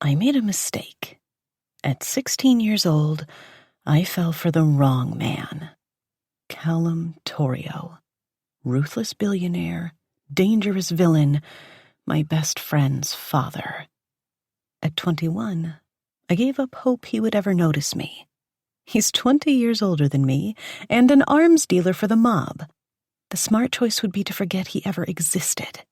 I made a mistake. At 16 years old, I fell for the wrong man. Callum Torrio, ruthless billionaire, dangerous villain, my best friend's father. At 21, I gave up hope he would ever notice me. He's 20 years older than me and an arms dealer for the mob. The smart choice would be to forget he ever existed.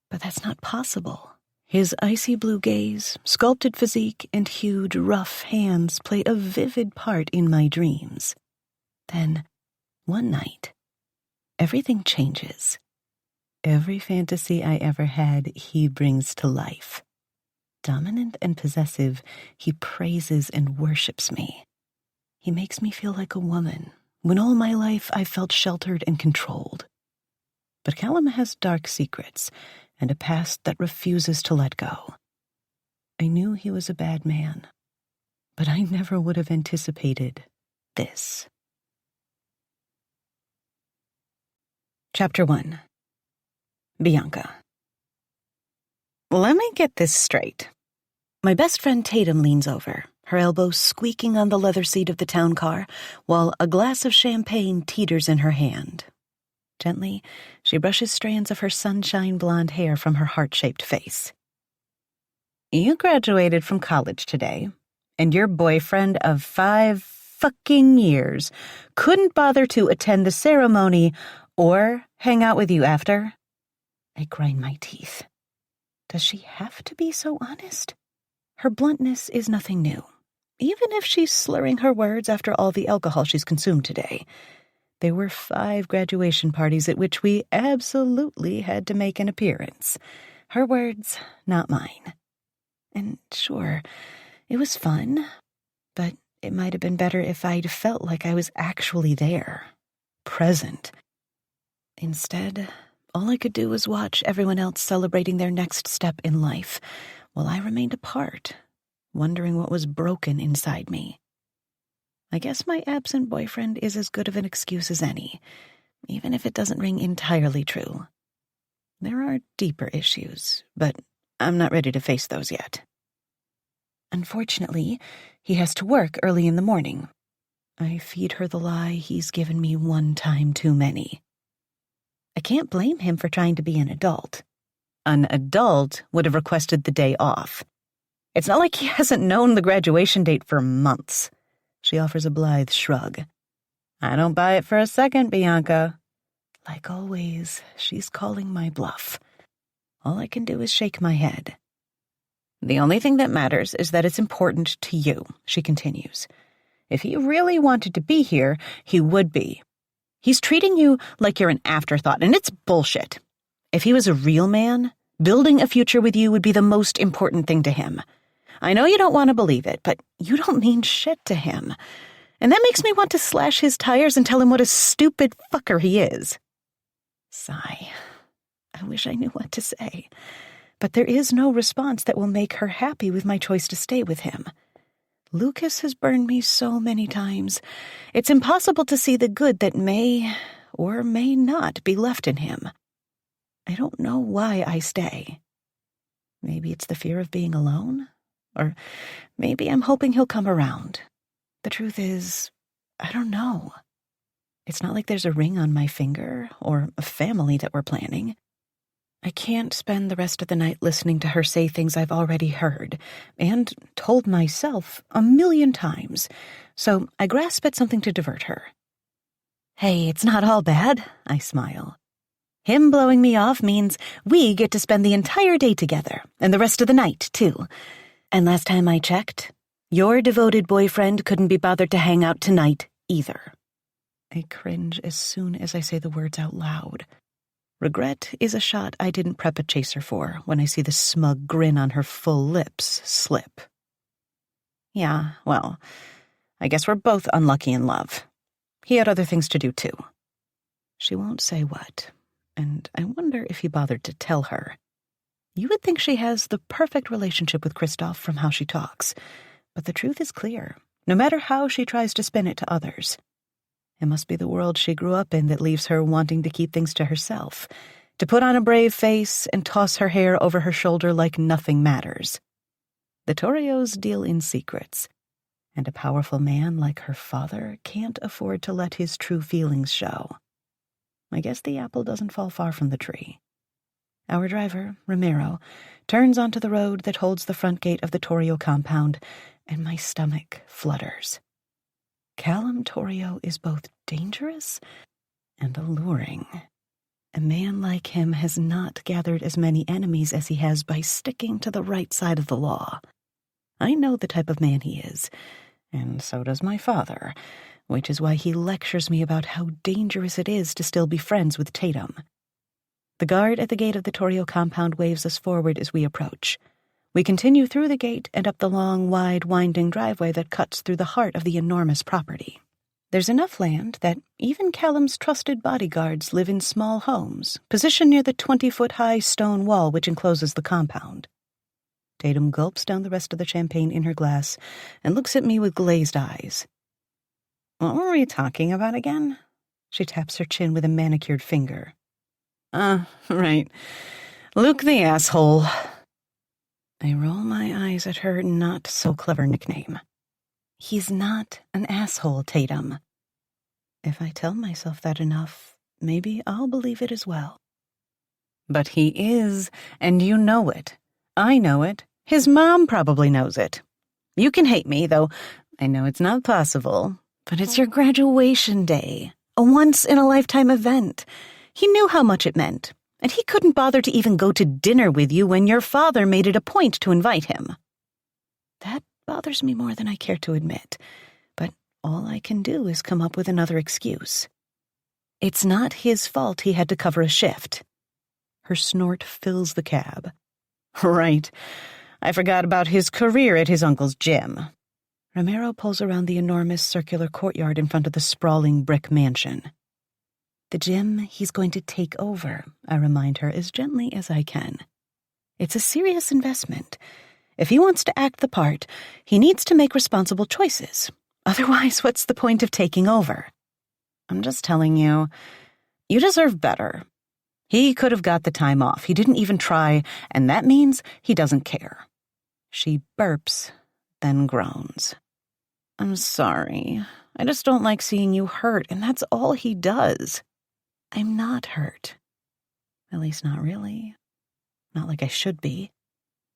But that's not possible. His icy blue gaze, sculpted physique, and huge, rough hands played a vivid part in my dreams. Then, one night, everything changes. Every fantasy I ever had, he brings to life. Dominant and possessive, he praises and worships me. He makes me feel like a woman, when all my life I felt sheltered and controlled. But Callum has dark secrets, and a past that refuses to let go. I knew he was a bad man, but I never would have anticipated this. Chapter 1. Bianca. Let me get this straight. My best friend Tatum leans over, her elbow squeaking on the leather seat of the town car, while a glass of champagne teeters in her hand. Gently, she brushes strands of her sunshine blonde hair from her heart-shaped face. You graduated from college today, and your boyfriend of 5 fucking years couldn't bother to attend the ceremony or hang out with you after? I grind my teeth. Does she have to be so honest? Her bluntness is nothing new, even if she's slurring her words after all the alcohol she's consumed today. There were 5 graduation parties at which we absolutely had to make an appearance. Her words, not mine. And sure, it was fun, but it might have been better if I'd felt like I was actually there, present. Instead, all I could do was watch everyone else celebrating their next step in life, while I remained apart, wondering what was broken inside me. I guess my absent boyfriend is as good of an excuse as any, even if it doesn't ring entirely true. There are deeper issues, but I'm not ready to face those yet. Unfortunately, he has to work early in the morning. I feed her the lie he's given me one time too many. I can't blame him for trying to be an adult. An adult would have requested the day off. It's not like he hasn't known the graduation date for months. She offers a blithe shrug. I don't buy it for a second, Bianca. Like always, she's calling my bluff. All I can do is shake my head. The only thing that matters is that it's important to you, she continues. If he really wanted to be here, he would be. He's treating you like you're an afterthought, and it's bullshit. If he was a real man, building a future with you would be the most important thing to him. I know you don't want to believe it, but you don't mean shit to him. And that makes me want to slash his tires and tell him what a stupid fucker he is. Sigh. I wish I knew what to say. But there is no response that will make her happy with my choice to stay with him. Lucas has burned me so many times. It's impossible to see the good that may or may not be left in him. I don't know why I stay. Maybe it's the fear of being alone? Or maybe I'm hoping he'll come around. The truth is, I don't know. It's not like there's a ring on my finger or a family that we're planning. I can't spend the rest of the night listening to her say things I've already heard and told myself 1,000,000 times, so I grasp at something to divert her. Hey, it's not all bad, I smile. Him blowing me off means we get to spend the entire day together, and the rest of the night, too. And last time I checked, your devoted boyfriend couldn't be bothered to hang out tonight either. I cringe as soon as I say the words out loud. Regret is a shot I didn't prep a chaser for when I see the smug grin on her full lips slip. Yeah, well, I guess we're both unlucky in love. He had other things to do, too. She won't say what, and I wonder if he bothered to tell her. You would think she has the perfect relationship with Kristoff from how she talks, but the truth is clear, no matter how she tries to spin it to others. It must be the world she grew up in that leaves her wanting to keep things to herself, to put on a brave face and toss her hair over her shoulder like nothing matters. The Torios deal in secrets, and a powerful man like her father can't afford to let his true feelings show. I guess the apple doesn't fall far from the tree. Our driver, Ramiro, turns onto the road that holds the front gate of the Torio compound, and my stomach flutters. Callum Torio is both dangerous and alluring. A man like him has not gathered as many enemies as he has by sticking to the right side of the law. I know the type of man he is, and so does my father, which is why he lectures me about how dangerous it is to still be friends with Tatum. The guard at the gate of the Torio compound waves us forward as we approach. We continue through the gate and up the long, wide, winding driveway that cuts through the heart of the enormous property. There's enough land that even Callum's trusted bodyguards live in small homes, positioned near the 20-foot-high stone wall which encloses the compound. Tatum gulps down the rest of the champagne in her glass and looks at me with glazed eyes. "What were we talking about again?" She taps her chin with a manicured finger. Right. Luke the asshole." I roll my eyes at her not-so-clever nickname. He's not an asshole, Tatum. If I tell myself that enough, maybe I'll believe it as well. But he is, and you know it. I know it. His mom probably knows it. You can hate me, though I know it's not possible, but it's your graduation day, a once-in-a-lifetime event. He knew how much it meant, and he couldn't bother to even go to dinner with you when your father made it a point to invite him. That bothers me more than I care to admit, but all I can do is come up with another excuse. It's not his fault he had to cover a shift. Her snort fills the cab. Right. I forgot about his career at his uncle's gym. Ramiro pulls around the enormous circular courtyard in front of the sprawling brick mansion. The gym he's going to take over, I remind her as gently as I can. It's a serious investment. If he wants to act the part, he needs to make responsible choices. Otherwise, what's the point of taking over? I'm just telling you, you deserve better. He could have got the time off. He didn't even try, and that means he doesn't care. She burps, then groans. I'm sorry. I just don't like seeing you hurt, and that's all he does. I'm not hurt. At least not really. Not like I should be.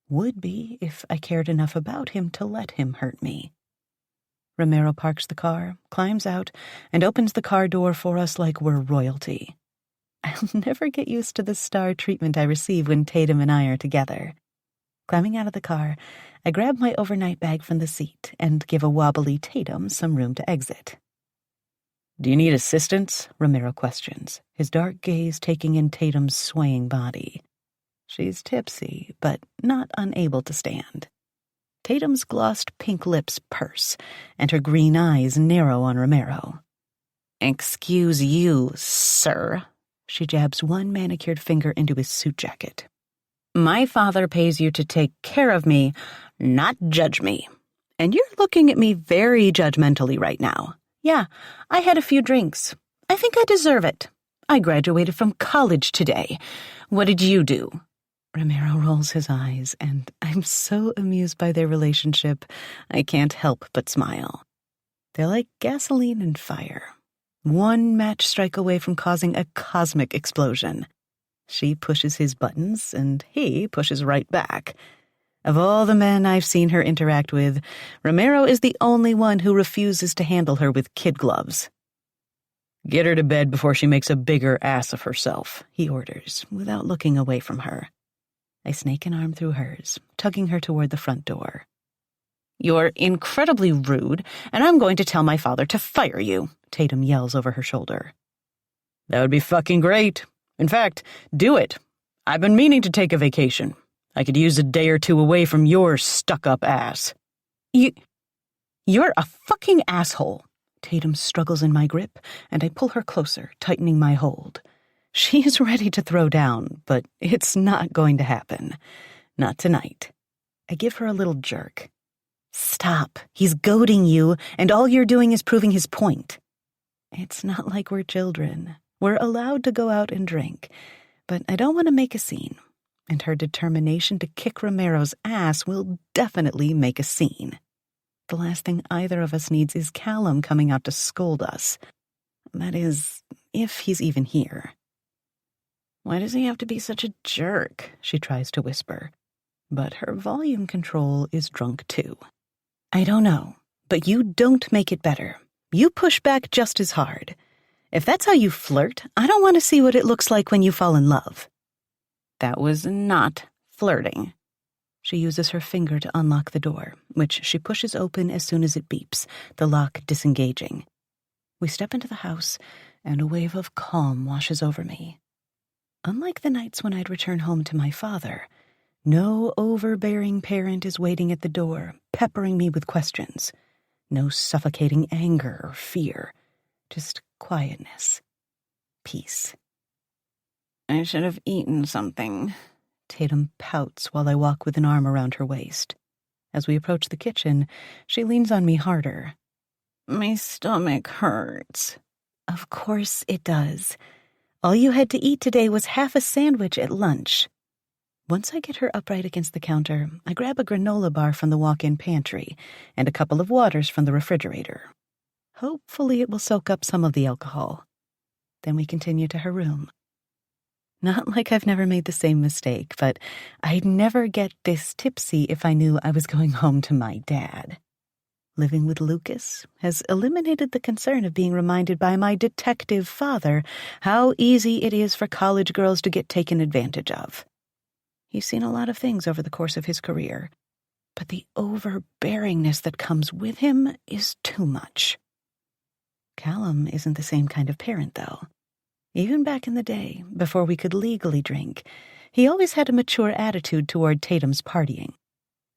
Would be if I cared enough about him to let him hurt me. Ramiro parks the car, climbs out, and opens the car door for us like we're royalty. I'll never get used to the star treatment I receive when Tatum and I are together. Climbing out of the car, I grab my overnight bag from the seat and give a wobbly Tatum some room to exit. Do you need assistance? Ramiro questions, his dark gaze taking in Tatum's swaying body. She's tipsy, but not unable to stand. Tatum's glossed pink lips purse, and her green eyes narrow on Ramiro. Excuse you, sir. She jabs one manicured finger into his suit jacket. My father pays you to take care of me, not judge me. And you're looking at me very judgmentally right now. Yeah, I had a few drinks. I think I deserve it. I graduated from college today. What did you do? Ramiro rolls his eyes, and I'm so amused by their relationship, I can't help but smile. They're like gasoline and fire. One match strike away from causing a cosmic explosion. She pushes his buttons, and he pushes right back. Of all the men I've seen her interact with, Ramiro is the only one who refuses to handle her with kid gloves. Get her to bed before she makes a bigger ass of herself, he orders, without looking away from her. I snake an arm through hers, tugging her toward the front door. You're incredibly rude, and I'm going to tell my father to fire you, Tatum yells over her shoulder. That would be fucking great. In fact, do it. I've been meaning to take a vacation. I could use a day or two away from your stuck-up ass. You're a fucking asshole. Tatum struggles in my grip, and I pull her closer, tightening my hold. She's ready to throw down, but it's not going to happen. Not tonight. I give her a little jerk. Stop. He's goading you, and all you're doing is proving his point. It's not like we're children. We're allowed to go out and drink, but I don't want to make a scene. and her determination to kick Romero's ass will definitely make a scene. The last thing either of us needs is Callum coming out to scold us. That is, if he's even here. "Why does he have to be such a jerk?" she tries to whisper. But her volume control is drunk too. "I don't know, but you don't make it better. You push back just as hard. If that's how you flirt, I don't want to see what it looks like when you fall in love." That was not flirting. She uses her finger to unlock the door, which she pushes open as soon as it beeps, the lock disengaging. We step into the house, and a wave of calm washes over me. Unlike the nights when I'd return home to my father, no overbearing parent is waiting at the door, peppering me with questions. No suffocating anger or fear, just quietness, peace. "I should have eaten something." Tatum pouts while I walk with an arm around her waist. As we approach the kitchen, she leans on me harder. "My stomach hurts." "Of course it does. All you had to eat today was half a sandwich at lunch." Once I get her upright against the counter, I grab a granola bar from the walk-in pantry and a couple of waters from the refrigerator. Hopefully it will soak up some of the alcohol. Then we continue to her room. Not like I've never made the same mistake, but I'd never get this tipsy if I knew I was going home to my dad. Living with Lucas has eliminated the concern of being reminded by my detective father how easy it is for college girls to get taken advantage of. He's seen a lot of things over the course of his career, but the overbearingness that comes with him is too much. Callum isn't the same kind of parent, though. Even back in the day, before we could legally drink, he always had a mature attitude toward Tatum's partying.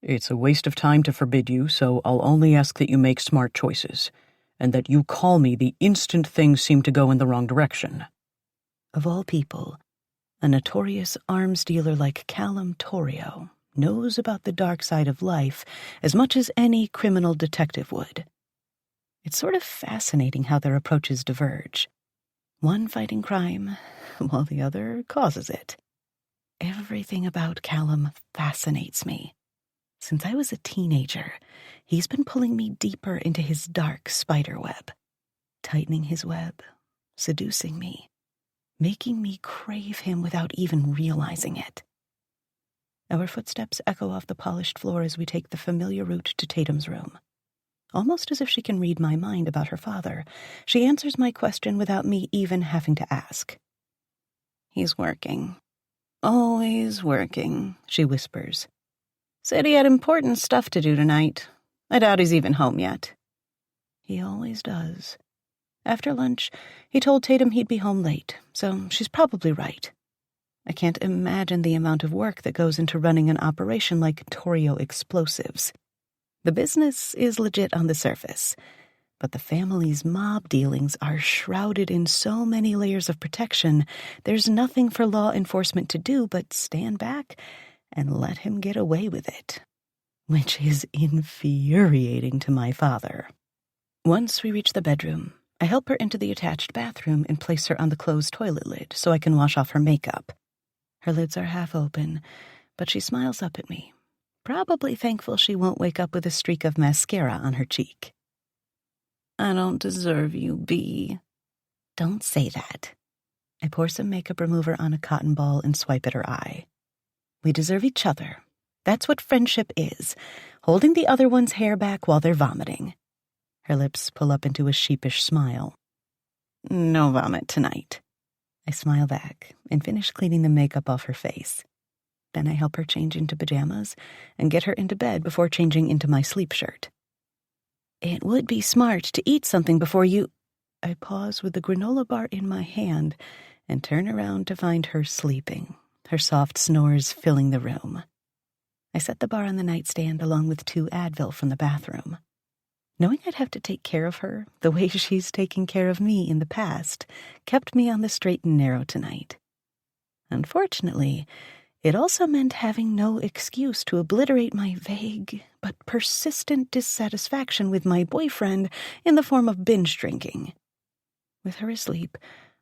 "It's a waste of time to forbid you, so I'll only ask that you make smart choices, and that you call me the instant things seem to go in the wrong direction." Of all people, a notorious arms dealer like Callum Torrio knows about the dark side of life as much as any criminal detective would. It's sort of fascinating how their approaches diverge. One fighting crime, while the other causes it. Everything about Callum fascinates me. Since I was a teenager, he's been pulling me deeper into his dark spider web, tightening his web, seducing me, making me crave him without even realizing it. Our footsteps echo off the polished floor as we take the familiar route to Tatum's room. Almost as if she can read my mind about her father, she answers my question without me even having to ask. "He's working. Always working," she whispers. "Said he had important stuff to do tonight. I doubt he's even home yet." He always does. After lunch, he told Tatum he'd be home late, so she's probably right. I can't imagine the amount of work that goes into running an operation like Torrio Explosives. The business is legit on the surface, but the family's mob dealings are shrouded in so many layers of protection, there's nothing for law enforcement to do but stand back and let him get away with it, which is infuriating to my father. Once we reach the bedroom, I help her into the attached bathroom and place her on the closed toilet lid so I can wash off her makeup. Her lids are half open, but she smiles up at me, probably thankful she won't wake up with a streak of mascara on her cheek. "I don't deserve you, B." "Don't say that." I pour some makeup remover on a cotton ball and swipe at her eye. "We deserve each other. That's what friendship is, holding the other one's hair back while they're vomiting." Her lips pull up into a sheepish smile. "No vomit tonight." I smile back and finish cleaning the makeup off her face. Then I help her change into pajamas and get her into bed before changing into my sleep shirt. "It would be smart to eat something before you—" I pause with the granola bar in my hand and turn around to find her sleeping, her soft snores filling the room. I set the bar on the nightstand along with 2 Advil from the bathroom. Knowing I'd have to take care of her the way she's taken care of me in the past kept me on the straight and narrow tonight. Unfortunately, it also meant having no excuse to obliterate my vague but persistent dissatisfaction with my boyfriend in the form of binge drinking. With her asleep,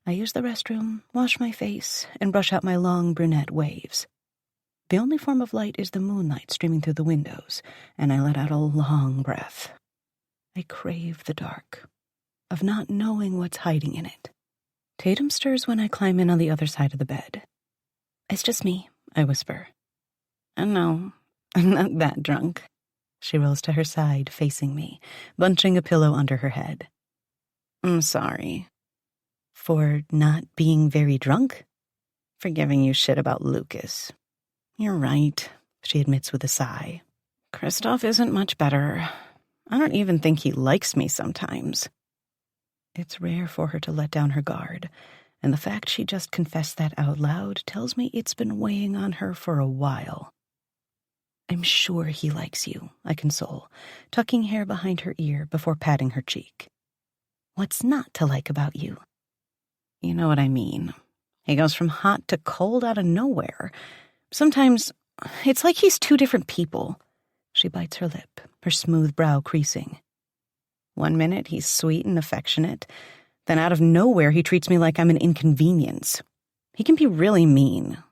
I use the restroom, wash my face, and brush out my long brunette waves. The only form of light is the moonlight streaming through the windows, and I let out a long breath. I crave the dark, of not knowing what's hiding in it. Tatum stirs when I climb in on the other side of the bed. "It's just me," I whisper. "No, I'm not that drunk." She rolls to her side, facing me, bunching a pillow under her head. "I'm sorry." "For not being very drunk?" "For giving you shit about Lucas." "You're right," she admits with a sigh. "Kristoff isn't much better. I don't even think he likes me sometimes." It's rare for her to let down her guard, and the fact she just confessed that out loud tells me it's been weighing on her for a while. "I'm sure he likes you," I console, tucking hair behind her ear before patting her cheek. "What's not to like about you?" "You know what I mean. He goes from hot to cold out of nowhere. Sometimes it's like he's two different people." She bites her lip, her smooth brow creasing. "One minute he's sweet and affectionate, then out of nowhere he treats me like I'm an inconvenience. He can be really mean,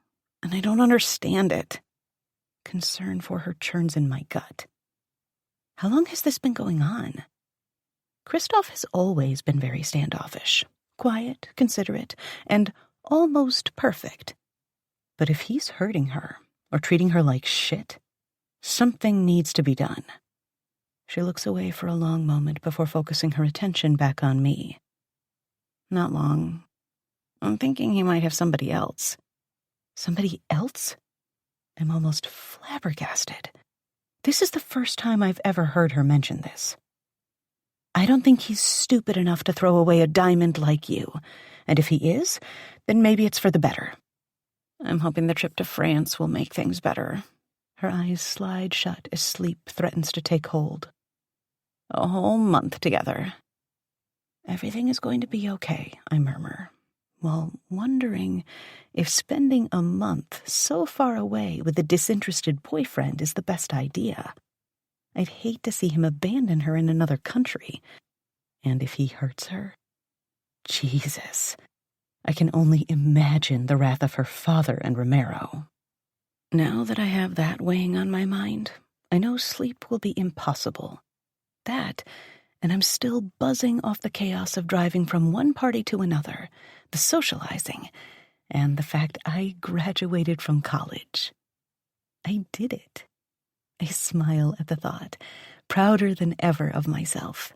and I don't understand it." Concern for her churns in my gut. "How long has this been going on?" Kristoff has always been very standoffish, quiet, considerate, and almost perfect. But if he's hurting her, or treating her like shit, something needs to be done. She looks away for a long moment before focusing her attention back on me. "Not long. I'm thinking he might have somebody else." "Somebody else?" I'm almost flabbergasted. This is the first time I've ever heard her mention this. "I don't think he's stupid enough to throw away a diamond like you, and if he is, then maybe it's for the better." "I'm hoping the trip to France will make things better." Her eyes slide shut as sleep threatens to take hold. "A whole month together." "Everything is going to be okay," I murmur, while wondering if spending a month so far away with a disinterested boyfriend is the best idea. I'd hate to see him abandon her in another country. And if he hurts her? Jesus. I can only imagine the wrath of her father and Romero. Now that I have that weighing on my mind, I know sleep will be impossible. That, and I'm still buzzing off the chaos of driving from one party to another, the socializing, and the fact I graduated from college. I did it. I smile at the thought, prouder than ever of myself.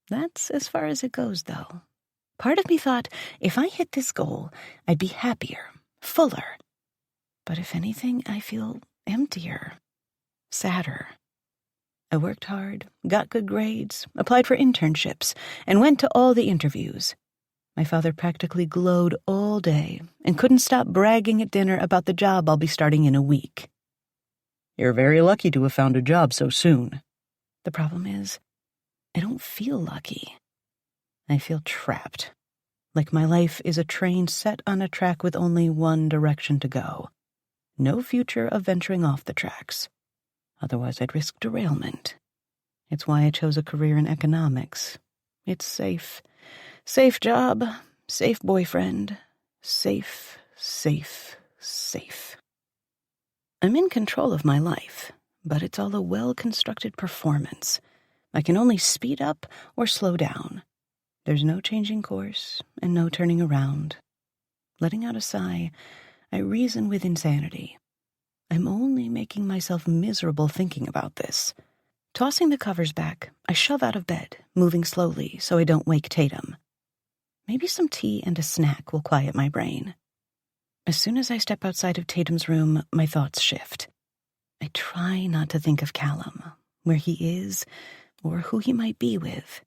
That's as far as it goes, though. Part of me thought if I hit this goal, I'd be happier, fuller. But if anything, I feel emptier, sadder. I worked hard, got good grades, applied for internships, and went to all the interviews. My father practically glowed all day and couldn't stop bragging at dinner about the job I'll be starting in a week. "You're very lucky to have found a job so soon." The problem is, I don't feel lucky. I feel trapped, like my life is a train set on a track with only one direction to go. No future of venturing off the tracks. Otherwise, I'd risk derailment. It's why I chose a career in economics. It's safe. Safe job, safe boyfriend, safe, safe, safe. I'm in control of my life, but it's all a well-constructed performance. I can only speed up or slow down. There's no changing course and no turning around. Letting out a sigh, I reason with insanity. I'm only making myself miserable thinking about this. Tossing the covers back, I shove out of bed, moving slowly so I don't wake Tatum. Maybe some tea and a snack will quiet my brain. As soon as I step outside of Tatum's room, my thoughts shift. I try not to think of Callum, where he is, or who he might be with.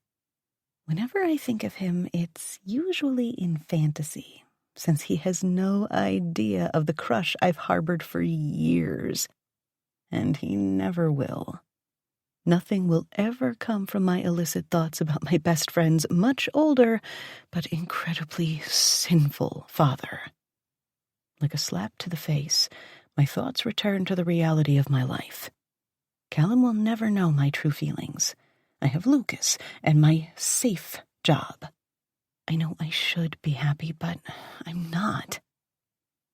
Whenever I think of him, it's usually in fantasy, since he has no idea of the crush I've harbored for years. And he never will. Nothing will ever come from my illicit thoughts about my best friend's much older, but incredibly sinful father. Like a slap to the face, my thoughts return to the reality of my life. Callum will never know my true feelings. I have Lucas and my safe job. I know I should be happy, but I'm not.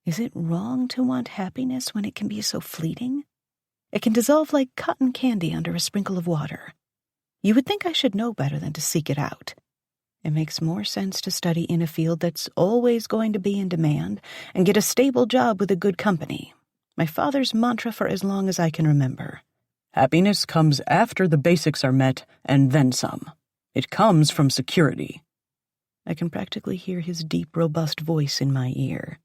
Is it wrong to want happiness when it can be so fleeting? It can dissolve like cotton candy under a sprinkle of water. You would think I should know better than to seek it out. It makes more sense to study in a field that's always going to be in demand and get a stable job with a good company. My father's mantra for as long as I can remember. Happiness comes after the basics are met, and then some. It comes from security. I can practically hear his deep, robust voice in my ear.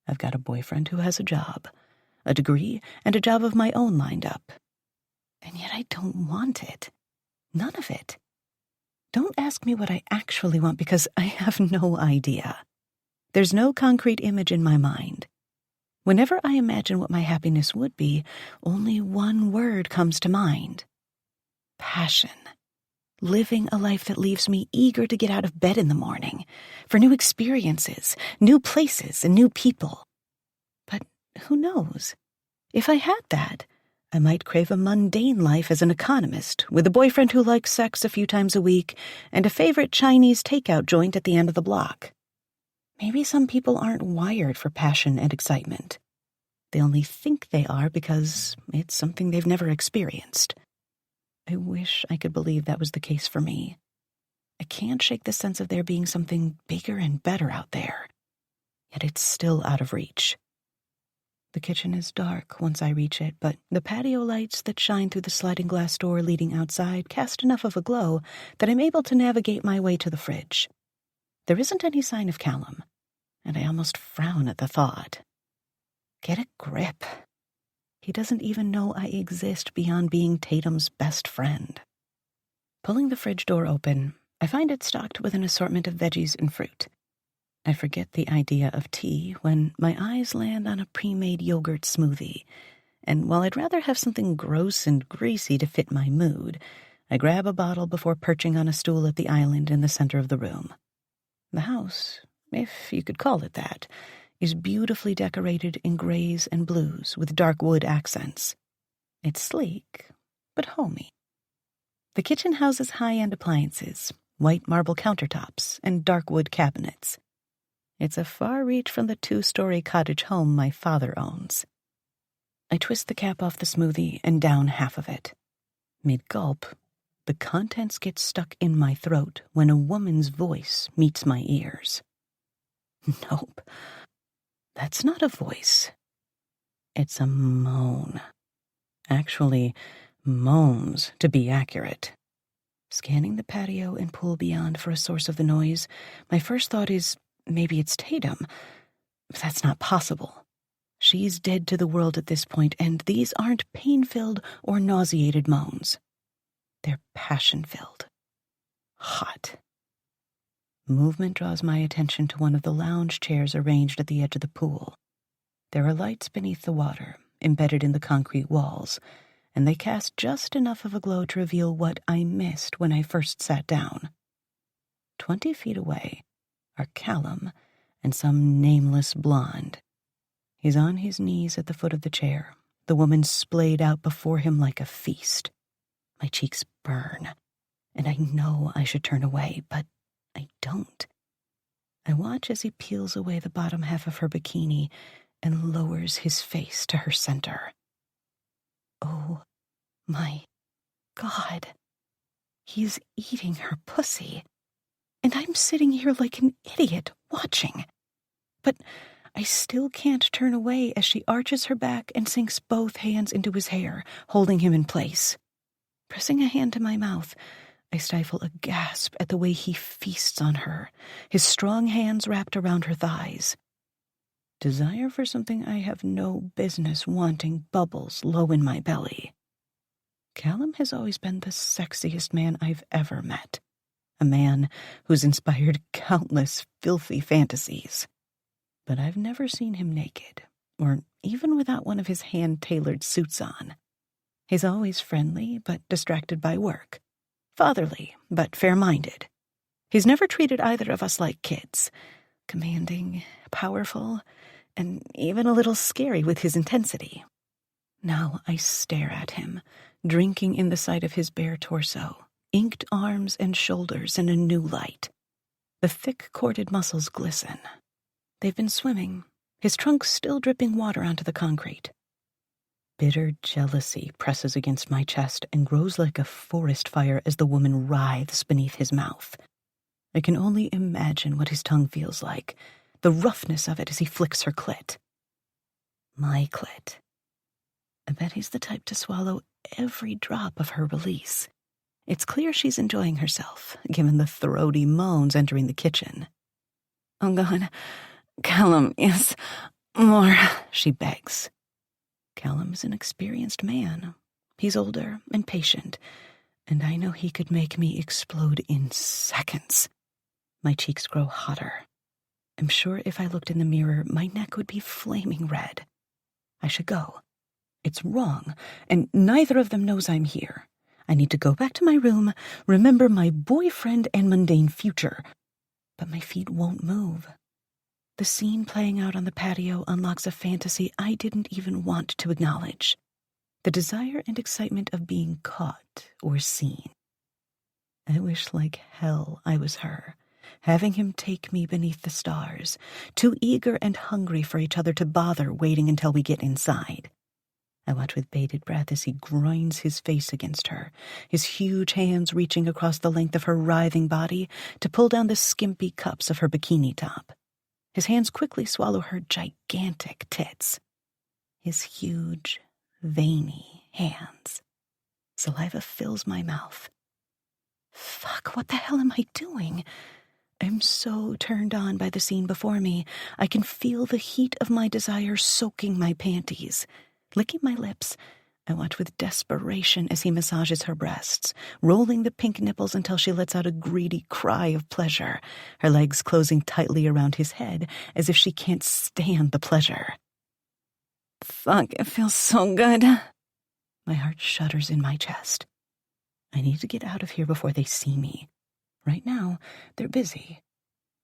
I've got a boyfriend who has a job, a degree, and a job of my own lined up. And yet I don't want it. None of it. Don't ask me what I actually want because I have no idea. There's no concrete image in my mind. Whenever I imagine what my happiness would be, only one word comes to mind. Passion. Living a life that leaves me eager to get out of bed in the morning, for new experiences, new places, and new people. But who knows? If I had that, I might crave a mundane life as an economist, with a boyfriend who likes sex a few times a week, and a favorite Chinese takeout joint at the end of the block. Maybe some people aren't wired for passion and excitement. They only think they are because it's something they've never experienced. I wish I could believe that was the case for me. I can't shake the sense of there being something bigger and better out there. Yet it's still out of reach. The kitchen is dark once I reach it, but the patio lights that shine through the sliding glass door leading outside cast enough of a glow that I'm able to navigate my way to the fridge. There isn't any sign of Callum, and I almost frown at the thought. Get a grip. He doesn't even know I exist beyond being Tatum's best friend. Pulling the fridge door open, I find it stocked with an assortment of veggies and fruit. I forget the idea of tea when my eyes land on a pre-made yogurt smoothie, and while I'd rather have something gross and greasy to fit my mood, I grab a bottle before perching on a stool at the island in the center of the room. The house, if you could call it that, is beautifully decorated in grays and blues with dark wood accents. It's sleek, but homey. The kitchen houses high-end appliances, white marble countertops, and dark wood cabinets. It's a far reach from the 2-story cottage home my father owns. I twist the cap off the smoothie and down half of it. Mid-gulp, the contents get stuck in my throat when a woman's voice meets my ears. Nope. That's not a voice. It's a moan. Actually, moans, to be accurate. Scanning the patio and pool beyond for a source of the noise, my first thought is, maybe it's Tatum. But that's not possible. She's dead to the world at this point, and these aren't pain-filled or nauseated moans. They're passion-filled. Hot. Movement draws my attention to one of the lounge chairs arranged at the edge of the pool. There are lights beneath the water, embedded in the concrete walls, and they cast just enough of a glow to reveal what I missed when I first sat down. 20 feet away are Callum and some nameless blonde. He's on his knees at the foot of the chair, the woman splayed out before him like a feast. My cheeks burn, and I know I should turn away, but I don't. I watch as he peels away the bottom half of her bikini and lowers his face to her center. Oh my God. He's eating her pussy. And I'm sitting here like an idiot, watching. But I still can't turn away as she arches her back and sinks both hands into his hair, holding him in place. Pressing a hand to my mouth, I stifle a gasp at the way he feasts on her, his strong hands wrapped around her thighs. Desire for something I have no business wanting bubbles low in my belly. Callum has always been the sexiest man I've ever met. A man who's inspired countless filthy fantasies. But I've never seen him naked, or even without one of his hand-tailored suits on. He's always friendly, but distracted by work. Fatherly, but fair-minded. He's never treated either of us like kids. Commanding, powerful, and even a little scary with his intensity. Now I stare at him, drinking in the sight of his bare torso, inked arms and shoulders in a new light. The thick corded muscles glisten. They've been swimming, his trunk still dripping water onto the concrete. Bitter jealousy presses against my chest and grows like a forest fire as the woman writhes beneath his mouth. I can only imagine what his tongue feels like, the roughness of it as he flicks her clit. My clit. I bet he's the type to swallow every drop of her release. It's clear she's enjoying herself, given the throaty moans entering the kitchen. "Oh, God, Callum, yes, more," she begs. Callum is an experienced man. He's older and patient, and I know he could make me explode in seconds. My cheeks grow hotter. I'm sure if I looked in the mirror, my neck would be flaming red. I should go. It's wrong, and neither of them knows I'm here. I need to go back to my room, remember my boyfriend and mundane future. But my feet won't move. The scene playing out on the patio unlocks a fantasy I didn't even want to acknowledge. The desire and excitement of being caught or seen. I wish like hell I was her, having him take me beneath the stars, too eager and hungry for each other to bother waiting until we get inside. I watch with bated breath as he grinds his face against her, his huge hands reaching across the length of her writhing body to pull down the skimpy cups of her bikini top. His hands quickly swallow her gigantic tits. His huge, veiny hands. Saliva fills my mouth. Fuck, what the hell am I doing? I'm so turned on by the scene before me, I can feel the heat of my desire soaking my panties. Licking my lips, I watch with desperation as he massages her breasts, rolling the pink nipples until she lets out a greedy cry of pleasure, her legs closing tightly around his head as if she can't stand the pleasure. Fuck, it feels so good. My heart shudders in my chest. I need to get out of here before they see me. Right now, they're busy.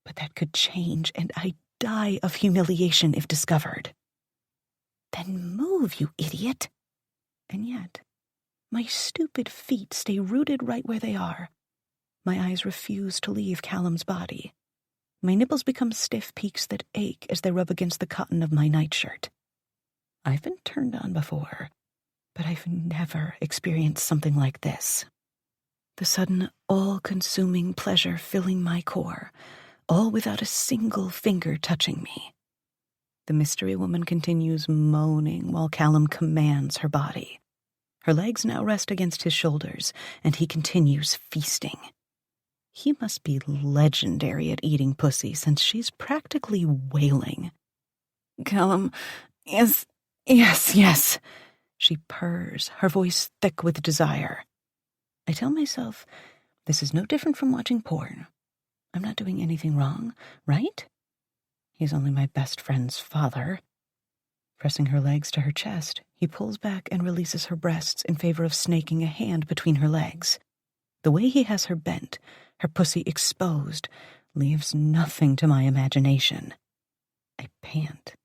But that could change, and I'd die of humiliation if discovered. Then move, you idiot. And yet, my stupid feet stay rooted right where they are. My eyes refuse to leave Callum's body. My nipples become stiff peaks that ache as they rub against the cotton of my nightshirt. I've been turned on before, but I've never experienced something like this. The sudden, all-consuming pleasure filling my core, all without a single finger touching me. The mystery woman continues moaning while Callum commands her body. Her legs now rest against his shoulders, and he continues feasting. He must be legendary at eating pussy since she's practically wailing. Callum, yes, yes, yes. She purrs, her voice thick with desire. I tell myself, this is no different from watching porn. I'm not doing anything wrong, right? He's only my best friend's father. Pressing her legs to her chest, he pulls back and releases her breasts in favor of snaking a hand between her legs. The way he has her bent, her pussy exposed, leaves nothing to my imagination. I pant.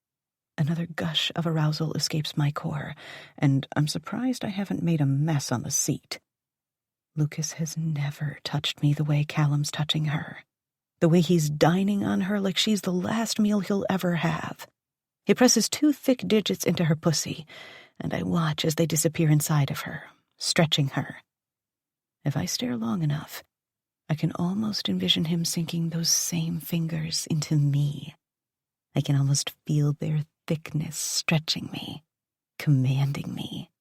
Another gush of arousal escapes my core, and I'm surprised I haven't made a mess on the seat. Lucas has never touched me the way Callum's touching her. The way he's dining on her like she's the last meal he'll ever have. He presses 2 thick digits into her pussy, and I watch as they disappear inside of her, stretching her. If I stare long enough, I can almost envision him sinking those same fingers into me. I can almost feel their thickness stretching me, commanding me.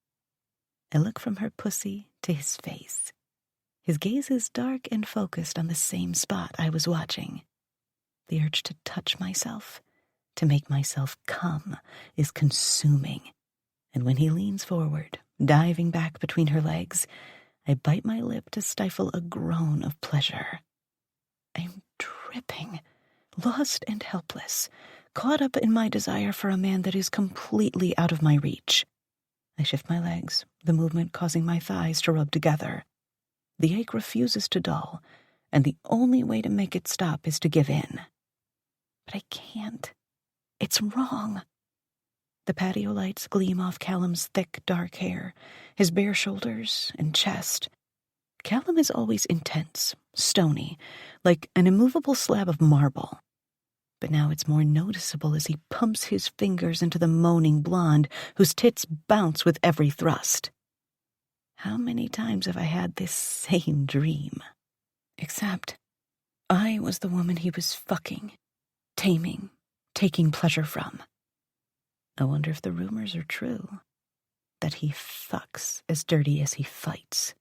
I look from her pussy to his face. His gaze is dark and focused on the same spot I was watching. The urge to touch myself, to make myself come, is consuming. And when he leans forward, diving back between her legs, I bite my lip to stifle a groan of pleasure. I'm dripping, lost and helpless, caught up in my desire for a man that is completely out of my reach. I shift my legs, the movement causing my thighs to rub together. The ache refuses to dull, and the only way to make it stop is to give in. But I can't. It's wrong. The patio lights gleam off Callum's thick, dark hair, his bare shoulders and chest. Callum is always intense, stony, like an immovable slab of marble. but now it's more noticeable as he pumps his fingers into the moaning blonde whose tits bounce with every thrust. How many times have I had this same dream? Except I was the woman he was fucking, taming, taking pleasure from. I wonder if the rumors are true, that he fucks as dirty as he fights.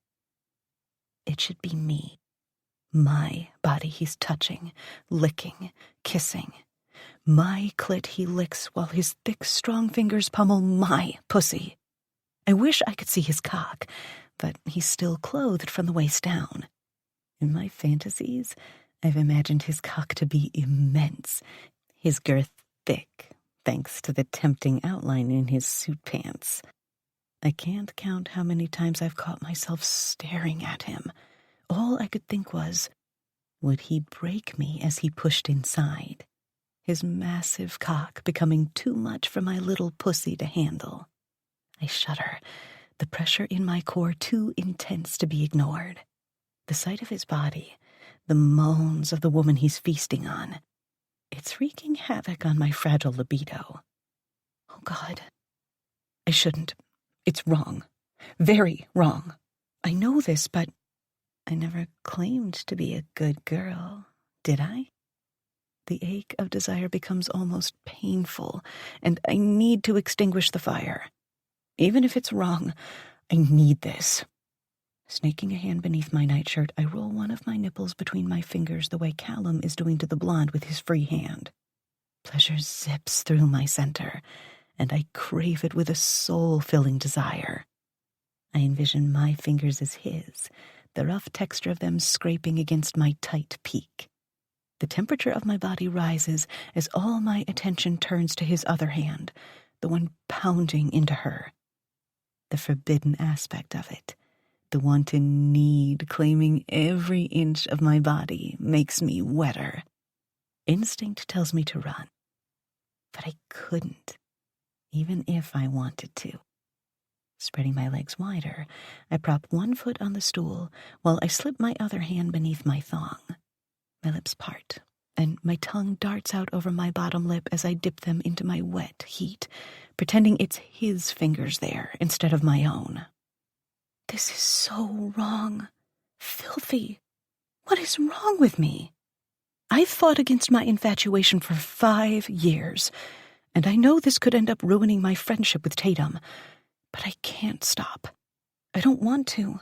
It should be me. My body he's touching, licking, kissing. My clit he licks while his thick, strong fingers pummel my pussy. I wish I could see his cock, but he's still clothed from the waist down. In my fantasies, I've imagined his cock to be immense, his girth thick, thanks to the tempting outline in his suit pants. I can't count how many times I've caught myself staring at him. All I could think was, would he break me as he pushed inside? His massive cock becoming too much for my little pussy to handle. I shudder, the pressure in my core too intense to be ignored. The sight of his body, the moans of the woman he's feasting on, it's wreaking havoc on my fragile libido. Oh, God. I shouldn't. It's wrong. Very wrong. I know this, but I never claimed to be a good girl, did I? The ache of desire becomes almost painful, and I need to extinguish the fire. Even if it's wrong, I need this. Snaking a hand beneath my nightshirt, I roll one of my nipples between my fingers the way Callum is doing to the blonde with his free hand. Pleasure zips through my center, and I crave it with a soul-filling desire. I envision my fingers as his, the rough texture of them scraping against my tight peak. The temperature of my body rises as all my attention turns to his other hand, the one pounding into her. The forbidden aspect of it, the wanton need claiming every inch of my body, makes me wetter. Instinct tells me to run, but I couldn't, even if I wanted to. Spreading my legs wider, I prop one foot on the stool while I slip my other hand beneath my thong. My lips part, and my tongue darts out over my bottom lip as I dip them into my wet heat, pretending it's his fingers there instead of my own. This is so wrong. Filthy. What is wrong with me? I've fought against my infatuation for 5 years, and I know this could end up ruining my friendship with Tatum, but I can't stop. I don't want to.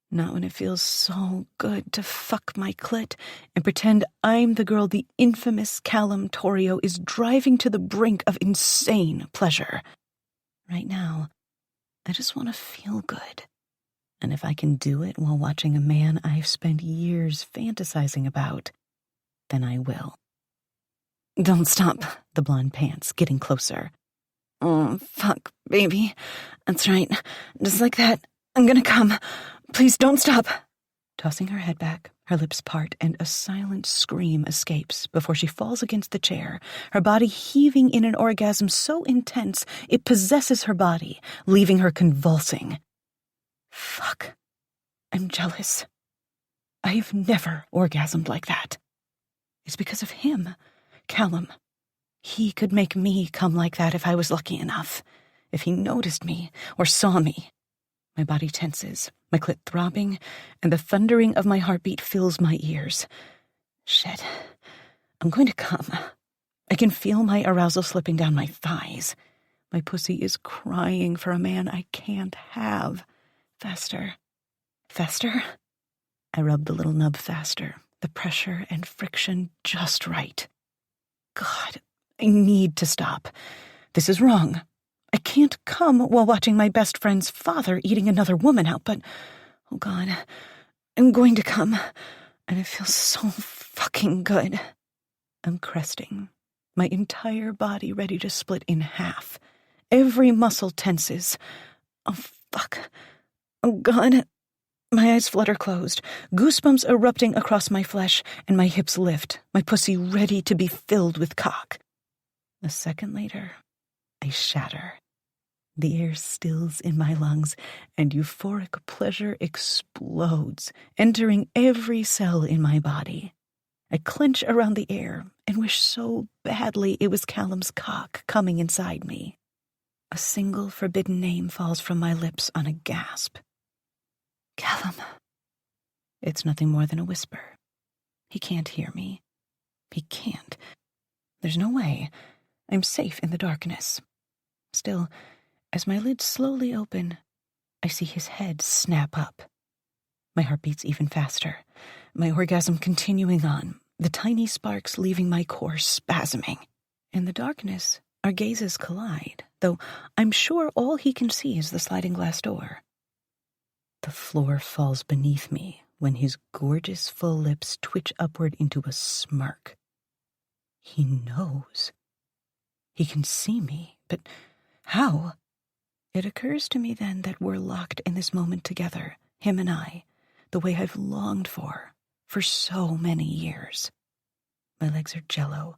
Not when it feels so good to fuck my clit and pretend I'm the girl the infamous Callum Torrio is driving to the brink of insane pleasure. Right now, I just want to feel good. And if I can do it while watching a man I've spent years fantasizing about, then I will. Don't stop, the blonde pants, getting closer. Oh, fuck, baby. That's right. Just like that. I'm gonna come. Please don't stop. Tossing her head back, her lips part, and a silent scream escapes before she falls against the chair, her body heaving in an orgasm so intense it possesses her body, leaving her convulsing. Fuck. I'm jealous. I've never orgasmed like that. It's because of him, Callum. He could make me come like that if I was lucky enough, if he noticed me or saw me. My body tenses, my clit throbbing, and the thundering of my heartbeat fills my ears. Shit. I'm going to come. I can feel my arousal slipping down my thighs. My pussy is crying for a man I can't have. Faster. Faster? I rub the little nub faster, the pressure and friction just right. God, I need to stop. This is wrong. I can't come while watching my best friend's father eating another woman out, but, oh God, I'm going to come, and it feels so fucking good. I'm cresting, my entire body ready to split in half. Every muscle tenses. Oh, fuck. Oh, God. My eyes flutter closed, goosebumps erupting across my flesh, and my hips lift, my pussy ready to be filled with cock. A second later, I shatter. The air stills in my lungs, and euphoric pleasure explodes, entering every cell in my body. I clench around the air and wish so badly it was Callum's cock coming inside me. A single forbidden name falls from my lips on a gasp. Callum. It's nothing more than a whisper. He can't hear me. He can't. There's no way. I'm safe in the darkness. Still, as my lids slowly open, I see his head snap up. My heart beats even faster, my orgasm continuing on, the tiny sparks leaving my core spasming. In the darkness, our gazes collide, though I'm sure all he can see is the sliding glass door. The floor falls beneath me when his gorgeous full lips twitch upward into a smirk. He knows. He can see me, but how? It occurs to me then that we're locked in this moment together, him and I, the way I've longed for so many years. My legs are jello,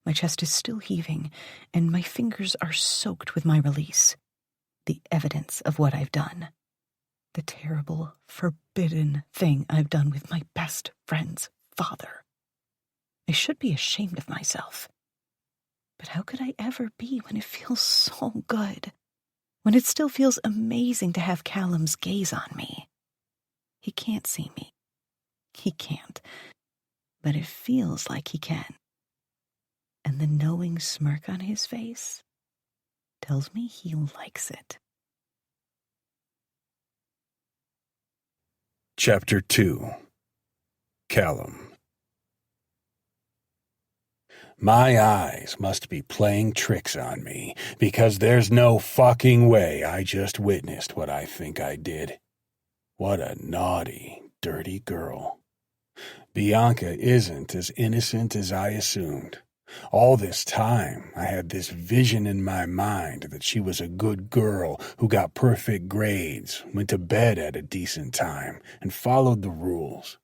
my chest is still heaving, and my fingers are soaked with my release. The evidence of what I've done. The terrible, forbidden thing I've done with my best friend's father. I should be ashamed of myself. But how could I ever be when it feels so good? When it still feels amazing to have Callum's gaze on me? He can't see me. He can't. But it feels like he can. And the knowing smirk on his face tells me he likes it. Chapter 2. Callum. My eyes must be playing tricks on me, because there's no fucking way I just witnessed what I think I did. What a naughty, dirty girl. Bianca isn't as innocent as I assumed. All this time, I had this vision in my mind that she was a good girl who got perfect grades, went to bed at a decent time, and followed the rules.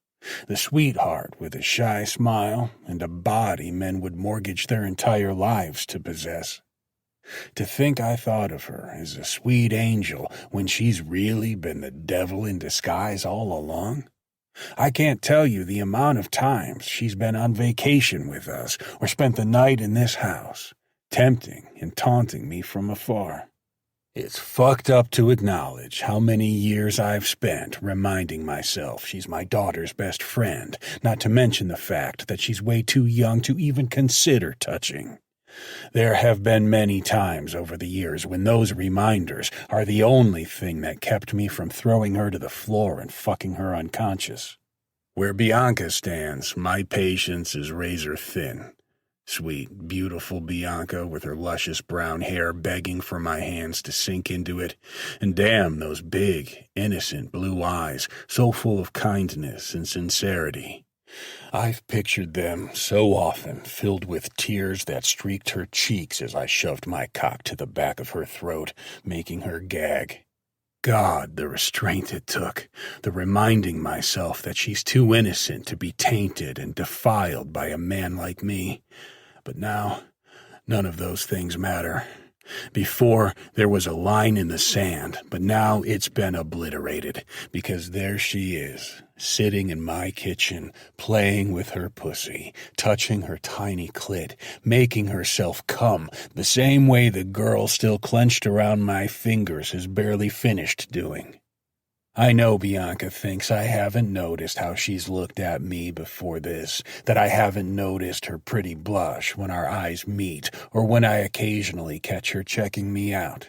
The sweetheart with a shy smile and a body men would mortgage their entire lives to possess. To think I thought of her as a sweet angel when she's really been the devil in disguise all along. I can't tell you the amount of times she's been on vacation with us or spent the night in this house, tempting and taunting me from afar. It's fucked up to acknowledge how many years I've spent reminding myself she's my daughter's best friend, not to mention the fact that she's way too young to even consider touching. There have been many times over the years when those reminders are the only thing that kept me from throwing her to the floor and fucking her unconscious. Where Bianca stands, my patience is razor thin. Sweet, beautiful Bianca with her luscious brown hair begging for my hands to sink into it, and damn those big, innocent blue eyes, so full of kindness and sincerity. I've pictured them so often filled with tears that streaked her cheeks as I shoved my cock to the back of her throat, making her gag. God, the restraint it took, the reminding myself that she's too innocent to be tainted and defiled by a man like me. But now, none of those things matter. Before, there was a line in the sand, but now it's been obliterated, because there she is, sitting in my kitchen, playing with her pussy, touching her tiny clit, making herself come, the same way the girl still clenched around my fingers has barely finished doing. I know Bianca thinks I haven't noticed how she's looked at me before this, that I haven't noticed her pretty blush when our eyes meet, or when I occasionally catch her checking me out.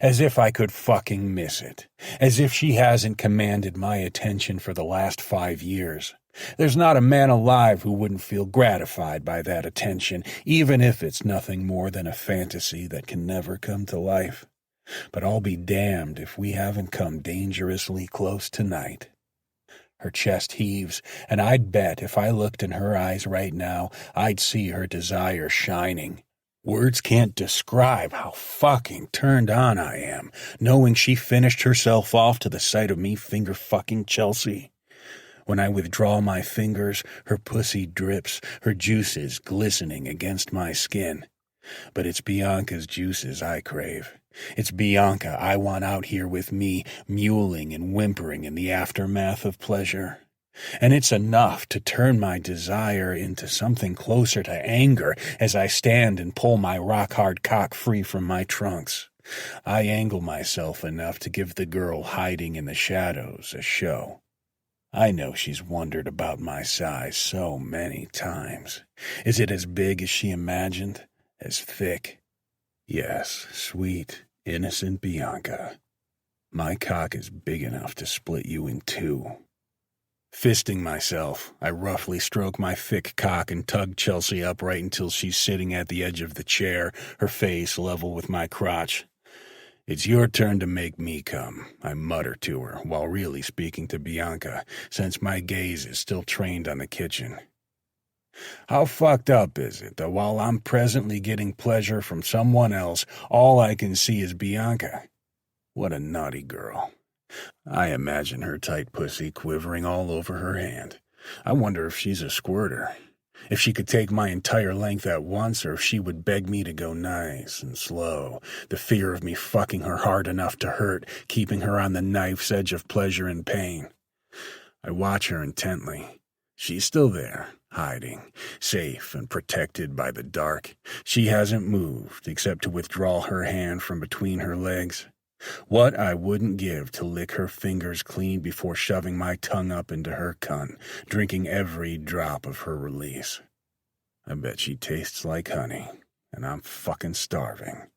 As if I could fucking miss it. As if she hasn't commanded my attention for the last 5 years. There's not a man alive who wouldn't feel gratified by that attention, even if it's nothing more than a fantasy that can never come to life. But I'll be damned if we haven't come dangerously close tonight. Her chest heaves, and I'd bet if I looked in her eyes right now, I'd see her desire shining. Words can't describe how fucking turned on I am, knowing she finished herself off to the sight of me finger-fucking Chelsea. When I withdraw my fingers, her pussy drips, her juices glistening against my skin. But it's Bianca's juices I crave. It's Bianca I want out here with me, mewling and whimpering in the aftermath of pleasure. And it's enough to turn my desire into something closer to anger as I stand and pull my rock-hard cock free from my trunks. I angle myself enough to give the girl hiding in the shadows a show. I know she's wondered about my size so many times. Is it as big as she imagined? As thick? Yes, sweet, innocent Bianca. My cock is big enough to split you in two. Fisting myself, I roughly stroke my thick cock and tug Chelsea upright until she's sitting at the edge of the chair, her face level with my crotch. It's your turn to make me come, I mutter to her, while really speaking to Bianca, since my gaze is still trained on the kitchen. How fucked up is it that while I'm presently getting pleasure from someone else, all I can see is Bianca? What a naughty girl. I imagine her tight pussy quivering all over her hand. I wonder if she's a squirter. If she could take my entire length at once, or if she would beg me to go nice and slow, the fear of me fucking her hard enough to hurt, keeping her on the knife's edge of pleasure and pain. I watch her intently. She's still there, hiding, safe and protected by the dark. She hasn't moved, except to withdraw her hand from between her legs. What I wouldn't give to lick her fingers clean before shoving my tongue up into her cunt, drinking every drop of her release. I bet she tastes like honey, and I'm fucking starving.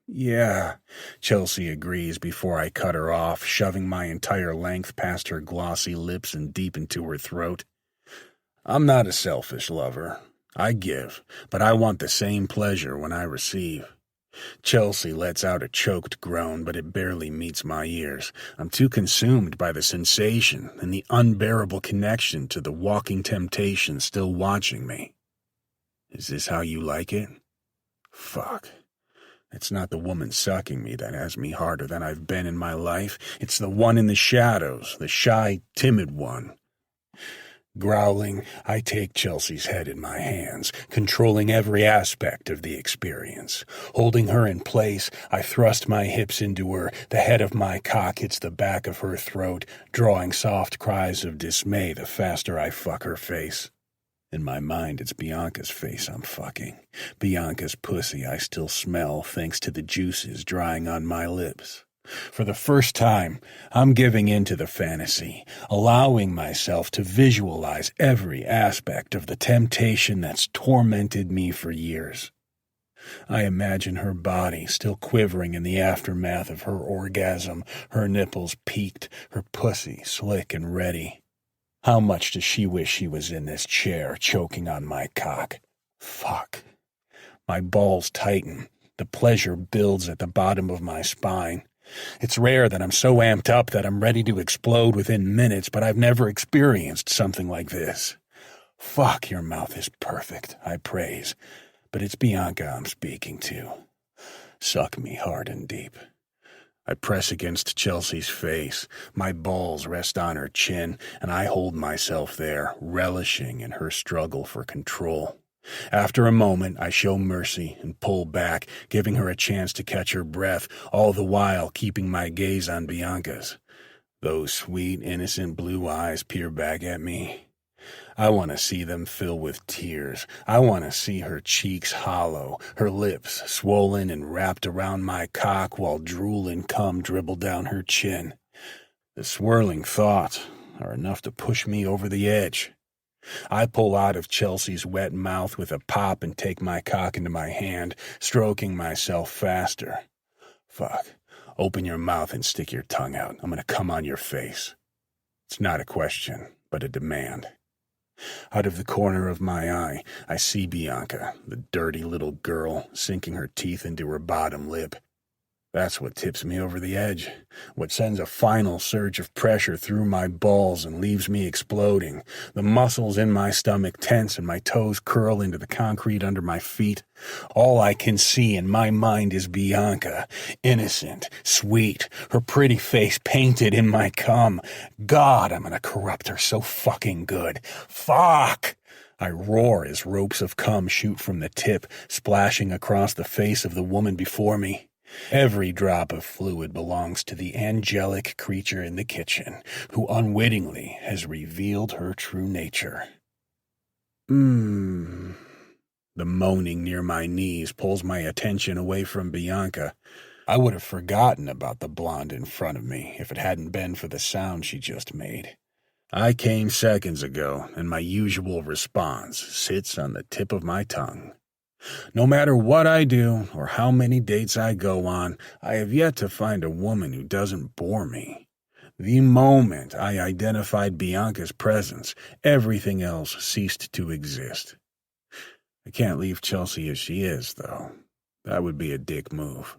Yeah, Chelsea agrees before I cut her off, shoving my entire length past her glossy lips and deep into her throat. I'm not a selfish lover. I give, but I want the same pleasure when I receive. Chelsea lets out a choked groan, but it barely meets my ears. I'm too consumed by the sensation and the unbearable connection to the walking temptation still watching me. Is this how you like it? Fuck. It's not the woman sucking me that has me harder than I've been in my life. It's the one in the shadows, the shy, timid one. Growling, I take Chelsea's head in my hands, controlling every aspect of the experience. Holding her in place, I thrust my hips into her. The head of my cock hits the back of her throat, drawing soft cries of dismay the faster I fuck her face. In my mind, it's Bianca's face I'm fucking. Bianca's pussy I still smell thanks to the juices drying on my lips. For the first time, I'm giving in to the fantasy, allowing myself to visualize every aspect of the temptation that's tormented me for years. I imagine her body still quivering in the aftermath of her orgasm, her nipples peaked, her pussy slick and ready. How much does she wish she was in this chair, choking on my cock? Fuck. My balls tighten. The pleasure builds at the bottom of my spine. It's rare that I'm so amped up that I'm ready to explode within minutes, but I've never experienced something like this. Fuck, your mouth is perfect, I praise, but it's Bianca I'm speaking to. Suck me hard and deep. I press against Chelsea's face. My balls rest on her chin, and I hold myself there, relishing in her struggle for control. After a moment, I show mercy and pull back, giving her a chance to catch her breath, all the while keeping my gaze on Bianca's. Those sweet, innocent blue eyes peer back at me. I want to see them fill with tears. I want to see her cheeks hollow, her lips swollen and wrapped around my cock while drool and cum dribble down her chin. The swirling thoughts are enough to push me over the edge. I pull out of Chelsea's wet mouth with a pop and take my cock into my hand, stroking myself faster. Fuck. Open your mouth and stick your tongue out. I'm gonna come on your face. It's not a question, but a demand. Out of the corner of my eye, I see Bianca, the dirty little girl, sinking her teeth into her bottom lip. That's what tips me over the edge, what sends a final surge of pressure through my balls and leaves me exploding. The muscles in my stomach tense and my toes curl into the concrete under my feet. All I can see in my mind is Bianca, innocent, sweet, her pretty face painted in my cum. God, I'm gonna corrupt her so fucking good. Fuck! I roar as ropes of cum shoot from the tip, splashing across the face of the woman before me. Every drop of fluid belongs to the angelic creature in the kitchen, who unwittingly has revealed her true nature. The moaning near my knees pulls my attention away from Bianca. I would have forgotten about the blonde in front of me if it hadn't been for the sound she just made. I came seconds ago, and my usual response sits on the tip of my tongue. No matter what I do or how many dates I go on, I have yet to find a woman who doesn't bore me. The moment I identified Bianca's presence, everything else ceased to exist. I can't leave Chelsea as she is, though. That would be a dick move.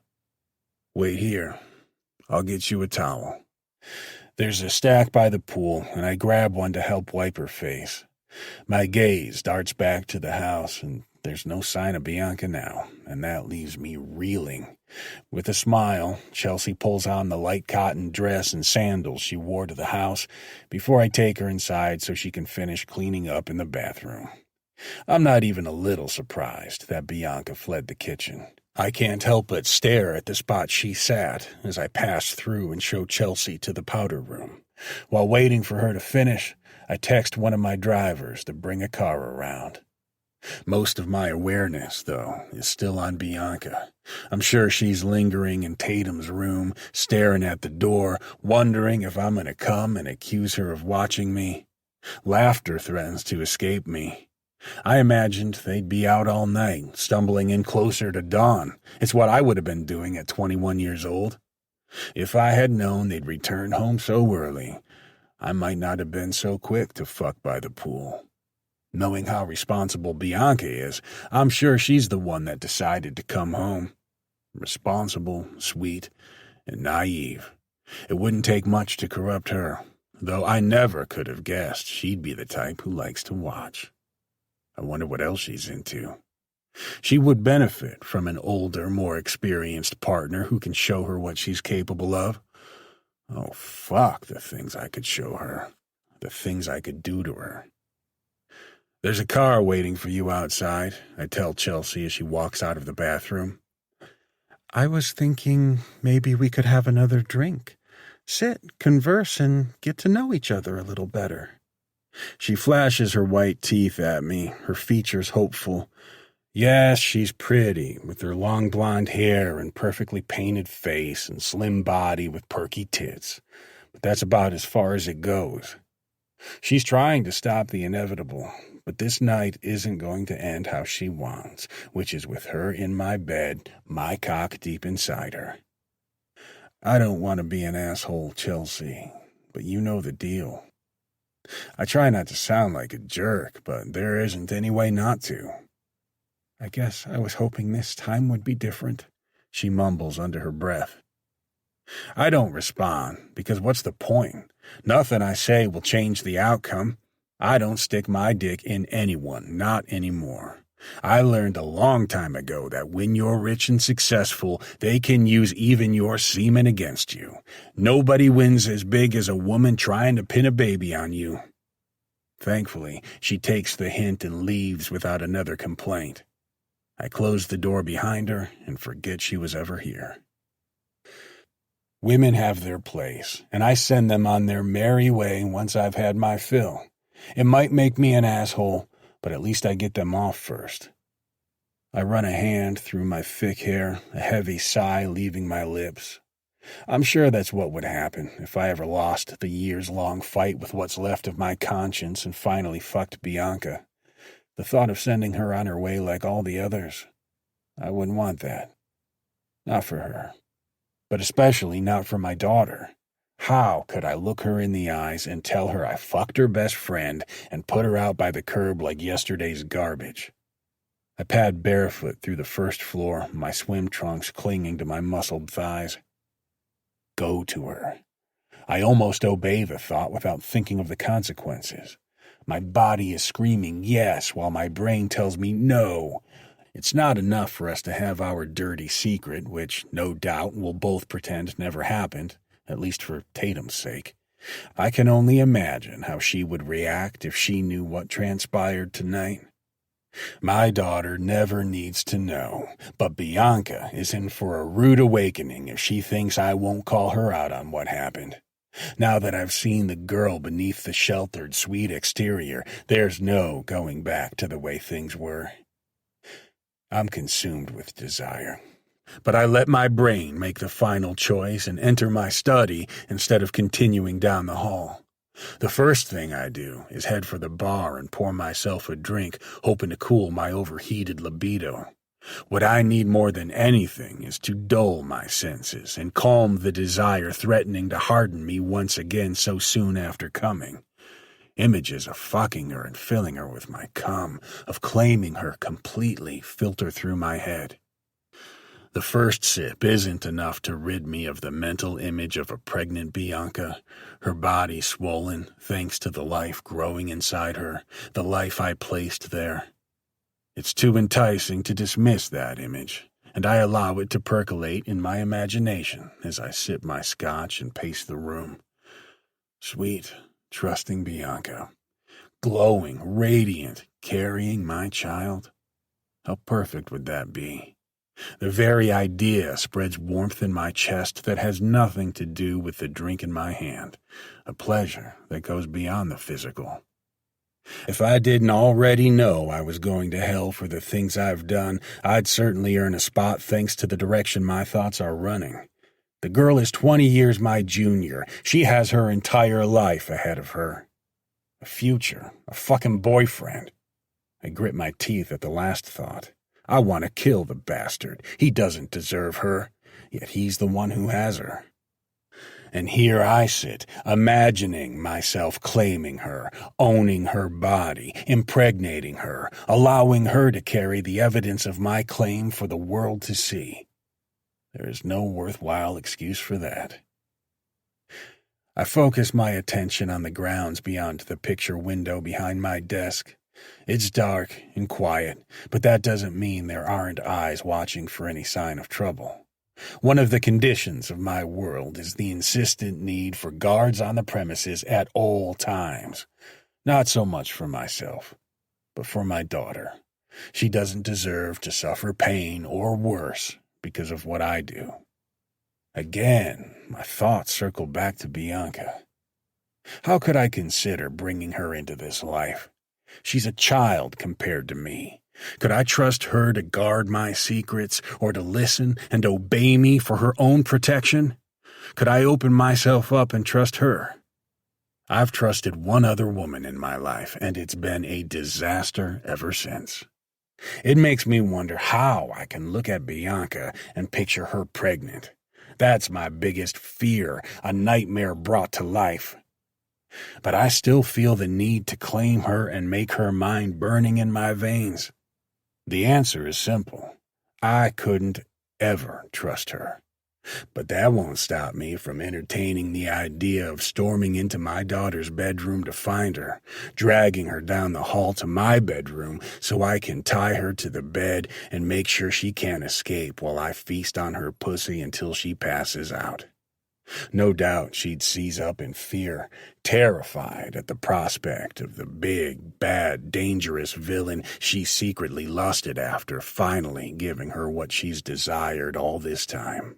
Wait here. I'll get you a towel. There's a stack by the pool, and I grab one to help wipe her face. My gaze darts back to the house, and there's no sign of Bianca now, and that leaves me reeling. With a smile, Chelsea pulls on the light cotton dress and sandals she wore to the house before I take her inside so she can finish cleaning up in the bathroom. I'm not even a little surprised that Bianca fled the kitchen. I can't help but stare at the spot she sat as I pass through and show Chelsea to the powder room. While waiting for her to finish, I text one of my drivers to bring a car around. Most of my awareness, though, is still on Bianca. I'm sure she's lingering in Tatum's room, staring at the door, wondering if I'm going to come and accuse her of watching me. Laughter threatens to escape me. I imagined they'd be out all night, stumbling in closer to dawn. It's what I would have been doing at 21 years old. If I had known they'd return home so early, I might not have been so quick to fuck by the pool. Knowing how responsible Bianca is, I'm sure she's the one that decided to come home. Responsible, sweet, and naive. It wouldn't take much to corrupt her, though I never could have guessed she'd be the type who likes to watch. I wonder what else she's into. She would benefit from an older, more experienced partner who can show her what she's capable of. Oh, fuck the things I could show her. The things I could do to her. There's a car waiting for you outside, I tell Chelsea as she walks out of the bathroom. I was thinking maybe we could have another drink. Sit, converse, and get to know each other a little better. She flashes her white teeth at me, her features hopeful. Yes, she's pretty, with her long blonde hair and perfectly painted face and slim body with perky tits. But that's about as far as it goes. She's trying to stop the inevitable, but this night isn't going to end how she wants, which is with her in my bed, my cock deep inside her. I don't want to be an asshole, Chelsea, but you know the deal. I try not to sound like a jerk, but there isn't any way not to. I guess I was hoping this time would be different, she mumbles under her breath. I don't respond, because what's the point? Nothing I say will change the outcome. I don't stick my dick in anyone, not anymore. I learned a long time ago that when you're rich and successful, they can use even your semen against you. Nobody wins as big as a woman trying to pin a baby on you. Thankfully, she takes the hint and leaves without another complaint. I close the door behind her and forget she was ever here. Women have their place, and I send them on their merry way once I've had my fill. It might make me an asshole, but at least I get them off first. I run a hand through my thick hair, a heavy sigh leaving my lips. I'm sure that's what would happen if I ever lost the years-long fight with what's left of my conscience and finally fucked Bianca. The thought of sending her on her way like all the others, I wouldn't want that. Not for her. But especially not for my daughter. How could I look her in the eyes and tell her I fucked her best friend and put her out by the curb like yesterday's garbage? I pad barefoot through the first floor, my swim trunks clinging to my muscled thighs. Go to her. I almost obey the thought without thinking of the consequences. My body is screaming yes while my brain tells me no. It's not enough for us to have our dirty secret, which, no doubt, we'll both pretend never happened, at least for Tatum's sake. I can only imagine how she would react if she knew what transpired tonight. My daughter never needs to know, but Bianca is in for a rude awakening if she thinks I won't call her out on what happened. Now that I've seen the girl beneath the sheltered, sweet exterior, there's no going back to the way things were. I'm consumed with desire, but I let my brain make the final choice and enter my study instead of continuing down the hall. The first thing I do is head for the bar and pour myself a drink, hoping to cool my overheated libido. What I need more than anything is to dull my senses and calm the desire threatening to harden me once again so soon after coming. Images of fucking her and filling her with my cum, of claiming her completely, filter through my head. The first sip isn't enough to rid me of the mental image of a pregnant Bianca, her body swollen thanks to the life growing inside her, the life I placed there. It's too enticing to dismiss that image, and I allow it to percolate in my imagination as I sip my scotch and pace the room. Sweet, trusting Bianca, glowing, radiant, carrying my child. How perfect would that be? The very idea spreads warmth in my chest that has nothing to do with the drink in my hand, a pleasure that goes beyond the physical. If I didn't already know I was going to hell for the things I've done, I'd certainly earn a spot thanks to the direction my thoughts are running. The girl is 20 years my junior. She has her entire life ahead of her. A future, a fucking boyfriend. I grit my teeth at the last thought. I want to kill the bastard. He doesn't deserve her, yet he's the one who has her. And here I sit, imagining myself claiming her, owning her body, impregnating her, allowing her to carry the evidence of my claim for the world to see. There is no worthwhile excuse for that. I focus my attention on the grounds beyond the picture window behind my desk. It's dark and quiet, but that doesn't mean there aren't eyes watching for any sign of trouble. One of the conditions of my world is the insistent need for guards on the premises at all times. Not so much for myself, but for my daughter. She doesn't deserve to suffer pain or worse because of what I do. Again, my thoughts circle back to Bianca. How could I consider bringing her into this life? She's a child compared to me. Could I trust her to guard my secrets or to listen and obey me for her own protection? Could I open myself up and trust her? I've trusted one other woman in my life, and it's been a disaster ever since. It makes me wonder how I can look at Bianca and picture her pregnant. That's my biggest fear, a nightmare brought to life. But I still feel the need to claim her and make her mine burning in my veins. The answer is simple. I couldn't ever trust her. But that won't stop me from entertaining the idea of storming into my daughter's bedroom to find her, dragging her down the hall to my bedroom so I can tie her to the bed and make sure she can't escape while I feast on her pussy until she passes out. No doubt she'd seize up in fear, terrified at the prospect of the big, bad, dangerous villain she secretly lusted after finally giving her what she's desired all this time.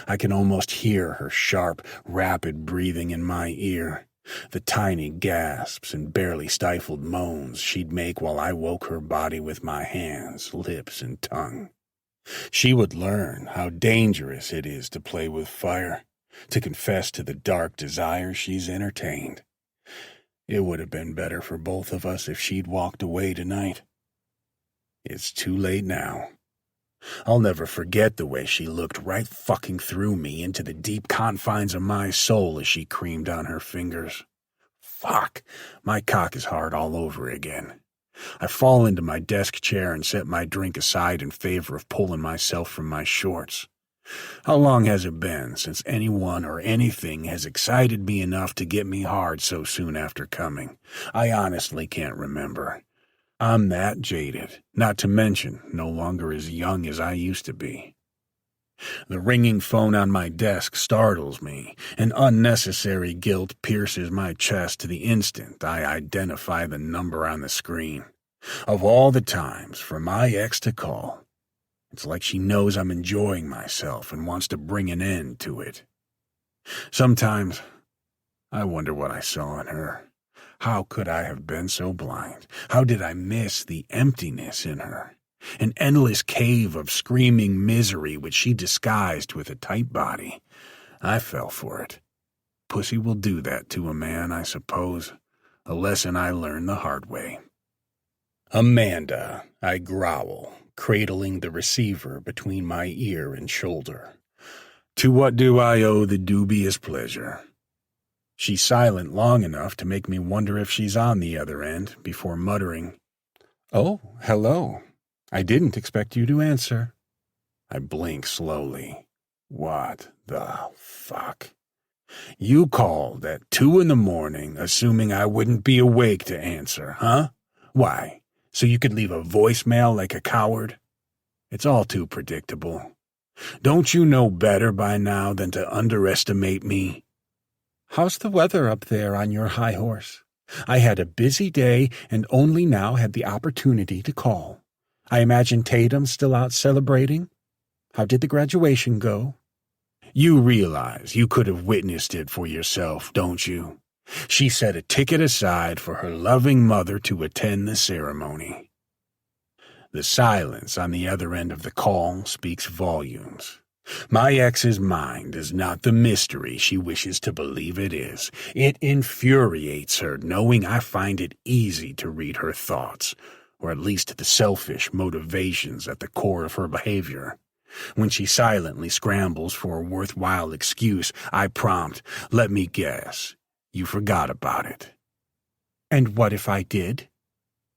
I can almost hear her sharp, rapid breathing in my ear, the tiny gasps and barely stifled moans she'd make while I woke her body with my hands, lips, and tongue. She would learn how dangerous it is to play with fire, to confess to the dark desires she's entertained. It would have been better for both of us if she'd walked away tonight. It's too late now. I'll never forget the way she looked right fucking through me into the deep confines of my soul as she creamed on her fingers. Fuck, my cock is hard all over again. I fall into my desk chair and set my drink aside in favor of pulling myself from my shorts. How long has it been since anyone or anything has excited me enough to get me hard so soon after coming? I honestly can't remember. I'm that jaded, not to mention no longer as young as I used to be. The ringing phone on my desk startles me, and unnecessary guilt pierces my chest the instant I identify the number on the screen. Of all the times for my ex to call, it's like she knows I'm enjoying myself and wants to bring an end to it. Sometimes I wonder what I saw in her. How could I have been so blind? How did I miss the emptiness in her? An endless cave of screaming misery which she disguised with a tight body. I fell for it. Pussy will do that to a man, I suppose. A lesson I learned the hard way. "Amanda," I growl, cradling the receiver between my ear and shoulder. "To what do I owe the dubious pleasure?" She's silent long enough to make me wonder if she's on the other end before muttering, "Oh, hello. I didn't expect you to answer." I blink slowly. What the fuck? You called at 2 a.m, assuming I wouldn't be awake to answer, huh? Why, so you could leave a voicemail like a coward? It's all too predictable. Don't you know better by now than to underestimate me? How's the weather up there on your high horse? I had a busy day and only now had the opportunity to call. I imagine Tatum's still out celebrating. How did the graduation go? You realize you could have witnessed it for yourself, don't you? She set a ticket aside for her loving mother to attend the ceremony. The silence on the other end of the call speaks volumes. My ex's mind is not the mystery she wishes to believe it is. It infuriates her knowing I find it easy to read her thoughts, or at least the selfish motivations at the core of her behavior. When she silently scrambles for a worthwhile excuse, I prompt, "Let me guess. You forgot about it." "And what if I did?"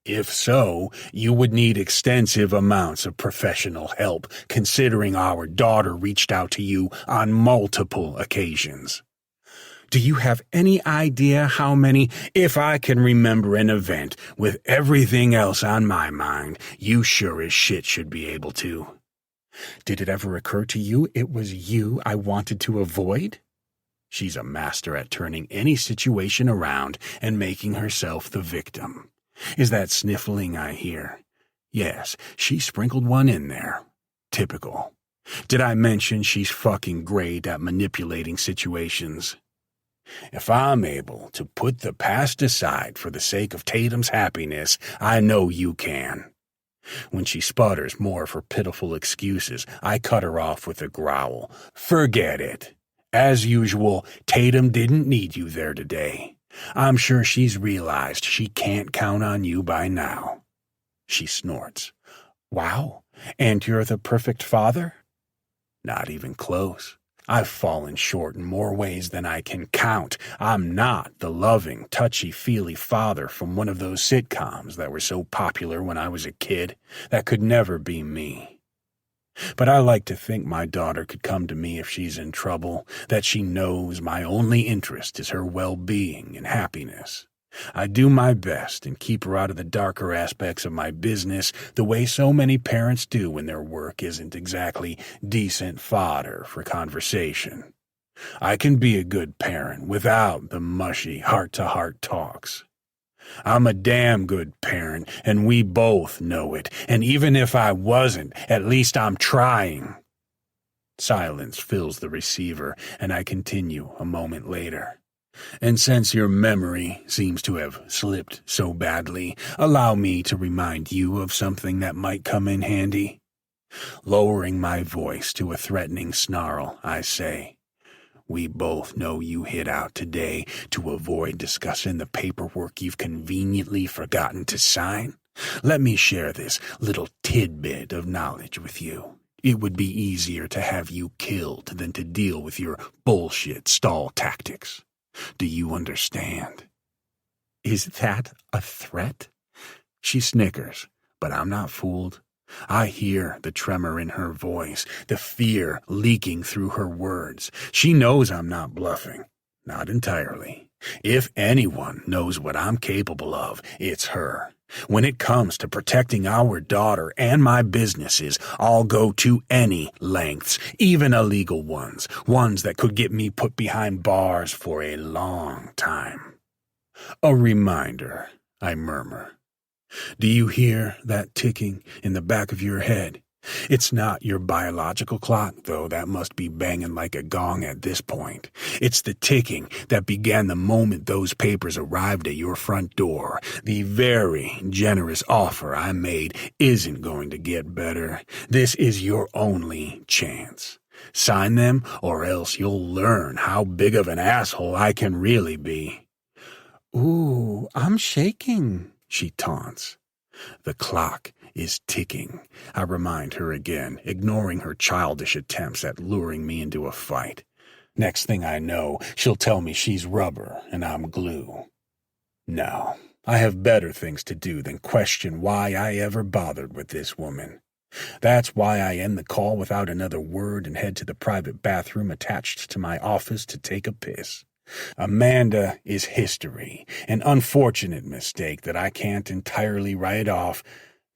"If so, you would need extensive amounts of professional help, considering our daughter reached out to you on multiple occasions." Do you have any idea how many? If I can remember an event with everything else on my mind, you sure as shit should be able to. Did it ever occur to you it was you I wanted to avoid? She's a master at turning any situation around and making herself the victim. Is that sniffling I hear? Yes, she sprinkled one in there. Typical. Did I mention she's fucking great at manipulating situations? If I'm able to put the past aside for the sake of Tatum's happiness, I know you can. When she sputters more of her pitiful excuses, I cut her off with a growl. Forget it. As usual, Tatum didn't need you there today. I'm sure she's realized she can't count on you by now. She snorts. Wow, and you're the perfect father? Not even close. I've fallen short in more ways than I can count. I'm not the loving, touchy-feely father from one of those sitcoms that were so popular when I was a kid. That could never be me. But I like to think my daughter could come to me if she's in trouble, that she knows my only interest is her well-being and happiness. I do my best and keep her out of the darker aspects of my business the way so many parents do when their work isn't exactly decent fodder for conversation. I can be a good parent without the mushy heart-to-heart talks. I'm a damn good parent, and we both know it, and even if I wasn't, at least I'm trying. Silence fills the receiver, and I continue a moment later. And since your memory seems to have slipped so badly, allow me to remind you of something that might come in handy. Lowering my voice to a threatening snarl, I say, we both know you hid out today to avoid discussing the paperwork you've conveniently forgotten to sign. Let me share this little tidbit of knowledge with you. It would be easier to have you killed than to deal with your bullshit stall tactics. Do you understand? Is that a threat? She snickers, but I'm not fooled. I hear the tremor in her voice, the fear leaking through her words. She knows I'm not bluffing. Not entirely. If anyone knows what I'm capable of, it's her. When it comes to protecting our daughter and my businesses, I'll go to any lengths, even illegal ones that could get me put behind bars for a long time. A reminder, I murmur. Do you hear that ticking in the back of your head? It's not your biological clock, though that must be banging like a gong at this point. It's the ticking that began the moment those papers arrived at your front door. The very generous offer I made isn't going to get better. This is your only chance. Sign them, or else you'll learn how big of an asshole I can really be. Ooh, I'm shaking, she taunts. The clock is ticking, I remind her again, ignoring her childish attempts at luring me into a fight. Next thing I know, she'll tell me she's rubber and I'm glue. No, I have better things to do than question why I ever bothered with this woman. That's why I end the call without another word and head to the private bathroom attached to my office to take a piss. Amanda is history, an unfortunate mistake that I can't entirely write off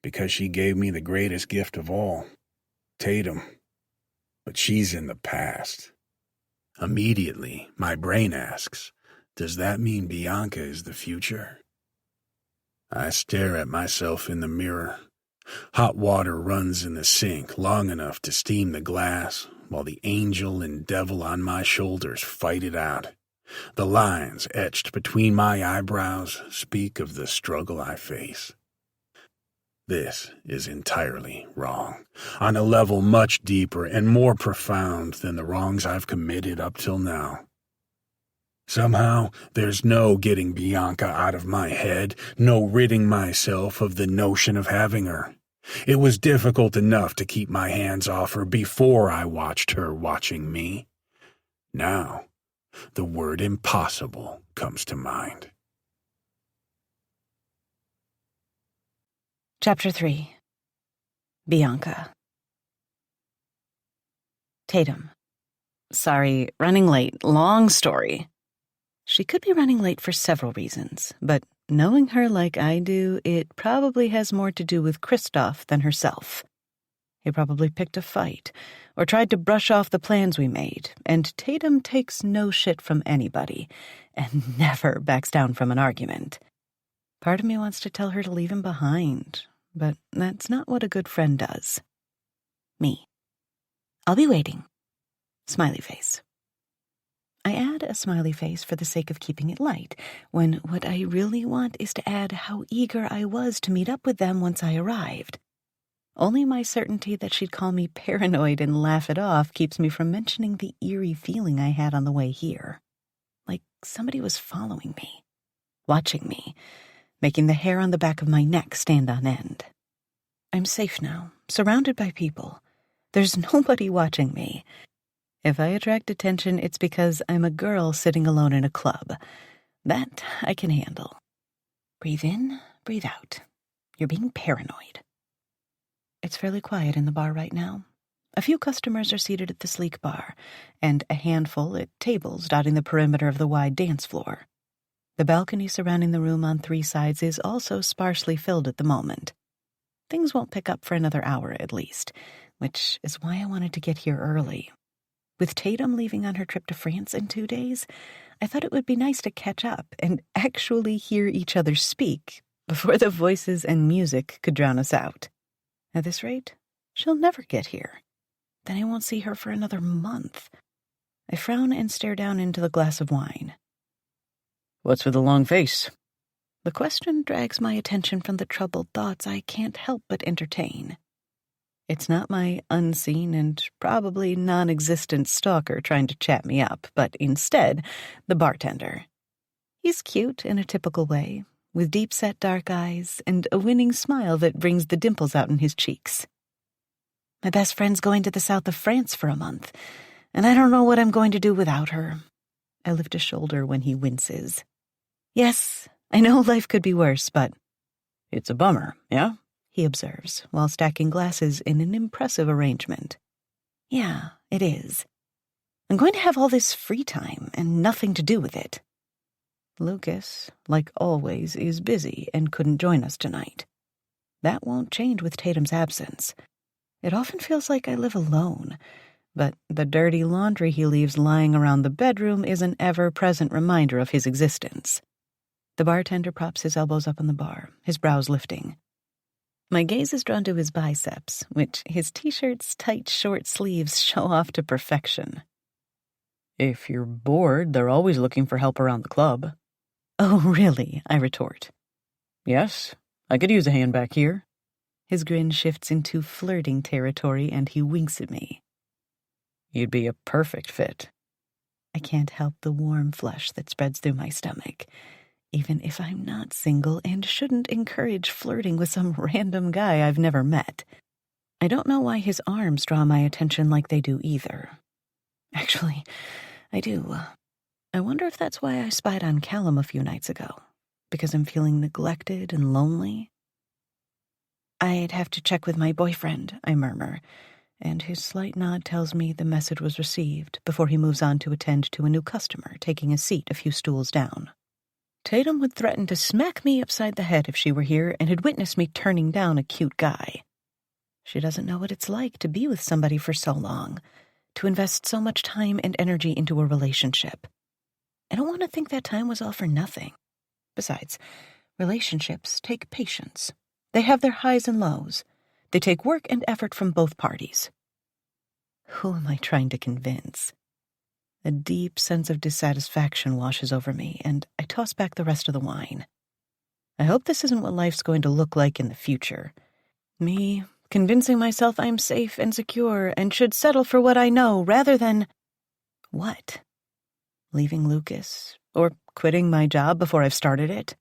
because she gave me the greatest gift of all, Tatum. But she's in the past. Immediately, my brain asks, does that mean Bianca is the future? I stare at myself in the mirror. Hot water runs in the sink long enough to steam the glass, while the angel and devil on my shoulders fight it out. The lines etched between my eyebrows speak of the struggle I face. This is entirely wrong, on a level much deeper and more profound than the wrongs I've committed up till now. Somehow, there's no getting Bianca out of my head, no ridding myself of the notion of having her. It was difficult enough to keep my hands off her before I watched her watching me. Now, the word impossible comes to mind. Chapter 3. Bianca. Tatum. Sorry, running late. Long story. She could be running late for several reasons, but knowing her like I do, it probably has more to do with Christoph than herself. He probably picked a fight, or tried to brush off the plans we made, and Tatum takes no shit from anybody, and never backs down from an argument. Part of me wants to tell her to leave him behind, but that's not what a good friend does. Me. I'll be waiting. Smiley face. I add a smiley face for the sake of keeping it light, when what I really want is to add how eager I was to meet up with them once I arrived. Only my certainty that she'd call me paranoid and laugh it off keeps me from mentioning the eerie feeling I had on the way here. Like somebody was following me, watching me, making the hair on the back of my neck stand on end. I'm safe now, surrounded by people. There's nobody watching me. If I attract attention, it's because I'm a girl sitting alone in a club. That I can handle. Breathe in, breathe out. You're being paranoid. It's fairly quiet in the bar right now. A few customers are seated at the sleek bar, and a handful at tables dotting the perimeter of the wide dance floor. The balcony surrounding the room on 3 sides is also sparsely filled at the moment. Things won't pick up for another hour at least, which is why I wanted to get here early. With Tatum leaving on her trip to France in 2 days, I thought it would be nice to catch up and actually hear each other speak before the voices and music could drown us out. At this rate, she'll never get here. Then I won't see her for another month. I frown and stare down into the glass of wine. What's with the long face? The question drags my attention from the troubled thoughts I can't help but entertain. It's not my unseen and probably non-existent stalker trying to chat me up, but instead, the bartender. He's cute in a typical way, with deep-set dark eyes and a winning smile that brings the dimples out in his cheeks. My best friend's going to the south of France for a month, and I don't know what I'm going to do without her. I lift a shoulder when he winces. Yes, I know life could be worse, but it's a bummer, yeah? He observes, while stacking glasses in an impressive arrangement. Yeah, it is. I'm going to have all this free time and nothing to do with it. Lucas, like always, is busy and couldn't join us tonight. That won't change with Tatum's absence. It often feels like I live alone, but the dirty laundry he leaves lying around the bedroom is an ever-present reminder of his existence. The bartender props his elbows up on the bar, his brows lifting. My gaze is drawn to his biceps, which his t-shirt's tight, short sleeves show off to perfection. If you're bored, they're always looking for help around the club. Oh, really? I retort. Yes, I could use a hand back here. His grin shifts into flirting territory, and he winks at me. You'd be a perfect fit. I can't help the warm flush that spreads through my stomach, even if I'm not single and shouldn't encourage flirting with some random guy I've never met. I don't know why his arms draw my attention like they do either. Actually, I do. I wonder if that's why I spied on Callum a few nights ago, because I'm feeling neglected and lonely. I'd have to check with my boyfriend, I murmur, and his slight nod tells me the message was received before he moves on to attend to a new customer taking a seat a few stools down. Tatum would threaten to smack me upside the head if she were here and had witnessed me turning down a cute guy. She doesn't know what it's like to be with somebody for so long, to invest so much time and energy into a relationship. I don't want to think that time was all for nothing. Besides, relationships take patience. They have their highs and lows. They take work and effort from both parties. Who am I trying to convince? A deep sense of dissatisfaction washes over me, and I toss back the rest of the wine. I hope this isn't what life's going to look like in the future. Me convincing myself I'm safe and secure and should settle for what I know rather than... What? Leaving Lucas? Or quitting my job before I've started it?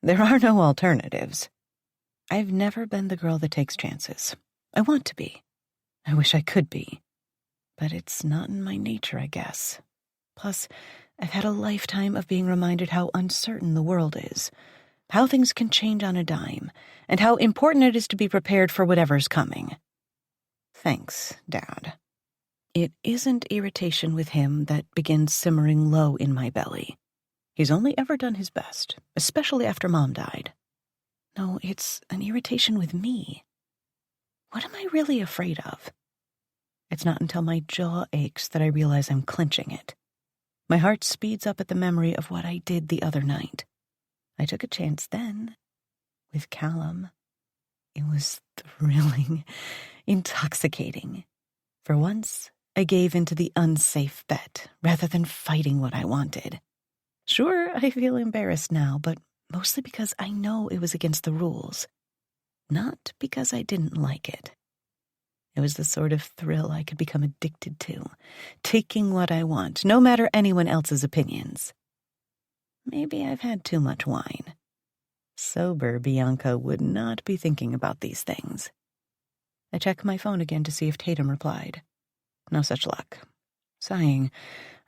There are no alternatives. I've never been the girl that takes chances. I want to be. I wish I could be. But it's not in my nature, I guess. Plus, I've had a lifetime of being reminded how uncertain the world is, how things can change on a dime, and how important it is to be prepared for whatever's coming. Thanks, Dad. It isn't irritation with him that begins simmering low in my belly. He's only ever done his best, especially after Mom died. No, it's an irritation with me. What am I really afraid of? It's not until my jaw aches that I realize I'm clenching it. My heart speeds up at the memory of what I did the other night. I took a chance then, with Callum. It was thrilling, intoxicating. For once, I gave into the unsafe bet rather than fighting what I wanted. Sure, I feel embarrassed now, but mostly because I know it was against the rules, not because I didn't like it. It was the sort of thrill I could become addicted to, taking what I want, no matter anyone else's opinions. Maybe I've had too much wine. Sober Bianca would not be thinking about these things. I check my phone again to see if Tatum replied. No such luck. Sighing,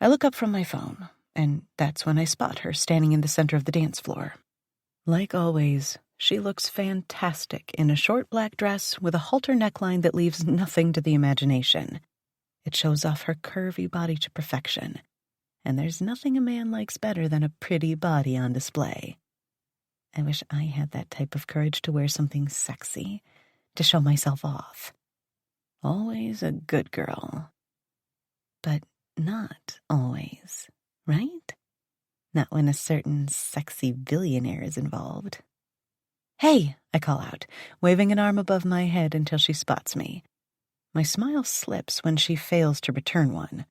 I look up from my phone, and that's when I spot her standing in the center of the dance floor. Like always, she looks fantastic in a short black dress with a halter neckline that leaves nothing to the imagination. It shows off her curvy body to perfection, and there's nothing a man likes better than a pretty body on display. I wish I had that type of courage to wear something sexy, to show myself off. Always a good girl. But not always, right? Not when a certain sexy billionaire is involved. Hey, I call out, waving an arm above my head until she spots me. My smile slips when she fails to return one.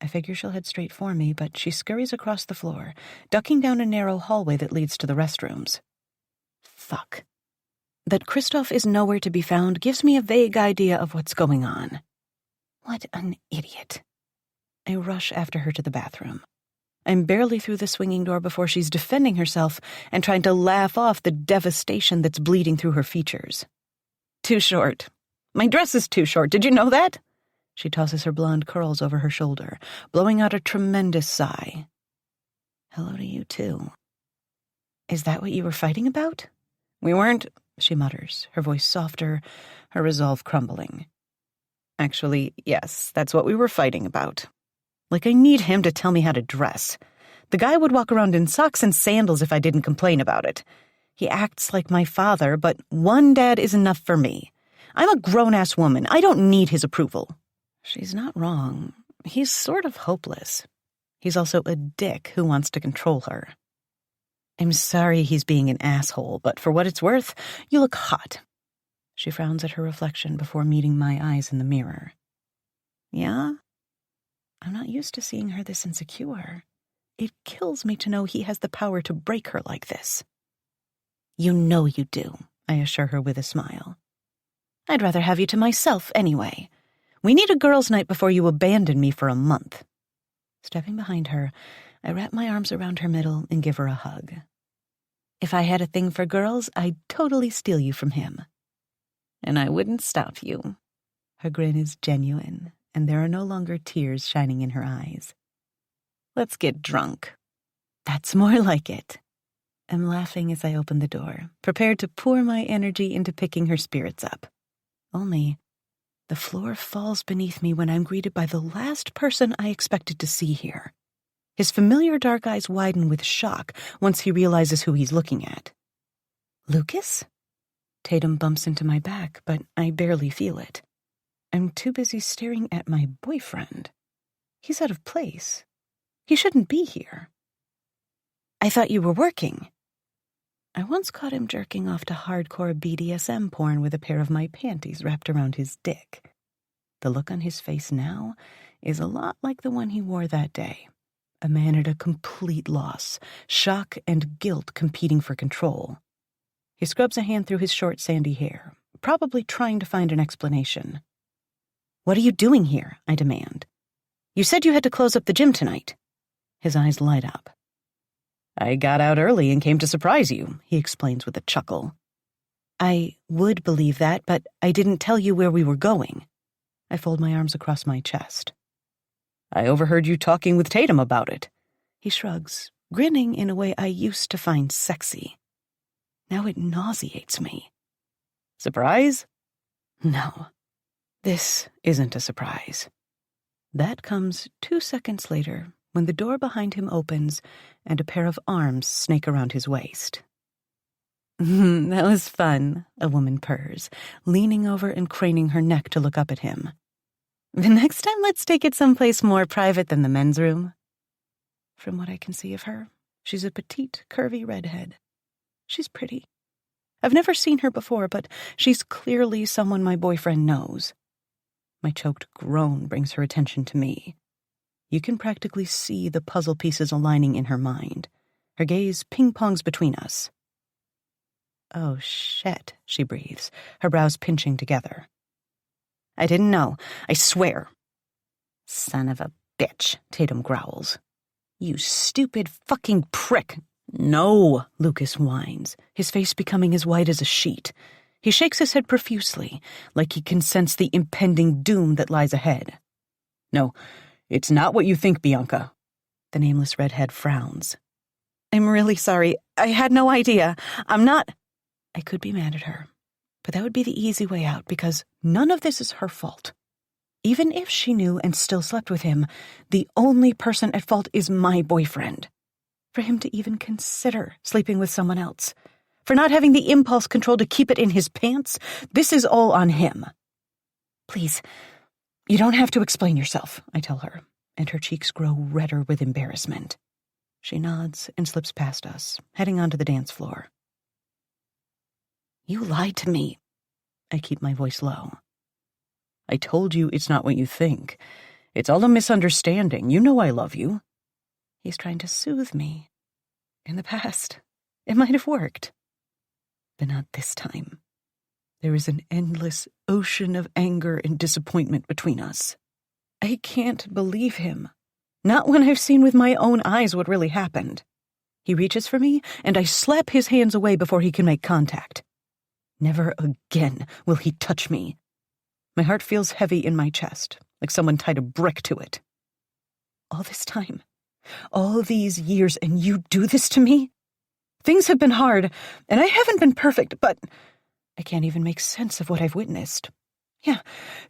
I figure she'll head straight for me, but she scurries across the floor, ducking down a narrow hallway that leads to the restrooms. Fuck. That Kristoff is nowhere to be found gives me a vague idea of what's going on. What an idiot. I rush after her to the bathroom. I'm barely through the swinging door before she's defending herself and trying to laugh off the devastation that's bleeding through her features. Too short. My dress is too short. Did you know that? She tosses her blonde curls over her shoulder, blowing out a tremendous sigh. Hello to you, too. Is that what you were fighting about? We weren't, she mutters, her voice softer, her resolve crumbling. Actually, yes, that's what we were fighting about. Like I need him to tell me how to dress. The guy would walk around in socks and sandals if I didn't complain about it. He acts like my father, but one dad is enough for me. I'm a grown-ass woman. I don't need his approval. She's not wrong. He's sort of hopeless. He's also a dick who wants to control her. I'm sorry he's being an asshole, but for what it's worth, you look hot. She frowns at her reflection before meeting my eyes in the mirror. Yeah? I'm not used to seeing her this insecure. It kills me to know he has the power to break her like this. You know you do, I assure her with a smile. I'd rather have you to myself anyway. We need a girls' night before you abandon me for a month. Stepping behind her, I wrap my arms around her middle and give her a hug. If I had a thing for girls, I'd totally steal you from him. And I wouldn't stop you. Her grin is genuine, and there are no longer tears shining in her eyes. Let's get drunk. That's more like it. I'm laughing as I open the door, prepared to pour my energy into picking her spirits up. Only, the floor falls beneath me when I'm greeted by the last person I expected to see here. His familiar dark eyes widen with shock once he realizes who he's looking at. Lucas? Tatum bumps into my back, but I barely feel it. I'm too busy staring at my boyfriend. He's out of place. He shouldn't be here. I thought you were working. I once caught him jerking off to hardcore BDSM porn with a pair of my panties wrapped around his dick. The look on his face now is a lot like the one he wore that day. A man at a complete loss, shock and guilt competing for control. He scrubs a hand through his short sandy hair, probably trying to find an explanation. What are you doing here? I demand. You said you had to close up the gym tonight. His eyes light up. I got out early and came to surprise you, he explains with a chuckle. I would believe that, but I didn't tell you where we were going. I fold my arms across my chest. I overheard you talking with Tatum about it. He shrugs, grinning in a way I used to find sexy. Now it nauseates me. Surprise? No, this isn't a surprise. That comes 2 seconds later when the door behind him opens and a pair of arms snake around his waist. That was fun, a woman purrs, leaning over and craning her neck to look up at him. The next time, let's take it someplace more private than the men's room. From what I can see of her, she's a petite, curvy redhead. She's pretty. I've never seen her before, but she's clearly someone my boyfriend knows. My choked groan brings her attention to me. You can practically see the puzzle pieces aligning in her mind. Her gaze ping-pongs between us. Oh, shit, she breathes, her brows pinching together. I didn't know, I swear. Son of a bitch, Tatum growls. You stupid fucking prick. No, Lucas whines, his face becoming as white as a sheet. He shakes his head profusely, like he can sense the impending doom that lies ahead. No, it's not what you think, Bianca. The nameless redhead frowns. I'm really sorry. I had no idea. I'm not... I could be mad at her, but that would be the easy way out because none of this is her fault. Even if she knew and still slept with him, the only person at fault is my boyfriend. For him to even consider sleeping with someone else, for not having the impulse control to keep it in his pants, this is all on him. Please, you don't have to explain yourself, I tell her, and her cheeks grow redder with embarrassment. She nods and slips past us, heading onto the dance floor. You lied to me. I keep my voice low. I told you it's not what you think. It's all a misunderstanding. You know I love you. He's trying to soothe me. In the past, it might have worked. But not this time. There is an endless ocean of anger and disappointment between us. I can't believe him. Not when I've seen with my own eyes what really happened. He reaches for me, and I slap his hands away before he can make contact. Never again will he touch me. My heart feels heavy in my chest, like someone tied a brick to it. All this time, all these years, and you do this to me? Things have been hard, and I haven't been perfect, but I can't even make sense of what I've witnessed. Yeah,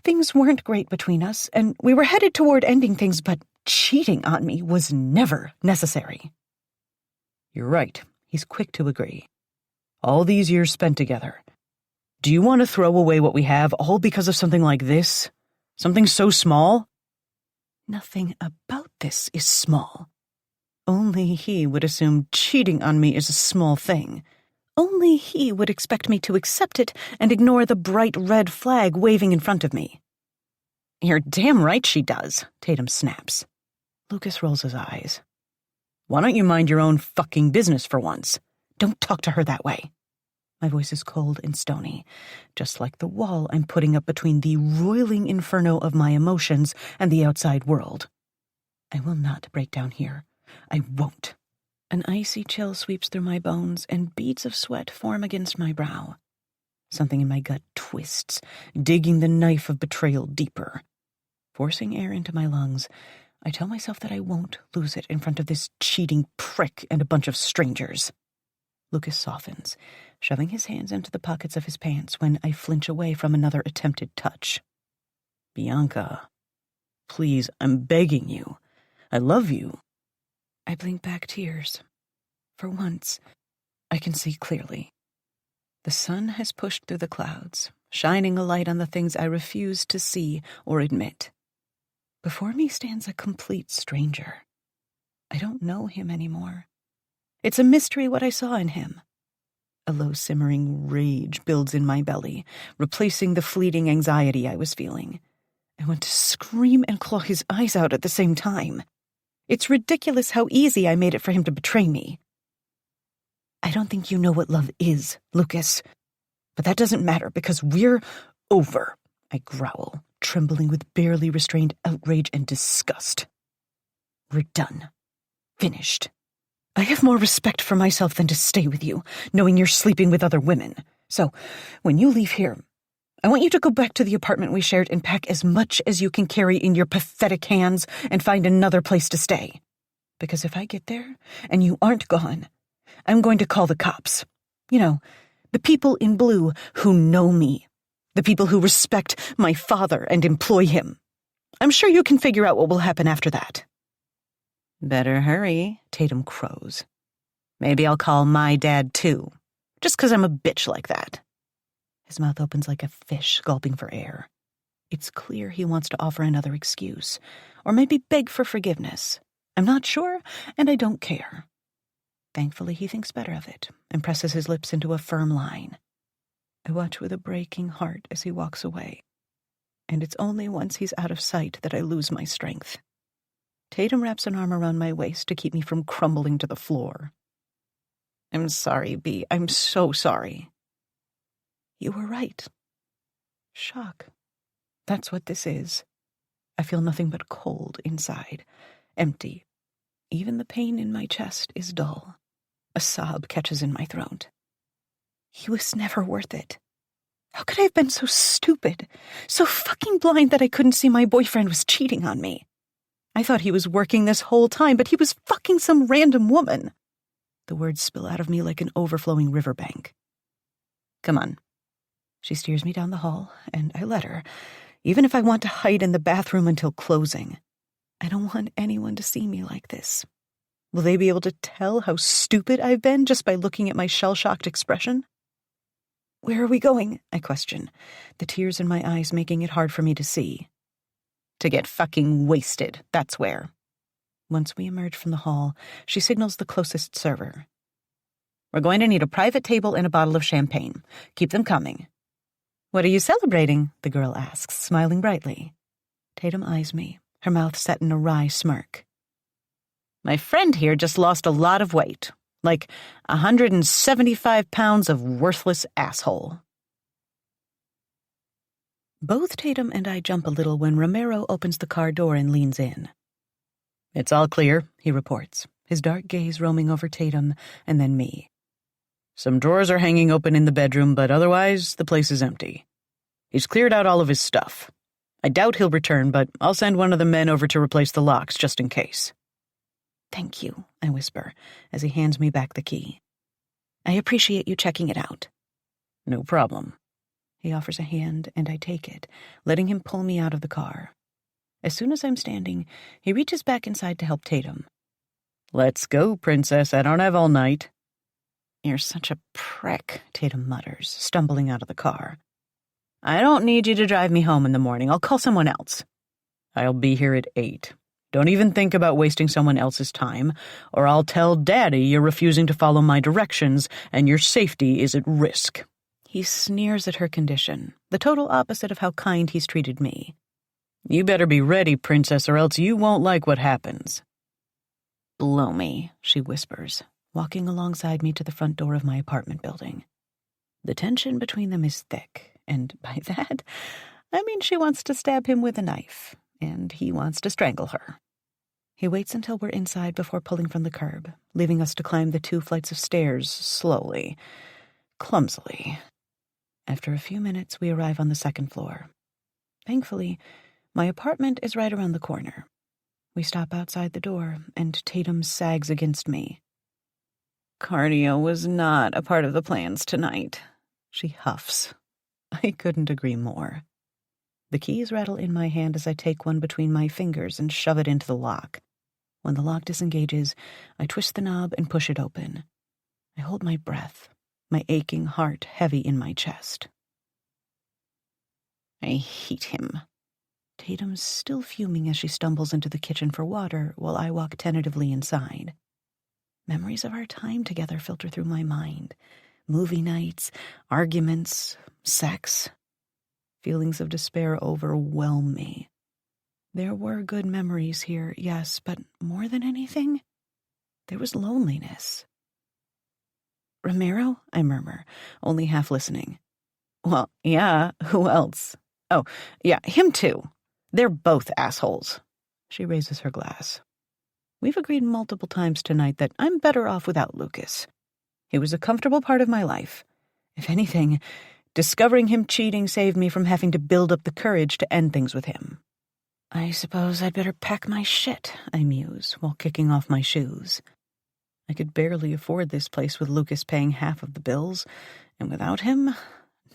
things weren't great between us, and we were headed toward ending things, but cheating on me was never necessary. You're right, he's quick to agree. All these years spent together. Do you want to throw away what we have all because of something like this? Something so small? Nothing about this is small. Only he would assume cheating on me is a small thing. Only he would expect me to accept it and ignore the bright red flag waving in front of me. You're damn right she does, Tatum snaps. Lucas rolls his eyes. Why don't you mind your own fucking business for once? Don't talk to her that way. My voice is cold and stony, just like the wall I'm putting up between the roiling inferno of my emotions and the outside world. I will not break down here. I won't. An icy chill sweeps through my bones, and beads of sweat form against my brow. Something in my gut twists, digging the knife of betrayal deeper. Forcing air into my lungs, I tell myself that I won't lose it in front of this cheating prick and a bunch of strangers. Lucas softens, shoving his hands into the pockets of his pants when I flinch away from another attempted touch. Bianca, please, I'm begging you. I love you. I blink back tears. For once, I can see clearly. The sun has pushed through the clouds, shining a light on the things I refuse to see or admit. Before me stands a complete stranger. I don't know him anymore. It's a mystery what I saw in him. A low simmering rage builds in my belly, replacing the fleeting anxiety I was feeling. I want to scream and claw his eyes out at the same time. It's ridiculous how easy I made it for him to betray me. I don't think you know what love is, Lucas. But that doesn't matter because we're over, I growl, trembling with barely restrained outrage and disgust. We're done. Finished. I have more respect for myself than to stay with you, knowing you're sleeping with other women. So, when you leave here, I want you to go back to the apartment we shared and pack as much as you can carry in your pathetic hands and find another place to stay. Because if I get there and you aren't gone, I'm going to call the cops. You know, the people in blue who know me. The people who respect my father and employ him. I'm sure you can figure out what will happen after that. Better hurry, Tatum crows. Maybe I'll call my dad too, just 'cause I'm a bitch like that. His mouth opens like a fish gulping for air. It's clear he wants to offer another excuse, or maybe beg for forgiveness. I'm not sure, and I don't care. Thankfully, he thinks better of it and presses his lips into a firm line. I watch with a breaking heart as he walks away, and it's only once he's out of sight that I lose my strength. Tatum wraps an arm around my waist to keep me from crumbling to the floor. I'm sorry, B. I'm so sorry. You were right. Shock. That's what this is. I feel nothing but cold inside, empty. Even the pain in my chest is dull. A sob catches in my throat. He was never worth it. How could I have been so stupid, so fucking blind that I couldn't see my boyfriend was cheating on me? I thought he was working this whole time, but he was fucking some random woman. The words spill out of me like an overflowing riverbank. Come on. She steers me down the hall, and I let her, even if I want to hide in the bathroom until closing. I don't want anyone to see me like this. Will they be able to tell how stupid I've been just by looking at my shell-shocked expression? Where are we going? I question, the tears in my eyes making it hard for me to see. To get fucking wasted, that's where. Once we emerge from the hall, she signals the closest server. We're going to need a private table and a bottle of champagne. Keep them coming. What are you celebrating? The girl asks, smiling brightly. Tatum eyes me, her mouth set in a wry smirk. My friend here just lost a lot of weight, like 175 pounds of worthless asshole. Both Tatum and I jump a little when Romero opens the car door and leans in. It's all clear, he reports, his dark gaze roaming over Tatum and then me. Some drawers are hanging open in the bedroom, but otherwise the place is empty. He's cleared out all of his stuff. I doubt he'll return, but I'll send one of the men over to replace the locks just in case. Thank you, I whisper, as he hands me back the key. I appreciate you checking it out. No problem. He offers a hand, and I take it, letting him pull me out of the car. As soon as I'm standing, he reaches back inside to help Tatum. Let's go, princess. I don't have all night. You're such a prick, Tatum mutters, stumbling out of the car. I don't need you to drive me home in the morning. I'll call someone else. I'll be here at 8. Don't even think about wasting someone else's time, or I'll tell Daddy you're refusing to follow my directions and your safety is at risk." He sneers at her condition, the total opposite of how kind he's treated me. "You better be ready, Princess, or else you won't like what happens." "Blow me," she whispers, walking alongside me to the front door of my apartment building. The tension between them is thick, and by that, I mean she wants to stab him with a knife, and he wants to strangle her. He waits until we're inside before pulling from the curb, leaving us to climb the 2 flights of stairs slowly, clumsily. After a few minutes, we arrive on the 2nd floor. Thankfully, my apartment is right around the corner. We stop outside the door, and Tatum sags against me. "Cardio was not a part of the plans tonight," she huffs. I couldn't agree more. The keys rattle in my hand as I take one between my fingers and shove it into the lock. When the lock disengages, I twist the knob and push it open. I hold my breath, my aching heart heavy in my chest. I hate him. Tatum's still fuming as she stumbles into the kitchen for water while I walk tentatively inside. Memories of our time together filter through my mind. Movie nights, arguments, sex. Feelings of despair overwhelm me. There were good memories here, yes, but more than anything, there was loneliness. "Ramiro?" I murmur, only half listening. "Well, yeah, who else? Oh, yeah, him too. They're both assholes." She raises her glass. "We've agreed multiple times tonight that I'm better off without Lucas. He was a comfortable part of my life. If anything, discovering him cheating saved me from having to build up the courage to end things with him." "I suppose I'd better pack my shit," I muse, while kicking off my shoes. I could barely afford this place with Lucas paying half of the bills, and without him,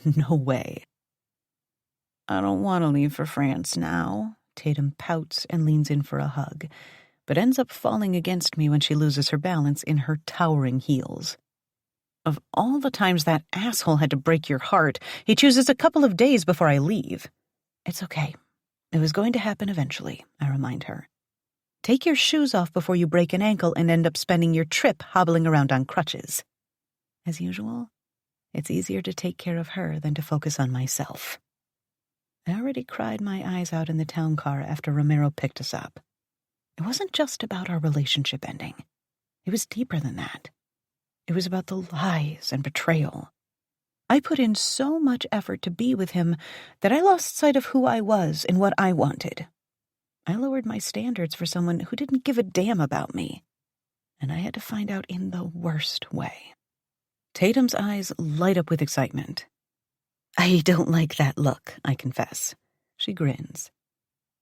no way. "I don't want to leave for France now." Tatum pouts and leans in for a hug, but ends up falling against me when she loses her balance in her towering heels. "Of all the times that asshole had to break your heart, he chooses a couple of days before I leave." "It's okay. It was going to happen eventually," I remind her. "Take your shoes off before you break an ankle and end up spending your trip hobbling around on crutches." As usual, it's easier to take care of her than to focus on myself. I already cried my eyes out in the town car after Ramiro picked us up. It wasn't just about our relationship ending. It was deeper than that. It was about the lies and betrayal. I put in so much effort to be with him that I lost sight of who I was and what I wanted. I lowered my standards for someone who didn't give a damn about me. And I had to find out in the worst way. Tatum's eyes light up with excitement. "I don't like that look," I confess. She grins.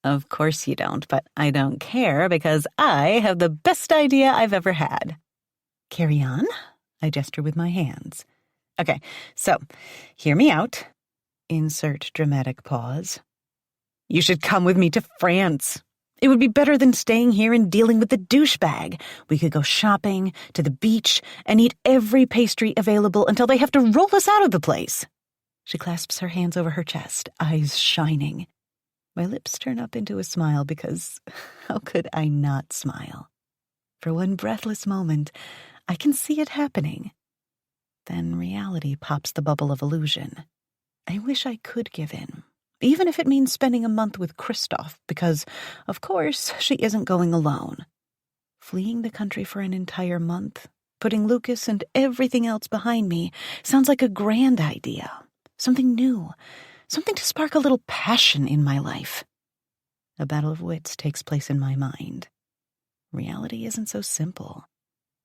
"Of course you don't, but I don't care because I have the best idea I've ever had." "Carry on?" I gesture with my hands. "Okay, so, hear me out." Insert dramatic pause. "You should come with me to France. It would be better than staying here and dealing with the douchebag. We could go shopping, to the beach, and eat every pastry available until they have to roll us out of the place." She clasps her hands over her chest, eyes shining. My lips turn up into a smile because how could I not smile? For one breathless moment, I can see it happening. Then reality pops the bubble of illusion. I wish I could give in, even if it means spending a month with Kristoff, because, of course, she isn't going alone. Fleeing the country for an entire month, putting Lucas and everything else behind me, sounds like a grand idea. Something new, something to spark a little passion in my life. A battle of wits takes place in my mind. Reality isn't so simple.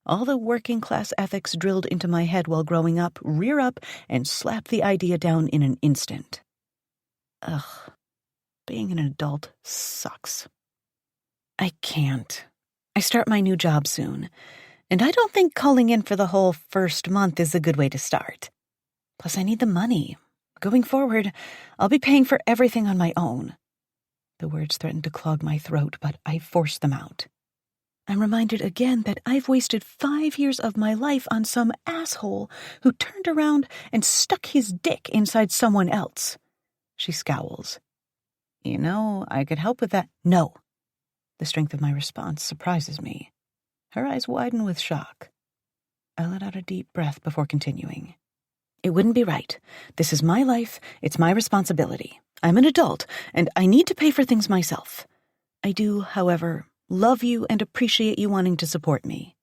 All the working-class ethics drilled into my head while growing up rear up and slap the idea down in an instant. Ugh, being an adult sucks. I can't. I start my new job soon, and I don't think calling in for the whole first month is a good way to start. Plus, I need the money. Going forward, I'll be paying for everything on my own. The words threaten to clog my throat, but I force them out. I'm reminded again that I've wasted 5 years of my life on some asshole who turned around and stuck his dick inside someone else. She scowls. "You know, I could help with that." "No. The strength of my response surprises me. Her eyes widen with shock. I let out a deep breath before continuing. It wouldn't be right. This is my life. It's my responsibility. I'm an adult, and I need to pay for things myself. I do, however, love you and appreciate you wanting to support me.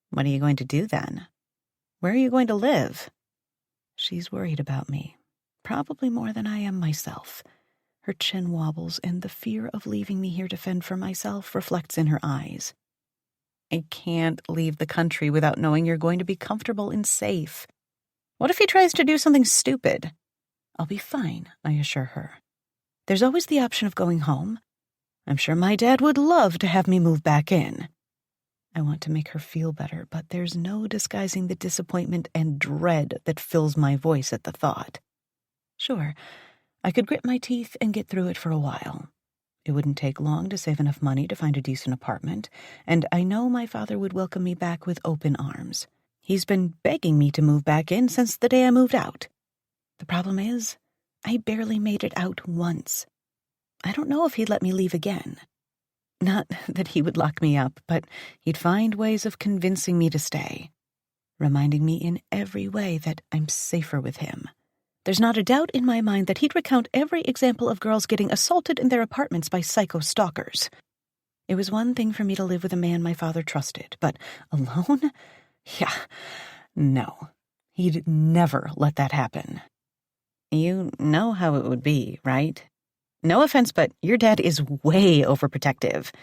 What are you going to do then? Where are you going to live? She's worried about me, probably more than I am myself. Her chin wobbles, and the fear of leaving me here to fend for myself reflects in her eyes. I can't leave the country without knowing you're going to be comfortable and safe. What if he tries to do something stupid? I'll be fine, I assure her. There's always the option of going home. I'm sure my dad would love to have me move back in. I want to make her feel better, but there's no disguising the disappointment and dread that fills my voice at the thought. Sure, I could grit my teeth and get through it for a while. It wouldn't take long to save enough money to find a decent apartment, and I know my father would welcome me back with open arms. He's been begging me to move back in since the day I moved out. The problem is, I barely made it out once. I don't know if he'd let me leave again. Not that he would lock me up, but he'd find ways of convincing me to stay, reminding me in every way that I'm safer with him. There's not a doubt in my mind that he'd recount every example of girls getting assaulted in their apartments by psycho stalkers. It was one thing for me to live with a man my father trusted, but alone? Yeah, no. He'd never let that happen. You know how it would be, right? No offense, but your dad is way overprotective.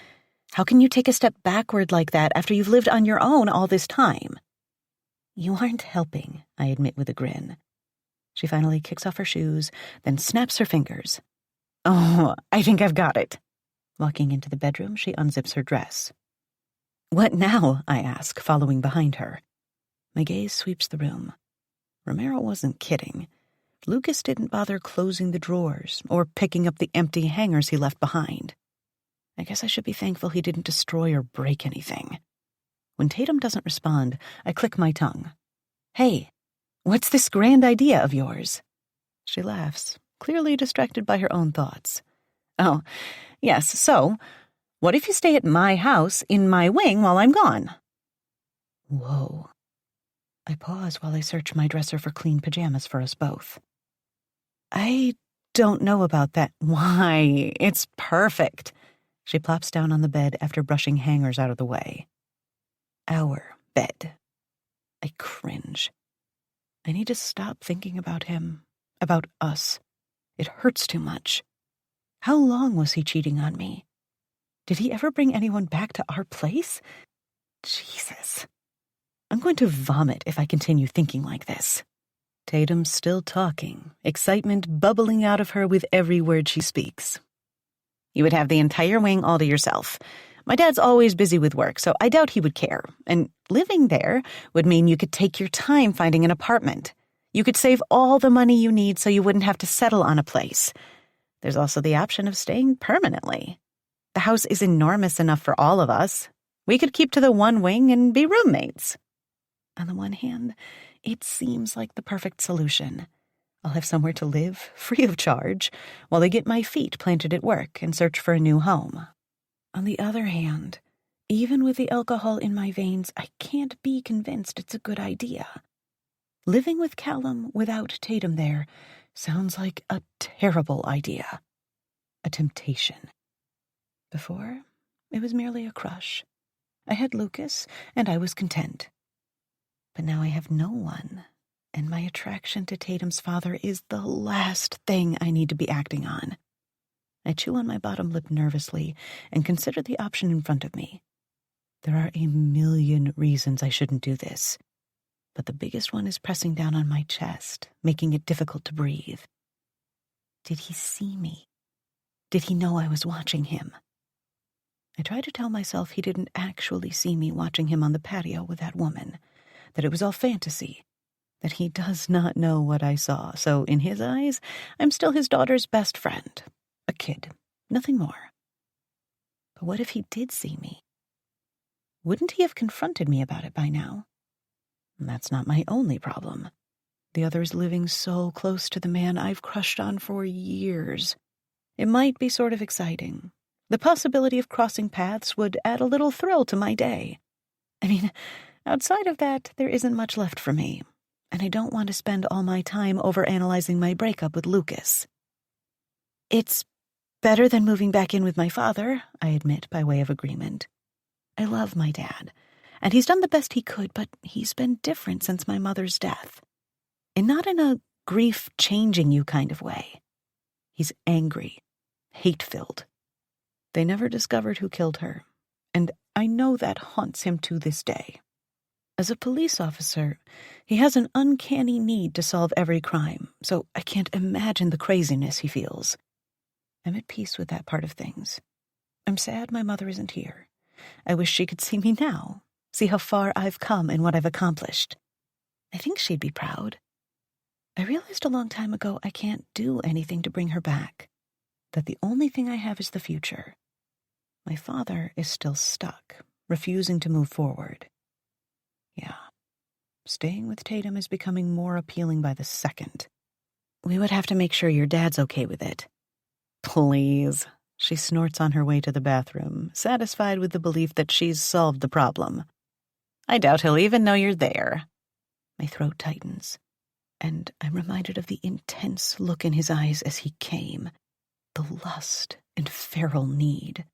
How can you take a step backward like that after you've lived on your own all this time? You aren't helping, I admit with a grin. She finally kicks off her shoes, then snaps her fingers. Oh, I think I've got it. Walking into the bedroom, she unzips her dress. What now? I ask, following behind her. My gaze sweeps the room. Romero wasn't kidding. Lucas didn't bother closing the drawers or picking up the empty hangers he left behind. I guess I should be thankful he didn't destroy or break anything. When Tatum doesn't respond, I click my tongue. Hey, what's this grand idea of yours? She laughs, clearly distracted by her own thoughts. Oh, yes, so, what if you stay at my house in my wing while I'm gone? Whoa. I pause while I search my dresser for clean pajamas for us both. I don't know about that. Why, it's perfect. She plops down on the bed after brushing hangers out of the way. Our bed. I cringe. I need to stop thinking about him, about us. It hurts too much. How long was he cheating on me? Did he ever bring anyone back to our place? Jesus. I'm going to vomit if I continue thinking like this. Tatum's still talking, excitement bubbling out of her with every word she speaks. You would have the entire wing all to yourself. My dad's always busy with work, so I doubt he would care. And living there would mean you could take your time finding an apartment. You could save all the money you need so you wouldn't have to settle on a place. There's also the option of staying permanently. The house is enormous enough for all of us. We could keep to the one wing and be roommates. On the one hand, it seems like the perfect solution. I'll have somewhere to live, free of charge, while I get my feet planted at work and search for a new home. On the other hand, even with the alcohol in my veins, I can't be convinced it's a good idea. Living with Callum without Tatum there sounds like a terrible idea. A temptation. Before, it was merely a crush. I had Lucas, and I was content. But now I have no one, and my attraction to Tatum's father is the last thing I need to be acting on. I chew on my bottom lip nervously and consider the option in front of me. There are a million reasons I shouldn't do this, but the biggest one is pressing down on my chest, making it difficult to breathe. Did he see me? Did he know I was watching him? I try to tell myself he didn't actually see me watching him on the patio with that woman, that it was all fantasy, that he does not know what I saw, so in his eyes, I'm still his daughter's best friend. A kid, nothing more. But what if he did see me? Wouldn't he have confronted me about it by now? That's not my only problem. The other is living so close to the man I've crushed on for years. It might be sort of exciting, The possibility of crossing paths would add a little thrill to my day. I mean, outside of that, there isn't much left for me, and I don't want to spend all my time overanalyzing my breakup with Lucas. It's better than moving back in with my father, I admit by way of agreement. I love my dad, and he's done the best he could, but he's been different since my mother's death. And not in a grief-changing-you kind of way. He's angry, hate-filled. They never discovered who killed her, and I know that haunts him to this day. As a police officer, he has an uncanny need to solve every crime, so I can't imagine the craziness he feels. I'm at peace with that part of things. I'm sad my mother isn't here. I wish she could see me now, see how far I've come and what I've accomplished. I think she'd be proud. I realized a long time ago I can't do anything to bring her back, that the only thing I have is the future. My father is still stuck, refusing to move forward. Yeah, staying with Tatum is becoming more appealing by the second. We would have to make sure your dad's okay with it. Please, she snorts on her way to the bathroom, satisfied with the belief that she's solved the problem. I doubt he'll even know you're there. My throat tightens, and I'm reminded of the intense look in his eyes as he came, the lust and feral need.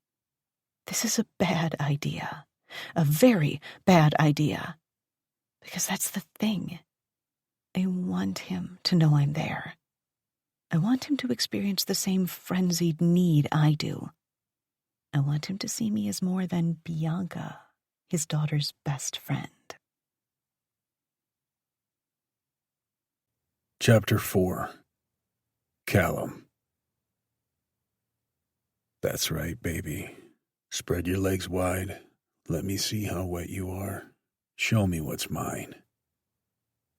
This is a bad idea, a very bad idea, because that's the thing. I want him to know I'm there. I want him to experience the same frenzied need I do. I want him to see me as more than Bianca, his daughter's best friend. Chapter 4. Callum. That's right, baby. Spread your legs wide. Let me see how wet you are. Show me what's mine.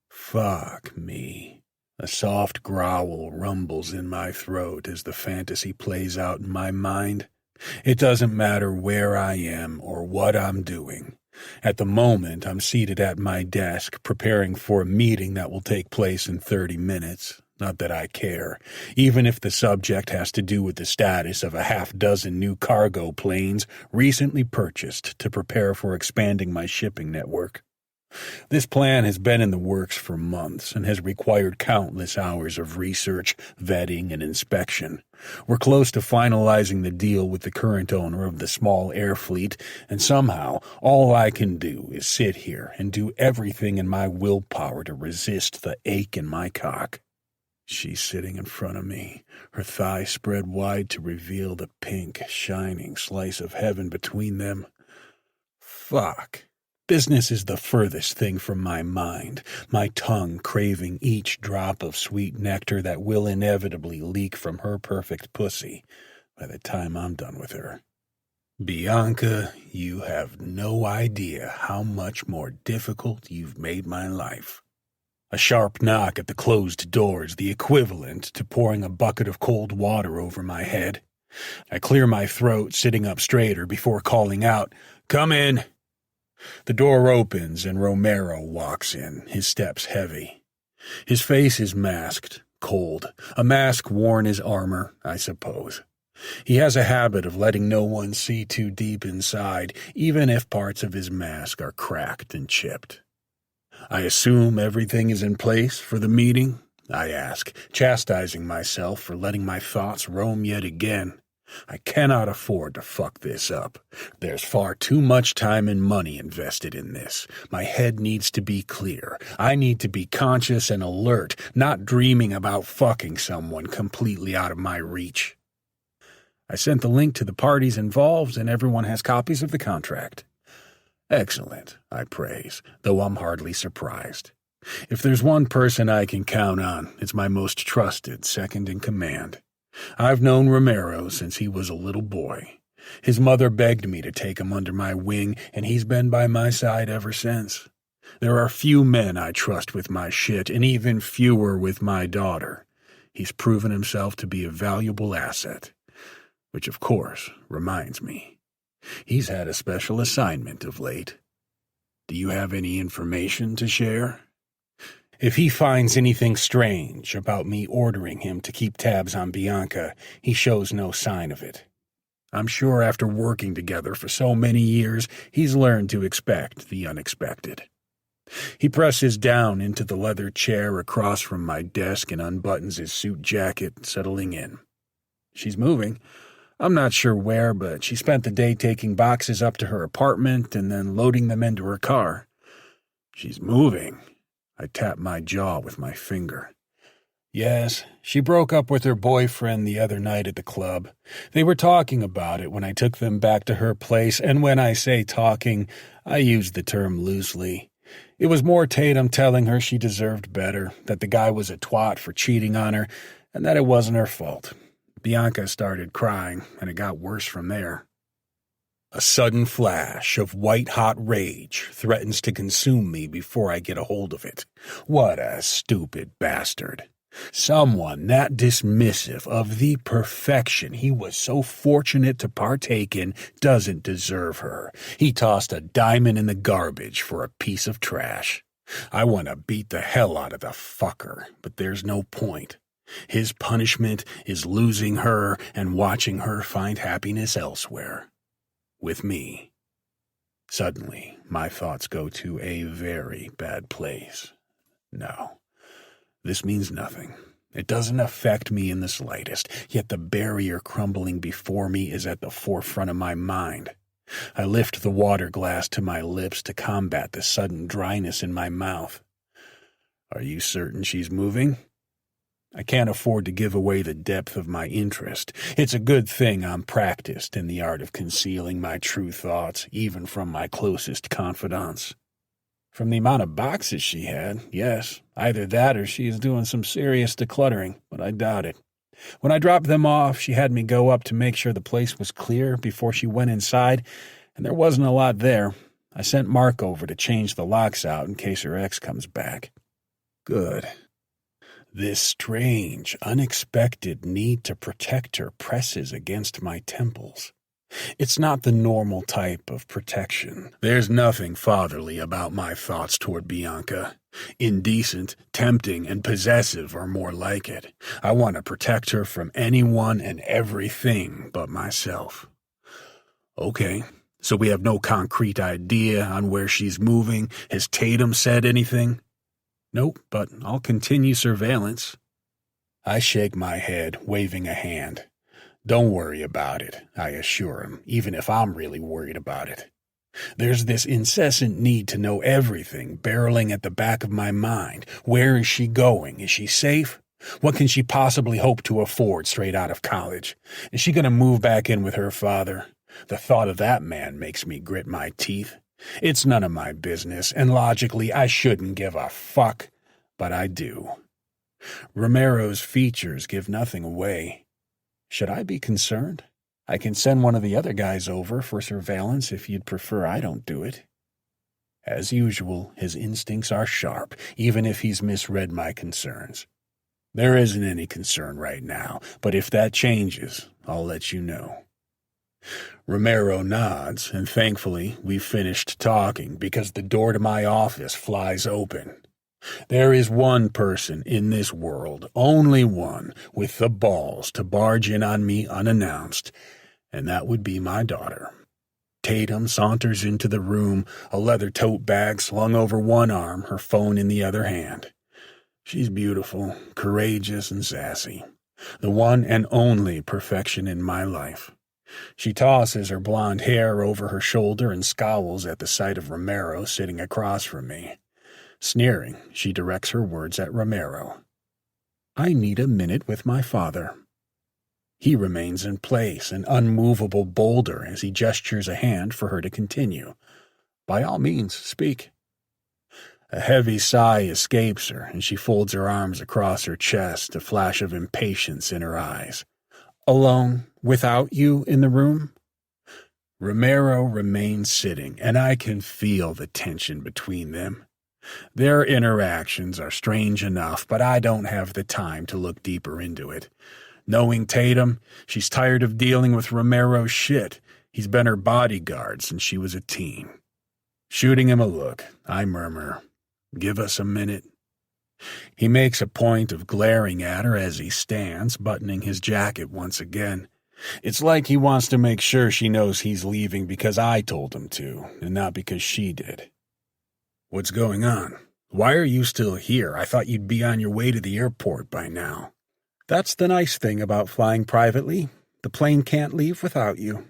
Fuck me. A soft growl rumbles in my throat as the fantasy plays out in my mind. It doesn't matter where I am or what I'm doing. At the moment, I'm seated at my desk, preparing for a meeting that will take place in 30 minutes. Not that I care, even if the subject has to do with the status of a half-dozen new cargo planes recently purchased to prepare for expanding my shipping network. This plan has been in the works for months and has required countless hours of research, vetting, and inspection. We're close to finalizing the deal with the current owner of the small air fleet, and somehow all I can do is sit here and do everything in my willpower to resist the ache in my cock. She's sitting in front of me, her thighs spread wide to reveal the pink, shining slice of heaven between them. Fuck. Business is the furthest thing from my mind, my tongue craving each drop of sweet nectar that will inevitably leak from her perfect pussy by the time I'm done with her. Bianca, you have no idea how much more difficult you've made my life. A sharp knock at the closed door is the equivalent to pouring a bucket of cold water over my head. I clear my throat, sitting up straighter before calling out, "Come in." The door opens and Romero walks in, his steps heavy. His face is masked, cold, a mask worn as armor, I suppose. He has a habit of letting no one see too deep inside, even if parts of his mask are cracked and chipped. I assume everything is in place for the meeting, I ask, chastising myself for letting my thoughts roam yet again. I cannot afford to fuck this up. There's far too much time and money invested in this. My head needs to be clear. I need to be conscious and alert, not dreaming about fucking someone completely out of my reach. I sent the link to the parties involved, and everyone has copies of the contract. Excellent, I praise, though I'm hardly surprised. If there's one person I can count on, it's my most trusted second in command. I've known Romero since he was a little boy. His mother begged me to take him under my wing, and he's been by my side ever since. There are few men I trust with my shit, and even fewer with my daughter. He's proven himself to be a valuable asset. Which, of course, reminds me. He's had a special assignment of late. Do you have any information to share? If he finds anything strange about me ordering him to keep tabs on Bianca, he shows no sign of it. I'm sure after working together for so many years, he's learned to expect the unexpected. He presses down into the leather chair across from my desk and unbuttons his suit jacket, settling in. She's moving. I'm not sure where, but she spent the day taking boxes up to her apartment and then loading them into her car. She's moving. I tap my jaw with my finger. Yes, she broke up with her boyfriend the other night at the club. They were talking about it when I took them back to her place, and when I say talking, I use the term loosely. It was more Tatum telling her she deserved better, that the guy was a twat for cheating on her, and that it wasn't her fault. Bianca started crying, and it got worse from there. A sudden flash of white-hot rage threatens to consume me before I get a hold of it. What a stupid bastard. Someone that dismissive of the perfection he was so fortunate to partake in doesn't deserve her. He tossed a diamond in the garbage for a piece of trash. I want to beat the hell out of the fucker, but there's no point. His punishment is losing her and watching her find happiness elsewhere. With me. Suddenly, my thoughts go to a very bad place. No. This means nothing. It doesn't affect me in the slightest, yet the barrier crumbling before me is at the forefront of my mind. I lift the water glass to my lips to combat the sudden dryness in my mouth. Are you certain she's moving? I can't afford to give away the depth of my interest. It's a good thing I'm practiced in the art of concealing my true thoughts, even from my closest confidants. From the amount of boxes she had, yes, either that or she is doing some serious decluttering, but I doubt it. When I dropped them off, she had me go up to make sure the place was clear before she went inside, and there wasn't a lot there. I sent Mark over to change the locks out in case her ex comes back. Good. This strange, unexpected need to protect her presses against my temples. It's not the normal type of protection. There's nothing fatherly about my thoughts toward Bianca. Indecent, tempting, and possessive are more like it. I want to protect her from anyone and everything but myself. Okay, so we have no concrete idea on where she's moving. Has Tatum said anything? Nope, but I'll continue surveillance. I shake my head, waving a hand. Don't worry about it, I assure him, even if I'm really worried about it. There's this incessant need to know everything barreling at the back of my mind. Where is she going? Is she safe? What can she possibly hope to afford straight out of college? Is she going to move back in with her father? The thought of that man makes me grit my teeth. It's none of my business, and logically I shouldn't give a fuck, but I do. Romero's features give nothing away. Should I be concerned? I can send one of the other guys over for surveillance if you'd prefer I don't do it. As usual, his instincts are sharp, even if he's misread my concerns. There isn't any concern right now, but if that changes, I'll let you know. Romero nods, and thankfully we've finished talking because the door to my office flies open. There is one person in this world, only one, with the balls to barge in on me unannounced, and that would be my daughter. Tatum saunters into the room, a leather tote bag slung over one arm, her phone in the other hand. She's beautiful, courageous, and sassy. The one and only perfection in my life. She tosses her blonde hair over her shoulder and scowls at the sight of Romero sitting across from me. Sneering, she directs her words at Romero. I need a minute with my father. He remains in place, an unmovable boulder, as he gestures a hand for her to continue. By all means, speak. A heavy sigh escapes her, and she folds her arms across her chest, a flash of impatience in her eyes. Alone, without you in the room? Romero remains sitting, and I can feel the tension between them. Their interactions are strange enough, but I don't have the time to look deeper into it. Knowing Tatum, she's tired of dealing with Romero's shit. He's been her bodyguard since she was a teen. Shooting him a look, I murmur, "Give us a minute." He makes a point of glaring at her as he stands, buttoning his jacket once again. It's like he wants to make sure she knows he's leaving because I told him to, and not because she did. What's going on? Why are you still here? I thought you'd be on your way to the airport by now. That's the nice thing about flying privately. The plane can't leave without you.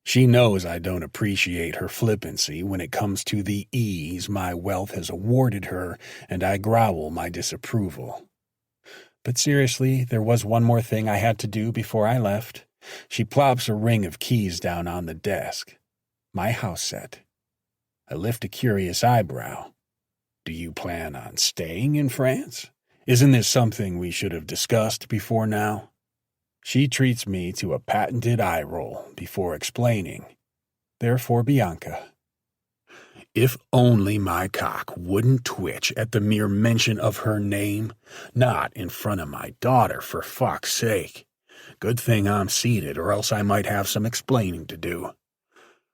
She knows I don't appreciate her flippancy when it comes to the ease my wealth has awarded her, and I growl my disapproval. But seriously, there was one more thing I had to do before I left. She plops a ring of keys down on the desk. My house set. I lift a curious eyebrow. Do you plan on staying in France? Isn't this something we should have discussed before now? She treats me to a patented eye roll before explaining. Therefore, Bianca. If only my cock wouldn't twitch at the mere mention of her name. Not in front of my daughter, for fuck's sake. Good thing I'm seated, or else I might have some explaining to do.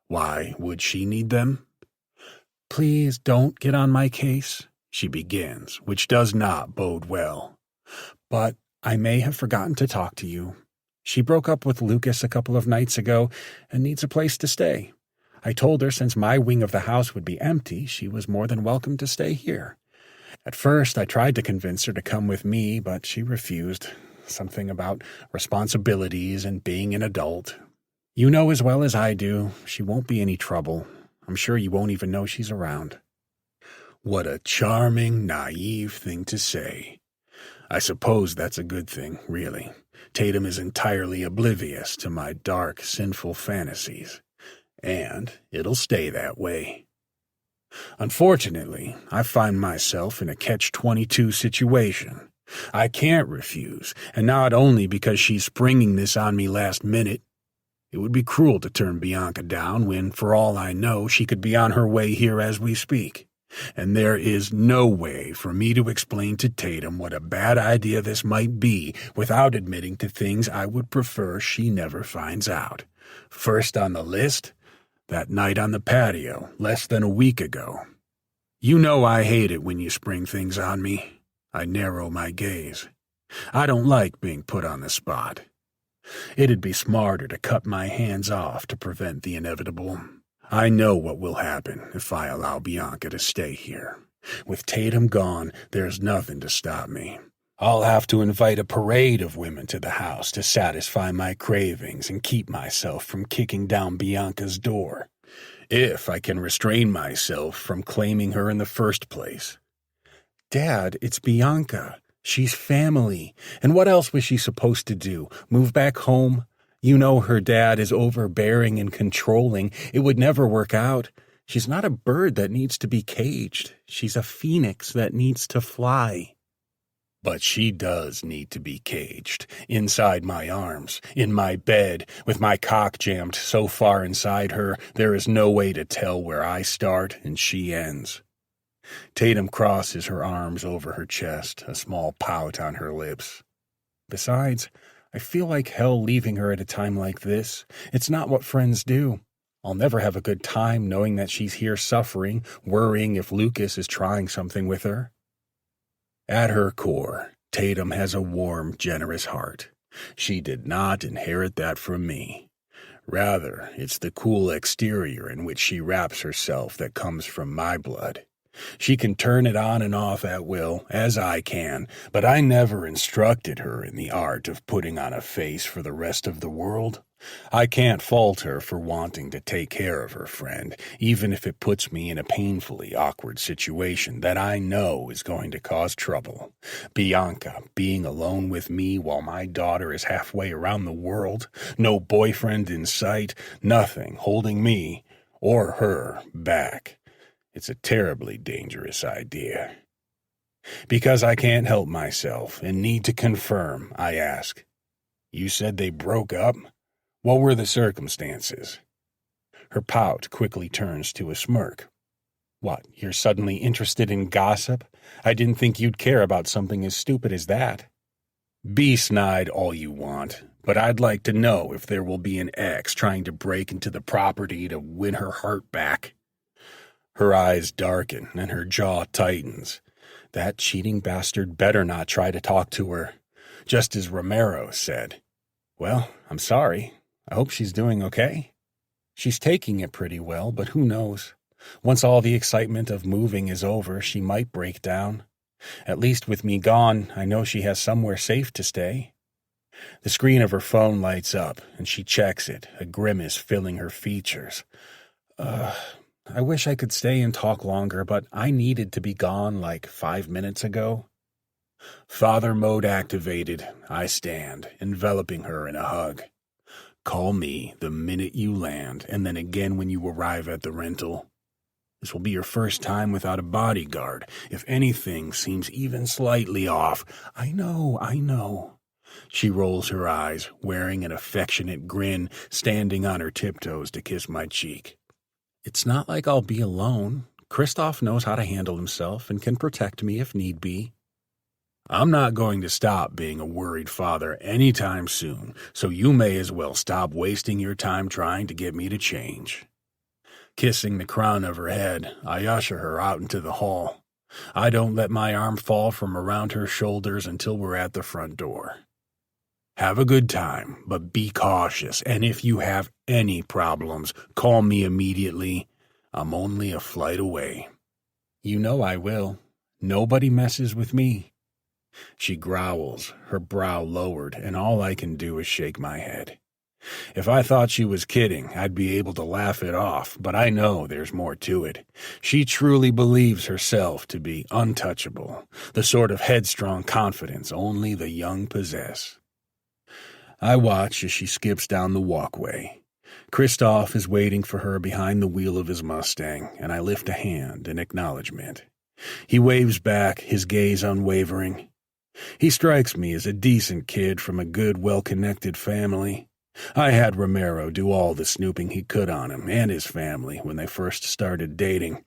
Why would she need them? Please don't get on my case, she begins, which does not bode well. But I may have forgotten to talk to you. She broke up with Lucas a couple of nights ago and needs a place to stay. I told her since my wing of the house would be empty, she was more than welcome to stay here. At first, I tried to convince her to come with me, but she refused. Something about responsibilities and being an adult. You know as well as I do, she won't be any trouble. I'm sure you won't even know she's around. What a charming, naive thing to say. I suppose that's a good thing, really. Tatum is entirely oblivious to my dark, sinful fantasies. And it'll stay that way. Unfortunately, I find myself in a catch-22 situation. I can't refuse, and not only because she's springing this on me last minute. It would be cruel to turn Bianca down when, for all I know, she could be on her way here as we speak. And there is no way for me to explain to Tatum what a bad idea this might be without admitting to things I would prefer she never finds out. First on the list, that night on the patio, less than a week ago. You know I hate it when you spring things on me. I narrow my gaze. I don't like being put on the spot. It'd be smarter to cut my hands off to prevent the inevitable. I know what will happen if I allow Bianca to stay here. With Tatum gone, there's nothing to stop me. I'll have to invite a parade of women to the house to satisfy my cravings and keep myself from kicking down Bianca's door. If I can restrain myself from claiming her in the first place. Dad, it's Bianca. She's family. And what else was she supposed to do? Move back home? You know her dad is overbearing and controlling. It would never work out. She's not a bird that needs to be caged. She's a phoenix that needs to fly. But she does need to be caged, inside my arms, in my bed, with my cock jammed so far inside her, there is no way to tell where I start and she ends. Tatum crosses her arms over her chest, a small pout on her lips. Besides, I feel like hell leaving her at a time like this. It's not what friends do. I'll never have a good time knowing that she's here suffering, worrying if Lucas is trying something with her. At her core, Tatum has a warm, generous heart. She did not inherit that from me. Rather, it's the cool exterior in which she wraps herself that comes from my blood. She can turn it on and off at will, as I can, but I never instructed her in the art of putting on a face for the rest of the world. I can't fault her for wanting to take care of her friend, even if it puts me in a painfully awkward situation that I know is going to cause trouble. Bianca being alone with me while my daughter is halfway around the world, no boyfriend in sight, nothing holding me or her back. It's a terribly dangerous idea. Because I can't help myself and need to confirm, I ask, "You said they broke up? What were the circumstances?" Her pout quickly turns to a smirk. What, you're suddenly interested in gossip? I didn't think you'd care about something as stupid as that. Be snide all you want, but I'd like to know if there will be an ex trying to break into the property to win her heart back. Her eyes darken and her jaw tightens. That cheating bastard better not try to talk to her. Just as Romero said, Well, I'm sorry. I hope she's doing okay. She's taking it pretty well, but who knows? Once all the excitement of moving is over, she might break down. At least with me gone, I know she has somewhere safe to stay. The screen of her phone lights up, and she checks it, a grimace filling her features. I wish I could stay and talk longer, but I needed to be gone like 5 minutes ago. Father mode activated. I stand, enveloping her in a hug. Call me the minute you land, and then again when you arrive at the rental. This will be your first time without a bodyguard. If anything seems even slightly off, I know. She rolls her eyes, wearing an affectionate grin, standing on her tiptoes to kiss my cheek. It's not like I'll be alone. Kristoff knows how to handle himself and can protect me if need be. I'm not going to stop being a worried father anytime soon, so you may as well stop wasting your time trying to get me to change. Kissing the crown of her head, I usher her out into the hall. I don't let my arm fall from around her shoulders until we're at the front door. Have a good time, but be cautious, and if you have any problems, call me immediately. I'm only a flight away. You know I will. Nobody messes with me. She growls, her brow lowered, and all I can do is shake my head. If I thought she was kidding, I'd be able to laugh it off, but I know there's more to it. She truly believes herself to be untouchable, the sort of headstrong confidence only the young possess. I watch as she skips down the walkway. Kristoff is waiting for her behind the wheel of his Mustang, and I lift a hand in acknowledgement. He waves back, his gaze unwavering. He strikes me as a decent kid from a good, well-connected family. I had Romero do all the snooping he could on him and his family when they first started dating.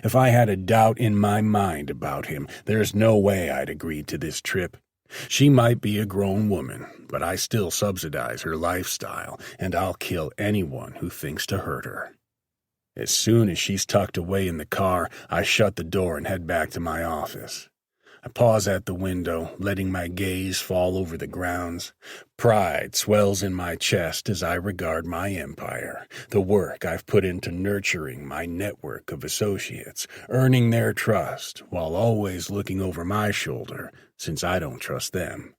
If I had a doubt in my mind about him, there's no way I'd agreed to this trip. She might be a grown woman, but I still subsidize her lifestyle, and I'll kill anyone who thinks to hurt her. As soon as she's tucked away in the car, I shut the door and head back to my office. I pause at the window, letting my gaze fall over the grounds. Pride swells in my chest as I regard my empire, the work I've put into nurturing my network of associates, earning their trust while always looking over my shoulder since I don't trust them.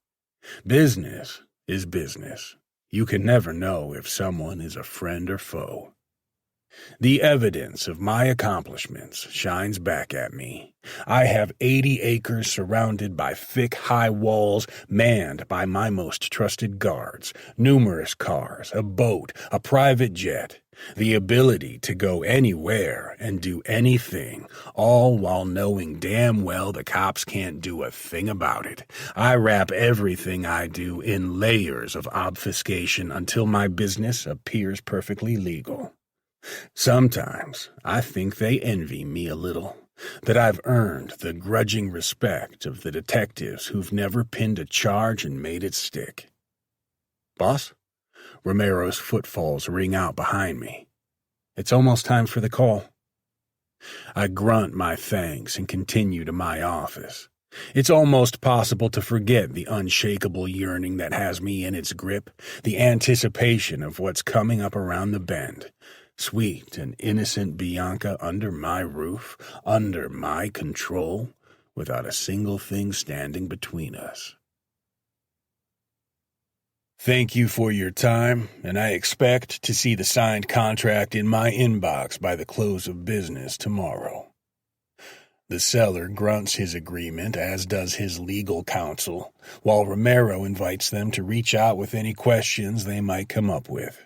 Business is business. You can never know if someone is a friend or foe. The evidence of my accomplishments shines back at me. I have 80 acres surrounded by thick, high walls, manned by my most trusted guards, numerous cars, a boat, a private jet, the ability to go anywhere and do anything, all while knowing damn well the cops can't do a thing about it. I wrap everything I do in layers of obfuscation until my business appears perfectly legal. Sometimes I think they envy me a little, that I've earned the grudging respect of the detectives who've never pinned a charge and made it stick. Boss? Romero's footfalls ring out behind me. It's almost time for the call. I grunt my thanks and continue to my office. It's almost possible to forget the unshakable yearning that has me in its grip, the anticipation of what's coming up around the bend. Sweet and innocent Bianca under my roof, under my control, without a single thing standing between us. Thank you for your time, and I expect to see the signed contract in my inbox by the close of business tomorrow. The seller grunts his agreement, as does his legal counsel, while Romero invites them to reach out with any questions they might come up with.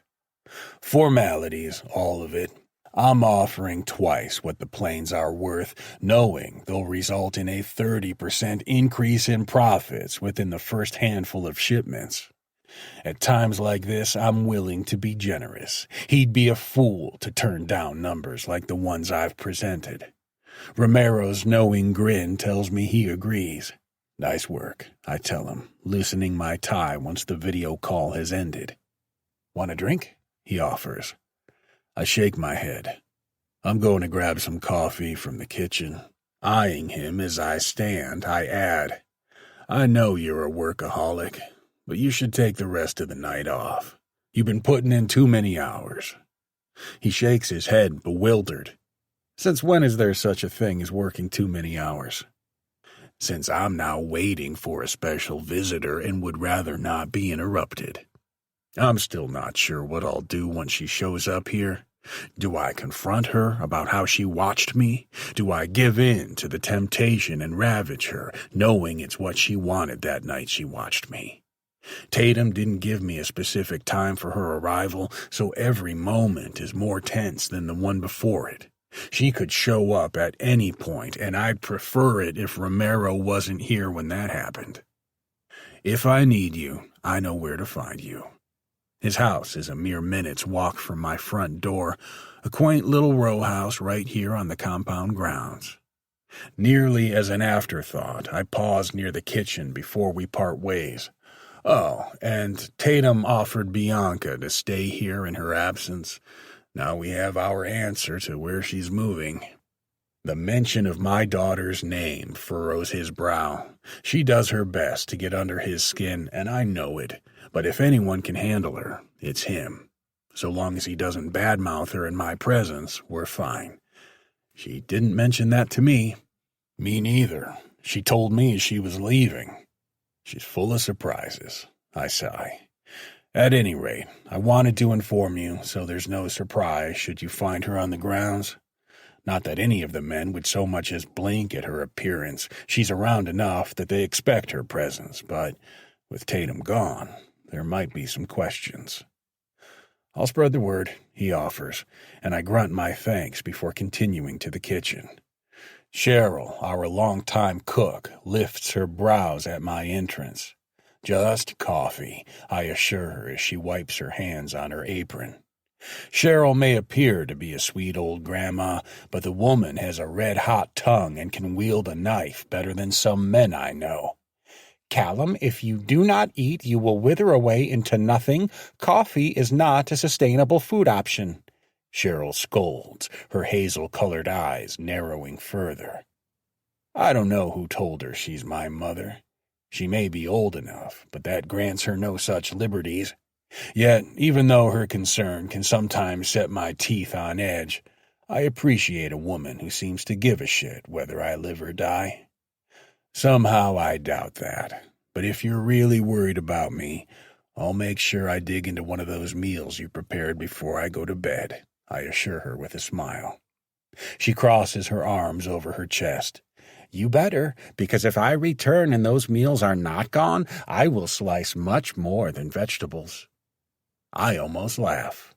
Formalities, all of it. I'm offering twice what the planes are worth, knowing they'll result in a 30% increase in profits within the first handful of shipments. At times like this, I'm willing to be generous. He'd be a fool to turn down numbers like the ones I've presented. Romero's knowing grin tells me he agrees. Nice work, I tell him, loosening my tie once the video call has ended. Want a drink? He offers. I shake my head. I'm going to grab some coffee from the kitchen. Eyeing him as I stand, I add, I know you're a workaholic, but you should take the rest of the night off. You've been putting in too many hours." He shakes his head, bewildered. Since when is there such a thing as working too many hours? Since I'm now waiting for a special visitor and would rather not be interrupted. I'm still not sure what I'll do once she shows up here. Do I confront her about how she watched me? Do I give in to the temptation and ravage her, knowing it's what she wanted that night she watched me? Tatum didn't give me a specific time for her arrival, so every moment is more tense than the one before it. She could show up at any point, and I'd prefer it if Romero wasn't here when that happened. If I need you, I know where to find you. His house is a mere minute's walk from my front door, a quaint little row house right here on the compound grounds. Nearly as an afterthought, I pause near the kitchen before we part ways. Oh, and Tatum offered Bianca to stay here in her absence. Now we have our answer to where she's moving. The mention of my daughter's name furrows his brow. She does her best to get under his skin, and I know it. But if anyone can handle her, it's him. So long as he doesn't badmouth her in my presence, we're fine. She didn't mention that to me. Me neither. She told me as she was leaving. She's full of surprises. I sigh. At any rate, I wanted to inform you so there's no surprise should you find her on the grounds. Not that any of the men would so much as blink at her appearance. She's around enough that they expect her presence, but with Tatum gone, there might be some questions. I'll spread the word, he offers, and I grunt my thanks before continuing to the kitchen. Cheryl, our longtime cook, lifts her brows at my entrance. Just coffee, I assure her as she wipes her hands on her apron. Cheryl may appear to be a sweet old grandma, but the woman has a red-hot tongue and can wield a knife better than some men I know. "Callum, if you do not eat, you will wither away into nothing. Coffee is not a sustainable food option," Cheryl scolds, her hazel-colored eyes narrowing further. I don't know who told her she's my mother. She may be old enough, but that grants her no such liberties. Yet, even though her concern can sometimes set my teeth on edge, I appreciate a woman who seems to give a shit whether I live or die. Somehow I doubt that, but if you're really worried about me, I'll make sure I dig into one of those meals you prepared before I go to bed, I assure her with a smile. She crosses her arms over her chest. You better, because if I return and those meals are not gone, I will slice much more than vegetables. I almost laugh.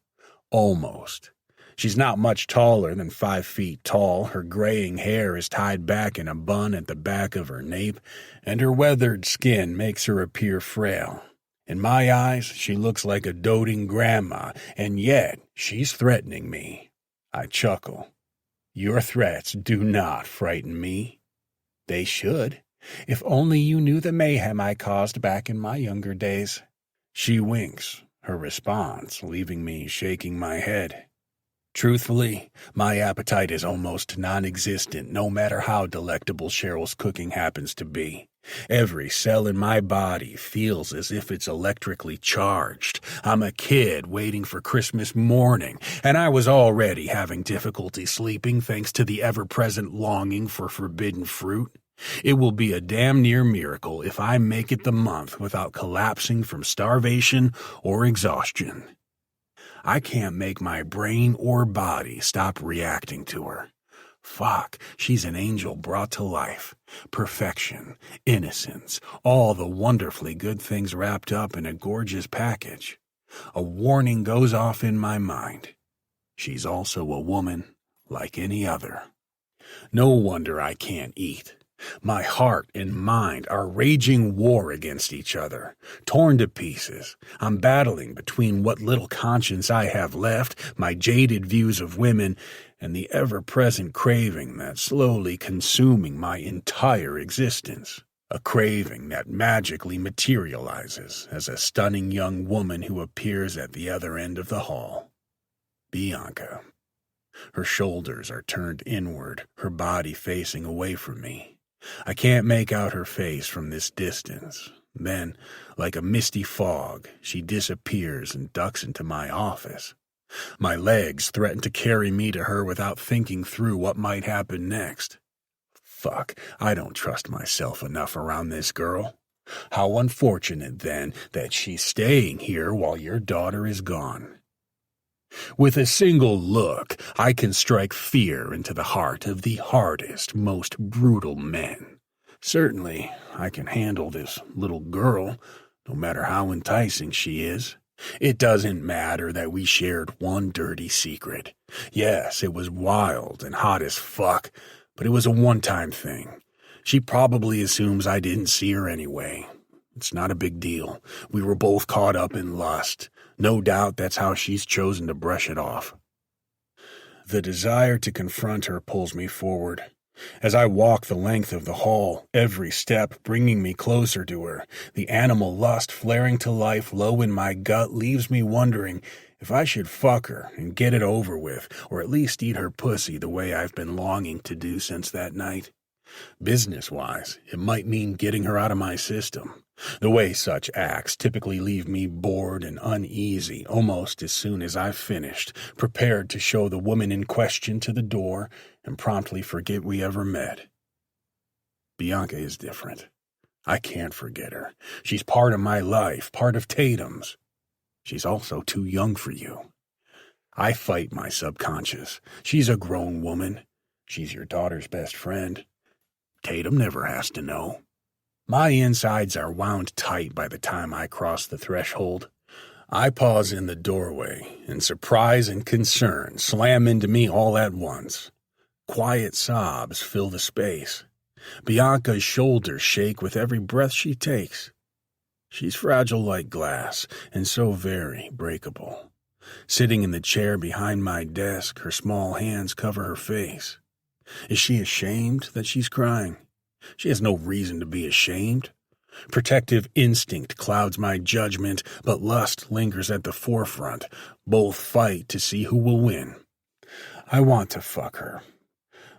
Almost. She's not much taller than 5 feet tall. Her graying hair is tied back in a bun at the back of her nape, and her weathered skin makes her appear frail. In my eyes, she looks like a doting grandma, and yet she's threatening me. I chuckle. Your threats do not frighten me. They should, if only you knew the mayhem I caused back in my younger days. She winks, her response leaving me shaking my head. Truthfully, my appetite is almost non-existent, no matter how delectable Cheryl's cooking happens to be. Every cell in my body feels as if it's electrically charged. I'm a kid waiting for Christmas morning, and I was already having difficulty sleeping thanks to the ever-present longing for forbidden fruit. It will be a damn near miracle if I make it the month without collapsing from starvation or exhaustion. I can't make my brain or body stop reacting to her. Fuck, she's an angel brought to life. Perfection, innocence, all the wonderfully good things wrapped up in a gorgeous package. A warning goes off in my mind. She's also a woman like any other. No wonder I can't eat. My heart and mind are raging war against each other, torn to pieces. I'm battling between what little conscience I have left, my jaded views of women, and the ever-present craving that's slowly consuming my entire existence. A craving that magically materializes as a stunning young woman who appears at the other end of the hall. Bianca. Her shoulders are turned inward, her body facing away from me. I can't make out her face from this distance, Then, like a misty fog, she disappears and ducks into my office. My legs threaten to carry me to her without thinking through what might happen next. Fuck, I don't trust myself enough around this girl. How unfortunate, then, that she's staying here while your daughter is gone. With a single look, I can strike fear into the heart of the hardest, most brutal men. Certainly, I can handle this little girl, no matter how enticing she is. It doesn't matter that we shared one dirty secret. Yes, it was wild and hot as fuck, but it was a one-time thing. She probably assumes I didn't see her anyway. It's not a big deal. We were both caught up in lust. No doubt that's how she's chosen to brush it off. The desire to confront her pulls me forward. As I walk the length of the hall, every step bringing me closer to her, the animal lust flaring to life low in my gut leaves me wondering if I should fuck her and get it over with, or at least eat her pussy the way I've been longing to do since that night. Business-wise, it might mean getting her out of my system. The way such acts typically leave me bored and uneasy almost as soon as I've finished, prepared to show the woman in question to the door and promptly forget we ever met. Bianca is different. I can't forget her. She's part of my life, part of Tatum's. She's also too young for you. I fight my subconscious. She's a grown woman. She's your daughter's best friend. Tatum never has to know. My insides are wound tight by the time I cross the threshold. I pause in the doorway, and surprise and concern slam into me all at once. Quiet sobs fill the space. Bianca's shoulders shake with every breath she takes. She's fragile like glass, and so very breakable. Sitting in the chair behind my desk, her small hands cover her face. Is she ashamed that she's crying? She has no reason to be ashamed. Protective instinct clouds my judgment, but lust lingers at the forefront. Both fight to see who will win. I want to fuck her,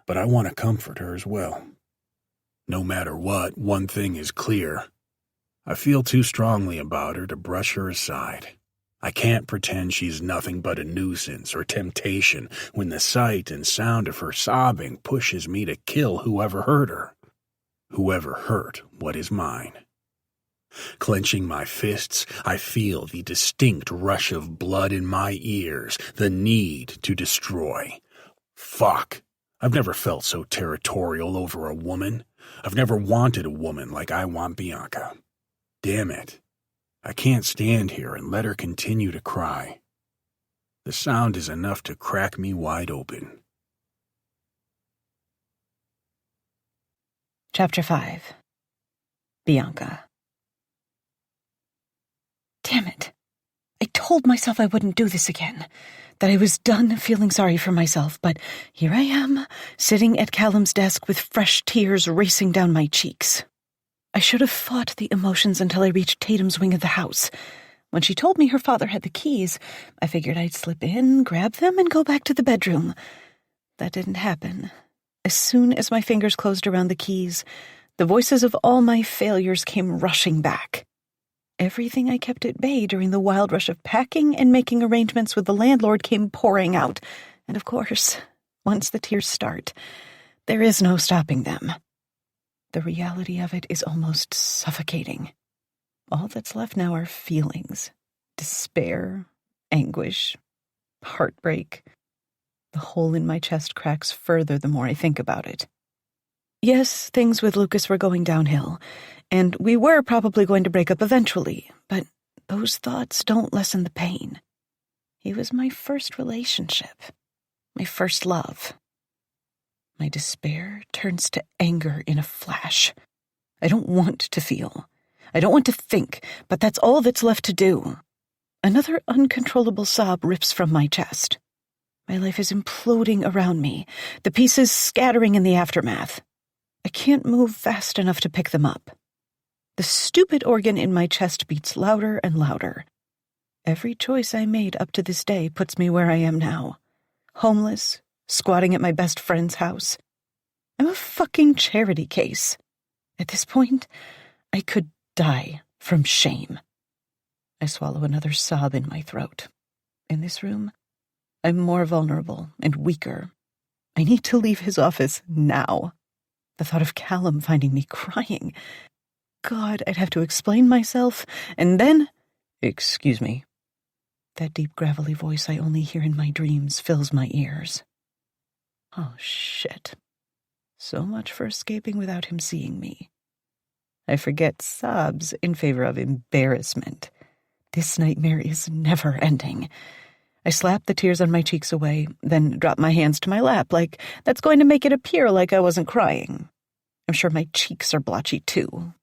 but I want to comfort her as well. No matter what, one thing is clear. I feel too strongly about her to brush her aside. I can't pretend she's nothing but a nuisance or temptation when the sight and sound of her sobbing pushes me to kill whoever hurt her. Whoever hurt what is mine. Clenching my fists, I feel the distinct rush of blood in my ears, the need to destroy. Fuck. I've never felt so territorial over a woman. I've never wanted a woman like I want Bianca. Damn it. I can't stand here and let her continue to cry. The sound is enough to crack me wide open. Chapter 5. Bianca. Damn it. I told myself I wouldn't do this again, that I was done feeling sorry for myself, but here I am, sitting at Callum's desk with fresh tears racing down my cheeks. I should have fought the emotions until I reached Tatum's wing of the house. When she told me her father had the keys, I figured I'd slip in, grab them, and go back to the bedroom. That didn't happen. As soon as my fingers closed around the keys, the voices of all my failures came rushing back. Everything I kept at bay during the wild rush of packing and making arrangements with the landlord came pouring out. And of course, once the tears start, there is no stopping them. The reality of it is almost suffocating. All that's left now are feelings, despair, anguish, heartbreak. The hole in my chest cracks further the more I think about it. Yes, things with Lucas were going downhill, and we were probably going to break up eventually, but those thoughts don't lessen the pain. He was my first relationship, my first love. My despair turns to anger in a flash. I don't want to feel. I don't want to think, but that's all that's left to do. Another uncontrollable sob rips from my chest. My life is imploding around me, the pieces scattering in the aftermath. I can't move fast enough to pick them up. The stupid organ in my chest beats louder and louder. Every choice I made up to this day puts me where I am now. Homeless, squatting at my best friend's house. I'm a fucking charity case. At this point, I could die from shame. I swallow another sob in my throat. In this room, I'm more vulnerable and weaker. I need to leave his office now. The thought of Callum finding me crying. God, I'd have to explain myself, and then... Excuse me. That deep, gravelly voice I only hear in my dreams fills my ears. Oh, shit. So much for escaping without him seeing me. I forget sobs in favor of embarrassment. This nightmare is never ending. I slap the tears on my cheeks away, then drop my hands to my lap, like that's going to make it appear like I wasn't crying. I'm sure my cheeks are blotchy, too.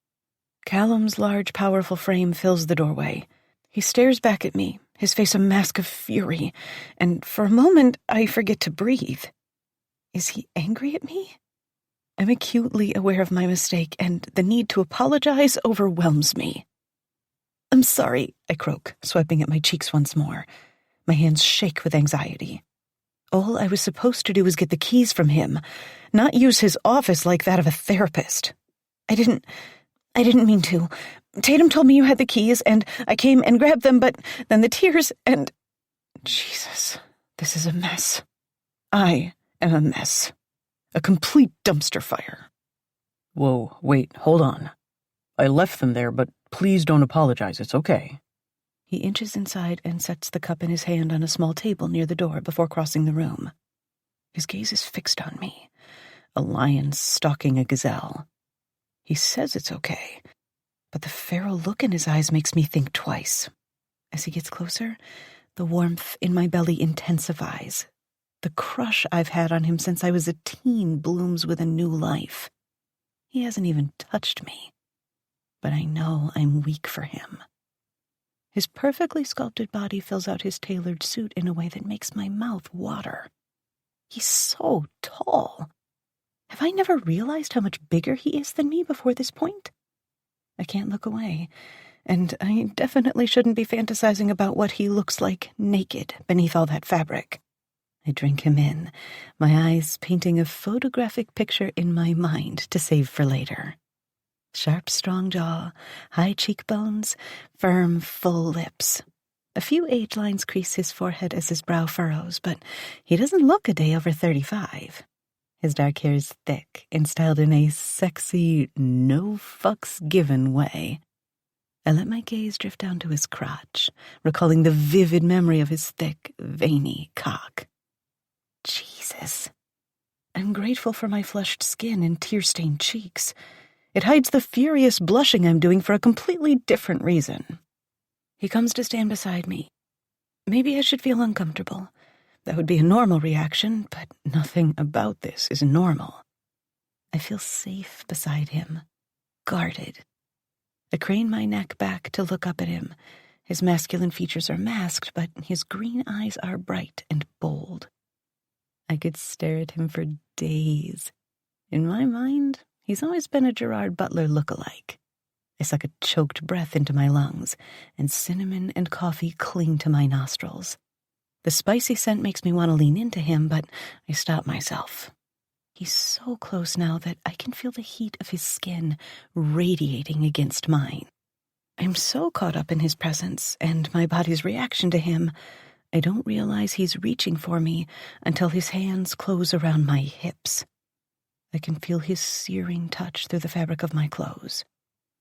Callum's large, powerful frame fills the doorway. He stares back at me, his face a mask of fury, and for a moment I forget to breathe. Is he angry at me? I'm acutely aware of my mistake, and the need to apologize overwhelms me. I'm sorry, I croak, swiping at my cheeks once more. My hands shake with anxiety. All I was supposed to do was get the keys from him, not use his office like that of a therapist. I didn't mean to. Tatum told me you had the keys, and I came and grabbed them, but then the tears and... Jesus, this is a mess. I am a mess. A complete dumpster fire. Whoa, wait, hold on. I left them there, but please don't apologize, it's okay. He inches inside and sets the cup in his hand on a small table near the door before crossing the room. His gaze is fixed on me, a lion stalking a gazelle. He says it's okay, but the feral look in his eyes makes me think twice. As he gets closer, the warmth in my belly intensifies. The crush I've had on him since I was a teen blooms with a new life. He hasn't even touched me, but I know I'm weak for him. His perfectly sculpted body fills out his tailored suit in a way that makes my mouth water. He's so tall. Have I never realized how much bigger he is than me before this point? I can't look away, and I definitely shouldn't be fantasizing about what he looks like naked beneath all that fabric. I drink him in, my eyes painting a photographic picture in my mind to save for later. Sharp, strong jaw, high cheekbones, firm, full lips. A few age lines crease his forehead as his brow furrows, but he doesn't look a day over 35. His dark hair is thick and styled in a sexy, no-fucks-given way. I let my gaze drift down to his crotch, recalling the vivid memory of his thick, veiny cock. Jesus. I'm grateful for my flushed skin and tear-stained cheeks. It hides the furious blushing I'm doing for a completely different reason. He comes to stand beside me. Maybe I should feel uncomfortable. That would be a normal reaction, but nothing about this is normal. I feel safe beside him, guarded. I crane my neck back to look up at him. His masculine features are masked, but his green eyes are bright and bold. I could stare at him for days. In my mind, he's always been a Gerard Butler look-alike. I suck a choked breath into my lungs, and cinnamon and coffee cling to my nostrils. The spicy scent makes me want to lean into him, but I stop myself. He's so close now that I can feel the heat of his skin radiating against mine. I'm so caught up in his presence and my body's reaction to him, I don't realize he's reaching for me until his hands close around my hips. I can feel his searing touch through the fabric of my clothes.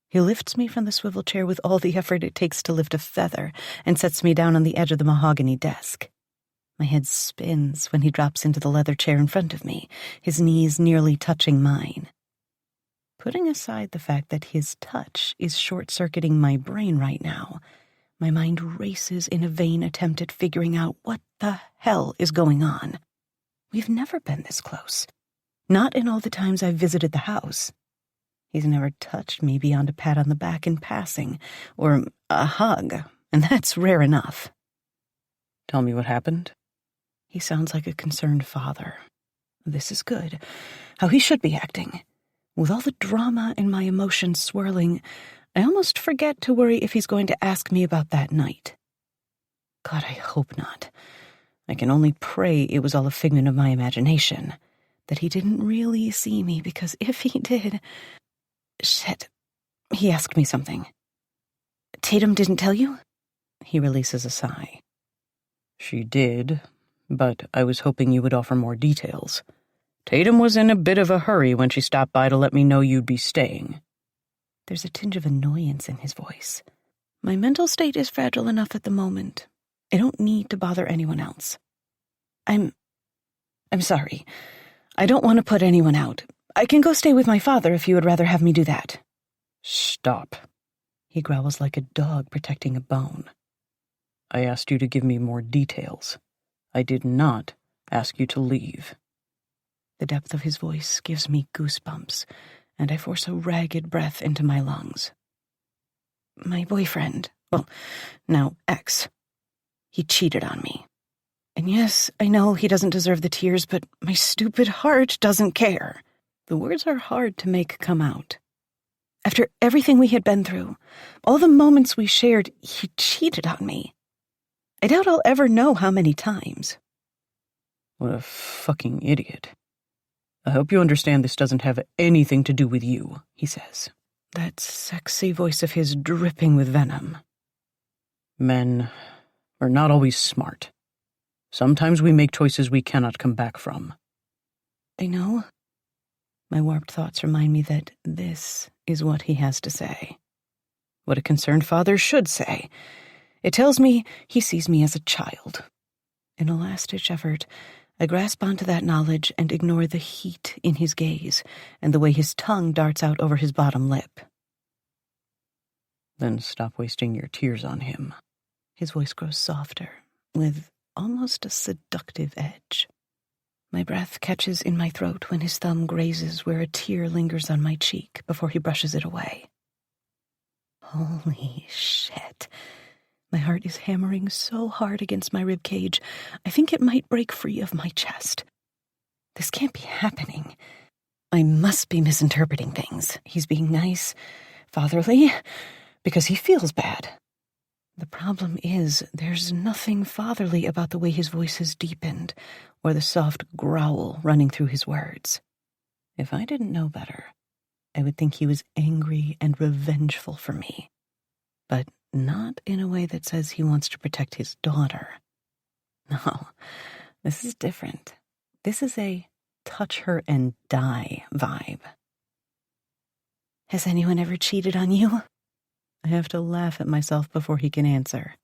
He lifts me from the swivel chair with all the effort it takes to lift a feather and sets me down on the edge of the mahogany desk. My head spins when he drops into the leather chair in front of me, his knees nearly touching mine. Putting aside the fact that his touch is short-circuiting my brain right now, my mind races in a vain attempt at figuring out what the hell is going on. We've never been this close. Not in all the times I've visited the house. He's never touched me beyond a pat on the back in passing, or a hug, and that's rare enough. Tell me what happened. He sounds like a concerned father. This is good. How he should be acting. With all the drama and my emotions swirling, I almost forget to worry if he's going to ask me about that night. God, I hope not. I can only pray it was all a figment of my imagination, that he didn't really see me, because if he did... Shit. He asked me something. Tatum didn't tell you? He releases a sigh. She did, but I was hoping you would offer more details. Tatum was in a bit of a hurry when she stopped by to let me know you'd be staying. There's a tinge of annoyance in his voice. My mental state is fragile enough at the moment. I don't need to bother anyone else. I'm sorry. I don't want to put anyone out. I can go stay with my father if you would rather have me do that. Stop. He growls like a dog protecting a bone. I asked you to give me more details. I did not ask you to leave. The depth of his voice gives me goosebumps, and I force a ragged breath into my lungs. My boyfriend, well, now ex, he cheated on me. And yes, I know he doesn't deserve the tears, but my stupid heart doesn't care. The words are hard to make come out. After everything we had been through, all the moments we shared, he cheated on me. I doubt I'll ever know how many times. What a fucking idiot. I hope you understand this doesn't have anything to do with you, he says, that sexy voice of his dripping with venom. Men are not always smart. Sometimes we make choices we cannot come back from. I know. My warped thoughts remind me that this is what he has to say. What a concerned father should say. It tells me he sees me as a child. In a last-ditch effort, I grasp onto that knowledge and ignore the heat in his gaze and the way his tongue darts out over his bottom lip. Then stop wasting your tears on him. His voice grows softer, with almost a seductive edge. My breath catches in my throat when his thumb grazes where a tear lingers on my cheek before he brushes it away. Holy shit. My heart is hammering so hard against my rib cage, I think it might break free of my chest. This can't be happening. I must be misinterpreting things. He's being nice, fatherly, because he feels bad. The problem is, there's nothing fatherly about the way his voice has deepened, or the soft growl running through his words. If I didn't know better, I would think he was angry and revengeful for me. But not in a way that says he wants to protect his daughter. No, this is different. This is a touch her and die vibe. Has anyone ever cheated on you? I have to laugh at myself before he can answer.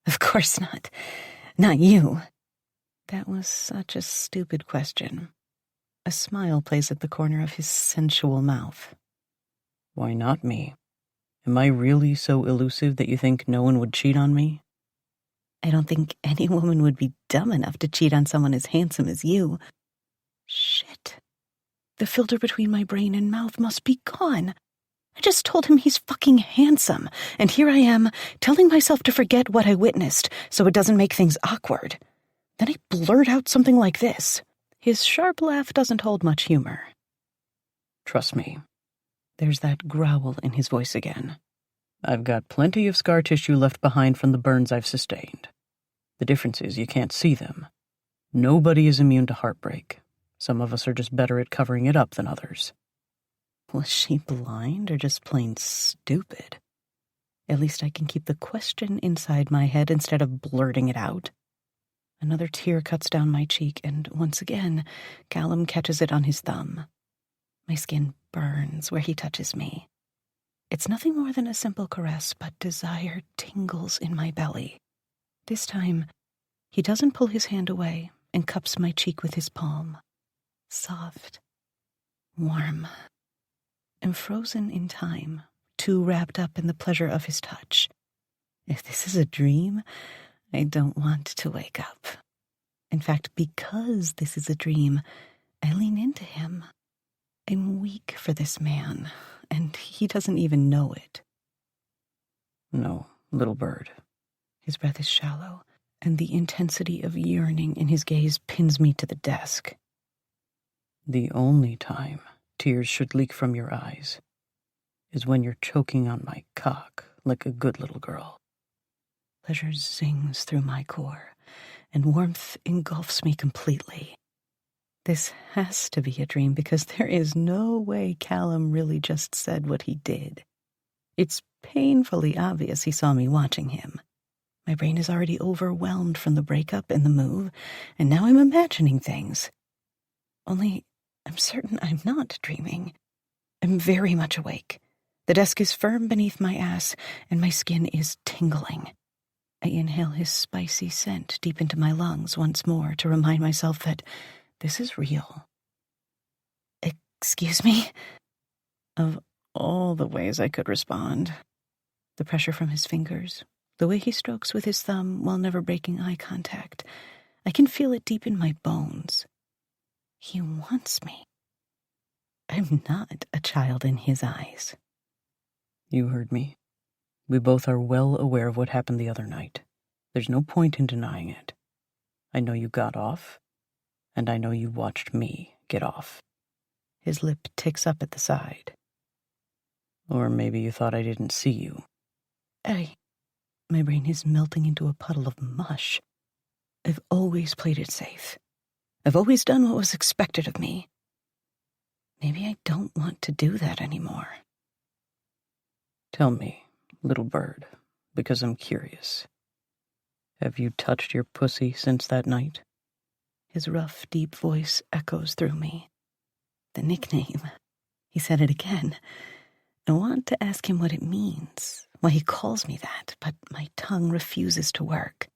Of course not. Not you. That was such a stupid question. A smile plays at the corner of his sensual mouth. Why not me? Am I really so elusive that you think no one would cheat on me? I don't think any woman would be dumb enough to cheat on someone as handsome as you. Shit. The filter between my brain and mouth must be gone. I just told him he's fucking handsome, and here I am, telling myself to forget what I witnessed so it doesn't make things awkward. Then I blurt out something like this. His sharp laugh doesn't hold much humor. Trust me. There's that growl in his voice again. I've got plenty of scar tissue left behind from the burns I've sustained. The difference is you can't see them. Nobody is immune to heartbreak. Some of us are just better at covering it up than others. Was she blind or just plain stupid? At least I can keep the question inside my head instead of blurting it out. Another tear cuts down my cheek, and once again, Callum catches it on his thumb. My skin burns where he touches me. It's nothing more than a simple caress, but desire tingles in my belly. This time, he doesn't pull his hand away and cups my cheek with his palm. Soft, warm. I'm frozen in time, too wrapped up in the pleasure of his touch. If this is a dream, I don't want to wake up. In fact, because this is a dream, I lean into him. I'm weak for this man, and he doesn't even know it. No, little bird. His breath is shallow, and the intensity of yearning in his gaze pins me to the desk. The only time tears should leak from your eyes is when you're choking on my cock like a good little girl. Pleasure zings through my core, and warmth engulfs me completely. This has to be a dream because there is no way Callum really just said what he did. It's painfully obvious he saw me watching him. My brain is already overwhelmed from the breakup and the move, and now I'm imagining things. Only, I'm certain I'm not dreaming. I'm very much awake. The desk is firm beneath my ass, and my skin is tingling. I inhale his spicy scent deep into my lungs once more to remind myself that this is real. Excuse me? Of all the ways I could respond. The pressure from his fingers, the way he strokes with his thumb while never breaking eye contact. I can feel it deep in my bones. He wants me. I'm not a child in his eyes. You heard me. We both are well aware of what happened the other night. There's no point in denying it. I know you got off, and I know you watched me get off. His lip ticks up at the side. Or maybe you thought I didn't see you. My brain is melting into a puddle of mush. I've always played it safe. I've always done what was expected of me. Maybe I don't want to do that anymore. Tell me, little bird, because I'm curious. Have you touched your pussy since that night? His rough, deep voice echoes through me. The nickname. He said it again. I want to ask him what it means, why he calls me that, but my tongue refuses to work.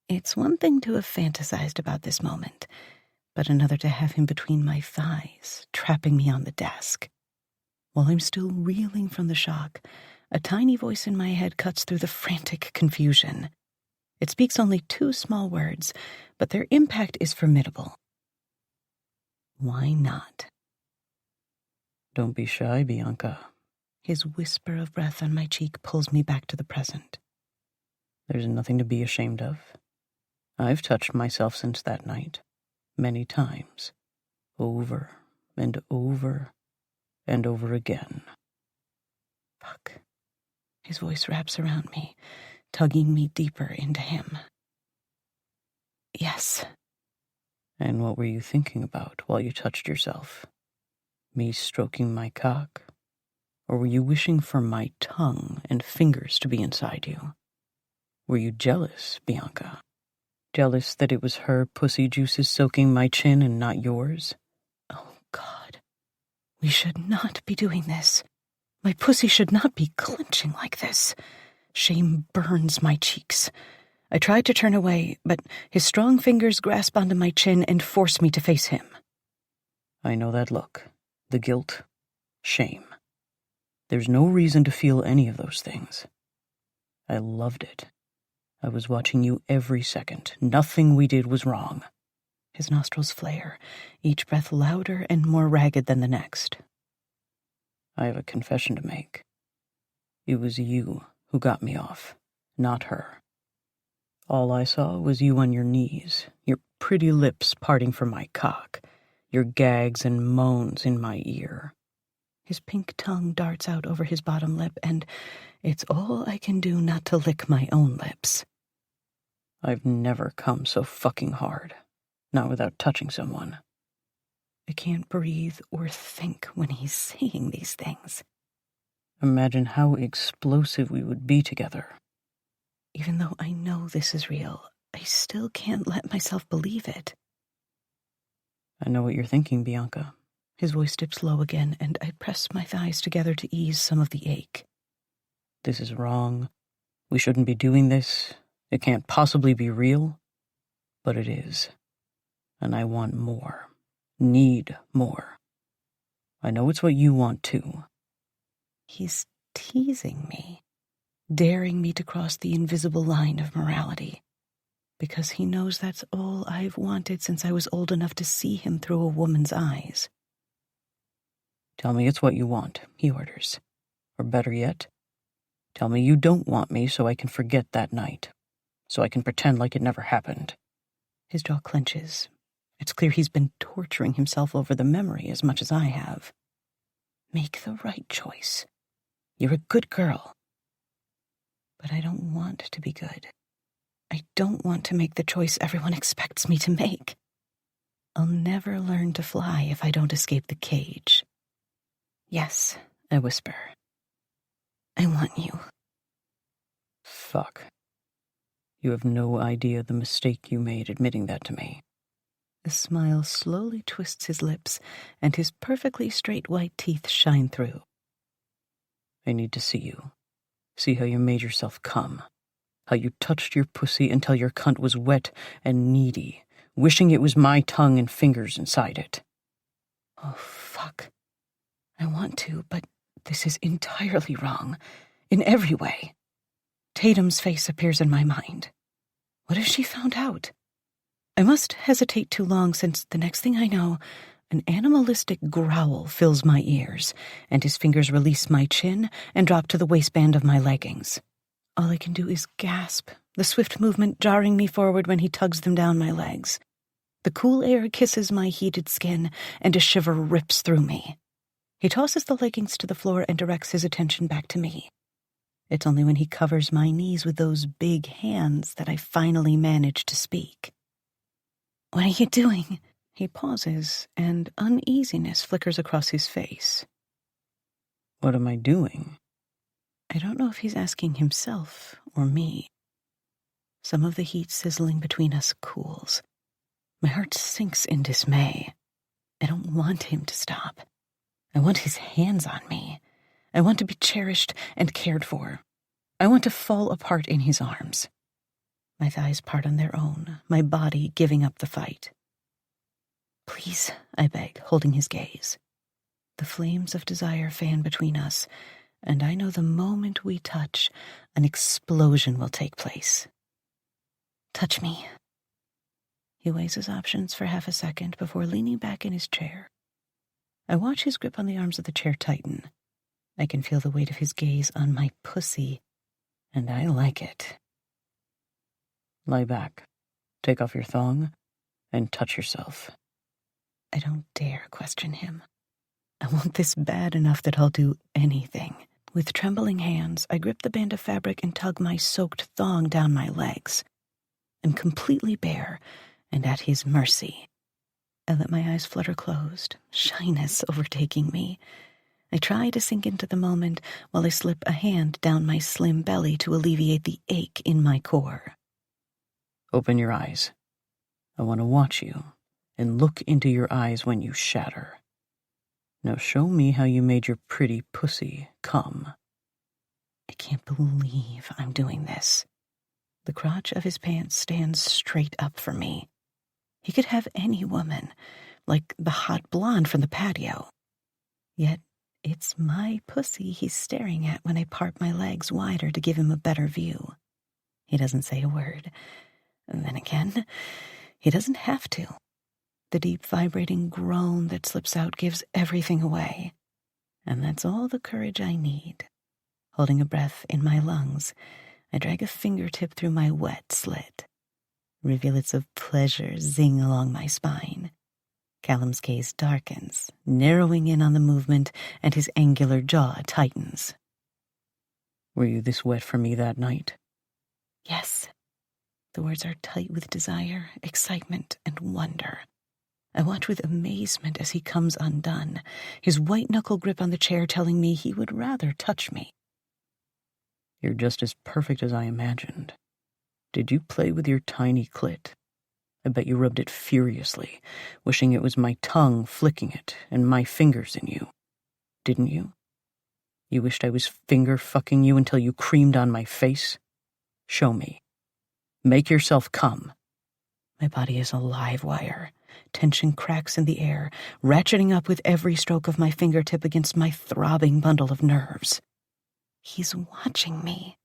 It's one thing to have fantasized about this moment, but another to have him between my thighs, trapping me on the desk. While I'm still reeling from the shock, a tiny voice in my head cuts through the frantic confusion. It speaks only 2 small words, but their impact is formidable. Why not? Don't be shy, Bianca. His whisper of breath on my cheek pulls me back to the present. There's nothing to be ashamed of. I've touched myself since that night, many times, over and over and over again. Fuck. His voice wraps around me, tugging me deeper into him. Yes. And what were you thinking about while you touched yourself? Me stroking my cock? Or were you wishing for my tongue and fingers to be inside you? Were you jealous, Bianca? Jealous that it was her pussy juices soaking my chin and not yours? Oh, God. We should not be doing this. My pussy should not be clenching like this. Shame burns my cheeks. I tried to turn away, but his strong fingers grasp onto my chin and force me to face him. I know that look. The guilt. Shame. There's no reason to feel any of those things. I loved it. I was watching you every second. Nothing we did was wrong. His nostrils flare, each breath louder and more ragged than the next. I have a confession to make. It was you who got me off, not her. All I saw was you on your knees, your pretty lips parting from my cock, your gags and moans in my ear. His pink tongue darts out over his bottom lip, and it's all I can do not to lick my own lips. I've never come so fucking hard, not without touching someone. I can't breathe or think when he's saying these things. Imagine how explosive we would be together. Even though I know this is real, I still can't let myself believe it. I know what you're thinking, Bianca. His voice dips low again, and I press my thighs together to ease some of the ache. This is wrong. We shouldn't be doing this. It can't possibly be real. But it is. And I want more. Need more. I know it's what you want too. He's teasing me, daring me to cross the invisible line of morality, because he knows that's all I've wanted since I was old enough to see him through a woman's eyes. Tell me it's what you want, he orders. Or better yet, tell me you don't want me so I can forget that night, so I can pretend like it never happened. His jaw clenches. It's clear he's been torturing himself over the memory as much as I have. Make the right choice. You're a good girl. But I don't want to be good. I don't want to make the choice everyone expects me to make. I'll never learn to fly if I don't escape the cage. Yes, I whisper. I want you. Fuck. You have no idea the mistake you made admitting that to me. A smile slowly twists his lips, and his perfectly straight white teeth shine through. I need to see you. See how you made yourself come. How you touched your pussy until your cunt was wet and needy, wishing it was my tongue and fingers inside it. Oh, fuck. I want to, but this is entirely wrong. In every way. Tatum's face appears in my mind. What if she found out? I must hesitate too long, since the next thing I know, an animalistic growl fills my ears, and his fingers release my chin and drop to the waistband of my leggings. All I can do is gasp, the swift movement jarring me forward when he tugs them down my legs. The cool air kisses my heated skin, and a shiver rips through me. He tosses the leggings to the floor and directs his attention back to me. It's only when he covers my knees with those big hands that I finally manage to speak. What are you doing? He pauses, and uneasiness flickers across his face. What am I doing? I don't know if he's asking himself or me. Some of the heat sizzling between us cools. My heart sinks in dismay. I don't want him to stop. I want his hands on me. I want to be cherished and cared for. I want to fall apart in his arms. My thighs part on their own, my body giving up the fight. Please, I beg, holding his gaze. The flames of desire fan between us, and I know the moment we touch, an explosion will take place. Touch me. He weighs his options for half a second before leaning back in his chair. I watch his grip on the arms of the chair tighten. I can feel the weight of his gaze on my pussy, and I like it. Lie back, take off your thong, and touch yourself. I don't dare question him. I want this bad enough that I'll do anything. With trembling hands, I grip the band of fabric and tug my soaked thong down my legs. I'm completely bare and at his mercy. I let my eyes flutter closed, shyness overtaking me. I try to sink into the moment while I slip a hand down my slim belly to alleviate the ache in my core. Open your eyes. I want to watch you and look into your eyes when you shatter. Now show me how you made your pretty pussy come. I can't believe I'm doing this. The crotch of his pants stands straight up for me. He could have any woman, like the hot blonde from the patio. Yet it's my pussy he's staring at when I part my legs wider to give him a better view. He doesn't say a word. And then again, he doesn't have to. The deep vibrating groan that slips out gives everything away. And that's all the courage I need. Holding a breath in my lungs, I drag a fingertip through my wet slit. Rivulets of pleasure zing along my spine. Callum's gaze darkens, narrowing in on the movement, and his angular jaw tightens. Were you this wet for me that night? Yes. The words are tight with desire, excitement, and wonder. I watch with amazement as he comes undone, his white-knuckle grip on the chair telling me he would rather touch me. You're just as perfect as I imagined. Did you play with your tiny clit? I bet you rubbed it furiously, wishing it was my tongue flicking it and my fingers in you. Didn't you? You wished I was finger-fucking you until you creamed on my face? Show me. Make yourself come. My body is a live wire. Tension cracks in the air, ratcheting up with every stroke of my fingertip against my throbbing bundle of nerves. He's watching me.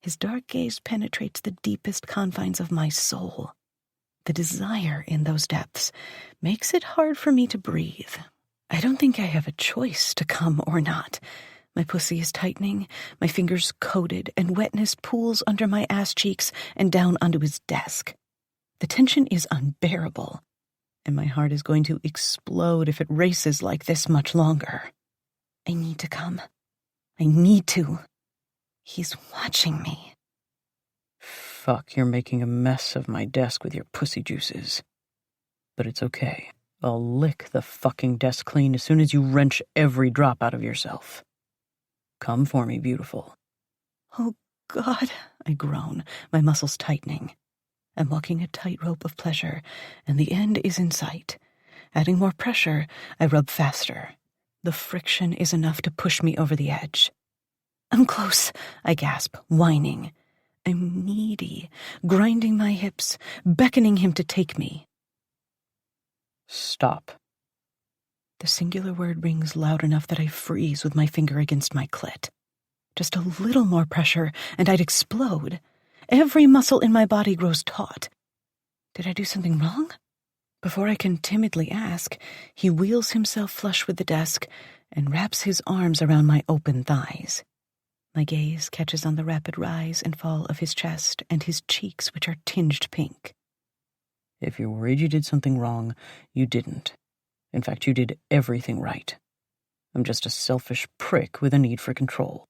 His dark gaze penetrates the deepest confines of my soul. The desire in those depths makes it hard for me to breathe. I don't think I have a choice to come or not. My pussy is tightening, my fingers coated, and wetness pools under my ass cheeks and down onto his desk. The tension is unbearable, and my heart is going to explode if it races like this much longer. I need to come. I need to. He's watching me. Fuck, you're making a mess of my desk with your pussy juices. But it's okay. I'll lick the fucking desk clean as soon as you wrench every drop out of yourself. Come for me, beautiful. Oh, God, I groan, my muscles tightening. I'm walking a tightrope of pleasure, and the end is in sight. Adding more pressure, I rub faster. The friction is enough to push me over the edge. I'm close, I gasp, whining. I'm needy, grinding my hips, beckoning him to take me. Stop. The singular word rings loud enough that I freeze with my finger against my clit. Just a little more pressure, and I'd explode. Every muscle in my body grows taut. Did I do something wrong? Before I can timidly ask, he wheels himself flush with the desk and wraps his arms around my open thighs. My gaze catches on the rapid rise and fall of his chest and his cheeks, which are tinged pink. If you're worried you did something wrong, you didn't. In fact, you did everything right. I'm just a selfish prick with a need for control.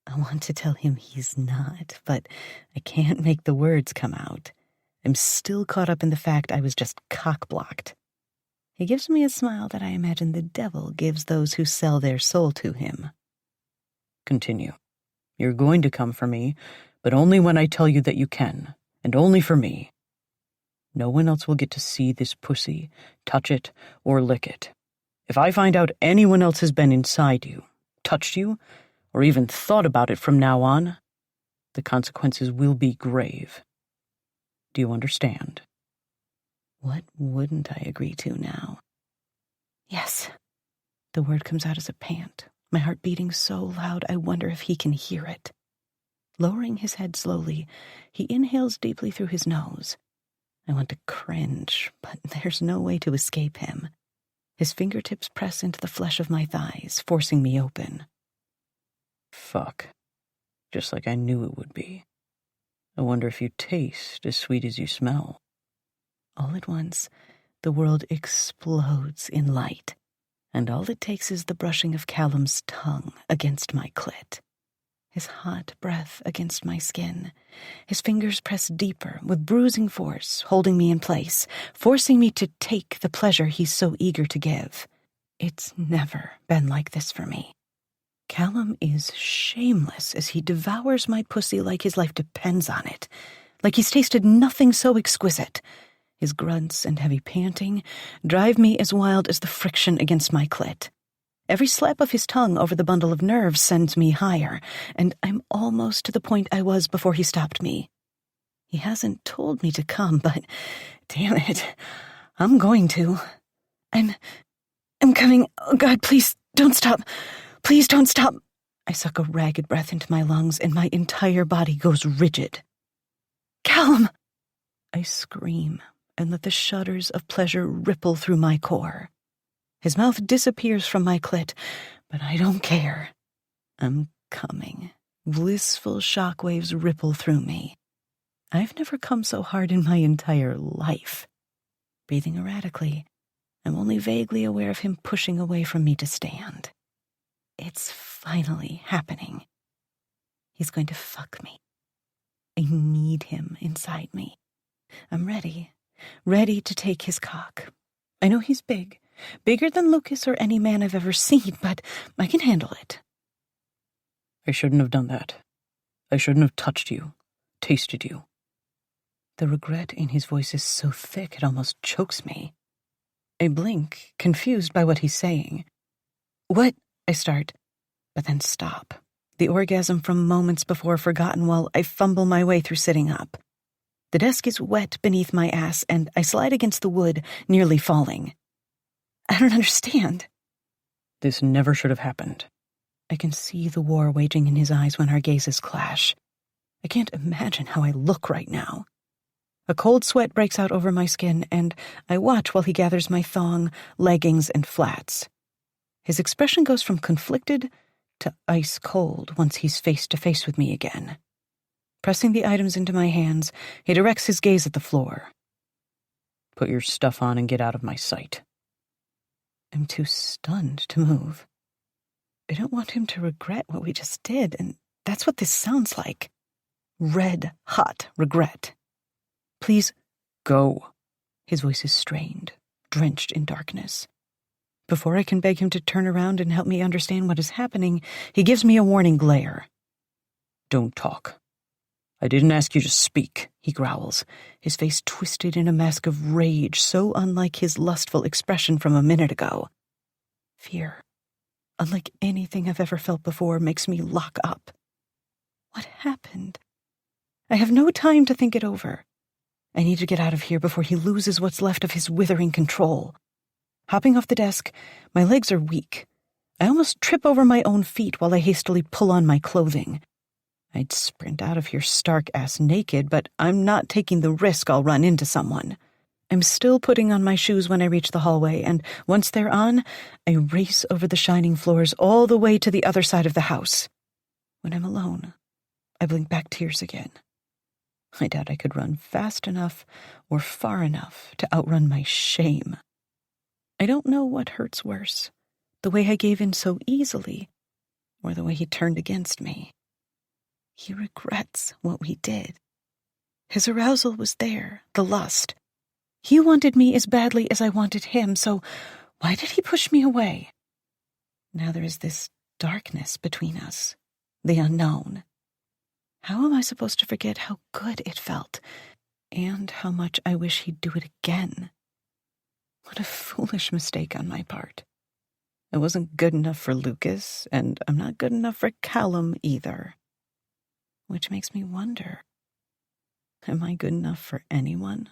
I want to tell him he's not, but I can't make the words come out. I'm still caught up in the fact I was just cock-blocked. He gives me a smile that I imagine the devil gives those who sell their soul to him. Continue. You're going to come for me, but only when I tell you that you can, and only for me. No one else will get to see this pussy, touch it, or lick it. If I find out anyone else has been inside you, touched you, or even thought about it from now on, the consequences will be grave. Do you understand? What wouldn't I agree to now? Yes. The word comes out as a pant, my heart beating so loud I wonder if he can hear it. Lowering his head slowly, he inhales deeply through his nose. I want to cringe, but there's no way to escape him. His fingertips press into the flesh of my thighs, forcing me open. Fuck. Just like I knew it would be. I wonder if you taste as sweet as you smell. All at once, the world explodes in light, and all it takes is the brushing of Callum's tongue against my clit. His hot breath against my skin. His fingers press deeper with bruising force, holding me in place, forcing me to take the pleasure he's so eager to give. It's never been like this for me. Callum is shameless as he devours my pussy like his life depends on it, like he's tasted nothing so exquisite. His grunts and heavy panting drive me as wild as the friction against my clit. Every slap of his tongue over the bundle of nerves sends me higher, and I'm almost to the point I was before he stopped me. He hasn't told me to come, but damn it, I'm going to. I'm coming. Oh God, please don't stop. Please don't stop. I suck a ragged breath into my lungs, and my entire body goes rigid. Callum! I scream and let the shudders of pleasure ripple through my core. His mouth disappears from my clit, but I don't care. I'm coming. Blissful shockwaves ripple through me. I've never come so hard in my entire life. Breathing erratically, I'm only vaguely aware of him pushing away from me to stand. It's finally happening. He's going to fuck me. I need him inside me. I'm ready to take his cock. I know he's big. Bigger than Lucas or any man I've ever seen, but I can handle it. I shouldn't have done that. I shouldn't have touched you, tasted you. The regret in his voice is so thick it almost chokes me. I blink, confused by what he's saying. What? I start, but then stop. The orgasm from moments before forgotten while I fumble my way through sitting up. The desk is wet beneath my ass, and I slide against the wood, nearly falling. I don't understand. This never should have happened. I can see the war waging in his eyes when our gazes clash. I can't imagine how I look right now. A cold sweat breaks out over my skin, and I watch while he gathers my thong, leggings, and flats. His expression goes from conflicted to ice cold once he's face to face with me again. Pressing the items into my hands, he directs his gaze at the floor. Put your stuff on and get out of my sight. I'm too stunned to move. I don't want him to regret what we just did, and that's what this sounds like. Red hot regret. Please, go. His voice is strained, drenched in darkness. Before I can beg him to turn around and help me understand what is happening, he gives me a warning glare. "Don't talk. I didn't ask you to speak," he growls, his face twisted in a mask of rage so unlike his lustful expression from a minute ago. Fear, unlike anything I've ever felt before, makes me lock up. What happened? I have no time to think it over. I need to get out of here before he loses what's left of his withering control. Hopping off the desk, my legs are weak. I almost trip over my own feet while I hastily pull on my clothing. I'd sprint out of here stark-ass naked, but I'm not taking the risk I'll run into someone. I'm still putting on my shoes when I reach the hallway, and once they're on, I race over the shining floors all the way to the other side of the house. When I'm alone, I blink back tears again. I doubt I could run fast enough or far enough to outrun my shame. I don't know what hurts worse, the way I gave in so easily, or the way he turned against me. He regrets what we did. His arousal was there, the lust. He wanted me as badly as I wanted him, so why did he push me away? Now there is this darkness between us, the unknown. How am I supposed to forget how good it felt, and how much I wish he'd do it again? What a foolish mistake on my part. I wasn't good enough for Lucas, and I'm not good enough for Callum either. Which makes me wonder, am I good enough for anyone?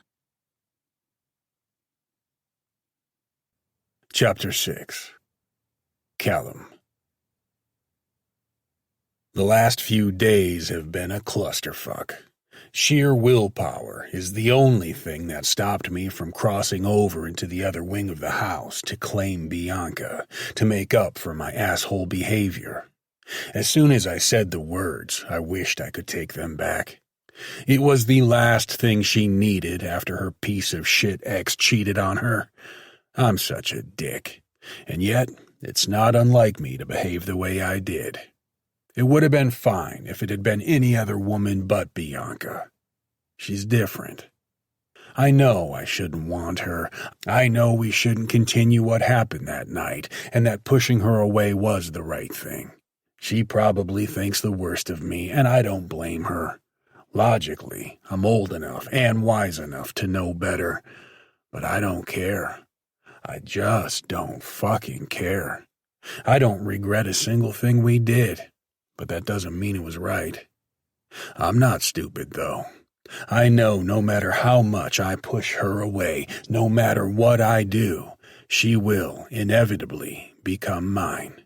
Chapter 6. Callum. The last few days have been a clusterfuck. Sheer willpower is the only thing that stopped me from crossing over into the other wing of the house to claim Bianca, to make up for my asshole behavior. As soon as I said the words, I wished I could take them back. It was the last thing she needed after her piece of shit ex cheated on her. I'm such a dick, and yet it's not unlike me to behave the way I did. It would have been fine if it had been any other woman but Bianca. She's different. I know I shouldn't want her. I know we shouldn't continue what happened that night, and that pushing her away was the right thing. She probably thinks the worst of me, and I don't blame her. Logically, I'm old enough and wise enough to know better, but I don't care. I just don't fucking care. I don't regret a single thing we did, but that doesn't mean it was right. I'm not stupid, though. I know no matter how much I push her away, no matter what I do, she will inevitably become mine.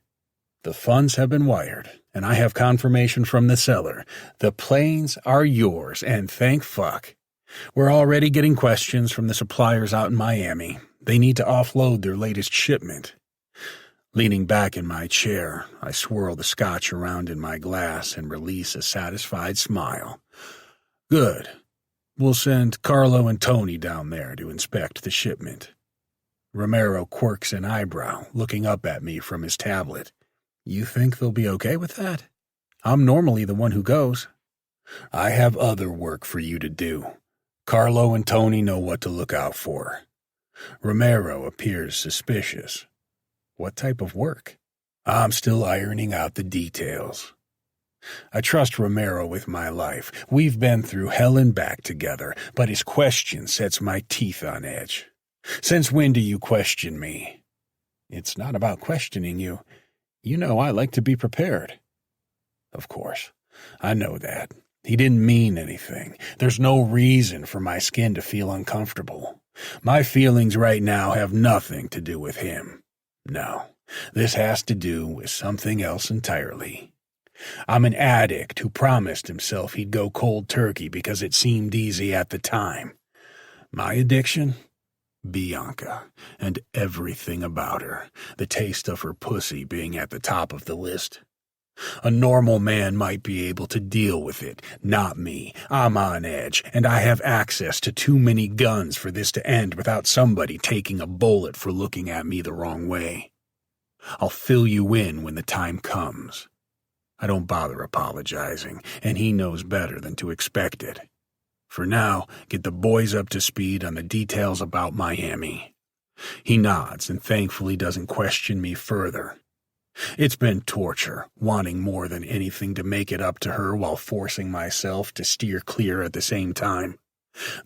The funds have been wired, and I have confirmation from the seller. The planes are yours, and thank fuck. We're already getting questions from the suppliers out in Miami. They need to offload their latest shipment. Leaning back in my chair, I swirl the scotch around in my glass and release a satisfied smile. Good. We'll send Carlo and Tony down there to inspect the shipment. Romero quirks an eyebrow, looking up at me from his tablet. You think they'll be okay with that? I'm normally the one who goes. I have other work for you to do. Carlo and Tony know what to look out for. Romero appears suspicious. What type of work? I'm still ironing out the details. I trust Romero with my life. We've been through hell and back together, but his question sets my teeth on edge. Since when do you question me? It's not about questioning you. You know I like to be prepared. Of course, I know that. He didn't mean anything. There's no reason for my skin to feel uncomfortable. My feelings right now have nothing to do with him. No, this has to do with something else entirely. I'm an addict who promised himself he'd go cold turkey because it seemed easy at the time. My addiction? Bianca, and everything about her, the taste of her pussy being at the top of the list. A normal man might be able to deal with it, not me. I'm on edge, and I have access to too many guns for this to end without somebody taking a bullet for looking at me the wrong way. I'll fill you in when the time comes. I don't bother apologizing, and he knows better than to expect it. For now, get the boys up to speed on the details about Miami. He nods and thankfully doesn't question me further. It's been torture, wanting more than anything to make it up to her while forcing myself to steer clear at the same time.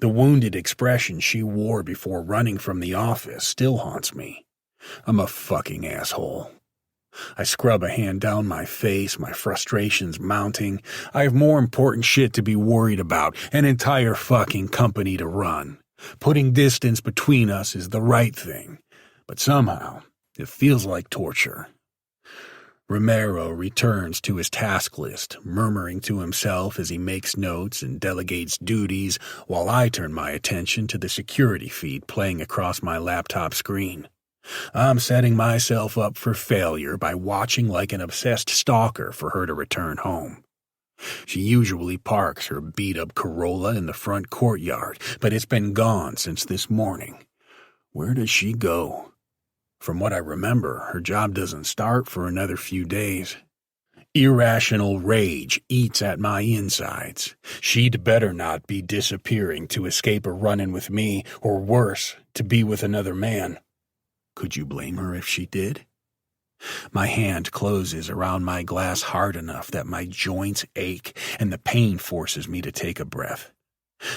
The wounded expression she wore before running from the office still haunts me. I'm a fucking asshole. I scrub a hand down my face, my frustrations mounting. I have more important shit to be worried about, an entire fucking company to run. Putting distance between us is the right thing, but somehow it feels like torture. Romero returns to his task list, murmuring to himself as he makes notes and delegates duties, while I turn my attention to the security feed playing across my laptop screen. I'm setting myself up for failure by watching like an obsessed stalker for her to return home. She usually parks her beat-up Corolla in the front courtyard, but it's been gone since this morning. Where does she go? From what I remember, her job doesn't start for another few days. Irrational rage eats at my insides. She'd better not be disappearing to escape a run-in with me, or worse, to be with another man. Could you blame her if she did? My hand closes around my glass hard enough that my joints ache and the pain forces me to take a breath.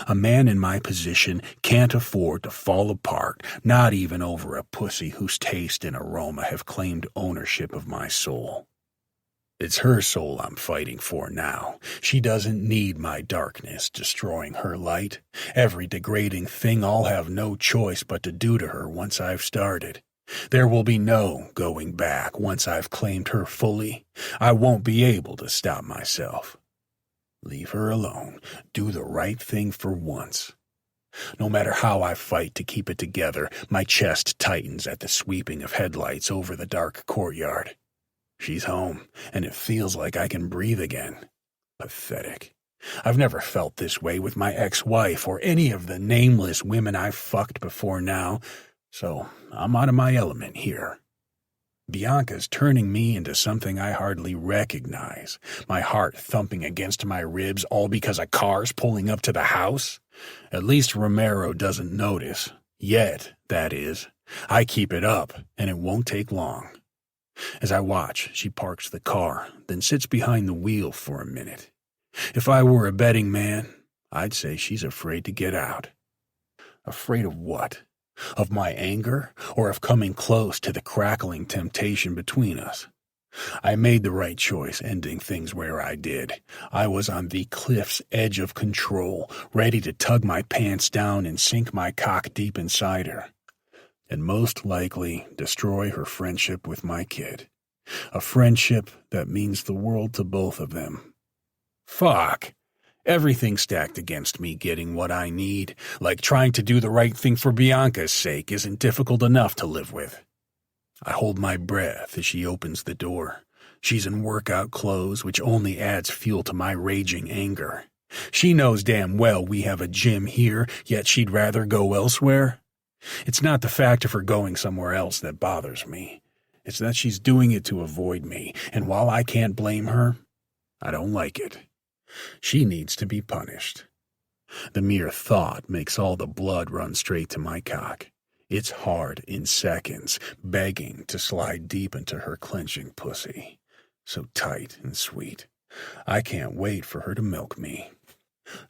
A man in my position can't afford to fall apart, not even over a pussy whose taste and aroma have claimed ownership of my soul. It's her soul I'm fighting for now. She doesn't need my darkness destroying her light. Every degrading thing I'll have no choice but to do to her once I've started. There will be no going back once I've claimed her fully. I won't be able to stop myself. Leave her alone. Do the right thing for once. No matter how I fight to keep it together, my chest tightens at the sweeping of headlights over the dark courtyard. She's home, and it feels like I can breathe again. Pathetic. I've never felt this way with my ex-wife or any of the nameless women I've fucked before now, so I'm out of my element here. Bianca's turning me into something I hardly recognize, my heart thumping against my ribs all because a car's pulling up to the house. At least Romero doesn't notice. Yet, that is. I keep it up, and it won't take long. As I watch, she parks the car, then sits behind the wheel for a minute. If I were a betting man, I'd say she's afraid to get out. Afraid of what? Of my anger, or of coming close to the crackling temptation between us? I made the right choice ending things where I did. I was on the cliff's edge of control, ready to tug my pants down and sink my cock deep inside her. And most likely destroy her friendship with my kid. A friendship that means the world to both of them. Fuck. Everything stacked against me getting what I need, like trying to do the right thing for Bianca's sake, isn't difficult enough to live with. I hold my breath as she opens the door. She's in workout clothes, which only adds fuel to my raging anger. She knows damn well we have a gym here, yet she'd rather go elsewhere. It's not the fact of her going somewhere else that bothers me. It's that she's doing it to avoid me, and while I can't blame her, I don't like it. She needs to be punished. The mere thought makes all the blood run straight to my cock. It's hard in seconds, begging to slide deep into her clenching pussy. So tight and sweet. I can't wait for her to milk me.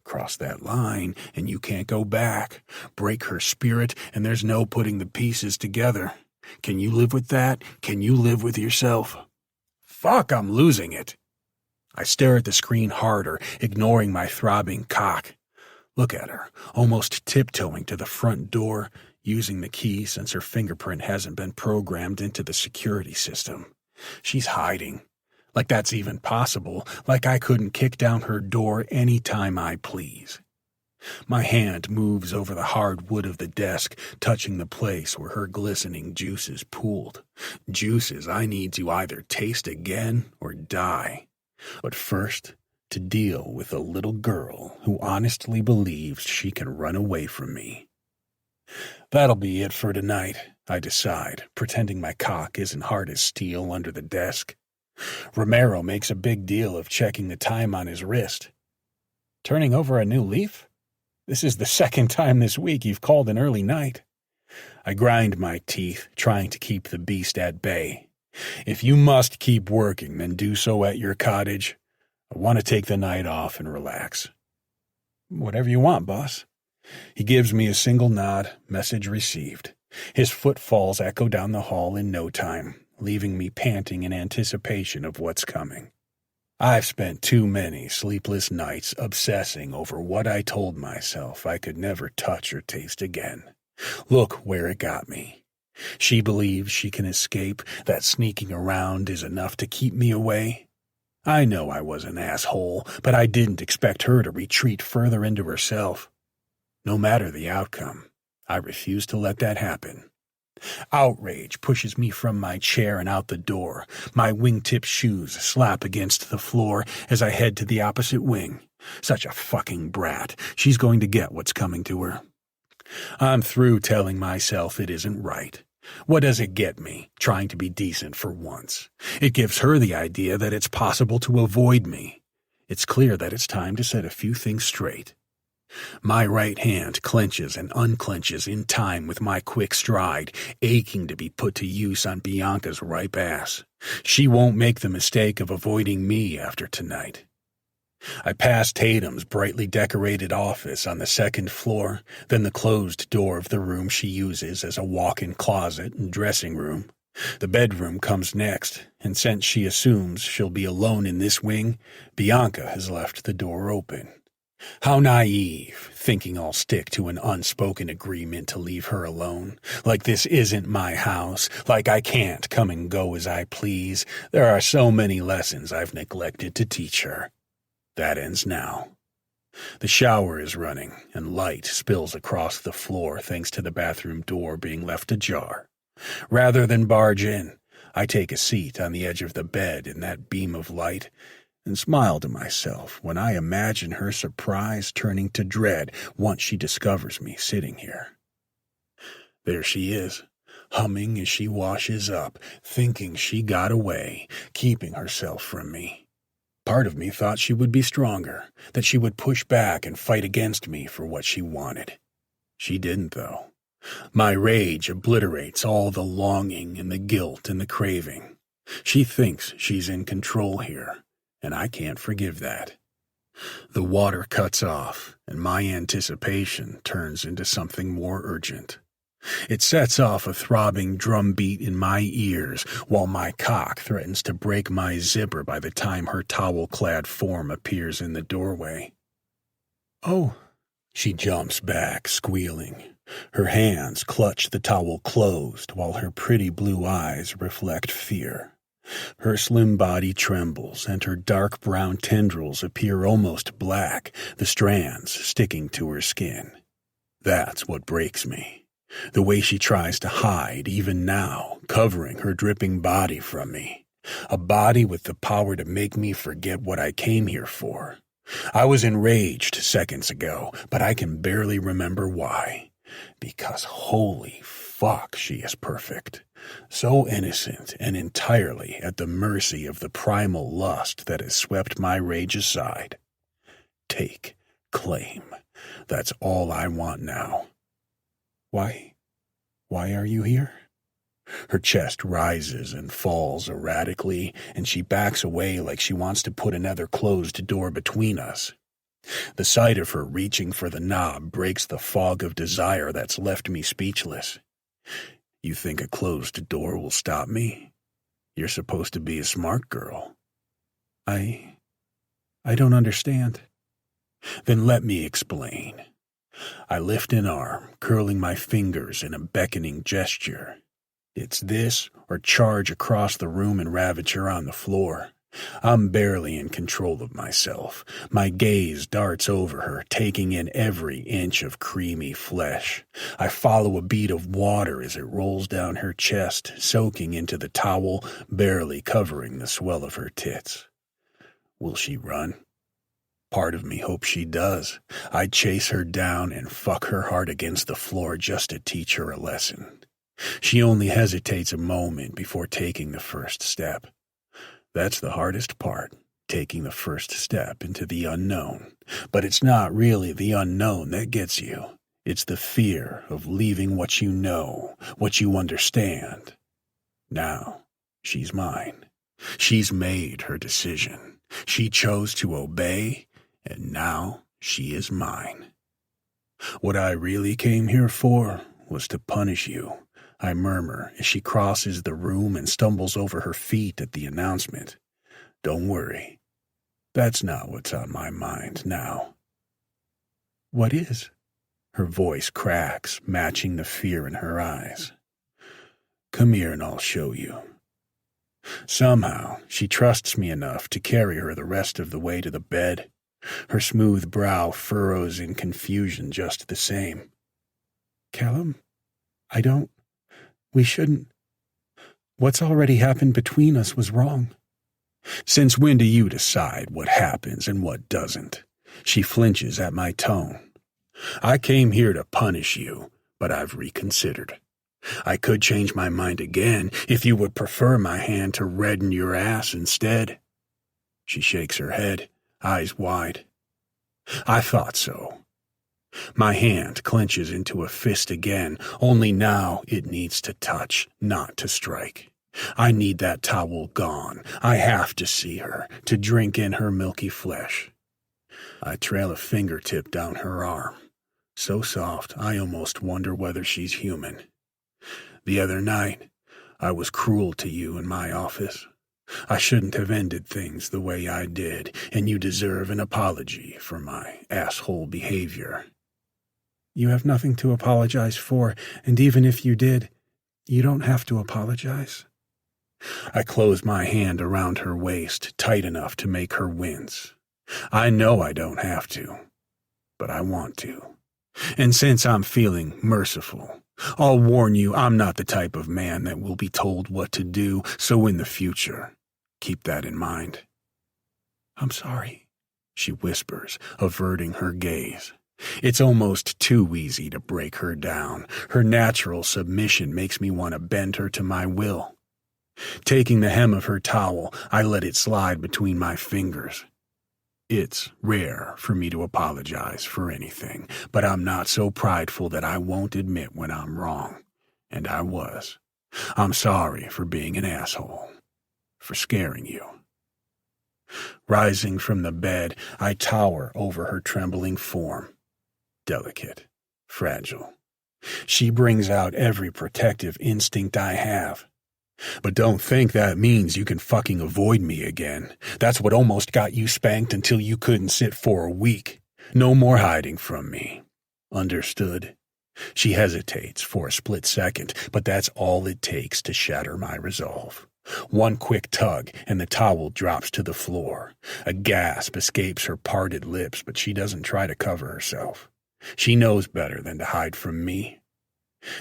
Cross that line, and you can't go back. Break her spirit, and there's no putting the pieces together. Can you live with that? Can you live with yourself? Fuck, I'm losing it. I stare at the screen harder, ignoring my throbbing cock. Look at her, almost tiptoeing to the front door, using the key since her fingerprint hasn't been programmed into the security system. She's hiding. Like that's even possible, like I couldn't kick down her door any time I please. My hand moves over the hard wood of the desk, touching the place where her glistening juices pooled. Juices I need to either taste again or die. But first, to deal with a little girl who honestly believes she can run away from me. That'll be it for tonight, I decide, pretending my cock isn't hard as steel under the desk. Romero makes a big deal of checking the time on his wrist. Turning over a new leaf? This is the second time this week you've called an early night. I grind my teeth, trying to keep the beast at bay. If you must keep working, then do so at your cottage. I want to take the night off and relax. Whatever you want, boss. He gives me a single nod, message received. His footfalls echo down the hall in no time, leaving me panting in anticipation of what's coming. I've spent too many sleepless nights obsessing over what I told myself I could never touch or taste again. Look where it got me. She believes she can escape, that sneaking around is enough to keep me away. I know I was an asshole, but I didn't expect her to retreat further into herself. No matter the outcome, I refuse to let that happen. Outrage pushes me from my chair and out the door. My wingtip shoes slap against the floor as I head to the opposite wing. Such a fucking brat. She's going to get what's coming to her. I'm through telling myself it isn't right. What does it get me, trying to be decent for once? It gives her the idea that it's possible to avoid me. It's clear that it's time to set a few things straight. My right hand clenches and unclenches in time with my quick stride, aching to be put to use on Bianca's ripe ass. She won't make the mistake of avoiding me after tonight. I pass Tatum's brightly decorated office on the second floor, then the closed door of the room she uses as a walk-in closet and dressing room. The bedroom comes next, and since she assumes she'll be alone in this wing, Bianca has left the door open. How naive, thinking I'll stick to an unspoken agreement to leave her alone. Like this isn't my house, like I can't come and go as I please. There are so many lessons I've neglected to teach her. That ends now. The shower is running, and light spills across the floor thanks to the bathroom door being left ajar. Rather than barge in, I take a seat on the edge of the bed in that beam of light and smile to myself when I imagine her surprise turning to dread once she discovers me sitting here. There she is, humming as she washes up, thinking she got away, keeping herself from me. Part of me thought she would be stronger, that she would push back and fight against me for what she wanted. She didn't, though. My rage obliterates all the longing and the guilt and the craving. She thinks she's in control here, and I can't forgive that. The water cuts off, and my anticipation turns into something more urgent. It sets off a throbbing drumbeat in my ears while my cock threatens to break my zipper by the time her towel-clad form appears in the doorway. "Oh," she jumps back, squealing. Her hands clutch the towel closed while her pretty blue eyes reflect fear. Her slim body trembles, and her dark brown tendrils appear almost black, the strands sticking to her skin. That's what breaks me. The way she tries to hide, even now, covering her dripping body from me. A body with the power to make me forget what I came here for. I was enraged seconds ago, but I can barely remember why. Because holy fuck, she is perfect. So innocent and entirely at the mercy of the primal lust that has swept my rage aside. Take, claim. That's all I want now. Why are you here? Her chest rises and falls erratically, and she backs away like she wants to put another closed door between us. The sight of her reaching for the knob breaks the fog of desire that's left me speechless. You think a closed door will stop me? You're supposed to be a smart girl. I don't understand. Then let me explain. I lift an arm, curling my fingers in a beckoning gesture. It's this or charge across the room and ravage her on the floor. I'm barely in control of myself. My gaze darts over her, taking in every inch of creamy flesh. I follow a bead of water as it rolls down her chest, soaking into the towel, barely covering the swell of her tits. Will she run? Part of me hopes she does. I'd chase her down and fuck her heart against the floor just to teach her a lesson. She only hesitates a moment before taking the first step. That's the hardest part, taking the first step into the unknown. But it's not really the unknown that gets you. It's the fear of leaving what you know, what you understand. Now, she's mine. She's made her decision. She chose to obey, and now she is mine. What I really came here for was to punish you, I murmur as she crosses the room and stumbles over her feet at the announcement. Don't worry. That's not what's on my mind now. What is? Her voice cracks, matching the fear in her eyes. Come here and I'll show you. Somehow, she trusts me enough to carry her the rest of the way to the bed. Her smooth brow furrows in confusion just the same. Callum, we shouldn't. What's already happened between us was wrong. Since when do you decide what happens and what doesn't? She flinches at my tone. I came here to punish you, but I've reconsidered. I could change my mind again if you would prefer my hand to redden your ass instead. She shakes her head, eyes wide. I thought so. My hand clenches into a fist again, only now it needs to touch, not to strike. I need that towel gone. I have to see her, to drink in her milky flesh. I trail a fingertip down her arm. So soft, I almost wonder whether she's human. The other night, I was cruel to you in my office. I shouldn't have ended things the way I did, and you deserve an apology for my asshole behavior. You have nothing to apologize for, and even if you did, you don't have to apologize. I close my hand around her waist, tight enough to make her wince. I know I don't have to, but I want to. And since I'm feeling merciful, I'll warn you I'm not the type of man that will be told what to do, so in the future, keep that in mind. I'm sorry, she whispers, averting her gaze. It's almost too easy to break her down. Her natural submission makes me want to bend her to my will. Taking the hem of her towel, I let it slide between my fingers. It's rare for me to apologize for anything, but I'm not so prideful that I won't admit when I'm wrong. And I was. I'm sorry for being an asshole, for scaring you. Rising from the bed, I tower over her trembling form. Delicate, fragile. She brings out every protective instinct I have. But don't think that means you can fucking avoid me again. That's what almost got you spanked until you couldn't sit for a week. No more hiding from me. Understood? She hesitates for a split second, but that's all it takes to shatter my resolve. One quick tug, and the towel drops to the floor. A gasp escapes her parted lips, but she doesn't try to cover herself. She knows better than to hide from me.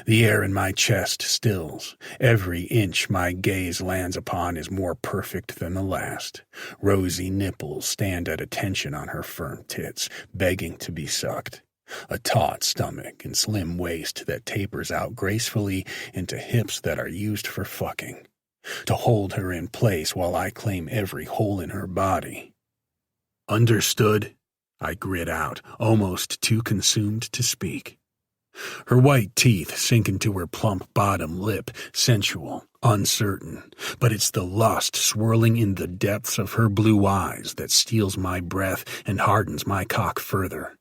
The air in my chest stills. Every inch my gaze lands upon is more perfect than the last. Rosy nipples stand at attention on her firm tits, begging to be sucked. A taut stomach and slim waist that tapers out gracefully into hips that are used for fucking. To hold her in place while I claim every hole in her body. Understood? I grit out, almost too consumed to speak. Her white teeth sink into her plump bottom lip, sensual, uncertain, but it's the lust swirling in the depths of her blue eyes that steals my breath and hardens my cock further.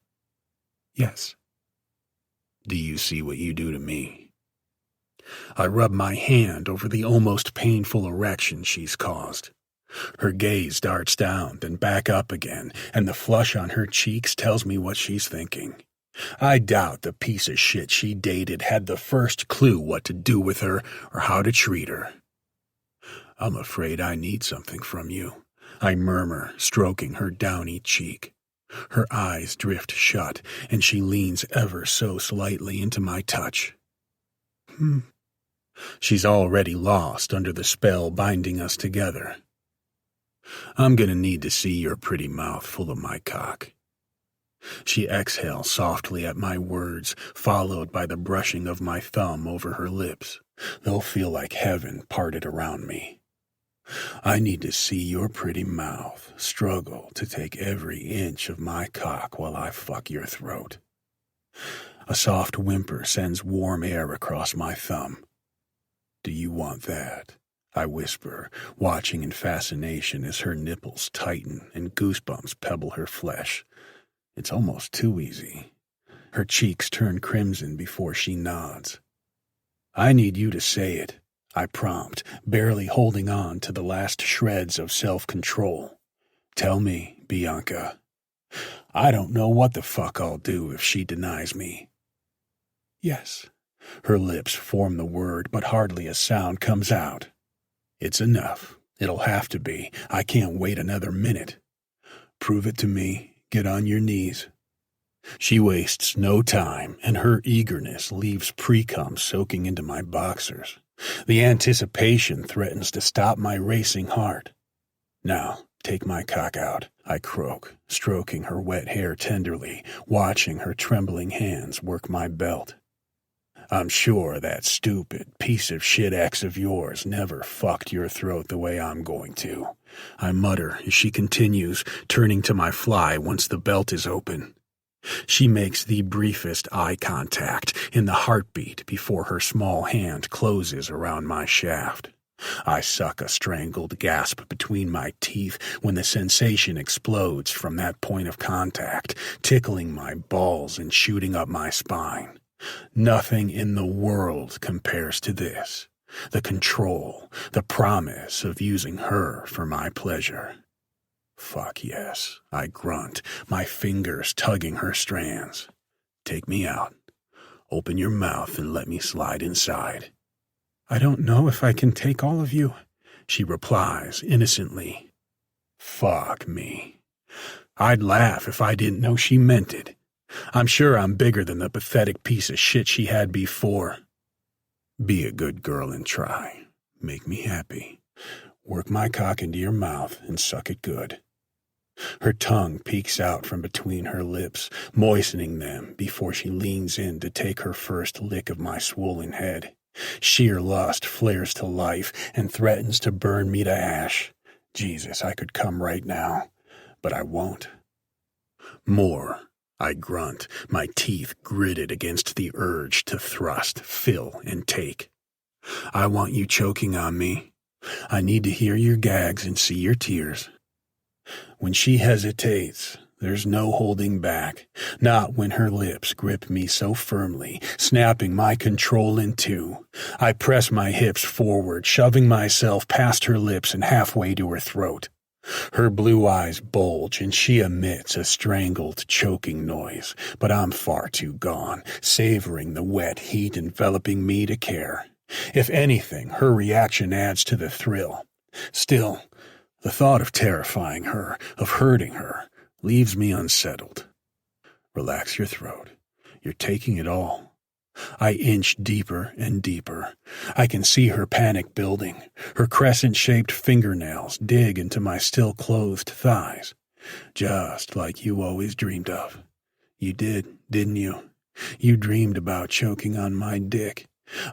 Yes. Do you see what you do to me? I rub my hand over the almost painful erection she's caused. Her gaze darts down, then back up again, and the flush on her cheeks tells me what she's thinking. I doubt the piece of shit she dated had the first clue what to do with her or how to treat her. I'm afraid I need something from you, I murmur, stroking her downy cheek. Her eyes drift shut, and she leans ever so slightly into my touch. She's already lost under the spell binding us together. I'm gonna need to see your pretty mouth full of my cock. She exhales softly at my words, followed by the brushing of my thumb over her lips. They'll feel like heaven parted around me. I need to see your pretty mouth struggle to take every inch of my cock while I fuck your throat. A soft whimper sends warm air across my thumb. "Do you want that?" I whisper, watching in fascination as her nipples tighten and goosebumps pebble her flesh. It's almost too easy. Her cheeks turn crimson before she nods. "I need you to say it," I prompt, barely holding on to the last shreds of self-control. "Tell me, Bianca. I don't know what the fuck I'll do if she denies me." "Yes." Her lips form the word, but hardly a sound comes out. "It's enough. It'll have to be. I can't wait another minute." "Prove it to me. Get on your knees." She wastes no time, and her eagerness leaves pre-cum soaking into my boxers. The anticipation threatens to stop my racing heart. "Now, take my cock out," I croak, stroking her wet hair tenderly, watching her trembling hands work my belt. "I'm sure that stupid piece of shit ex of yours never fucked your throat the way I'm going to," I mutter as she continues, turning to my fly once the belt is open. She makes the briefest eye contact in the heartbeat before her small hand closes around my shaft. I suck a strangled gasp between my teeth when the sensation explodes from that point of contact, tickling my balls and shooting up my spine. Nothing in the world compares to this. The control, the promise of using her for my pleasure. "Fuck yes," I grunt, my fingers tugging her strands. "Take me out. Open your mouth and let me slide inside." "I don't know if I can take all of you," she replies innocently. Fuck me. I'd laugh if I didn't know she meant it. I'm sure I'm bigger than the pathetic piece of shit she had before. Be a good girl and try. Make me happy. Work my cock into your mouth and suck it good. Her tongue peeks out from between her lips, moistening them before she leans in to take her first lick of my swollen head. Sheer lust flares to life and threatens to burn me to ash. Jesus, I could come right now, but I won't. More, I grunt, my teeth gritted against the urge to thrust, fill, and take. I want you choking on me. I need to hear your gags and see your tears. When she hesitates, there's no holding back, not when her lips grip me so firmly, snapping my control in two. I press my hips forward, shoving myself past her lips and halfway to her throat. Her blue eyes bulge and she emits a strangled, choking noise, but I'm far too gone, savoring the wet heat enveloping me to care. If anything, her reaction adds to the thrill. Still, the thought of terrifying her, of hurting her, leaves me unsettled. Relax your throat. You're taking it all. I inch deeper and deeper. I can see her panic building. Her crescent-shaped fingernails dig into my still-clothed thighs. Just like you always dreamed of. You did, didn't you? You dreamed about choking on my dick.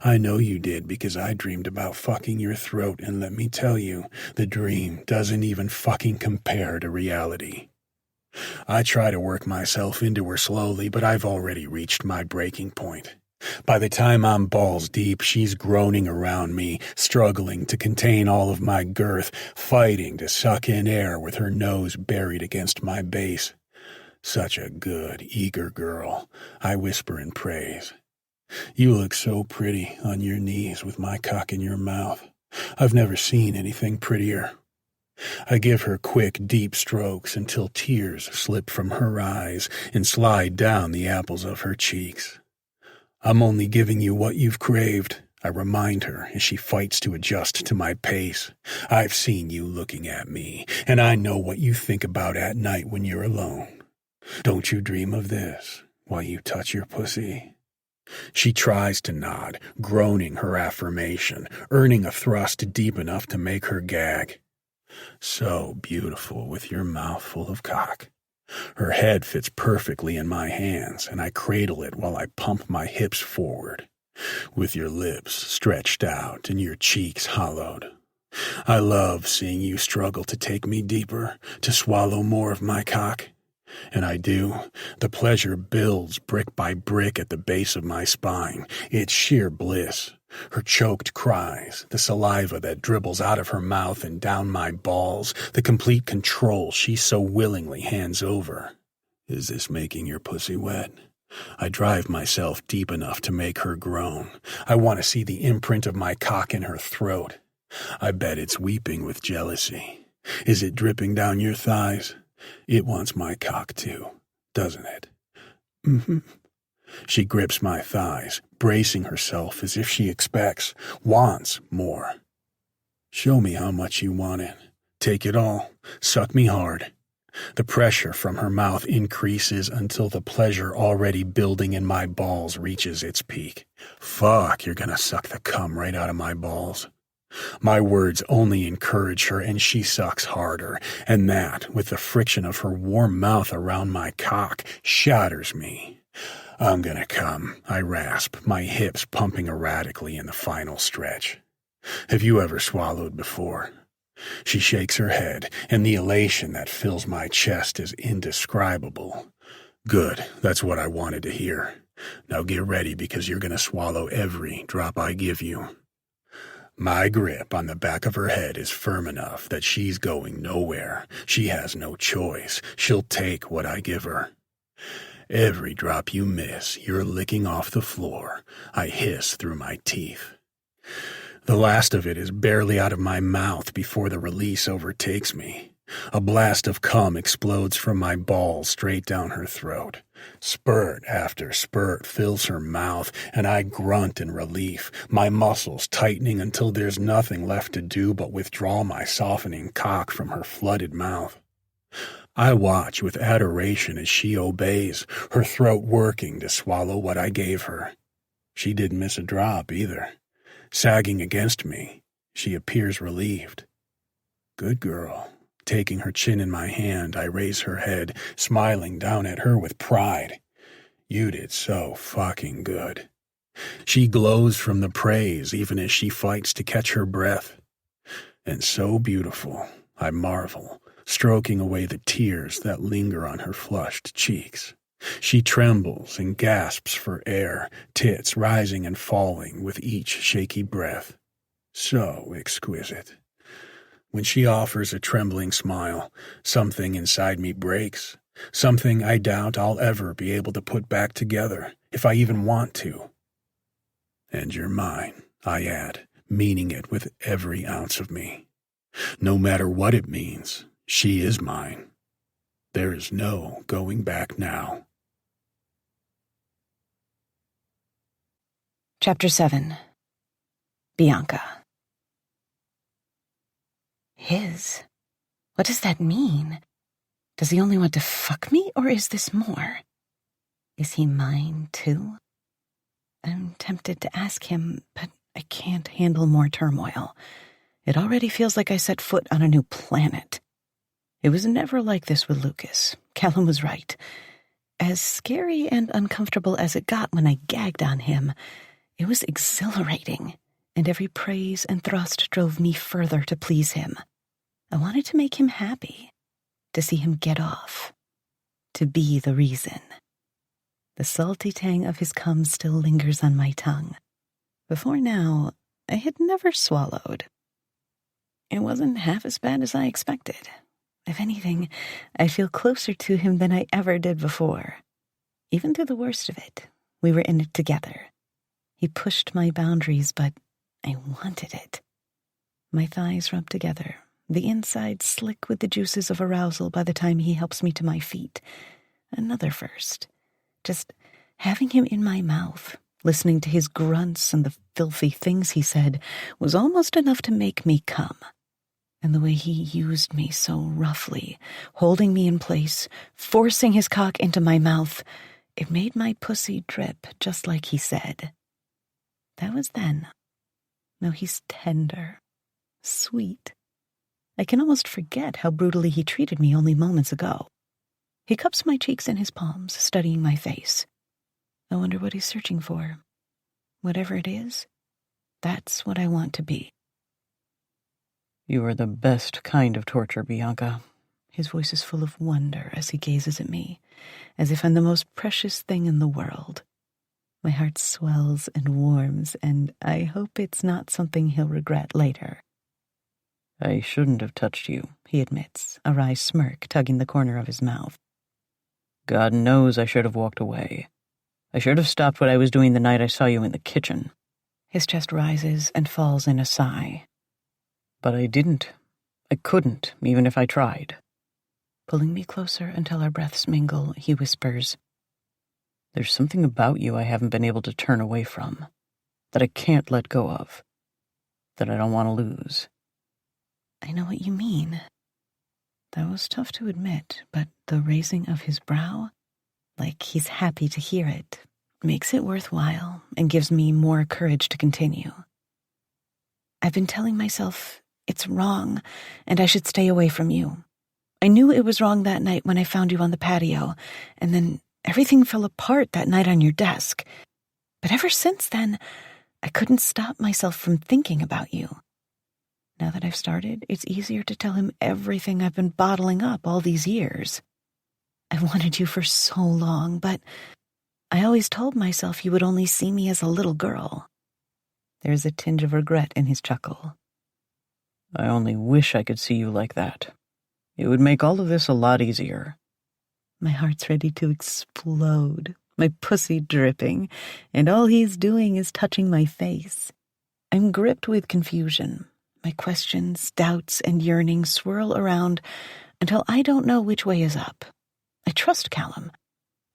I know you did because I dreamed about fucking your throat, and let me tell you, the dream doesn't even fucking compare to reality. I try to work myself into her slowly, but I've already reached my breaking point. By the time I'm balls deep, she's groaning around me, struggling to contain all of my girth, fighting to suck in air with her nose buried against my base. Such a good, eager girl, I whisper in praise. You look so pretty on your knees with my cock in your mouth. I've never seen anything prettier. I give her quick, deep strokes until tears slip from her eyes and slide down the apples of her cheeks. I'm only giving you what you've craved, I remind her as she fights to adjust to my pace. I've seen you looking at me, and I know what you think about at night when you're alone. Don't you dream of this while you touch your pussy? She tries to nod, groaning her affirmation, earning a thrust deep enough to make her gag. So beautiful with your mouth full of cock. Her head fits perfectly in my hands, and I cradle it while I pump my hips forward, with your lips stretched out and your cheeks hollowed. I love seeing you struggle to take me deeper, to swallow more of my cock. And I do. The pleasure builds brick by brick at the base of my spine. It's sheer bliss. Her choked cries, the saliva that dribbles out of her mouth and down my balls, the complete control she so willingly hands over. Is this making your pussy wet? I drive myself deep enough to make her groan. I want to see the imprint of my cock in her throat. I bet it's weeping with jealousy. Is it dripping down your thighs? It wants my cock too, doesn't it? Mm-hmm. She grips my thighs, bracing herself as if she expects, wants more. Show me how much you want it. Take it all. Suck me hard. The pressure from her mouth increases until the pleasure already building in my balls reaches its peak. Fuck, you're gonna suck the cum right out of my balls. My words only encourage her, and she sucks harder, and that, with the friction of her warm mouth around my cock, shatters me. I'm gonna come, I rasp, my hips pumping erratically in the final stretch. Have you ever swallowed before? She shakes her head, and the elation that fills my chest is indescribable. Good, that's what I wanted to hear. Now get ready, because you're gonna swallow every drop I give you. My grip on the back of her head is firm enough that she's going nowhere. She has no choice. She'll take what I give her. Every drop you miss, you're licking off the floor. I hiss through my teeth. The last of it is barely out of my mouth before the release overtakes me. A blast of cum explodes from my balls straight down her throat. Spurt after spurt fills her mouth, and I grunt in relief, my muscles tightening until there's nothing left to do but withdraw my softening cock from her flooded mouth. I watch with adoration as she obeys, her throat working to swallow what I gave her. She didn't miss a drop either. Sagging against me, she appears relieved. Good girl. Taking her chin in my hand, I raise her head, smiling down at her with pride. You did so fucking good. She glows from the praise even as she fights to catch her breath. And so beautiful, I marvel, stroking away the tears that linger on her flushed cheeks. She trembles and gasps for air, tits rising and falling with each shaky breath. So exquisite. When she offers a trembling smile, something inside me breaks, something I doubt I'll ever be able to put back together, if I even want to. And you're mine, I add, meaning it with every ounce of me. No matter what it means, she is mine. There is no going back now. Chapter 7. Bianca. His? What does that mean? Does he only want to fuck me, or is this more? Is he mine, too? I'm tempted to ask him, but I can't handle more turmoil. It already feels like I set foot on a new planet. It was never like this with Lucas. Callum was right. As scary and uncomfortable as it got when I gagged on him, it was exhilarating, and every praise and thrust drove me further to please him. I wanted to make him happy, to see him get off, to be the reason. The salty tang of his cum still lingers on my tongue. Before now, I had never swallowed. It wasn't half as bad as I expected. If anything, I feel closer to him than I ever did before. Even through the worst of it, we were in it together. He pushed my boundaries, but I wanted it. My thighs rub together, the inside slick with the juices of arousal by the time he helps me to my feet. Another first. Just having him in my mouth, listening to his grunts and the filthy things he said, was almost enough to make me come. And the way he used me so roughly, holding me in place, forcing his cock into my mouth, it made my pussy drip just like he said. That was then. Now he's tender, sweet. I can almost forget how brutally he treated me only moments ago. He cups my cheeks in his palms, studying my face. I wonder what he's searching for. Whatever it is, that's what I want to be. You are the best kind of torture, Bianca. His voice is full of wonder as he gazes at me, as if I'm the most precious thing in the world. My heart swells and warms, and I hope it's not something he'll regret later. I shouldn't have touched you, he admits, a wry smirk tugging the corner of his mouth. God knows I should have walked away. I should have stopped what I was doing the night I saw you in the kitchen. His chest rises and falls in a sigh. But I didn't. I couldn't, even if I tried. Pulling me closer until our breaths mingle, he whispers, There's something about you I haven't been able to turn away from, that I can't let go of, that I don't want to lose. I know what you mean. That was tough to admit, but the raising of his brow, like he's happy to hear it, makes it worthwhile and gives me more courage to continue. I've been telling myself it's wrong and I should stay away from you. I knew it was wrong that night when I found you on the patio, and then everything fell apart that night on your desk. But ever since then, I couldn't stop myself from thinking about you. Now that I've started, it's easier to tell him everything I've been bottling up all these years. I wanted you for so long, but I always told myself you would only see me as a little girl. There's a tinge of regret in his chuckle. I only wish I could see you like that. It would make all of this a lot easier. My heart's ready to explode, my pussy dripping, and all he's doing is touching my face. I'm gripped with confusion. My questions, doubts, and yearnings swirl around until I don't know which way is up. I trust Callum.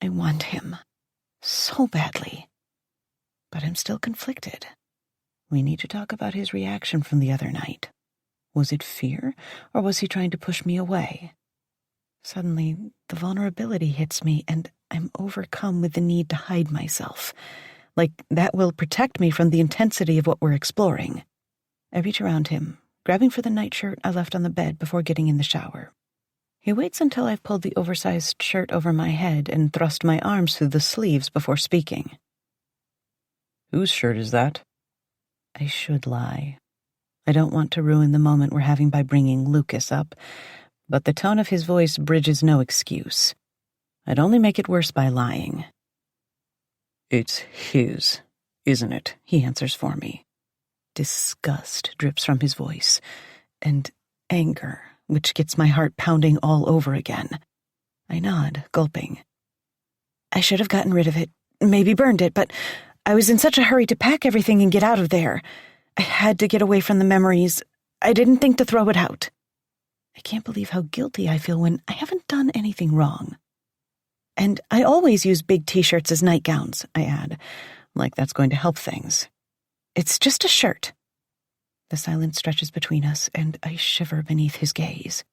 I want him so badly. But I'm still conflicted. We need to talk about his reaction from the other night. Was it fear, or was he trying to push me away? Suddenly, the vulnerability hits me, and I'm overcome with the need to hide myself. Like that will protect me from the intensity of what we're exploring. I reach around him, grabbing for the nightshirt I left on the bed before getting in the shower. He waits until I've pulled the oversized shirt over my head and thrust my arms through the sleeves before speaking. Whose shirt is that? I should lie. I don't want to ruin the moment we're having by bringing Lucas up, but the tone of his voice bridges no excuse. I'd only make it worse by lying. It's his, isn't it? He answers for me. Disgust drips from his voice, and anger, which gets my heart pounding all over again. I nod, gulping. I should have gotten rid of it, maybe burned it, but I was in such a hurry to pack everything and get out of there. I had to get away from the memories. I didn't think to throw it out. I can't believe how guilty I feel when I haven't done anything wrong. And I always use big t-shirts as nightgowns, I add, like that's going to help things. It's just a shirt. The silence stretches between us, and I shiver beneath his gaze.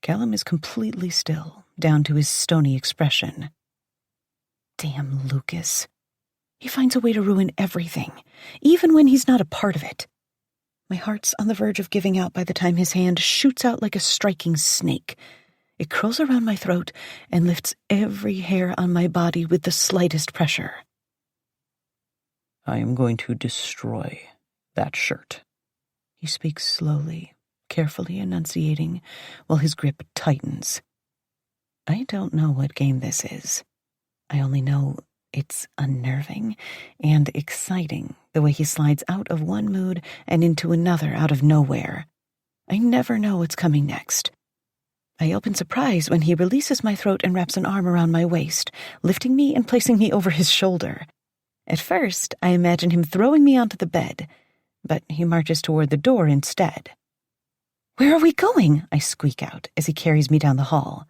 Callum is completely still, down to his stony expression. Damn Lucas. He finds a way to ruin everything, even when he's not a part of it. My heart's on the verge of giving out by the time his hand shoots out like a striking snake. It curls around my throat and lifts every hair on my body with the slightest pressure. I am going to destroy that shirt. He speaks slowly, carefully enunciating, while his grip tightens. I don't know what game this is. I only know it's unnerving and exciting, the way he slides out of one mood and into another out of nowhere. I never know what's coming next. I open surprise when he releases my throat and wraps an arm around my waist, lifting me and placing me over his shoulder. At first, I imagine him throwing me onto the bed, but he marches toward the door instead. Where are we going? I squeak out as he carries me down the hall.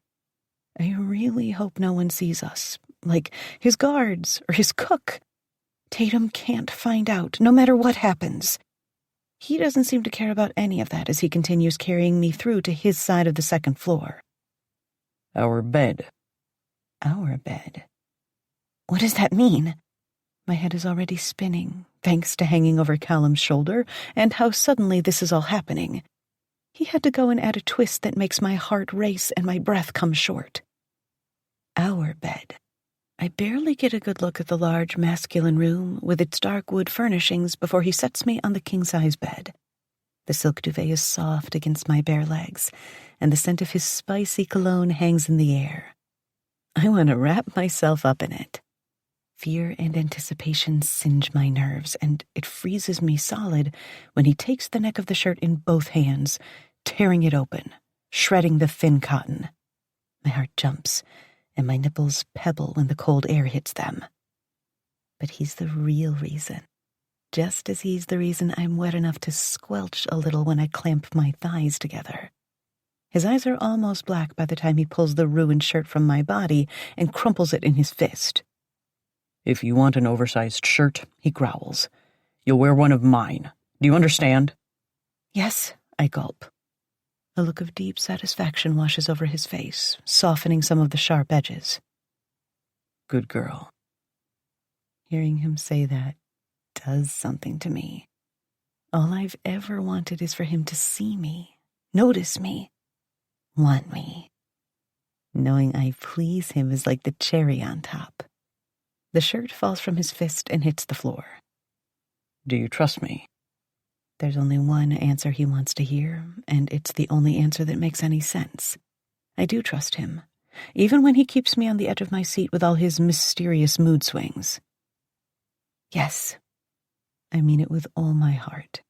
I really hope no one sees us, like his guards or his cook. Tatum can't find out, no matter what happens. He doesn't seem to care about any of that as he continues carrying me through to his side of the second floor. Our bed. Our bed. What does that mean? My head is already spinning, thanks to hanging over Callum's shoulder and how suddenly this is all happening. He had to go and add a twist that makes my heart race and my breath come short. Our bed. I barely get a good look at the large masculine room with its dark wood furnishings before he sets me on the king-size bed. The silk duvet is soft against my bare legs, and the scent of his spicy cologne hangs in the air. I want to wrap myself up in it. Fear and anticipation singe my nerves, and it freezes me solid when he takes the neck of the shirt in both hands, tearing it open, shredding the thin cotton. My heart jumps, and my nipples pebble when the cold air hits them. But he's the real reason. Just as he's the reason I'm wet enough to squelch a little when I clamp my thighs together. His eyes are almost black by the time he pulls the ruined shirt from my body and crumples it in his fist. If you want an oversized shirt, he growls, you'll wear one of mine. Do you understand? Yes, I gulp. A look of deep satisfaction washes over his face, softening some of the sharp edges. Good girl. Hearing him say that does something to me. All I've ever wanted is for him to see me, notice me, want me. Knowing I please him is like the cherry on top. The shirt falls from his fist and hits the floor. Do you trust me? There's only one answer he wants to hear, and it's the only answer that makes any sense. I do trust him, even when he keeps me on the edge of my seat with all his mysterious mood swings. Yes, I mean it with all my heart.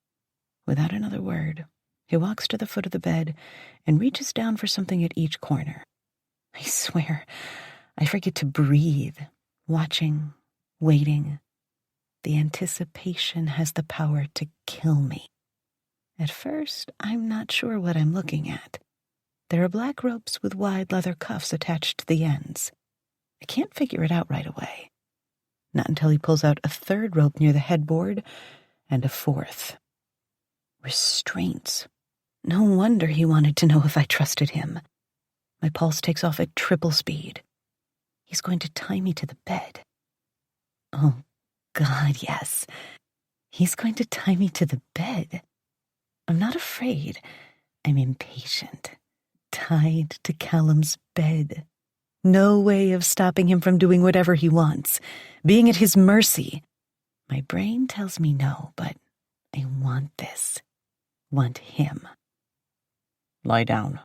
Without another word, he walks to the foot of the bed and reaches down for something at each corner. I swear, I forget to breathe, watching, waiting. The anticipation has the power to kill me. At first, I'm not sure what I'm looking at. There are black ropes with wide leather cuffs attached to the ends. I can't figure it out right away. Not until he pulls out a third rope near the headboard and a fourth. Restraints. No wonder he wanted to know if I trusted him. My pulse takes off at triple speed. He's going to tie me to the bed. Oh, God, yes. He's going to tie me to the bed. I'm not afraid. I'm impatient. Tied to Callum's bed. No way of stopping him from doing whatever he wants. Being at his mercy. My brain tells me no, but I want this. Want him. Lie down.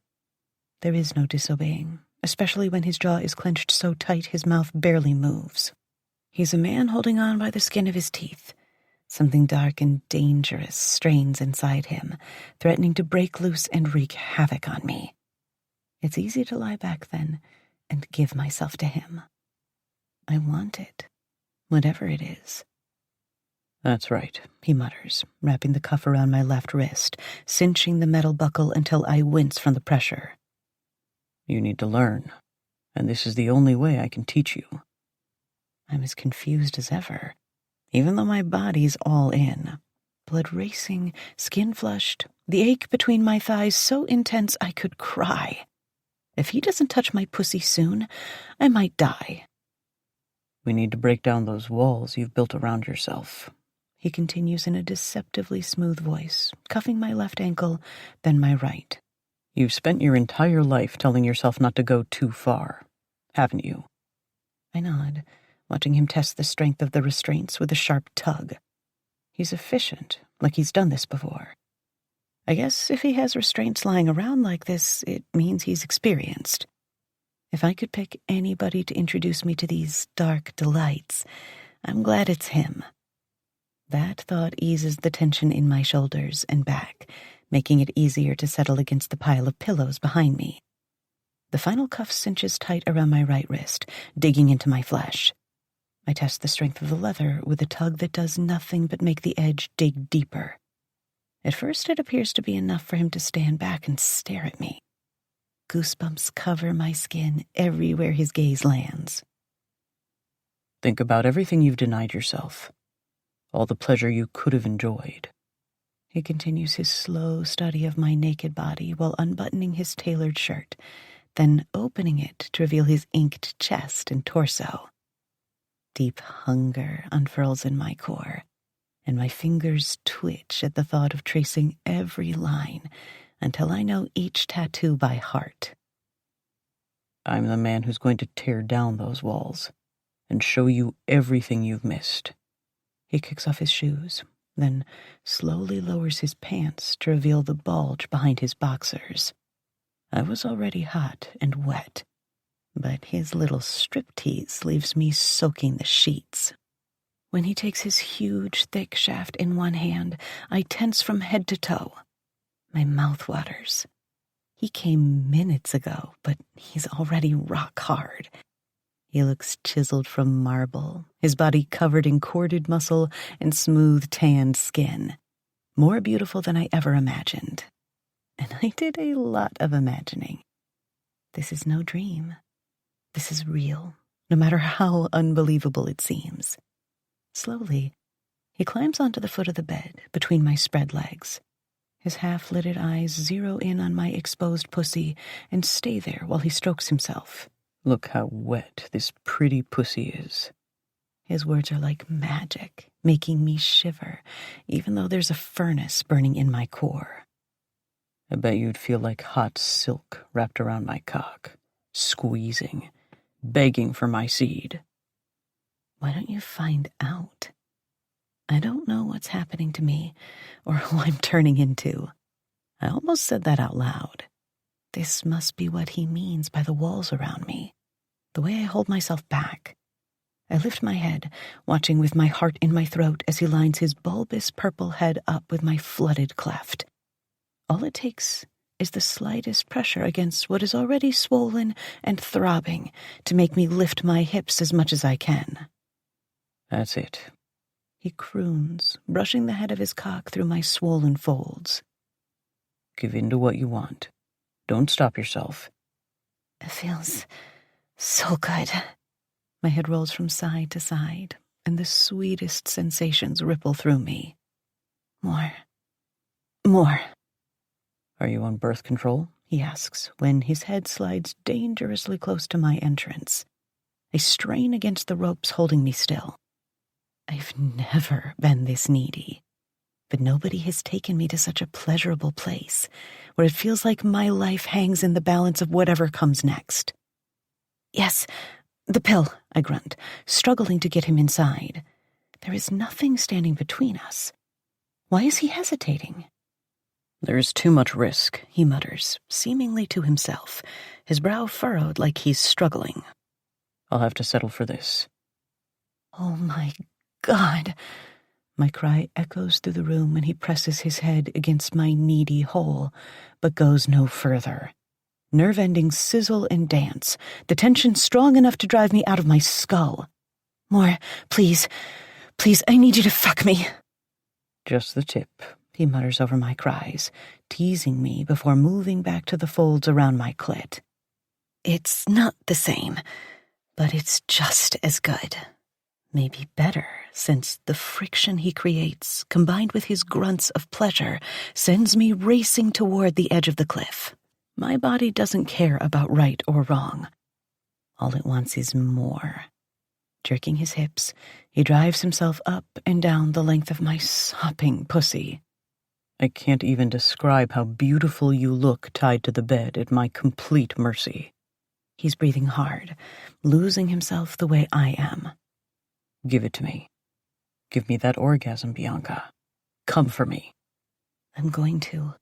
There is no disobeying, especially when his jaw is clenched so tight his mouth barely moves. He's a man holding on by the skin of his teeth. Something dark and dangerous strains inside him, threatening to break loose and wreak havoc on me. It's easy to lie back then and give myself to him. I want it, whatever it is. That's right, he mutters, wrapping the cuff around my left wrist, cinching the metal buckle until I wince from the pressure. You need to learn, and this is the only way I can teach you. I'm as confused as ever, even though my body's all in. Blood racing, skin flushed, the ache between my thighs so intense I could cry. If he doesn't touch my pussy soon, I might die. We need to break down those walls you've built around yourself. He continues in a deceptively smooth voice, cuffing my left ankle, then my right. You've spent your entire life telling yourself not to go too far, haven't you? I nod, watching him test the strength of the restraints with a sharp tug. He's efficient, like he's done this before. I guess if he has restraints lying around like this, it means he's experienced. If I could pick anybody to introduce me to these dark delights, I'm glad it's him. That thought eases the tension in my shoulders and back, making it easier to settle against the pile of pillows behind me. The final cuff cinches tight around my right wrist, digging into my flesh. I test the strength of the leather with a tug that does nothing but make the edge dig deeper. At first, it appears to be enough for him to stand back and stare at me. Goosebumps cover my skin everywhere his gaze lands. Think about everything you've denied yourself, all the pleasure you could have enjoyed. He continues his slow study of my naked body while unbuttoning his tailored shirt, then opening it to reveal his inked chest and torso. Deep hunger unfurls in my core, and my fingers twitch at the thought of tracing every line until I know each tattoo by heart. I'm the man who's going to tear down those walls and show you everything you've missed. He kicks off his shoes, then slowly lowers his pants to reveal the bulge behind his boxers. I was already hot and wet, but his little striptease leaves me soaking the sheets. When he takes his huge, thick shaft in one hand, I tense from head to toe. My mouth waters. He came minutes ago, but he's already rock hard. He looks chiseled from marble, his body covered in corded muscle and smooth tanned skin. More beautiful than I ever imagined. And I did a lot of imagining. This is no dream. This is real, no matter how unbelievable it seems. Slowly, he climbs onto the foot of the bed between my spread legs. His half-lidded eyes zero in on my exposed pussy and stay there while he strokes himself. Look how wet this pretty pussy is. His words are like magic, making me shiver, even though there's a furnace burning in my core. I bet you'd feel like hot silk wrapped around my cock, squeezing, begging for my seed. Why don't you find out? I don't know what's happening to me or who I'm turning into. I almost said that out loud. This must be what he means by the walls around me, the way I hold myself back. I lift my head, watching with my heart in my throat as he lines his bulbous purple head up with my flooded cleft. All it takes is the slightest pressure against what is already swollen and throbbing to make me lift my hips as much as I can. That's it. He croons, brushing the head of his cock through my swollen folds. Give in to what you want. Don't stop yourself. It feels so good. My head rolls from side to side, and the sweetest sensations ripple through me. More. Are you on birth control? He asks, when his head slides dangerously close to my entrance. I strain against the ropes holding me still. I've never been this needy, but nobody has taken me to such a pleasurable place where it feels like my life hangs in the balance of whatever comes next. Yes, the pill, I grunt, struggling to get him inside. There is nothing standing between us. Why is he hesitating? There's too much risk, He mutters, seemingly to himself, his brow furrowed like he's struggling. I'll have to settle for this. Oh my God! My cry echoes through the room when he presses his head against my needy hole, but goes no further. Nerve endings sizzle and dance, the tension strong enough to drive me out of my skull. More, please, I need you to fuck me. Just the tip, He mutters over my cries, teasing me before moving back to the folds around my clit. It's not the same, but it's just as good. Maybe better, since the friction he creates, combined with his grunts of pleasure, sends me racing toward the edge of the cliff. My body doesn't care about right or wrong. All it wants is more. Jerking his hips, he drives himself up and down the length of my sopping pussy. I can't even describe how beautiful you look tied to the bed at my complete mercy. He's breathing hard, losing himself the way I am. Give it to me. Give me that orgasm, Bianca. Come for me. I'm going to.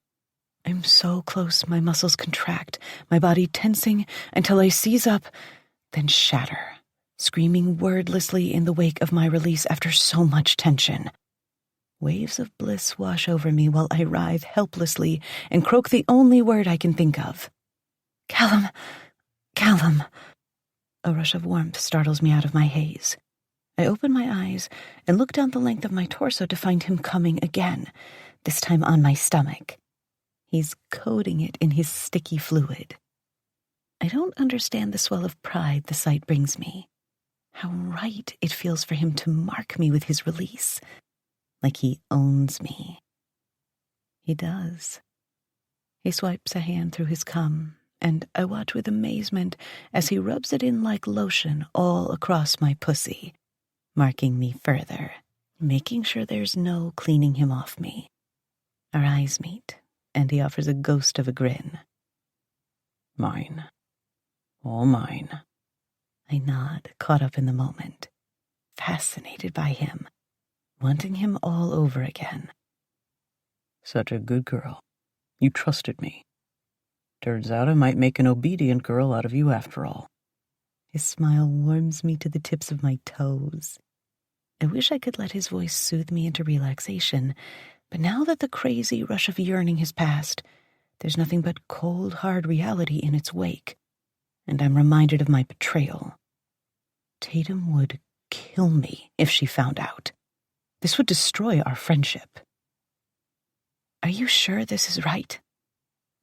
I'm so close, my muscles contract, my body tensing until I seize up, then shatter, screaming wordlessly in the wake of my release after so much tension. Waves of bliss wash over me while I writhe helplessly and croak the only word I can think of. Callum. A rush of warmth startles me out of my haze. I open my eyes and look down the length of my torso to find him coming again, this time on my stomach. He's coating it in his sticky fluid. I don't understand the swell of pride the sight brings me. How right it feels for him to mark me with his release, like he owns me. He does. He swipes a hand through his cum, and I watch with amazement as he rubs it in like lotion all across my pussy, marking me further, making sure there's no cleaning him off me. Our eyes meet, and he offers a ghost of a grin. Mine. All mine. I nod, caught up in the moment, fascinated by him. wanting him all over again. Such a good girl. You trusted me. Turns out I might make an obedient girl out of you after all. His smile warms me to the tips of my toes. I wish I could let his voice soothe me into relaxation, but now that the crazy rush of yearning has passed, there's nothing but cold, hard reality in its wake, and I'm reminded of my betrayal. Tatum would kill me if she found out. This would destroy our friendship. Are you sure this is right?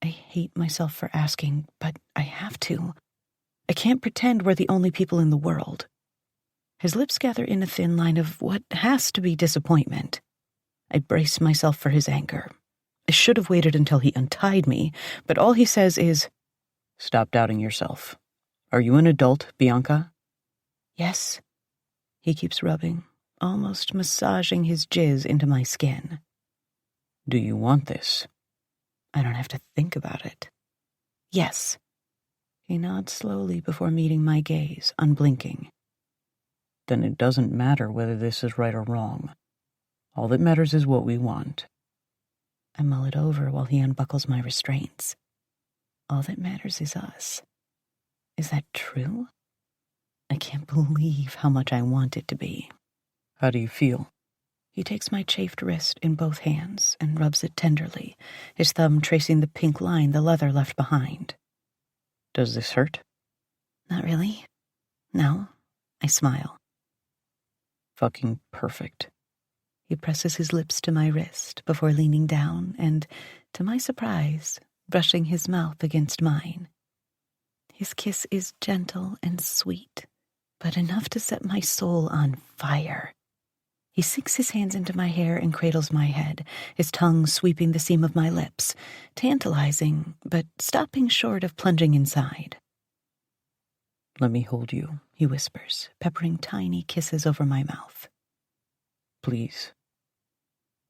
I hate myself for asking, but I have to. I can't pretend we're the only people in the world. His lips gather in a thin line of what has to be disappointment. I brace myself for his anger. I should have waited until he untied me, but all he says is, "Stop doubting yourself. Are you an adult, Bianca?" "Yes." He keeps rubbing, almost massaging his jizz into my skin. "Do you want this?" I don't have to think about it. "Yes." He nods slowly before meeting my gaze, unblinking. "Then it doesn't matter whether this is right or wrong. All that matters is what we want." I mull it over while he unbuckles my restraints. All that matters is us. Is that true? I can't believe how much I want it to be. "How do you feel?" He takes my chafed wrist in both hands and rubs it tenderly, his thumb tracing the pink line the leather left behind. "Does this hurt?" "Not really. No." I smile. "Fucking perfect." He presses his lips to my wrist before leaning down and, to my surprise, brushing his mouth against mine. His kiss is gentle and sweet, but enough to set my soul on fire. He sinks his hands into my hair and cradles my head, his tongue sweeping the seam of my lips, tantalizing, but stopping short of plunging inside. "Let me hold you," he whispers, peppering tiny kisses over my mouth. "Please."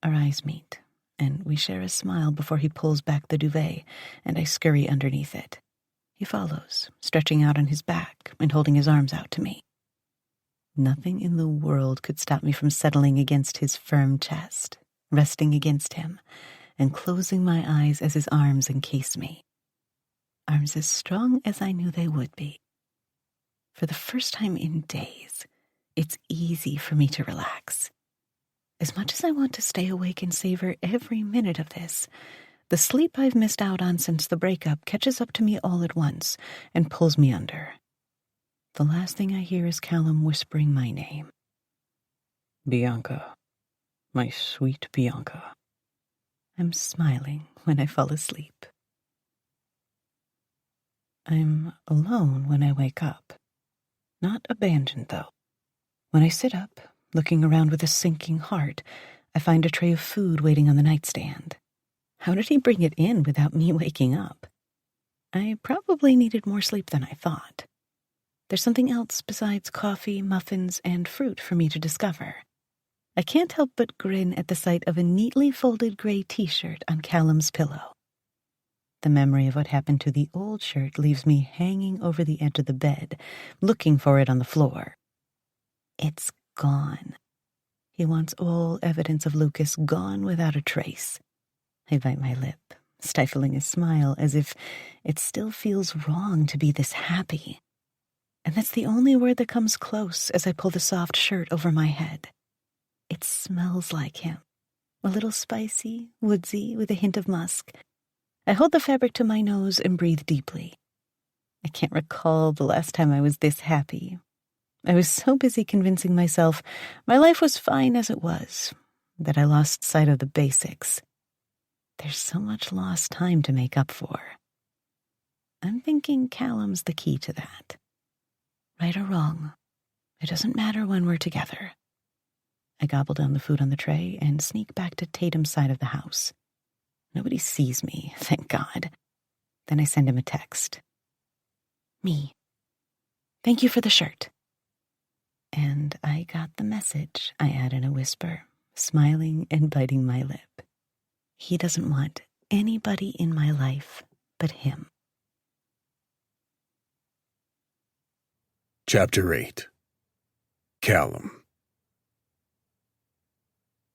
Our eyes meet, and we share a smile before he pulls back the duvet, and I scurry underneath it. He follows, stretching out on his back and holding his arms out to me. Nothing in the world could stop me from settling against his firm chest, resting against him, and closing my eyes as his arms encase me. Arms as strong as I knew they would be. For the first time in days, it's easy for me to relax. As much as I want to stay awake and savor every minute of this, the sleep I've missed out on since the breakup catches up to me all at once and pulls me under. The last thing I hear is Callum whispering my name. "Bianca. My sweet Bianca." I'm smiling when I fall asleep. I'm alone when I wake up. Not abandoned, though. When I sit up, looking around with a sinking heart, I find a tray of food waiting on the nightstand. How did he bring it in without me waking up? I probably needed more sleep than I thought. There's something else besides coffee, muffins, and fruit for me to discover. I can't help but grin at the sight of a neatly folded gray t-shirt on Callum's pillow. The memory of what happened to the old shirt leaves me hanging over the edge of the bed, looking for it on the floor. It's gone. He wants all evidence of Lucas gone without a trace. I bite my lip, stifling a smile as if it still feels wrong to be this happy. And that's the only word that comes close as I pull the soft shirt over my head. It smells like him. A little spicy, woodsy, with a hint of musk. I hold the fabric to my nose and breathe deeply. I can't recall the last time I was this happy. I was so busy convincing myself my life was fine as it was, that I lost sight of the basics. There's so much lost time to make up for. I'm thinking Callum's the key to that. Right or wrong, it doesn't matter when we're together. I gobble down the food on the tray and sneak back to Tatum's side of the house. Nobody sees me, thank God. Then I send him a text. Me. Thank you for the shirt. And I got the message, I add in a whisper, smiling and biting my lip. He doesn't want anybody in my life but him. Chapter 8. Callum.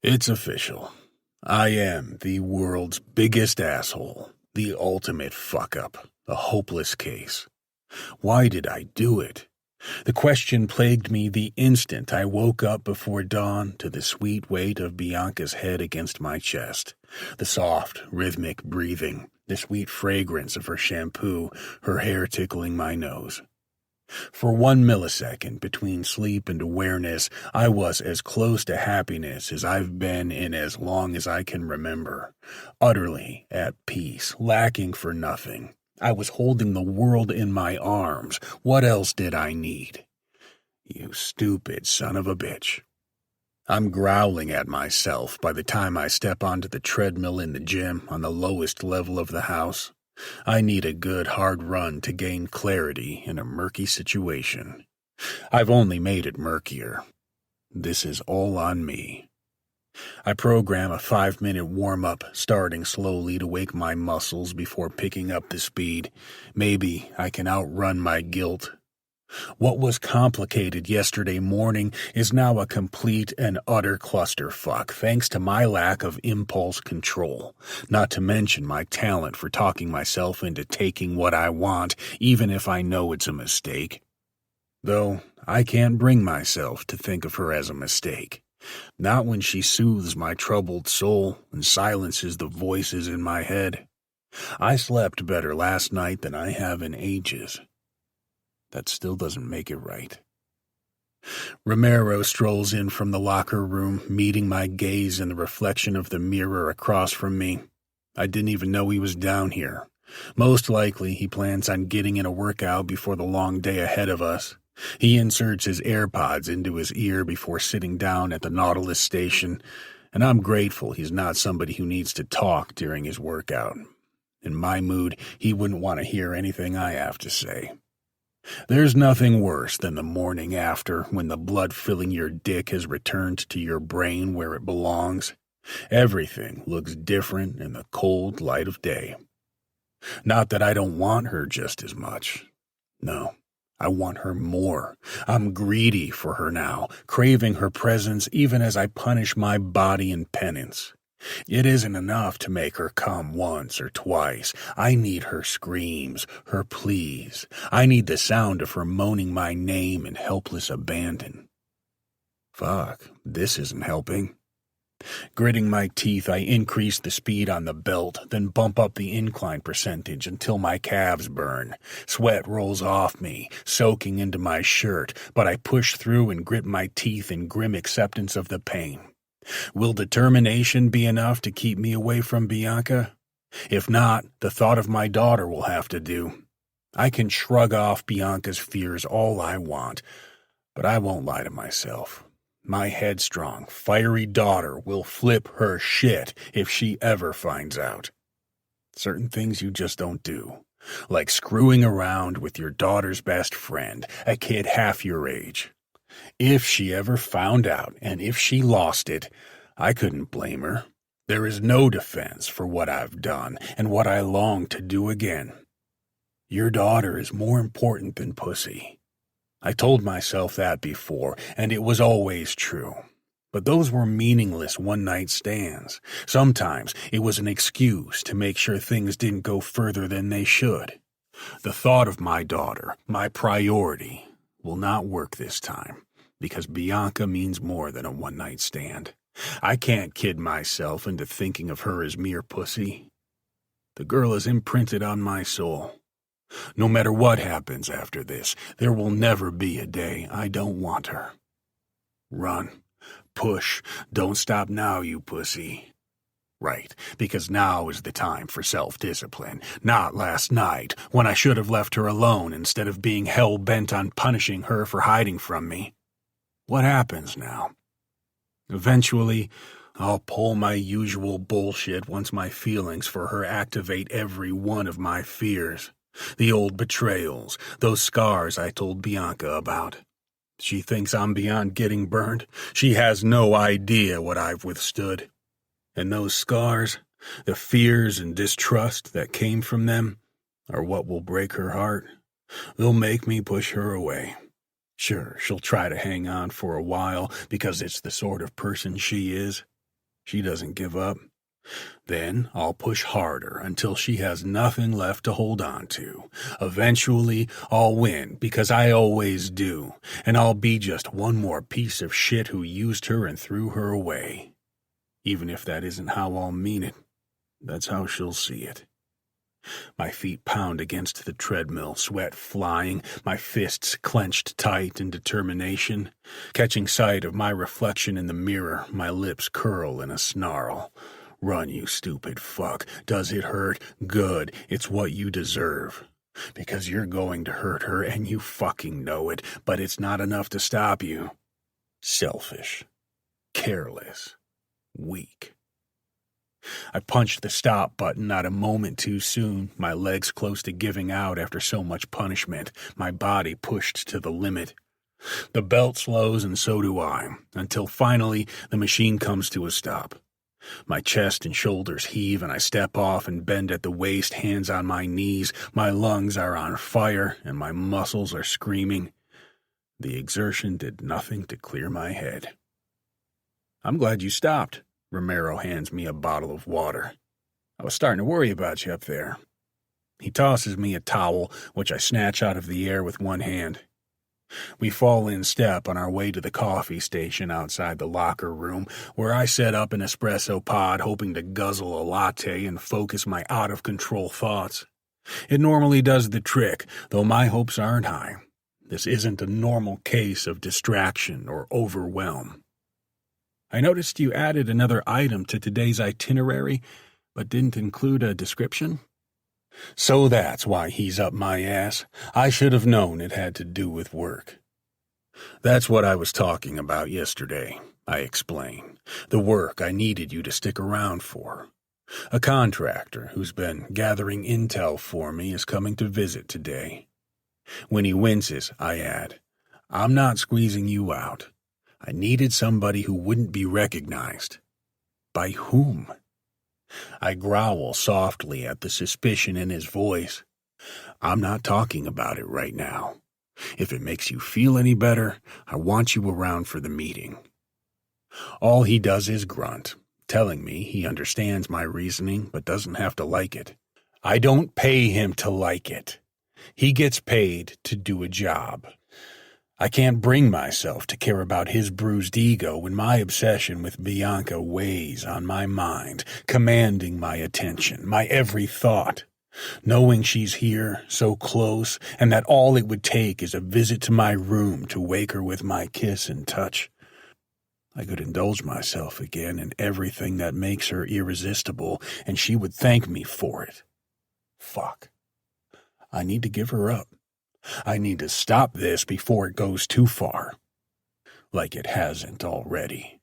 It's official. I am the world's biggest asshole, the ultimate fuck-up, a hopeless case. Why did I do it? The question plagued me the instant I woke up before dawn to the sweet weight of Bianca's head against my chest, the soft, rhythmic breathing, the sweet fragrance of her shampoo, her hair tickling my nose. For 1 millisecond between sleep and awareness, I was as close to happiness as I've been in as long as I can remember. Utterly at peace, lacking for nothing. I was holding the world in my arms. What else did I need? You stupid son of a bitch. I'm growling at myself by the time I step onto the treadmill in the gym on the lowest level of the house. I need a good hard run to gain clarity in a murky situation. I've only made it murkier. This is all on me. I program a 5-minute warm-up, starting slowly to wake my muscles before picking up the speed. Maybe I can outrun my guilt. What was complicated yesterday morning is now a complete and utter clusterfuck, thanks to my lack of impulse control, not to mention my talent for talking myself into taking what I want, even if I know it's a mistake. Though I can't bring myself to think of her as a mistake. Not when she soothes my troubled soul and silences the voices in my head. I slept better last night than I have in ages. That still doesn't make it right. Romero strolls in from the locker room, meeting my gaze in the reflection of the mirror across from me. I didn't even know he was down here. Most likely he plans on getting in a workout before the long day ahead of us. He inserts his AirPods into his ear before sitting down at the Nautilus station, and I'm grateful he's not somebody who needs to talk during his workout. In my mood, he wouldn't want to hear anything I have to say. There's nothing worse than the morning after, when the blood filling your dick has returned to your brain where it belongs. Everything looks different in the cold light of day. Not that I don't want her just as much. No, I want her more. I'm greedy for her now, craving her presence even as I punish my body in penance. It isn't enough to make her come once or twice. I need her screams, her pleas. I need the sound of her moaning my name in helpless abandon. Fuck, this isn't helping. Gritting my teeth, I increase the speed on the belt, then bump up the incline percentage until my calves burn. Sweat rolls off me, soaking into my shirt, but I push through and grit my teeth in grim acceptance of the pain. Will determination be enough to keep me away from Bianca? If not, the thought of my daughter will have to do. I can shrug off Bianca's fears all I want, but I won't lie to myself. My headstrong, fiery daughter will flip her shit if she ever finds out. Certain things you just don't do, like screwing around with your daughter's best friend, a kid half your age. If she ever found out, and if she lost it, I couldn't blame her. There is no defense for what I've done and what I long to do again. Your daughter is more important than pussy. I told myself that before, and it was always true. But those were meaningless one-night stands. Sometimes it was an excuse to make sure things didn't go further than they should. The thought of my daughter, my priority, will not work this time, because Bianca means more than a one-night stand. I can't kid myself into thinking of her as mere pussy. The girl is imprinted on my soul. No matter what happens after this, there will never be a day I don't want her. Run. Push. Don't stop now, you pussy. Right, because now is the time for self-discipline, not last night, when I should have left her alone instead of being hell-bent on punishing her for hiding from me. What happens now? Eventually, I'll pull my usual bullshit once my feelings for her activate every one of my fears. The old betrayals, those scars I told Bianca about. She thinks I'm beyond getting burned. She has no idea what I've withstood. And those scars, the fears and distrust that came from them, are what will break her heart. They'll make me push her away. Sure, she'll try to hang on for a while because it's the sort of person she is. She doesn't give up. Then I'll push harder until she has nothing left to hold on to. Eventually, I'll win, because I always do, and I'll be just one more piece of shit who used her and threw her away. Even if that isn't how I'll mean it, that's how she'll see it. My feet pound against the treadmill, sweat flying, my fists clenched tight in determination. Catching sight of my reflection in the mirror, my lips curl in a snarl. Run, you stupid fuck. Does it hurt? Good. It's what you deserve. Because you're going to hurt her, and you fucking know it, but it's not enough to stop you. Selfish. Careless. Weak. I punched the stop button not a moment too soon, my legs close to giving out after so much punishment, my body pushed to the limit. The belt slows and so do I, until finally the machine comes to a stop. My chest and shoulders heave and I step off and bend at the waist, hands on my knees. My lungs are on fire and my muscles are screaming. The exertion did nothing to clear my head. I'm glad you stopped. Romero hands me a bottle of water. I was starting to worry about you up there. He tosses me a towel, which I snatch out of the air with one hand. We fall in step on our way to the coffee station outside the locker room, where I set up an espresso pod hoping to guzzle a latte and focus my out-of-control thoughts. It normally does the trick, though my hopes aren't high. This isn't a normal case of distraction or overwhelm. I noticed you added another item to today's itinerary, but didn't include a description. So that's why he's up my ass. I should have known it had to do with work. That's what I was talking about yesterday, I explain. The work I needed you to stick around for. A contractor who's been gathering intel for me is coming to visit today. When he winces, I add, I'm not squeezing you out. I needed somebody who wouldn't be recognized. By whom? I growl softly at the suspicion in his voice. I'm not talking about it right now. If it makes you feel any better, I want you around for the meeting. All he does is grunt, telling me he understands my reasoning but doesn't have to like it. I don't pay him to like it. He gets paid to do a job. I can't bring myself to care about his bruised ego when my obsession with Bianca weighs on my mind, commanding my attention, my every thought. Knowing she's here, so close, and that all it would take is a visit to my room to wake her with my kiss and touch. I could indulge myself again in everything that makes her irresistible, and she would thank me for it. Fuck. I need to give her up. I need to stop this before it goes too far. Like it hasn't already.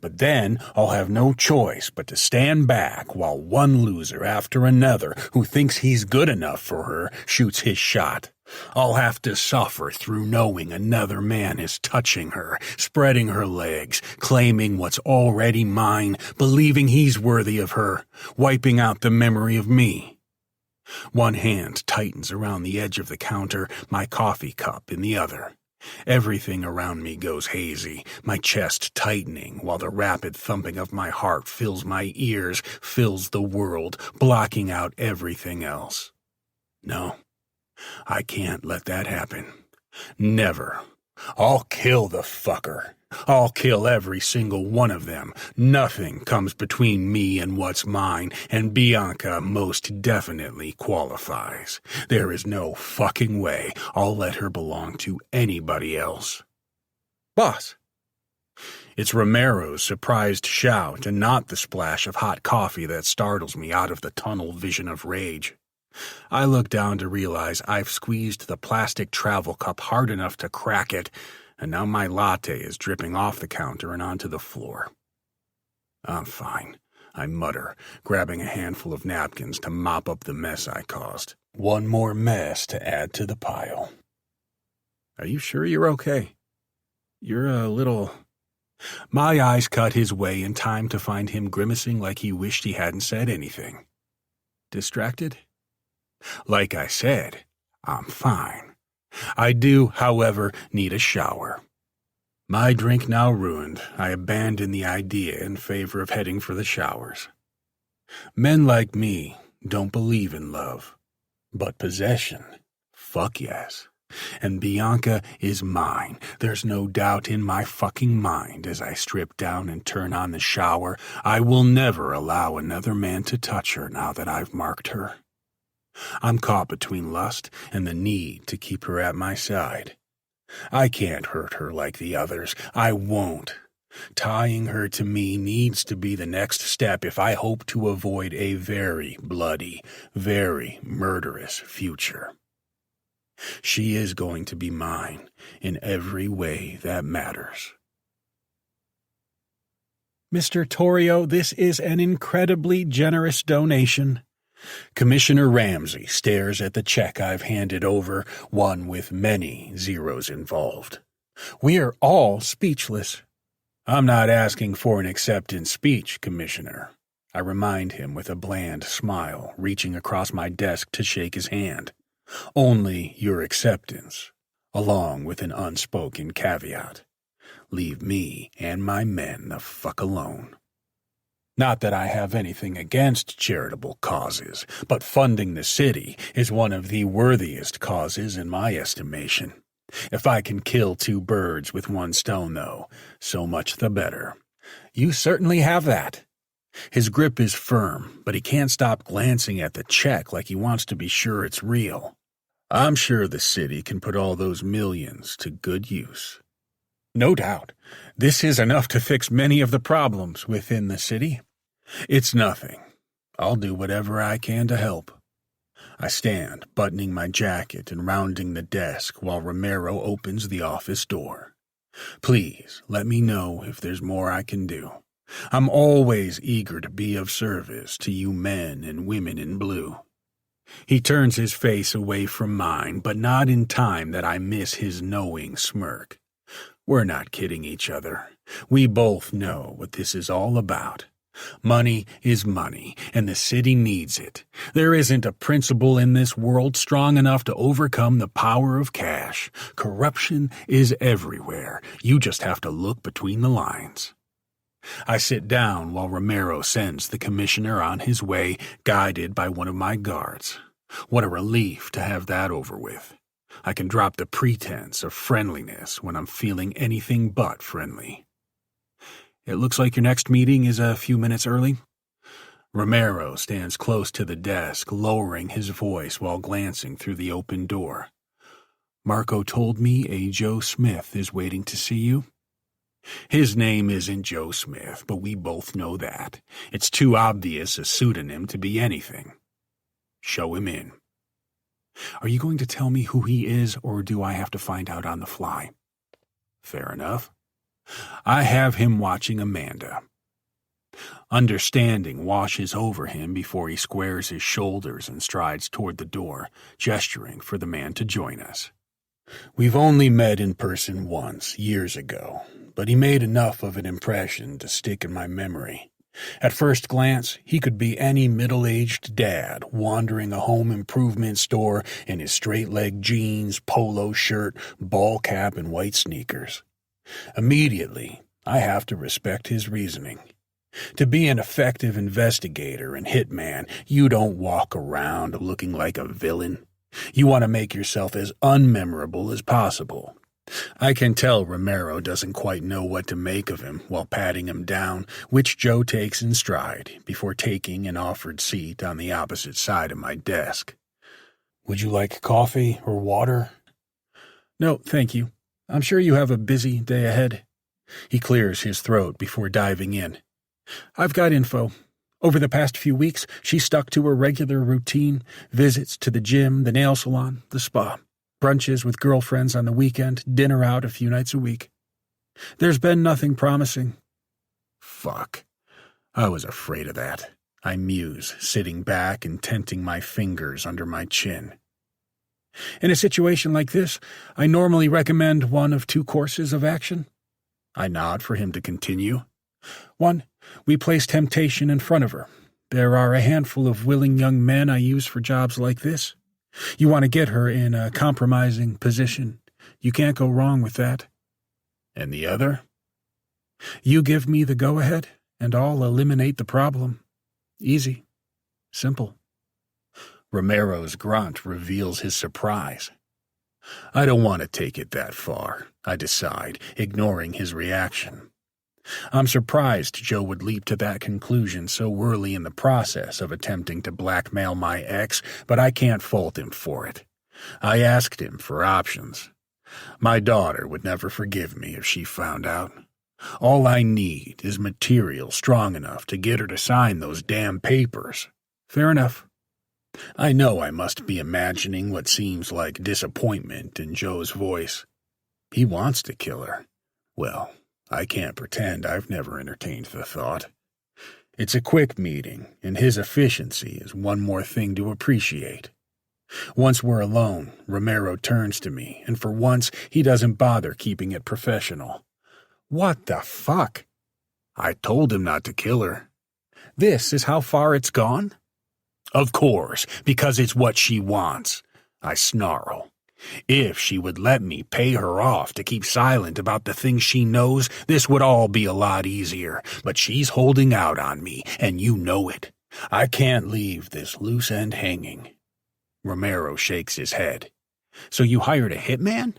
But then I'll have no choice but to stand back while one loser after another who thinks he's good enough for her shoots his shot. I'll have to suffer through knowing another man is touching her, spreading her legs, claiming what's already mine, believing he's worthy of her, wiping out the memory of me. One hand tightens around the edge of the counter, my coffee cup in the other. Everything around me goes hazy, my chest tightening while the rapid thumping of my heart fills my ears, fills the world, blocking out everything else. No, I can't let that happen. Never. I'll kill the fucker. I'll kill every single one of them. Nothing comes between me and what's mine, and Bianca most definitely qualifies. There is no fucking way I'll let her belong to anybody else. Boss. It's Romero's surprised shout and not the splash of hot coffee that startles me out of the tunnel vision of rage. I look down to realize I've squeezed the plastic travel cup hard enough to crack it, and now my latte is dripping off the counter and onto the floor. I'm fine, I mutter, grabbing a handful of napkins to mop up the mess I caused. One more mess to add to the pile. Are you sure you're okay? You're a little... My eyes cut his way in time to find him grimacing like he wished he hadn't said anything. Distracted? Like I said, I'm fine. I do, however, need a shower. My drink now ruined, I abandon the idea in favor of heading for the showers. Men like me don't believe in love, but possession, fuck yes. And Bianca is mine. There's no doubt in my fucking mind as I strip down and turn on the shower. I will never allow another man to touch her now that I've marked her. I'm caught between lust and the need to keep her at my side. I can't hurt her like the others. I won't. Tying her to me needs to be the next step if I hope to avoid a very bloody, very murderous future. She is going to be mine in every way that matters. Mr. Torrio, this is an incredibly generous donation. Commissioner Ramsey stares at the check I've handed over, one with many zeros involved. We are all speechless. I'm not asking for an acceptance speech, Commissioner. I remind him with a bland smile, reaching across my desk to shake his hand. Only your acceptance, along with an unspoken caveat. Leave me and my men the fuck alone. Not that I have anything against charitable causes, but funding the city is one of the worthiest causes in my estimation. If I can kill two birds with one stone, though, so much the better. You certainly have that. His grip is firm, but he can't stop glancing at the check like he wants to be sure it's real. I'm sure the city can put all those millions to good use. No doubt, this is enough to fix many of the problems within the city. It's nothing. I'll do whatever I can to help. I stand, buttoning my jacket and rounding the desk while Romero opens the office door. Please, let me know if there's more I can do. I'm always eager to be of service to you men and women in blue. He turns his face away from mine, but not in time that I miss his knowing smirk. We're not kidding each other. We both know what this is all about. Money is money, and the city needs it. There isn't a principle in this world strong enough to overcome the power of cash. Corruption is everywhere. You just have to look between the lines. I sit down while Romero sends the commissioner on his way, guided by one of my guards. What a relief to have that over with. I can drop the pretense of friendliness when I'm feeling anything but friendly. It looks like your next meeting is a few minutes early. Romero stands close to the desk, lowering his voice while glancing through the open door. Marco told me a Joe Smith is waiting to see you. His name isn't Joe Smith, but we both know that. It's too obvious a pseudonym to be anything. Show him in. Are you going to tell me who he is, or do I have to find out on the fly? Fair enough. I have him watching Amanda. Understanding washes over him before he squares his shoulders and strides toward the door, gesturing for the man to join us. We've only met in person once, years ago, but he made enough of an impression to stick in my memory. At first glance, he could be any middle-aged dad wandering a home improvement store in his straight-leg jeans, polo shirt, ball cap, and white sneakers. Immediately, I have to respect his reasoning. To be an effective investigator and hitman, you don't walk around looking like a villain. You want to make yourself as unmemorable as possible. I can tell Romero doesn't quite know what to make of him while patting him down, which Joe takes in stride before taking an offered seat on the opposite side of my desk. Would you like coffee or water? No, thank you. I'm sure you have a busy day ahead. He clears his throat before diving in. I've got info. Over the past few weeks, she stuck to her regular routine, visits to the gym, the nail salon, the spa, brunches with girlfriends on the weekend, dinner out a few nights a week. There's been nothing promising. Fuck. I was afraid of that. I muse, sitting back and tenting my fingers under my chin. In a situation like this, I normally recommend one of two courses of action. I nod for him to continue. 1, we place temptation in front of her. There are a handful of willing young men I use for jobs like this. You want to get her in a compromising position. You can't go wrong with that. And the other? You give me the go-ahead, and I'll eliminate the problem. Easy. Simple. Romero's grunt reveals his surprise. I don't want to take it that far, I decide, ignoring his reaction. I'm surprised Joe would leap to that conclusion so early in the process of attempting to blackmail my ex, but I can't fault him for it. I asked him for options. My daughter would never forgive me if she found out. All I need is material strong enough to get her to sign those damn papers. Fair enough. I know I must be imagining what seems like disappointment in Joe's voice. He wants to kill her. Well, I can't pretend I've never entertained the thought. It's a quick meeting, and his efficiency is one more thing to appreciate. Once we're alone, Romero turns to me, and for once he doesn't bother keeping it professional. What the fuck? I told him not to kill her. This is how far it's gone? Of course, because it's what she wants, I snarl. If she would let me pay her off to keep silent about the things she knows, this would all be a lot easier, but she's holding out on me, and you know it. I can't leave this loose end hanging. Romero shakes his head. So you hired a hitman?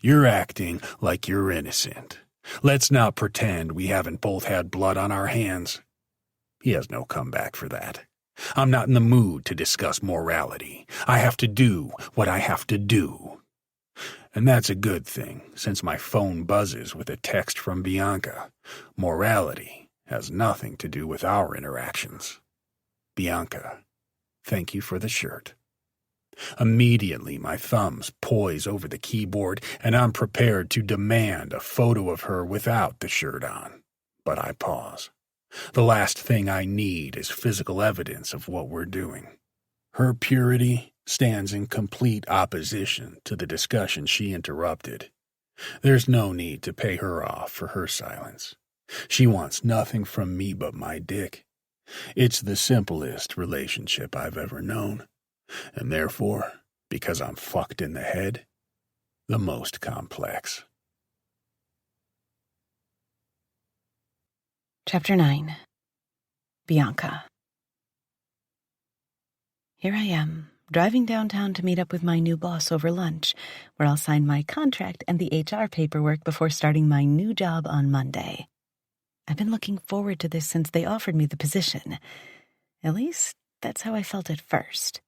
You're acting like you're innocent. Let's not pretend we haven't both had blood on our hands. He has no comeback for that. I'm not in the mood to discuss morality. I have to do what I have to do. And that's a good thing, since my phone buzzes with a text from Bianca. Morality has nothing to do with our interactions. Bianca, thank you for the shirt. Immediately, my thumbs poise over the keyboard, and I'm prepared to demand a photo of her without the shirt on. But I pause. The last thing I need is physical evidence of what we're doing. Her purity stands in complete opposition to the discussion she interrupted. There's no need to pay her off for her silence. She wants nothing from me but my dick. It's the simplest relationship I've ever known. And therefore, because I'm fucked in the head, the most complex. Chapter 9. Bianca. Here I am, driving downtown to meet up with my new boss over lunch, where I'll sign my contract and the HR paperwork before starting my new job on Monday. I've been looking forward to this since they offered me the position. At least, that's how I felt at first.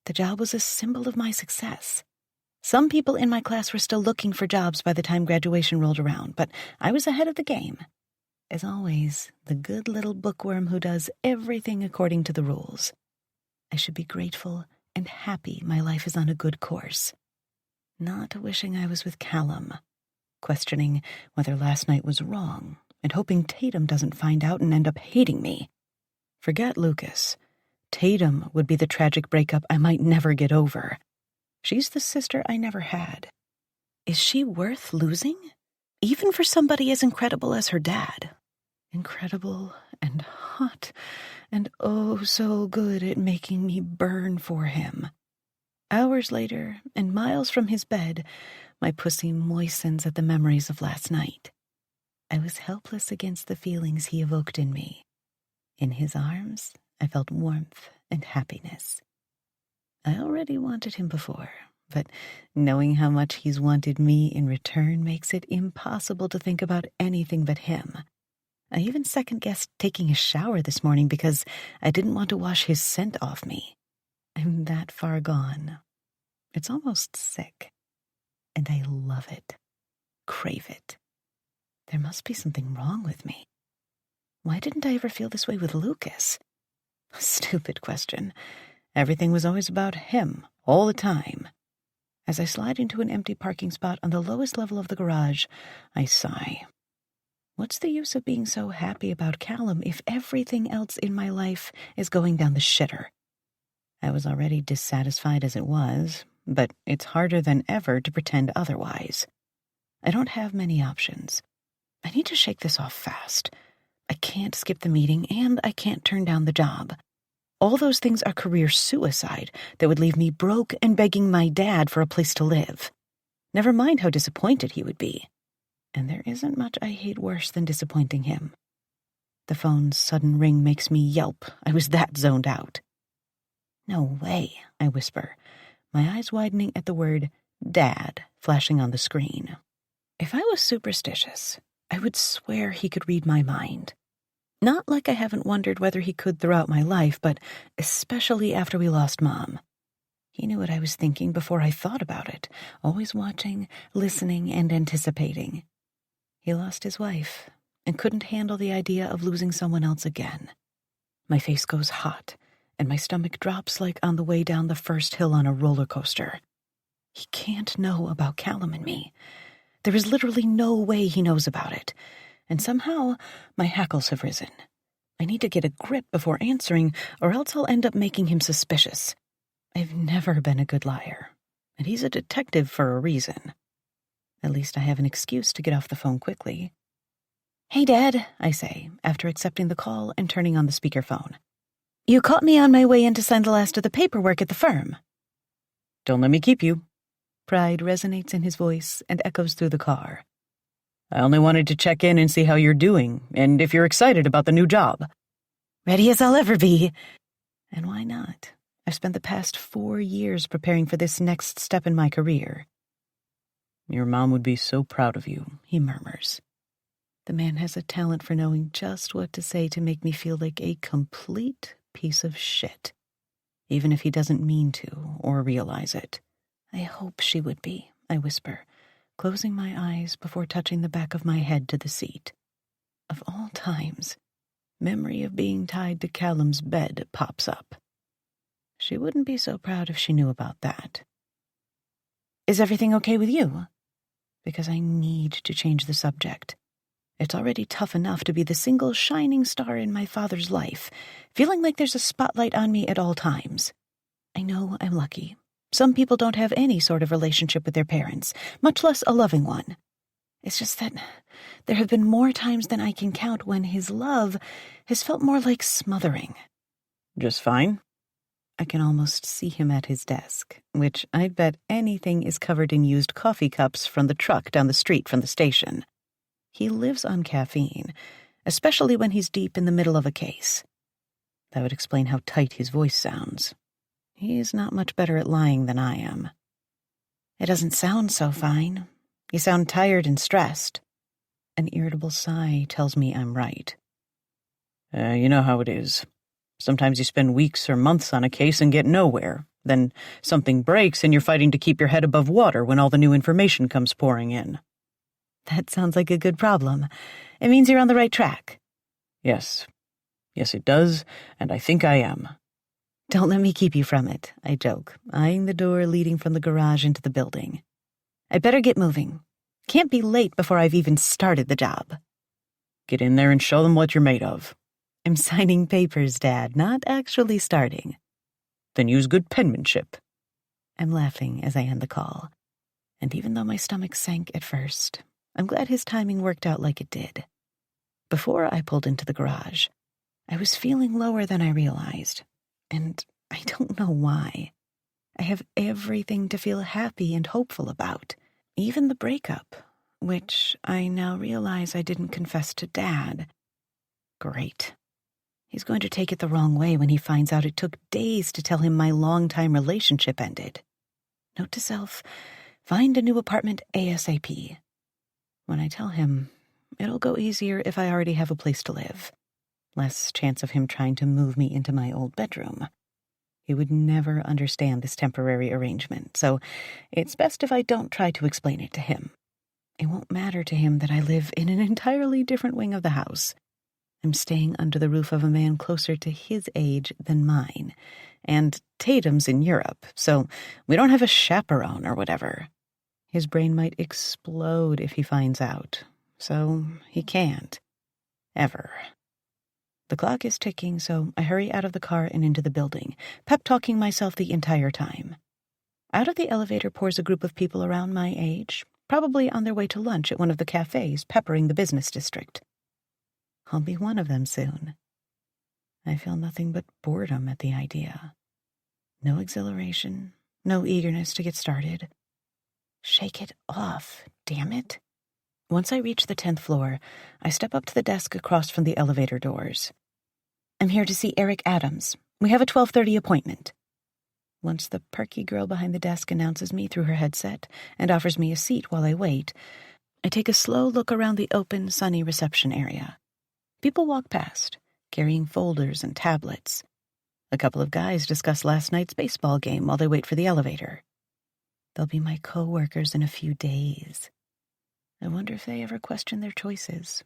The job was a symbol of my success. Some people in my class were still looking for jobs by the time graduation rolled around, but I was ahead of the game. As always, the good little bookworm who does everything according to the rules. I should be grateful and happy my life is on a good course. Not wishing I was with Callum, questioning whether last night was wrong, and hoping Tatum doesn't find out and end up hating me. Forget Lucas. Tatum would be the tragic breakup I might never get over. She's the sister I never had. Is she worth losing? Even for somebody as incredible as her dad. Incredible and hot, and oh so good at making me burn for him. Hours later, and miles from his bed, my pussy moistens at the memories of last night. I was helpless against the feelings he evoked in me. In his arms, I felt warmth and happiness. I already wanted him before, but knowing how much he's wanted me in return makes it impossible to think about anything but him. I even second-guessed taking a shower this morning because I didn't want to wash his scent off me. I'm that far gone. It's almost sick. And I love it. Crave it. There must be something wrong with me. Why didn't I ever feel this way with Lucas? Stupid question. Everything was always about him, all the time. As I slide into an empty parking spot on the lowest level of the garage, I sigh. What's the use of being so happy about Callum if everything else in my life is going down the shitter? I was already dissatisfied as it was, but it's harder than ever to pretend otherwise. I don't have many options. I need to shake this off fast. I can't skip the meeting, and I can't turn down the job. All those things are career suicide that would leave me broke and begging my dad for a place to live. Never mind how disappointed he would be. And there isn't much I hate worse than disappointing him. The phone's sudden ring makes me yelp. I was that zoned out. "No way," I whisper, my eyes widening at the word Dad flashing on the screen. If I was superstitious, I would swear he could read my mind. Not like I haven't wondered whether he could throughout my life, but especially after we lost Mom. He knew what I was thinking before I thought about it, always watching, listening, and anticipating. He lost his wife and couldn't handle the idea of losing someone else again. My face goes hot, and my stomach drops like on the way down the first hill on a roller coaster. He can't know about Callum and me. There is literally no way he knows about it, and somehow my hackles have risen. I need to get a grip before answering, or else I'll end up making him suspicious. I've never been a good liar, and he's a detective for a reason. At least I have an excuse to get off the phone quickly. "Hey, Dad," I say, after accepting the call and turning on the speakerphone. "You caught me on my way in to sign the last of the paperwork at the firm." Don't let me keep you. Pride resonates in his voice and echoes through the car. I only wanted to check in and see how you're doing, and if you're excited about the new job. Ready as I'll ever be. And why not? I've spent the past 4 years preparing for this next step in my career. Your mom would be so proud of you, He murmurs. The man has a talent for knowing just what to say to make me feel like a complete piece of shit, even if he doesn't mean to or realize it. I hope she would be, I whisper, closing my eyes before touching the back of my head to the seat. Of all times, memory of being tied to Callum's bed pops up. She wouldn't be so proud if she knew about that. Is everything okay with you? Because I need to change the subject. It's already tough enough to be the single shining star in my father's life, feeling like there's a spotlight on me at all times. I know I'm lucky. Some people don't have any sort of relationship with their parents, much less a loving one. It's just that there have been more times than I can count when his love has felt more like smothering. Just fine? I can almost see him at his desk, which I bet anything is covered in used coffee cups from the truck down the street from the station. He lives on caffeine, especially when he's deep in the middle of a case. That would explain how tight his voice sounds. He's not much better at lying than I am. It doesn't sound so fine. You sound tired and stressed. An irritable sigh tells me I'm right. You know how it is. Sometimes you spend weeks or months on a case and get nowhere. Then something breaks and you're fighting to keep your head above water when all the new information comes pouring in. That sounds like a good problem. It means you're on the right track. Yes. Yes, it does, and I think I am. Don't let me keep you from it, I joke, eyeing the door leading from the garage into the building. I better get moving. Can't be late before I've even started the job. Get in there and show them what you're made of. I'm signing papers, Dad, not actually starting. Then use good penmanship. I'm laughing as I end the call. And even though my stomach sank at first, I'm glad his timing worked out like it did. Before I pulled into the garage, I was feeling lower than I realized. And I don't know why. I have everything to feel happy and hopeful about, even the breakup, which I now realize I didn't confess to Dad. Great. He's going to take it the wrong way when he finds out it took days to tell him my long-time relationship ended. Note to self, find a new apartment ASAP. When I tell him, it'll go easier if I already have a place to live. Less chance of him trying to move me into my old bedroom. He would never understand this temporary arrangement, so it's best if I don't try to explain it to him. It won't matter to him that I live in an entirely different wing of the house. I'm staying under the roof of a man closer to his age than mine, and Tatum's in Europe, so we don't have a chaperone or whatever. His brain might explode if he finds out, so he can't. Ever. The clock is ticking, so I hurry out of the car and into the building, pep-talking myself the entire time. Out of the elevator pours a group of people around my age, probably on their way to lunch at one of the cafes peppering the business district. I'll be one of them soon. I feel nothing but boredom at the idea. No exhilaration, no eagerness to get started. Shake it off, damn it. Once I reach the 10th floor, I step up to the desk across from the elevator doors. I'm here to see Eric Adams. We have a 12:30 appointment. Once the perky girl behind the desk announces me through her headset and offers me a seat while I wait, I take a slow look around the open, sunny reception area. People walk past, carrying folders and tablets. A couple of guys discuss last night's baseball game while they wait for the elevator. They'll be my co-workers in a few days. I wonder if they ever question their choices.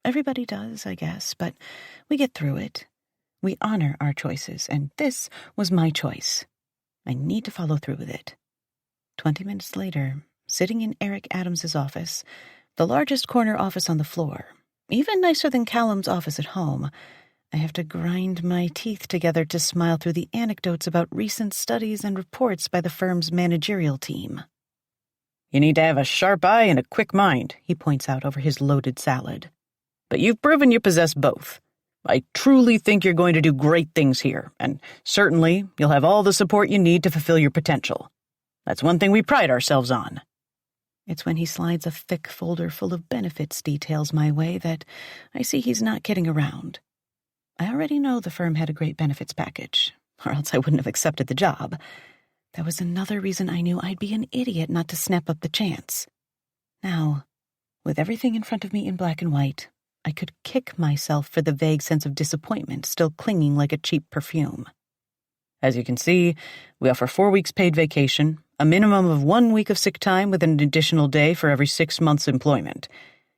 Everybody does, I guess, but we get through it. We honor our choices, and this was my choice. I need to follow through with it. 20 minutes later, sitting in Eric Adams's office, the largest corner office on the floor, even nicer than Callum's office at home, I have to grind my teeth together to smile through the anecdotes about recent studies and reports by the firm's managerial team. You need to have a sharp eye and a quick mind, he points out over his loaded salad. But you've proven you possess both. I truly think you're going to do great things here, and certainly you'll have all the support you need to fulfill your potential. That's one thing we pride ourselves on. It's when he slides a thick folder full of benefits details my way that I see he's not kidding around. I already know the firm had a great benefits package, or else I wouldn't have accepted the job. That was another reason I knew I'd be an idiot not to snap up the chance. Now, with everything in front of me in black and white, I could kick myself for the vague sense of disappointment still clinging like a cheap perfume. As you can see, we offer 4 weeks paid vacation, a minimum of 1 week of sick time with an additional day for every 6 months' employment.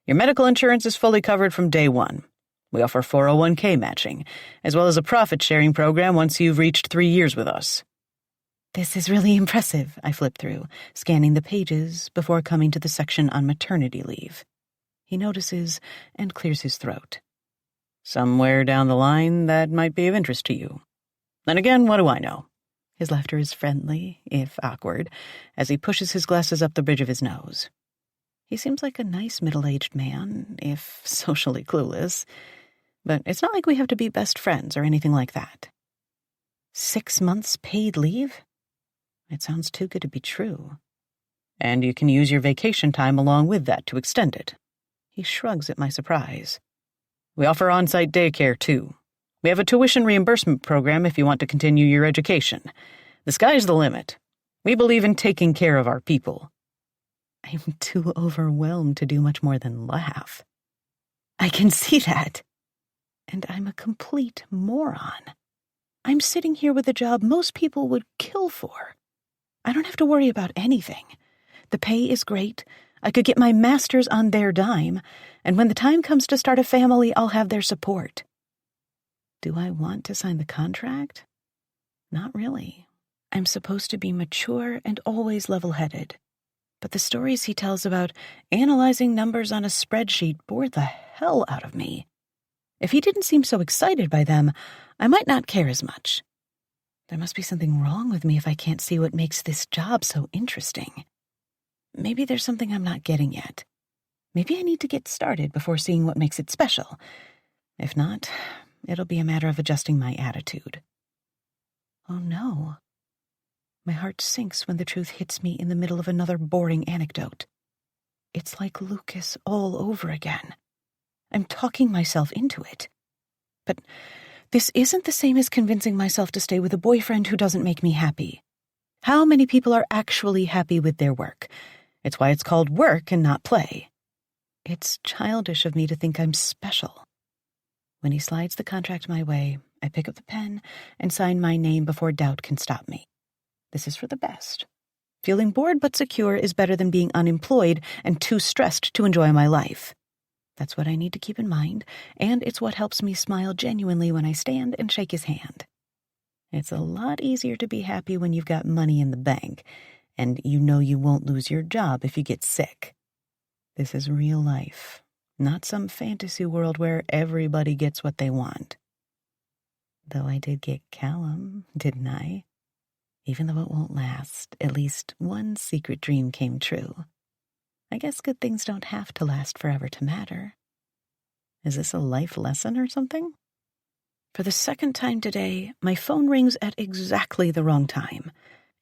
Your medical insurance is fully covered from day one. We offer 401k matching, as well as a profit-sharing program once you've reached 3 years with us. This is really impressive, I flip through, scanning the pages before coming to the section on maternity leave. He notices and clears his throat. Somewhere down the line, that might be of interest to you. Then again, what do I know? His laughter is friendly, if awkward, as he pushes his glasses up the bridge of his nose. He seems like a nice middle-aged man, if socially clueless, but it's not like we have to be best friends or anything like that. 6 months paid leave? It sounds too good to be true. And you can use your vacation time along with that to extend it. He shrugs at my surprise. We offer on-site daycare, too. We have a tuition reimbursement program if you want to continue your education. The sky's the limit. We believe in taking care of our people. I'm too overwhelmed to do much more than laugh. I can see that. And I'm a complete moron. I'm sitting here with a job most people would kill for. I don't have to worry about anything. The pay is great. I could get my master's on their dime, and when the time comes to start a family, I'll have their support. Do I want to sign the contract? Not really. I'm supposed to be mature and always level-headed. But the stories he tells about analyzing numbers on a spreadsheet bore the hell out of me. If he didn't seem so excited by them, I might not care as much. There must be something wrong with me if I can't see what makes this job so interesting. Maybe there's something I'm not getting yet. Maybe I need to get started before seeing what makes it special. If not, it'll be a matter of adjusting my attitude. Oh no. My heart sinks when the truth hits me in the middle of another boring anecdote. It's like Lucas all over again. I'm talking myself into it. But this isn't the same as convincing myself to stay with a boyfriend who doesn't make me happy. How many people are actually happy with their work? It's why it's called work and not play. It's childish of me to think I'm special. When he slides the contract my way, I pick up the pen and sign my name before doubt can stop me. This is for the best. Feeling bored but secure is better than being unemployed and too stressed to enjoy my life. That's what I need to keep in mind, and it's what helps me smile genuinely when I stand and shake his hand. It's a lot easier to be happy when you've got money in the bank, and you know you won't lose your job if you get sick. This is real life, not some fantasy world where everybody gets what they want. Though I did get Callum, didn't I? Even though it won't last, at least one secret dream came true. I guess good things don't have to last forever to matter. Is this a life lesson or something? For the second time today, my phone rings at exactly the wrong time,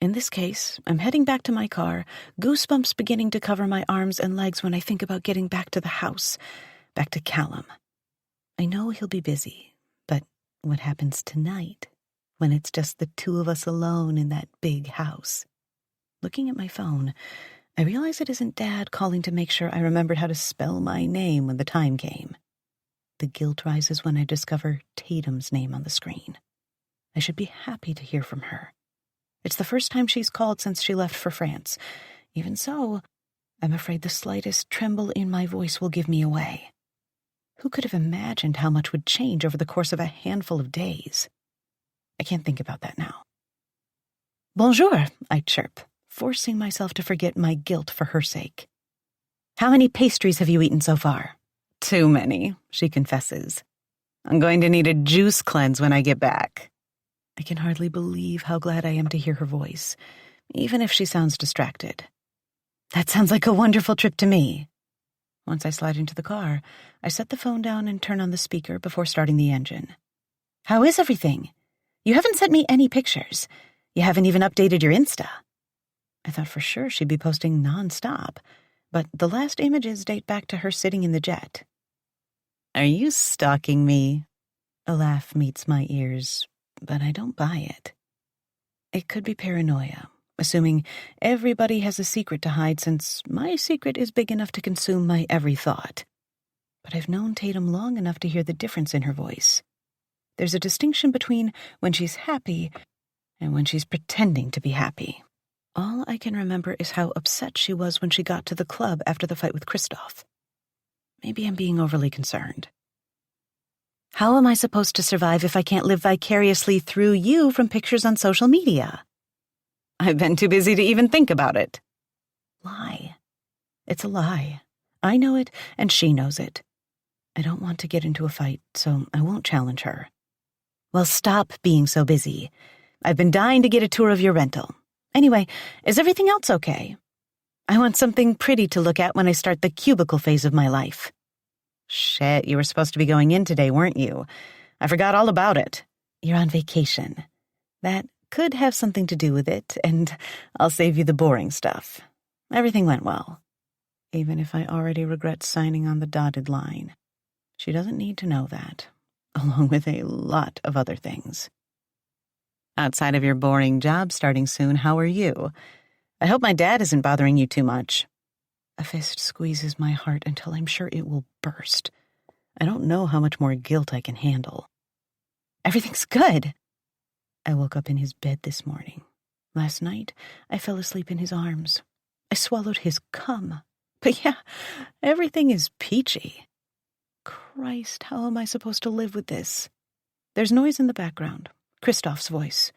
In this case, I'm heading back to my car, goosebumps beginning to cover my arms and legs when I think about getting back to the house, back to Callum. I know he'll be busy, but what happens tonight when it's just the two of us alone in that big house? Looking at my phone, I realize it isn't Dad calling to make sure I remembered how to spell my name when the time came. The guilt rises when I discover Tatum's name on the screen. I should be happy to hear from her. It's the first time she's called since she left for France. Even so, I'm afraid the slightest tremble in my voice will give me away. Who could have imagined how much would change over the course of a handful of days? I can't think about that now. Bonjour, I chirp, forcing myself to forget my guilt for her sake. How many pastries have you eaten so far? Too many, she confesses. I'm going to need a juice cleanse when I get back. I can hardly believe how glad I am to hear her voice, even if she sounds distracted. That sounds like a wonderful trip to me. Once I slide into the car, I set the phone down and turn on the speaker before starting the engine. How is everything? You haven't sent me any pictures. You haven't even updated your Insta. I thought for sure she'd be posting nonstop, but the last images date back to her sitting in the jet. Are you stalking me? A laugh meets my ears, but I don't buy it. It could be paranoia, assuming everybody has a secret to hide since my secret is big enough to consume my every thought. But I've known Tatum long enough to hear the difference in her voice. There's a distinction between when she's happy and when she's pretending to be happy. All I can remember is how upset she was when she got to the club after the fight with Christoph. Maybe I'm being overly concerned. How am I supposed to survive if I can't live vicariously through you from pictures on social media? I've been too busy to even think about it. Lie. It's a lie. I know it, and she knows it. I don't want to get into a fight, so I won't challenge her. Well, stop being so busy. I've been dying to get a tour of your rental. Anyway, is everything else okay? I want something pretty to look at when I start the cubicle phase of my life. Shit, you were supposed to be going in today, weren't you? I forgot all about it. You're on vacation. That could have something to do with it, and I'll save you the boring stuff. Everything went well, even if I already regret signing on the dotted line. She doesn't need to know that, along with a lot of other things. Outside of your boring job starting soon, how are you? I hope my dad isn't bothering you too much. A fist squeezes my heart until I'm sure it will burst. I don't know how much more guilt I can handle. Everything's good. I woke up in his bed this morning. Last night, I fell asleep in his arms. I swallowed his cum. But yeah, everything is peachy. Christ, how am I supposed to live with this? There's noise in the background. Christoph's voice.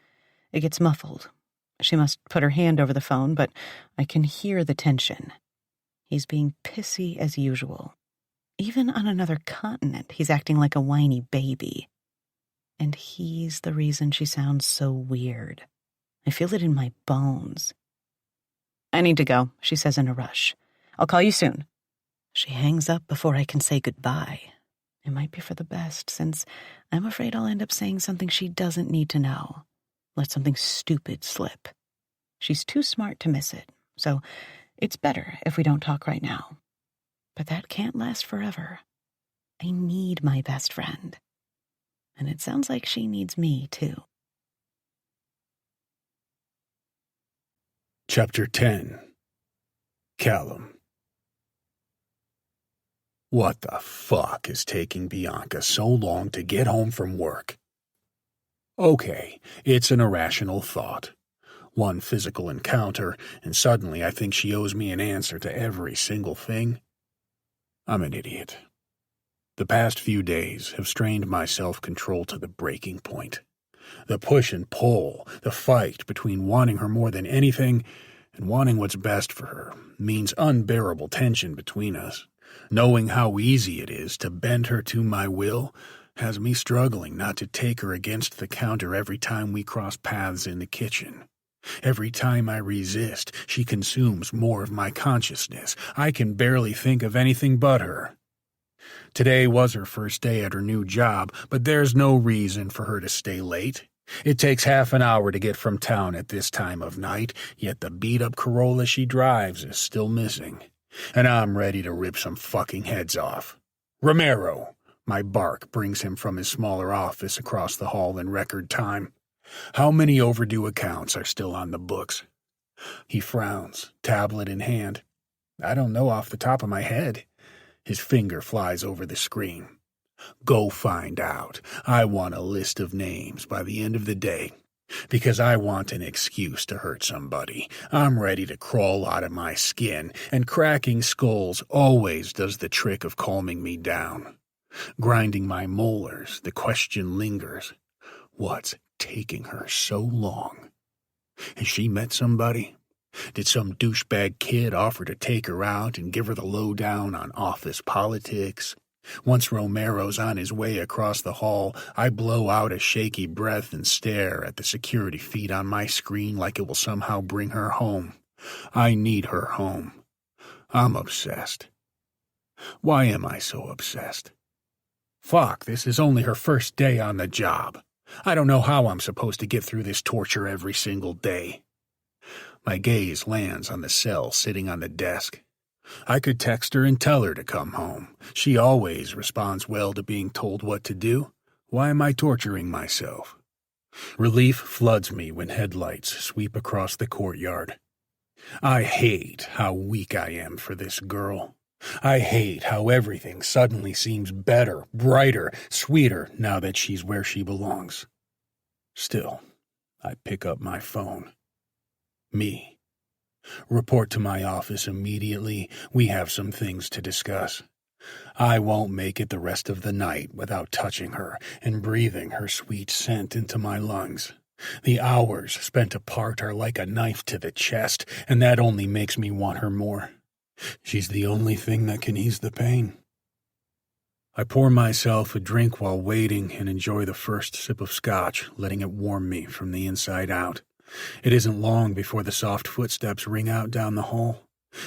It gets muffled. She must put her hand over the phone, but I can hear the tension. He's being pissy as usual. Even on another continent, he's acting like a whiny baby. And he's the reason she sounds so weird. I feel it in my bones. I need to go, she says in a rush. I'll call you soon. She hangs up before I can say goodbye. It might be for the best, since I'm afraid I'll end up saying something she doesn't need to know. Let something stupid slip. She's too smart to miss it, so it's better if we don't talk right now. But that can't last forever. I need my best friend. And it sounds like she needs me, too. Chapter 10. Callum. What the fuck is taking Bianca so long to get home from work? Okay, it's an irrational thought. One physical encounter, and suddenly I think she owes me an answer to every single thing. I'm an idiot. The past few days have strained my self-control to the breaking point. The push and pull, the fight between wanting her more than anything and wanting what's best for her, means unbearable tension between us. Knowing how easy it is to bend her to my will has me struggling not to take her against the counter every time we cross paths in the kitchen. Every time I resist, she consumes more of my consciousness. I can barely think of anything but her. Today was her first day at her new job, but there's no reason for her to stay late. It takes half an hour to get from town at this time of night, yet the beat-up Corolla she drives is still missing. And I'm ready to rip some fucking heads off. Romero! My bark brings him from his smaller office across the hall in record time. How many overdue accounts are still on the books? He frowns, tablet in hand. I don't know off the top of my head. His finger flies over the screen. Go find out. I want a list of names by the end of the day, because I want an excuse to hurt somebody. I'm ready to crawl out of my skin, and cracking skulls always does the trick of calming me down. Grinding my molars, the question lingers. What's taking her so long? Has she met somebody? Did some douchebag kid offer to take her out and give her the lowdown on office politics? Once Romero's on his way across the hall, I blow out a shaky breath and stare at the security feed on my screen like it will somehow bring her home. I need her home. I'm obsessed. Why am I so obsessed? Fuck, this is only her first day on the job. I don't know how I'm supposed to get through this torture every single day. My gaze lands on the cell sitting on the desk. I could text her and tell her to come home. She always responds well to being told what to do. Why am I torturing myself? Relief floods me when headlights sweep across the courtyard. I hate how weak I am for this girl. I hate how everything suddenly seems better, brighter, sweeter now that she's where she belongs. Still, I pick up my phone. Me. Report to my office immediately. We have some things to discuss. I won't make it the rest of the night without touching her and breathing her sweet scent into my lungs. The hours spent apart are like a knife to the chest, and that only makes me want her more. She's the only thing that can ease the pain. I pour myself a drink while waiting and enjoy the first sip of scotch, letting it warm me from the inside out. It isn't long before the soft footsteps ring out down the hall.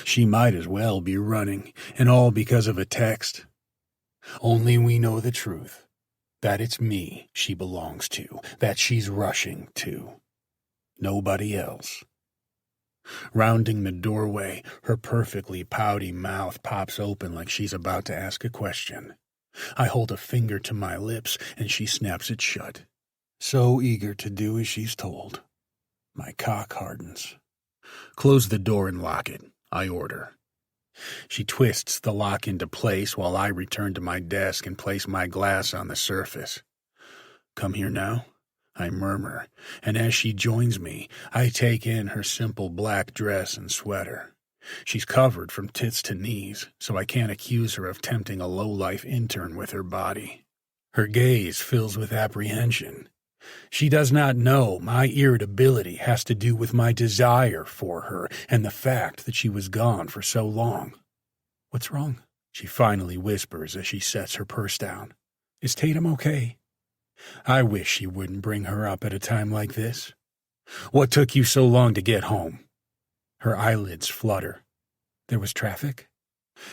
She might as well be running, and all because of a text. Only we know the truth, that it's me she belongs to, that she's rushing to. Nobody else. Rounding the doorway, her perfectly pouty mouth pops open like she's about to ask a question. I hold a finger to my lips, and she snaps it shut. So eager to do as she's told. My cock hardens. Close the door and lock it, I order. She twists the lock into place while I return to my desk and place my glass on the surface. Come here now, I murmur, and as she joins me, I take in her simple black dress and sweater. She's covered from tits to knees, so I can't accuse her of tempting a low-life intern with her body. Her gaze fills with apprehension. She does not know my irritability has to do with my desire for her and the fact that she was gone for so long. What's wrong? She finally whispers as she sets her purse down. Is Tatum okay? I wish she wouldn't bring her up at a time like this. What took you so long to get home? Her eyelids flutter. There was traffic?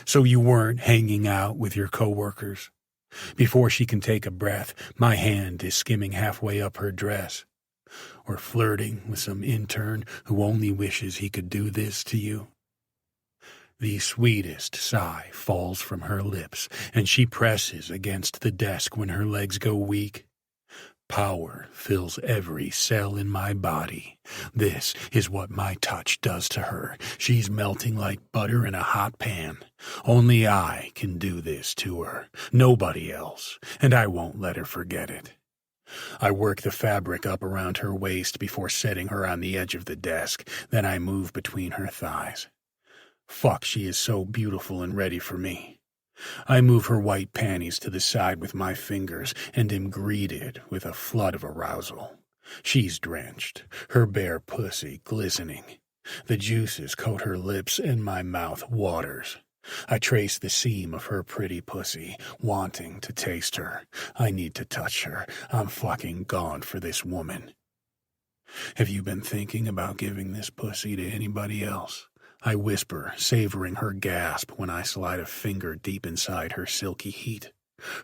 So you weren't hanging out with your coworkers? Before she can take a breath, my hand is skimming halfway up her dress. Or flirting with some intern who only wishes he could do this to you. The sweetest sigh falls from her lips, and she presses against the desk when her legs go weak. Power fills every cell in my body. This is what my touch does to her. She's melting like butter in a hot pan. Only I can do this to her. Nobody else. And I won't let her forget it. I work the fabric up around her waist before setting her on the edge of the desk. Then I move between her thighs. Fuck, she is so beautiful and ready for me. I move her white panties to the side with my fingers and am greeted with a flood of arousal. She's drenched, her bare pussy glistening. The juices coat her lips and my mouth waters. I trace the seam of her pretty pussy, wanting to taste her. I need to touch her. I'm fucking gone for this woman. Have you been thinking about giving this pussy to anybody else? I whisper, savoring her gasp when I slide a finger deep inside her silky heat.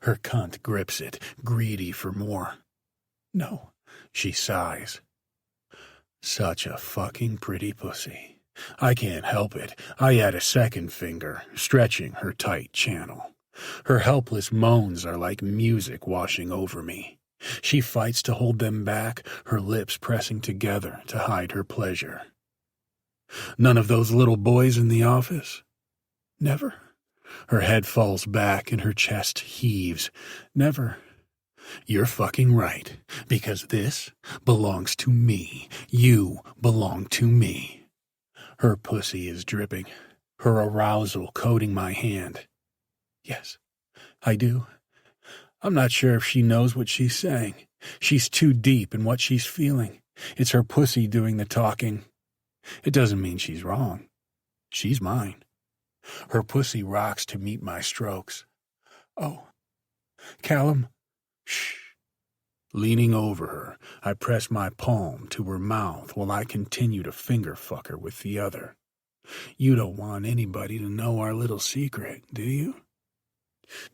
Her cunt grips it, greedy for more. No, She sighs. Such a fucking pretty pussy. I can't help it. I add a second finger, stretching her tight channel. Her helpless moans are like music washing over me. She fights to hold them back, her lips pressing together to hide her pleasure. None of those little boys in the office? Never? Her head falls back and her chest heaves. Never. You're fucking right, because this belongs to me. You belong to me. Her pussy is dripping, her arousal coating my hand. Yes, I do. I'm not sure if she knows what she's saying. She's too deep in what she's feeling. It's her pussy doing the talking. It doesn't mean she's wrong. She's mine. Her pussy rocks to meet my strokes. Oh, Callum. Shh. Leaning over her, I press my palm to her mouth while I continue to finger fuck her with the other. You don't want anybody to know our little secret, do you?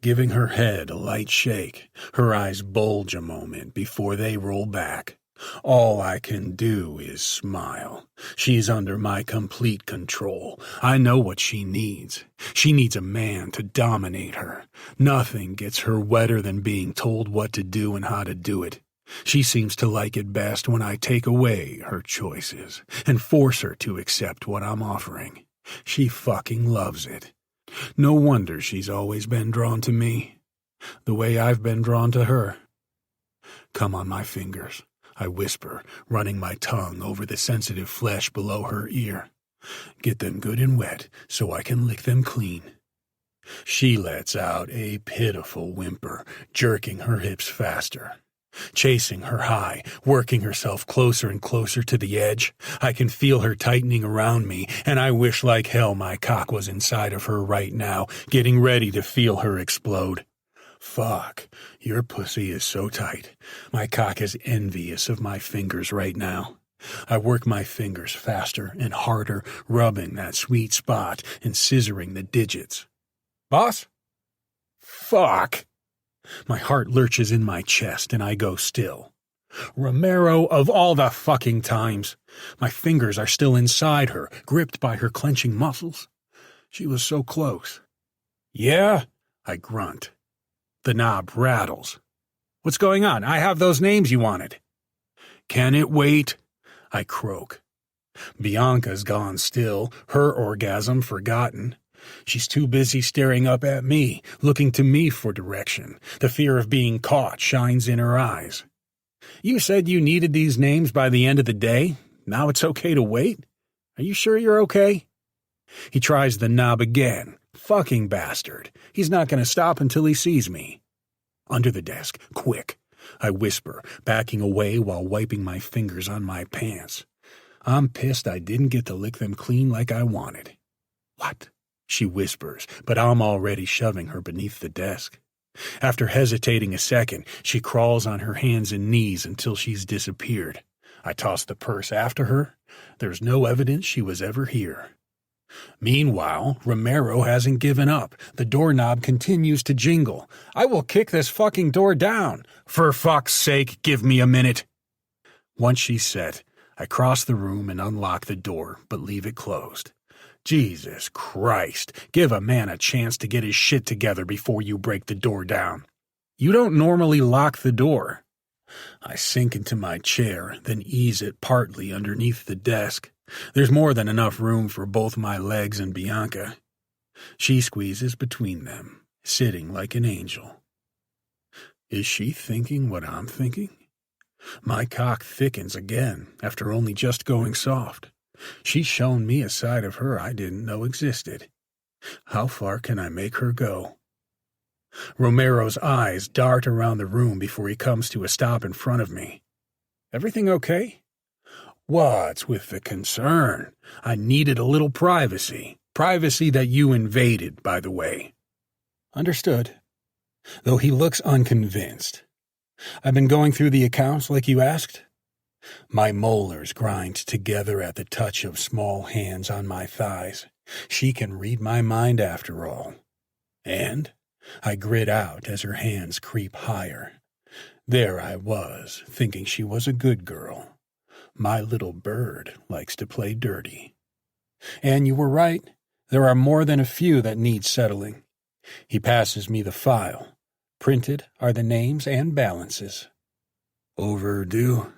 Giving her head a light shake, her eyes bulge a moment before they roll back. All I can do is smile. She's under my complete control. I know what she needs. She needs a man to dominate her. Nothing gets her wetter than being told what to do and how to do it. She seems to like it best when I take away her choices and force her to accept what I'm offering. She fucking loves it. No wonder she's always been drawn to me, the way I've been drawn to her. Come on my fingers, I whisper, running my tongue over the sensitive flesh below her ear. Get them good and wet so I can lick them clean. She lets out a pitiful whimper, jerking her hips faster. Chasing her high, working herself closer and closer to the edge. I can feel her tightening around me, and I wish like hell my cock was inside of her right now, getting ready to feel her explode. Fuck, your pussy is so tight. My cock is envious of my fingers right now. I work my fingers faster and harder, rubbing that sweet spot and scissoring the digits. Boss? Fuck. My heart lurches in my chest and I go still. Romero, of all the fucking times. My fingers are still inside her, gripped by her clenching muscles. She was so close. Yeah? I grunt. The knob rattles. What's going on? I have those names you wanted. Can it wait? I croak. Bianca's gone still, her orgasm forgotten. She's too busy staring up at me, looking to me for direction. The fear of being caught shines in her eyes. You said you needed these names by the end of the day? Now it's okay to wait? Are you sure you're okay? He tries the knob again. Fucking bastard. He's not going to stop until he sees me. Under the desk, quick. I whisper, backing away while wiping my fingers on my pants. I'm pissed I didn't get to lick them clean like I wanted. What? She whispers, but I'm already shoving her beneath the desk. After hesitating a second, she crawls on her hands and knees until she's disappeared. I toss the purse after her. There's no evidence she was ever here. Meanwhile, Romero hasn't given up. The doorknob continues to jingle. I will kick this fucking door down. For fuck's sake, give me a minute. Once she's set, I cross the room and unlock the door, but leave it closed. Jesus Christ, give a man a chance to get his shit together before you break the door down. You don't normally lock the door. I sink into my chair, then ease it partly underneath the desk. There's more than enough room for both my legs and Bianca. She squeezes between them, sitting like an angel. Is she thinking what I'm thinking? My cock thickens again after only just going soft. She's shown me a side of her I didn't know existed. How far can I make her go? Romero's eyes dart around the room before he comes to a stop in front of me. Everything okay? What's with the concern? I needed a little privacy. Privacy that you invaded, by the way. Understood. Though he looks unconvinced. I've been going through the accounts like you asked. My molars grind together at the touch of small hands on my thighs. She can read my mind after all. And I grit out as her hands creep higher. There I was, thinking she was a good girl. My little bird likes to play dirty. And you were right. There are more than a few that need settling. He passes me the file. Printed are the names and balances. Overdue?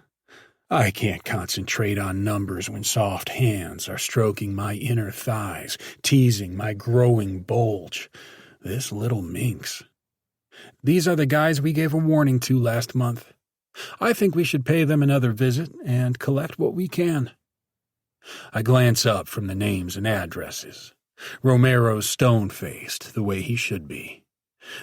I can't concentrate on numbers when soft hands are stroking my inner thighs, teasing my growing bulge. This little minx. These are the guys we gave a warning to last month. I think we should pay them another visit and collect what we can. I glance up from the names and addresses. Romero's stone-faced, the way he should be.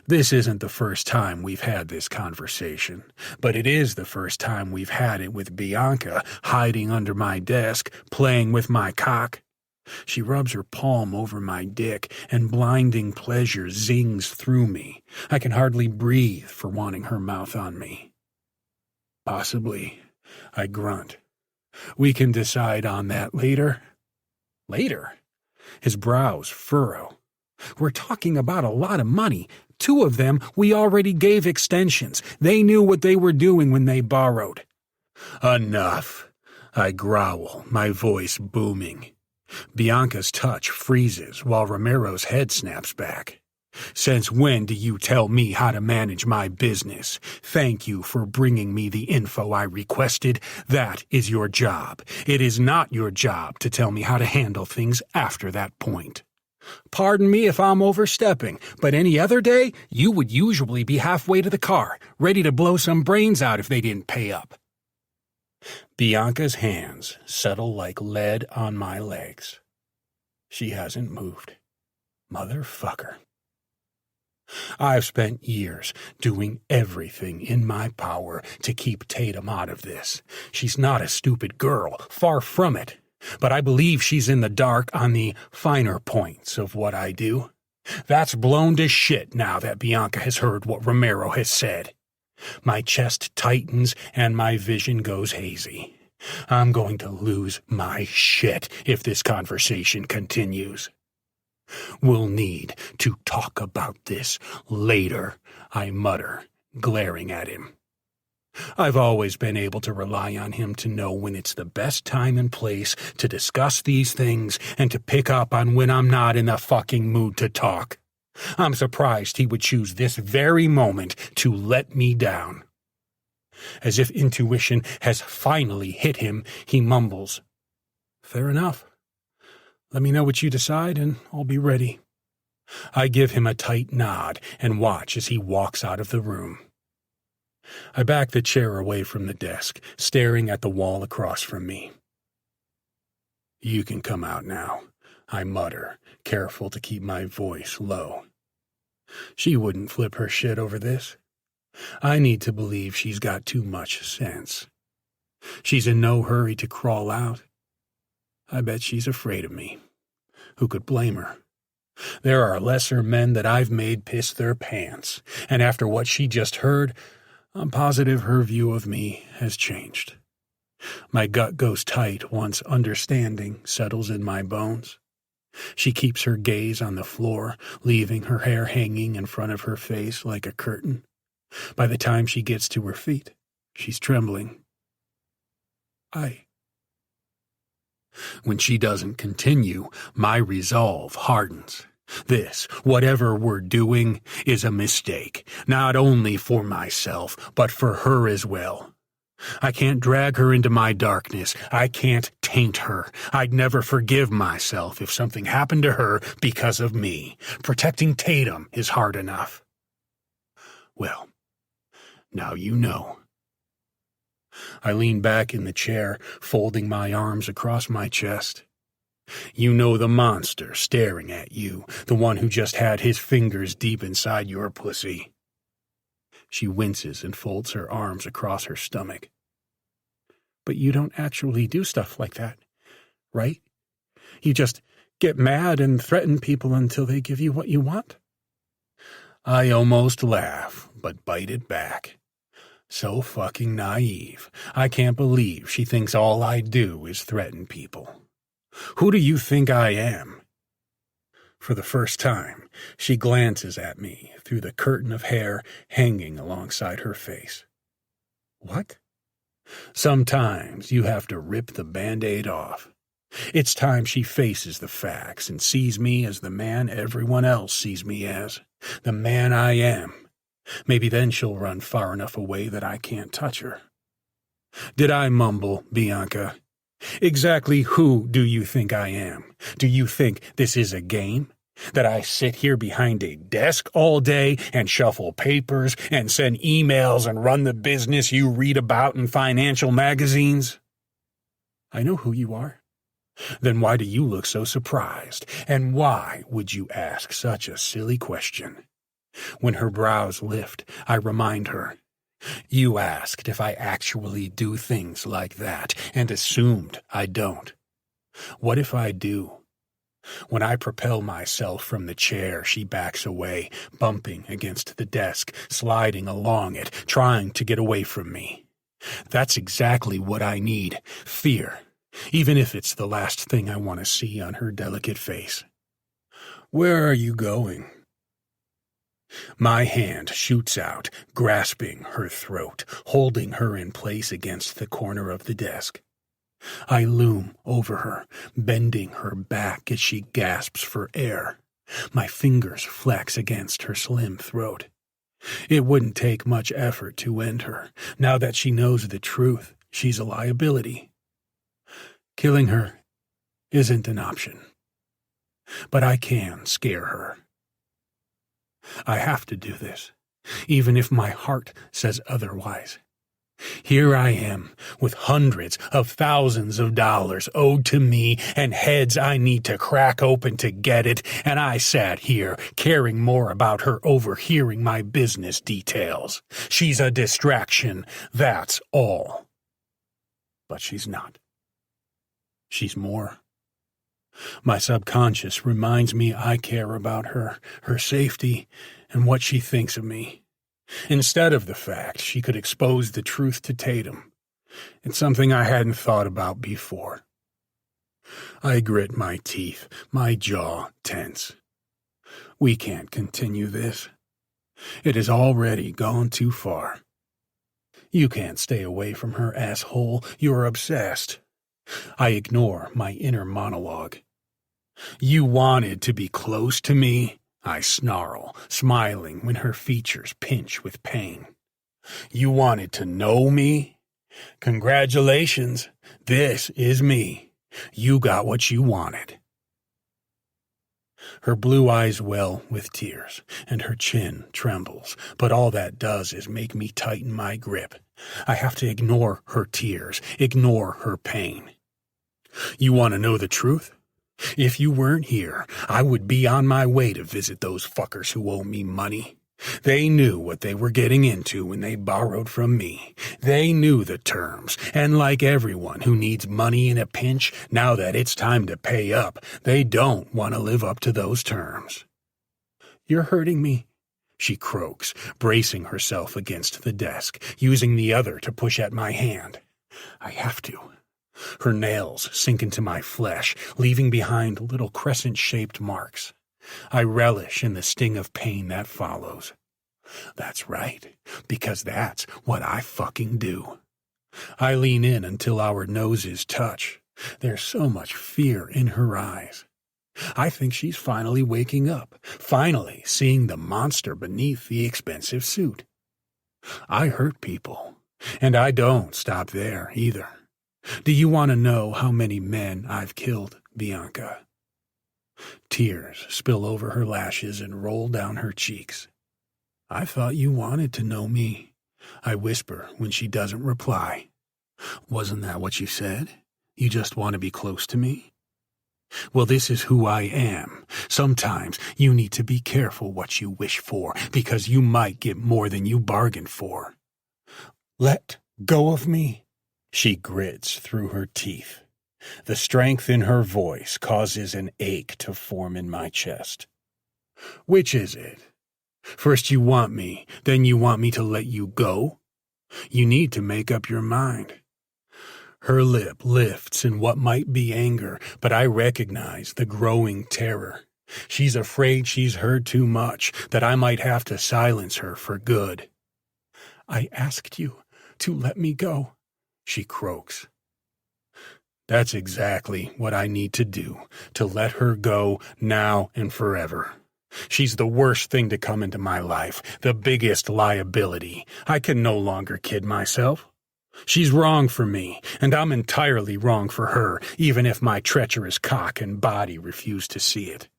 This isn't the first time we've had this conversation, but it is the first time we've had it with Bianca hiding under my desk, playing with my cock. She rubs her palm over my dick, and blinding pleasure zings through me. I can hardly breathe for wanting her mouth on me. Possibly, I grunt. We can decide on that later. Later? His brows furrow. We're talking about a lot of money. 2 of them we already gave extensions. They knew what they were doing when they borrowed. Enough. I growl, my voice booming. Bianca's touch freezes while Romero's head snaps back. Since when do you tell me how to manage my business? Thank you for bringing me the info I requested. That is your job. It is not your job to tell me how to handle things after that point. Pardon me if I'm overstepping, but any other day, you would usually be halfway to the car, ready to blow some brains out if they didn't pay up. Bianca's hands settle like lead on my legs. She hasn't moved. Motherfucker. I've spent years doing everything in my power to keep Tatum out of this. She's not a stupid girl, far from it. But I believe she's in the dark on the finer points of what I do. That's blown to shit now that Bianca has heard what Romero has said. My chest tightens and my vision goes hazy. I'm going to lose my shit if this conversation continues. We'll need to talk about this later, I mutter, glaring at him. I've always been able to rely on him to know when it's the best time and place to discuss these things and to pick up on when I'm not in the fucking mood to talk. I'm surprised he would choose this very moment to let me down. As if intuition has finally hit him, he mumbles, "Fair enough. Let me know what you decide and I'll be ready." I give him a tight nod and watch as he walks out of the room. I back the chair away from the desk, staring at the wall across from me. "You can come out now," I mutter, careful to keep my voice low. She wouldn't flip her shit over this. I need to believe she's got too much sense. She's in no hurry to crawl out. I bet she's afraid of me. Who could blame her? There are lesser men that I've made piss their pants, and after what she just heard, I'm positive her view of me has changed. My gut goes tight once understanding settles in my bones. She keeps her gaze on the floor, leaving her hair hanging in front of her face like a curtain. By the time she gets to her feet, she's trembling. When she doesn't continue, my resolve hardens. This, whatever we're doing, is a mistake, not only for myself, but for her as well. I can't drag her into my darkness. I can't taint her. I'd never forgive myself if something happened to her because of me. Protecting Tatum is hard enough. Well, now you know. I lean back in the chair, folding my arms across my chest. You know the monster staring at you, the one who just had his fingers deep inside your pussy. She winces and folds her arms across her stomach. But you don't actually do stuff like that, right? You just get mad and threaten people until they give you what you want? I almost laugh, but bite it back. So fucking naive. I can't believe she thinks all I do is threaten people. Who do you think I am? For the first time, she glances at me through the curtain of hair hanging alongside her face. What? Sometimes you have to rip the Band-Aid off. It's time she faces the facts and sees me as the man everyone else sees me as, the man I am. Maybe then she'll run far enough away that I can't touch her. Did I mumble, Bianca? Exactly who do you think I am? Do you think this is a game? That I sit here behind a desk all day and shuffle papers and send emails and run the business you read about in financial magazines? I know who you are. Then why do you look so surprised? And why would you ask such a silly question? When her brows lift, I remind her. You asked if I actually do things like that and assumed I don't. What if I do? When I propel myself from the chair, she backs away, bumping against the desk, sliding along it, trying to get away from me. That's exactly what I need, fear, even if it's the last thing I want to see on her delicate face. Where are you going? My hand shoots out, grasping her throat, holding her in place against the corner of the desk. I loom over her, bending her back as she gasps for air. My fingers flex against her slim throat. It wouldn't take much effort to end her. Now that she knows the truth, she's a liability. Killing her isn't an option. But I can scare her. I have to do this, even if my heart says otherwise. Here I am, with hundreds of thousands of dollars owed to me and heads I need to crack open to get it, and I sat here, caring more about her overhearing my business details. She's a distraction, that's all. But she's not. She's more. My subconscious reminds me I care about her safety, and what she thinks of me. Instead of the fact she could expose the truth to Tatum. It's something I hadn't thought about before. I grit my teeth, my jaw tense. We can't continue this. It has already gone too far. You can't stay away from her, asshole. You're obsessed. I ignore my inner monologue. You wanted to be close to me? I snarl, smiling when her features pinch with pain. You wanted to know me? Congratulations, this is me. You got what you wanted. Her blue eyes well with tears, and her chin trembles, but all that does is make me tighten my grip. I have to ignore her tears, ignore her pain. You want to know the truth? If you weren't here, I would be on my way to visit those fuckers who owe me money. They knew what they were getting into when they borrowed from me. They knew the terms, and like everyone who needs money in a pinch, now that it's time to pay up, they don't want to live up to those terms. You're hurting me, she croaks, bracing herself against the desk, using the other to push at my hand. I have to. Her nails sink into my flesh, leaving behind little crescent-shaped marks. I relish in the sting of pain that follows. That's right, because that's what I fucking do. I lean in until our noses touch. There's so much fear in her eyes. I think she's finally waking up, finally seeing the monster beneath the expensive suit. I hurt people, and I don't stop there either. Do you want to know how many men I've killed, Bianca? Tears spill over her lashes and roll down her cheeks. I thought you wanted to know me, I whisper when she doesn't reply. Wasn't that what you said? You just want to be close to me? Well, this is who I am. Sometimes you need to be careful what you wish for, because you might get more than you bargained for. Let go of me. She grits through her teeth. The strength in her voice causes an ache to form in my chest. Which is it? First you want me, then you want me to let you go? You need to make up your mind. Her lip lifts in what might be anger, but I recognize the growing terror. She's afraid she's heard too much, that I might have to silence her for good. I asked you to let me go, she croaks. That's exactly what I need to do, to let her go now and forever. She's the worst thing to come into my life, the biggest liability. I can no longer kid myself. She's wrong for me, and I'm entirely wrong for her, even if my treacherous cock and body refuse to see it.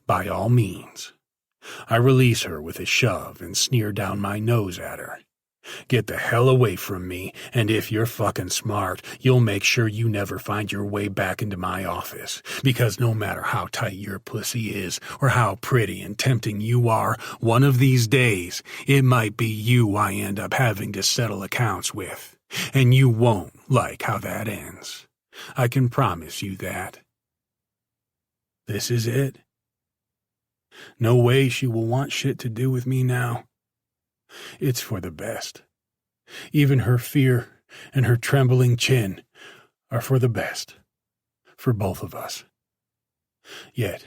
By all means. I release her with a shove and sneer down my nose at her. Get the hell away from me, and if you're fucking smart, you'll make sure you never find your way back into my office, because no matter how tight your pussy is, or how pretty and tempting you are, one of these days, it might be you I end up having to settle accounts with, and you won't like how that ends. I can promise you that. This is it. No way she will want shit to do with me now. It's for the best. Even her fear and her trembling chin are for the best. For both of us. Yet,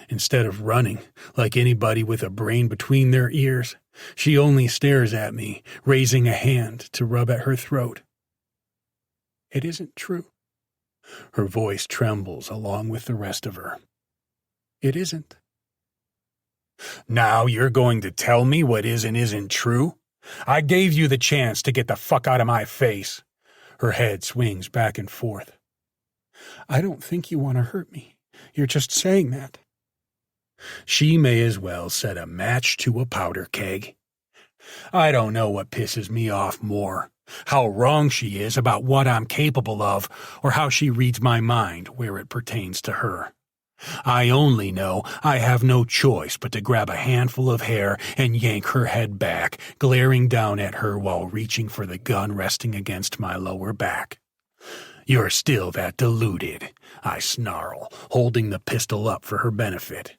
instead of running like anybody with a brain between their ears, she only stares at me, raising a hand to rub at her throat. It isn't true. Her voice trembles along with the rest of her. It isn't. Now you're going to tell me what is and isn't true? I gave you the chance to get the fuck out of my face. Her head swings back and forth. I don't think you want to hurt me. You're just saying that. She may as well set a match to a powder keg. I don't know what pisses me off more. How wrong she is about what I'm capable of, or how she reads my mind where it pertains to her. I only know I have no choice but to grab a handful of hair and yank her head back, glaring down at her while reaching for the gun resting against my lower back. You're still that deluded, I snarl, holding the pistol up for her benefit.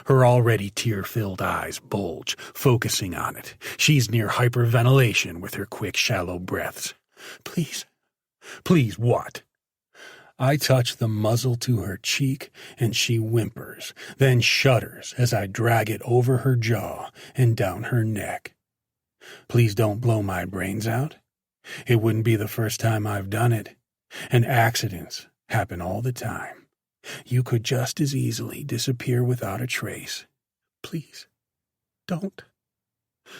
Her already tear-filled eyes bulge, focusing on it. She's near hyperventilation with her quick, shallow breaths. Please. Please what? I touch the muzzle to her cheek, and she whimpers, then shudders as I drag it over her jaw and down her neck. Please don't blow my brains out. It wouldn't be the first time I've done it, and accidents happen all the time. You could just as easily disappear without a trace. Please, don't.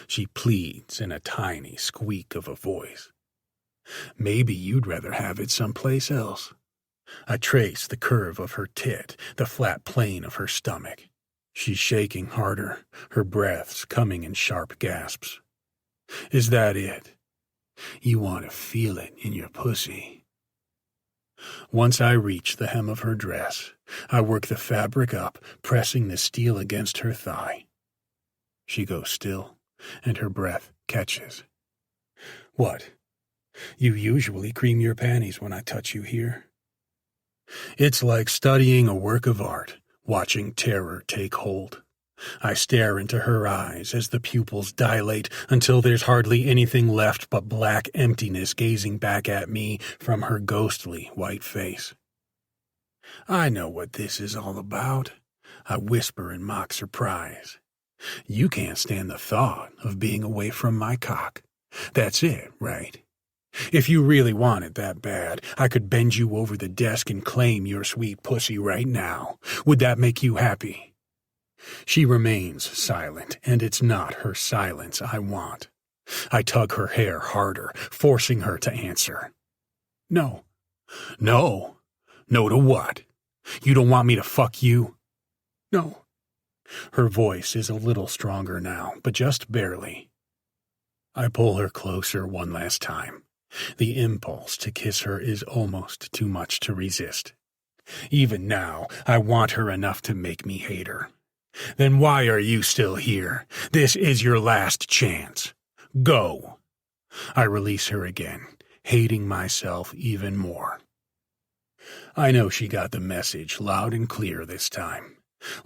She pleads in a tiny squeak of a voice. Maybe you'd rather have it someplace else. I trace the curve of her tit, the flat plane of her stomach. She's shaking harder, her breaths coming in sharp gasps. Is that it? You want to feel it in your pussy. Once I reach the hem of her dress, I work the fabric up, pressing the steel against her thigh. She goes still, and her breath catches. What? You usually cream your panties when I touch you here. It's like studying a work of art, watching terror take hold. I stare into her eyes as the pupils dilate until there's hardly anything left but black emptiness gazing back at me from her ghostly white face. I know what this is all about, I whisper in mock surprise. You can't stand the thought of being away from my cock. That's it, right? If you really want it that bad, I could bend you over the desk and claim your sweet pussy right now. Would that make you happy? She remains silent, and it's not her silence I want. I tug her hair harder, forcing her to answer. No. No. No to what? You don't want me to fuck you? No. Her voice is a little stronger now, but just barely. I pull her closer one last time. The impulse to kiss her is almost too much to resist. Even now, I want her enough to make me hate her. Then why are you still here? This is your last chance. Go. I release her again, hating myself even more. I know she got the message loud and clear this time.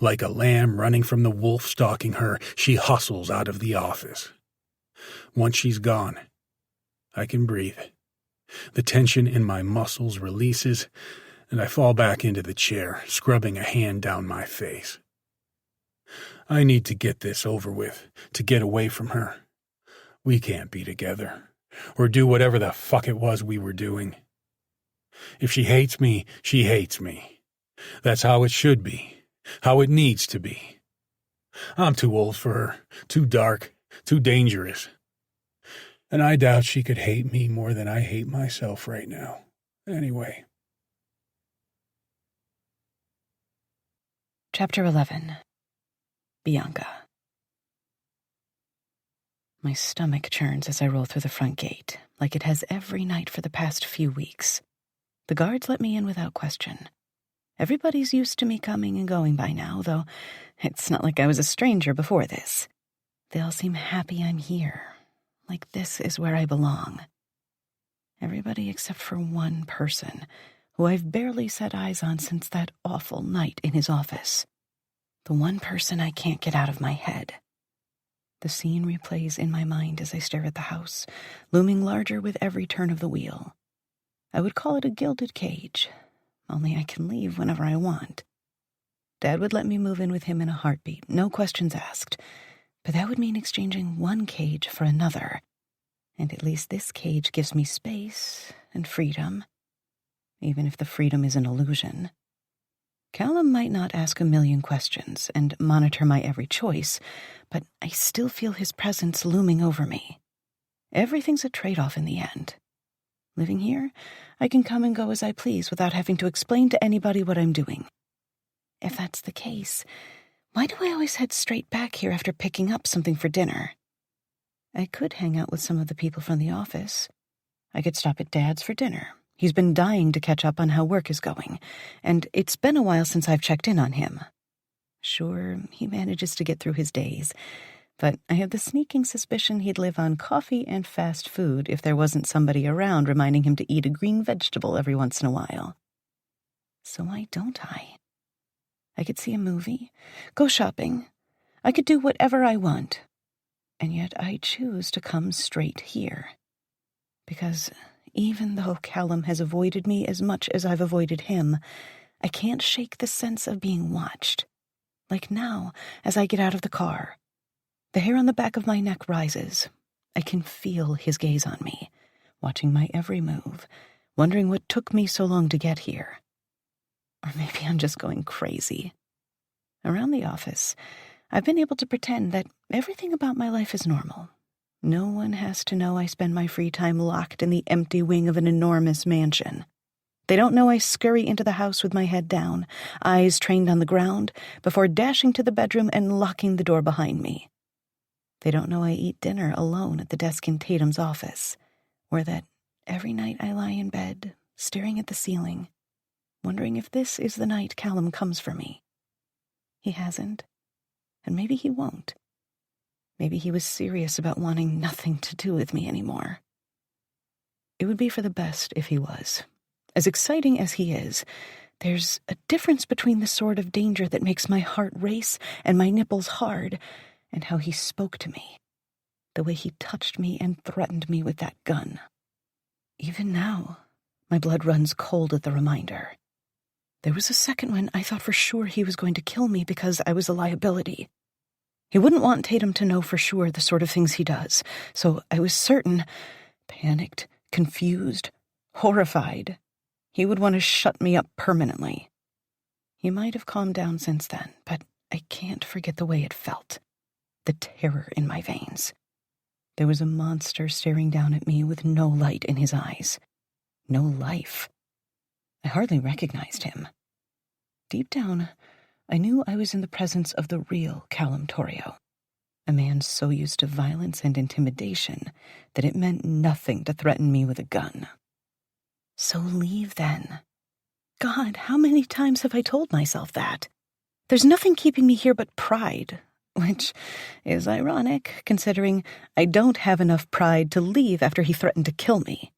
Like a lamb running from the wolf stalking her, she hustles out of the office. Once she's gone, I can breathe. The tension in my muscles releases, and I fall back into the chair, scrubbing a hand down my face. I need to get this over with, to get away from her. We can't be together, or do whatever the fuck it was we were doing. If she hates me, she hates me. That's how it should be, how it needs to be. I'm too old for her, too dark, too dangerous. And I doubt she could hate me more than I hate myself right now. Anyway. Chapter 11. Bianca. My stomach churns as I roll through the front gate, like it has every night for the past few weeks. The guards let me in without question. Everybody's used to me coming and going by now, though it's not like I was a stranger before this. They all seem happy I'm here, like this is where I belong. Everybody except for one person, who I've barely set eyes on since that awful night in his office. The one person I can't get out of my head. The scene replays in my mind as I stare at the house, looming larger with every turn of the wheel. I would call it a gilded cage, only I can leave whenever I want. Dad would let me move in with him in a heartbeat, no questions asked, but that would mean exchanging one cage for another, and at least this cage gives me space and freedom, even if the freedom is an illusion. Callum might not ask a million questions and monitor my every choice, but I still feel his presence looming over me. Everything's a trade-off in the end. Living here, I can come and go as I please without having to explain to anybody what I'm doing. If that's the case, why do I always head straight back here after picking up something for dinner? I could hang out with some of the people from the office. I could stop at Dad's for dinner. He's been dying to catch up on how work is going, and it's been a while since I've checked in on him. Sure, he manages to get through his days, but I have the sneaking suspicion he'd live on coffee and fast food if there wasn't somebody around reminding him to eat a green vegetable every once in a while. So why don't I? I could see a movie, go shopping. I could do whatever I want. And yet I choose to come straight here. Because even though Callum has avoided me as much as I've avoided him, I can't shake the sense of being watched. Like now, as I get out of the car. The hair on the back of my neck rises. I can feel his gaze on me, watching my every move, wondering what took me so long to get here. Or maybe I'm just going crazy. Around the office, I've been able to pretend that everything about my life is normal. No one has to know I spend my free time locked in the empty wing of an enormous mansion. They don't know I scurry into the house with my head down, eyes trained on the ground, before dashing to the bedroom and locking the door behind me. They don't know I eat dinner alone at the desk in Tatum's office, or that every night I lie in bed, staring at the ceiling, wondering if this is the night Callum comes for me. He hasn't, and maybe he won't. Maybe he was serious about wanting nothing to do with me anymore. It would be for the best if he was. As exciting as he is, there's a difference between the sort of danger that makes my heart race and my nipples hard, and how he spoke to me, the way he touched me and threatened me with that gun. Even now, my blood runs cold at the reminder. There was a second when I thought for sure he was going to kill me because I was a liability. He wouldn't want Tatum to know for sure the sort of things he does, so I was certain, panicked, confused, horrified, he would want to shut me up permanently. He might have calmed down since then, but I can't forget the way it felt. The terror in my veins. There was a monster staring down at me with no light in his eyes. No life. I hardly recognized him. Deep down, I knew I was in the presence of the real Callum Torrio, a man so used to violence and intimidation that it meant nothing to threaten me with a gun. So leave then. God, how many times have I told myself that? There's nothing keeping me here but pride, which is ironic, considering I don't have enough pride to leave after he threatened to kill me.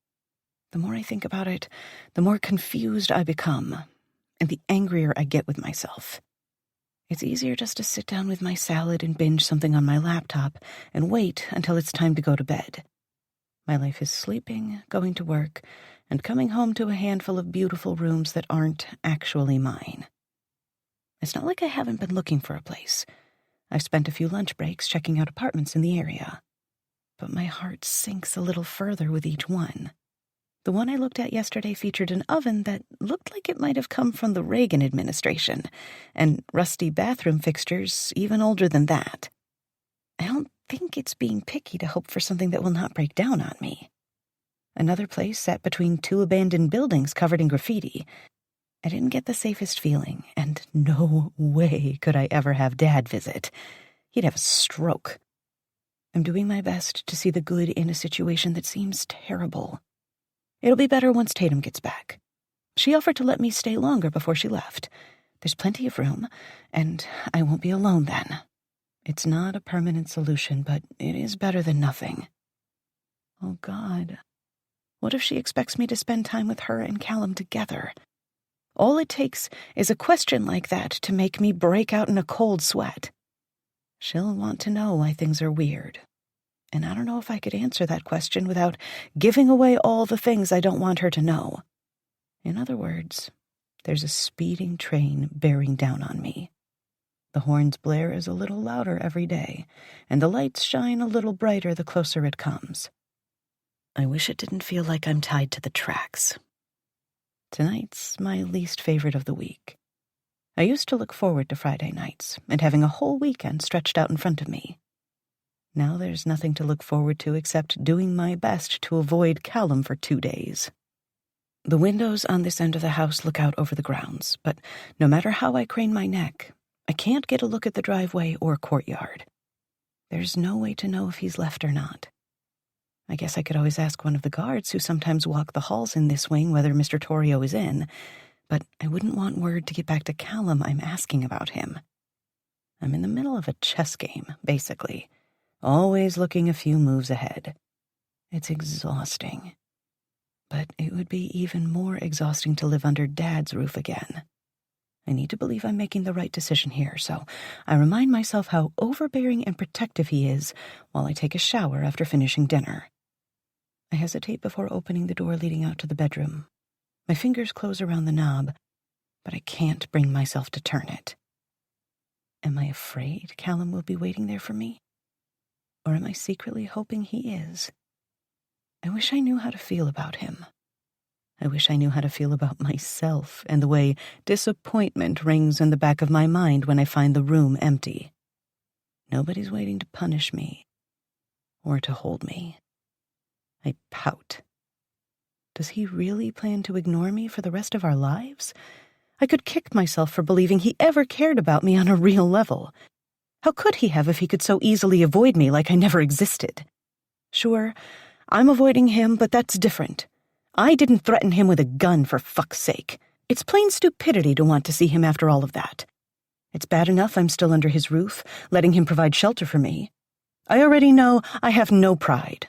The more I think about it, the more confused I become, and the angrier I get with myself. It's easier just to sit down with my salad and binge something on my laptop and wait until it's time to go to bed. My life is sleeping, going to work, and coming home to a handful of beautiful rooms that aren't actually mine. It's not like I haven't been looking for a place. I've spent a few lunch breaks checking out apartments in the area. but my heart sinks a little further with each one. The one I looked at yesterday featured an oven that looked like it might have come from the Reagan administration, and rusty bathroom fixtures even older than that. I don't think it's being picky to hope for something that will not break down on me. Another place sat between two abandoned buildings covered in graffiti. I didn't get the safest feeling, and no way could I ever have Dad visit. He'd have a stroke. I'm doing my best to see the good in a situation that seems terrible. It'll be better once Tatum gets back. She offered to let me stay longer before she left. There's plenty of room, and I won't be alone then. It's not a permanent solution, but it is better than nothing. Oh, God. What if she expects me to spend time with her and Callum together? All it takes is a question like that to make me break out in a cold sweat. She'll want to know why things are weird. And I don't know if I could answer that question without giving away all the things I don't want her to know. In other words, there's a speeding train bearing down on me. The horn's blare is a little louder every day, and the lights shine a little brighter the closer it comes. I wish it didn't feel like I'm tied to the tracks. Tonight's my least favorite of the week. I used to look forward to Friday nights and having a whole weekend stretched out in front of me. Now there's nothing to look forward to except doing my best to avoid Callum for 2 days. The windows on this end of the house look out over the grounds, but no matter how I crane my neck, I can't get a look at the driveway or courtyard. There's no way to know if he's left or not. I guess I could always ask one of the guards who sometimes walk the halls in this wing whether Mr. Torrio is in, but I wouldn't want word to get back to Callum I'm asking about him. I'm in the middle of a chess game, basically, always looking a few moves ahead. It's exhausting. But it would be even more exhausting to live under Dad's roof again. I need to believe I'm making the right decision here, so I remind myself how overbearing and protective he is while I take a shower after finishing dinner. I hesitate before opening the door leading out to the bedroom. My fingers close around the knob, but I can't bring myself to turn it. Am I afraid Callum will be waiting there for me? Or am I secretly hoping he is? I wish I knew how to feel about him. I wish I knew how to feel about myself and the way disappointment rings in the back of my mind when I find the room empty. Nobody's waiting to punish me or to hold me. I pout. Does he really plan to ignore me for the rest of our lives? I could kick myself for believing he ever cared about me on a real level. How could he have if he could so easily avoid me like I never existed? Sure, I'm avoiding him, but that's different. I didn't threaten him with a gun, for fuck's sake. It's plain stupidity to want to see him after all of that. It's bad enough I'm still under his roof, letting him provide shelter for me. I already know I have no pride.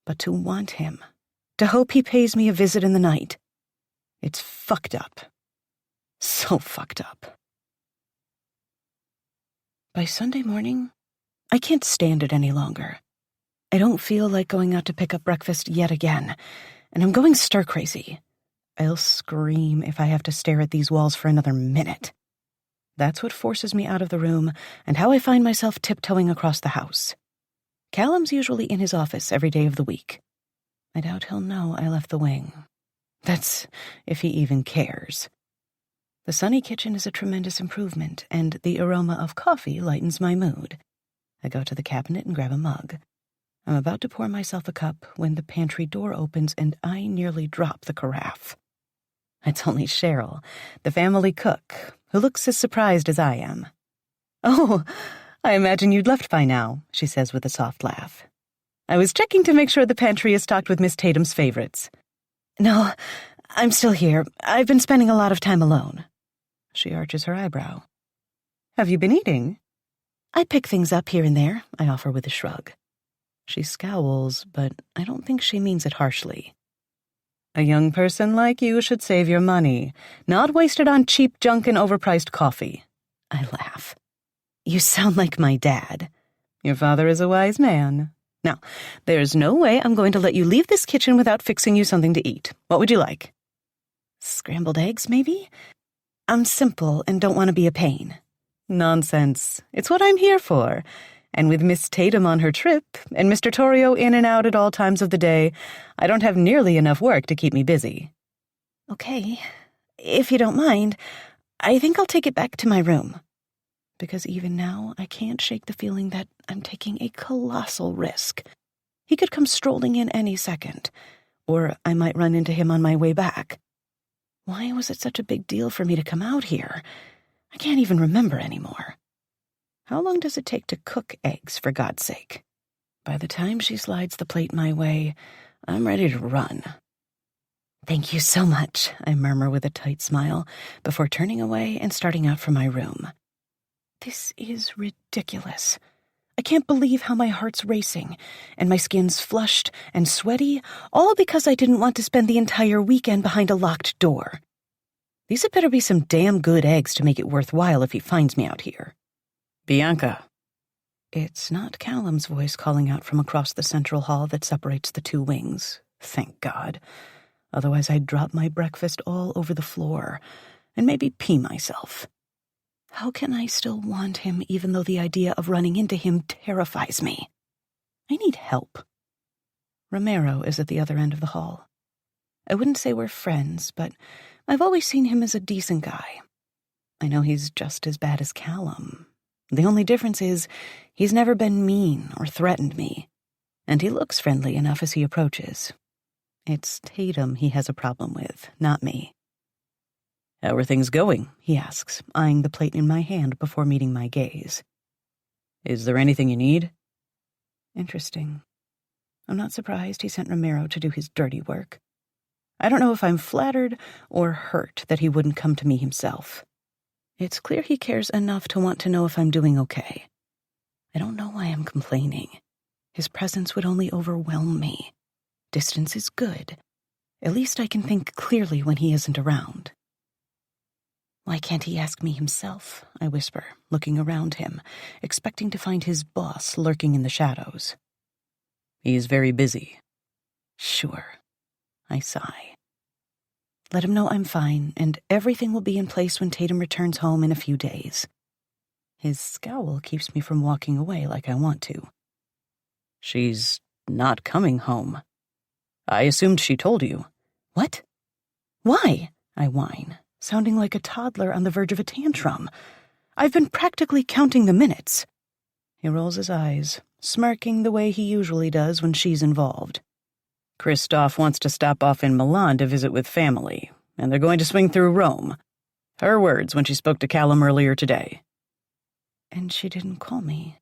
But to want him, to hope he pays me a visit in the night, it's fucked up. So fucked up. By Sunday morning, I can't stand it any longer. I don't feel like going out to pick up breakfast yet again, and I'm going stir-crazy. I'll scream if I have to stare at these walls for another minute. That's what forces me out of the room and how I find myself tiptoeing across the house. Callum's usually in his office every day of the week. I doubt he'll know I left the wing. That's if he even cares. The sunny kitchen is a tremendous improvement, and the aroma of coffee lightens my mood. I go to the cabinet and grab a mug. I'm about to pour myself a cup when the pantry door opens and I nearly drop the carafe. It's only Cheryl, the family cook, who looks as surprised as I am. "Oh, I imagine you'd left by now," she says with a soft laugh. "I was checking to make sure the pantry is stocked with Miss Tatum's favorites." "No, I'm still here. I've been spending a lot of time alone." She arches her eyebrow. "Have you been eating?" "I pick things up here and there," I offer with a shrug. She scowls, but I don't think she means it harshly. "A young person like you should save your money, not waste it on cheap junk and overpriced coffee." I laugh. "You sound like my dad." "Your father is a wise man. Now, there's no way I'm going to let you leave this kitchen without fixing you something to eat. What would you like?" "Scrambled eggs, maybe? I'm simple and don't want to be a pain." "Nonsense. It's what I'm here for. And with Miss Tatum on her trip, and Mr. Torrio in and out at all times of the day, I don't have nearly enough work to keep me busy. Okay, if you don't mind, I think I'll take it back to my room. Because even now, I can't shake the feeling that I'm taking a colossal risk. He could come strolling in any second, or I might run into him on my way back. Why was it such a big deal for me to come out here? I can't even remember anymore. How long does it take to cook eggs, for God's sake? By the time she slides the plate my way, I'm ready to run. Thank you so much, I murmur with a tight smile, before turning away and starting out for my room. This is ridiculous. I can't believe how my heart's racing, and my skin's flushed and sweaty, all because I didn't want to spend the entire weekend behind a locked door. These had better be some damn good eggs to make it worthwhile if he finds me out here. Bianca. It's not Callum's voice calling out from across the central hall that separates the two wings, thank God. Otherwise I'd drop my breakfast all over the floor, and maybe pee myself. How can I still want him even though the idea of running into him terrifies me? I need help. Romero is at the other end of the hall. I wouldn't say we're friends, but I've always seen him as a decent guy. I know he's just as bad as Callum. The only difference is he's never been mean or threatened me, and he looks friendly enough as he approaches. It's Tatum he has a problem with, not me. How are things going? He asks, eyeing the plate in my hand before meeting my gaze. Is there anything you need? Interesting. I'm not surprised he sent Romero to do his dirty work. I don't know if I'm flattered or hurt that he wouldn't come to me himself. It's clear he cares enough to want to know if I'm doing okay. I don't know why I'm complaining. His presence would only overwhelm me. Distance is good. At least I can think clearly when he isn't around. Why can't he ask me himself? I whisper, looking around him, expecting to find his boss lurking in the shadows. He's very busy. Sure. I sigh. Let him know I'm fine, and everything will be in place when Tatum returns home in a few days. His scowl keeps me from walking away like I want to. She's not coming home. I assumed she told you. What? Why? I whine, sounding like a toddler on the verge of a tantrum. I've been practically counting the minutes. He rolls his eyes, smirking the way he usually does when she's involved. Christoph wants to stop off in Milan to visit with family, and they're going to swing through Rome. Her words when she spoke to Callum earlier today. And she didn't call me.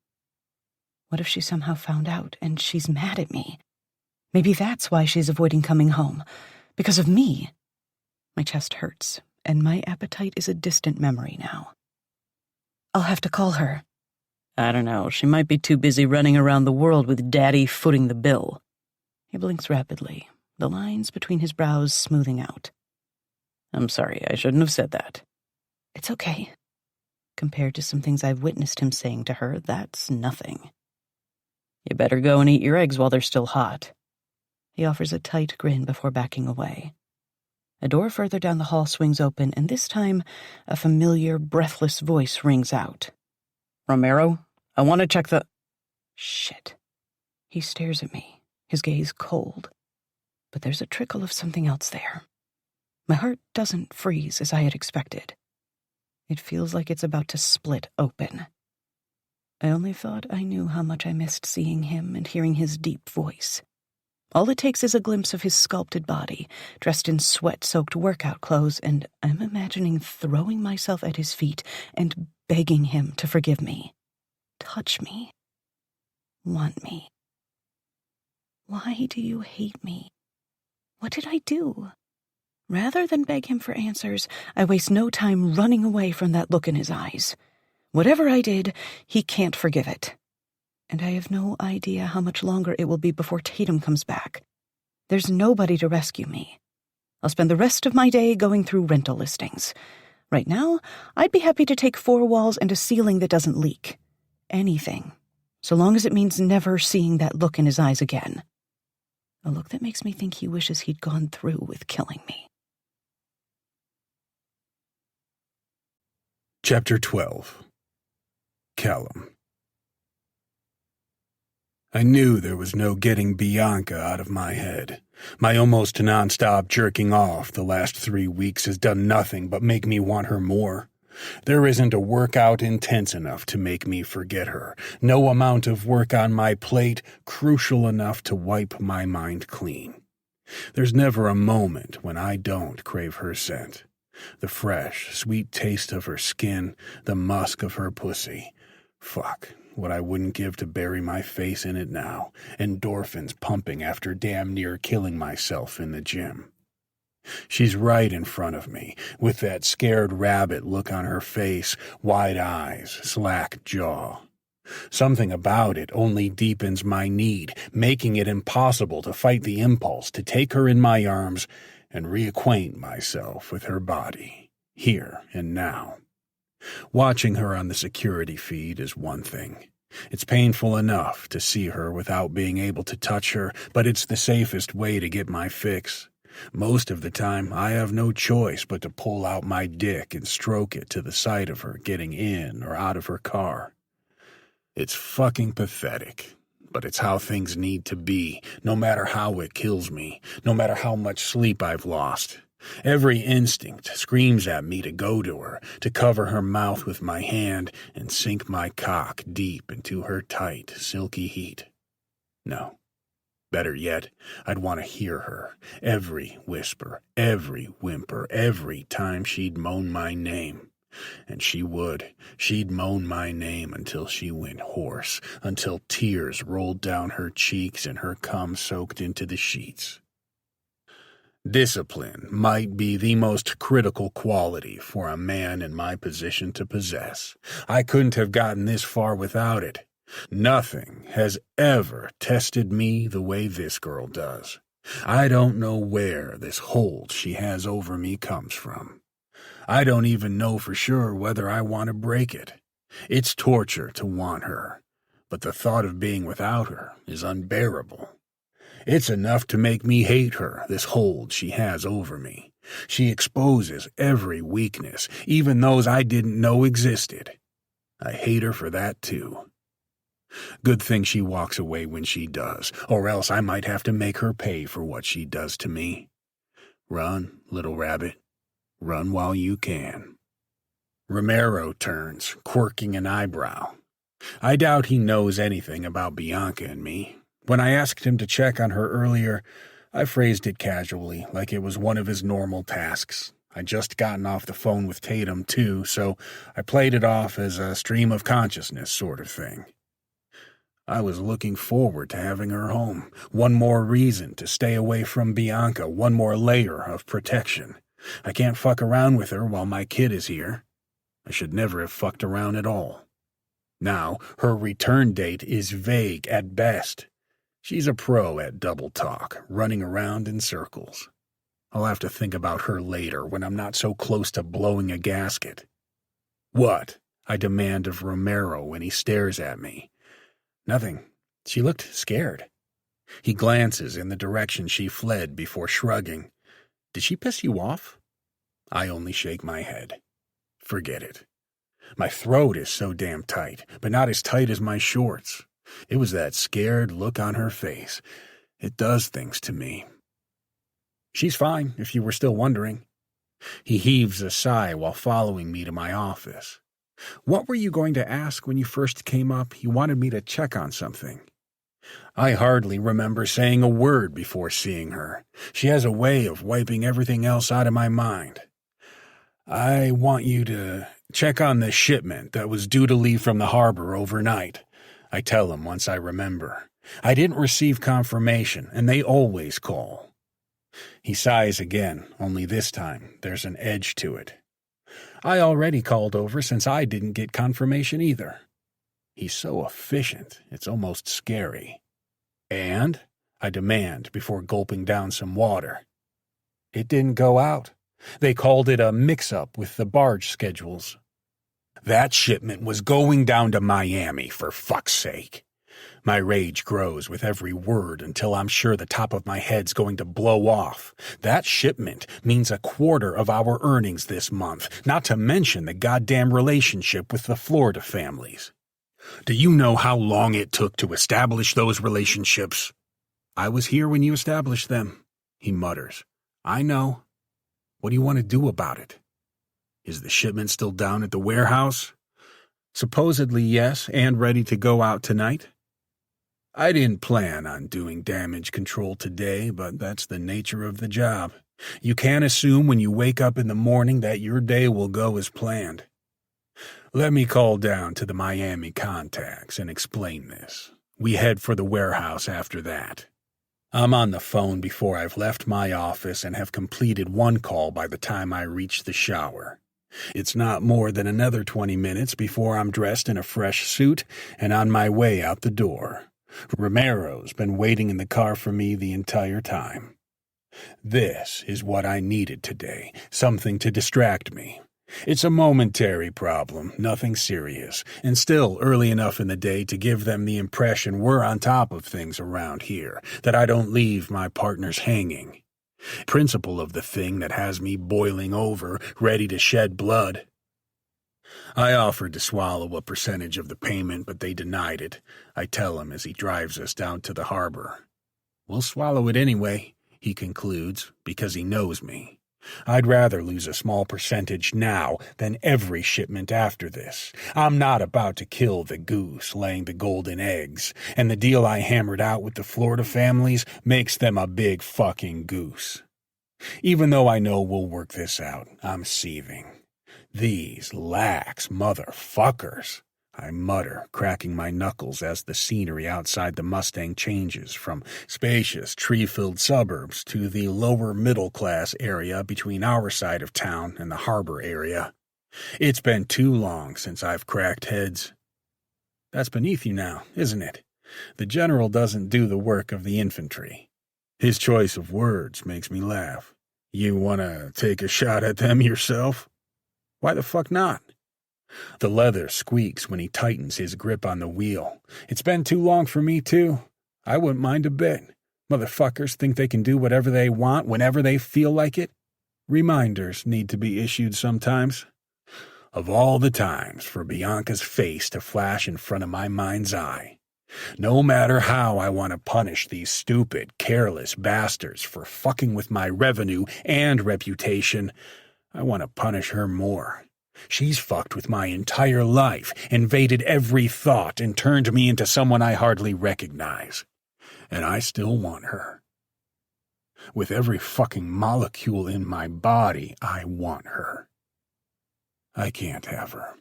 What if she somehow found out and she's mad at me? Maybe that's why she's avoiding coming home. Because of me. My chest hurts, and my appetite is a distant memory now. I'll have to call her. I don't know, she might be too busy running around the world with Daddy footing the bill. He blinks rapidly, the lines between his brows smoothing out. I'm sorry, I shouldn't have said that. It's okay. Compared to some things I've witnessed him saying to her, that's nothing. You better go and eat your eggs while they're still hot. He offers a tight grin before backing away. A door further down the hall swings open, and this time a familiar, breathless voice rings out. Romero, I want to check the... Shit. He stares at me, his gaze cold. But there's a trickle of something else there. My heart doesn't freeze as I had expected. It feels like it's about to split open. I only thought I knew how much I missed seeing him and hearing his deep voice. All it takes is a glimpse of his sculpted body, dressed in sweat-soaked workout clothes, and I'm imagining throwing myself at his feet and begging him to forgive me, touch me, want me. Why do you hate me? What did I do? Rather than beg him for answers, I waste no time running away from that look in his eyes. Whatever I did, he can't forgive it. And I have no idea how much longer it will be before Tatum comes back. There's nobody to rescue me. I'll spend the rest of my day going through rental listings. Right now, I'd be happy to take 4 walls and a ceiling that doesn't leak. Anything. So long as it means never seeing that look in his eyes again. A look that makes me think he wishes he'd gone through with killing me. Chapter 12. Callum. I knew there was no getting Bianca out of my head. My almost nonstop jerking off the last 3 weeks has done nothing but make me want her more. There isn't a workout intense enough to make me forget her. No amount of work on my plate crucial enough to wipe my mind clean. There's never a moment when I don't crave her scent. The fresh, sweet taste of her skin, the musk of her pussy. Fuck, what I wouldn't give to bury my face in it now. Endorphins pumping after damn near killing myself in the gym. She's right in front of me, with that scared rabbit look on her face, wide eyes, slack jaw. Something about it only deepens my need, making it impossible to fight the impulse to take her in my arms and reacquaint myself with her body, here and now. Watching her on the security feed is one thing. It's painful enough to see her without being able to touch her, but it's the safest way to get my fix. Most of the time, I have no choice but to pull out my dick and stroke it to the sight of her getting in or out of her car. It's fucking pathetic, but it's how things need to be, no matter how it kills me, no matter how much sleep I've lost. Every instinct screams at me to go to her, to cover her mouth with my hand and sink my cock deep into her tight, silky heat. No. Better yet, I'd want to hear her, every whisper, every whimper, every time she'd moan my name. And she would. She'd moan my name until she went hoarse, until tears rolled down her cheeks and her cum soaked into the sheets. Discipline might be the most critical quality for a man in my position to possess. I couldn't have gotten this far without it. Nothing has ever tested me the way this girl does. I don't know where this hold she has over me comes from. I don't even know for sure whether I want to break it. It's torture to want her, but the thought of being without her is unbearable. It's enough to make me hate her, this hold she has over me. She exposes every weakness, even those I didn't know existed. I hate her for that too. Good thing she walks away when she does, or else I might have to make her pay for what she does to me. Run, little rabbit. Run while you can. Romero turns, quirking an eyebrow. I doubt he knows anything about Bianca and me. When I asked him to check on her earlier, I phrased it casually, like it was one of his normal tasks. I'd just gotten off the phone with Tatum, too, so I played it off as a stream of consciousness sort of thing. I was looking forward to having her home. One more reason to stay away from Bianca, one more layer of protection. I can't fuck around with her while my kid is here. I should never have fucked around at all. Now, her return date is vague at best. She's a pro at double talk, running around in circles. I'll have to think about her later when I'm not so close to blowing a gasket. What? I demand of Romero when he stares at me. Nothing. She looked scared. He glances in the direction she fled before shrugging. Did she piss you off? I only shake my head. Forget it. My throat is so damn tight, but not as tight as my shorts. It was that scared look on her face. It does things to me. She's fine, if you were still wondering. He heaves a sigh while following me to my office. What were you going to ask when you first came up? You wanted me to check on something. I hardly remember saying a word before seeing her. She has a way of wiping everything else out of my mind. I want you to check on the shipment that was due to leave from the harbor overnight. I tell him once I remember. I didn't receive confirmation, and they always call. He sighs again, only this time there's an edge to it. I already called over since I didn't get confirmation either. He's so efficient, it's almost scary. And? I demand before gulping down some water. It didn't go out. They called it a mix-up with the barge schedules. That shipment was going down to Miami, for fuck's sake. My rage grows with every word until I'm sure the top of my head's going to blow off. That shipment means a quarter of our earnings this month, not to mention the goddamn relationship with the Florida families. Do you know how long it took to establish those relationships? I was here when you established them, he mutters. I know. What do you want to do about it? Is the shipment still down at the warehouse? Supposedly yes, and ready to go out tonight. I didn't plan on doing damage control today, but that's the nature of the job. You can't assume when you wake up in the morning that your day will go as planned. Let me call down to the Miami contacts and explain this. We head for the warehouse after that. I'm on the phone before I've left my office and have completed one call by the time I reach the shower. It's not more than another 20 minutes before I'm dressed in a fresh suit and on my way out the door. Romero's been waiting in the car for me the entire time. This is what I needed today, something to distract me. It's a momentary problem, nothing serious, and still early enough in the day to give them the impression we're on top of things around here, that I don't leave my partners hanging. Principle of the thing that has me boiling over, ready to shed blood. I offered to swallow a percentage of the payment, but they denied it. I tell him as he drives us down to the harbor. We'll swallow it anyway, he concludes, because he knows me. I'd rather lose a small percentage now than every shipment after this. I'm not about to kill the goose laying the golden eggs, and the deal I hammered out with the Florida families makes them a big fucking goose. Even though I know we'll work this out, I'm seething. These lax motherfuckers, I mutter, cracking my knuckles as the scenery outside the Mustang changes from spacious, tree-filled suburbs to the lower middle-class area between our side of town and the harbor area. It's been too long since I've cracked heads. That's beneath you now, isn't it? The general doesn't do the work of the infantry. His choice of words makes me laugh. You want to take a shot at them yourself? Why the fuck not? The leather squeaks when he tightens his grip on the wheel. It's been too long for me, too. I wouldn't mind a bit. Motherfuckers think they can do whatever they want whenever they feel like it. Reminders need to be issued sometimes. Of all the times for Bianca's face to flash in front of my mind's eye. No matter how I want to punish these stupid, careless bastards for fucking with my revenue and reputation, I want to punish her more. She's fucked with my entire life, invaded every thought, and turned me into someone I hardly recognize. And I still want her. With every fucking molecule in my body, I want her. I can't have her.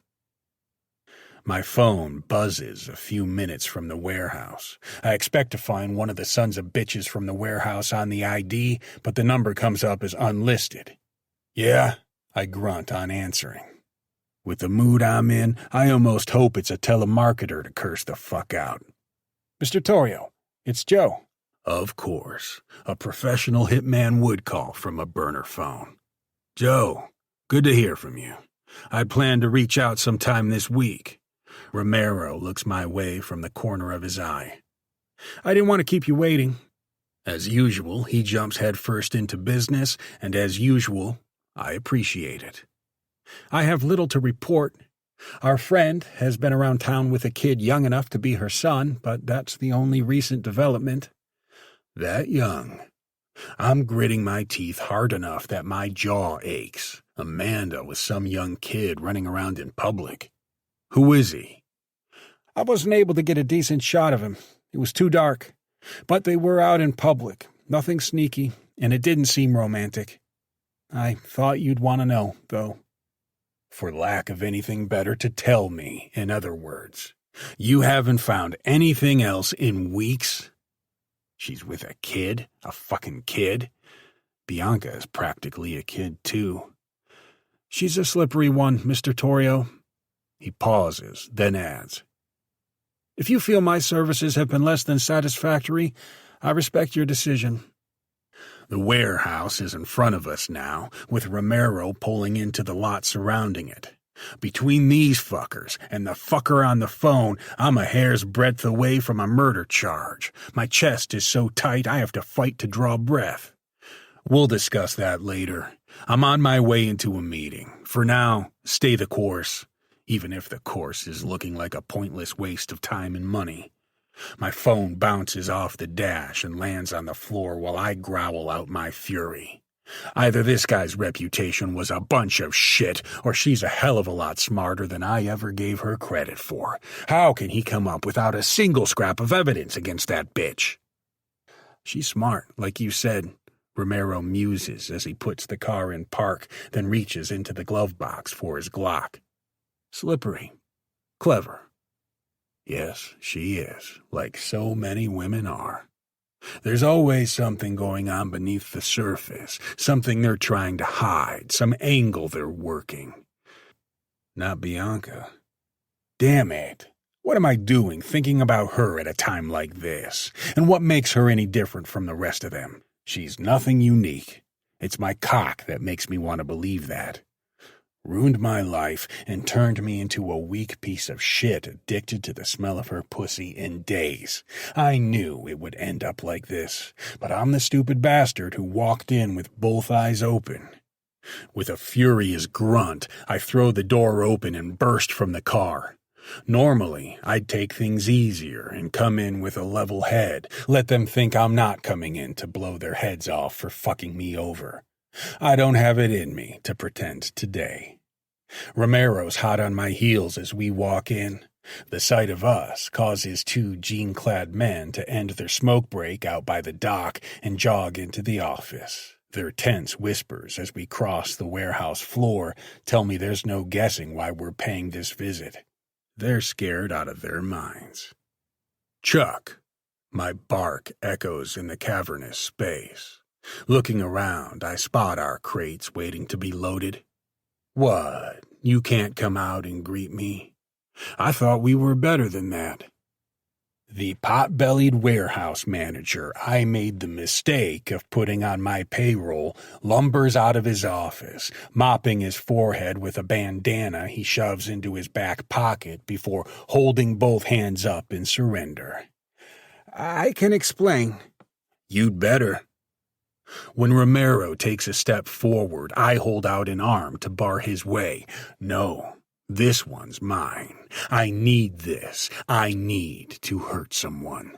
My phone buzzes a few minutes from the warehouse. I expect to find one of the sons of bitches from the warehouse on the ID, but the number comes up as unlisted. Yeah, I grunt on answering. With the mood I'm in, I almost hope it's a telemarketer to curse the fuck out. Mr. Torrio, it's Joe. Of course, a professional hitman would call from a burner phone. Joe, good to hear from you. I plan to reach out sometime this week. Romero looks my way from the corner of his eye. I didn't want to keep you waiting. As usual, he jumps headfirst into business, and as usual, I appreciate it. I have little to report. Our friend has been around town with a kid young enough to be her son, but that's the only recent development. That young. I'm gritting my teeth hard enough that my jaw aches. Amanda was some young kid running around in public. Who is he? I wasn't able to get a decent shot of him. It was too dark. But they were out in public. Nothing sneaky, and it didn't seem romantic. I thought you'd want to know, though. For lack of anything better to tell me, in other words. You haven't found anything else in weeks? She's with a kid? A fucking kid? Bianca is practically a kid, too. She's a slippery one, Mr. Torrio. He pauses, then adds. If you feel my services have been less than satisfactory, I respect your decision. The warehouse is in front of us now, with Romero pulling into the lot surrounding it. Between these fuckers and the fucker on the phone, I'm a hair's breadth away from a murder charge. My chest is so tight I have to fight to draw breath. We'll discuss that later. I'm on my way into a meeting. For now, stay the course. even if the course is looking like a pointless waste of time and money. My phone bounces off the dash and lands on the floor while I growl out my fury. Either this guy's reputation was a bunch of shit, or she's a hell of a lot smarter than I ever gave her credit for. How can he come up without a single scrap of evidence against that bitch? She's smart, like you said, Romero muses as he puts the car in park, then reaches into the glove box for his Glock. Slippery. Clever. Yes, she is, like so many women are. There's always something going on beneath the surface, something they're trying to hide, some angle they're working. Not Bianca. Damn it. What am I doing thinking about her at a time like this? And what makes her any different from the rest of them? She's nothing unique. It's my cock that makes me want to believe that. Ruined my life and turned me into a weak piece of shit addicted to the smell of her pussy in days. I knew it would end up like this, but I'm the stupid bastard who walked in with both eyes open. With a furious grunt, I throw the door open and burst from the car. Normally, I'd take things easier and come in with a level head, let them think I'm not coming in to blow their heads off for fucking me over. I don't have it in me to pretend today. Romero's hot on my heels as we walk in. The sight of us causes two jean-clad men to end their smoke break out by the dock and jog into the office. Their tense whispers as we cross the warehouse floor tell me there's no guessing why we're paying this visit. They're scared out of their minds. Chuck. My bark echoes in the cavernous space. Looking around, I spot our crates waiting to be loaded. What? You can't come out and greet me? I thought we were better than that. The pot-bellied warehouse manager I made the mistake of putting on my payroll lumbers out of his office, mopping his forehead with a bandana he shoves into his back pocket before holding both hands up in surrender. I can explain. You'd better. When Romero takes a step forward, I hold out an arm to bar his way. No, this one's mine. I need this. I need to hurt someone.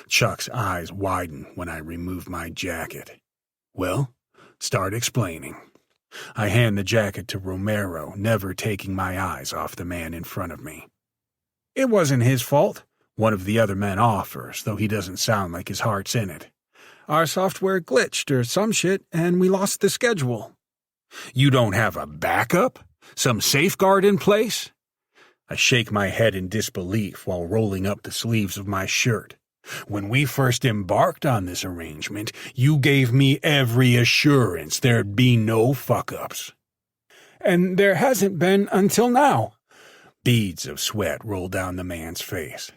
Chuck's eyes widen when I remove my jacket. Well, start explaining. I hand the jacket to Romero, never taking my eyes off the man in front of me. It wasn't his fault, one of the other men offers, though he doesn't sound like his heart's in it. Our software glitched or some shit, and we lost the schedule. You don't have a backup? Some safeguard in place? I shake my head in disbelief while rolling up the sleeves of my shirt. When we first embarked on this arrangement, you gave me every assurance there'd be no fuck-ups. And there hasn't been until now. Beads of sweat roll down the man's face.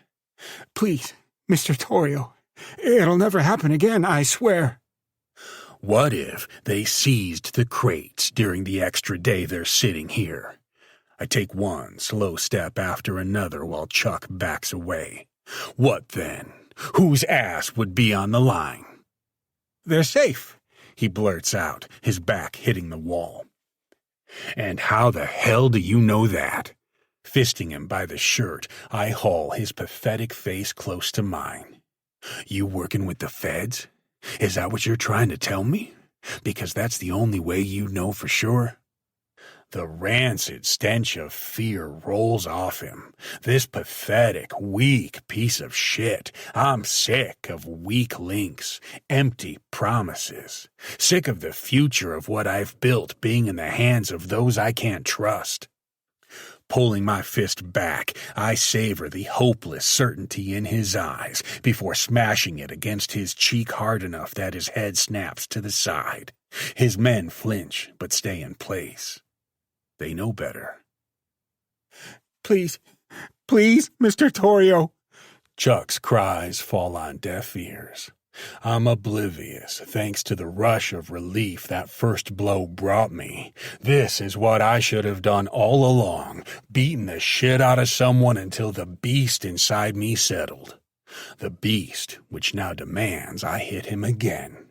Please, Mr. Torrio. It'll never happen again, I swear. What if they seized the crates during the extra day they're sitting here? I take one slow step after another while Chuck backs away. What then? Whose ass would be on the line? They're safe, he blurts out, his back hitting the wall. And how the hell do you know that? Fisting him by the shirt, I haul his pathetic face close to mine. You working with the feds? Is that what you're trying to tell me? Because that's the only way you know for sure. The rancid stench of fear rolls off him. This pathetic, weak piece of shit. I'm sick of weak links, empty promises. Sick of the future of what I've built being in the hands of those I can't trust. Pulling my fist back, I savor the hopeless certainty in his eyes before smashing it against his cheek hard enough that his head snaps to the side. His men flinch but stay in place. They know better. Please, Mr. Torrio. Chuck's cries fall on deaf ears. I'm oblivious, thanks to the rush of relief that first blow brought me. This is what I should have done all along, beaten the shit out of someone until the beast inside me settled. The beast, which now demands I hit him again.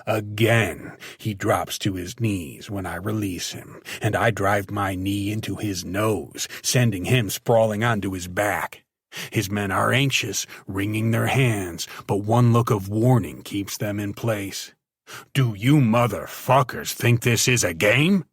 Again, he drops to his knees when I release him, and I drive my knee into his nose, sending him sprawling onto his back. His men are anxious, wringing their hands, but one look of warning keeps them in place. Do you motherfuckers think this is a game?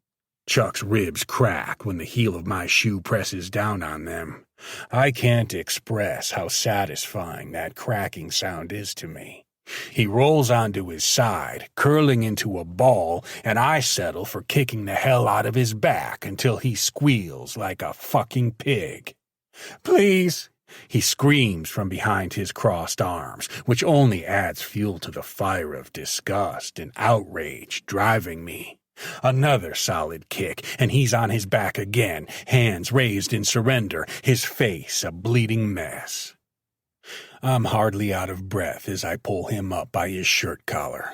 Chuck's ribs crack when the heel of my shoe presses down on them. I can't express how satisfying that cracking sound is to me. He rolls onto his side, curling into a ball, and I settle for kicking the hell out of his back until he squeals like a fucking pig. Please, he screams from behind his crossed arms, which only adds fuel to the fire of disgust and outrage driving me. Another solid kick, and he's on his back again, hands raised in surrender, his face a bleeding mess. I'm hardly out of breath as I pull him up by his shirt collar.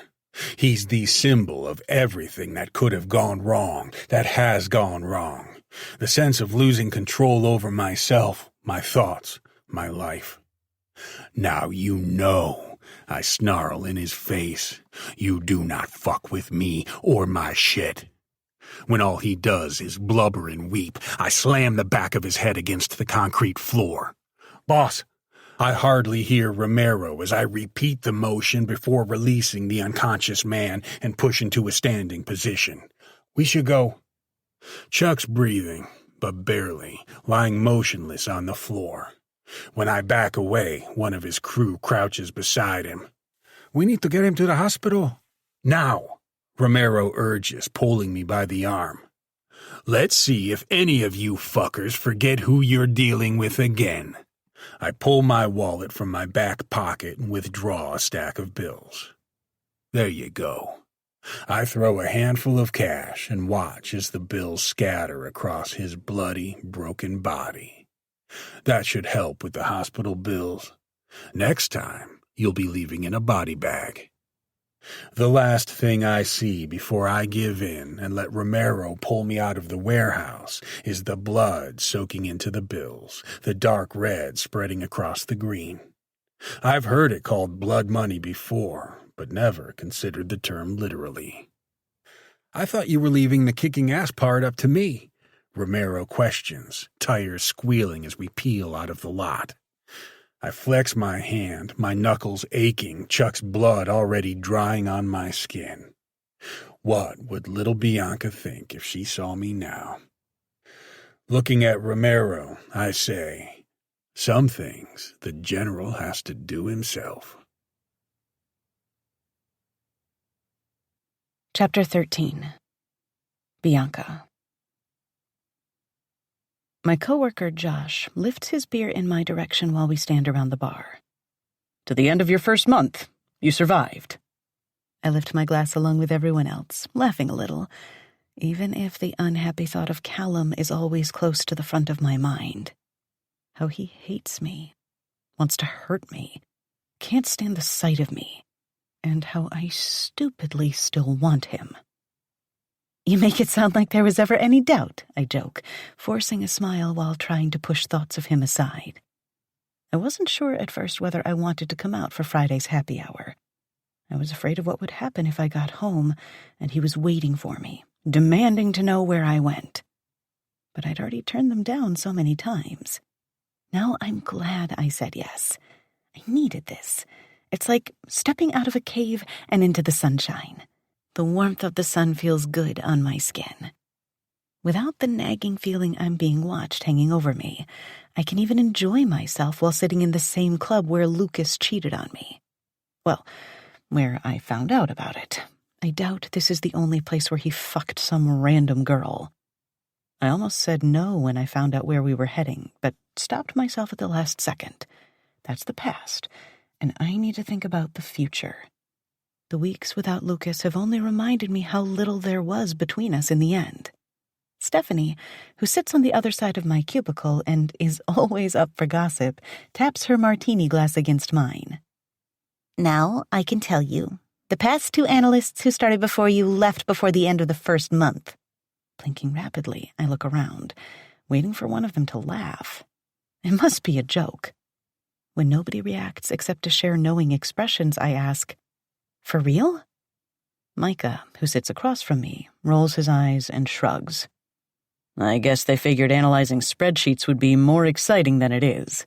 He's the symbol of everything that could have gone wrong, that has gone wrong. The sense of losing control over myself, my thoughts, my life. Now you know, I snarl in his face. You do not fuck with me or my shit. When all he does is blubber and weep, I slam the back of his head against the concrete floor. Boss, I hardly hear Romero as I repeat the motion before releasing the unconscious man and push into a standing position. We should go. Chuck's breathing, but barely, lying motionless on the floor. When I back away, one of his crew crouches beside him. We need to get him to the hospital. Now, Romero urges, pulling me by the arm. Let's see if any of you fuckers forget who you're dealing with again. I pull my wallet from my back pocket and withdraw a stack of bills. There you go. I throw a handful of cash and watch as the bills scatter across his bloody, broken body. That should help with the hospital bills. Next time, you'll be leaving in a body bag. The last thing I see before I give in and let Romero pull me out of the warehouse is the blood soaking into the bills, the dark red spreading across the green. I've heard it called blood money before, but never considered the term literally. I thought you were leaving the kicking ass part up to me, Romero questions, tires squealing as we peel out of the lot. I flex my hand, my knuckles aching, Chuck's blood already drying on my skin. What would little Bianca think if she saw me now? Looking at Romero, I say, some things the general has to do himself. Chapter 13. Bianca. My coworker, Josh, lifts his beer in my direction while we stand around the bar. To the end of your first month, you survived. I lift my glass along with everyone else, laughing a little, even if the unhappy thought of Callum is always close to the front of my mind. How he hates me, wants to hurt me, can't stand the sight of me, and how I stupidly still want him. You make it sound like there was ever any doubt, I joke, forcing a smile while trying to push thoughts of him aside. I wasn't sure at first whether I wanted to come out for Friday's happy hour. I was afraid of what would happen if I got home and he was waiting for me, demanding to know where I went. But I'd already turned them down so many times. Now I'm glad I said yes. I needed this. It's like stepping out of a cave and into the sunshine. The warmth of the sun feels good on my skin. Without the nagging feeling I'm being watched hanging over me, I can even enjoy myself while sitting in the same club where Lucas cheated on me. Well, where I found out about it. I doubt this is the only place where he fucked some random girl. I almost said no when I found out where we were heading, but stopped myself at the last second. That's the past, and I need to think about the future. The weeks without Lucas have only reminded me how little there was between us in the end. Stephanie, who sits on the other side of my cubicle and is always up for gossip, taps her martini glass against mine. Now I can tell you, the past 2 analysts who started before you left before the end of the first month. Blinking rapidly, I look around, waiting for one of them to laugh. It must be a joke. When nobody reacts except to share knowing expressions, I ask, For real? Micah, who sits across from me, rolls his eyes and shrugs. I guess they figured analyzing spreadsheets would be more exciting than it is.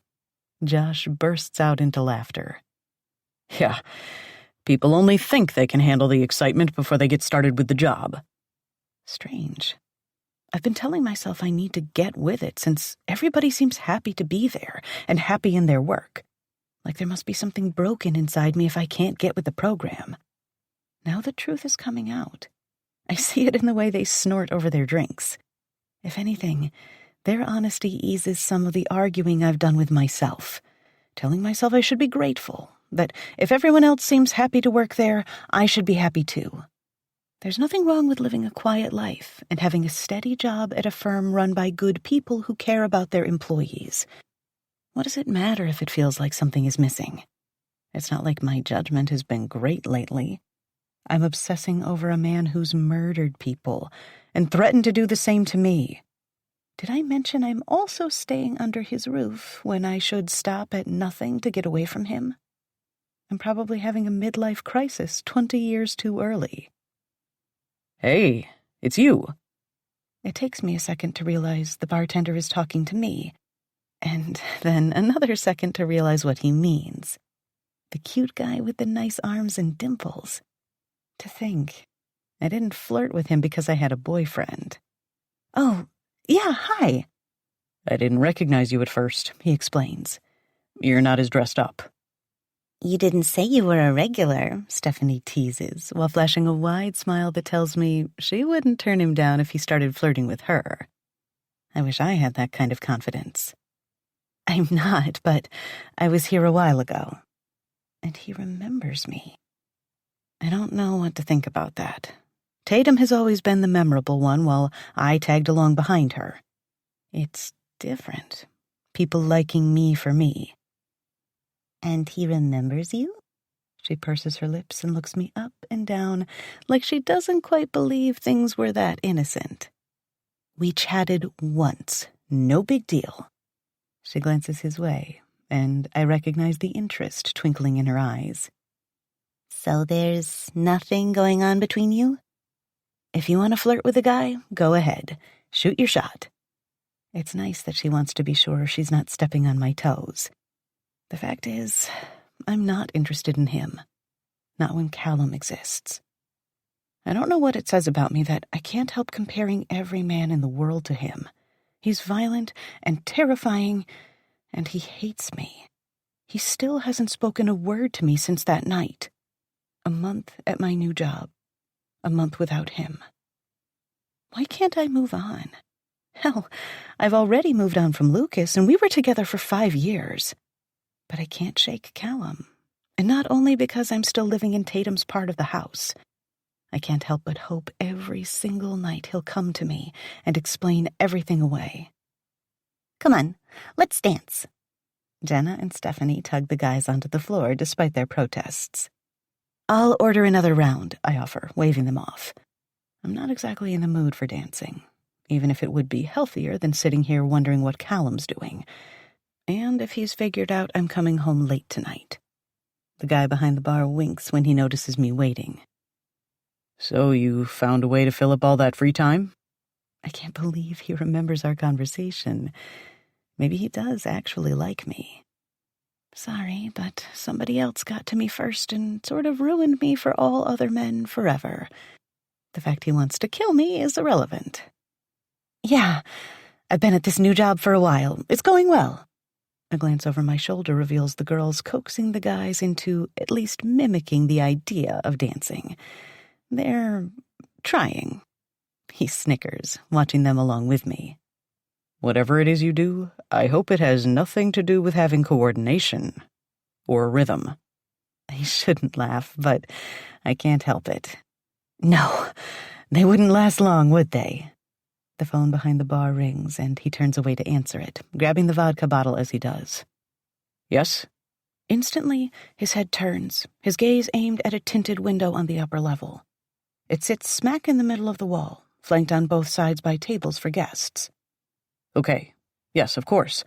Josh bursts out into laughter. Yeah, people only think they can handle the excitement before they get started with the job. Strange. I've been telling myself I need to get with it since everybody seems happy to be there and happy in their work. Like there must be something broken inside me if I can't get with the program. Now the truth is coming out. I see it in the way they snort over their drinks. If anything, their honesty eases some of the arguing I've done with myself, telling myself I should be grateful, that if everyone else seems happy to work there, I should be happy too. There's nothing wrong with living a quiet life and having a steady job at a firm run by good people who care about their employees. What does it matter if it feels like something is missing? It's not like my judgment has been great lately. I'm obsessing over a man who's murdered people and threatened to do the same to me. Did I mention I'm also staying under his roof when I should stop at nothing to get away from him? I'm probably having a midlife crisis 20 years too early. Hey, it's you. It takes me a second to realize the bartender is talking to me, and then another second to realize what he means. The cute guy with the nice arms and dimples. To think, I didn't flirt with him because I had a boyfriend. Oh, yeah, hi. I didn't recognize you at first, he explains. You're not as dressed up. You didn't say you were a regular, Stephanie teases, while flashing a wide smile that tells me she wouldn't turn him down if he started flirting with her. I wish I had that kind of confidence. I'm not, but I was here a while ago. And he remembers me. I don't know what to think about that. Tatum has always been the memorable one while I tagged along behind her. It's different. People liking me for me. And he remembers you? She purses her lips and looks me up and down like she doesn't quite believe things were that innocent. We chatted once. No big deal. She glances his way, and I recognize the interest twinkling in her eyes. So there's nothing going on between you? If you want to flirt with a guy, go ahead. Shoot your shot. It's nice that she wants to be sure she's not stepping on my toes. The fact is, I'm not interested in him. Not when Callum exists. I don't know what it says about me that I can't help comparing every man in the world to him. He's violent and terrifying, and he hates me. He still hasn't spoken a word to me since that night. A month at my new job. A month without him. Why can't I move on? Hell, I've already moved on from Lucas, and we were together for 5 years. But I can't shake Callum. And not only because I'm still living in Tatum's part of the house. I can't help but hope every single night he'll come to me and explain everything away. Come on, let's dance. Jenna and Stephanie tug the guys onto the floor despite their protests. I'll order another round, I offer, waving them off. I'm not exactly in the mood for dancing, even if it would be healthier than sitting here wondering what Callum's doing, and if he's figured out I'm coming home late tonight. The guy behind the bar winks when he notices me waiting. So you found a way to fill up all that free time? I can't believe he remembers our conversation. Maybe he does actually like me. Sorry, but somebody else got to me first and sort of ruined me for all other men forever. The fact he wants to kill me is irrelevant. Yeah, I've been at this new job for a while. It's going well. A glance over my shoulder reveals the girls coaxing the guys into at least mimicking the idea of dancing. They're trying. He snickers, watching them along with me. Whatever it is you do, I hope it has nothing to do with having coordination. Or rhythm. I shouldn't laugh, but I can't help it. No, they wouldn't last long, would they? The phone behind the bar rings, and he turns away to answer it, grabbing the vodka bottle as he does. Yes? Instantly, his head turns, his gaze aimed at a tinted window on the upper level. It sits smack in the middle of the wall, flanked on both sides by tables for guests. Okay. Yes, of course.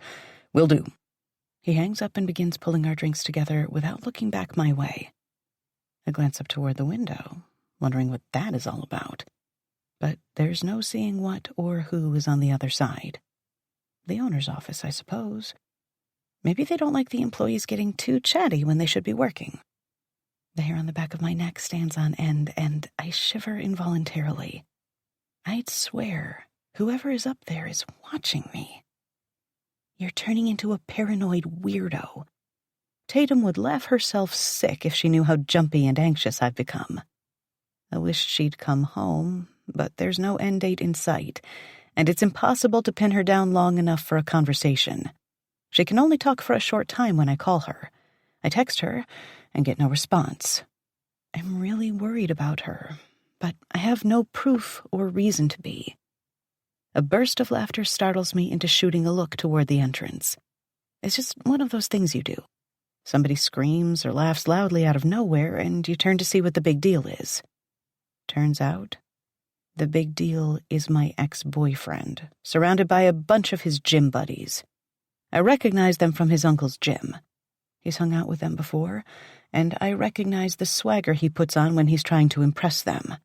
Will do. He hangs up and begins pulling our drinks together without looking back my way. I glance up toward the window, wondering what that is all about. But there's no seeing what or who is on the other side. The owner's office, I suppose. Maybe they don't like the employees getting too chatty when they should be working. The hair on the back of my neck stands on end, and I shiver involuntarily. I'd swear whoever is up there is watching me. You're turning into a paranoid weirdo. Tatum would laugh herself sick if she knew how jumpy and anxious I've become. I wish she'd come home, but there's no end date in sight, and it's impossible to pin her down long enough for a conversation. She can only talk for a short time when I call her. I text her and get no response. I'm really worried about her, but I have no proof or reason to be. A burst of laughter startles me into shooting a look toward the entrance. It's just one of those things you do. Somebody screams or laughs loudly out of nowhere, and you turn to see what the big deal is. Turns out, the big deal is my ex-boyfriend, surrounded by a bunch of his gym buddies. I recognize them from his uncle's gym. He's hung out with them before, and I recognize the swagger he puts on when he's trying to impress them.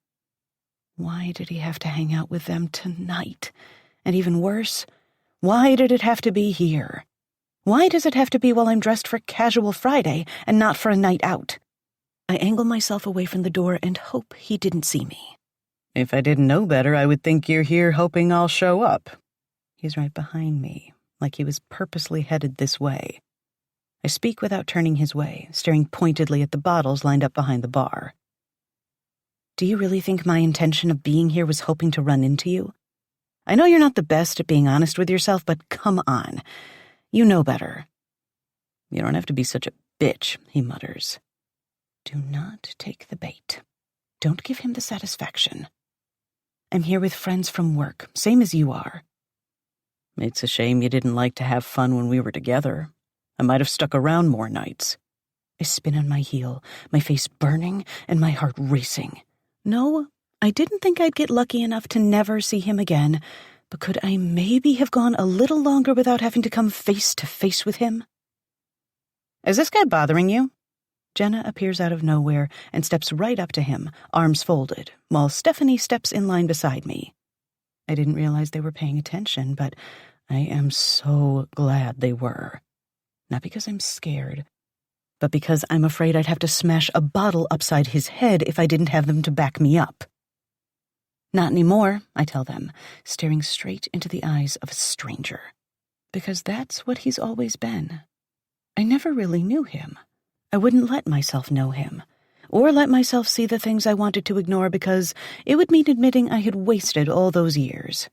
Why did he have to hang out with them tonight? And even worse, why did it have to be here? Why does it have to be while I'm dressed for casual Friday and not for a night out? I angle myself away from the door and hope he didn't see me. If I didn't know better, I would think you're here hoping I'll show up. He's right behind me, like he was purposely headed this way. I speak without turning his way, staring pointedly at the bottles lined up behind the bar. Do you really think my intention of being here was hoping to run into you? I know you're not the best at being honest with yourself, but come on. You know better. You don't have to be such a bitch, he mutters. Do not take the bait. Don't give him the satisfaction. I'm here with friends from work, same as you are. It's a shame you didn't like to have fun when we were together. I might have stuck around more nights. I spin on my heel, my face burning and my heart racing. No, I didn't think I'd get lucky enough to never see him again, but could I maybe have gone a little longer without having to come face to face with him? Is this guy bothering you? Jenna appears out of nowhere and steps right up to him, arms folded, while Stephanie steps in line beside me. I didn't realize they were paying attention, but I am so glad they were. Not because I'm scared, but because I'm afraid I'd have to smash a bottle upside his head if I didn't have them to back me up. Not anymore, I tell them, staring straight into the eyes of a stranger. Because that's what he's always been. I never really knew him. I wouldn't let myself know him, or let myself see the things I wanted to ignore because it would mean admitting I had wasted all those years.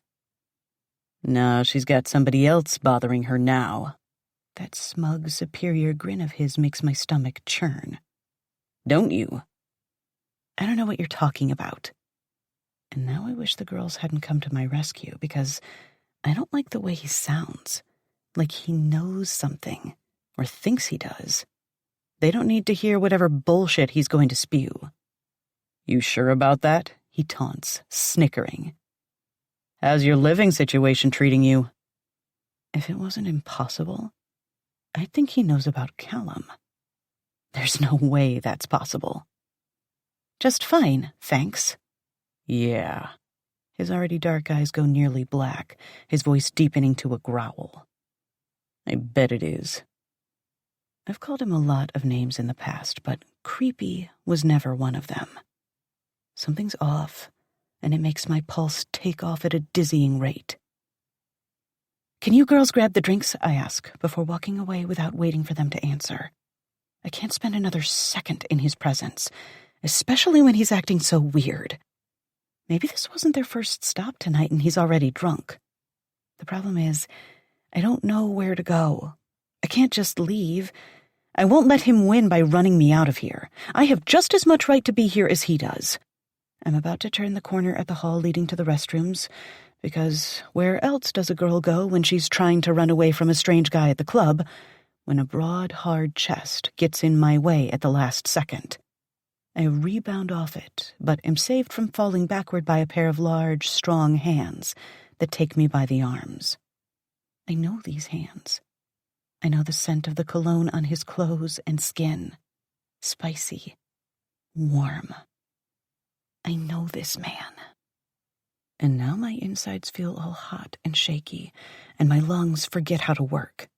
No, she's got somebody else bothering her now. That smug, superior grin of his makes my stomach churn. Don't you? I don't know what you're talking about. And now I wish the girls hadn't come to my rescue because I don't like the way he sounds, like he knows something, or thinks he does. They don't need to hear whatever bullshit he's going to spew. You sure about that? He taunts, snickering. How's your living situation treating you? If it wasn't impossible, I'd think he knows about Callum. There's no way that's possible. Just fine, thanks. Yeah. His already dark eyes go nearly black, his voice deepening to a growl. I bet it is. I've called him a lot of names in the past, but creepy was never one of them. Something's off, and it makes my pulse take off at a dizzying rate. Can you girls grab the drinks? I ask, before walking away without waiting for them to answer. I can't spend another second in his presence, especially when he's acting so weird. Maybe this wasn't their first stop tonight and he's already drunk. The problem is, I don't know where to go. I can't just leave. I won't let him win by running me out of here. I have just as much right to be here as he does. I'm about to turn the corner at the hall leading to the restrooms, because where else does a girl go when she's trying to run away from a strange guy at the club, when a broad, hard chest gets in my way at the last second? I rebound off it, but am saved from falling backward by a pair of large, strong hands that take me by the arms. I know these hands. I know the scent of the cologne on his clothes and skin. Spicy. Warm. I know this man. And now my insides feel all hot and shaky, and my lungs forget how to work.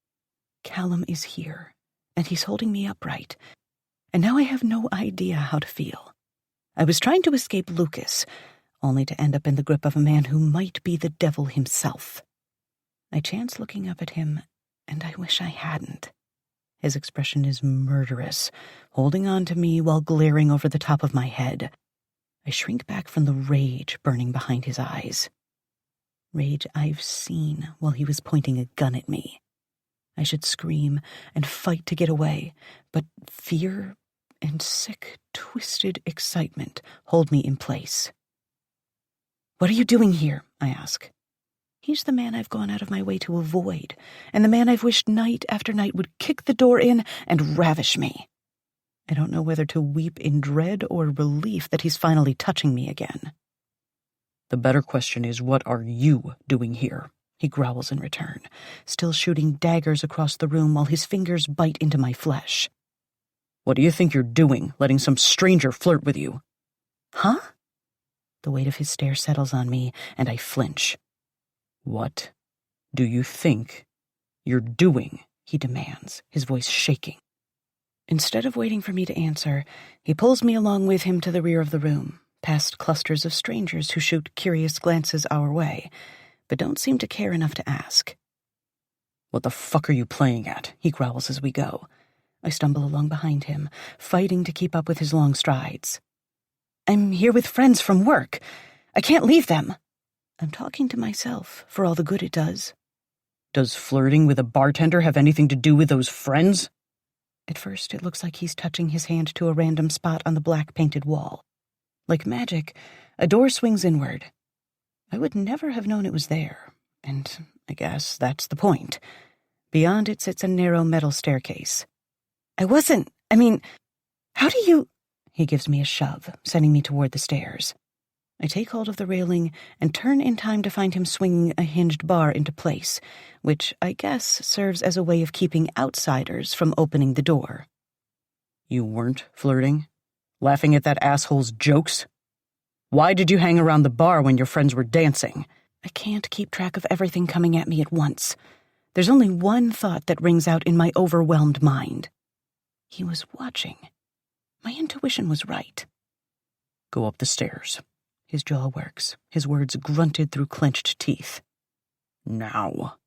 Callum is here, and he's holding me upright, and now I have no idea how to feel. I was trying to escape Lucas, only to end up in the grip of a man who might be the devil himself. I chance looking up at him, and I wish I hadn't. His expression is murderous, holding on to me while glaring over the top of my head. I shrink back from the rage burning behind his eyes. Rage I've seen while he was pointing a gun at me. I should scream and fight to get away, but fear and sick, twisted excitement hold me in place. "What are you doing here?" I ask. He's the man I've gone out of my way to avoid, and the man I've wished night after night would kick the door in and ravish me. I don't know whether to weep in dread or relief that he's finally touching me again. "The better question is, what are you doing here?" he growls in return, still shooting daggers across the room while his fingers bite into my flesh. "What do you think you're doing, letting some stranger flirt with you?" "Huh?" The weight of his stare settles on me, and I flinch. "What do you think you're doing?" he demands, his voice shaking. Instead of waiting for me to answer, he pulls me along with him to the rear of the room, past clusters of strangers who shoot curious glances our way, but don't seem to care enough to ask. "What the fuck are you playing at?" he growls as we go. I stumble along behind him, fighting to keep up with his long strides. "I'm here with friends from work. I can't leave them." I'm talking to myself, for all the good it does. "Does flirting with a bartender have anything to do with those friends?" At first, it looks like he's touching his hand to a random spot on the black painted wall. Like magic, a door swings inward. I would never have known it was there, and I guess that's the point. Beyond it sits a narrow metal staircase. How do you... He gives me a shove, sending me toward the stairs. I take hold of the railing and turn in time to find him swinging a hinged bar into place, which I guess serves as a way of keeping outsiders from opening the door. "You weren't flirting? Laughing at that asshole's jokes? Why did you hang around the bar when your friends were dancing?" I can't keep track of everything coming at me at once. There's only one thought that rings out in my overwhelmed mind. He was watching. My intuition was right. "Go up the stairs." His jaw works, his words grunted through clenched teeth. "Now."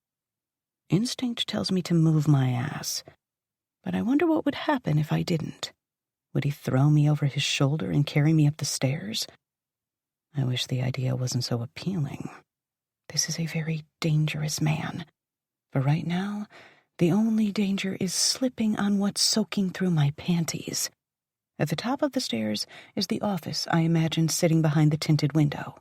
Instinct tells me to move my ass, but I wonder what would happen if I didn't. Would he throw me over his shoulder and carry me up the stairs? I wish the idea wasn't so appealing. This is a very dangerous man. But right now, the only danger is slipping on what's soaking through my panties. At the top of the stairs is the office I imagined sitting behind the tinted window.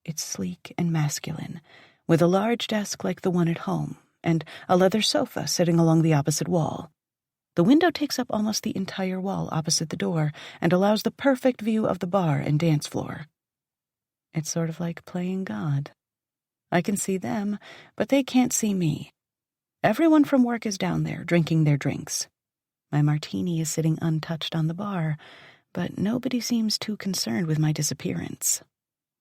It's sleek and masculine, with a large desk like the one at home, and a leather sofa sitting along the opposite wall. The window takes up almost the entire wall opposite the door and allows the perfect view of the bar and dance floor. It's sort of like playing God. I can see them, but they can't see me. Everyone from work is down there, drinking their drinks. My martini is sitting untouched on the bar, but nobody seems too concerned with my disappearance.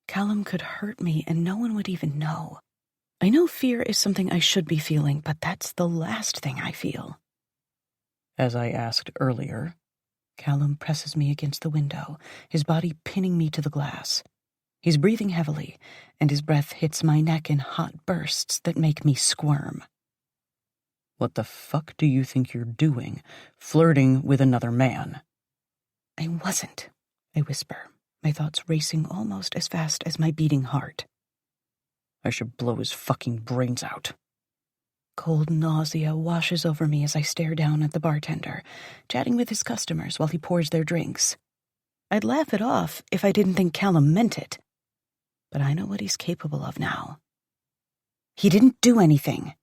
Callum could hurt me and no one would even know. I know fear is something I should be feeling, but that's the last thing I feel. As I asked earlier, Callum presses me against the window, his body pinning me to the glass. He's breathing heavily, and his breath hits my neck in hot bursts that make me squirm. "What the fuck do you think you're doing, flirting with another man?" I wasn't, I whisper, my thoughts racing almost as fast as my beating heart. "I should blow his fucking brains out." Cold nausea washes over me as I stare down at the bartender, chatting with his customers while he pours their drinks. I'd laugh it off if I didn't think Callum meant it. But I know what he's capable of now. He didn't do anything.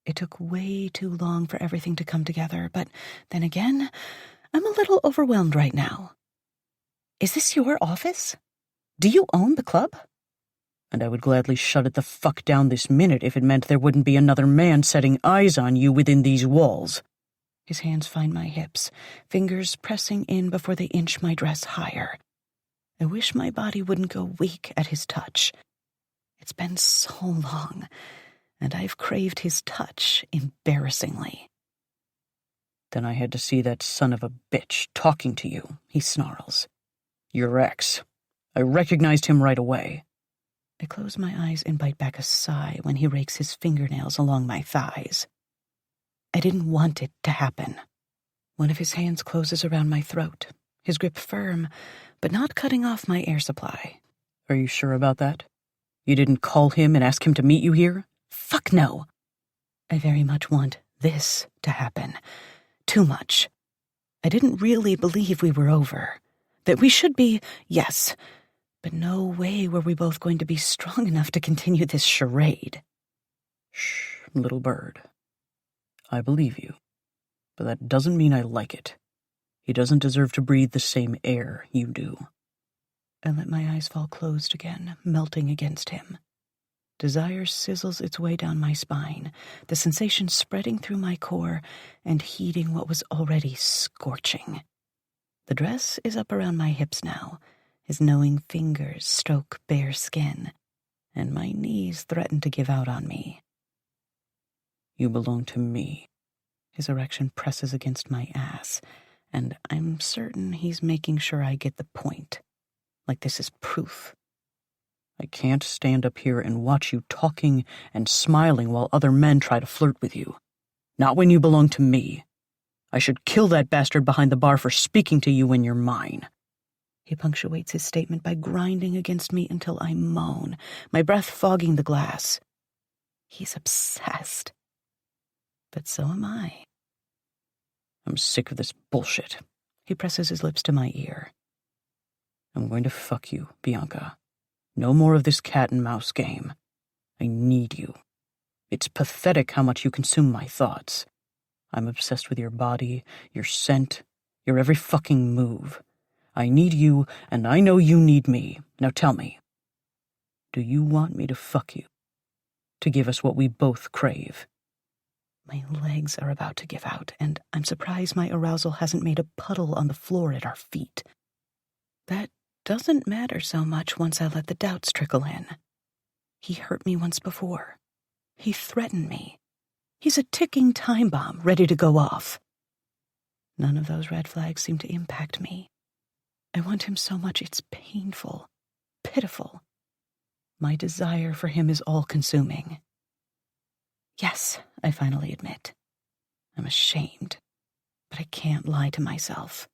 It took way too long for everything to come together, but then again, I'm a little overwhelmed right now. Is this your office? Do you own the club? And I would gladly shut it the fuck down this minute if it meant there wouldn't be another man setting eyes on you within these walls. His hands find my hips, fingers pressing in before they inch my dress higher. I wish my body wouldn't go weak at his touch. It's been so long, and I've craved his touch embarrassingly. Then I had to see that son of a bitch talking to you, he snarls. Your ex. I recognized him right away. I close my eyes and bite back a sigh when he rakes his fingernails along my thighs. I didn't want it to happen. One of his hands closes around my throat, his grip firm, but not cutting off my air supply. Are you sure about that? You didn't call him and ask him to meet you here? Fuck no. I very much want this to happen. Too much. I didn't really believe we were over. That we should be, yes, but no way were we both going to be strong enough to continue this charade. Shh, little bird. I believe you, but that doesn't mean I like it. He doesn't deserve to breathe the same air you do. I let my eyes fall closed again, melting against him. Desire sizzles its way down my spine, the sensation spreading through my core and heating what was already scorching. The dress is up around my hips now, his knowing fingers stroke bare skin, and my knees threaten to give out on me. You belong to me. His erection presses against my ass, and I'm certain he's making sure I get the point. Like this is proof. I can't stand up here and watch you talking and smiling while other men try to flirt with you. Not when you belong to me. I should kill that bastard behind the bar for speaking to you when you're mine. He punctuates his statement by grinding against me until I moan, my breath fogging the glass. He's obsessed. But so am I. I'm sick of this bullshit. He presses his lips to my ear. I'm going to fuck you, Bianca. No more of this cat and mouse game. I need you. It's pathetic how much you consume my thoughts. I'm obsessed with your body, your scent, your every fucking move. I need you, and I know you need me. Now tell me, do you want me to fuck you? To give us what we both crave? My legs are about to give out, and I'm surprised my arousal hasn't made a puddle on the floor at our feet. That doesn't matter so much once I let the doubts trickle in. He hurt me once before. He threatened me. He's a ticking time bomb ready to go off. None of those red flags seem to impact me. I want him so much it's painful, pitiful. My desire for him is all-consuming. Yes, I finally admit. I'm ashamed, but I can't lie to myself.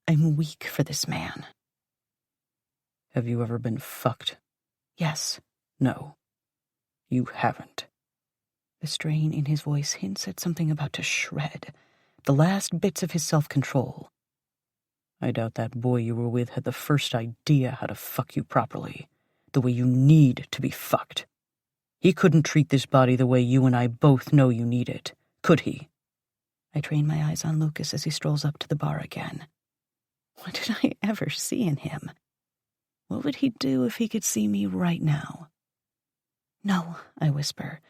I'm weak for this man. Have you ever been fucked? Yes. No, you haven't. The strain in his voice hints at something about to shred, the last bits of his self-control. I doubt that boy you were with had the first idea how to fuck you properly, the way you need to be fucked. He couldn't treat this body the way you and I both know you need it, could he? I train my eyes on Lucas as he strolls up to the bar again. What did I ever see in him? What would he do if he could see me right now? No, I whisper,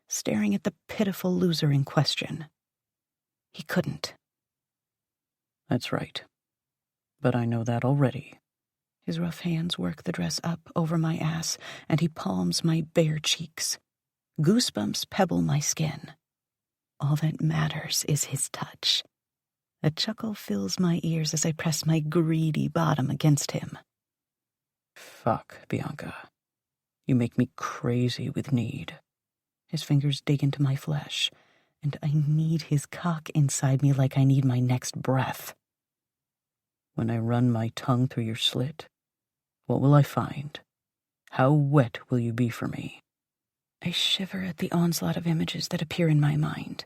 staring at the pitiful loser in question. He couldn't. That's right. But I know that already. His rough hands work the dress up over my ass, and he palms my bare cheeks. Goosebumps pebble my skin. All that matters is his touch. A chuckle fills my ears as I press my greedy bottom against him. Fuck, Bianca. You make me crazy with need. His fingers dig into my flesh, and I need his cock inside me like I need my next breath. When I run my tongue through your slit, what will I find? How wet will you be for me? I shiver at the onslaught of images that appear in my mind.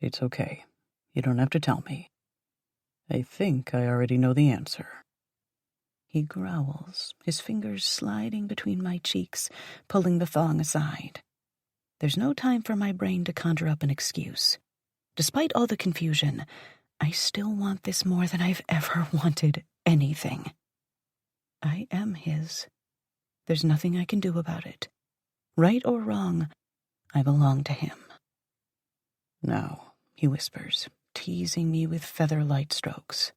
It's okay. You don't have to tell me. I think I already know the answer. He growls, his fingers sliding between my cheeks, pulling the thong aside. There's no time for my brain to conjure up an excuse. Despite all the confusion, I still want this more than I've ever wanted anything. I am his. There's nothing I can do about it. Right or wrong, I belong to him. Now, he whispers, teasing me with feather light strokes.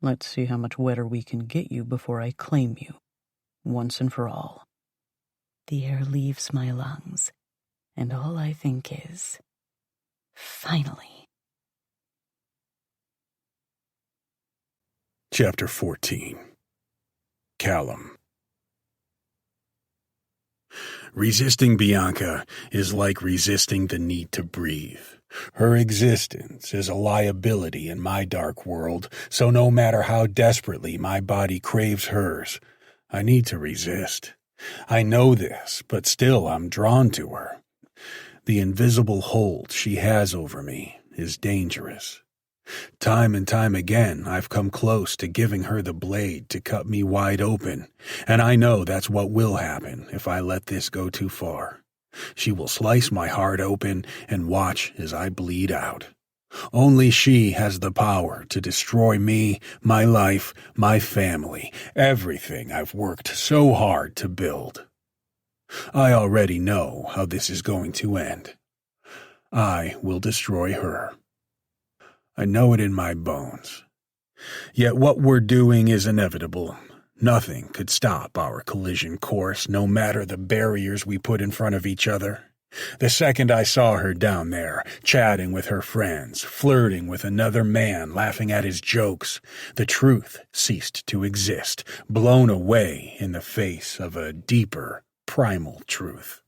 Let's see how much wetter we can get you before I claim you, once and for all. The air leaves my lungs, and all I think is, finally. Chapter 14. Callum. Resisting Bianca is like resisting the need to breathe. Her existence is a liability in my dark world, so no matter how desperately my body craves hers, I need to resist. I know this, but still I'm drawn to her. The invisible hold she has over me is dangerous. Time and time again, I've come close to giving her the blade to cut me wide open, and I know that's what will happen if I let this go too far. She will slice my heart open and watch as I bleed out. Only she has the power to destroy me, my life, my family, everything I've worked so hard to build. I already know how this is going to end. I will destroy her. I know it in my bones. Yet what we're doing is inevitable. Nothing could stop our collision course, no matter the barriers we put in front of each other. The second I saw her down there, chatting with her friends, flirting with another man, laughing at his jokes, the truth ceased to exist, blown away in the face of a deeper, primal truth.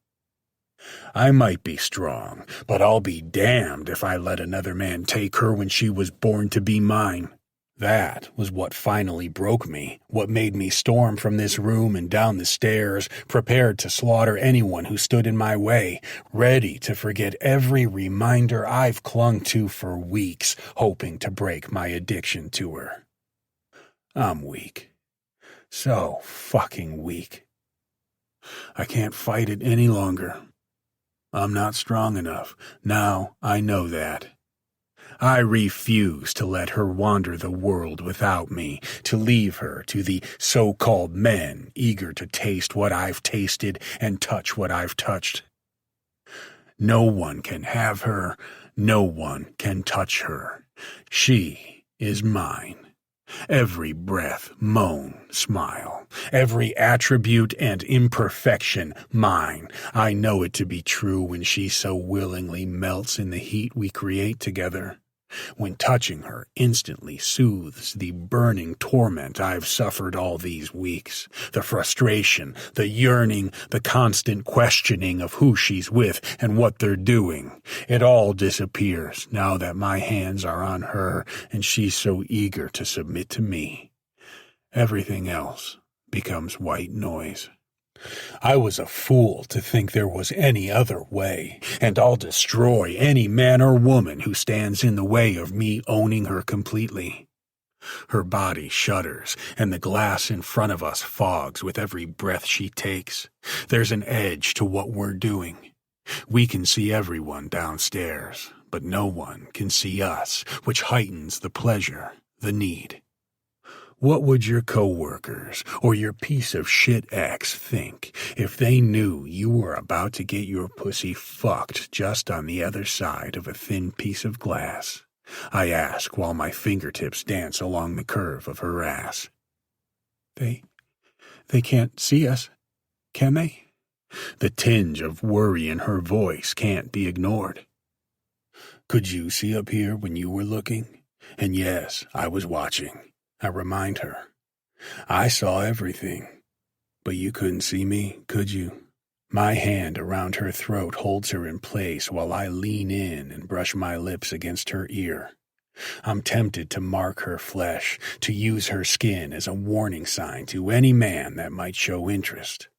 I might be strong, but I'll be damned if I let another man take her when she was born to be mine. That was what finally broke me, what made me storm from this room and down the stairs, prepared to slaughter anyone who stood in my way, ready to forget every reminder I've clung to for weeks, hoping to break my addiction to her. I'm weak. So fucking weak. I can't fight it any longer. I'm not strong enough. Now I know that. I refuse to let her wander the world without me, to leave her to the so-called men eager to taste what I've tasted and touch what I've touched. No one can have her. No one can touch her. She is mine. Every breath, moan, smile, every attribute and imperfection mine. I know it to be true when she so willingly melts in the heat we create together. When touching her instantly soothes the burning torment I've suffered all these weeks, the frustration, the yearning, the constant questioning of who she's with and what they're doing. It all disappears now that my hands are on her and she's so eager to submit to me. Everything else becomes white noise. I was a fool to think there was any other way, and I'll destroy any man or woman who stands in the way of me owning her completely. Her body shudders, and the glass in front of us fogs with every breath she takes. There's an edge to what we're doing. We can see everyone downstairs, but no one can see us, which heightens the pleasure, the need. What would your coworkers or your piece of shit ex think if they knew you were about to get your pussy fucked just on the other side of a thin piece of glass? I ask while my fingertips dance along the curve of her ass. They can't see us, can they? The tinge of worry in her voice can't be ignored. Could you see up here when you were looking? And yes, I was watching. I remind her. I saw everything, but you couldn't see me, could you? My hand around her throat holds her in place while I lean in and brush my lips against her ear. I'm tempted to mark her flesh, to use her skin as a warning sign to any man that might show interest.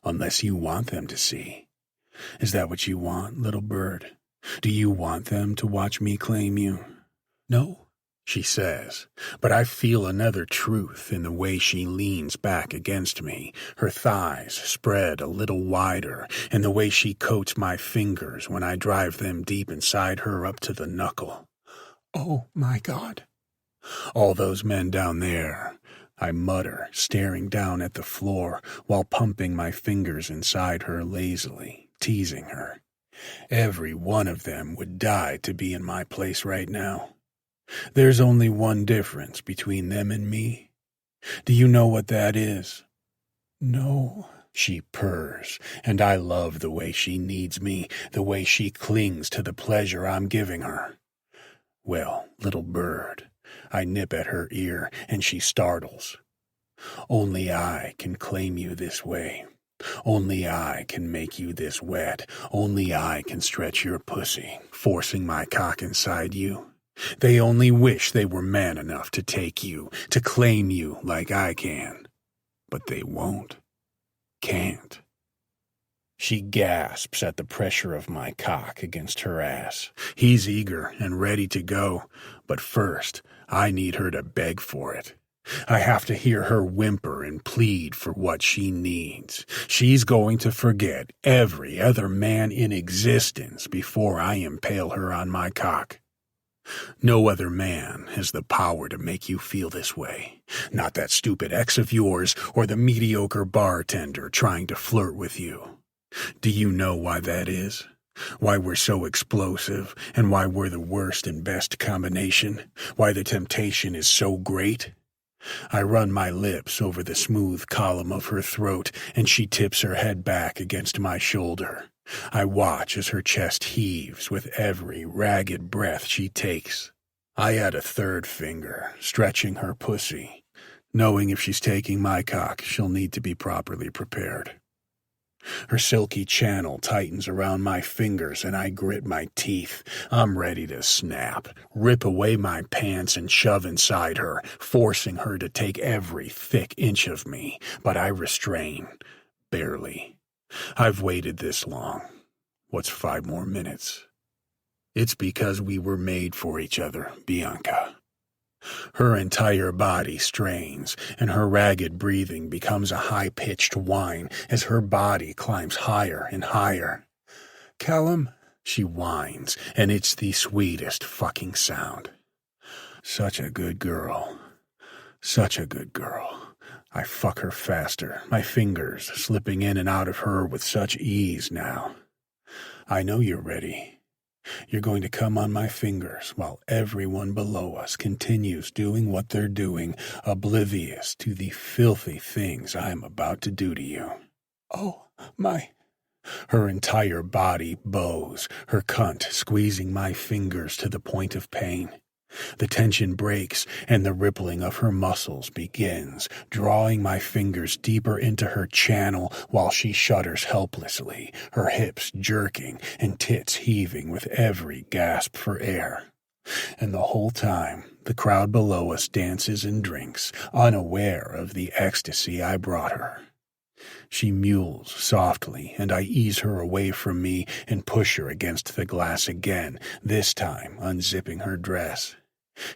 Unless you want them to see. Is that what you want, little bird? Do you want them to watch me claim you? No? She says, but I feel another truth in the way she leans back against me, her thighs spread a little wider, and the way she coats my fingers when I drive them deep inside her up to the knuckle. Oh, my God. All those men down there, I mutter, staring down at the floor while pumping my fingers inside her lazily, teasing her. Every one of them would die to be in my place right now. There's only one difference between them and me. Do you know what that is? No, she purrs, and I love the way she needs me, the way she clings to the pleasure I'm giving her. Well, little bird, I nip at her ear, and she startles. Only I can claim you this way. Only I can make you this wet. Only I can stretch your pussy, forcing my cock inside you. They only wish they were man enough to take you, to claim you like I can. But they won't. Can't. She gasps at the pressure of my cock against her ass. He's eager and ready to go, but first, I need her to beg for it. I have to hear her whimper and plead for what she needs. She's going to forget every other man in existence before I impale her on my cock. No other man has the power to make you feel this way. Not that stupid ex of yours or the mediocre bartender trying to flirt with you. Do you know why that is? Why we're so explosive, and why we're the worst and best combination? Why the temptation is so great? I run my lips over the smooth column of her throat, and she tips her head back against my shoulder. I watch as her chest heaves with every ragged breath she takes. I add a third finger, stretching her pussy, knowing if she's taking my cock, she'll need to be properly prepared. Her silky channel tightens around my fingers, and I grit my teeth. I'm ready to snap, rip away my pants and shove inside her, forcing her to take every thick inch of me, but I restrain. Barely. I've waited this long. What's 5 more minutes? It's because we were made for each other, Bianca. Her entire body strains, and her ragged breathing becomes a high-pitched whine as her body climbs higher and higher. Callum, she whines, and it's the sweetest fucking sound. Such a good girl. Such a good girl. I fuck her faster, my fingers slipping in and out of her with such ease now. I know you're ready. You're going to come on my fingers while everyone below us continues doing what they're doing, oblivious to the filthy things I'm about to do to you. Oh, my... Her entire body bows, her cunt squeezing my fingers to the point of pain. The tension breaks, and the rippling of her muscles begins, drawing my fingers deeper into her channel while she shudders helplessly, her hips jerking and tits heaving with every gasp for air. And the whole time, the crowd below us dances and drinks, unaware of the ecstasy I brought her. She mews softly, and I ease her away from me and push her against the glass again, this time unzipping her dress.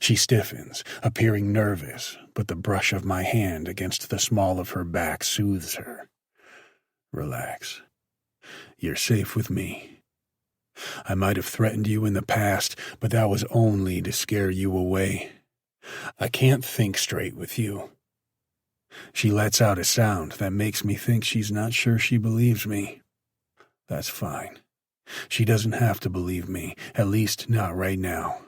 She stiffens, appearing nervous, but the brush of my hand against the small of her back soothes her. Relax. You're safe with me. I might have threatened you in the past, but that was only to scare you away. I can't think straight with you. She lets out a sound that makes me think she's not sure she believes me. That's fine. She doesn't have to believe me, at least not right now.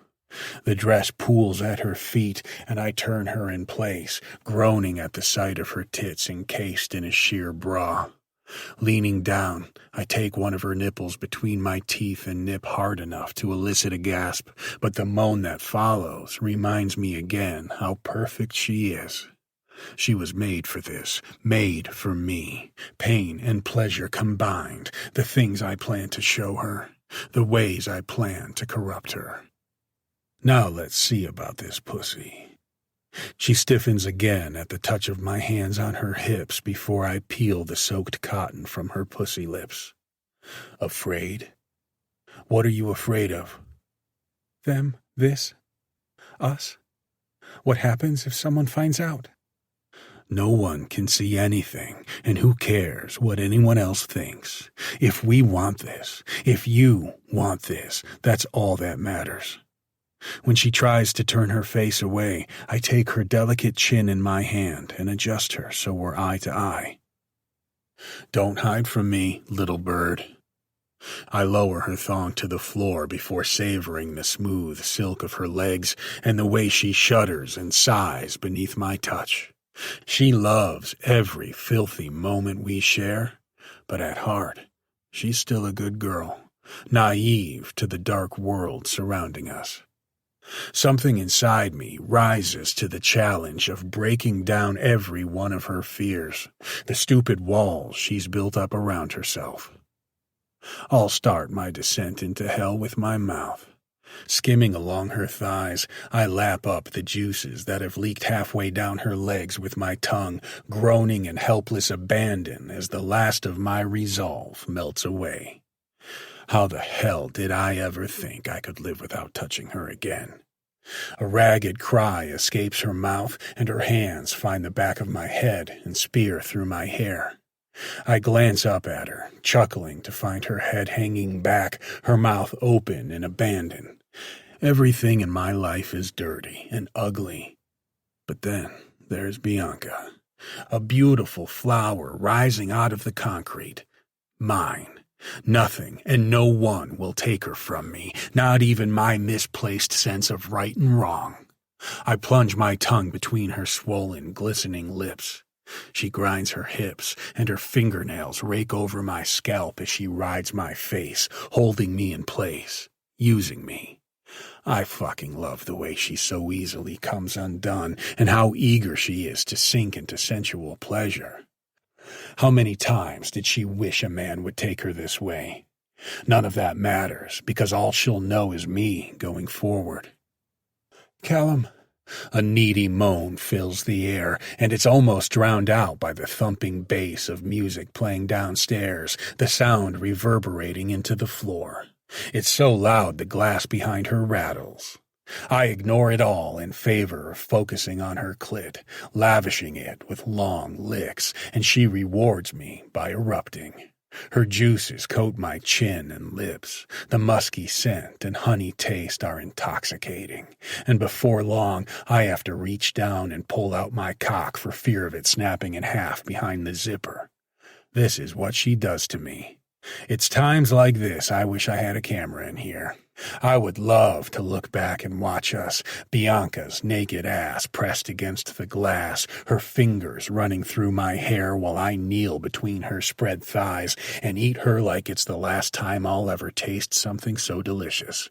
The dress pools at her feet, and I turn her in place, groaning at the sight of her tits encased in a sheer bra. Leaning down, I take one of her nipples between my teeth and nip hard enough to elicit a gasp, but the moan that follows reminds me again how perfect she is. She was made for this, made for me. Pain and pleasure combined, the things I plan to show her, the ways I plan to corrupt her. Now let's see about this pussy. She stiffens again at the touch of my hands on her hips before I peel the soaked cotton from her pussy lips. Afraid? What are you afraid of? Them? This? Us? What happens if someone finds out? No one can see anything, and who cares what anyone else thinks? If we want this, if you want this, that's all that matters. When she tries to turn her face away, I take her delicate chin in my hand and adjust her so we're eye to eye. Don't hide from me, little bird. I lower her thong to the floor before savoring the smooth silk of her legs and the way she shudders and sighs beneath my touch. She loves every filthy moment we share, but at heart, she's still a good girl, naive to the dark world surrounding us. Something inside me rises to the challenge of breaking down every one of her fears, the stupid walls she's built up around herself. I'll start my descent into hell with my mouth. Skimming along her thighs, I lap up the juices that have leaked halfway down her legs with my tongue, groaning in helpless abandon as the last of my resolve melts away. How the hell did I ever think I could live without touching her again? A ragged cry escapes her mouth, and her hands find the back of my head and spear through my hair. I glance up at her, chuckling to find her head hanging back, her mouth open in abandon. Everything in my life is dirty and ugly. But then there's Bianca, a beautiful flower rising out of the concrete. Mine. Nothing and no one will take her from me, not even my misplaced sense of right and wrong. I plunge my tongue between her swollen, glistening lips. She grinds her hips, and her fingernails rake over my scalp as she rides my face, holding me in place, using me. I fucking love the way she so easily comes undone, and how eager she is to sink into sensual pleasure. How many times did she wish a man would take her this way? None of that matters, because all she'll know is me going forward. Callum. A needy moan fills the air, and it's almost drowned out by the thumping bass of music playing downstairs, the sound reverberating into the floor. It's so loud the glass behind her rattles. I ignore it all in favor of focusing on her clit, lavishing it with long licks, and she rewards me by erupting. Her juices coat my chin and lips. The musky scent and honey taste are intoxicating, and before long I have to reach down and pull out my cock for fear of it snapping in half behind the zipper. This is what she does to me. It's times like this I wish I had a camera in here. I would love to look back and watch us, Bianca's naked ass pressed against the glass, her fingers running through my hair while I kneel between her spread thighs and eat her like it's the last time I'll ever taste something so delicious.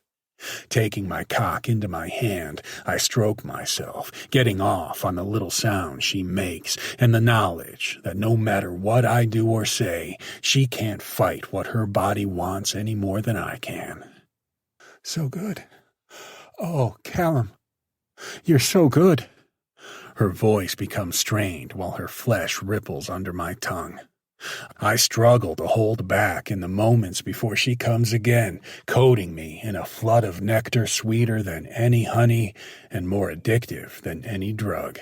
Taking my cock into my hand, I stroke myself, getting off on the little sound she makes, and the knowledge that no matter what I do or say, she can't fight what her body wants any more than I can. So good. Oh, Callum, you're so good. Her voice becomes strained while her flesh ripples under my tongue. I struggle to hold back in the moments before she comes again, coating me in a flood of nectar sweeter than any honey and more addictive than any drug.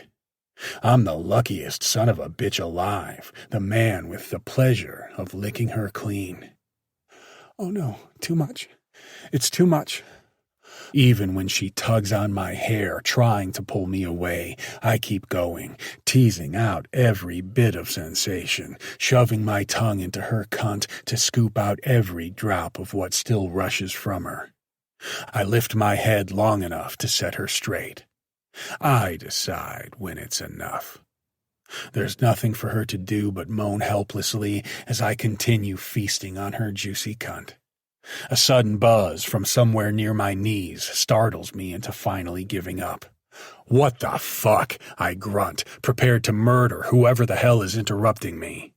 I'm the luckiest son of a bitch alive, the man with the pleasure of licking her clean. Oh no, too much. It's too much. Even when she tugs on my hair, trying to pull me away, I keep going, teasing out every bit of sensation, shoving my tongue into her cunt to scoop out every drop of what still rushes from her. I lift my head long enough to set her straight. I decide when it's enough. There's nothing for her to do but moan helplessly as I continue feasting on her juicy cunt. A sudden buzz from somewhere near my knees startles me into finally giving up. What the fuck? I grunt, prepared to murder whoever the hell is interrupting me.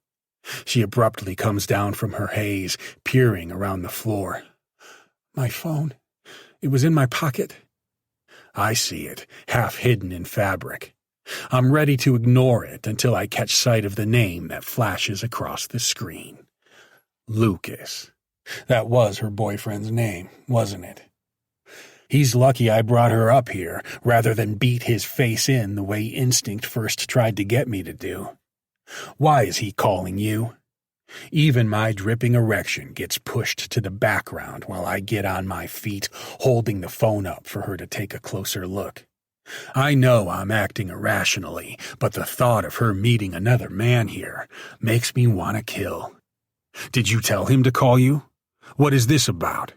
She abruptly comes down from her haze, peering around the floor. My phone. It was in my pocket. I see it, half hidden in fabric. I'm ready to ignore it until I catch sight of the name that flashes across the screen. Lucas. That was her boyfriend's name, wasn't it? He's lucky I brought her up here, rather than beat his face in the way instinct first tried to get me to do. Why is he calling you? Even my dripping erection gets pushed to the background while I get on my feet, holding the phone up for her to take a closer look. I know I'm acting irrationally, but the thought of her meeting another man here makes me want to kill. Did you tell him to call you? What is this about?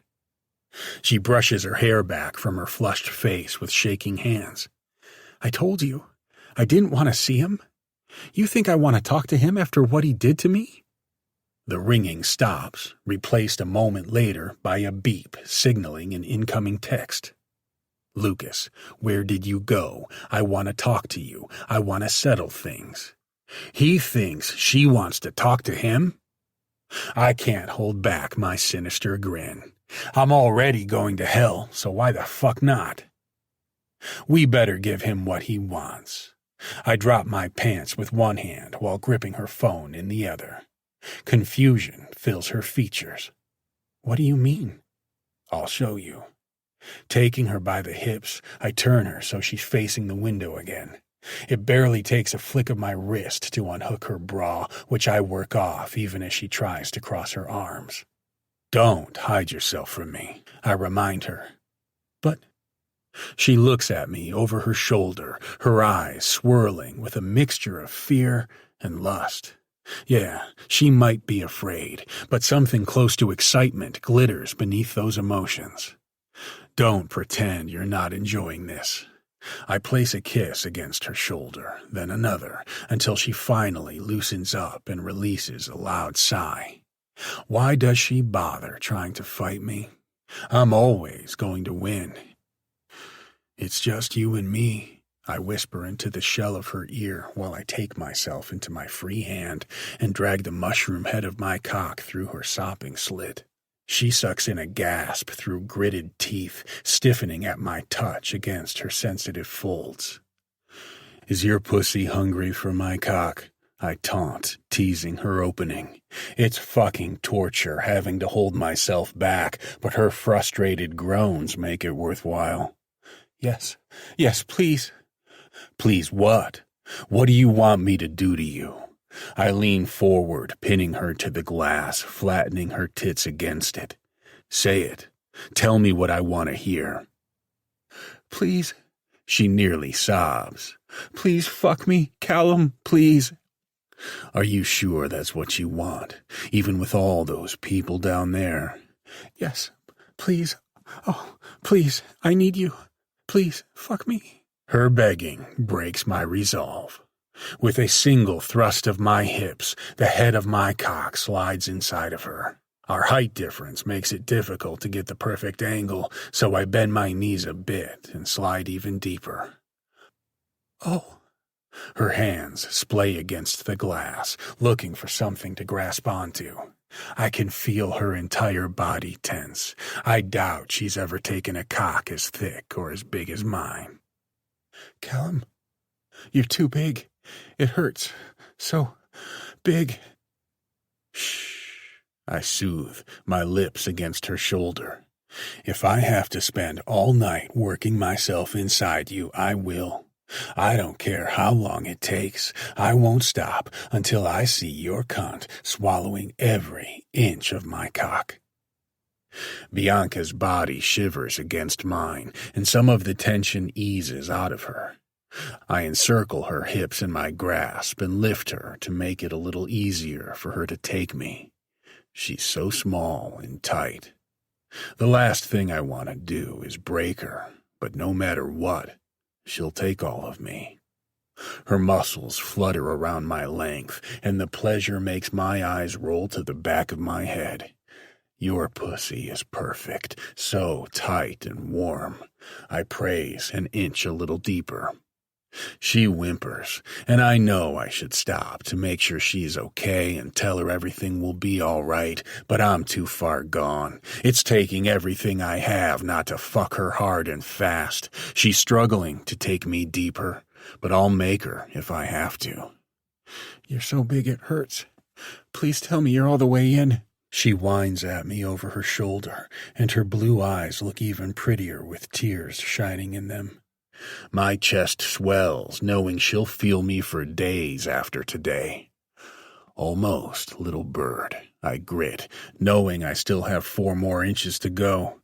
She brushes her hair back from her flushed face with shaking hands. I told you, I didn't want to see him. You think I want to talk to him after what he did to me? The ringing stops, replaced a moment later by a beep signaling an incoming text. Lucas, where did you go? I want to talk to you. I want to settle things. He thinks she wants to talk to him? I can't hold back my sinister grin. I'm already going to hell, so why the fuck not? We better give him what he wants. I drop my pants with one hand while gripping her phone in the other. Confusion fills her features. What do you mean? I'll show you. Taking her by the hips, I turn her so she's facing the window again. It barely takes a flick of my wrist to unhook her bra, which I work off even as she tries to cross her arms. Don't hide yourself from me, I remind her. But she looks at me over her shoulder, her eyes swirling with a mixture of fear and lust. Yeah, she might be afraid, but something close to excitement glitters beneath those emotions. Don't pretend you're not enjoying this. I place a kiss against her shoulder, then another, until she finally loosens up and releases a loud sigh. Why does she bother trying to fight me? I'm always going to win. It's just you and me, I whisper into the shell of her ear while I take myself into my free hand and drag the mushroom head of my cock through her sopping slit. She sucks in a gasp through gritted teeth, stiffening at my touch against her sensitive folds. Is your pussy hungry for my cock? I taunt, teasing her opening. It's fucking torture having to hold myself back, but her frustrated groans make it worthwhile. Yes, please. Please what? What do you want me to do to you? I lean forward, pinning her to the glass, flattening her tits against it. Say it. Tell me what I want to hear. Please. She nearly sobs. Please fuck me, Callum, please. Are you sure that's what you want, even with all those people down there? Yes, please. Oh, please, I need you. Please, fuck me. Her begging breaks my resolve. With a single thrust of my hips, the head of my cock slides inside of her. Our height difference makes it difficult to get the perfect angle, so I bend my knees a bit and slide even deeper. Oh. Her hands splay against the glass, looking for something to grasp onto. I can feel her entire body tense. I doubt she's ever taken a cock as thick or as big as mine. Callum, you're too big. It hurts. So big. Shh, I soothe, my lips against her shoulder. If I have to spend all night working myself inside you, I will. I don't care how long it takes. I won't stop until I see your cunt swallowing every inch of my cock. Bianca's body shivers against mine, and some of the tension eases out of her. I encircle her hips in my grasp and lift her to make it a little easier for her to take me. She's so small and tight. The last thing I want to do is break her, but no matter what, she'll take all of me. Her muscles flutter around my length, and the pleasure makes my eyes roll to the back of my head. Your pussy is perfect, so tight and warm. I praise and inch a little deeper. She whimpers, and I know I should stop to make sure she's okay and tell her everything will be all right, but I'm too far gone. It's taking everything I have not to fuck her hard and fast. She's struggling to take me deeper, but I'll make her if I have to. You're so big it hurts. Please tell me you're all the way in. She whines at me over her shoulder, and her blue eyes look even prettier with tears shining in them. My chest swells, knowing she'll feel me for days after today. Almost, little bird, I grit, knowing I still have 4 more inches to go.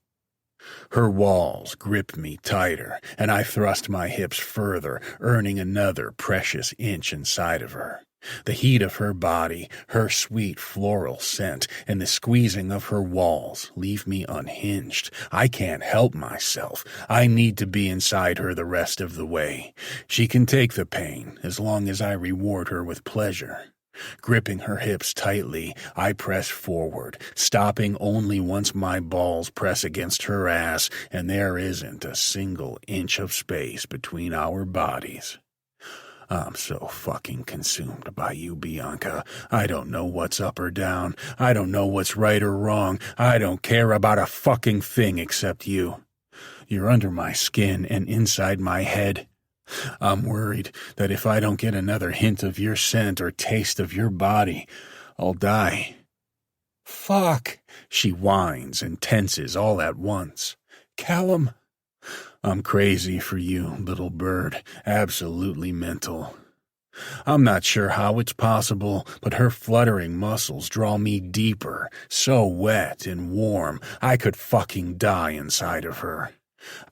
Her walls grip me tighter, and I thrust my hips further, earning another precious inch inside of her. The heat of her body, her sweet floral scent, and the squeezing of her walls leave me unhinged. I can't help myself. I need to be inside her the rest of the way. She can take the pain as long as I reward her with pleasure. Gripping her hips tightly, I press forward, stopping only once my balls press against her ass and there isn't a single inch of space between our bodies. I'm so fucking consumed by you, Bianca. I don't know what's up or down. I don't know what's right or wrong. I don't care about a fucking thing except you. You're under my skin and inside my head. I'm worried that if I don't get another hint of your scent or taste of your body, I'll die. Fuck, she whines and tenses all at once. Callum. I'm crazy for you, little bird, absolutely mental. I'm not sure how it's possible, but her fluttering muscles draw me deeper, so wet and warm I could fucking die inside of her.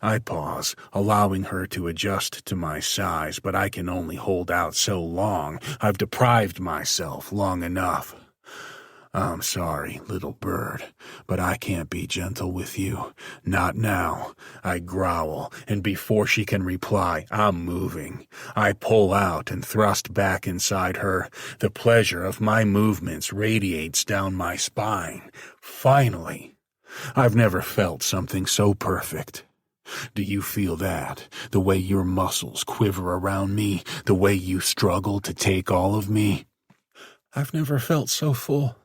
I pause, allowing her to adjust to my size, but I can only hold out so long. I've deprived myself long enough. I'm sorry, little bird, but I can't be gentle with you. Not now. I growl, and before she can reply, I'm moving. I pull out and thrust back inside her. The pleasure of my movements radiates down my spine. Finally. I've never felt something so perfect. Do you feel that? The way your muscles quiver around me? The way you struggle to take all of me? I've never felt so full.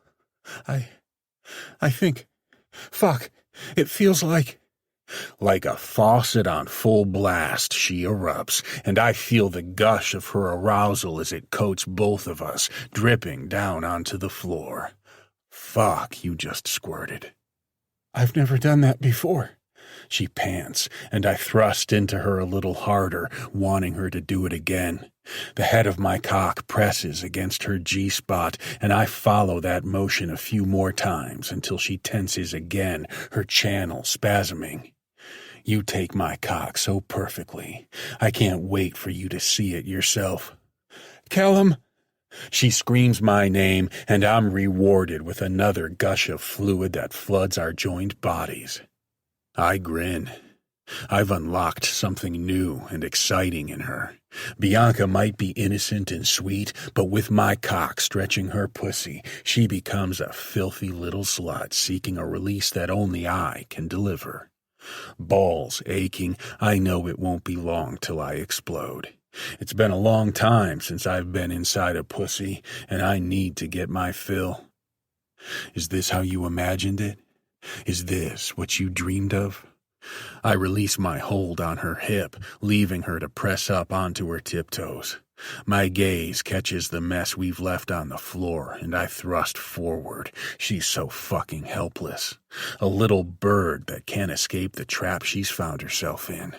I think, fuck, it feels like a faucet on full blast, she erupts, and I feel the gush of her arousal as it coats both of us, dripping down onto the floor. Fuck, you just squirted. I've never done that before. She pants, and I thrust into her a little harder, wanting her to do it again. The head of my cock presses against her G-spot, and I follow that motion a few more times until she tenses again, her channel spasming. You take my cock so perfectly. I can't wait for you to see it yourself. Callum! She screams my name, and I'm rewarded with another gush of fluid that floods our joined bodies. I grin. I've unlocked something new and exciting in her. Bianca might be innocent and sweet, but with my cock stretching her pussy, she becomes a filthy little slut seeking a release that only I can deliver. Balls aching, I know it won't be long till I explode. It's been a long time since I've been inside a pussy, and I need to get my fill. Is this how you imagined it? Is this what you dreamed of? I release my hold on her hip, leaving her to press up onto her tiptoes. My gaze catches the mess we've left on the floor, and I thrust forward. She's so fucking helpless. A little bird that can't escape the trap she's found herself in.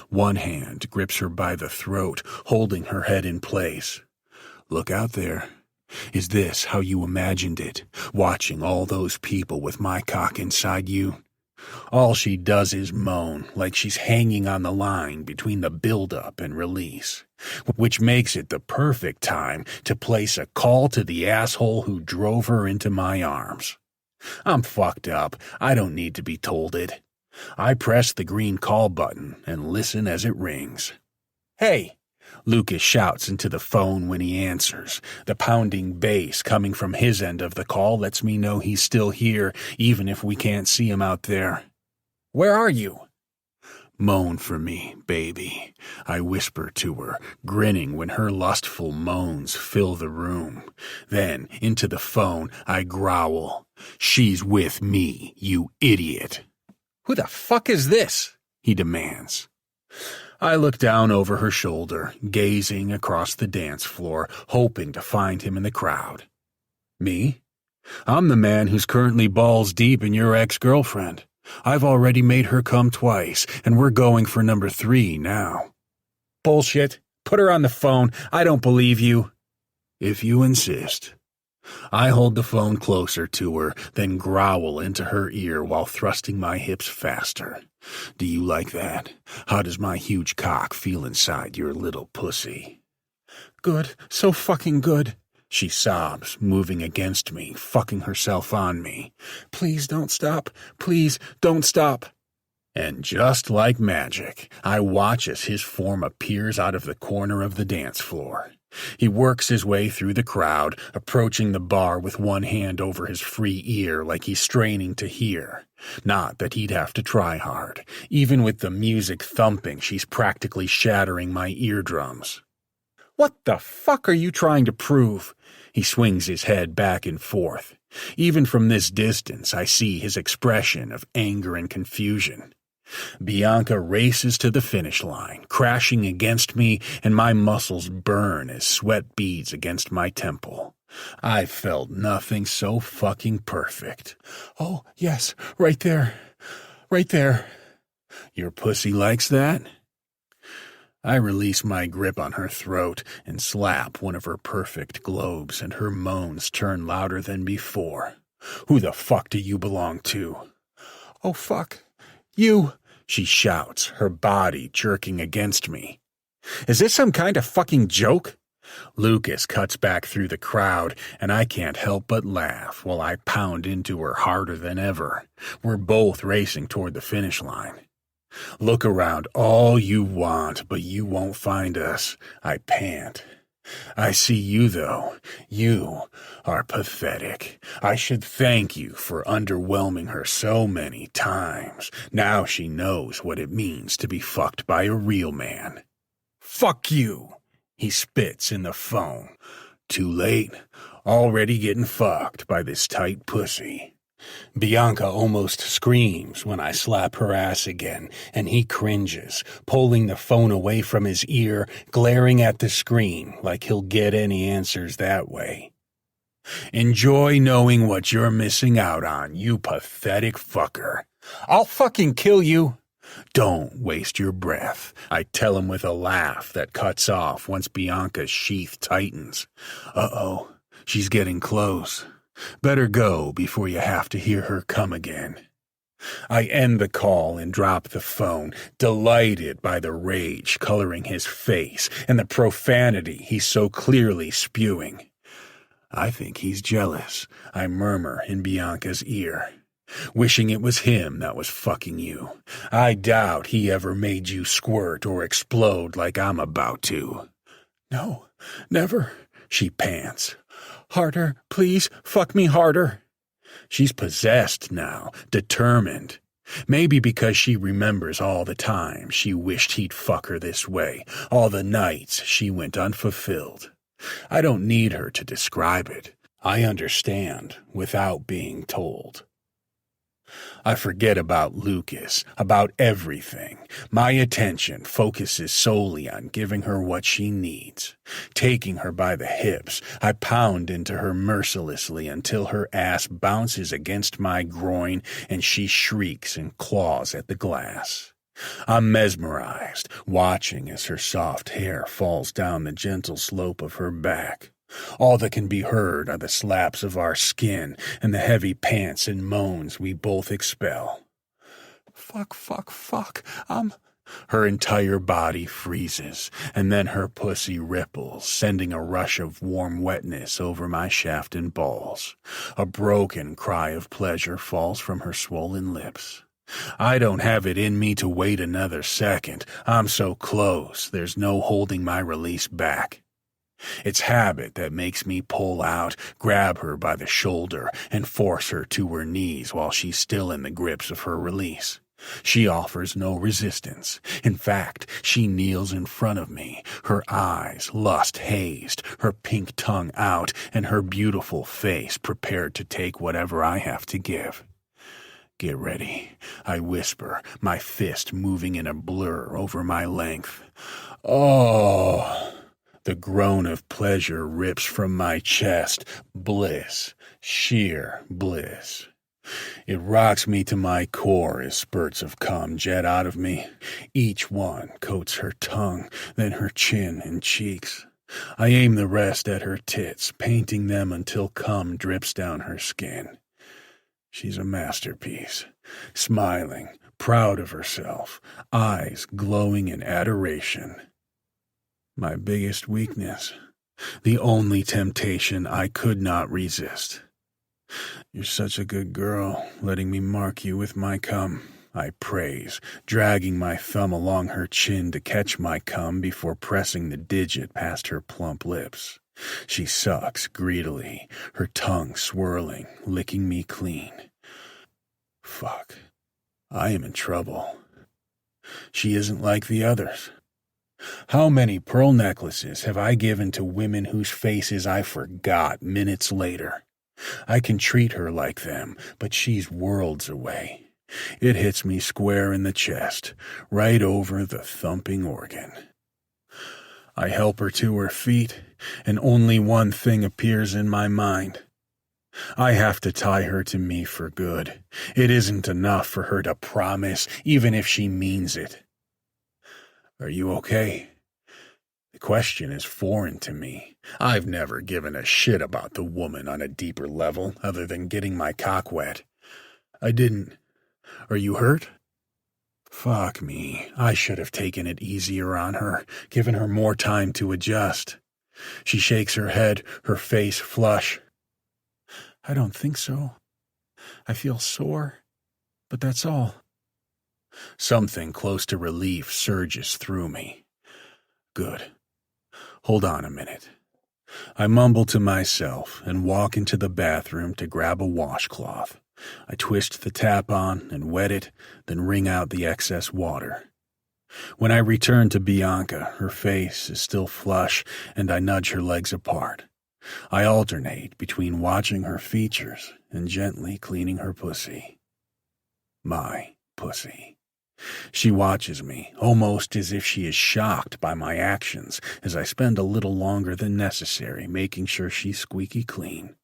One hand grips her by the throat, holding her head in place. Look out there. Is this how you imagined it, watching all those people with my cock inside you? All she does is moan, like she's hanging on the line between the build-up and release, which makes it the perfect time to place a call to the asshole who drove her into my arms. I'm fucked up. I don't need to be told it. I press the green call button and listen as it rings. Hey! Lucas shouts into the phone when he answers. The pounding bass coming from his end of the call lets me know he's still here, even if we can't see him out there. Where are you? Moan for me, baby, I whisper to her, grinning when her lustful moans fill the room. Then, into the phone, I growl. She's with me, you idiot. Who the fuck is this? He demands. I look down over her shoulder, gazing across the dance floor, hoping to find him in the crowd. Me? I'm the man who's currently balls deep in your ex-girlfriend. I've already made her come twice, and we're going for number 3 now. Bullshit. Put her on the phone. I don't believe you. If you insist. I hold the phone closer to her, then growl into her ear while thrusting my hips faster. Do you like that? How does my huge cock feel inside your little pussy? Good. So fucking good. She sobs, moving against me, fucking herself on me. Please don't stop. Please don't stop. And just like magic, I watch as his form appears out of the corner of the dance floor. He works his way through the crowd, approaching the bar with one hand over his free ear like he's straining to hear. Not that he'd have to try hard. Even with the music thumping, she's practically shattering my eardrums. What the fuck are you trying to prove? He swings his head back and forth. Even from this distance, I see his expression of anger and confusion. Bianca races to the finish line, crashing against me, and my muscles burn as sweat beads against my temple. I felt nothing so fucking perfect. Oh, yes, right there. Right there. Your pussy likes that? I release my grip on her throat and slap one of her perfect globes, and her moans turn louder than before. Who the fuck do you belong to? Oh, fuck. You, she shouts, her body jerking against me. Is this some kind of fucking joke? Lucas cuts back through the crowd, and I can't help but laugh while I pound into her harder than ever. We're both racing toward the finish line. Look around all you want, but you won't find us, I pant. I see you, though. You are pathetic. I should thank you for underwhelming her so many times. Now she knows what it means to be fucked by a real man. Fuck you, he spits in the phone. Too late. Already getting fucked by this tight pussy. Bianca almost screams when I slap her ass again, and he cringes, pulling the phone away from his ear, glaring at the screen like he'll get any answers that way. Enjoy knowing what you're missing out on, you pathetic fucker. I'll fucking kill you. Don't waste your breath, I tell him with a laugh that cuts off once Bianca's sheath tightens. Uh-oh, she's getting close. Better go before you have to hear her come again. I end the call and drop the phone, delighted by the rage coloring his face and the profanity he's so clearly spewing. I think he's jealous, I murmur in Bianca's ear. Wishing it was him that was fucking you. I doubt he ever made you squirt or explode like I'm about to. No, never, she pants. Harder, please, fuck me harder. She's possessed now, determined. Maybe because she remembers all the time she wished he'd fuck her this way, all the nights she went unfulfilled. I don't need her to describe it. I understand without being told. I forget about Lucas, about everything. My attention focuses solely on giving her what she needs. Taking her by the hips, I pound into her mercilessly until her ass bounces against my groin and she shrieks and claws at the glass. I'm mesmerized, watching as her soft hair falls down the gentle slope of her back. All that can be heard are the slaps of our skin and the heavy pants and moans we both expel. Fuck, fuck, fuck, Her entire body freezes, and then her pussy ripples, sending a rush of warm wetness over my shaft and balls. A broken cry of pleasure falls from her swollen lips. I don't have it in me to wait another second. I'm so close, there's no holding my release back. It's habit that makes me pull out, grab her by the shoulder, and force her to her knees while she's still in the grips of her release. She offers no resistance. In fact, she kneels in front of me, her eyes lust-hazed, her pink tongue out, and her beautiful face prepared to take whatever I have to give. Get ready, I whisper, my fist moving in a blur over my length. Oh! The groan of pleasure rips from my chest. Bliss, sheer bliss. It rocks me to my core as spurts of cum jet out of me. Each one coats her tongue, then her chin and cheeks. I aim the rest at her tits, painting them until cum drips down her skin. She's a masterpiece, smiling, proud of herself, eyes glowing in adoration. My biggest weakness, The only temptation I could not resist. "You're such a good girl, letting me mark you with my cum," I praise, dragging my thumb along her chin to catch my cum before pressing the digit past her plump lips. She sucks greedily, her tongue swirling, licking me clean. Fuck. I am in trouble. She isn't like the others. How many pearl necklaces have I given to women whose faces I forgot minutes later? I can treat her like them, but she's worlds away. It hits me square in the chest, right over the thumping organ. I help her to her feet, and only one thing appears in my mind. I have to tie her to me for good. It isn't enough for her to promise, even if she means it. "Are you okay?" The question is foreign to me. I've never given a shit about the woman on a deeper level, other than getting my cock wet. I didn't. "Are you hurt?" Fuck me. I should have taken it easier on her, given her more time to adjust. She shakes her head, her face flush. "I don't think so. I feel sore, but that's all." Something close to relief surges through me. Good. Hold on a minute. I mumble to myself and walk into the bathroom to grab a washcloth. I twist the tap on and wet it, then wring out the excess water. When I return to Bianca, her face is still flush, and I nudge her legs apart. I alternate between watching her features and gently cleaning her pussy. My pussy. She watches me, almost as if she is shocked by my actions, as I spend a little longer than necessary making sure she's squeaky clean.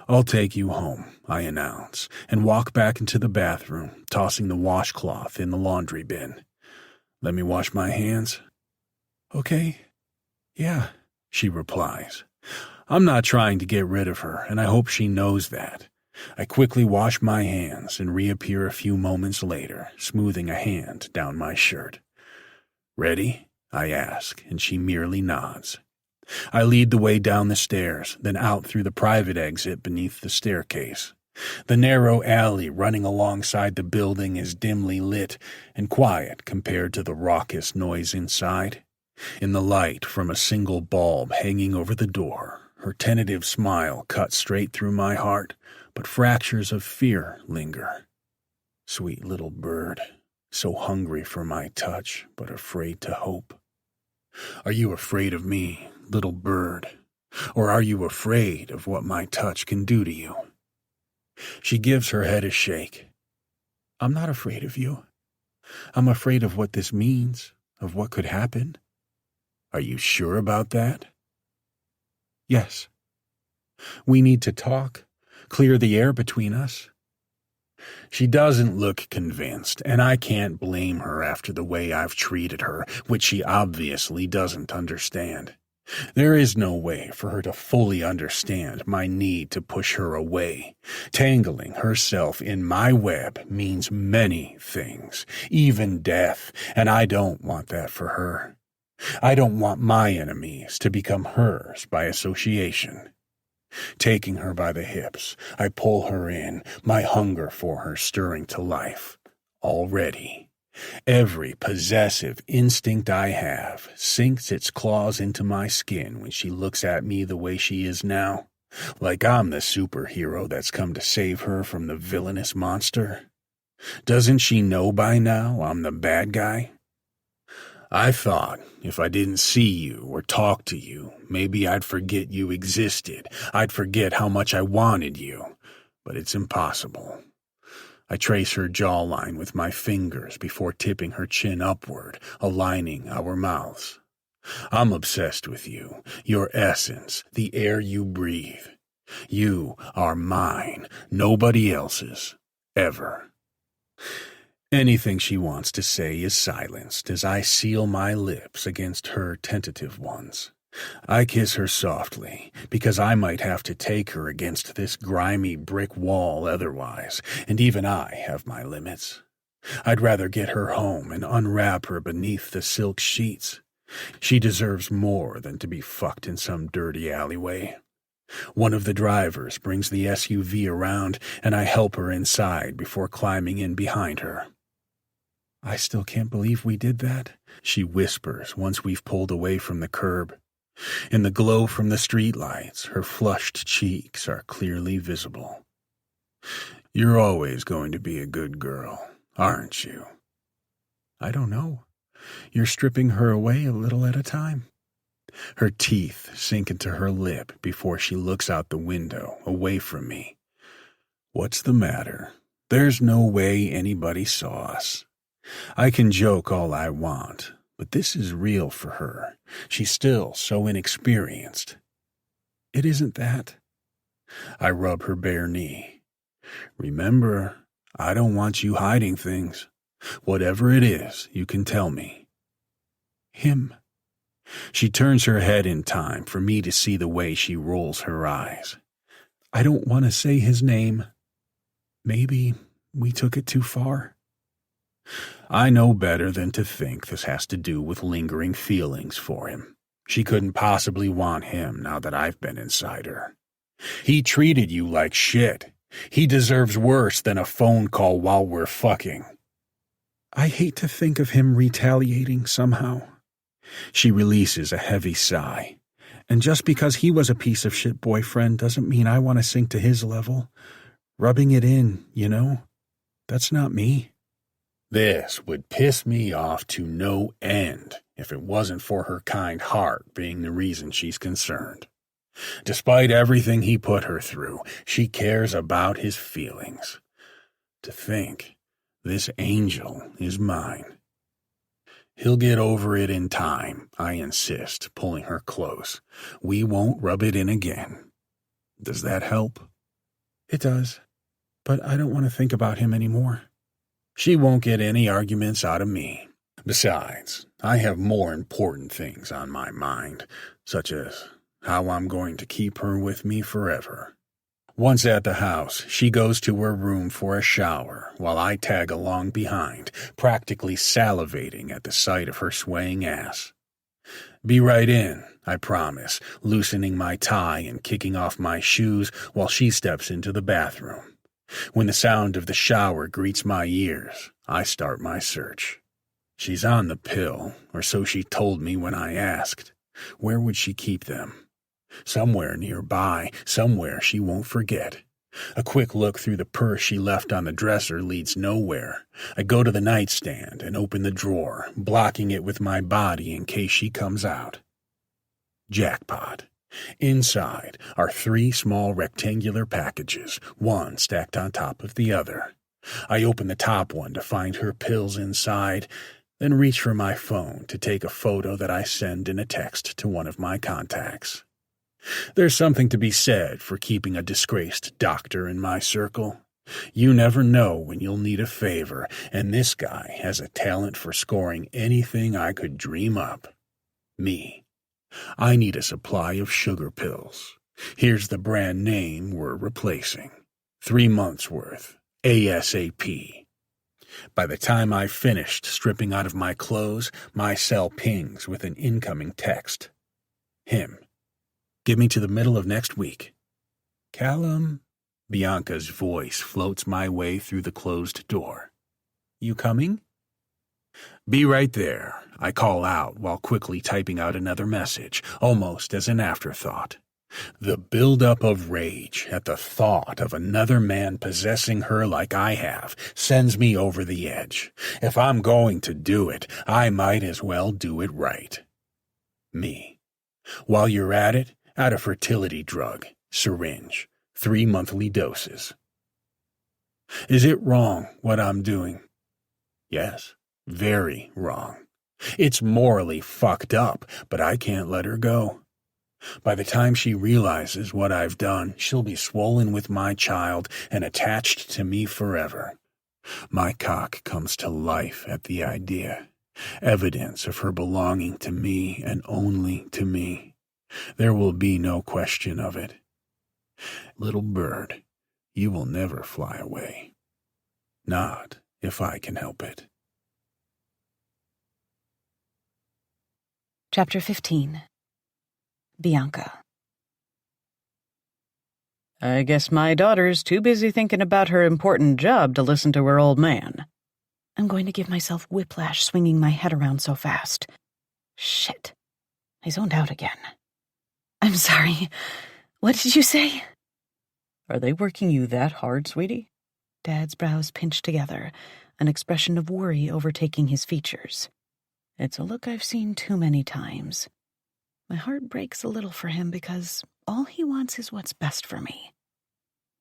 "I'll take you home," I announce, and walk back into the bathroom, tossing the washcloth in the laundry bin. "Let me wash my hands?" "Okay. Yeah," she replies. I'm not trying to get rid of her, and I hope she knows that. I quickly wash my hands and reappear a few moments later, smoothing a hand down my shirt. "Ready?" I ask, and she merely nods. I lead the way down the stairs, then out through the private exit beneath the staircase. The narrow alley running alongside the building is dimly lit and quiet compared to the raucous noise inside. In the light from a single bulb hanging over the door, her tentative smile cuts straight through my heart, but fractures of fear linger. Sweet little bird, so hungry for my touch, but afraid to hope. Are you afraid of me, little bird? Or are you afraid of what my touch can do to you? She gives her head a shake. I'm not afraid of you. I'm afraid of what this means, of what could happen. Are you sure about that? Yes. We need to talk, clear the air between us. She doesn't look convinced, and I can't blame her after the way I've treated her, which she obviously doesn't understand. There is no way for her to fully understand my need to push her away. Tangling herself in my web means many things, even death, and I don't want that for her. I don't want my enemies to become hers by association. Taking her by the hips, I pull her in, my hunger for her stirring to life. Already, every possessive instinct I have sinks its claws into my skin when she looks at me the way she is now, like I'm the superhero that's come to save her from the villainous monster. Doesn't she know by now I'm the bad guy? I thought if I didn't see you or talk to you, maybe I'd forget you existed. I'd forget how much I wanted you. But it's impossible. I trace her jawline with my fingers before tipping her chin upward, aligning our mouths. I'm obsessed with you, your essence, the air you breathe. You are mine, nobody else's, ever. Anything she wants to say is silenced as I seal my lips against her tentative ones. I kiss her softly, because I might have to take her against this grimy brick wall otherwise, and even I have my limits. I'd rather get her home and unwrap her beneath the silk sheets. She deserves more than to be fucked in some dirty alleyway. One of the drivers brings the SUV around, and I help her inside before climbing in behind her. "I still can't believe we did that," she whispers once we've pulled away from the curb. In the glow from the streetlights, her flushed cheeks are clearly visible. "You're always going to be a good girl, aren't you?" "I don't know. You're stripping her away a little at a time." Her teeth sink into her lip before she looks out the window, away from me. "What's the matter? There's no way anybody saw us. I can joke all I want, but this is real for her. She's still so inexperienced." "It isn't that." I rub her bare knee. "Remember, I don't want you hiding things. Whatever it is, you can tell me." "Him." She turns her head in time for me to see the way she rolls her eyes. "I don't want to say his name. Maybe we took it too far." I know better than to think this has to do with lingering feelings for him. She couldn't possibly want him now that I've been inside her. He treated you like shit. He deserves worse than a phone call while we're fucking. I hate to think of him retaliating somehow. She releases a heavy sigh. And just because he was a piece of shit boyfriend doesn't mean I want to sink to his level. Rubbing it in, you know? That's not me. This would piss me off to no end if it wasn't for her kind heart being the reason she's concerned. Despite everything he put her through, she cares about his feelings. To think, this angel is mine. He'll get over it in time, I insist, pulling her close. We won't rub it in again. Does that help? It does, but I don't want to think about him anymore. She won't get any arguments out of me. Besides, I have more important things on my mind, such as how I'm going to keep her with me forever. Once at the house, she goes to her room for a shower, while I tag along behind, practically salivating at the sight of her swaying ass. Be right in, I promise, loosening my tie and kicking off my shoes while she steps into the bathroom. When the sound of the shower greets my ears, I start my search. She's on the pill, or so she told me when I asked. Where would she keep them? Somewhere nearby, somewhere she won't forget. A quick look through the purse she left on the dresser leads nowhere. I go to the nightstand and open the drawer, blocking it with my body in case she comes out. Jackpot. Inside are 3 small rectangular packages, one stacked on top of the other. I open the top one to find her pills inside, then reach for my phone to take a photo that I send in a text to one of my contacts. There's something to be said for keeping a disgraced doctor in my circle. You never know when you'll need a favor, and this guy has a talent for scoring anything I could dream up. Me. I need a supply of sugar pills. Here's the brand name we're replacing. 3 months' worth. ASAP. By the time I've finished stripping out of my clothes, my cell pings with an incoming text. Him. Give me to the middle of next week. Callum. Bianca's voice floats my way through the closed door. You coming? Be right there, I call out while quickly typing out another message, almost as an afterthought. The buildup of rage at the thought of another man possessing her like I have sends me over the edge. If I'm going to do it, I might as well do it right. Me. While you're at it, add a fertility drug, syringe, 3 monthly doses. Is it wrong what I'm doing? Yes. Very wrong. It's morally fucked up, but I can't let her go. By the time she realizes what I've done, she'll be swollen with my child and attached to me forever. My cock comes to life at the idea, evidence of her belonging to me and only to me. There will be no question of it. Little bird, you will never fly away. Not if I can help it. Chapter 15. Bianca. I guess my daughter's too busy thinking about her important job to listen to her old man. I'm going to give myself whiplash swinging my head around so fast. Shit. I zoned out again. I'm sorry. What did you say? Are they working you that hard, sweetie? Dad's brows pinched together, an expression of worry overtaking his features. It's a look I've seen too many times. My heart breaks a little for him because all he wants is what's best for me.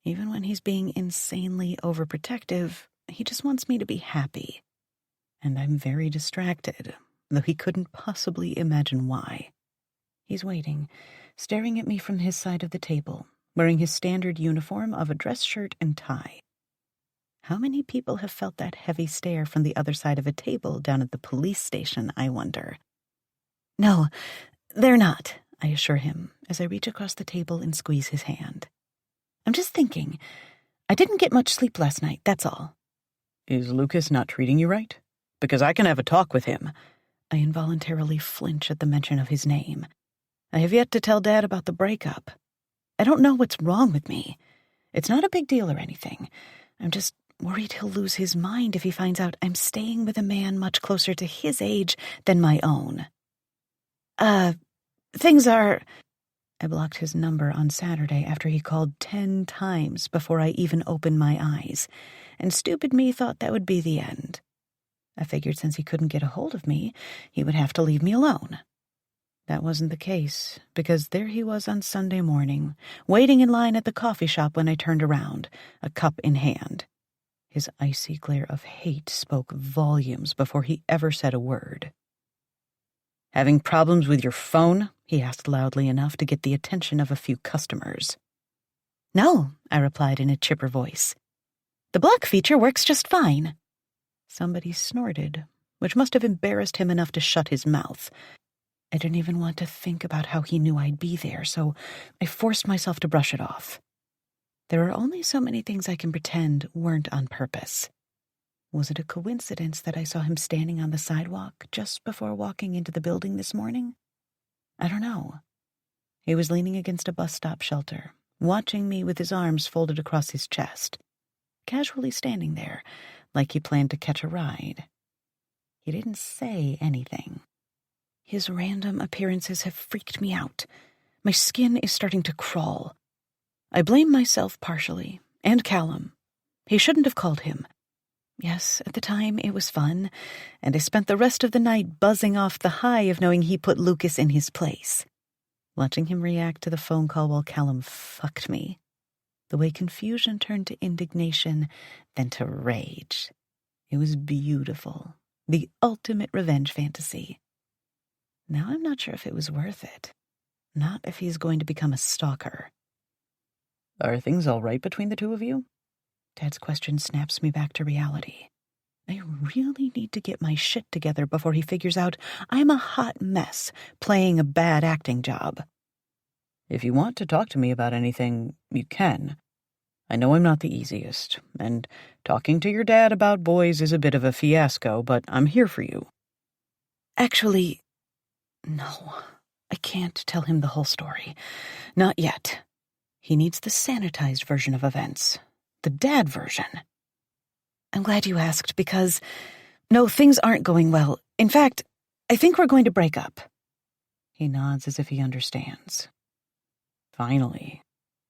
Even when he's being insanely overprotective, he just wants me to be happy. And I'm very distracted, though he couldn't possibly imagine why. He's waiting, staring at me from his side of the table, wearing his standard uniform of a dress shirt and tie. How many people have felt that heavy stare from the other side of a table down at the police station, I wonder? No, they're not, I assure him as I reach across the table and squeeze his hand. I'm just thinking. I didn't get much sleep last night, that's all. Is Lucas not treating you right? Because I can have a talk with him. I involuntarily flinch at the mention of his name. I have yet to tell Dad about the breakup. I don't know what's wrong with me. It's not a big deal or anything. I'm just worried he'll lose his mind if he finds out I'm staying with a man much closer to his age than my own. Things are... I blocked his number on Saturday after he called 10 times before I even opened my eyes, and stupid me thought that would be the end. I figured since he couldn't get a hold of me, he would have to leave me alone. That wasn't the case, because there he was on Sunday morning, waiting in line at the coffee shop when I turned around, a cup in hand. His icy glare of hate spoke volumes before he ever said a word. Having problems with your phone? He asked loudly enough to get the attention of a few customers. No, I replied in a chipper voice. The block feature works just fine. Somebody snorted, which must have embarrassed him enough to shut his mouth. I didn't even want to think about how he knew I'd be there, so I forced myself to brush it off. There are only so many things I can pretend weren't on purpose. Was it a coincidence that I saw him standing on the sidewalk just before walking into the building this morning? I don't know. He was leaning against a bus stop shelter, watching me with his arms folded across his chest, casually standing there, like he planned to catch a ride. He didn't say anything. His random appearances have freaked me out. My skin is starting to crawl. I blame myself partially, and Callum. He shouldn't have called him. Yes, at the time it was fun, and I spent the rest of the night buzzing off the high of knowing he put Lucas in his place. Watching him react to the phone call while Callum fucked me. The way confusion turned to indignation, then to rage. It was beautiful. The ultimate revenge fantasy. Now I'm not sure if it was worth it. Not if he's going to become a stalker. Are things all right between the two of you? Dad's question snaps me back to reality. I really need to get my shit together before he figures out I'm a hot mess playing a bad acting job. If you want to talk to me about anything, you can. I know I'm not the easiest, and talking to your dad about boys is a bit of a fiasco, but I'm here for you. Actually, no. I can't tell him the whole story. Not yet. He needs the sanitized version of events. The dad version. I'm glad you asked because, no, things aren't going well. In fact, I think we're going to break up. He nods as if he understands. Finally,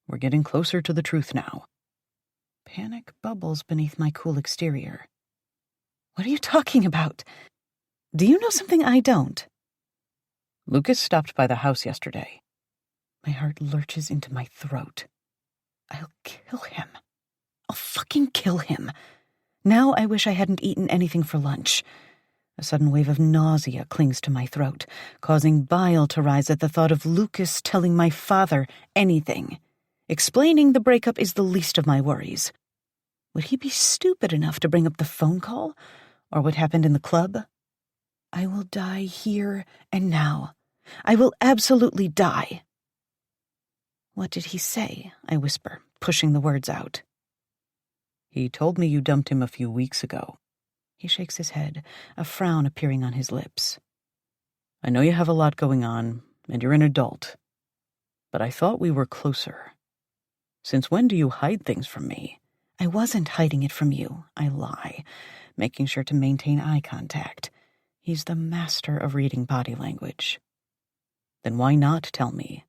we're getting closer to the truth now. Panic bubbles beneath my cool exterior. What are you talking about? Do you know something I don't? Lucas stopped by the house yesterday. My heart lurches into my throat. I'll kill him. I'll fucking kill him. Now I wish I hadn't eaten anything for lunch. A sudden wave of nausea clings to my throat, causing bile to rise at the thought of Lucas telling my father anything. Explaining the breakup is the least of my worries. Would he be stupid enough to bring up the phone call? Or what happened in the club? I will die here and now. I will absolutely die. What did he say? I whisper, pushing the words out. He told me you dumped him a few weeks ago. He shakes his head, a frown appearing on his lips. I know you have a lot going on, and you're an adult, but I thought we were closer. Since when do you hide things from me? I wasn't hiding it from you, I lie, making sure to maintain eye contact. He's the master of reading body language. Then why not tell me?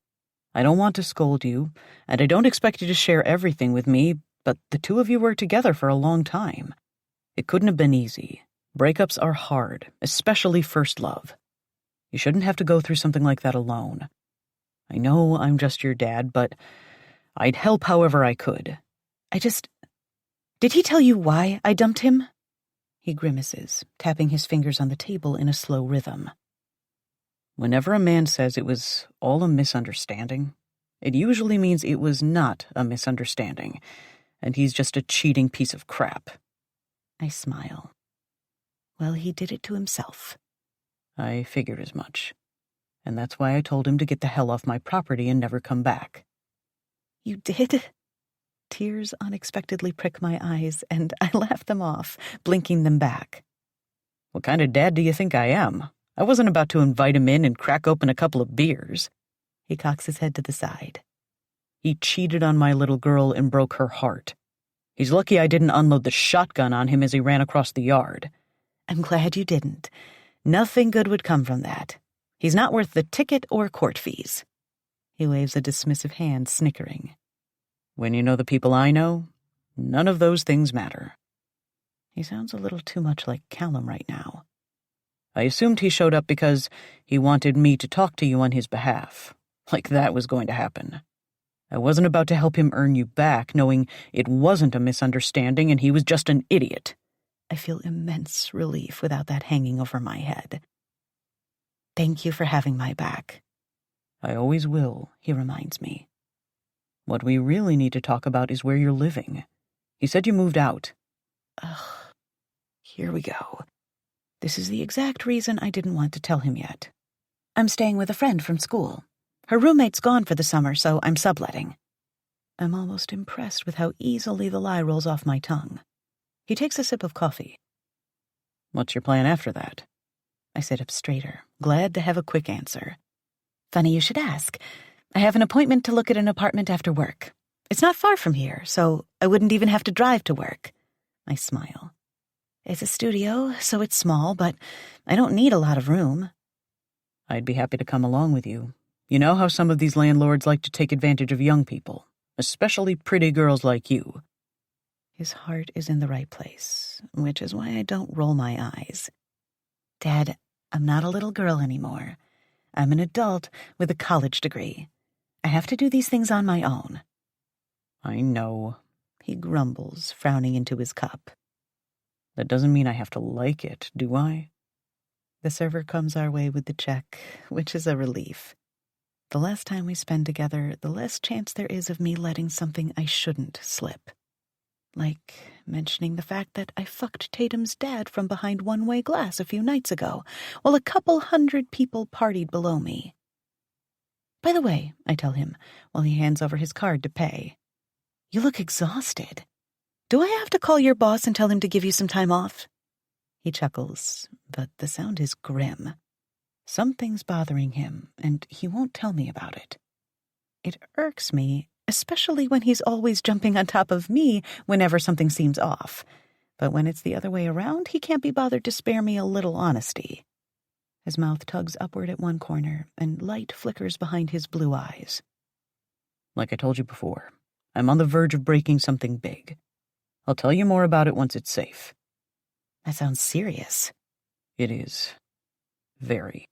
I don't want to scold you, and I don't expect you to share everything with me, but the two of you were together for a long time. It couldn't have been easy. Breakups are hard, especially first love. You shouldn't have to go through something like that alone. I know I'm just your dad, but I'd help however I could. Did he tell you why I dumped him? He grimaces, tapping his fingers on the table in a slow rhythm. Whenever a man says it was all a misunderstanding, it usually means it was not a misunderstanding, and he's just a cheating piece of crap. I smile. Well, he did it to himself. I figured as much, and that's why I told him to get the hell off my property and never come back. You did? Tears unexpectedly prick my eyes, and I laugh them off, blinking them back. What kind of dad do you think I am? I wasn't about to invite him in and crack open a couple of beers. He cocks his head to the side. He cheated on my little girl and broke her heart. He's lucky I didn't unload the shotgun on him as he ran across the yard. I'm glad you didn't. Nothing good would come from that. He's not worth the ticket or court fees. He waves a dismissive hand, snickering. When you know the people I know, none of those things matter. He sounds a little too much like Callum right now. I assumed he showed up because he wanted me to talk to you on his behalf. Like that was going to happen. I wasn't about to help him earn you back, knowing it wasn't a misunderstanding and he was just an idiot. I feel immense relief without that hanging over my head. Thank you for having my back. I always will, he reminds me. What we really need to talk about is where you're living. He said you moved out. Ugh, here we go. This is the exact reason I didn't want to tell him yet. I'm staying with a friend from school. Her roommate's gone for the summer, so I'm subletting. I'm almost impressed with how easily the lie rolls off my tongue. He takes a sip of coffee. What's your plan after that? I sit up straighter, glad to have a quick answer. Funny you should ask. I have an appointment to look at an apartment after work. It's not far from here, so I wouldn't even have to drive to work. I smile. It's a studio, so it's small, but I don't need a lot of room. I'd be happy to come along with you. You know how some of these landlords like to take advantage of young people, especially pretty girls like you. His heart is in the right place, which is why I don't roll my eyes. Dad, I'm not a little girl anymore. I'm an adult with a college degree. I have to do these things on my own. I know, he grumbles, frowning into his cup. That doesn't mean I have to like it, do I? The server comes our way with the check, which is a relief. The less time we spend together, the less chance there is of me letting something I shouldn't slip. Like mentioning the fact that I fucked Tatum's dad from behind one-way glass a few nights ago, while a couple hundred people partied below me. By the way, I tell him, while he hands over his card to pay. You look exhausted. Do I have to call your boss and tell him to give you some time off? He chuckles, but the sound is grim. Something's bothering him, and he won't tell me about it. It irks me, especially when he's always jumping on top of me whenever something seems off. But when it's the other way around, he can't be bothered to spare me a little honesty. His mouth tugs upward at one corner, and light flickers behind his blue eyes. Like I told you before, I'm on the verge of breaking something big. I'll tell you more about it once it's safe. That sounds serious. It is. Very.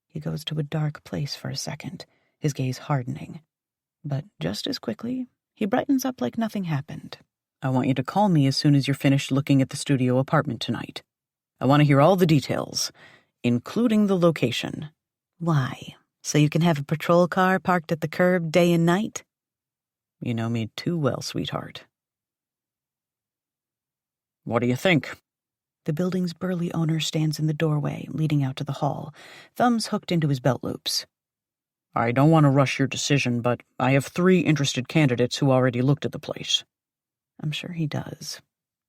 He goes to a dark place for a second, his gaze hardening. But just as quickly, he brightens up like nothing happened. I want you to call me as soon as you're finished looking at the studio apartment tonight. I want to hear all the details, including the location. Why? So you can have a patrol car parked at the curb day and night? You know me too well, sweetheart. What do you think? The building's burly owner stands in the doorway, leading out to the hall, thumbs hooked into his belt loops. I don't want to rush your decision, but I have 3 interested candidates who already looked at the place. I'm sure he does,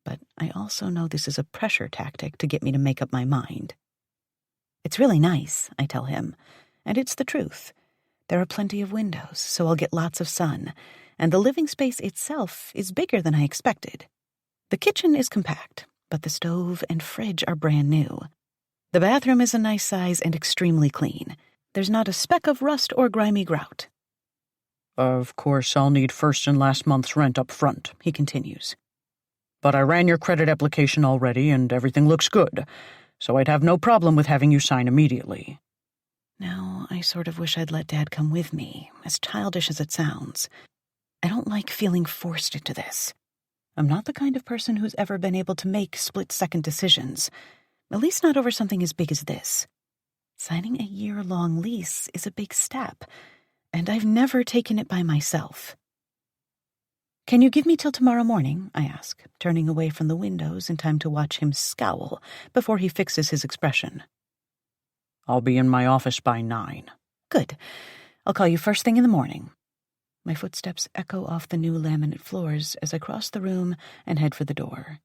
but I also know this is a pressure tactic to get me to make up my mind. It's really nice, I tell him, and it's the truth. There are plenty of windows, so I'll get lots of sun, and the living space itself is bigger than I expected. The kitchen is compact, but the stove and fridge are brand new. The bathroom is a nice size and extremely clean. There's not a speck of rust or grimy grout. Of course, I'll need first and last month's rent up front, he continues. But I ran your credit application already, and everything looks good, so I'd have no problem with having you sign immediately. Now, I sort of wish I'd let Dad come with me, as childish as it sounds. I don't like feeling forced into this. I'm not the kind of person who's ever been able to make split-second decisions, at least not over something as big as this. Signing a year-long lease is a big step, and I've never taken it by myself. Can you give me till tomorrow morning? I ask, turning away from the windows in time to watch him scowl before he fixes his expression. I'll be in my office by 9. Good. I'll call you first thing in the morning. My footsteps echo off the new laminate floors as I cross the room and head for the door.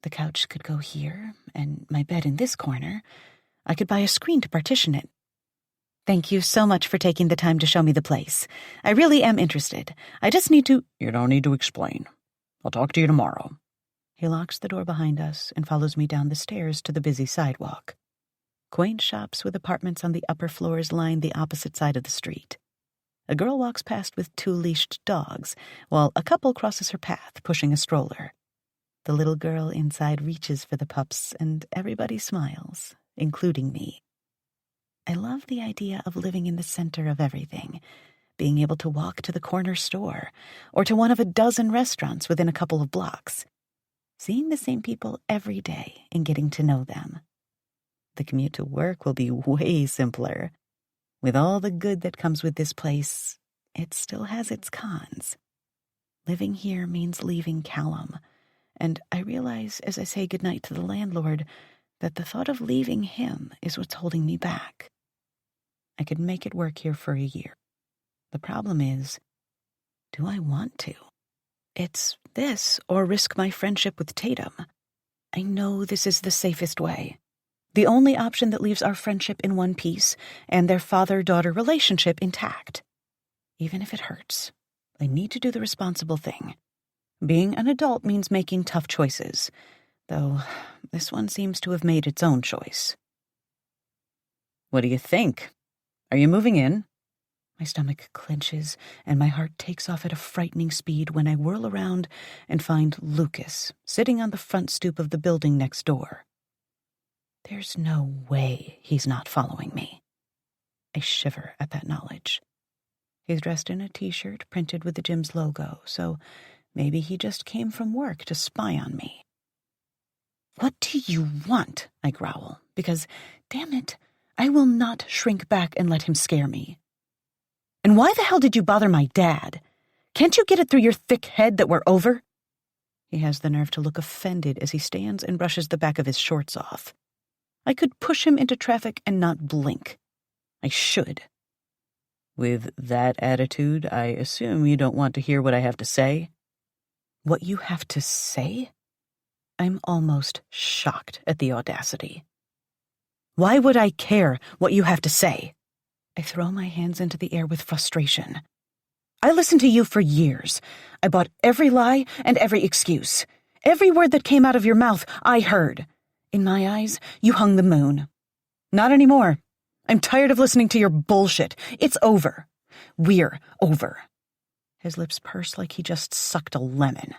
The couch could go here, and my bed in this corner. I could buy a screen to partition it. Thank you so much for taking the time to show me the place. I really am interested. I just need to— You don't need to explain. I'll talk to you tomorrow. He locks the door behind us and follows me down the stairs to the busy sidewalk. Quaint shops with apartments on the upper floors line the opposite side of the street. A girl walks past with 2 leashed dogs, while a couple crosses her path, pushing a stroller. The little girl inside reaches for the pups, and everybody smiles, including me. I love the idea of living in the center of everything, being able to walk to the corner store, or to one of a dozen restaurants within a couple of blocks, seeing the same people every day and getting to know them. The commute to work will be way simpler. With all the good that comes with this place, it still has its cons. Living here means leaving Callum, and I realize as I say goodnight to the landlord that the thought of leaving him is what's holding me back. I could make it work here for a year. The problem is, do I want to? It's this or risk my friendship with Tatum. I know this is the safest way. The only option that leaves our friendship in one piece and their father-daughter relationship intact. Even if it hurts, I need to do the responsible thing. Being an adult means making tough choices, though this one seems to have made its own choice. What do you think? Are you moving in? My stomach clenches, and my heart takes off at a frightening speed when I whirl around and find Lucas sitting on the front stoop of the building next door. There's no way he's not following me. I shiver at that knowledge. He's dressed in a t-shirt printed with the gym's logo, so maybe he just came from work to spy on me. What do you want? I growl, because, damn it, I will not shrink back and let him scare me. And why the hell did you bother my dad? Can't you get it through your thick head that we're over? He has the nerve to look offended as he stands and brushes the back of his shorts off. I could push him into traffic and not blink. I should. With that attitude, I assume you don't want to hear what I have to say? What you have to say? I'm almost shocked at the audacity. Why would I care what you have to say? I throw my hands into the air with frustration. I listened to you for years. I bought every lie and every excuse. Every word that came out of your mouth, I heard. In my eyes, you hung the moon. Not anymore. I'm tired of listening to your bullshit. It's over. We're over. His lips purse like he just sucked a lemon.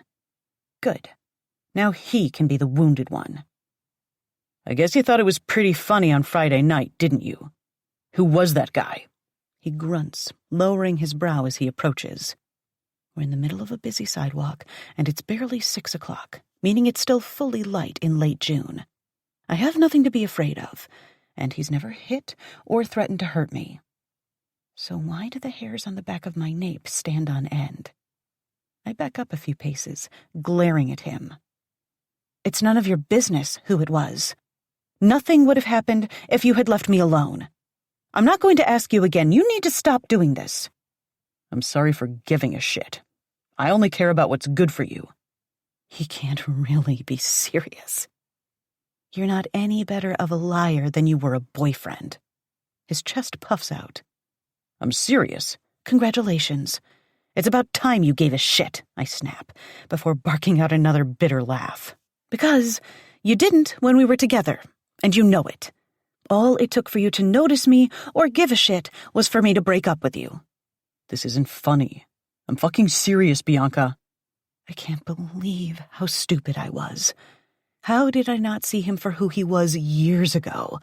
Good. Now he can be the wounded one. I guess you thought it was pretty funny on Friday night, didn't you? Who was that guy? He grunts, lowering his brow as he approaches. We're in the middle of a busy sidewalk, and it's barely 6 o'clock, meaning it's still fully light in late June. I have nothing to be afraid of, and he's never hit or threatened to hurt me. So why do the hairs on the back of my nape stand on end? I back up a few paces, glaring at him. It's none of your business who it was. Nothing would have happened if you had left me alone. I'm not going to ask you again. You need to stop doing this. I'm sorry for giving a shit. I only care about what's good for you. He can't really be serious. You're not any better of a liar than you were a boyfriend. His chest puffs out. I'm serious. Congratulations. It's about time you gave a shit, I snap, before barking out another bitter laugh. Because you didn't when we were together, and you know it. All it took for you to notice me or give a shit was for me to break up with you. This isn't funny. I'm fucking serious, Bianca. I can't believe how stupid I was. How did I not see him for who he was years ago?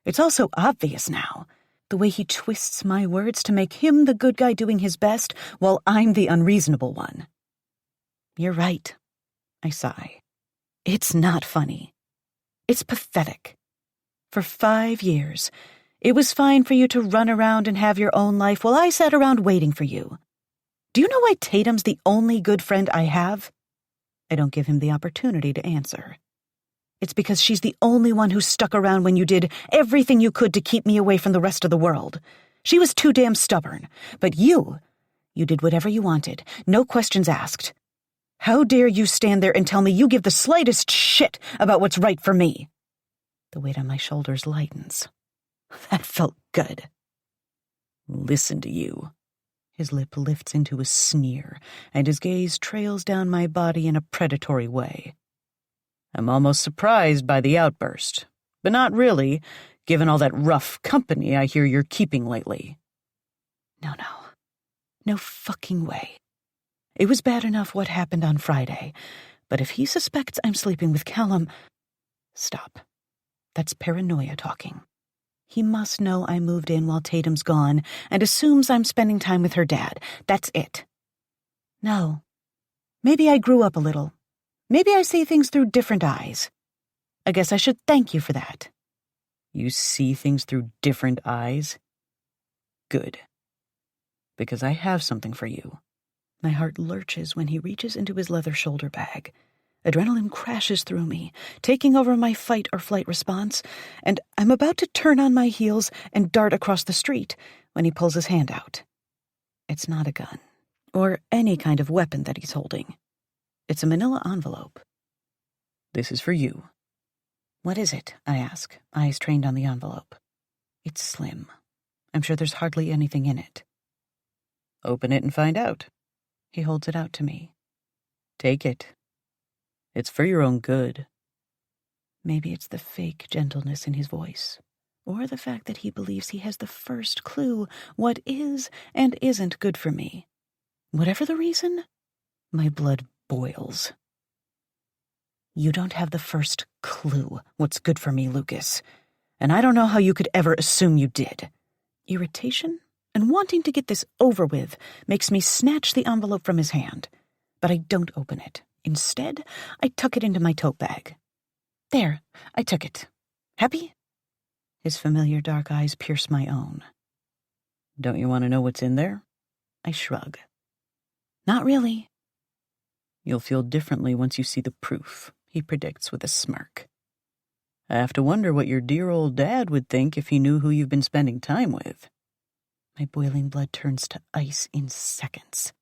It's all so obvious now. The way he twists my words to make him the good guy doing his best while I'm the unreasonable one. You're right, I sigh. It's not funny. It's pathetic. For 5 years, it was fine for you to run around and have your own life while I sat around waiting for you. Do you know why Tatum's the only good friend I have? I don't give him the opportunity to answer. It's because she's the only one who stuck around when you did everything you could to keep me away from the rest of the world. She was too damn stubborn. But you did whatever you wanted, no questions asked. How dare you stand there and tell me you give the slightest shit about what's right for me? The weight on my shoulders lightens. That felt good. Listen to you. His lip lifts into a sneer, and his gaze trails down my body in a predatory way. I'm almost surprised by the outburst, but not really, given all that rough company I hear you're keeping lately. No. No fucking way. It was bad enough what happened on Friday, but if he suspects I'm sleeping with Callum... Stop. That's paranoia talking. He must know I moved in while Tatum's gone and assumes I'm spending time with her dad. That's it. No. Maybe I grew up a little. Maybe I see things through different eyes. I guess I should thank you for that. You see things through different eyes? Good. Because I have something for you. My heart lurches when he reaches into his leather shoulder bag. Adrenaline crashes through me, taking over my fight or flight response, and I'm about to turn on my heels and dart across the street when he pulls his hand out. It's not a gun, or any kind of weapon that he's holding. It's a manila envelope. This is for you. What is it? I ask, eyes trained on the envelope. It's slim. I'm sure there's hardly anything in it. Open it and find out. He holds it out to me. Take it. It's for your own good. Maybe it's the fake gentleness in his voice, or the fact that he believes he has the first clue what is and isn't good for me. Whatever the reason, my blood boils. You don't have the first clue what's good for me, Lucas, and I don't know how you could ever assume you did. Irritation and wanting to get this over with makes me snatch the envelope from his hand, but I don't open it. Instead, I tuck it into my tote bag. There, I took it. Happy? His familiar dark eyes pierce my own. Don't you want to know what's in there? I shrug. Not really. You'll feel differently once you see the proof, he predicts with a smirk. I have to wonder what your dear old dad would think if he knew who you've been spending time with. My boiling blood turns to ice in seconds.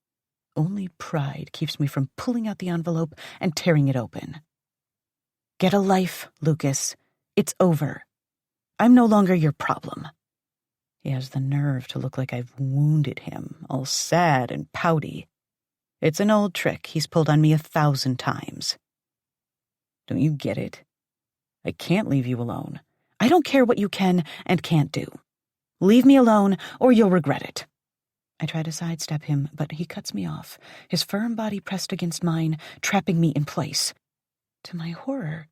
Only pride keeps me from pulling out the envelope and tearing it open. Get a life, Lucas. It's over. I'm no longer your problem. He has the nerve to look like I've wounded him, all sad and pouty. It's an old trick he's pulled on me 1,000 times. Don't you get it? I can't leave you alone. I don't care what you can and can't do. Leave me alone, or you'll regret it. I try to sidestep him, but he cuts me off, his firm body pressed against mine, trapping me in place. To my horror,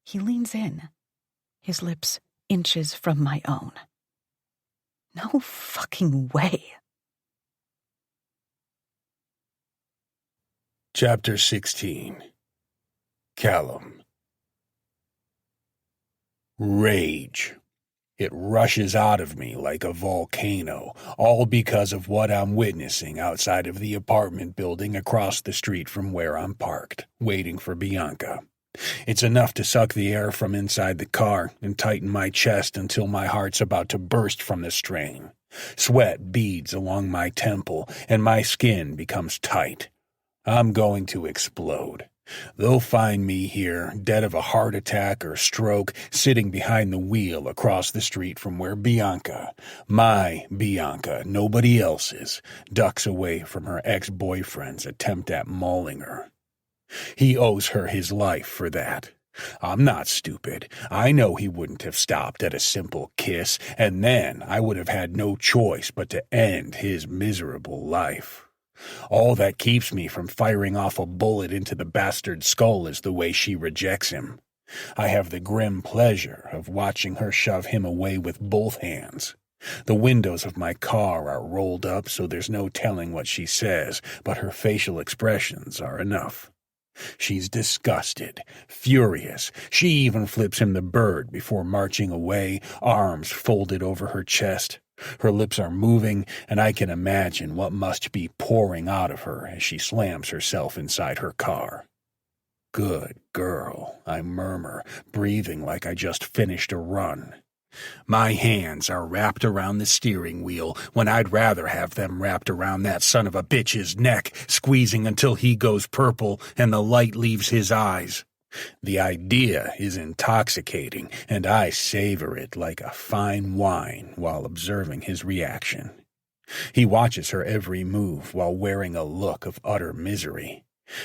he leans in, his lips inches from my own. No fucking way. Chapter 16. Callum. Rage. It rushes out of me like a volcano, all because of what I'm witnessing outside of the apartment building across the street from where I'm parked, waiting for Bianca. It's enough to suck the air from inside the car and tighten my chest until my heart's about to burst from the strain. Sweat beads along my temple, and my skin becomes tight. I'm going to explode. They'll find me here, dead of a heart attack or stroke, sitting behind the wheel across the street from where Bianca, my Bianca, nobody else's, ducks away from her ex-boyfriend's attempt at mauling her. He owes her his life for that. I'm not stupid. I know he wouldn't have stopped at a simple kiss, and then I would have had no choice but to end his miserable life. All that keeps me from firing off a bullet into the bastard's skull is the way she rejects him. I have the grim pleasure of watching her shove him away with both hands. The windows of my car are rolled up so there's no telling what she says, but her facial expressions are enough. She's disgusted, furious. She even flips him the bird before marching away, arms folded over her chest. Her lips are moving, and I can imagine what must be pouring out of her as she slams herself inside her car. Good girl, I murmur, breathing like I just finished a run. My hands are wrapped around the steering wheel when I'd rather have them wrapped around that son of a bitch's neck, squeezing until he goes purple and the light leaves his eyes. The idea is intoxicating, and I savor it like a fine wine while observing his reaction. He watches her every move while wearing a look of utter misery.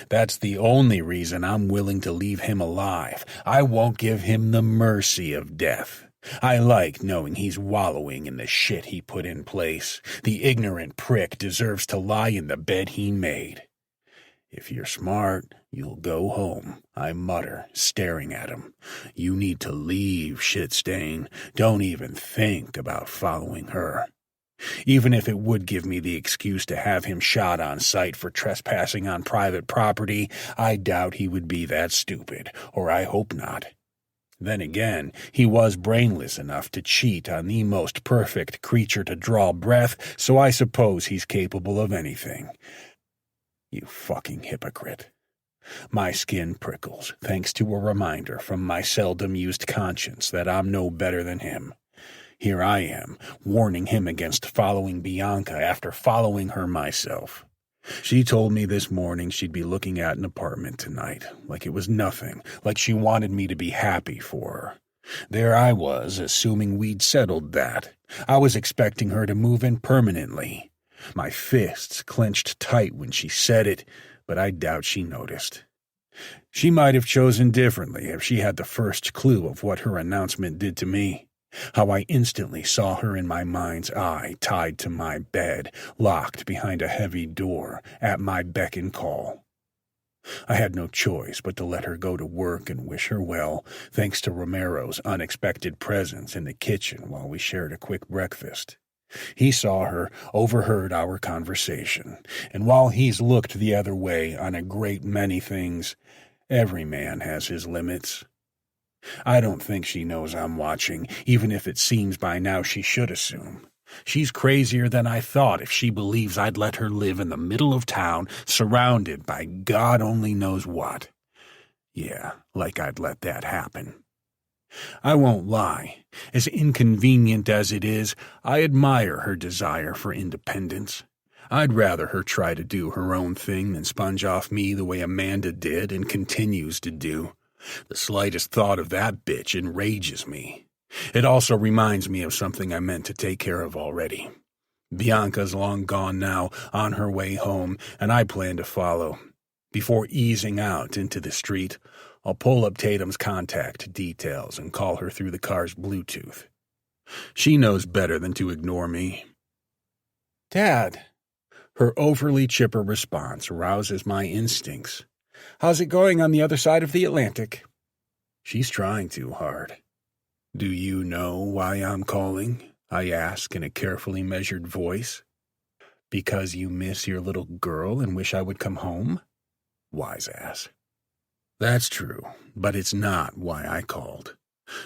That's the only reason I'm willing to leave him alive. I won't give him the mercy of death. I like knowing he's wallowing in the shit he put in place. The ignorant prick deserves to lie in the bed he made. If you're smart, you'll go home, I mutter, staring at him. You need to leave, shit-stain. Don't even think about following her. Even if it would give me the excuse to have him shot on sight for trespassing on private property, I doubt he would be that stupid, or I hope not. Then again, he was brainless enough to cheat on the most perfect creature to draw breath, so I suppose he's capable of anything. You fucking hypocrite. My skin prickles, thanks to a reminder from my seldom-used conscience that I'm no better than him. Here I am, warning him against following Bianca after following her myself. She told me this morning she'd be looking at an apartment tonight, like it was nothing, like she wanted me to be happy for her. There I was, assuming we'd settled that. I was expecting her to move in permanently. My fists clenched tight when she said it, but I doubt she noticed. She might have chosen differently if she had the first clue of what her announcement did to me. How I instantly saw her in my mind's eye, tied to my bed, locked behind a heavy door, at my beck and call. I had no choice but to let her go to work and wish her well, thanks to Romero's unexpected presence in the kitchen while we shared a quick breakfast. He saw her, overheard our conversation, and while he's looked the other way on a great many things, every man has his limits. I don't think she knows I'm watching, even if it seems by now she should assume. She's crazier than I thought if she believes I'd let her live in the middle of town, surrounded by God only knows what. Yeah, like I'd let that happen. I won't lie. As inconvenient as it is, I admire her desire for independence. I'd rather her try to do her own thing than sponge off me the way Amanda did and continues to do. The slightest thought of that bitch enrages me. It also reminds me of something I meant to take care of already. Bianca's long gone now, on her way home, and I plan to follow. Before easing out into the street, I'll pull up Tatum's contact details and call her through the car's Bluetooth. She knows better than to ignore me. "Dad." Her overly chipper response rouses my instincts. "How's it going on the other side of the Atlantic?" She's trying too hard. "Do you know why I'm calling?" I ask in a carefully measured voice. "Because you miss your little girl and wish I would come home?" Wise ass. That's true, but it's not why I called.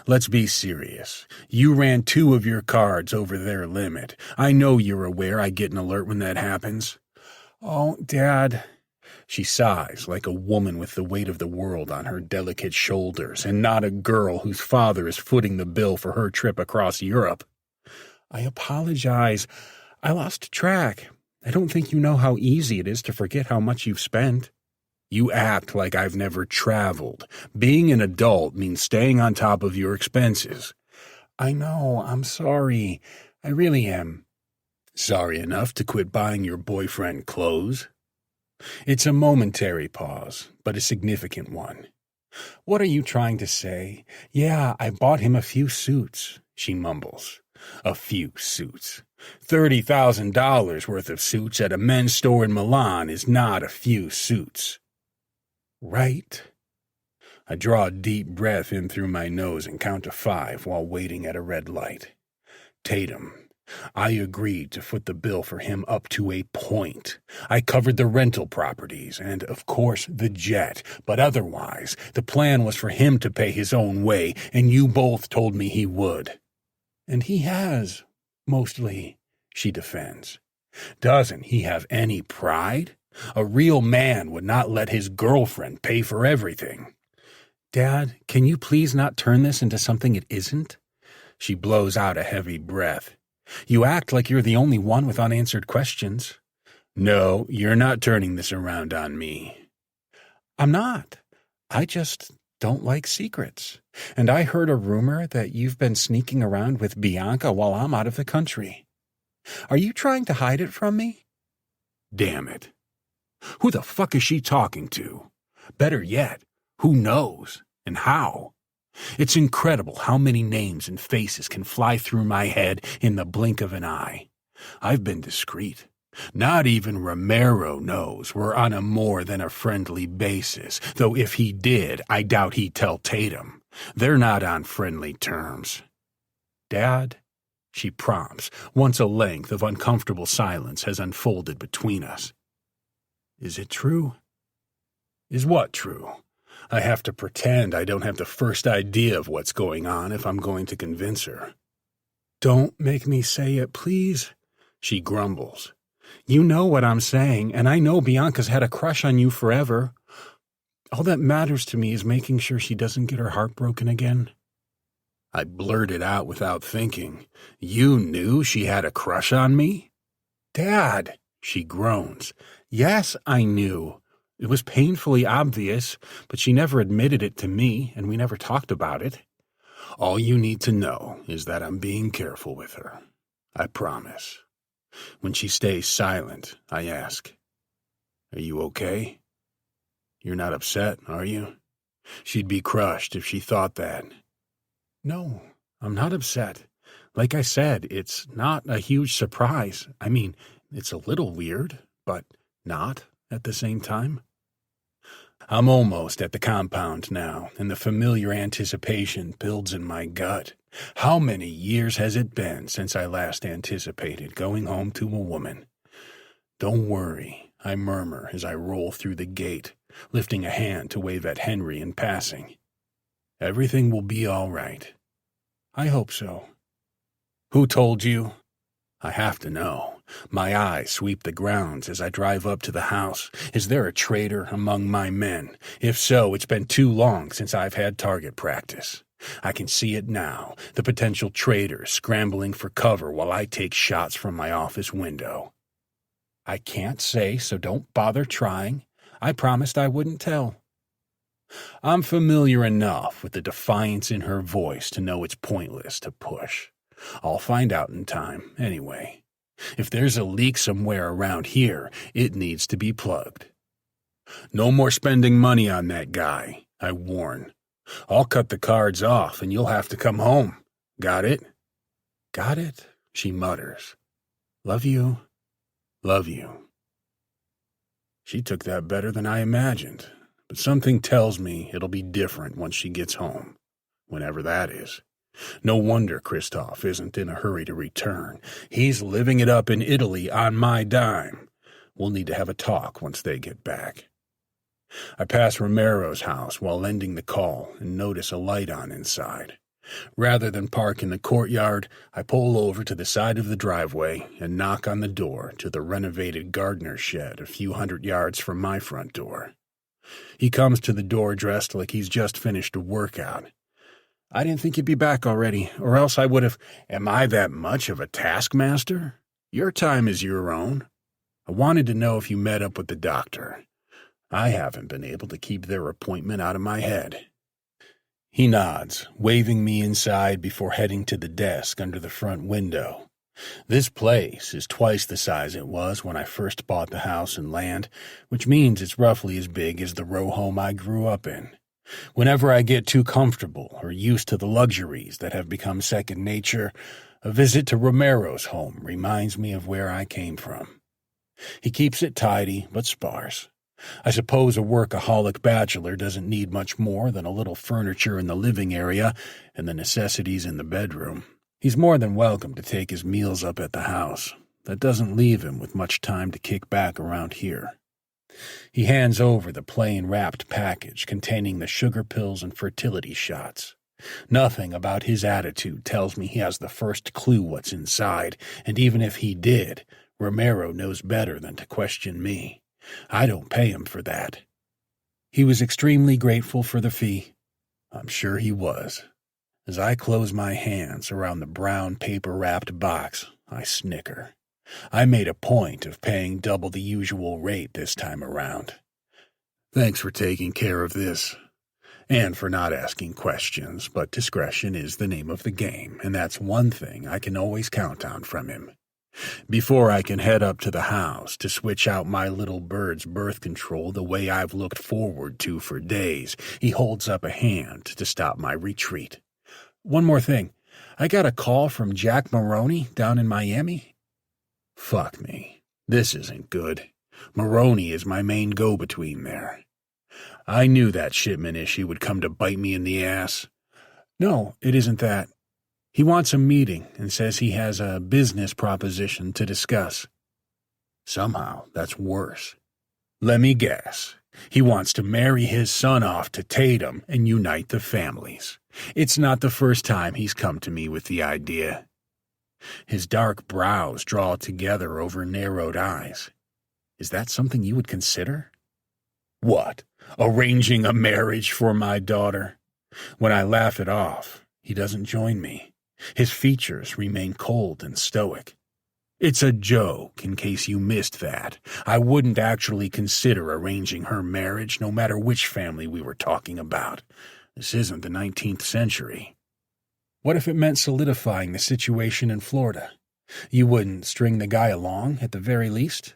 Let's be serious. You ran 2 of your cards over their limit. I know you're aware I get an alert when that happens. "Oh, Dad." She sighs like a woman with the weight of the world on her delicate shoulders, and not a girl whose father is footing the bill for her trip across Europe. "I apologize. I lost track. I don't think you know how easy it is to forget how much you've spent." You act like I've never traveled. Being an adult means staying on top of your expenses. I know, I'm sorry. I really am. Sorry enough to quit buying your boyfriend clothes? It's a momentary pause, but a significant one. What are you trying to say? Yeah, I bought him a few suits, she mumbles. A few suits. $30,000 worth of suits at a men's store in Milan is not a few suits. Right? I draw a deep breath in through my nose and count to 5 while waiting at a red light. Tatum. I agreed to foot the bill for him up to a point. I covered the rental properties and, of course, the jet, but otherwise, the plan was for him to pay his own way, and you both told me he would. And he has, mostly, she defends. Doesn't he have any pride? A real man would not let his girlfriend pay for everything. Dad, can you please not turn this into something it isn't? She blows out a heavy breath. You act like you're the only one with unanswered questions. No, you're not turning this around on me. I'm not. I just don't like secrets. And I heard a rumor that you've been sneaking around with Bianca while I'm out of the country. Are you trying to hide it from me? Damn it. Who the fuck is she talking to? Better yet, who knows and how? It's incredible how many names and faces can fly through my head in the blink of an eye. I've been discreet. Not even Romero knows we're on a more than a friendly basis, though if he did, I doubt he'd tell Tatum. They're not on friendly terms. Dad, she prompts, once a length of uncomfortable silence has unfolded between us. Is it true? Is what true? I have to pretend I don't have the first idea of what's going on if I'm going to convince her. Don't make me say it, please, she grumbles. You know what I'm saying, and I know Bianca's had a crush on you forever. All that matters to me is making sure she doesn't get her heart broken again. I blurt it out without thinking. You knew she had a crush on me? Dad, she groans. Yes, I knew. It was painfully obvious, but she never admitted it to me, and we never talked about it. All you need to know is that I'm being careful with her. I promise. When she stays silent, I ask, Are you okay? You're not upset, are you? She'd be crushed if she thought that. No, I'm not upset. Like I said, it's not a huge surprise. I mean, it's a little weird, but not at the same time. I'm almost at the compound now, and the familiar anticipation builds in my gut. How many years has it been since I last anticipated going home to a woman? Don't worry, I murmur as I roll through the gate, lifting a hand to wave at Henry in passing. Everything will be all right. I hope so. Who told you? I have to know. My eyes sweep the grounds as I drive up to the house. Is there a traitor among my men? If so, it's been too long since I've had target practice. I can see it now, the potential traitors scrambling for cover while I take shots from my office window. I can't say, so don't bother trying. I promised I wouldn't tell. I'm familiar enough with the defiance in her voice to know it's pointless to push. I'll find out in time, anyway. If there's a leak somewhere around here, it needs to be plugged. No more spending money on that guy, I warn. I'll cut the cards off and you'll have to come home. Got it? Got it, she mutters. Love you. Love you. She took that better than I imagined, but something tells me it'll be different once she gets home, whenever that is. No wonder Christoph isn't in a hurry to return. He's living it up in Italy on my dime. We'll need to have a talk once they get back. I pass Romero's house while ending the call and notice a light on inside. Rather than park in the courtyard, I pull over to the side of the driveway and knock on the door to the renovated gardener's shed a few hundred yards from my front door. He comes to the door dressed like he's just finished a workout. I didn't think you'd be back already, or else I would have. Am I that much of a taskmaster? Your time is your own. I wanted to know if you met up with the doctor. I haven't been able to keep their appointment out of my head. He nods, waving me inside before heading to the desk under the front window. This place is twice the size it was when I first bought the house and land, which means it's roughly as big as the row home I grew up in. Whenever I get too comfortable or used to the luxuries that have become second nature, a visit to Romero's home reminds me of where I came from. He keeps it tidy but sparse. I suppose a workaholic bachelor doesn't need much more than a little furniture in the living area and the necessities in the bedroom. He's more than welcome to take his meals up at the house. That doesn't leave him with much time to kick back around here. He hands over the plain wrapped package containing the sugar pills and fertility shots. Nothing about his attitude tells me he has the first clue what's inside, and even if he did, Romero knows better than to question me. I don't pay him for that. He was extremely grateful for the fee. I'm sure he was. As I close my hands around the brown paper-wrapped box, I snicker. I made a point of paying double the usual rate this time around. Thanks for taking care of this, and for not asking questions, but discretion is the name of the game, and that's one thing I can always count on from him. Before I can head up to the house to switch out my little bird's birth control the way I've looked forward to for days, he holds up a hand to stop my retreat. One more thing. I got a call from Jack Maroney down in Miami. Fuck me. This isn't good. Maroney is my main go-between there. I knew that shipment issue would come to bite me in the ass. No, it isn't that. He wants a meeting and says he has a business proposition to discuss. Somehow, that's worse. Let me guess. He wants to marry his son off to Tatum and unite the families. It's not the first time he's come to me with the idea. His dark brows draw together over narrowed eyes. Is that something you would consider? What? Arranging a marriage for my daughter? When I laugh it off, he doesn't join me. His features remain cold and stoic. It's a joke, in case you missed that. I wouldn't actually consider arranging her marriage, no matter which family we were talking about. This isn't the 19th century. What if it meant solidifying the situation in Florida? You wouldn't string the guy along, at the very least?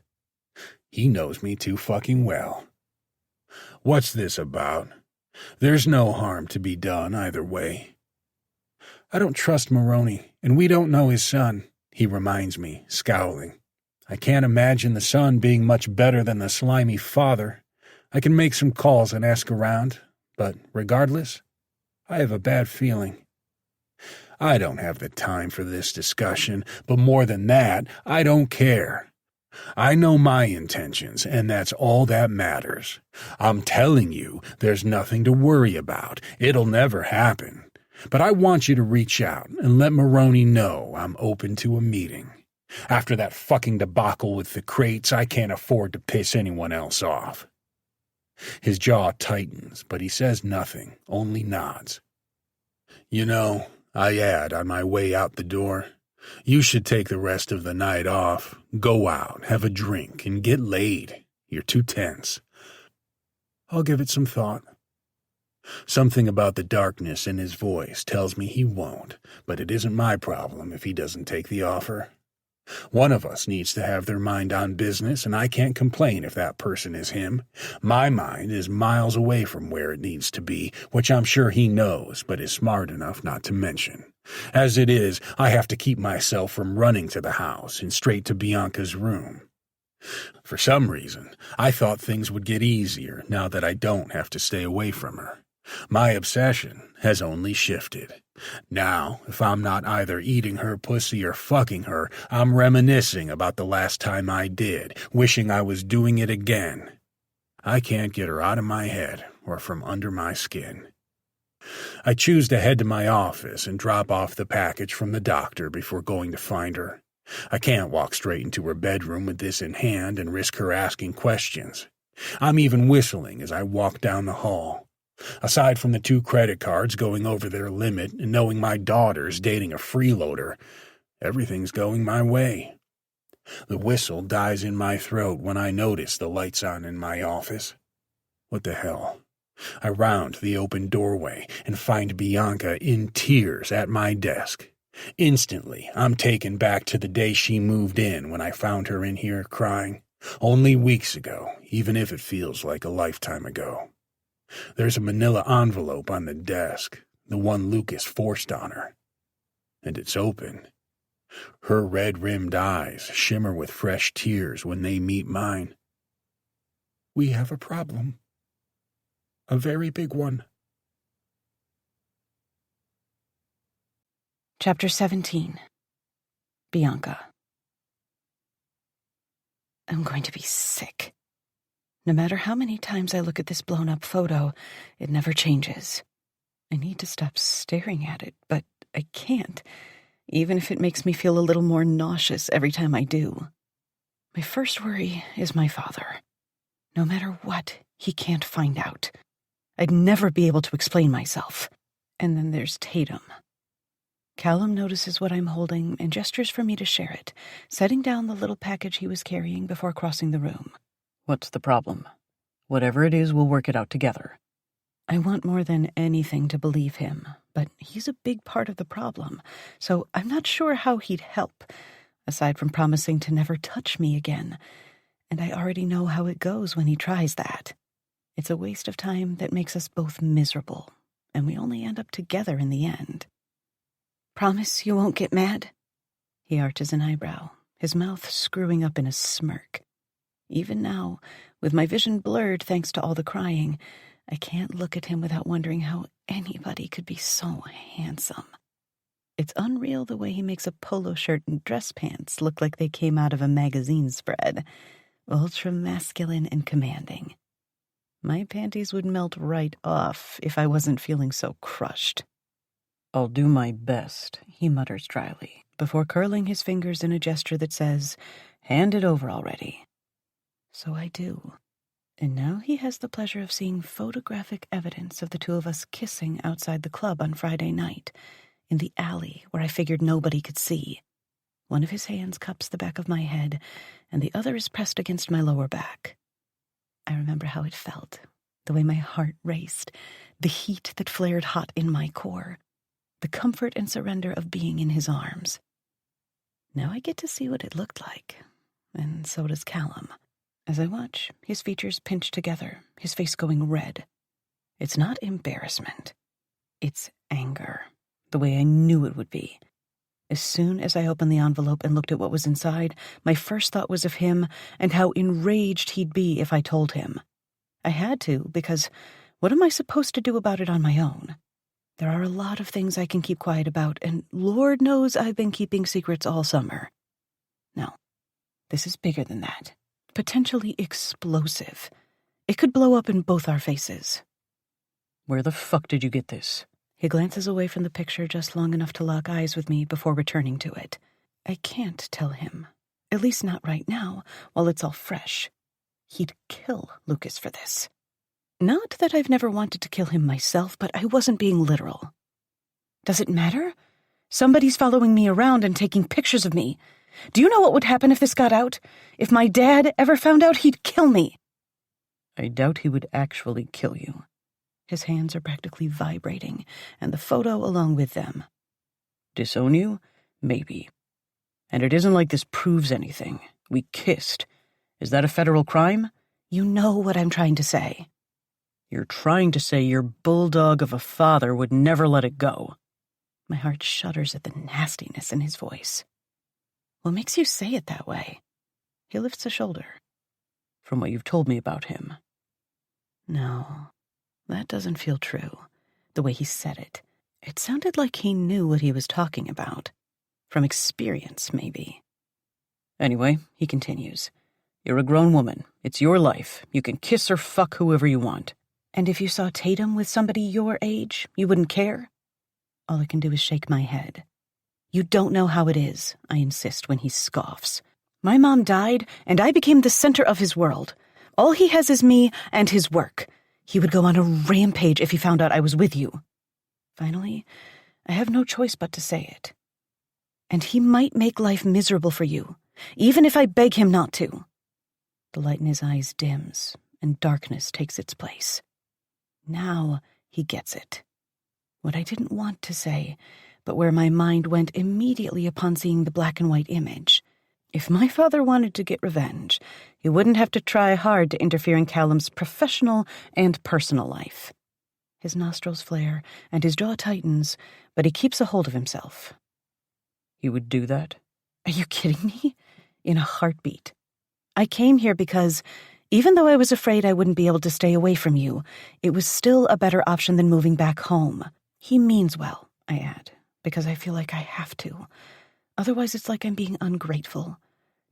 He knows me too fucking well. What's this about? There's no harm to be done either way. I don't trust Maroney, and we don't know his son, he reminds me, scowling. I can't imagine the son being much better than the slimy father. I can make some calls and ask around, but regardless, I have a bad feeling. I don't have the time for this discussion, but more than that, I don't care. I know my intentions, and that's all that matters. I'm telling you, there's nothing to worry about. It'll never happen. But I want you to reach out and let Maroney know I'm open to a meeting. After that fucking debacle with the crates, I can't afford to piss anyone else off. His jaw tightens, but he says nothing, only nods. You know, I add on my way out the door, you should take the rest of the night off, go out, have a drink, and get laid. You're too tense. I'll give it some thought. Something about the darkness in his voice tells me he won't, but it isn't my problem if he doesn't take the offer. One of us needs to have their mind on business, and I can't complain if that person is him. My mind is miles away from where it needs to be, which I'm sure he knows, but is smart enough not to mention. As it is, I have to keep myself from running to the house and straight to Bianca's room. For some reason, I thought things would get easier now that I don't have to stay away from her. My obsession has only shifted. Now, if I'm not either eating her pussy or fucking her, I'm reminiscing about the last time I did, wishing I was doing it again. I can't get her out of my head or from under my skin. I choose to head to my office and drop off the package from the doctor before going to find her. I can't walk straight into her bedroom with this in hand and risk her asking questions. I'm even whistling as I walk down the hall. Aside from the 2 credit cards going over their limit and knowing my daughter's dating a freeloader, everything's going my way. The whistle dies in my throat when I notice the lights on in my office. What the hell? I round the open doorway and find Bianca in tears at my desk. Instantly, I'm taken back to the day she moved in when I found her in here crying. Only weeks ago, even if it feels like a lifetime ago. There's a manila envelope on the desk, the one Lucas forced on her. And it's open. Her red-rimmed eyes shimmer with fresh tears when they meet mine. We have a problem. A very big one. Chapter 17. Bianca. I'm going to be sick. No matter how many times I look at this blown-up photo, it never changes. I need to stop staring at it, but I can't, even if it makes me feel a little more nauseous every time I do. My first worry is my father. No matter what, he can't find out. I'd never be able to explain myself. And then there's Tatum. Callum notices what I'm holding and gestures for me to share it, setting down the little package he was carrying before crossing the room. What's the problem? Whatever it is, we'll work it out together. I want more than anything to believe him, but he's a big part of the problem, so I'm not sure how he'd help, aside from promising to never touch me again. And I already know how it goes when he tries that. It's a waste of time that makes us both miserable, and we only end up together in the end. Promise you won't get mad? He arches an eyebrow, his mouth screwing up in a smirk. Even now, with my vision blurred thanks to all the crying, I can't look at him without wondering how anybody could be so handsome. It's unreal the way he makes a polo shirt and dress pants look like they came out of a magazine spread. Ultra-masculine and commanding. My panties would melt right off if I wasn't feeling so crushed. I'll do my best, he mutters dryly, before curling his fingers in a gesture that says, hand it over already. So I do. And now he has the pleasure of seeing photographic evidence of the two of us kissing outside the club on Friday night, in the alley where I figured nobody could see. One of his hands cups the back of my head, and the other is pressed against my lower back. I remember how it felt, the way my heart raced, the heat that flared hot in my core, the comfort and surrender of being in his arms. Now I get to see what it looked like, and so does Callum. As I watch, his features pinch together, his face going red. It's not embarrassment. It's anger, the way I knew it would be. As soon as I opened the envelope and looked at what was inside, my first thought was of him and how enraged he'd be if I told him. I had to, because what am I supposed to do about it on my own? There are a lot of things I can keep quiet about, and Lord knows I've been keeping secrets all summer. No, this is bigger than that. Potentially explosive. It could blow up in both our faces. Where the fuck did you get this? He glances away from the picture just long enough to lock eyes with me before returning to it. I can't tell him. At least not right now, while it's all fresh. He'd kill Lucas for this. Not that I've never wanted to kill him myself, but I wasn't being literal. Does it matter? Somebody's following me around and taking pictures of me. Do you know what would happen if this got out? If my dad ever found out, he'd kill me. I doubt he would actually kill you. His hands are practically vibrating, and the photo along with them. Disown you? Maybe. And it isn't like this proves anything. We kissed. Is that a federal crime? You know what I'm trying to say. You're trying to say your bulldog of a father would never let it go. My heart shudders at the nastiness in his voice. What makes you say it that way? He lifts a shoulder. From what you've told me about him. No, that doesn't feel true. The way he said it. It sounded like he knew what he was talking about. From experience, maybe. Anyway, he continues. You're a grown woman. It's your life. You can kiss or fuck whoever you want. And if you saw Tatum with somebody your age, you wouldn't care? All I can do is shake my head. You don't know how it is, I insist when he scoffs. My mom died, and I became the center of his world. All he has is me and his work. He would go on a rampage if he found out I was with you. Finally, I have no choice but to say it. And he might make life miserable for you, even if I beg him not to. The light in his eyes dims, and darkness takes its place. Now he gets it. What I didn't want to say, but where my mind went immediately upon seeing the black and white image. If my father wanted to get revenge, he wouldn't have to try hard to interfere in Callum's professional and personal life. His nostrils flare and his jaw tightens, but he keeps a hold of himself. He would do that? Are you kidding me? In a heartbeat. I came here because, even though I was afraid I wouldn't be able to stay away from you, it was still a better option than moving back home. He means well, I add, because I feel like I have to. Otherwise it's like I'm being ungrateful,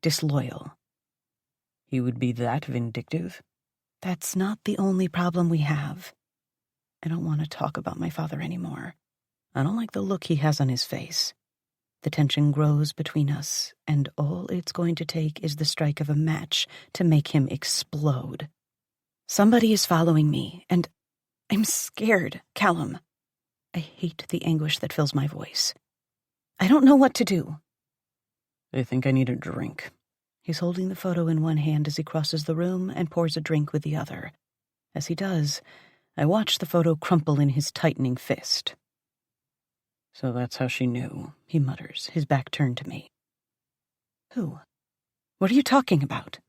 disloyal. He would be that vindictive? That's not the only problem we have. I don't want to talk about my father anymore. I don't like the look he has on his face. The tension grows between us, and all it's going to take is the strike of a match to make him explode. Somebody is following me, and I'm scared, Callum. I hate the anguish that fills my voice. I don't know what to do. I think I need a drink. He's holding the photo in one hand as he crosses the room and pours a drink with the other. As he does, I watch the photo crumple in his tightening fist. So that's how she knew, he mutters, his back turned to me. Who? What are you talking about?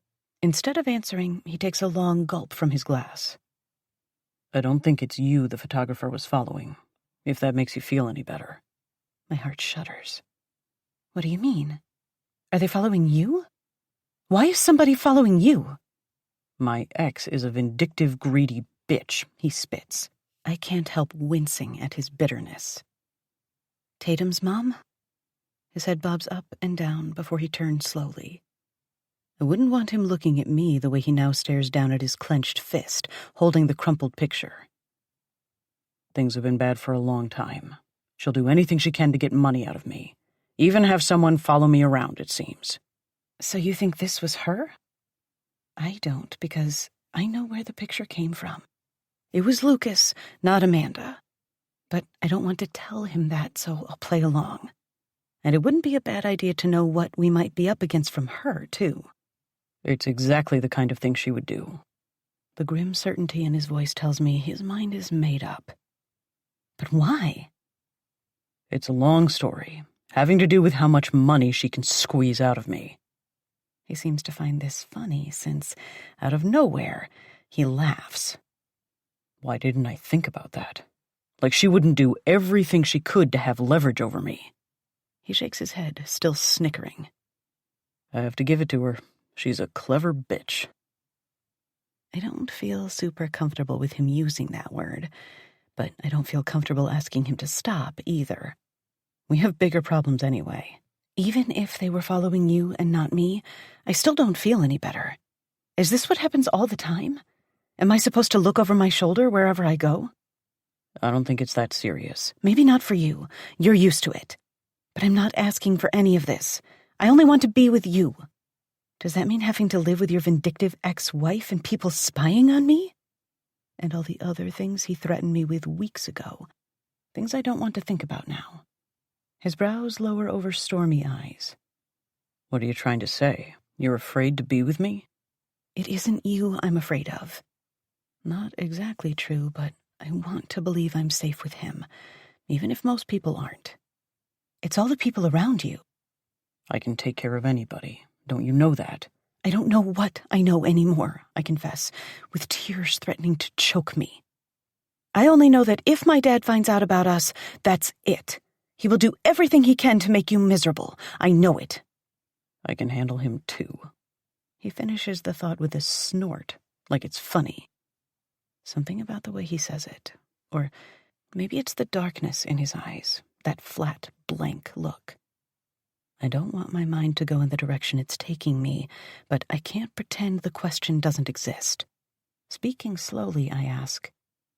Instead of answering, he takes a long gulp from his glass. I don't think it's you the photographer was following, if that makes you feel any better. My heart shudders. What do you mean? Are they following you? Why is somebody following you? My ex is a vindictive, greedy bitch, he spits. I can't help wincing at his bitterness. Tatum's mom? His head bobs up and down before he turns slowly. I wouldn't want him looking at me the way he now stares down at his clenched fist, holding the crumpled picture. Things have been bad for a long time. She'll do anything she can to get money out of me. Even have someone follow me around, it seems. So you think this was her? I don't, because I know where the picture came from. It was Lucas, not Amanda. But I don't want to tell him that, so I'll play along. And it wouldn't be a bad idea to know what we might be up against from her, too. It's exactly the kind of thing she would do. The grim certainty in his voice tells me his mind is made up. But why? It's a long story, having to do with how much money she can squeeze out of me. He seems to find this funny, since, out of nowhere, he laughs. Why didn't I think about that? Like she wouldn't do everything she could to have leverage over me. He shakes his head, still snickering. I have to give it to her. She's a clever bitch. I don't feel super comfortable with him using that word, but I don't feel comfortable asking him to stop either. We have bigger problems anyway. Even if they were following you and not me, I still don't feel any better. Is this what happens all the time? Am I supposed to look over my shoulder wherever I go? I don't think it's that serious. Maybe not for you. You're used to it. But I'm not asking for any of this. I only want to be with you. Does that mean having to live with your vindictive ex-wife and people spying on me? And all the other things he threatened me with weeks ago. Things I don't want to think about now. His brows lower over stormy eyes. What are you trying to say? You're afraid to be with me? It isn't you I'm afraid of. Not exactly true, but I want to believe I'm safe with him, even if most people aren't. It's all the people around you. I can take care of anybody. Don't you know that? I don't know what I know anymore, I confess, with tears threatening to choke me. I only know that if my dad finds out about us, that's it. He will do everything he can to make you miserable. I know it. I can handle him too. He finishes the thought with a snort, like it's funny. Something about the way he says it. Or maybe it's the darkness in his eyes, that flat, blank look. I don't want my mind to go in the direction it's taking me, but I can't pretend the question doesn't exist. Speaking slowly, I ask,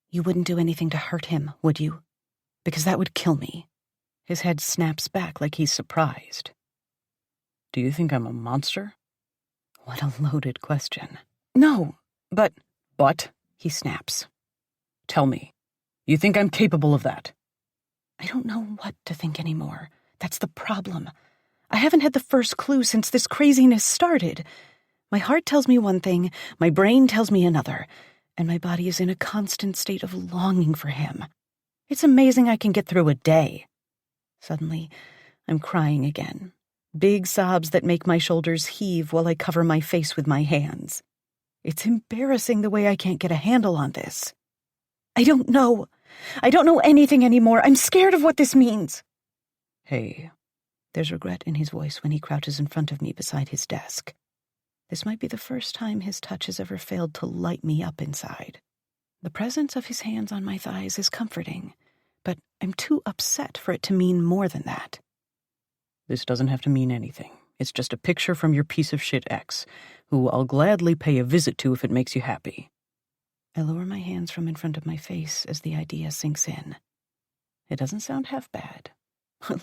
you wouldn't do anything to hurt him, would you? Because that would kill me. His head snaps back like he's surprised. Do you think I'm a monster? What a loaded question. No, but... But? He snaps. Tell me. You think I'm capable of that? I don't know what to think anymore. That's the problem. I haven't had the first clue since this craziness started. My heart tells me one thing, my brain tells me another, and my body is in a constant state of longing for him. It's amazing I can get through a day. Suddenly, I'm crying again. Big sobs that make my shoulders heave while I cover my face with my hands. It's embarrassing the way I can't get a handle on this. I don't know. I don't know anything anymore. I'm scared of what this means. Hey. There's regret in his voice when he crouches in front of me beside his desk. This might be the first time his touch has ever failed to light me up inside. The presence of his hands on my thighs is comforting, but I'm too upset for it to mean more than that. This doesn't have to mean anything. It's just a picture from your piece of shit ex, who I'll gladly pay a visit to if it makes you happy. I lower my hands from in front of my face as the idea sinks in. It doesn't sound half bad.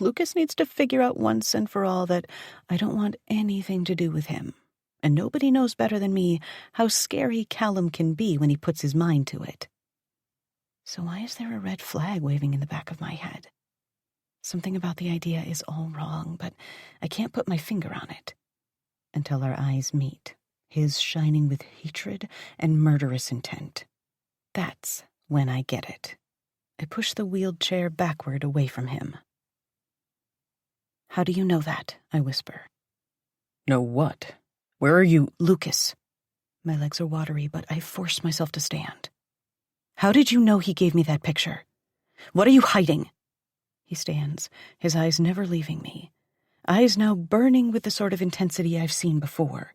Lucas needs to figure out once and for all that I don't want anything to do with him. And nobody knows better than me how scary Callum can be when he puts his mind to it. So why is there a red flag waving in the back of my head? Something about the idea is all wrong, but I can't put my finger on it. Until our eyes meet, his shining with hatred and murderous intent. That's when I get it. I push the wheeled chair backward away from him. How do you know that? I whisper. Know what? Where are you? Lucas. My legs are watery, but I force myself to stand. How did you know he gave me that picture? What are you hiding? He stands, his eyes never leaving me. Eyes now burning with the sort of intensity I've seen before.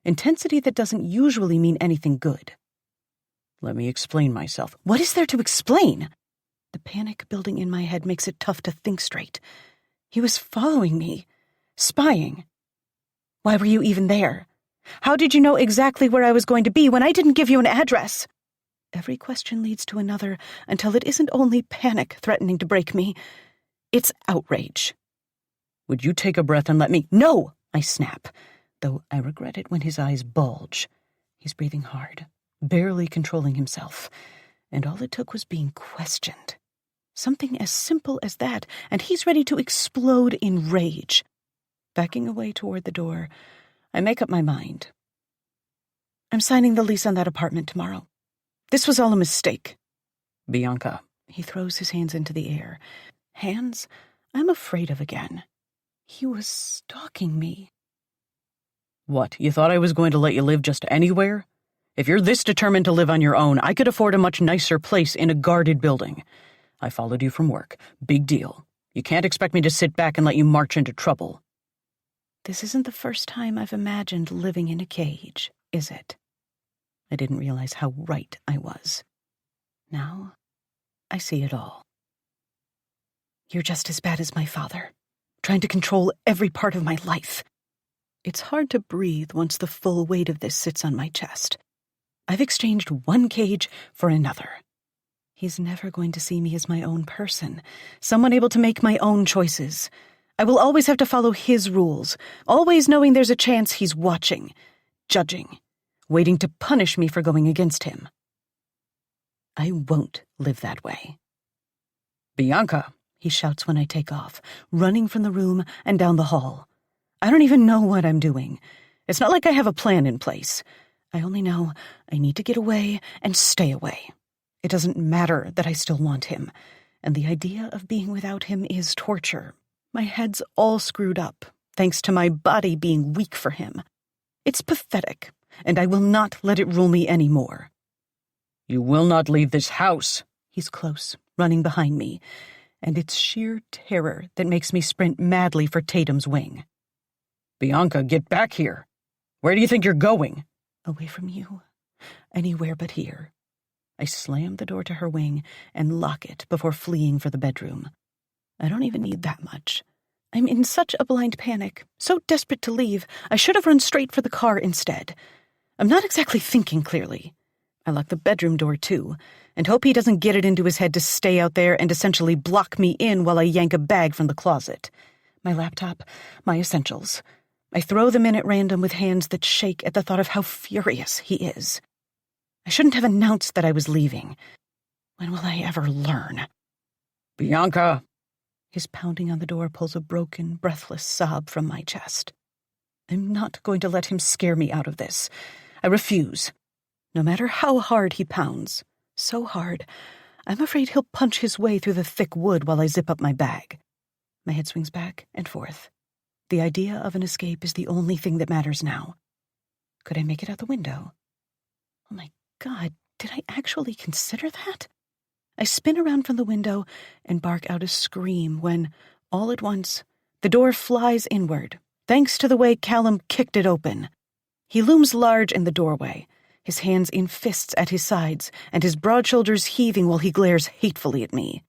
Intensity that doesn't usually mean anything good. Let me explain myself. What is there to explain? The panic building in my head makes it tough to think straight. He was following me, spying. Why were you even there? How did you know exactly where I was going to be when I didn't give you an address? Every question leads to another until it isn't only panic threatening to break me. It's outrage. Would you take a breath and let me— No, I snap, though I regret it when his eyes bulge. He's breathing hard, barely controlling himself, and all it took was being questioned. Something as simple as that, and he's ready to explode in rage. Backing away toward the door, I make up my mind. I'm signing the lease on that apartment tomorrow. This was all a mistake. Bianca. He throws his hands into the air. Hands I'm afraid of again. He was stalking me. What, you thought I was going to let you live just anywhere? If you're this determined to live on your own, I could afford a much nicer place in a guarded building. I followed you from work. Big deal. You can't expect me to sit back and let you march into trouble. This isn't the first time I've imagined living in a cage, is it? I didn't realize how right I was. Now, I see it all. You're just as bad as my father, trying to control every part of my life. It's hard to breathe once the full weight of this sits on my chest. I've exchanged one cage for another. He's never going to see me as my own person, someone able to make my own choices. I will always have to follow his rules, always knowing there's a chance he's watching, judging, waiting to punish me for going against him. I won't live that way. Bianca, he shouts when I take off, running from the room and down the hall. I don't even know what I'm doing. It's not like I have a plan in place. I only know I need to get away and stay away. It doesn't matter that I still want him, and the idea of being without him is torture. My head's all screwed up, thanks to my body being weak for him. It's pathetic, and I will not let it rule me anymore. You will not leave this house. He's close, running behind me, and it's sheer terror that makes me sprint madly for Tatum's wing. Bianca, get back here. Where do you think you're going? Away from you. Anywhere but here. I slam the door to her wing and lock it before fleeing for the bedroom. I don't even need that much. I'm in such a blind panic, so desperate to leave, I should have run straight for the car instead. I'm not exactly thinking clearly. I lock the bedroom door too, and hope he doesn't get it into his head to stay out there and essentially block me in while I yank a bag from the closet. My laptop, my essentials. I throw them in at random with hands that shake at the thought of how furious he is. I shouldn't have announced that I was leaving. When will I ever learn? Bianca! His pounding on the door pulls a broken, breathless sob from my chest. I'm not going to let him scare me out of this. I refuse. No matter how hard he pounds. So hard, I'm afraid he'll punch his way through the thick wood while I zip up my bag. My head swings back and forth. The idea of an escape is the only thing that matters now. Could I make it out the window? Oh my God, did I actually consider that? I spin around from the window and bark out a scream when, all at once, the door flies inward, thanks to the way Callum kicked it open. He looms large in the doorway, his hands in fists at his sides and his broad shoulders heaving while he glares hatefully at me.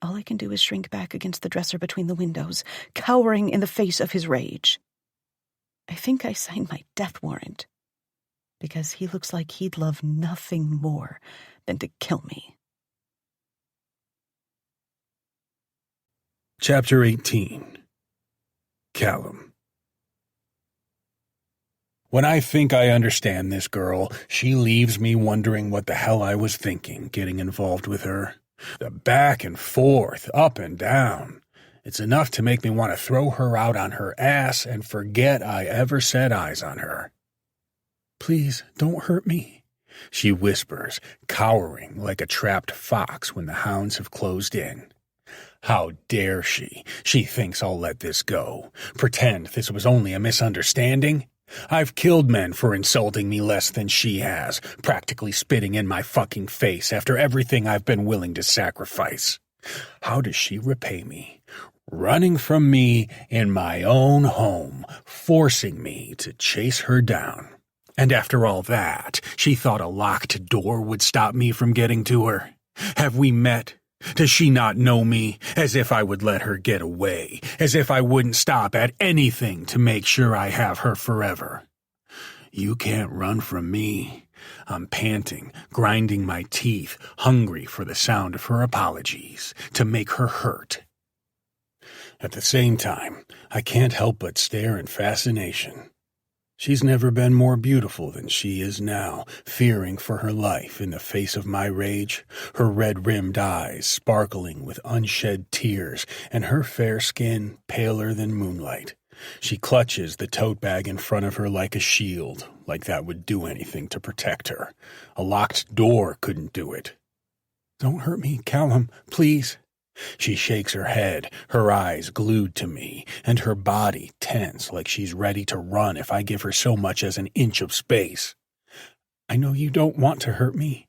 All I can do is shrink back against the dresser between the windows, cowering in the face of his rage. I think I signed my death warrant, because he looks like he'd love nothing more than to kill me. Chapter 18. Callum. When I think I understand this girl, she leaves me wondering what the hell I was thinking getting involved with her. The back and forth, up and down. It's enough to make me want to throw her out on her ass and forget I ever set eyes on her. "Please, don't hurt me," she whispers, cowering like a trapped fox when the hounds have closed in. How dare she? She thinks I'll let this go. Pretend this was only a misunderstanding? I've killed men for insulting me less than she has, practically spitting in my fucking face after everything I've been willing to sacrifice. How does she repay me? Running from me in my own home, forcing me to chase her down. And after all that, she thought a locked door would stop me from getting to her. Have we met? Does she not know me? As if I would let her get away. As if I wouldn't stop at anything to make sure I have her forever. You can't run from me. I'm panting, grinding my teeth, hungry for the sound of her apologies, to make her hurt. At the same time, I can't help but stare in fascination. She's never been more beautiful than she is now, fearing for her life in the face of my rage, her red-rimmed eyes sparkling with unshed tears, and her fair skin paler than moonlight. She clutches the tote bag in front of her like a shield, like that would do anything to protect her. A locked door couldn't do it. "Don't hurt me, Callum, please." She shakes her head, her eyes glued to me, and her body tense like she's ready to run if I give her so much as an inch of space. "I know you don't want to hurt me."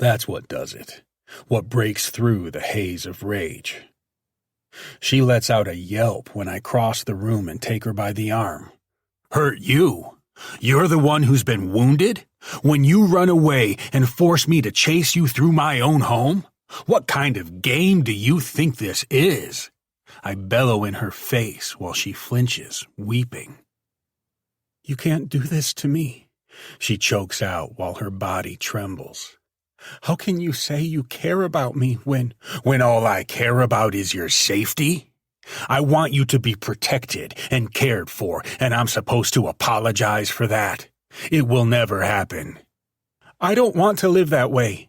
That's what does it, what breaks through the haze of rage. She lets out a yelp when I cross the room and take her by the arm. "Hurt you? You're the one who's been wounded? When you run away and force me to chase you through my own home? What kind of game do you think this is?" I bellow in her face while she flinches, weeping. "You can't do this to me," she chokes out while her body trembles. "How can you say you care about me when all I care about is your safety? I want you to be protected and cared for, and I'm supposed to apologize for that? It will never happen. I don't want to live that way."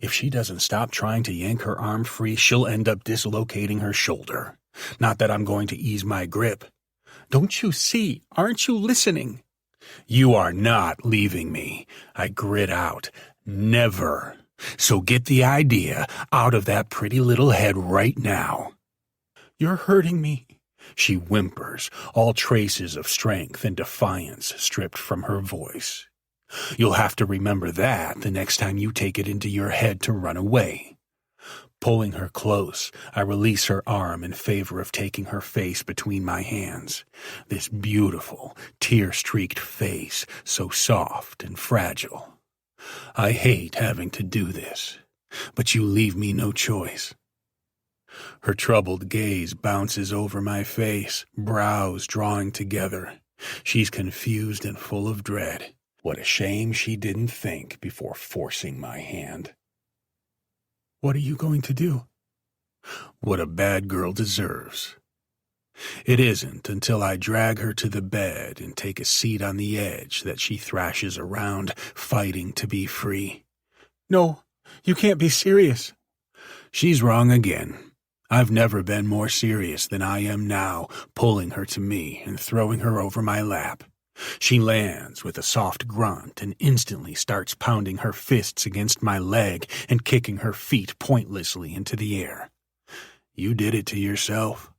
If she doesn't stop trying to yank her arm free, she'll end up dislocating her shoulder. Not that I'm going to ease my grip. "Don't you see? Aren't you listening?" "You are not leaving me," I grit out. "Never. So get the idea out of that pretty little head right now." "You're hurting me," she whimpers, all traces of strength and defiance stripped from her voice. "You'll have to remember that the next time you take it into your head to run away." Pulling her close, I release her arm in favor of taking her face between my hands. This beautiful, tear-streaked face, so soft and fragile. I hate having to do this, but you leave me no choice. Her troubled gaze bounces over my face, brows drawing together. She's confused and full of dread. What a shame she didn't think before forcing my hand. "What are you going to do?" What a bad girl deserves. It isn't until I drag her to the bed and take a seat on the edge that she thrashes around, fighting to be free. "No, you can't be serious." She's wrong again. I've never been more serious than I am now, pulling her to me and throwing her over my lap. She lands with a soft grunt and instantly starts pounding her fists against my leg and kicking her feet pointlessly into the air. You did it to yourself.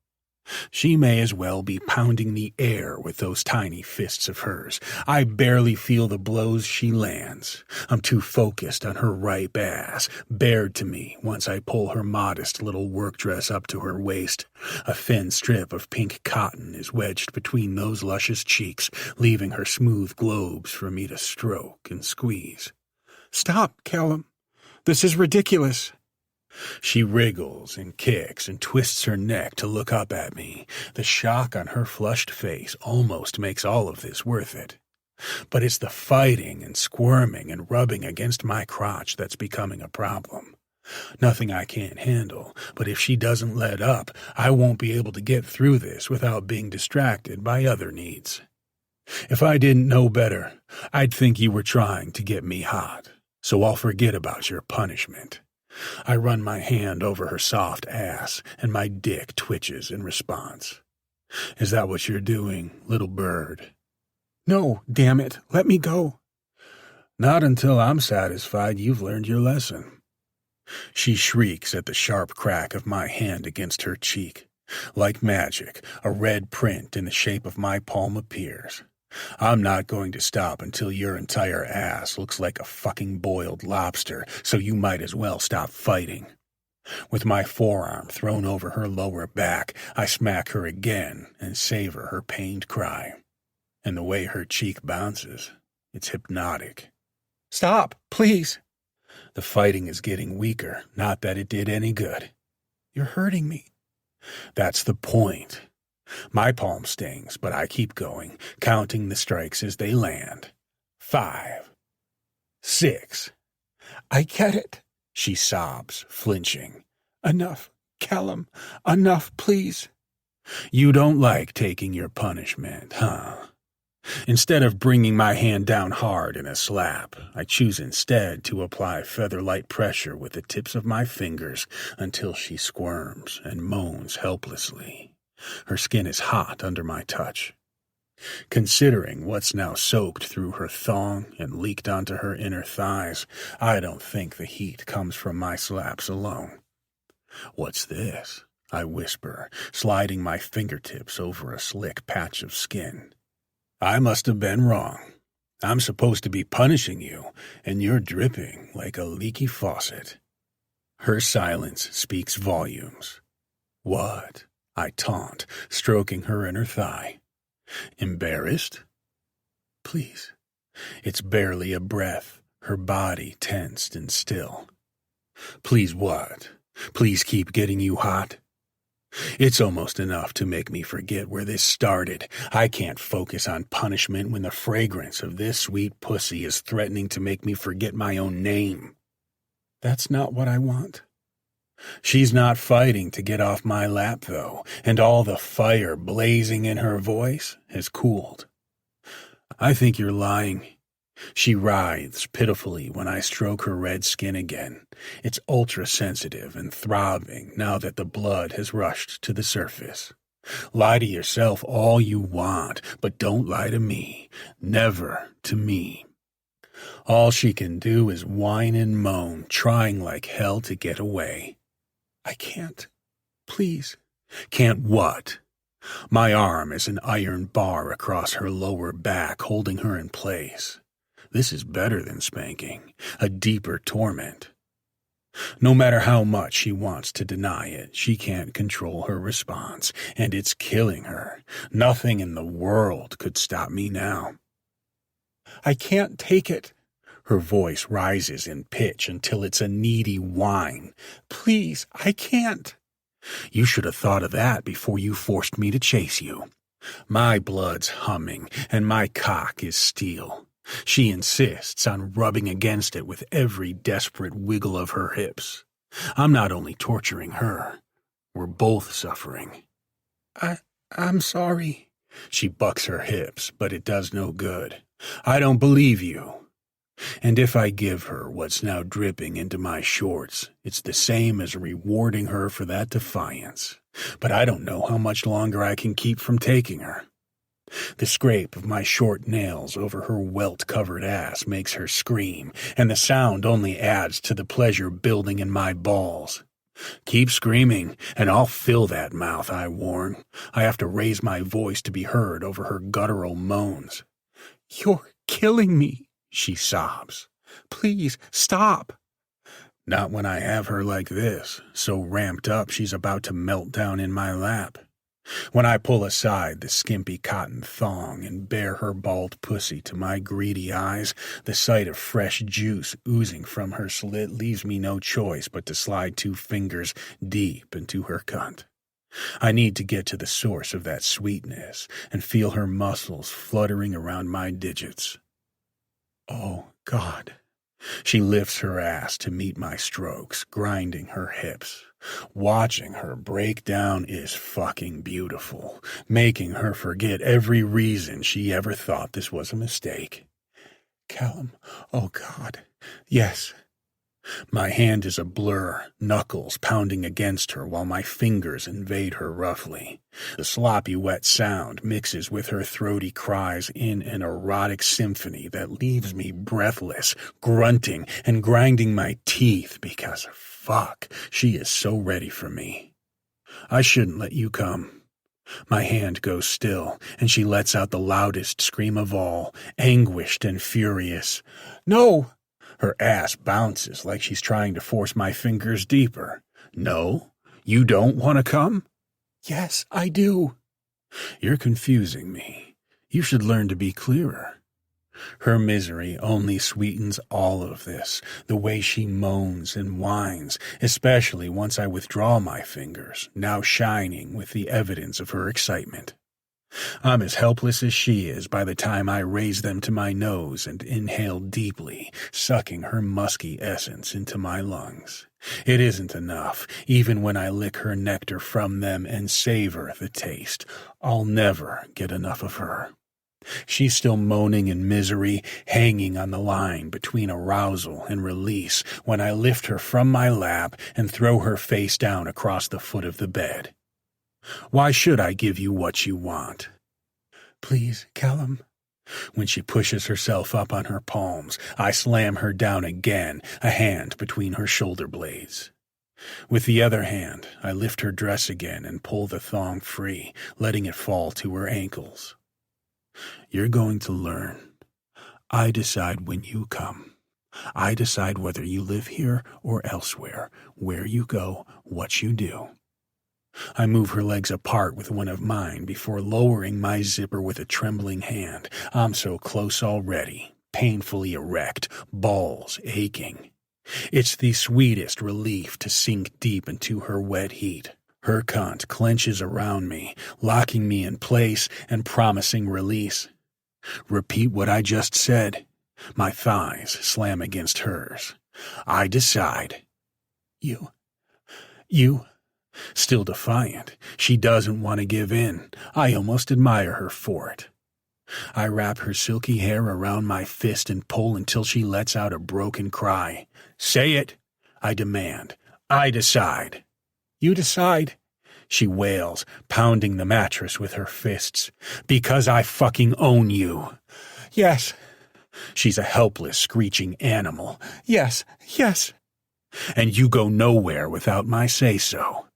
She may as well be pounding the air with those tiny fists of hers. I barely feel the blows she lands. I'm too focused on her ripe ass, bared to me once I pull her modest little work dress up to her waist. A thin strip of pink cotton is wedged between those luscious cheeks, leaving her smooth globes for me to stroke and squeeze. "Stop, Callum. This is ridiculous." She wriggles and kicks and twists her neck to look up at me. The shock on her flushed face almost makes all of this worth it. But it's the fighting and squirming and rubbing against my crotch that's becoming a problem. Nothing I can't handle, but if she doesn't let up, I won't be able to get through this without being distracted by other needs. If I didn't know better, I'd think you were trying to get me hot, so I'll forget about your punishment. I run my hand over her soft ass, and my dick twitches in response. Is that what you're doing, little bird? "No, damn it. Let me go." Not until I'm satisfied you've learned your lesson. She shrieks at the sharp crack of my hand against her cheek. Like magic, a red print in the shape of my palm appears. I'm not going to stop until your entire ass looks like a fucking boiled lobster, so you might as well stop fighting. With my forearm thrown over her lower back, I smack her again and savor her pained cry. And the way her cheek bounces, it's hypnotic. "Stop, please." The fighting is getting weaker, not that it did any good. "You're hurting me." That's the point. My palm stings, but I keep going, counting the strikes as they land. 5, 6. "I get it," she sobs, flinching. "Enough, Callum. Enough, please." You don't like taking your punishment, huh? Instead of bringing my hand down hard in a slap, I choose instead to apply feather-light pressure with the tips of my fingers until she squirms and moans helplessly. Her skin is hot under my touch. Considering what's now soaked through her thong and leaked onto her inner thighs, I don't think the heat comes from my slaps alone. What's this? I whisper, sliding my fingertips over a slick patch of skin. I must have been wrong. I'm supposed to be punishing you, and you're dripping like a leaky faucet. Her silence speaks volumes. What? I taunt, stroking her inner thigh. Embarrassed? Please. It's barely a breath, her body tensed and still. Please what? Please keep getting you hot? It's almost enough to make me forget where this started. I can't focus on punishment when the fragrance of this sweet pussy is threatening to make me forget my own name. That's not what I want. She's not fighting to get off my lap, though, and all the fire blazing in her voice has cooled. I think you're lying. She writhes pitifully when I stroke her red skin again. It's ultra-sensitive and throbbing now that the blood has rushed to the surface. Lie to yourself all you want, but don't lie to me. Never to me. All she can do is whine and moan, trying like hell to get away. I can't. Please. Can't what? My arm is an iron bar across her lower back, holding her in place. This is better than spanking, a deeper torment. No matter how much she wants to deny it, she can't control her response, and it's killing her. Nothing in the world could stop me now. I can't take it. Her voice rises in pitch until it's a needy whine. Please, I can't. You should have thought of that before you forced me to chase you. My blood's humming, and my cock is steel. She insists on rubbing against it with every desperate wiggle of her hips. I'm not only torturing her, we're both suffering. I'm sorry. She bucks her hips, but it does no good. I don't believe you. And if I give her what's now dripping into my shorts, it's the same as rewarding her for that defiance. But I don't know how much longer I can keep from taking her. The scrape of my short nails over her welt-covered ass makes her scream, and the sound only adds to the pleasure building in my balls. Keep screaming, and I'll fill that mouth, I warn. I have to raise my voice to be heard over her guttural moans. You're killing me, she sobs. Please, stop. Not when I have her like this, so ramped up she's about to melt down in my lap. When I pull aside the skimpy cotton thong and bare her bald pussy to my greedy eyes, the sight of fresh juice oozing from her slit leaves me no choice but to slide 2 fingers deep into her cunt. I need to get to the source of that sweetness and feel her muscles fluttering around my digits. Oh, God. She lifts her ass to meet my strokes, grinding her hips. Watching her break down is fucking beautiful, making her forget every reason she ever thought this was a mistake. Callum, oh God, yes. My hand is a blur, knuckles pounding against her while my fingers invade her roughly. The sloppy wet sound mixes with her throaty cries in an erotic symphony that leaves me breathless, grunting and grinding my teeth because, fuck, she is so ready for me. I shouldn't let you come. My hand goes still, and she lets out the loudest scream of all, anguished and furious. No! Her ass bounces like she's trying to force my fingers deeper. No? You don't want to come? Yes, I do. You're confusing me. You should learn to be clearer. Her misery only sweetens all of this, the way she moans and whines, especially once I withdraw my fingers, now shining with the evidence of her excitement. I'm as helpless as she is by the time I raise them to my nose and inhale deeply, sucking her musky essence into my lungs. It isn't enough, even when I lick her nectar from them and savor the taste. I'll never get enough of her. She's still moaning in misery, hanging on the line between arousal and release when I lift her from my lap and throw her face down across the foot of the bed. Why should I give you what you want? Please, Callum. When she pushes herself up on her palms, I slam her down again, a hand between her shoulder blades. With the other hand, I lift her dress again and pull the thong free, letting it fall to her ankles. You're going to learn. I decide when you come. I decide whether you live here or elsewhere, where you go, what you do. I move her legs apart with one of mine before lowering my zipper with a trembling hand. I'm so close already, painfully erect, balls aching. It's the sweetest relief to sink deep into her wet heat. Her cunt clenches around me, locking me in place and promising release. Repeat what I just said. My thighs slam against hers. I decide. You. Still defiant, she doesn't want to give in. I almost admire her for it. I wrap her silky hair around my fist and pull until she lets out a broken cry. Say it, I demand. I decide. You decide, she wails, pounding the mattress with her fists. Because I fucking own you. Yes. She's a helpless, screeching animal. Yes. And you go nowhere without my say-so.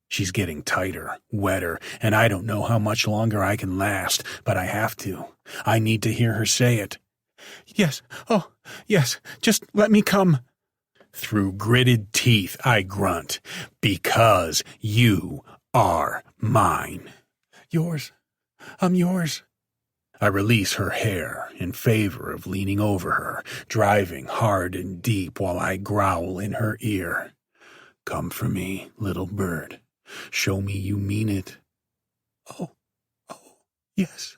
She's getting tighter, wetter, and I don't know how much longer I can last, but I have to. I need to hear her say it. Yes, oh, yes, just let me come. Through gritted teeth, I grunt, because you are mine. Yours. I'm yours. I release her hair in favor of leaning over her, driving hard and deep while I growl in her ear. Come for me, little bird. Show me you mean it. Oh, yes.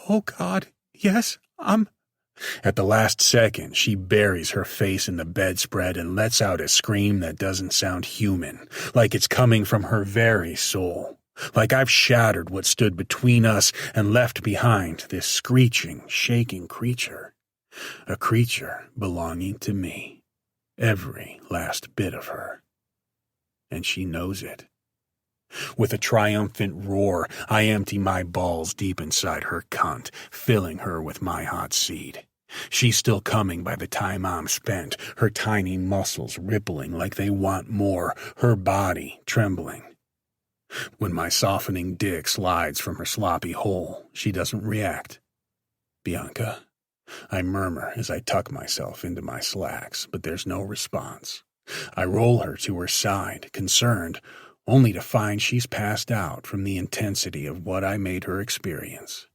Oh, God, yes, At the last second, she buries her face in the bedspread and lets out a scream that doesn't sound human, like it's coming from her very soul. Like I've shattered what stood between us and left behind this screeching, shaking creature. A creature belonging to me, every last bit of her. And she knows it. With a triumphant roar, I empty my balls deep inside her cunt, filling her with my hot seed. She's still coming by the time I'm spent, her tiny muscles rippling like they want more, her body trembling. When my softening dick slides from her sloppy hole, she doesn't react. "Bianca," I murmur as I tuck myself into my slacks, but there's no response. I roll her to her side, concerned, only to find she's passed out from the intensity of what I made her experience.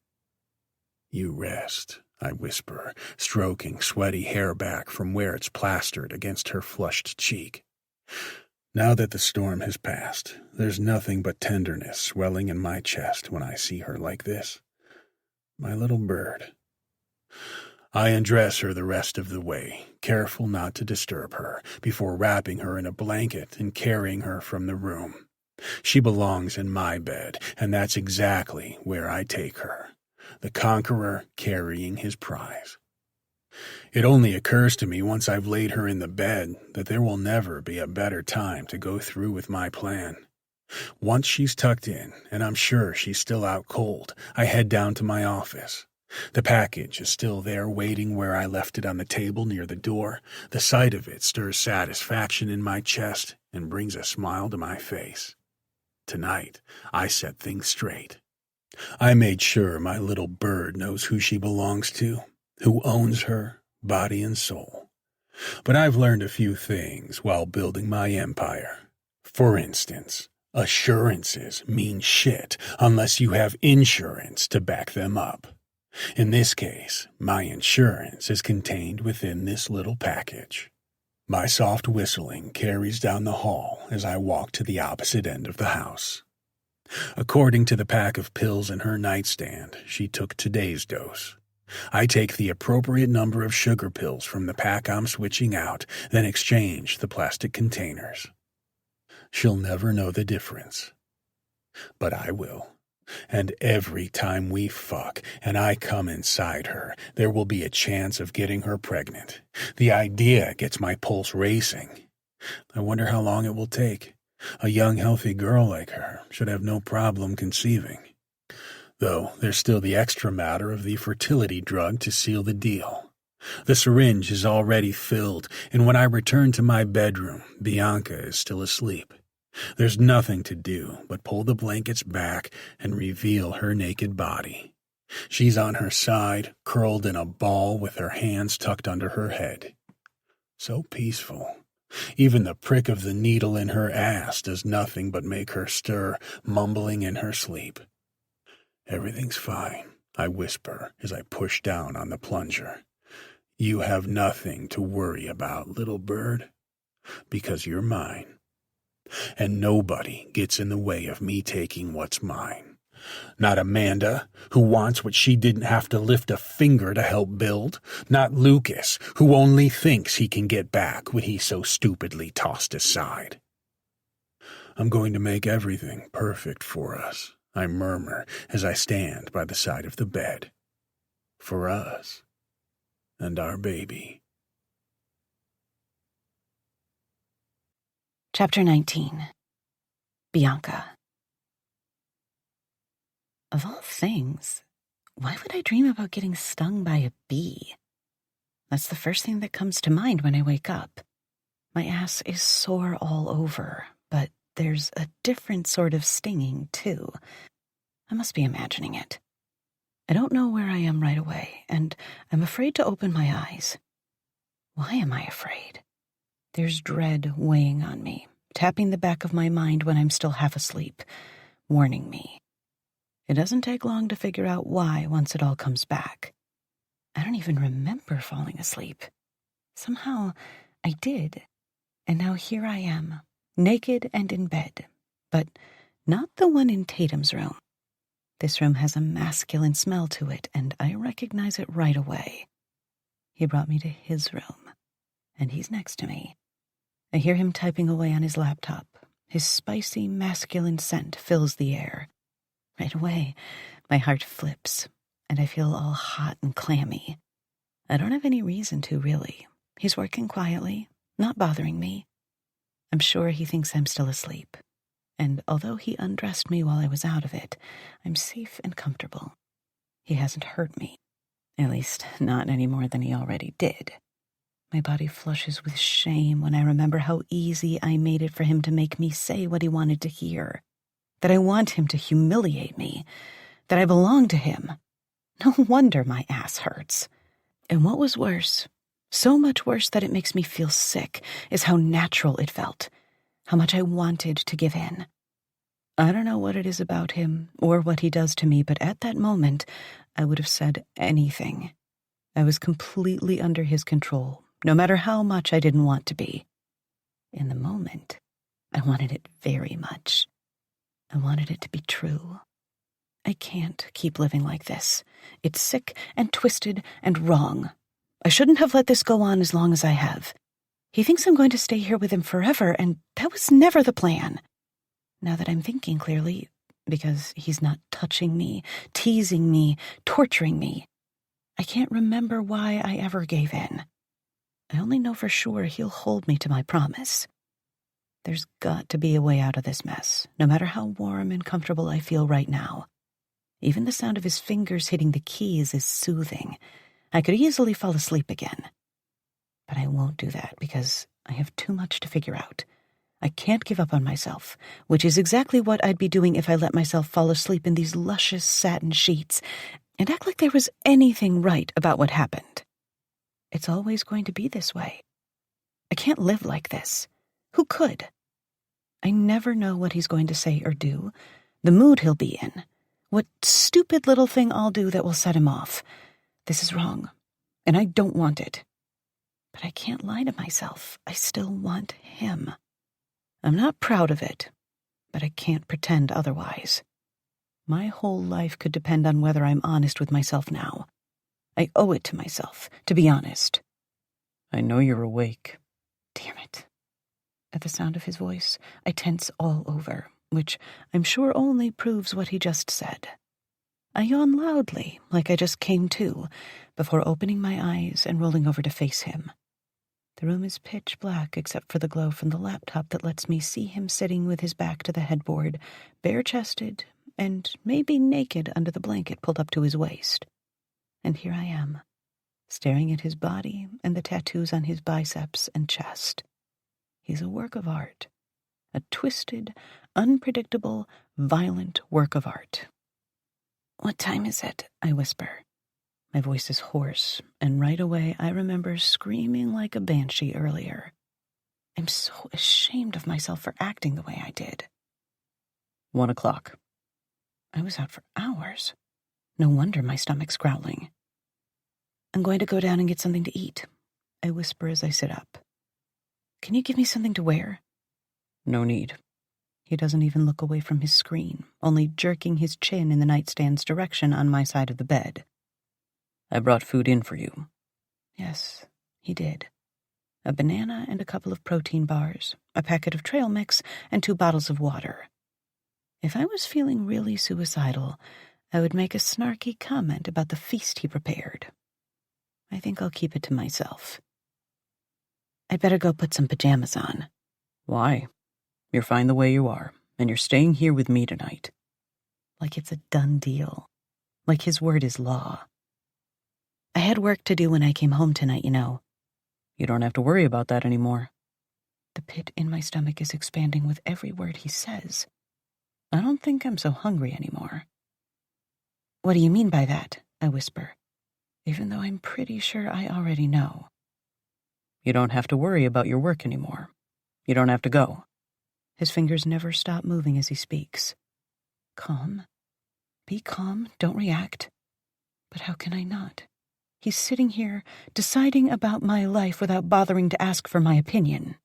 "You rest," I whisper, stroking sweaty hair back from where it's plastered against her flushed cheek. Now that the storm has passed, there's nothing but tenderness swelling in my chest when I see her like this. My little bird. I undress her the rest of the way, careful not to disturb her, before wrapping her in a blanket and carrying her from the room. She belongs in my bed, and that's exactly where I take her, the conqueror carrying his prize. It only occurs to me once I've laid her in the bed that there will never be a better time to go through with my plan. Once she's tucked in, and I'm sure she's still out cold, I head down to my office. The package is still there waiting where I left it on the table near the door. The sight of it stirs satisfaction in my chest and brings a smile to my face. Tonight, I set things straight. I made sure my little bird knows who she belongs to, who owns her, body and soul. But I've learned a few things while building my empire. For instance, assurances mean shit unless you have insurance to back them up. In this case, my insurance is contained within this little package. My soft whistling carries down the hall as I walk to the opposite end of the house. According to the pack of pills in her nightstand, she took today's dose. I take the appropriate number of sugar pills from the pack I'm switching out, then exchange the plastic containers. She'll never know the difference. But I will. And every time we fuck and I come inside her, there will be a chance of getting her pregnant. The idea gets my pulse racing. I wonder how long it will take. A young, healthy girl like her should have no problem conceiving. Though there's still the extra matter of the fertility drug to seal the deal. The syringe is already filled, and when I return to my bedroom, Bianca is still asleep. There's nothing to do but pull the blankets back and reveal her naked body. She's on her side, curled in a ball with her hands tucked under her head. So peaceful. Even the prick of the needle in her ass does nothing but make her stir, mumbling in her sleep. "Everything's fine," I whisper as I push down on the plunger. "You have nothing to worry about, little bird, because you're mine. And nobody gets in the way of me taking what's mine. Not Amanda, who wants what she didn't have to lift a finger to help build. Not Lucas, who only thinks he can get back what he so stupidly tossed aside. I'm going to make everything perfect for us," I murmur as I stand by the side of the bed. "For us and our baby." Chapter 19. Bianca. Of all things, why would I dream about getting stung by a bee? That's the first thing that comes to mind when I wake up. My ass is sore all over, but there's a different sort of stinging, too. I must be imagining it. I don't know where I am right away, and I'm afraid to open my eyes. Why am I afraid? There's dread weighing on me, tapping the back of my mind when I'm still half asleep, warning me. It doesn't take long to figure out why once it all comes back. I don't even remember falling asleep. Somehow, I did. And now here I am, naked and in bed, but not the one in Tatum's room. This room has a masculine smell to it, and I recognize it right away. He brought me to his room, and he's next to me. I hear him typing away on his laptop. His spicy, masculine scent fills the air. Right away, my heart flips, and I feel all hot and clammy. I don't have any reason to, really. He's working quietly, not bothering me. I'm sure he thinks I'm still asleep. And although he undressed me while I was out of it, I'm safe and comfortable. He hasn't hurt me. At least, not any more than he already did. My body flushes with shame when I remember how easy I made it for him to make me say what he wanted to hear. That I want him to humiliate me. That I belong to him. No wonder my ass hurts. And what was worse, so much worse that it makes me feel sick, is how natural it felt. How much I wanted to give in. I don't know what it is about him or what he does to me, but at that moment, I would have said anything. I was completely under his control, no matter how much I didn't want to be. In the moment, I wanted it very much. I wanted it to be true. I can't keep living like this. It's sick and twisted and wrong. I shouldn't have let this go on as long as I have. He thinks I'm going to stay here with him forever, and that was never the plan. Now that I'm thinking clearly, because he's not touching me, teasing me, torturing me, I can't remember why I ever gave in. I only know for sure he'll hold me to my promise. There's got to be a way out of this mess, no matter how warm and comfortable I feel right now. Even the sound of his fingers hitting the keys is soothing. I could easily fall asleep again. But I won't do that because I have too much to figure out. I can't give up on myself, which is exactly what I'd be doing if I let myself fall asleep in these luscious satin sheets and act like there was anything right about what happened. It's always going to be this way. I can't live like this. Who could? I never know what he's going to say or do, the mood he'll be in, what stupid little thing I'll do that will set him off. This is wrong, and I don't want it. But I can't lie to myself. I still want him. I'm not proud of it, but I can't pretend otherwise. My whole life could depend on whether I'm honest with myself now. I owe it to myself to be honest. I know you're awake. Damn it. At the sound of his voice, I tense all over, which I'm sure only proves what he just said. I yawn loudly, like I just came to, before opening my eyes and rolling over to face him. The room is pitch black except for the glow from the laptop that lets me see him sitting with his back to the headboard, bare-chested, and maybe naked under the blanket pulled up to his waist. And here I am, staring at his body and the tattoos on his biceps and chest. He's a work of art. A twisted, unpredictable, violent work of art. "What time is it?" I whisper. My voice is hoarse, and right away I remember screaming like a banshee earlier. I'm so ashamed of myself for acting the way I did. 1 o'clock. I was out for hours. No wonder my stomach's growling. "I'm going to go down and get something to eat," I whisper as I sit up. "Can you give me something to wear?" No need. He doesn't even look away from his screen, only jerking his chin in the nightstand's direction on my side of the bed. I brought food in for you. Yes, he did. A banana and a couple of protein bars, a packet of trail mix, and 2 bottles of water. If I was feeling really suicidal, I would make a snarky comment about the feast he prepared. I think I'll keep it to myself. I'd better go put some pajamas on. Why? You're fine the way you are, and you're staying here with me tonight. Like it's a done deal. Like his word is law. I had work to do when I came home tonight, you know. You don't have to worry about that anymore. The pit in my stomach is expanding with every word he says. I don't think I'm so hungry anymore. "What do you mean by that?" I whisper, even though I'm pretty sure I already know. You don't have to worry about your work anymore. You don't have to go. His fingers never stop moving as he speaks. Calm. Be calm, don't react. But how can I not? He's sitting here, deciding about my life without bothering to ask for my opinion.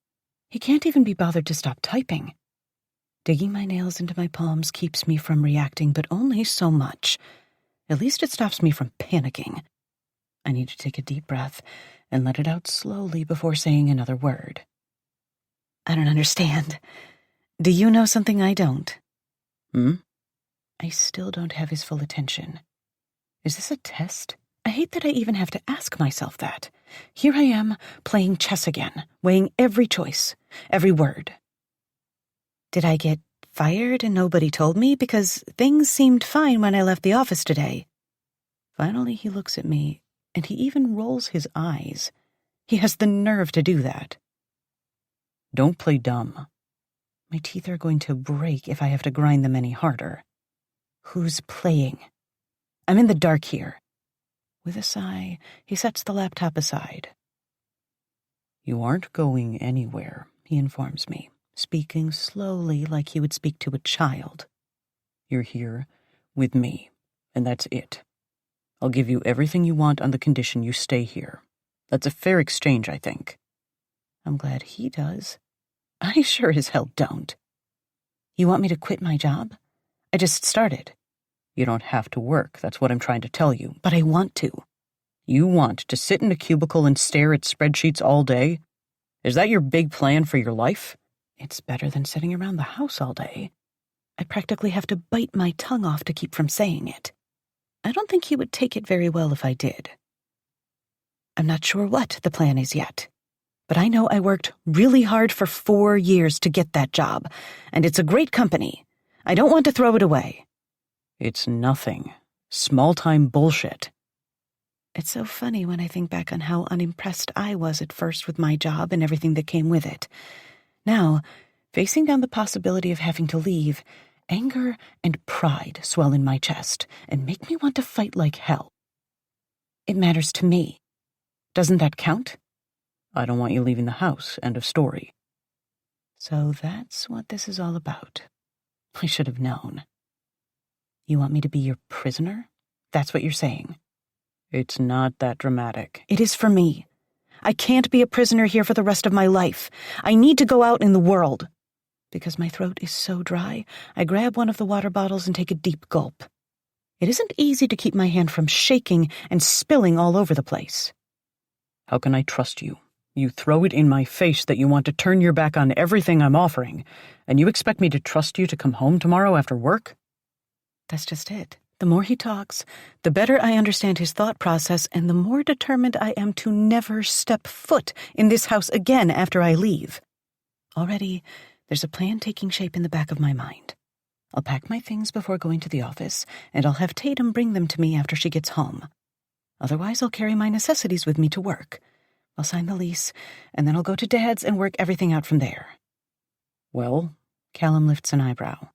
He can't even be bothered to stop typing. Digging my nails into my palms keeps me from reacting, but only so much. At least it stops me from panicking. I need to take a deep breath and let it out slowly before saying another word. "I don't understand. Do you know something I don't?" Hmm? I still don't have his full attention. Is this a test? I hate that I even have to ask myself that. Here I am, playing chess again, weighing every choice, every word. Did I get fired and nobody told me? Because things seemed fine when I left the office today. Finally, he looks at me, and he even rolls his eyes. He has the nerve to do that. Don't play dumb. My teeth are going to break if I have to grind them any harder. Who's playing? I'm in the dark here. With a sigh, he sets the laptop aside. You aren't going anywhere, He informs me, speaking slowly like he would speak to a child. You're here with me, and that's it. I'll give you everything you want on the condition you stay here. That's a fair exchange, I think. I'm glad he does. I sure as hell don't. You want me to quit my job? I just started. You don't have to work, that's what I'm trying to tell you. But I want to. You want to sit in a cubicle and stare at spreadsheets all day? Is that your big plan for your life? It's better than sitting around the house all day. I practically have to bite my tongue off to keep from saying it. I don't think he would take it very well if I did. I'm not sure what the plan is yet, but I know I worked really hard for 4 years to get that job, and it's a great company. I don't want to throw it away. It's nothing. Small-time bullshit. It's so funny when I think back on how unimpressed I was at first with my job and everything that came with it. Now, facing down the possibility of having to leave, anger and pride swell in my chest and make me want to fight like hell. It matters to me. Doesn't that count? I don't want you leaving the house. End of story. So that's what this is all about. I should have known. You want me to be your prisoner? That's what you're saying. It's not that dramatic. It is for me. I can't be a prisoner here for the rest of my life. I need to go out in the world. Because my throat is so dry, I grab one of the water bottles and take a deep gulp. It isn't easy to keep my hand from shaking and spilling all over the place. How can I trust you? You throw it in my face that you want to turn your back on everything I'm offering, and you expect me to trust you to come home tomorrow after work? That's just it. The more he talks, the better I understand his thought process, and the more determined I am to never step foot in this house again after I leave. Already, there's a plan taking shape in the back of my mind. I'll pack my things before going to the office, and I'll have Tatum bring them to me after she gets home. Otherwise, I'll carry my necessities with me to work. I'll sign the lease, and then I'll go to Dad's and work everything out from there. Well, Callum lifts an eyebrow.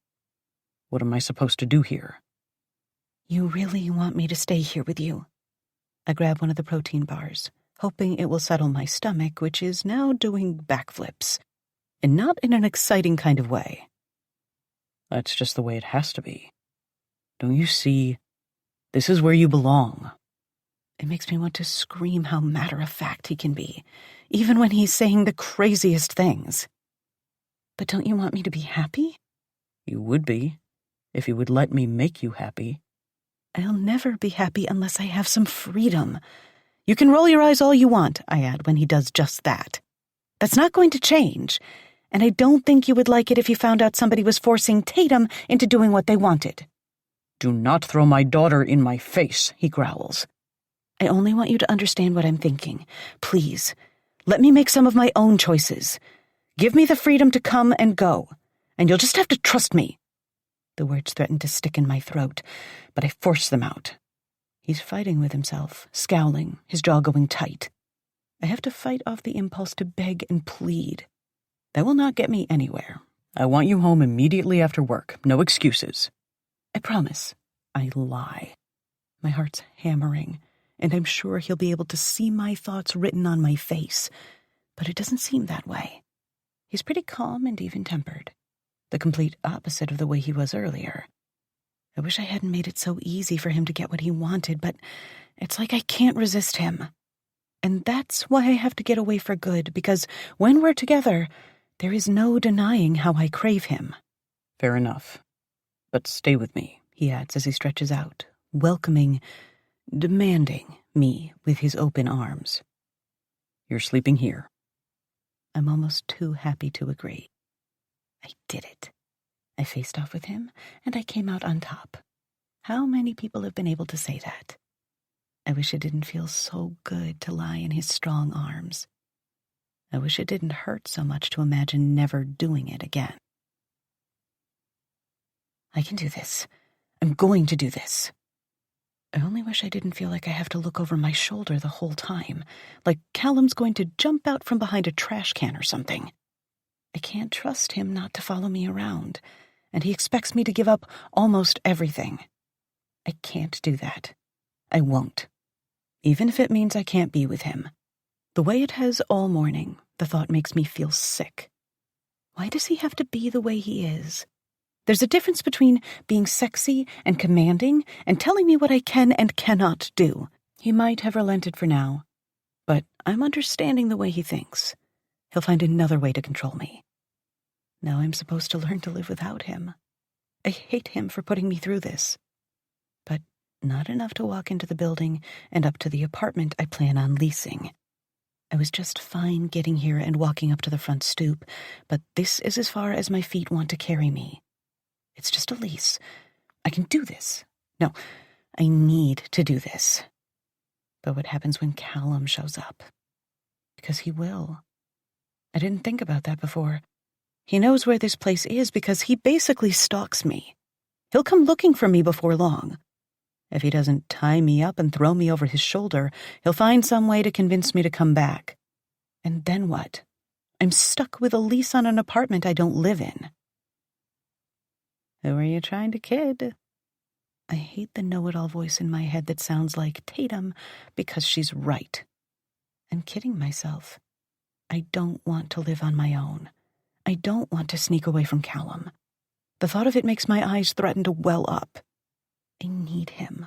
What am I supposed to do here? You really want me to stay here with you? I grab one of the protein bars, hoping it will settle my stomach, which is now doing backflips, and not in an exciting kind of way. That's just the way it has to be. Don't you see? This is where you belong. It makes me want to scream how matter-of-fact he can be, even when he's saying the craziest things. But don't you want me to be happy? You would be, if you would let me make you happy. I'll never be happy unless I have some freedom. You can roll your eyes all you want, I add when he does just that. That's not going to change, and I don't think you would like it if you found out somebody was forcing Tatum into doing what they wanted. Do not throw my daughter in my face, he growls. I only want you to understand what I'm thinking. Please, let me make some of my own choices. Give me the freedom to come and go, and you'll just have to trust me. The words threaten to stick in my throat, but I force them out. He's fighting with himself, scowling, his jaw going tight. I have to fight off the impulse to beg and plead. That will not get me anywhere. I want you home immediately after work. No excuses. I promise. I lie. My heart's hammering, and I'm sure he'll be able to see my thoughts written on my face, but it doesn't seem that way. He's pretty calm and even-tempered. The complete opposite of the way he was earlier. I wish I hadn't made it so easy for him to get what he wanted, but it's like I can't resist him. And that's why I have to get away for good, because when we're together, there is no denying how I crave him. Fair enough. But stay with me, he adds as he stretches out, welcoming, demanding me with his open arms. You're sleeping here. I'm almost too happy to agree. I did it. I faced off with him, and I came out on top. How many people have been able to say that? I wish it didn't feel so good to lie in his strong arms. I wish it didn't hurt so much to imagine never doing it again. I can do this. I'm going to do this. I only wish I didn't feel like I have to look over my shoulder the whole time, like Callum's going to jump out from behind a trash can or something. I can't trust him not to follow me around, and he expects me to give up almost everything. I can't do that. I won't. Even if it means I can't be with him. The way it has all morning, the thought makes me feel sick. Why does he have to be the way he is? There's a difference between being sexy and commanding and telling me what I can and cannot do. He might have relented for now, but I'm understanding the way he thinks. He'll find another way to control me. Now I'm supposed to learn to live without him. I hate him for putting me through this. But not enough to walk into the building and up to the apartment I plan on leasing. I was just fine getting here and walking up to the front stoop, but this is as far as my feet want to carry me. It's just a lease. I can do this. No, I need to do this. But what happens when Callum shows up? Because he will. I didn't think about that before. He knows where this place is because he basically stalks me. He'll come looking for me before long. If he doesn't tie me up and throw me over his shoulder, he'll find some way to convince me to come back. And then what? I'm stuck with a lease on an apartment I don't live in. Who are you trying to kid? I hate the know-it-all voice in my head that sounds like Tatum because she's right. I'm kidding myself. I don't want to live on my own. I don't want to sneak away from Callum. The thought of it makes my eyes threaten to well up. I need him.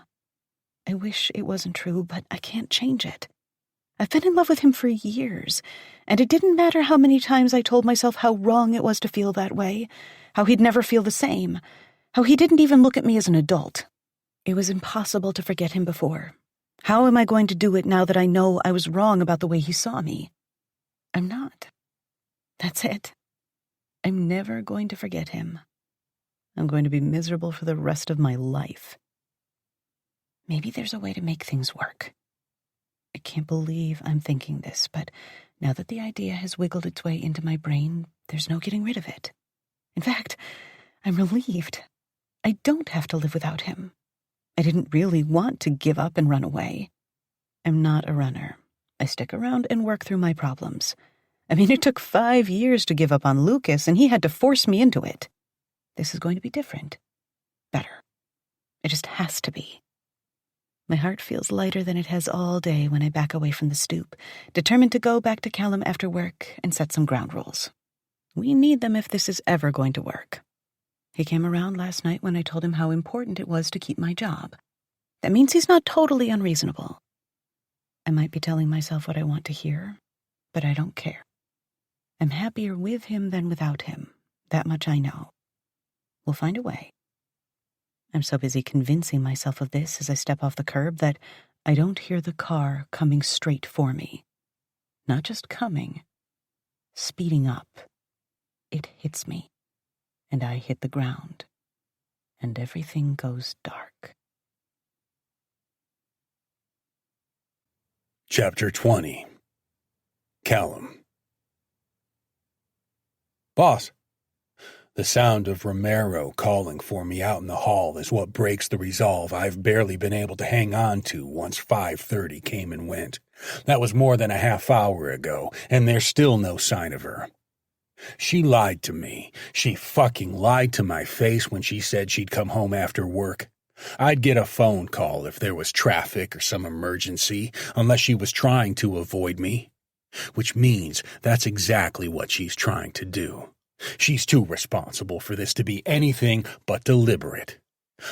I wish it wasn't true, but I can't change it. I've been in love with him for years, and it didn't matter how many times I told myself how wrong it was to feel that way, how he'd never feel the same, how he didn't even look at me as an adult. It was impossible to forget him before. How am I going to do it now that I know I was wrong about the way he saw me? I'm not. That's it. I'm never going to forget him. I'm going to be miserable for the rest of my life. Maybe there's a way to make things work. I can't believe I'm thinking this, but now that the idea has wiggled its way into my brain, there's no getting rid of it. In fact, I'm relieved. I don't have to live without him. I didn't really want to give up and run away. I'm not a runner. I stick around and work through my problems. I mean, it took 5 years to give up on Lucas, and he had to force me into it. This is going to be different. Better. It just has to be. My heart feels lighter than it has all day when I back away from the stoop, determined to go back to Callum after work and set some ground rules. We need them if this is ever going to work. He came around last night when I told him how important it was to keep my job. That means he's not totally unreasonable. I might be telling myself what I want to hear, but I don't care. I'm happier with him than without him. That much I know. We'll find a way. I'm so busy convincing myself of this as I step off the curb that I don't hear the car coming straight for me. Not just coming, speeding up. It hits me, and I hit the ground, and everything goes dark. Chapter 20. Callum. Boss. The sound of Romero calling for me out in the hall is what breaks the resolve I've barely been able to hang on to once 5:30 came and went. That was more than a half hour ago, and there's still no sign of her. She lied to me. She fucking lied to my face when she said she'd come home after work. I'd get a phone call if there was traffic or some emergency, unless she was trying to avoid me. Which means that's exactly what she's trying to do. She's too responsible for this to be anything but deliberate.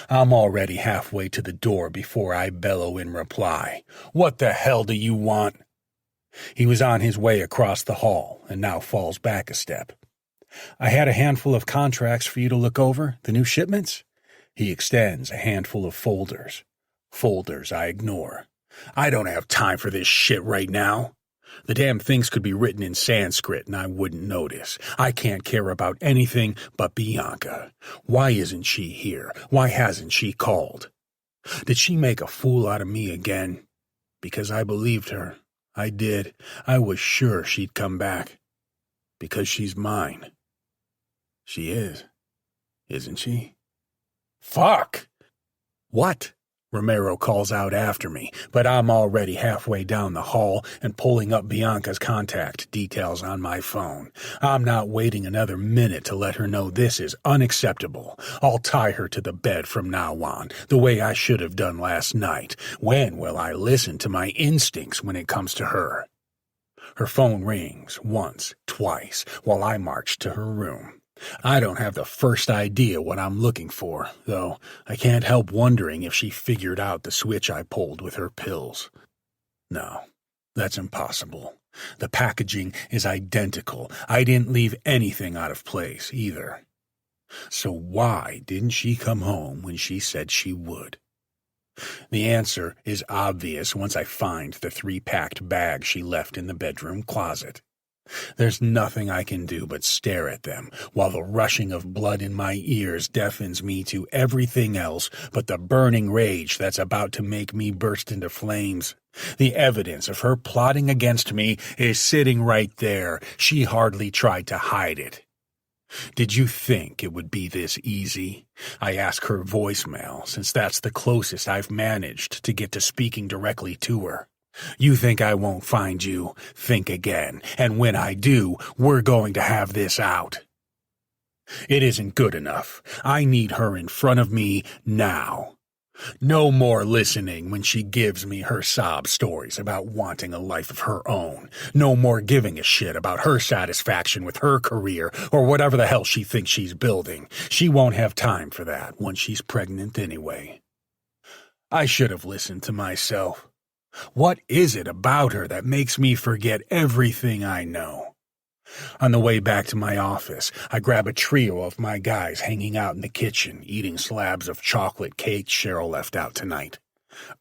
I'm already halfway to the door before I bellow in reply. What the hell do you want? He was on his way across the hall and now falls back a step. I had a handful of contracts for you to look over, the new shipments. He extends a handful of folders. Folders I ignore. I don't have time for this shit right now. The damn things could be written in Sanskrit and I wouldn't notice. I can't care about anything but Bianca. Why isn't she here? Why hasn't she called? Did she make a fool out of me again? Because I believed her. I did. I was sure she'd come back. Because she's mine. She is, isn't she? Fuck! What? Romero calls out after me, but I'm already halfway down the hall and pulling up Bianca's contact details on my phone. I'm not waiting another minute to let her know this is unacceptable. I'll tie her to the bed from now on, the way I should have done last night. When will I listen to my instincts when it comes to her? Her phone rings once, twice, while I march to her room. I don't have the first idea what I'm looking for, though I can't help wondering if she figured out the switch I pulled with her pills. No, that's impossible. The packaging is identical. I didn't leave anything out of place, either. So why didn't she come home when she said she would? The answer is obvious once I find the 3 packed bags she left in the bedroom closet. There's nothing I can do but stare at them, while the rushing of blood in my ears deafens me to everything else but the burning rage that's about to make me burst into flames. The evidence of her plotting against me is sitting right there. She hardly tried to hide it. Did you think it would be this easy? I ask her voicemail, since that's the closest I've managed to get to speaking directly to her. You think I won't find you? Think again. And when I do, we're going to have this out. It isn't good enough. I need her in front of me now. No more listening when she gives me her sob stories about wanting a life of her own. No more giving a shit about her satisfaction with her career or whatever the hell she thinks she's building. She won't have time for that once she's pregnant anyway. I should have listened to myself. What is it about her that makes me forget everything I know? On the way back to my office, I grab a trio of my guys hanging out in the kitchen, eating slabs of chocolate cake Cheryl left out tonight.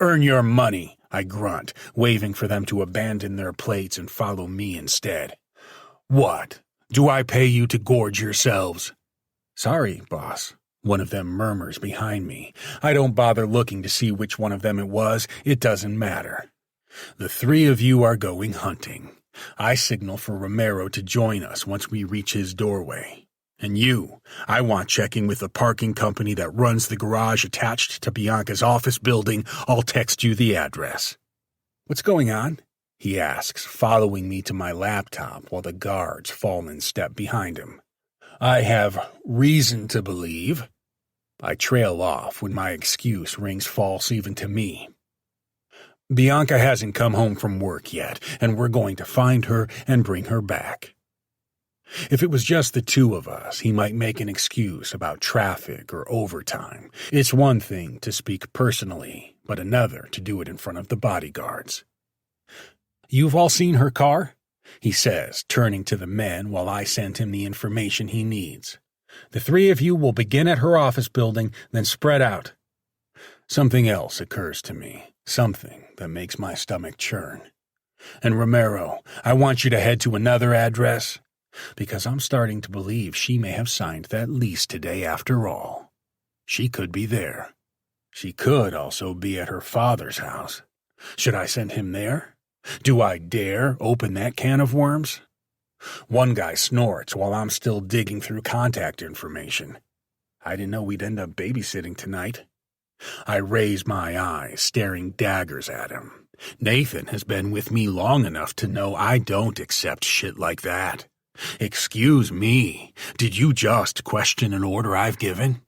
"Earn your money," I grunt, waving for them to abandon their plates and follow me instead. "What? Do I pay you to gorge yourselves?" "Sorry, boss," one of them murmurs behind me. I don't bother looking to see which one of them it was. It doesn't matter. "The 3 of you are going hunting." I signal for Romero to join us once we reach his doorway. "And you, I want checking with the parking company that runs the garage attached to Bianca's office building. I'll text you the address." "What's going on?" he asks, following me to my laptop while the guards fall in step behind him. "I have reason to believe." I trail off when my excuse rings false even to me. "Bianca hasn't come home from work yet, and we're going to find her and bring her back." If it was just the 2 of us, he might make an excuse about traffic or overtime. It's one thing to speak personally, but another to do it in front of the bodyguards. "You've all seen her car?" he says, turning to the men while I send him the information he needs. "The 3 of you will begin at her office building, then spread out." Something else occurs to me, something that makes my stomach churn. "And Romero, I want you to head to another address, because I'm starting to believe she may have signed that lease today after all. She could be there. She could also be at her father's house. Should I send him there? Do I dare open that can of worms?" One guy snorts while I'm still digging through contact information. "I didn't know we'd end up babysitting tonight." I raise my eyes, staring daggers at him. Nathan has been with me long enough to know I don't accept shit like that. "Excuse me, did you just question an order I've given?"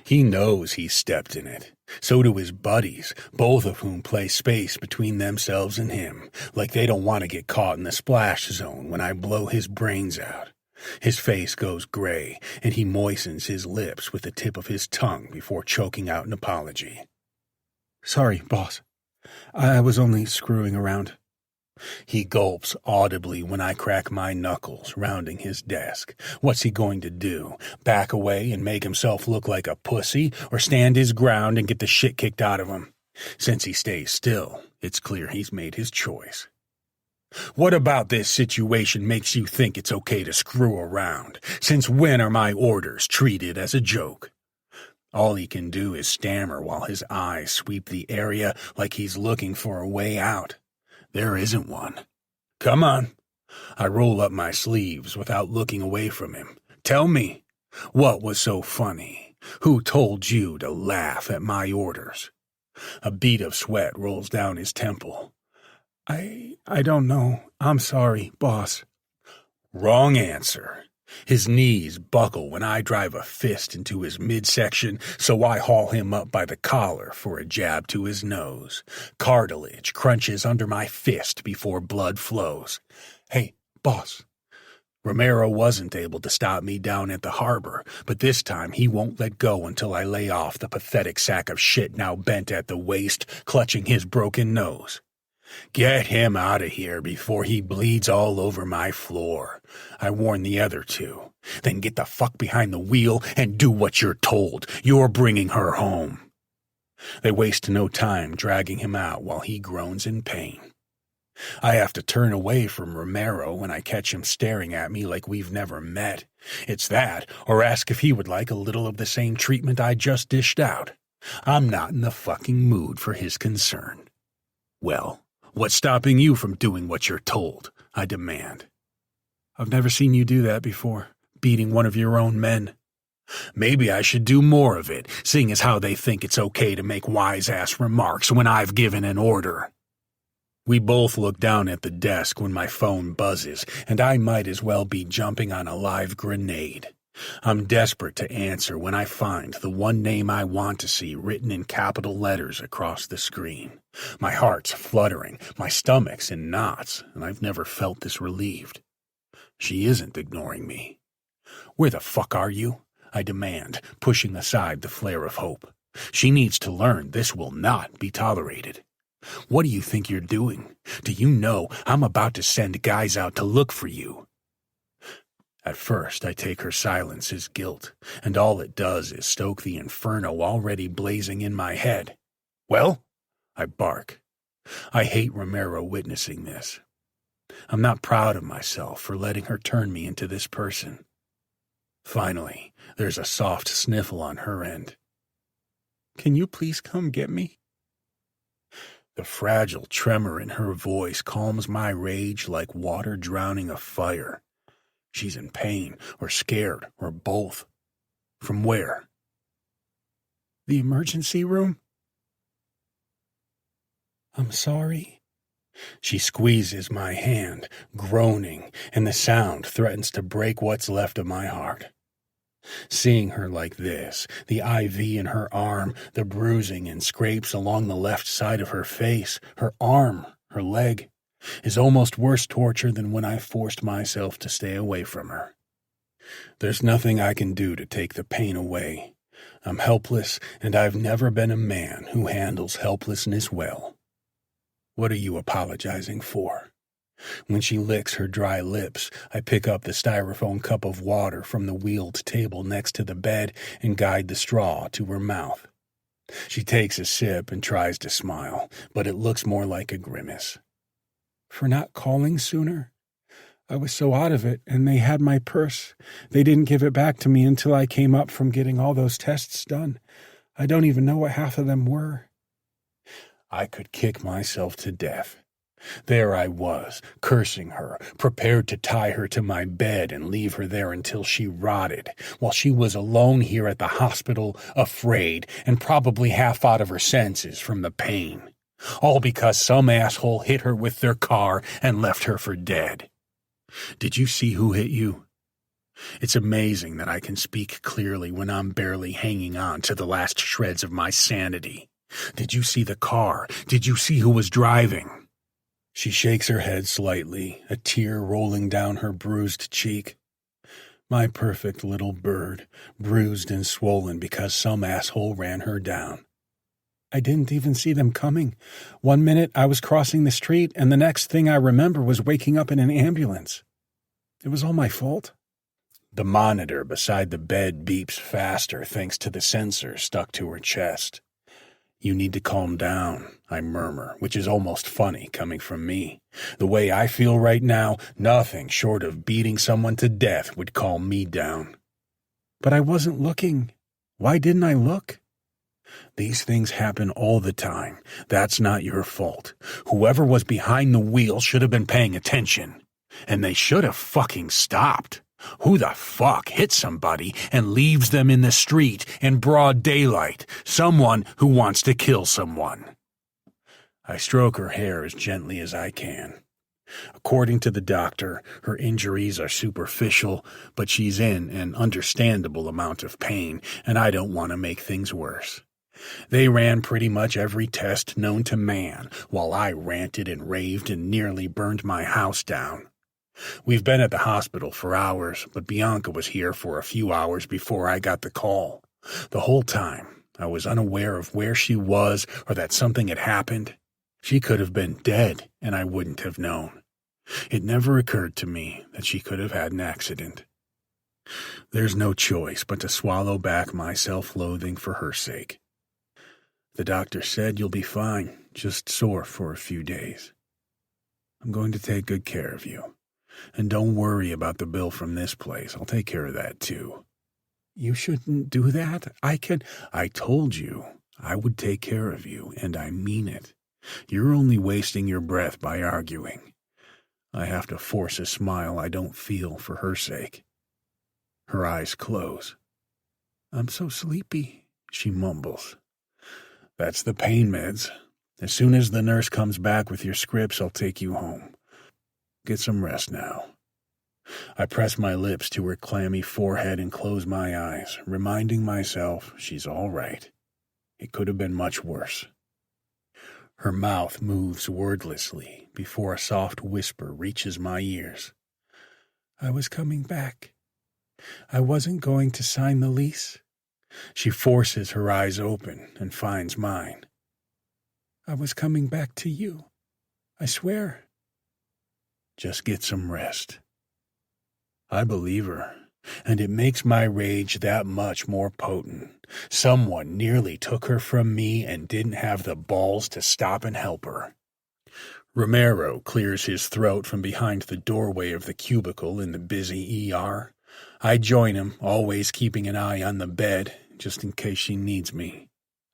He knows he stepped in it. So do his buddies, both of whom play space between themselves and him, like they don't want to get caught in the splash zone when I blow his brains out. His face goes gray, and he moistens his lips with the tip of his tongue before choking out an apology. "Sorry, boss. I was only screwing around." He gulps audibly when I crack my knuckles, rounding his desk. What's he going to do? Back away and make himself look like a pussy, or stand his ground and get the shit kicked out of him? Since he stays still, it's clear he's made his choice. "What about this situation makes you think it's okay to screw around? Since when are my orders treated as a joke?" All he can do is stammer while his eyes sweep the area like he's looking for a way out. There isn't one. Come on. I roll up my sleeves without looking away from him. Tell me, what was so funny? Who told you to laugh at my orders? A bead of sweat rolls down his temple. I don't know. I'm sorry, boss. Wrong answer. His knees buckle when I drive a fist into his midsection, so I haul him up by the collar for a jab to his nose. Cartilage crunches under my fist before blood flows. Hey, boss. Romero wasn't able to stop me down at the harbor, but this time he won't let go until I lay off the pathetic sack of shit now bent at the waist, clutching his broken nose. Get him out of here before he bleeds all over my floor, I warn the other two. Then get the fuck behind the wheel and do what you're told. You're bringing her home. They waste no time dragging him out while he groans in pain. I have to turn away from Romero when I catch him staring at me like we've never met. It's that, or ask if he would like a little of the same treatment I just dished out. I'm not in the fucking mood for his concern. Well, what's stopping you from doing what you're told? I demand. I've never seen you do that before, beating one of your own men. Maybe I should do more of it, seeing as how they think it's okay to make wise-ass remarks when I've given an order. We both look down at the desk when my phone buzzes, and I might as well be jumping on a live grenade. I'm desperate to answer when I find the one name I want to see written in capital letters across the screen. My heart's fluttering, my stomach's in knots, and I've never felt this relieved. She isn't ignoring me. Where the fuck are you? I demand, pushing aside the flare of hope. She needs to learn this will not be tolerated. What do you think you're doing? Do you know I'm about to send guys out to look for you? At first, I take her silence as guilt, and all it does is stoke the inferno already blazing in my head. Well? I bark. I hate Romero witnessing this. I'm not proud of myself for letting her turn me into this person. Finally, there's a soft sniffle on her end. Can you please come get me? The fragile tremor in her voice calms my rage like water drowning a fire. She's in pain, or scared, or both. From where? The emergency room? I'm sorry. She squeezes my hand, groaning, and the sound threatens to break what's left of my heart. Seeing her like this, the IV in her arm, the bruising and scrapes along the left side of her face, her arm, her leg, is almost worse torture than when I forced myself to stay away from her. There's nothing I can do to take the pain away. I'm helpless, and I've never been a man who handles helplessness well. What are you apologizing for? When she licks her dry lips, I pick up the styrofoam cup of water from the wheeled table next to the bed and guide the straw to her mouth. She takes a sip and tries to smile, but it looks more like a grimace. For not calling sooner? I was so out of it, and they had my purse. They didn't give it back to me until I came up from getting all those tests done. I don't even know what half of them were. I could kick myself to death. There I was, cursing her, prepared to tie her to my bed and leave her there until she rotted, while she was alone here at the hospital, afraid, and probably half out of her senses from the pain. All because some asshole hit her with their car and left her for dead. Did you see who hit you? It's amazing that I can speak clearly when I'm barely hanging on to the last shreds of my sanity. Did you see the car? Did you see who was driving? She shakes her head slightly, a tear rolling down her bruised cheek. My perfect little bird, bruised and swollen because some asshole ran her down. I didn't even see them coming. 1 minute I was crossing the street, and the next thing I remember was waking up in an ambulance. It was all my fault. The monitor beside the bed beeps faster thanks to the sensor stuck to her chest. You need to calm down, I murmur, which is almost funny coming from me. The way I feel right now, nothing short of beating someone to death would calm me down. But I wasn't looking. Why didn't I look? These things happen all the time. That's not your fault. Whoever was behind the wheel should have been paying attention. And they should have fucking stopped. Who the fuck hits somebody and leaves them in the street in broad daylight? Someone who wants to kill someone. I stroke her hair as gently as I can. According to the doctor, her injuries are superficial, but she's in an understandable amount of pain, and I don't want to make things worse. They ran pretty much every test known to man, while I ranted and raved and nearly burned my house down. We've been at the hospital for hours, but Bianca was here for a few hours before I got the call. The whole time, I was unaware of where she was or that something had happened. She could have been dead, and I wouldn't have known. It never occurred to me that she could have had an accident. There's no choice but to swallow back my self-loathing for her sake. The doctor said you'll be fine, just sore for a few days. I'm going to take good care of you. And don't worry about the bill from this place. I'll take care of that, too. You shouldn't do that. I told you I would take care of you, and I mean it. You're only wasting your breath by arguing. I have to force a smile I don't feel for her sake. Her eyes close. I'm so sleepy, she mumbles. That's the pain meds. As soon as the nurse comes back with your scripts, I'll take you home. Get some rest now. I press my lips to her clammy forehead and close my eyes, reminding myself she's all right. It could have been much worse. Her mouth moves wordlessly before a soft whisper reaches my ears. I was coming back. I wasn't going to sign the lease. She forces her eyes open and finds mine. I was coming back to you. I swear. Just get some rest. I believe her, and it makes my rage that much more potent. Someone nearly took her from me and didn't have the balls to stop and help her. Romero clears his throat from behind the doorway of the cubicle in the busy ER. I join him, always keeping an eye on the bed, just in case she needs me.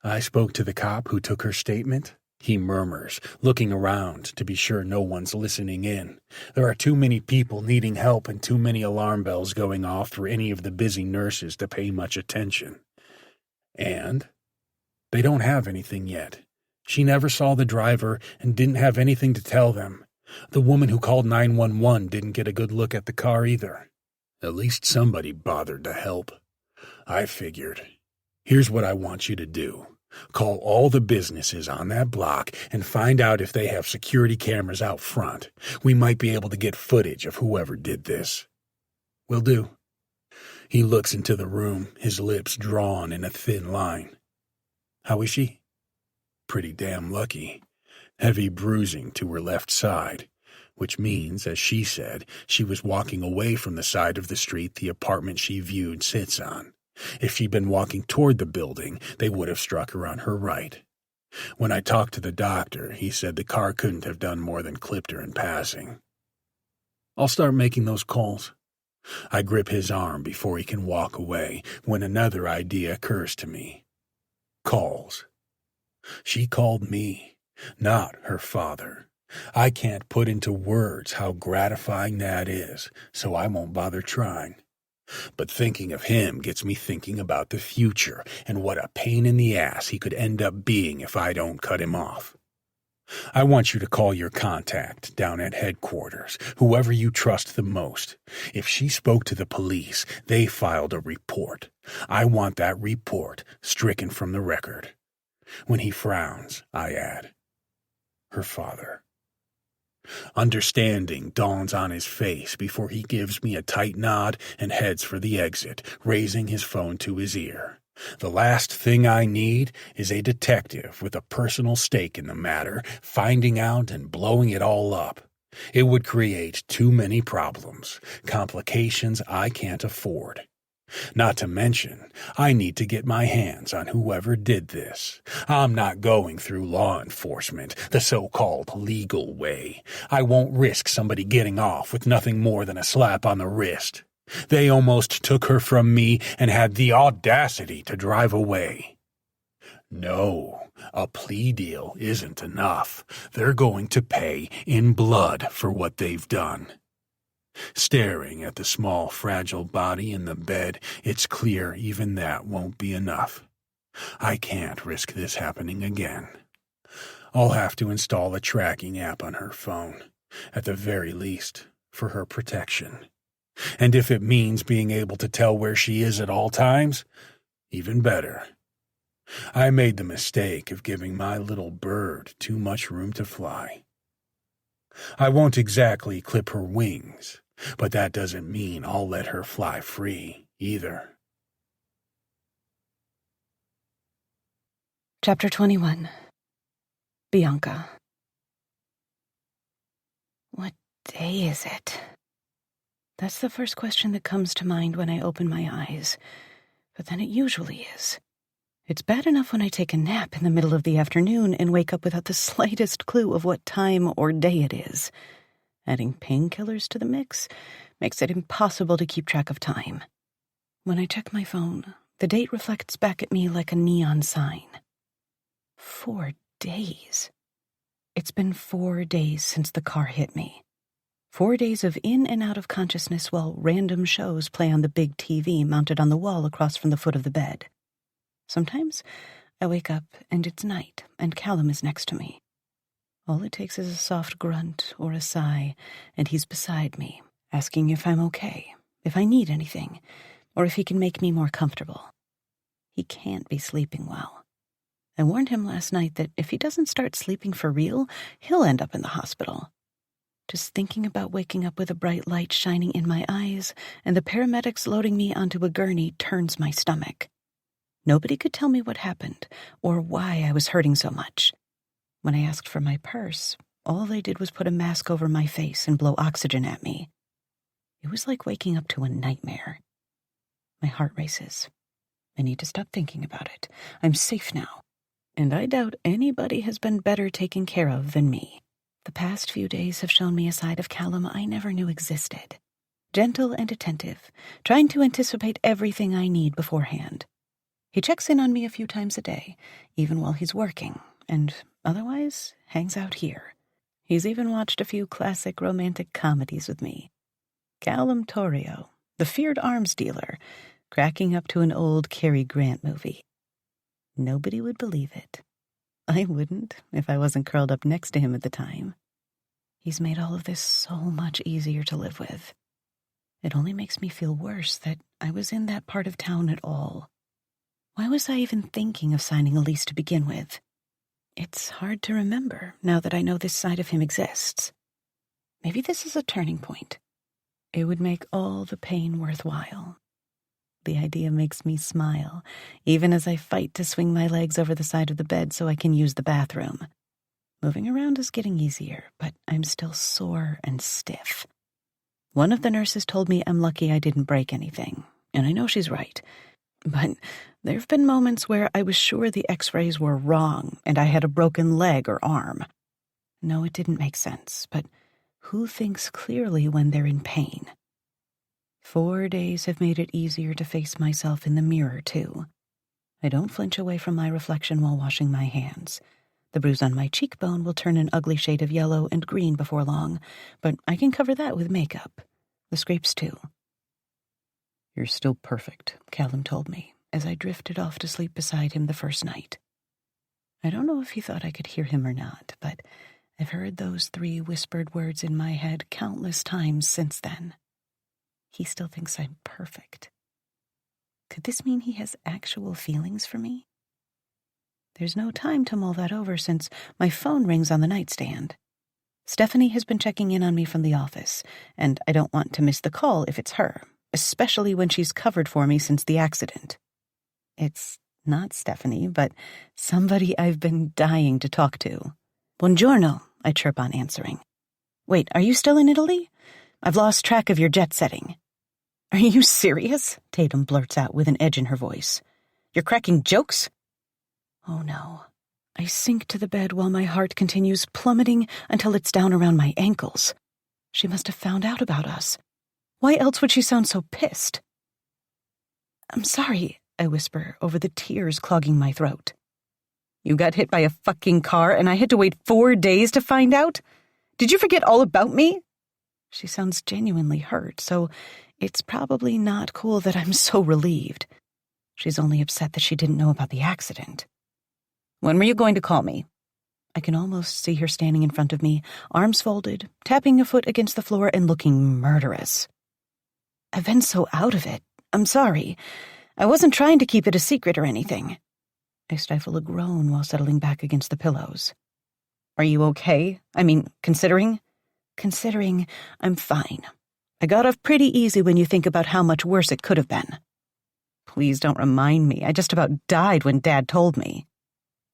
I spoke to the cop who took her statement. He murmurs, looking around to be sure no one's listening in. There are too many people needing help and too many alarm bells going off for any of the busy nurses to pay much attention. And they don't have anything yet. She never saw the driver and didn't have anything to tell them. The woman who called 911 didn't get a good look at the car either. At least somebody bothered to help. I figured, here's what I want you to do. Call all the businesses on that block and find out if they have security cameras out front. We might be able to get footage of whoever did this. Will do. He looks into the room, his lips drawn in a thin line. How is she? Pretty damn lucky. Heavy bruising to her left side, which means, as she said, she was walking away from the side of the street the apartment she viewed sits on. If she'd been walking toward the building, they would have struck her on her right. When I talked to the doctor, he said the car couldn't have done more than clipped her in passing. I'll start making those calls. I grip his arm before he can walk away when another idea occurs to me. Calls. She called me, not her father. I can't put into words how gratifying that is, so I won't bother trying. But thinking of him gets me thinking about the future and what a pain in the ass he could end up being if I don't cut him off. I want you to call your contact down at headquarters, whoever you trust the most. If she spoke to the police, they filed a report. I want that report stricken from the record. When he frowns, I add, her father. Understanding dawns on his face before he gives me a tight nod and heads for the exit, raising his phone to his ear. The last thing I need is a detective with a personal stake in the matter, finding out and blowing it all up. It would create too many problems, complications I can't afford. Not to mention, I need to get my hands on whoever did this. I'm not going through law enforcement, the so-called legal way. I won't risk somebody getting off with nothing more than a slap on the wrist. They almost took her from me and had the audacity to drive away. No, a plea deal isn't enough. They're going to pay in blood for what they've done. Staring at the small, fragile body in the bed, it's clear even that won't be enough. I can't risk this happening again. I'll have to install a tracking app on her phone, at the very least, for her protection. And if it means being able to tell where she is at all times, even better. I made the mistake of giving my little bird too much room to fly. I won't exactly clip her wings, but that doesn't mean I'll let her fly free either. Chapter 21. Bianca. What day is it? That's the first question that comes to mind when I open my eyes, but then it usually is. It's bad enough when I take a nap in the middle of the afternoon and wake up without the slightest clue of what time or day it is. Adding painkillers to the mix makes it impossible to keep track of time. When I check my phone, the date reflects back at me like a neon sign. 4 days. It's been 4 days since the car hit me. 4 days of in and out of consciousness while random shows play on the big TV mounted on the wall across from the foot of the bed. Sometimes I wake up and it's night and Callum is next to me. All it takes is a soft grunt or a sigh, and he's beside me, asking if I'm okay, if I need anything, or if he can make me more comfortable. He can't be sleeping well. I warned him last night that if he doesn't start sleeping for real, he'll end up in the hospital. Just thinking about waking up with a bright light shining in my eyes and the paramedics loading me onto a gurney turns my stomach. Nobody could tell me what happened or why I was hurting so much. When I asked for my purse, all they did was put a mask over my face and blow oxygen at me. It was like waking up to a nightmare. My heart races. I need to stop thinking about it. I'm safe now. And I doubt anybody has been better taken care of than me. The past few days have shown me a side of Callum I never knew existed. Gentle and attentive, trying to anticipate everything I need beforehand. He checks in on me a few times a day, even while he's working, and otherwise hangs out here. He's even watched a few classic romantic comedies with me. Callum Torrio, the feared arms dealer, cracking up to an old Cary Grant movie. Nobody would believe it. I wouldn't if I wasn't curled up next to him at the time. He's made all of this so much easier to live with. It only makes me feel worse that I was in that part of town at all. Why was I even thinking of signing a lease to begin with? It's hard to remember now that I know this side of him exists. Maybe this is a turning point. It would make all the pain worthwhile. The idea makes me smile, even as I fight to swing my legs over the side of the bed so I can use the bathroom. Moving around is getting easier, but I'm still sore and stiff. One of the nurses told me I'm lucky I didn't break anything, and I know she's right. But there have been moments where I was sure the x-rays were wrong and I had a broken leg or arm. No, it didn't make sense, but who thinks clearly when they're in pain? 4 days have made it easier to face myself in the mirror, too. I don't flinch away from my reflection while washing my hands. The bruise on my cheekbone will turn an ugly shade of yellow and green before long, but I can cover that with makeup. The scrapes, too. You're still perfect, Callum told me, as I drifted off to sleep beside him the first night. I don't know if he thought I could hear him or not, but I've heard those 3 whispered words in my head countless times since then. He still thinks I'm perfect. Could this mean he has actual feelings for me? There's no time to mull that over since my phone rings on the nightstand. Stephanie has been checking in on me from the office, and I don't want to miss the call if it's her, especially when she's covered for me since the accident. It's not Stephanie, but somebody I've been dying to talk to. Buongiorno, I chirp on answering. Wait, are you still in Italy? I've lost track of your jet setting. Are you serious? Tatum blurts out with an edge in her voice. You're cracking jokes? Oh no. I sink to the bed while my heart continues plummeting until it's down around my ankles. She must have found out about us. Why else would she sound so pissed? "I'm sorry," I whisper over the tears clogging my throat. "You got hit by a fucking car and I had to wait 4 days to find out? Did you forget all about me?" She sounds genuinely hurt, so it's probably not cool that I'm so relieved. She's only upset that she didn't know about the accident. "When were you going to call me?" I can almost see her standing in front of me, arms folded, tapping a foot against the floor and looking murderous. "I've been so out of it. I'm sorry. I wasn't trying to keep it a secret or anything." I stifle a groan while settling back against the pillows. "Are you okay? I mean, considering?" "Considering, I'm fine. I got off pretty easy when you think about how much worse it could have been." "Please don't remind me. I just about died when Dad told me."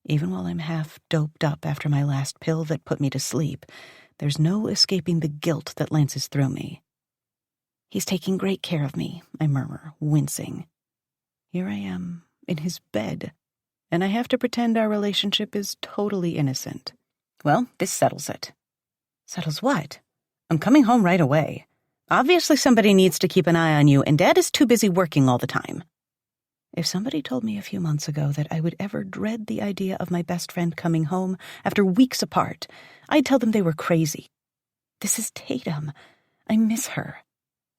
Even while I'm half doped up after my last pill that put me to sleep, there's no escaping the guilt that lances through me. "He's taking great care of me," I murmur, wincing. Here I am, in his bed, and I have to pretend our relationship is totally innocent. "Well, this settles it." "Settles what?" "I'm coming home right away. Obviously somebody needs to keep an eye on you, and Dad is too busy working all the time." If somebody told me a few months ago that I would ever dread the idea of my best friend coming home after weeks apart, I'd tell them they were crazy. This is Tatum. I miss her.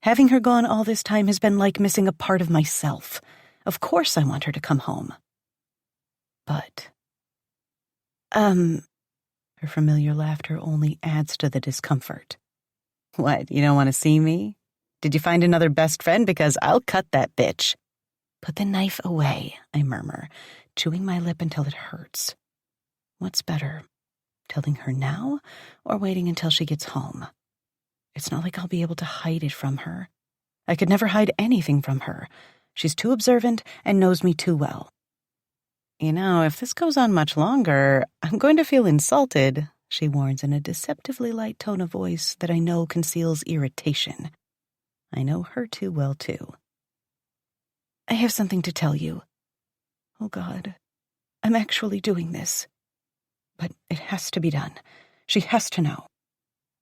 Having her gone all this time has been like missing a part of myself. Of course I want her to come home. But, her familiar laughter only adds to the discomfort. "What, you don't want to see me? Did you find another best friend? Because I'll cut that bitch." "Put the knife away," I murmur, chewing my lip until it hurts. What's better, telling her now or waiting until she gets home? It's not like I'll be able to hide it from her. I could never hide anything from her. She's too observant and knows me too well. "You know, if this goes on much longer, I'm going to feel insulted," she warns in a deceptively light tone of voice that I know conceals irritation. I know her too well, too. "I have something to tell you. Oh, God, I'm actually doing this. But it has to be done. She has to know.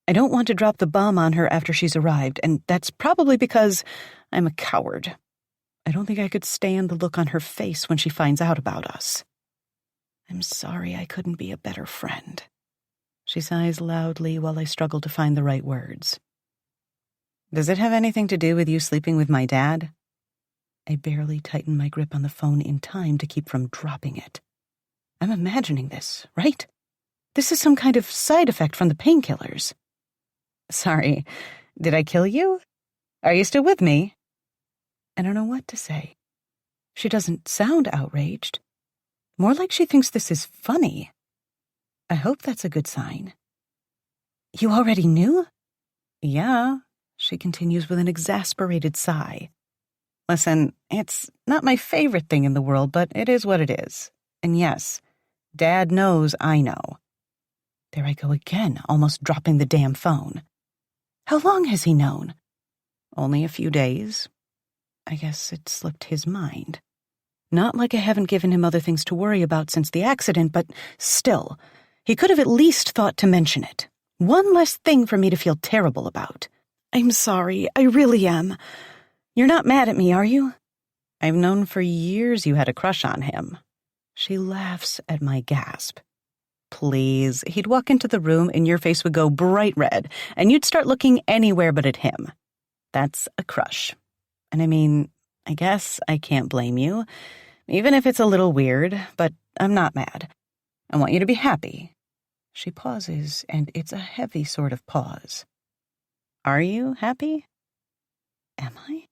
I don't want to drop the bomb on her after she's arrived, and that's probably because I'm a coward. I don't think I could stand the look on her face when she finds out about us. I'm sorry I couldn't be a better friend." She sighs loudly while I struggle to find the right words. "Does it have anything to do with you sleeping with my dad?" I barely tighten my grip on the phone in time to keep from dropping it. I'm imagining this, right? This is some kind of side effect from the painkillers. "Sorry, did I kill you? Are you still with me?" I don't know what to say. She doesn't sound outraged. More like she thinks this is funny. I hope that's a good sign. "You already knew?" "Yeah," she continues with an exasperated sigh. "Listen, it's not my favorite thing in the world, but it is what it is. And yes, Dad knows I know." There I go again, almost dropping the damn phone. "How long has he known?" "Only a few days. I guess it slipped his mind. Not like I haven't given him other things to worry about since the accident, but still, he could have at least thought to mention it. One less thing for me to feel terrible about. I'm sorry, I really am. You're not mad at me, are you?" "I've known for years you had a crush on him." She laughs at my gasp. "Please, he'd walk into the room and your face would go bright red, and you'd start looking anywhere but at him. That's a crush. And I mean, I guess I can't blame you, even if it's a little weird, but I'm not mad. I want you to be happy." She pauses, and it's a heavy sort of pause. "Are you happy?" Am I?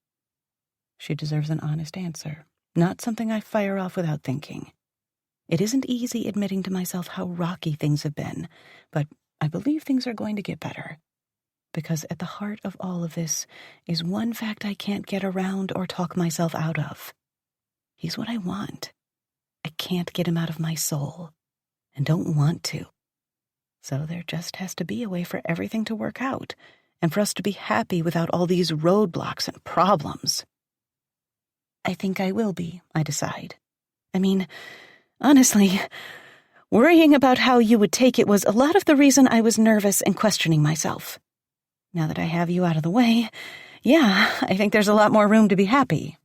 She deserves an honest answer, not something I fire off without thinking. It isn't easy admitting to myself how rocky things have been, but I believe things are going to get better. Because at the heart of all of this is one fact I can't get around or talk myself out of. He's what I want. I can't get him out of my soul, and don't want to. So there just has to be a way for everything to work out, and for us to be happy without all these roadblocks and problems. I think I will be, I decide. I mean, honestly, worrying about how you would take it was a lot of the reason I was nervous and questioning myself. Now that I have you out of the way, Yeah, I think there's a lot more room to be happy.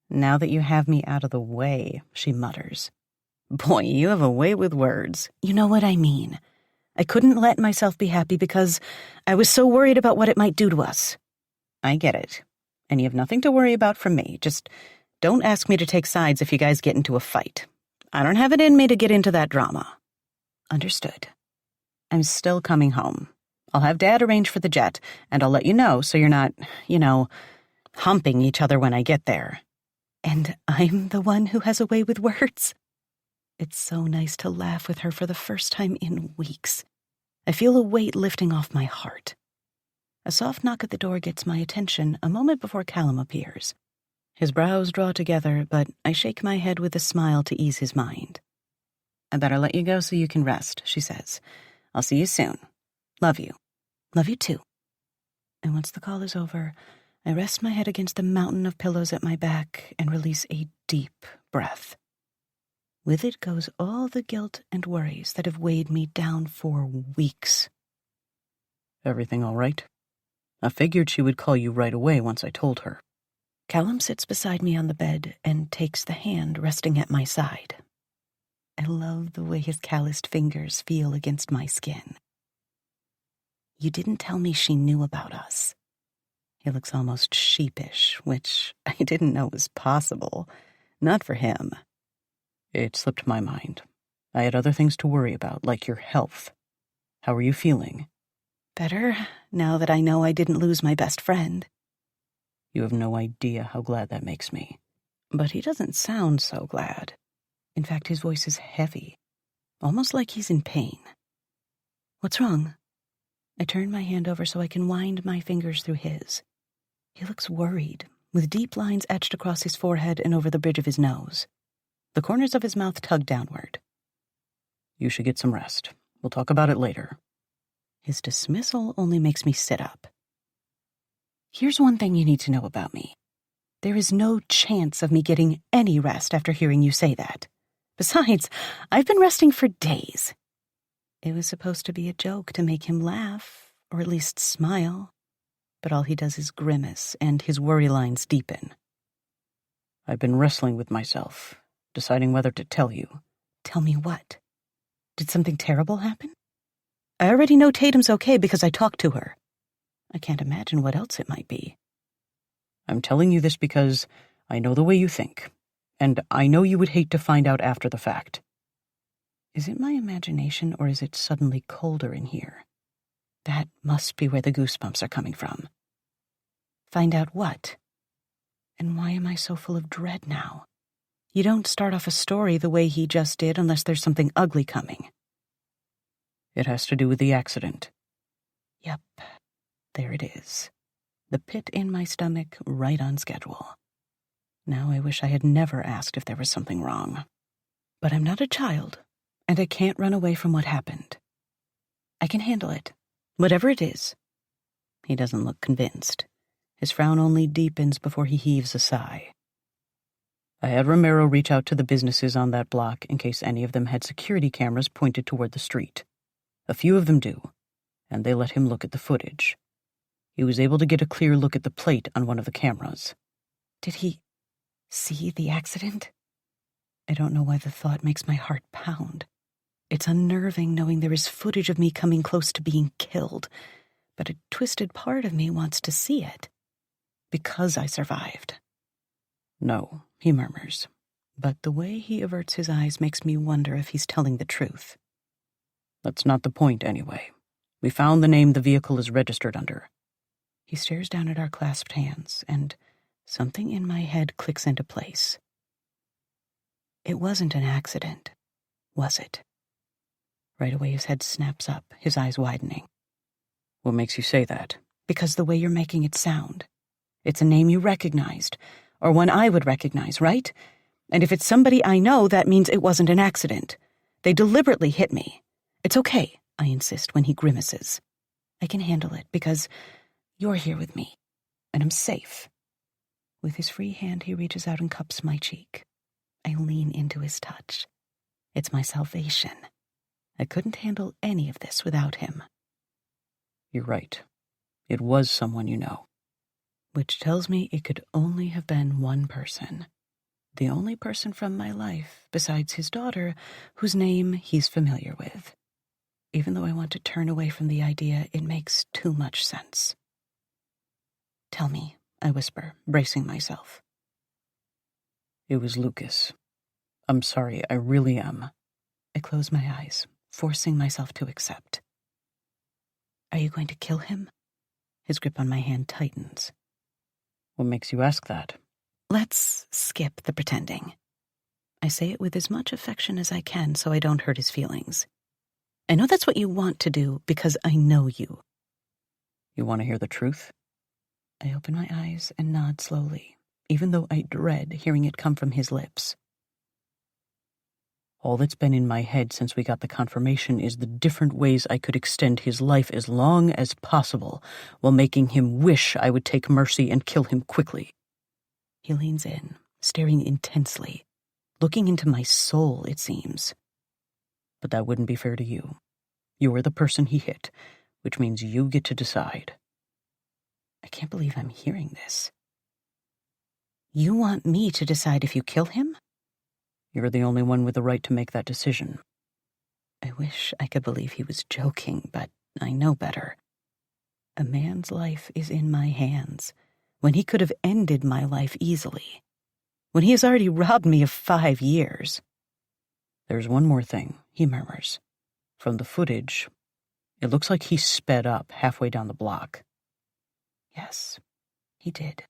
Now that you have me out of the way, she mutters. Boy, you have a way with words. You know what I mean. I couldn't let myself be happy because I was so worried about what it might do to us. I get it. And you have nothing to worry about from me. Just don't ask me to take sides if you guys get into a fight. I don't have it in me to get into that drama. Understood. I'm still coming home. I'll have Dad arrange for the jet, and I'll let you know so you're not, humping each other when I get there. And I'm the one who has a way with words. It's so nice to laugh with her for the first time in weeks. I feel a weight lifting off my heart. A soft knock at the door gets my attention a moment before Callum appears. His brows draw together, but I shake my head with a smile to ease his mind. I better let you go so you can rest, she says. I'll see you soon. Love you. Love you too. And once the call is over, I rest my head against the mountain of pillows at my back and release a deep breath. With it goes all the guilt and worries that have weighed me down for weeks. Everything all right? I figured she would call you right away once I told her. Callum sits beside me on the bed and takes the hand resting at my side. I love the way his calloused fingers feel against my skin. You didn't tell me she knew about us. He looks almost sheepish, which I didn't know was possible. Not for him. It slipped my mind. I had other things to worry about, like your health. How are you feeling? Better, now that I know I didn't lose my best friend. You have no idea how glad that makes me. But he doesn't sound so glad. In fact, his voice is heavy, almost like he's in pain. What's wrong? I turn my hand over so I can wind my fingers through his. He looks worried, with deep lines etched across his forehead and over the bridge of his nose. The corners of his mouth tug downward. You should get some rest. We'll talk about it later. His dismissal only makes me sit up. Here's one thing you need to know about me. There is no chance of me getting any rest after hearing you say that. Besides, I've been resting for days. It was supposed to be a joke to make him laugh, or at least smile. But all he does is grimace, and his worry lines deepen. I've been wrestling with myself, deciding whether to tell you. Tell me what? Did something terrible happen? I already know Tatum's okay because I talked to her. I can't imagine what else it might be. I'm telling you this because I know the way you think, and I know you would hate to find out after the fact. Is it my imagination, or is it suddenly colder in here? That must be where the goosebumps are coming from. Find out what? And why am I so full of dread now? You don't start off a story the way he just did unless there's something ugly coming. It has to do with the accident. Yep, there it is. The pit in my stomach, right on schedule. Now I wish I had never asked if there was something wrong. But I'm not a child, and I can't run away from what happened. I can handle it, whatever it is. He doesn't look convinced. His frown only deepens before he heaves a sigh. I had Romero reach out to the businesses on that block in case any of them had security cameras pointed toward the street. A few of them do, and they let him look at the footage. He was able to get a clear look at the plate on one of the cameras. Did he see the accident? I don't know why the thought makes my heart pound. It's unnerving knowing there is footage of me coming close to being killed, but a twisted part of me wants to see it. Because I survived. No, he murmurs. But the way he averts his eyes makes me wonder if he's telling the truth. That's not the point, anyway. We found the name the vehicle is registered under. He stares down at our clasped hands, and something in my head clicks into place. It wasn't an accident, was it? Right away his head snaps up, his eyes widening. What makes you say that? Because the way you're making it sound. It's a name you recognized, or one I would recognize, right? And if it's somebody I know, that means it wasn't an accident. They deliberately hit me. It's okay, I insist when he grimaces. I can handle it because you're here with me, and I'm safe. With his free hand, he reaches out and cups my cheek. I lean into his touch. It's my salvation. I couldn't handle any of this without him. You're right. It was someone you know. which tells me it could only have been one person. The only person from my life, besides his daughter, whose name he's familiar with. Even though I want to turn away from the idea, it makes too much sense. "Tell me," I whisper, bracing myself. It was Lucas. I'm sorry, I really am. I close my eyes, forcing myself to accept. "Are you going to kill him?" His grip on my hand tightens. What makes you ask that? "Let's skip the pretending." I say it with as much affection as I can so I don't hurt his feelings. "I know that's what you want to do because I know you." You want to hear the truth? I open my eyes and nod slowly, even though I dread hearing it come from his lips. All that's been in my head since we got the confirmation is the different ways I could extend his life as long as possible, while making him wish I would take mercy and kill him quickly. He leans in, staring intensely, looking into my soul, it seems. But that wouldn't be fair to you. You were the person he hit, which means you get to decide. I can't believe I'm hearing this. You want me to decide if you kill him? You're the only one with the right to make that decision. I wish I could believe he was joking, but I know better. A man's life is in my hands, when he could have ended my life easily, when he has already robbed me of 5 years. There's one more thing, he murmurs. From the footage, it looks like he sped up halfway down the block. Yes, he did.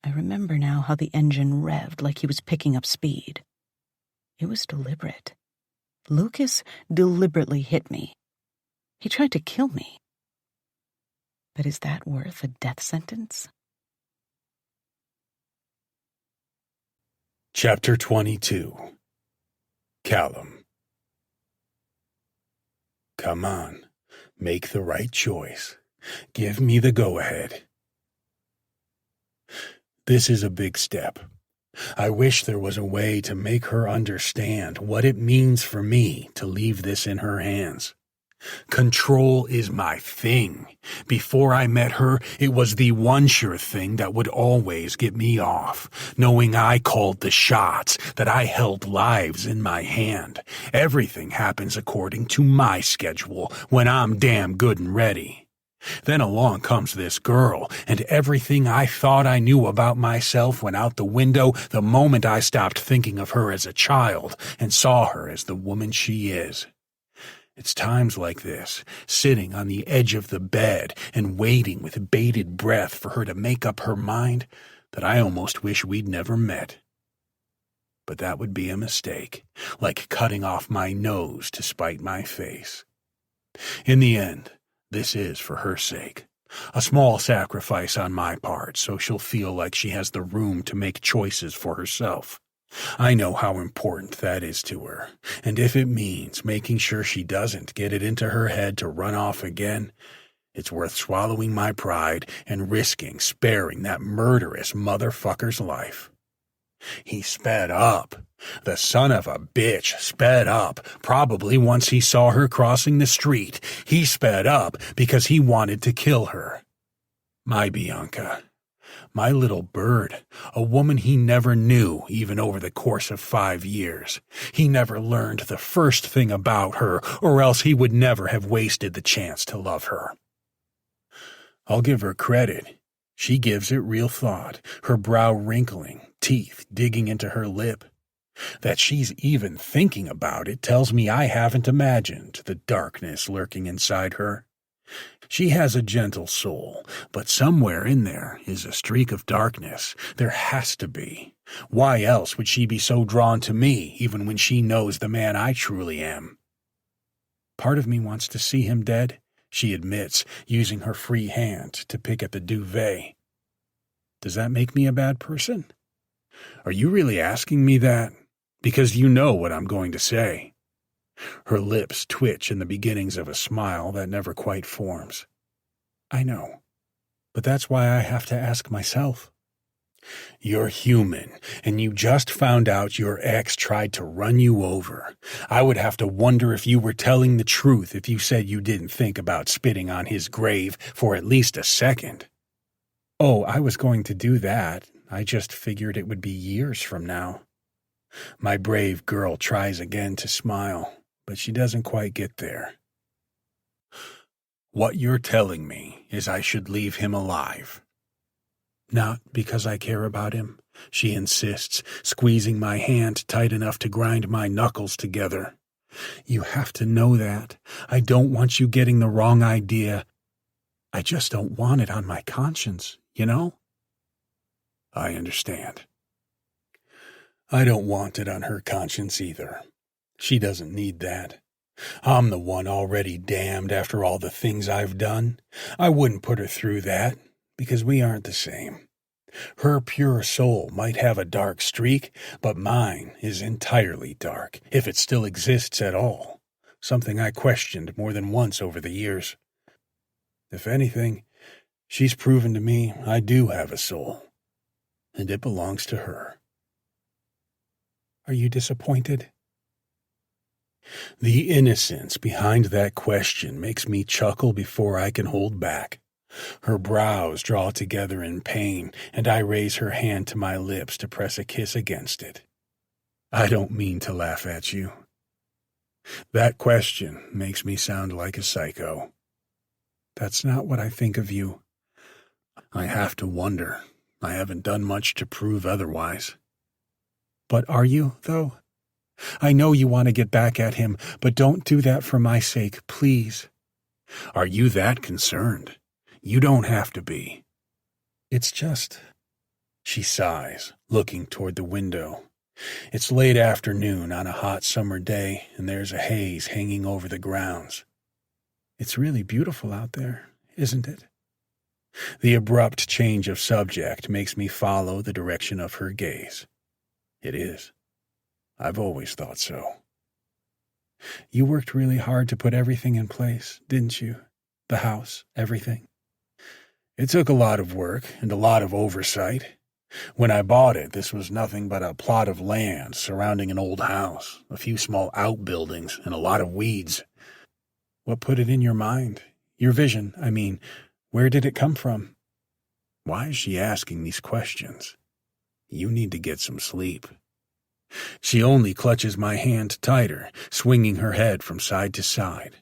I remember now how the engine revved like he was picking up speed. It was deliberate. Lucas deliberately hit me. He tried to kill me. But is that worth a death sentence? Chapter 22. Callum. Come on, make the right choice. Give me the go-ahead. This is a big step. I wish there was a way to make her understand what it means for me to leave this in her hands. Control is my thing. Before I met her, it was the one sure thing that would always get me off, knowing I called the shots, that I held lives in my hand. Everything happens according to my schedule when I'm damn good and ready. Then along comes this girl, and everything I thought I knew about myself went out the window the moment I stopped thinking of her as a child and saw her as the woman she is. It's times like this, sitting on the edge of the bed and waiting with bated breath for her to make up her mind, that I almost wish we'd never met. But that would be a mistake, like cutting off my nose to spite my face. In the end, this is for her sake. A small sacrifice on my part, so she'll feel like she has the room to make choices for herself. I know how important that is to her, and if it means making sure she doesn't get it into her head to run off again, it's worth swallowing my pride and risking sparing that murderous motherfucker's life. He sped up. The son of a bitch sped up, probably once he saw her crossing the street. He sped up because he wanted to kill her. My Bianca. My little bird, a woman he never knew even over the course of 5 years. He never learned the first thing about her, or else he would never have wasted the chance to love her. I'll give her credit. She gives it real thought, her brow wrinkling, teeth digging into her lip. That she's even thinking about it tells me I haven't imagined the darkness lurking inside her. She has a gentle soul, but somewhere in there is a streak of darkness. There has to be. Why else would she be so drawn to me, even when she knows the man I truly am? Part of me wants to see him dead, she admits, using her free hand to pick at the duvet. Does that make me a bad person? Are you really asking me that? Because you know what I'm going to say. Her lips twitch in the beginnings of a smile that never quite forms. I know, but that's why I have to ask myself. You're human, and you just found out your ex tried to run you over. I would have to wonder if you were telling the truth if you said you didn't think about spitting on his grave for at least a second. Oh, I was going to do that. I just figured it would be years from now. My brave girl tries again to smile, but she doesn't quite get there. What you're telling me is I should leave him alive. Not because I care about him, she insists, squeezing my hand tight enough to grind my knuckles together. You have to know that. I don't want you getting the wrong idea. I just don't want it on my conscience, you know? I understand. I don't want it on her conscience either. She doesn't need that. I'm the one already damned after all the things I've done. I wouldn't put her through that, because we aren't the same. Her pure soul might have a dark streak, but mine is entirely dark, if it still exists at all, something I questioned more than once over the years. If anything, she's proven to me I do have a soul, and it belongs to her. Are you disappointed? The innocence behind that question makes me chuckle before I can hold back. Her brows draw together in pain, and I raise her hand to my lips to press a kiss against it. I don't mean to laugh at you. That question makes me sound like a psycho. That's not what I think of you. I have to wonder. I haven't done much to prove otherwise. But are you, though? I know you want to get back at him, but don't do that for my sake, please. Are you that concerned? You don't have to be. It's just... She sighs, looking toward the window. It's late afternoon on a hot summer day, and there's a haze hanging over the grounds. It's really beautiful out there, isn't it? The abrupt change of subject makes me follow the direction of her gaze. It is. I've always thought so. You worked really hard to put everything in place, didn't you? The house, everything. It took a lot of work and a lot of oversight. When I bought it, this was nothing but a plot of land surrounding an old house, a few small outbuildings, and a lot of weeds. What put it in your mind? Your vision, I mean. Where did it come from? Why is she asking these questions? You need to get some sleep. She only clutches my hand tighter, swinging her head from side to side.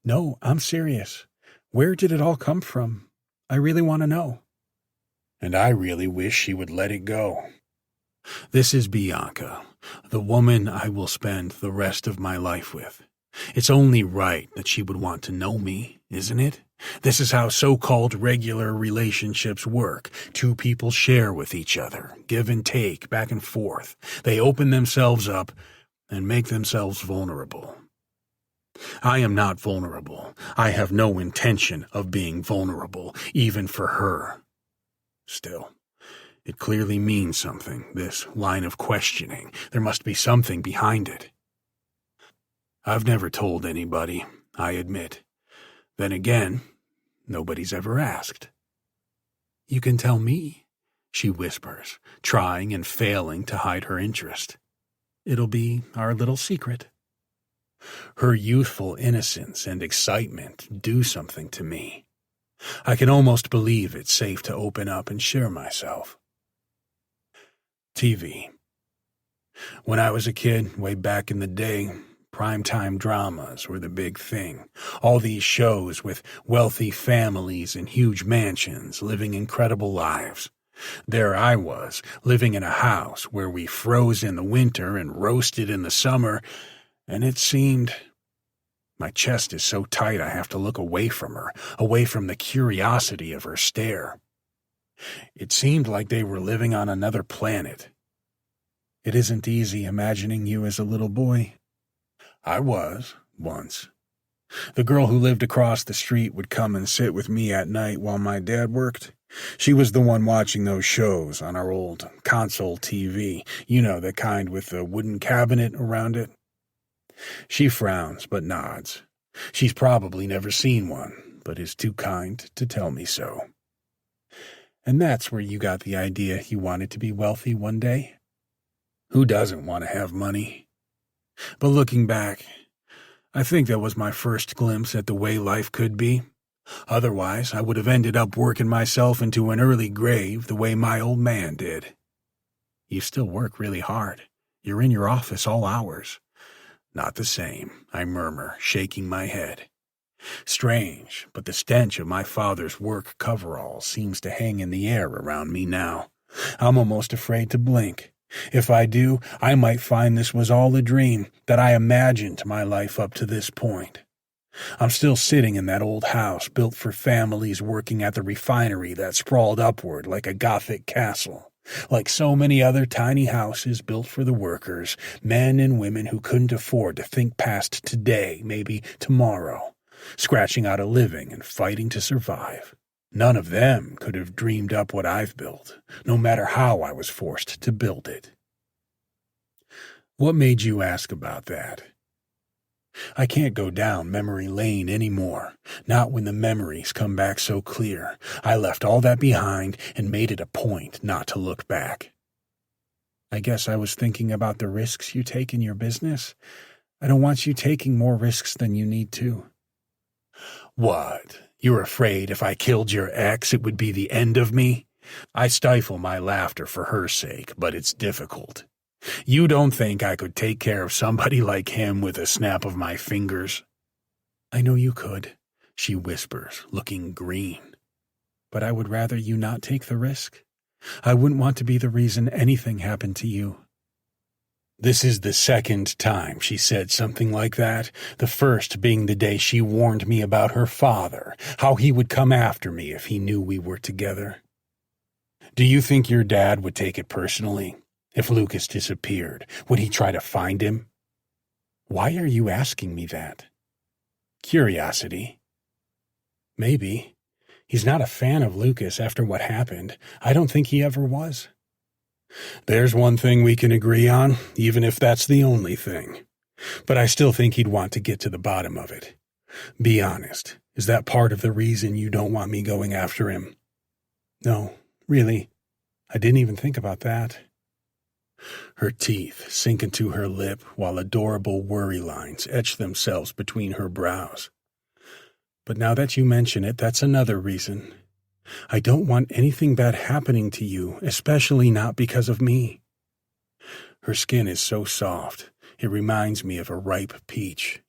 No, I'm serious. Where did it all come from? I really want to know. And I really wish she would let it go. This is Bianca, the woman I will spend the rest of my life with. It's only right that she would want to know me, isn't it? This is how so-called regular relationships work. Two people share with each other, give and take, back and forth. They open themselves up and make themselves vulnerable. I am not vulnerable. I have no intention of being vulnerable, even for her. Still, it clearly means something, this line of questioning. There must be something behind it. I've never told anybody, I admit. Then again, nobody's ever asked. You can tell me, she whispers, trying and failing to hide her interest. It'll be our little secret. Her youthful innocence and excitement do something to me. I can almost believe it's safe to open up and share myself. TV. When I was a kid, way back in the day, primetime dramas were the big thing. All these shows with wealthy families and huge mansions living incredible lives. There I was, living in a house where we froze in the winter and roasted in the summer, and it seemed... My chest is so tight I have to look away from her, away from the curiosity of her stare. It seemed like they were living on another planet. It isn't easy imagining you as a little boy. I was, once. The girl who lived across the street would come and sit with me at night while my dad worked. She was the one watching those shows on our old console TV, you know, the kind with the wooden cabinet around it. She frowns but nods. She's probably never seen one, but is too kind to tell me so. And that's where you got the idea you wanted to be wealthy one day? Who doesn't want to have money? But looking back, I think that was my first glimpse at the way life could be. Otherwise, I would have ended up working myself into an early grave the way my old man did. You still work really hard. You're in your office all hours. Not the same, I murmur, shaking my head. Strange, but the stench of my father's work coveralls seems to hang in the air around me now. I'm almost afraid to blink. If I do, I might find this was all a dream, that I imagined my life up to this point. I'm still sitting in that old house built for families working at the refinery that sprawled upward like a Gothic castle. Like so many other tiny houses built for the workers, men and women who couldn't afford to think past today, maybe tomorrow, scratching out a living and fighting to survive. None of them could have dreamed up what I've built, no matter how I was forced to build it. What made you ask about that? I can't go down memory lane anymore, not when the memories come back so clear. I left all that behind and made it a point not to look back. I guess I was thinking about the risks you take in your business. I don't want you taking more risks than you need to. What? You're afraid if I killed your ex it would be the end of me? I stifle my laughter for her sake, but it's difficult. You don't think I could take care of somebody like him with a snap of my fingers? I know you could, she whispers, looking green. But I would rather you not take the risk. I wouldn't want to be the reason anything happened to you. This is the second time she said something like that, the first being the day she warned me about her father, how he would come after me if he knew we were together. Do you think your dad would take it personally? If Lucas disappeared, would he try to find him? Why are you asking me that? Curiosity. Maybe. He's not a fan of Lucas after what happened. I don't think he ever was. There's one thing we can agree on, even if that's the only thing. But I still think he'd want to get to the bottom of it. Be honest, is that part of the reason you don't want me going after him? No, really. I didn't even think about that. Her teeth sink into her lip while adorable worry lines etch themselves between her brows. But now that you mention it, that's another reason. I don't want anything bad happening to you, especially not because of me. Her skin is so soft, it reminds me of a ripe peach.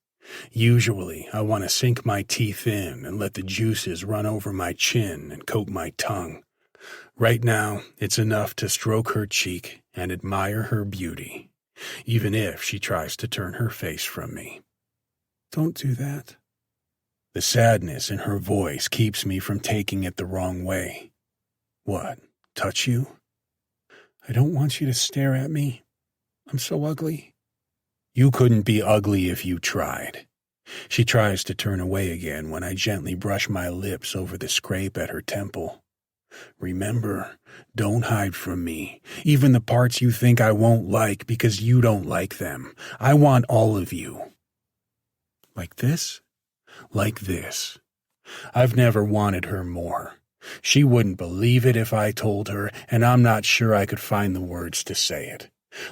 Usually, I want to sink my teeth in and let the juices run over my chin and coat my tongue. Right now, it's enough to stroke her cheek and admire her beauty, even if she tries to turn her face from me. Don't do that. The sadness in her voice keeps me from taking it the wrong way. What, touch you? I don't want you to stare at me. I'm so ugly. You couldn't be ugly if you tried. She tries to turn away again when I gently brush my lips over the scrape at her temple. Remember, don't hide from me, even the parts you think I won't like because you don't like them. I want all of you. Like this? Like this. I've never wanted her more. She wouldn't believe it if I told her, and I'm not sure I could find the words to say it.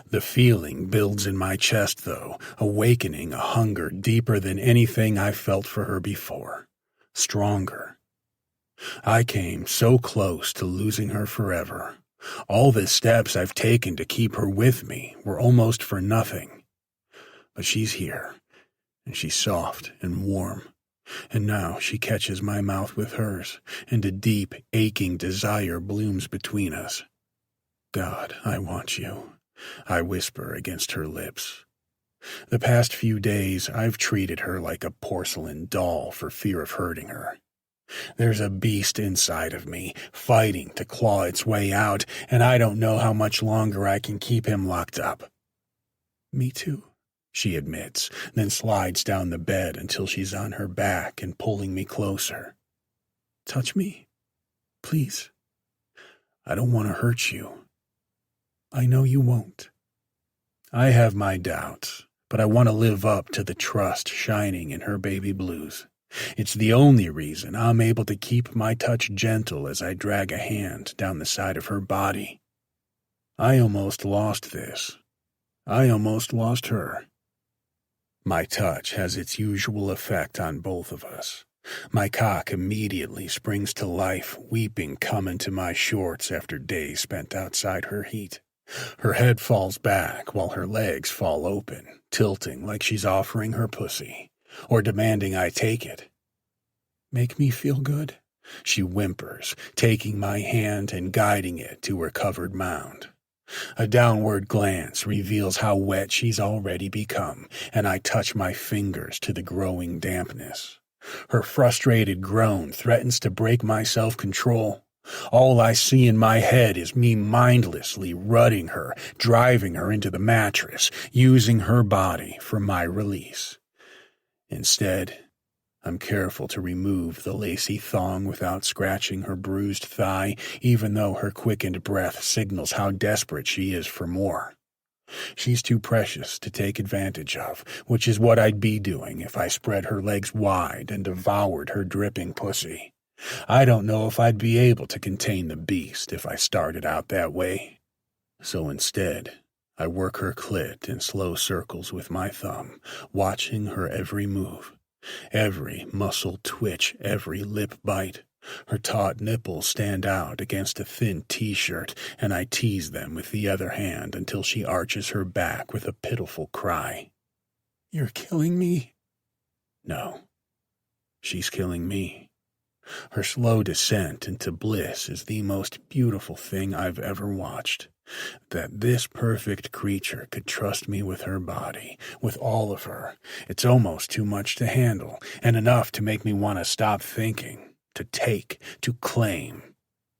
The feeling builds in my chest, though, awakening a hunger deeper than anything I've felt for her before. Stronger. I came so close to losing her forever. All the steps I've taken to keep her with me were almost for nothing. But she's here, and she's soft and warm. And now she catches my mouth with hers, and a deep, aching desire blooms between us. God, I want you, I whisper against her lips. The past few days, I've treated her like a porcelain doll for fear of hurting her. There's a beast inside of me, fighting to claw its way out, and I don't know how much longer I can keep him locked up. Me too, she admits, then slides down the bed until she's on her back and pulling me closer. Touch me, please. I don't want to hurt you. I know you won't. I have my doubts, but I want to live up to the trust shining in her baby blues. It's the only reason I'm able to keep my touch gentle as I drag a hand down the side of her body. I almost lost this. I almost lost her. My touch has its usual effect on both of us. My cock immediately springs to life, weeping come into my shorts after days spent outside her heat. Her head falls back while her legs fall open, tilting like she's offering her pussy, or demanding I take it. "Make me feel good," she whimpers, taking my hand and guiding it to her covered mound. A downward glance reveals how wet she's already become, and I touch my fingers to the growing dampness. Her frustrated groan threatens to break my self-control. All I see in my head is me mindlessly rutting her, driving her into the mattress, using her body for my release. Instead, I'm careful to remove the lacy thong without scratching her bruised thigh, even though her quickened breath signals how desperate she is for more. She's too precious to take advantage of, which is what I'd be doing if I spread her legs wide and devoured her dripping pussy. I don't know if I'd be able to contain the beast if I started out that way. So instead, I work her clit in slow circles with my thumb, watching her every move. Every muscle twitch, every lip bite. Her taut nipples stand out against a thin t-shirt, and I tease them with the other hand until she arches her back with a pitiful cry. "You're killing me?" No, she's killing me. Her slow descent into bliss is the most beautiful thing I've ever watched. That this perfect creature could trust me with her body, with all of her. It's almost too much to handle, and enough to make me want to stop thinking, to take, to claim.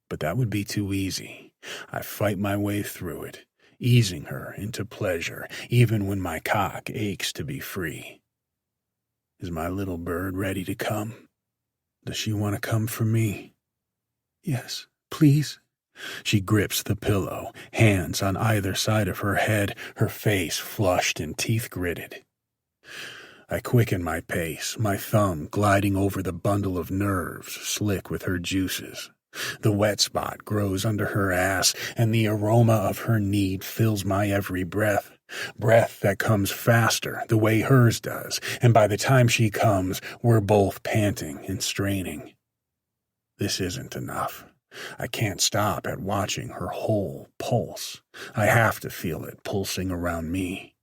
But that would be too easy. I fight my way through it, easing her into pleasure, even when my cock aches to be free. Is my little bird ready to come? Does she want to come for me? "Yes, please." She grips the pillow, hands on either side of her head, her face flushed and teeth gritted. I quicken my pace, my thumb gliding over the bundle of nerves, slick with her juices. The wet spot grows under her ass, and the aroma of her need fills my every breath. Breath that comes faster, the way hers does, and by the time she comes, we're both panting and straining. This isn't enough. I can't stop at watching her whole pulse. I have to feel it pulsing around me.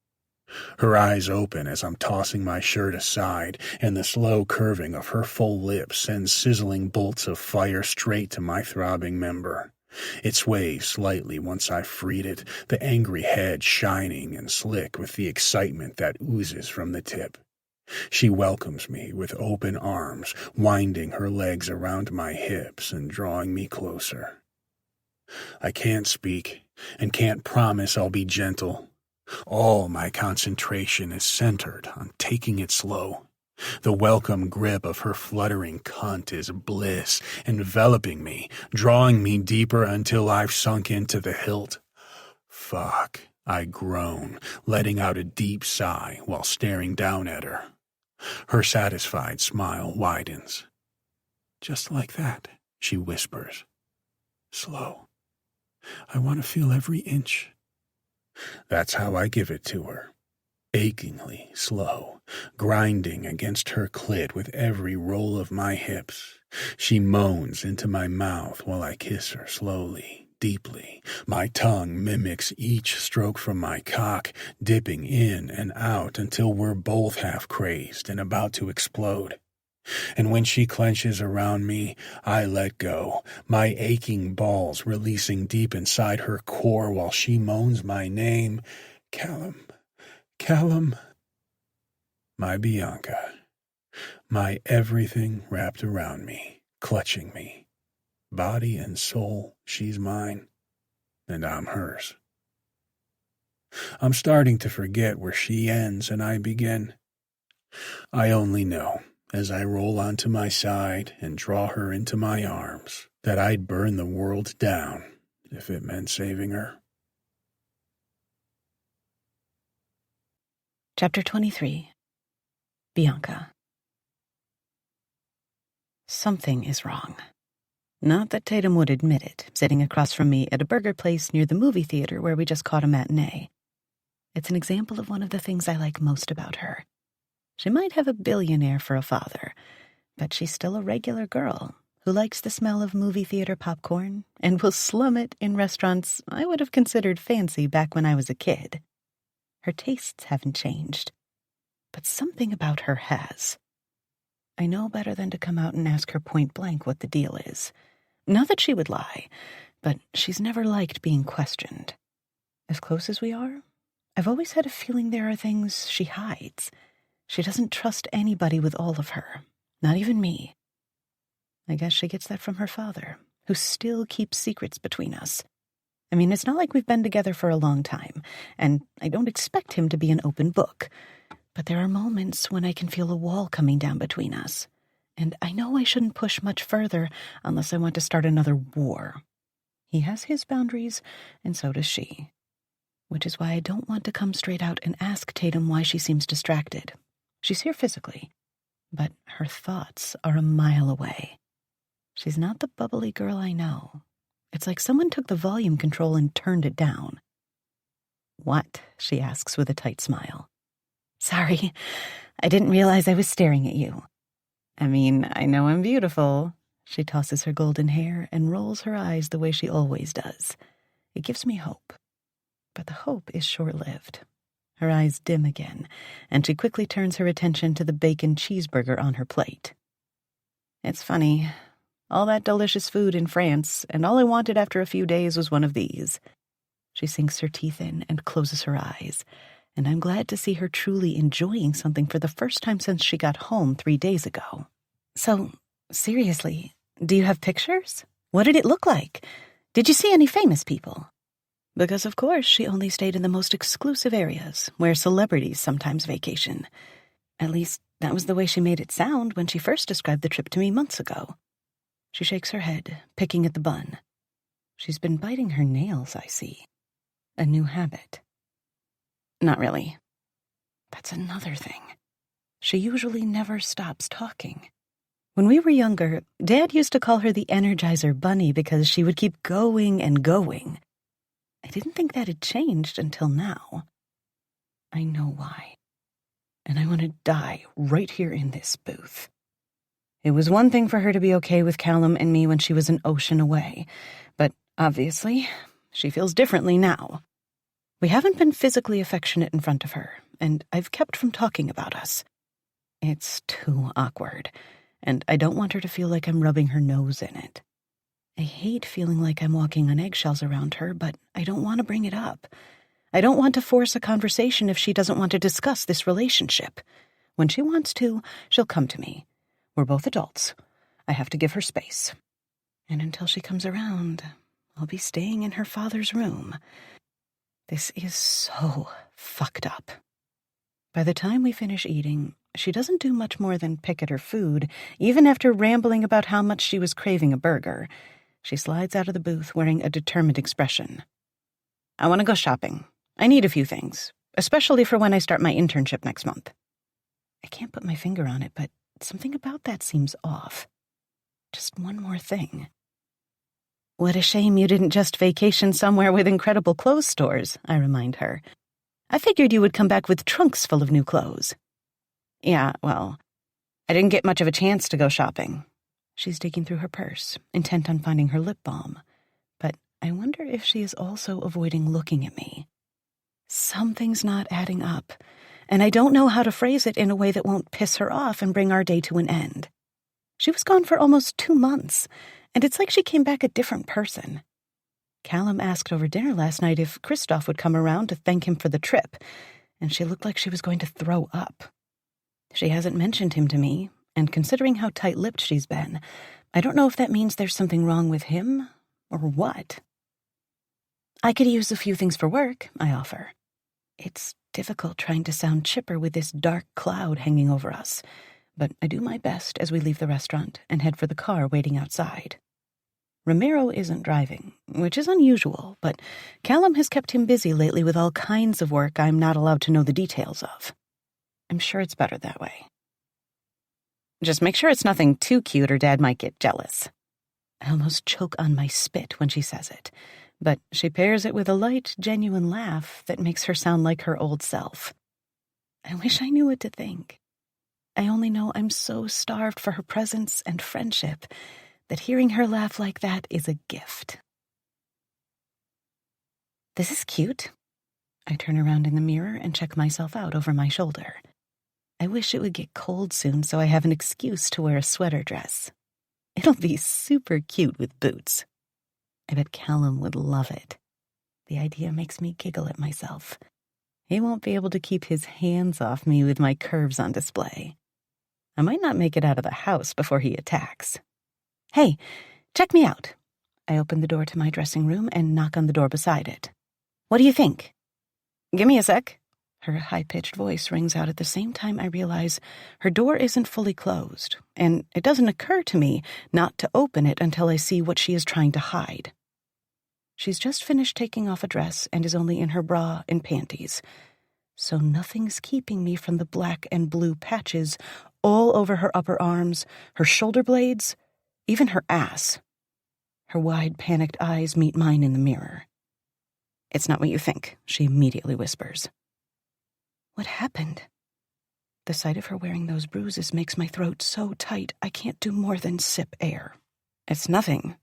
Her eyes open as I'm tossing my shirt aside, and the slow curving of her full lips sends sizzling bolts of fire straight to my throbbing member. It sways slightly once I've freed it, the angry head shining and slick with the excitement that oozes from the tip. She welcomes me with open arms, winding her legs around my hips and drawing me closer. I can't speak and can't promise I'll be gentle. All my concentration is centered on taking it slow. The welcome grip of her fluttering cunt is bliss, enveloping me, drawing me deeper until I've sunk into the hilt. Fuck, I groan, letting out a deep sigh while staring down at her. Her satisfied smile widens. "Just like that," she whispers. "Slow. I want to feel every inch." That's how I give it to her. Achingly slow, grinding against her clit with every roll of my hips. She moans into my mouth while I kiss her slowly, deeply. My tongue mimics each stroke from my cock, dipping in and out until we're both half crazed and about to explode. And when she clenches around me, I let go, my aching balls releasing deep inside her core while she moans my name, "Callum. Callum." My Bianca. My everything wrapped around me, clutching me. Body and soul, she's mine, and I'm hers. I'm starting to forget where she ends and I begin. I only know, as I roll onto my side and draw her into my arms, that I'd burn the world down if it meant saving her. Chapter 23. Bianca. Something is wrong. Not that Tatum would admit it, sitting across from me at a burger place near the movie theater where we just caught a matinee. It's an example of one of the things I like most about her. She might have a billionaire for a father, But she's still a regular girl who likes the smell of movie theater popcorn and will slum it in restaurants I would have considered fancy back when I was a kid. Her tastes haven't changed, but something about her has. I know better than to come out and ask her point blank what the deal is. Not that she would lie, but she's never liked being questioned. As close as we are, I've always had a feeling there are things she hides. She doesn't trust anybody with all of her, not even me. I guess she gets that from her father, who still keeps secrets between us. I mean, it's not like we've been together for a long time, and I don't expect him to be an open book. But there are moments when I can feel a wall coming down between us, and I know I shouldn't push much further unless I want to start another war. He has his boundaries, and so does she. Which is why I don't want to come straight out and ask Tatum why she seems distracted. She's here physically, but her thoughts are a mile away. She's not the bubbly girl I know. It's like someone took the volume control and turned it down. "What?" she asks with a tight smile. "Sorry, I didn't realize I was staring at you." "I mean, I know I'm beautiful." She tosses her golden hair and rolls her eyes the way she always does. It gives me hope. But the hope is short-lived. Her eyes dim again, and she quickly turns her attention to the bacon cheeseburger on her plate. "It's funny. All that delicious food in France, and all I wanted after a few days was one of these." She sinks her teeth in and closes her eyes, and I'm glad to see her truly enjoying something for the first time since she got home 3 days ago. "So, seriously, do you have pictures? What did it look like? Did you see any famous people?" Because, of course, she only stayed in the most exclusive areas, where celebrities sometimes vacation. At least, that was the way she made it sound when she first described the trip to me months ago. She shakes her head, picking at the bun. She's been biting her nails, I see. A new habit. "Not really." That's another thing. She usually never stops talking. When we were younger, Dad used to call her the Energizer Bunny because she would keep going and going. I didn't think that had changed until now. I know why. And I want to die right here in this booth. It was one thing for her to be okay with Callum and me when she was an ocean away, but obviously, she feels differently now. We haven't been physically affectionate in front of her, and I've kept from talking about us. It's too awkward, and I don't want her to feel like I'm rubbing her nose in it. I hate feeling like I'm walking on eggshells around her, but I don't want to bring it up. I don't want to force a conversation if she doesn't want to discuss this relationship. When she wants to, she'll come to me. We're both adults. I have to give her space. And until she comes around, I'll be staying in her father's room. This is so fucked up. By the time we finish eating, she doesn't do much more than pick at her food, even after rambling about how much she was craving a burger. She slides out of the booth wearing a determined expression. "I want to go shopping. I need a few things, especially for when I start my internship next month." I can't put my finger on it, but something about that seems off. Just one more thing. "What a shame you didn't just vacation somewhere with incredible clothes stores," I remind her. "I figured you would come back with trunks full of new clothes." "Yeah, well, I didn't get much of a chance to go shopping." She's digging through her purse, intent on finding her lip balm. But I wonder if she is also avoiding looking at me. Something's not adding up, and I don't know how to phrase it in a way that won't piss her off and bring our day to an end. She was gone for almost 2 months, and it's like she came back a different person. Callum asked over dinner last night if Christoph would come around to thank him for the trip, and she looked like she was going to throw up. She hasn't mentioned him to me, and considering how tight-lipped she's been, I don't know if that means there's something wrong with him, or what. "I could use a few things for work," I offer. It's difficult trying to sound chipper with this dark cloud hanging over us, but I do my best as we leave the restaurant and head for the car waiting outside. Ramiro isn't driving, which is unusual, but Callum has kept him busy lately with all kinds of work I'm not allowed to know the details of. I'm sure it's better that way. "Just make sure it's nothing too cute or Dad might get jealous." I almost choke on my spit when she says it, but she pairs it with a light, genuine laugh that makes her sound like her old self. I wish I knew what to think. I only know I'm so starved for her presence and friendship that hearing her laugh like that is a gift. This is cute. I turn around in the mirror and check myself out over my shoulder. I wish it would get cold soon so I have an excuse to wear a sweater dress. It'll be super cute with boots. I bet Callum would love it. The idea makes me giggle at myself. He won't be able to keep his hands off me with my curves on display. I might not make it out of the house before he attacks. Hey, check me out. I open the door to my dressing room and knock on the door beside it. What do you think? Give me a sec. Her high-pitched voice rings out at the same time I realize her door isn't fully closed, and it doesn't occur to me not to open it until I see what she is trying to hide. She's just finished taking off a dress and is only in her bra and panties, so nothing's keeping me from the black and blue patches all over her upper arms, her shoulder blades, even her ass. Her wide, panicked eyes meet mine in the mirror. It's not what you think, she immediately whispers. What happened? The sight of her wearing those bruises makes my throat so tight I can't do more than sip air. It's nothing.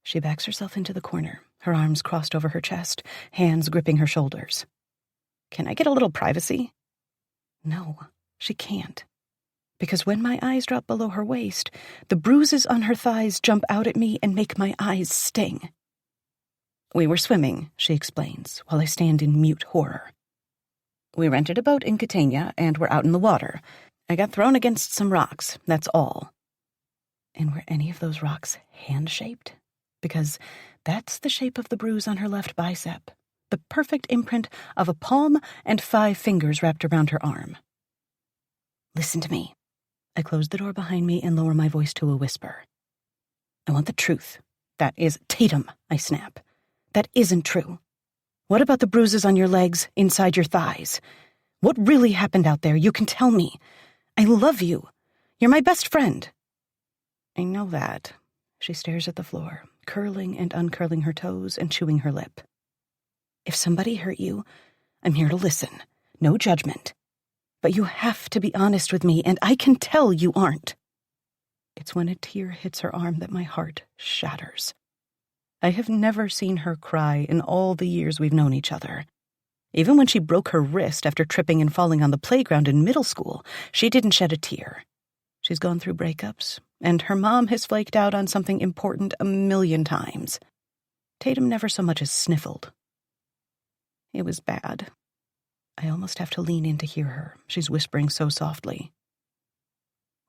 She backs herself into the corner, her arms crossed over her chest, hands gripping her shoulders. Can I get a little privacy? No, she can't. Because when my eyes drop below her waist, the bruises on her thighs jump out at me and make my eyes sting. We were swimming, she explains, while I stand in mute horror. We rented a boat in Catania, and we're out in the water. I got thrown against some rocks, that's all. And were any of those rocks hand-shaped? Because that's the shape of the bruise on her left bicep, the perfect imprint of a palm and 5 fingers wrapped around her arm. Listen to me. I close the door behind me and lower my voice to a whisper. I want the truth. That is Tatum, I snap. That isn't true. What about the bruises on your legs, inside your thighs? What really happened out there? You can tell me. I love you. You're my best friend. I know that. She stares at the floor, curling and uncurling her toes and chewing her lip. If somebody hurt you, I'm here to listen. No judgment. But you have to be honest with me, and I can tell you aren't. It's when a tear hits her arm that my heart shatters. I have never seen her cry in all the years we've known each other. Even when she broke her wrist after tripping and falling on the playground in middle school, she didn't shed a tear. She's gone through breakups, and her mom has flaked out on something important 1,000,000 times. Tatum never so much as sniffled. It was bad. I almost have to lean in to hear her. She's whispering so softly.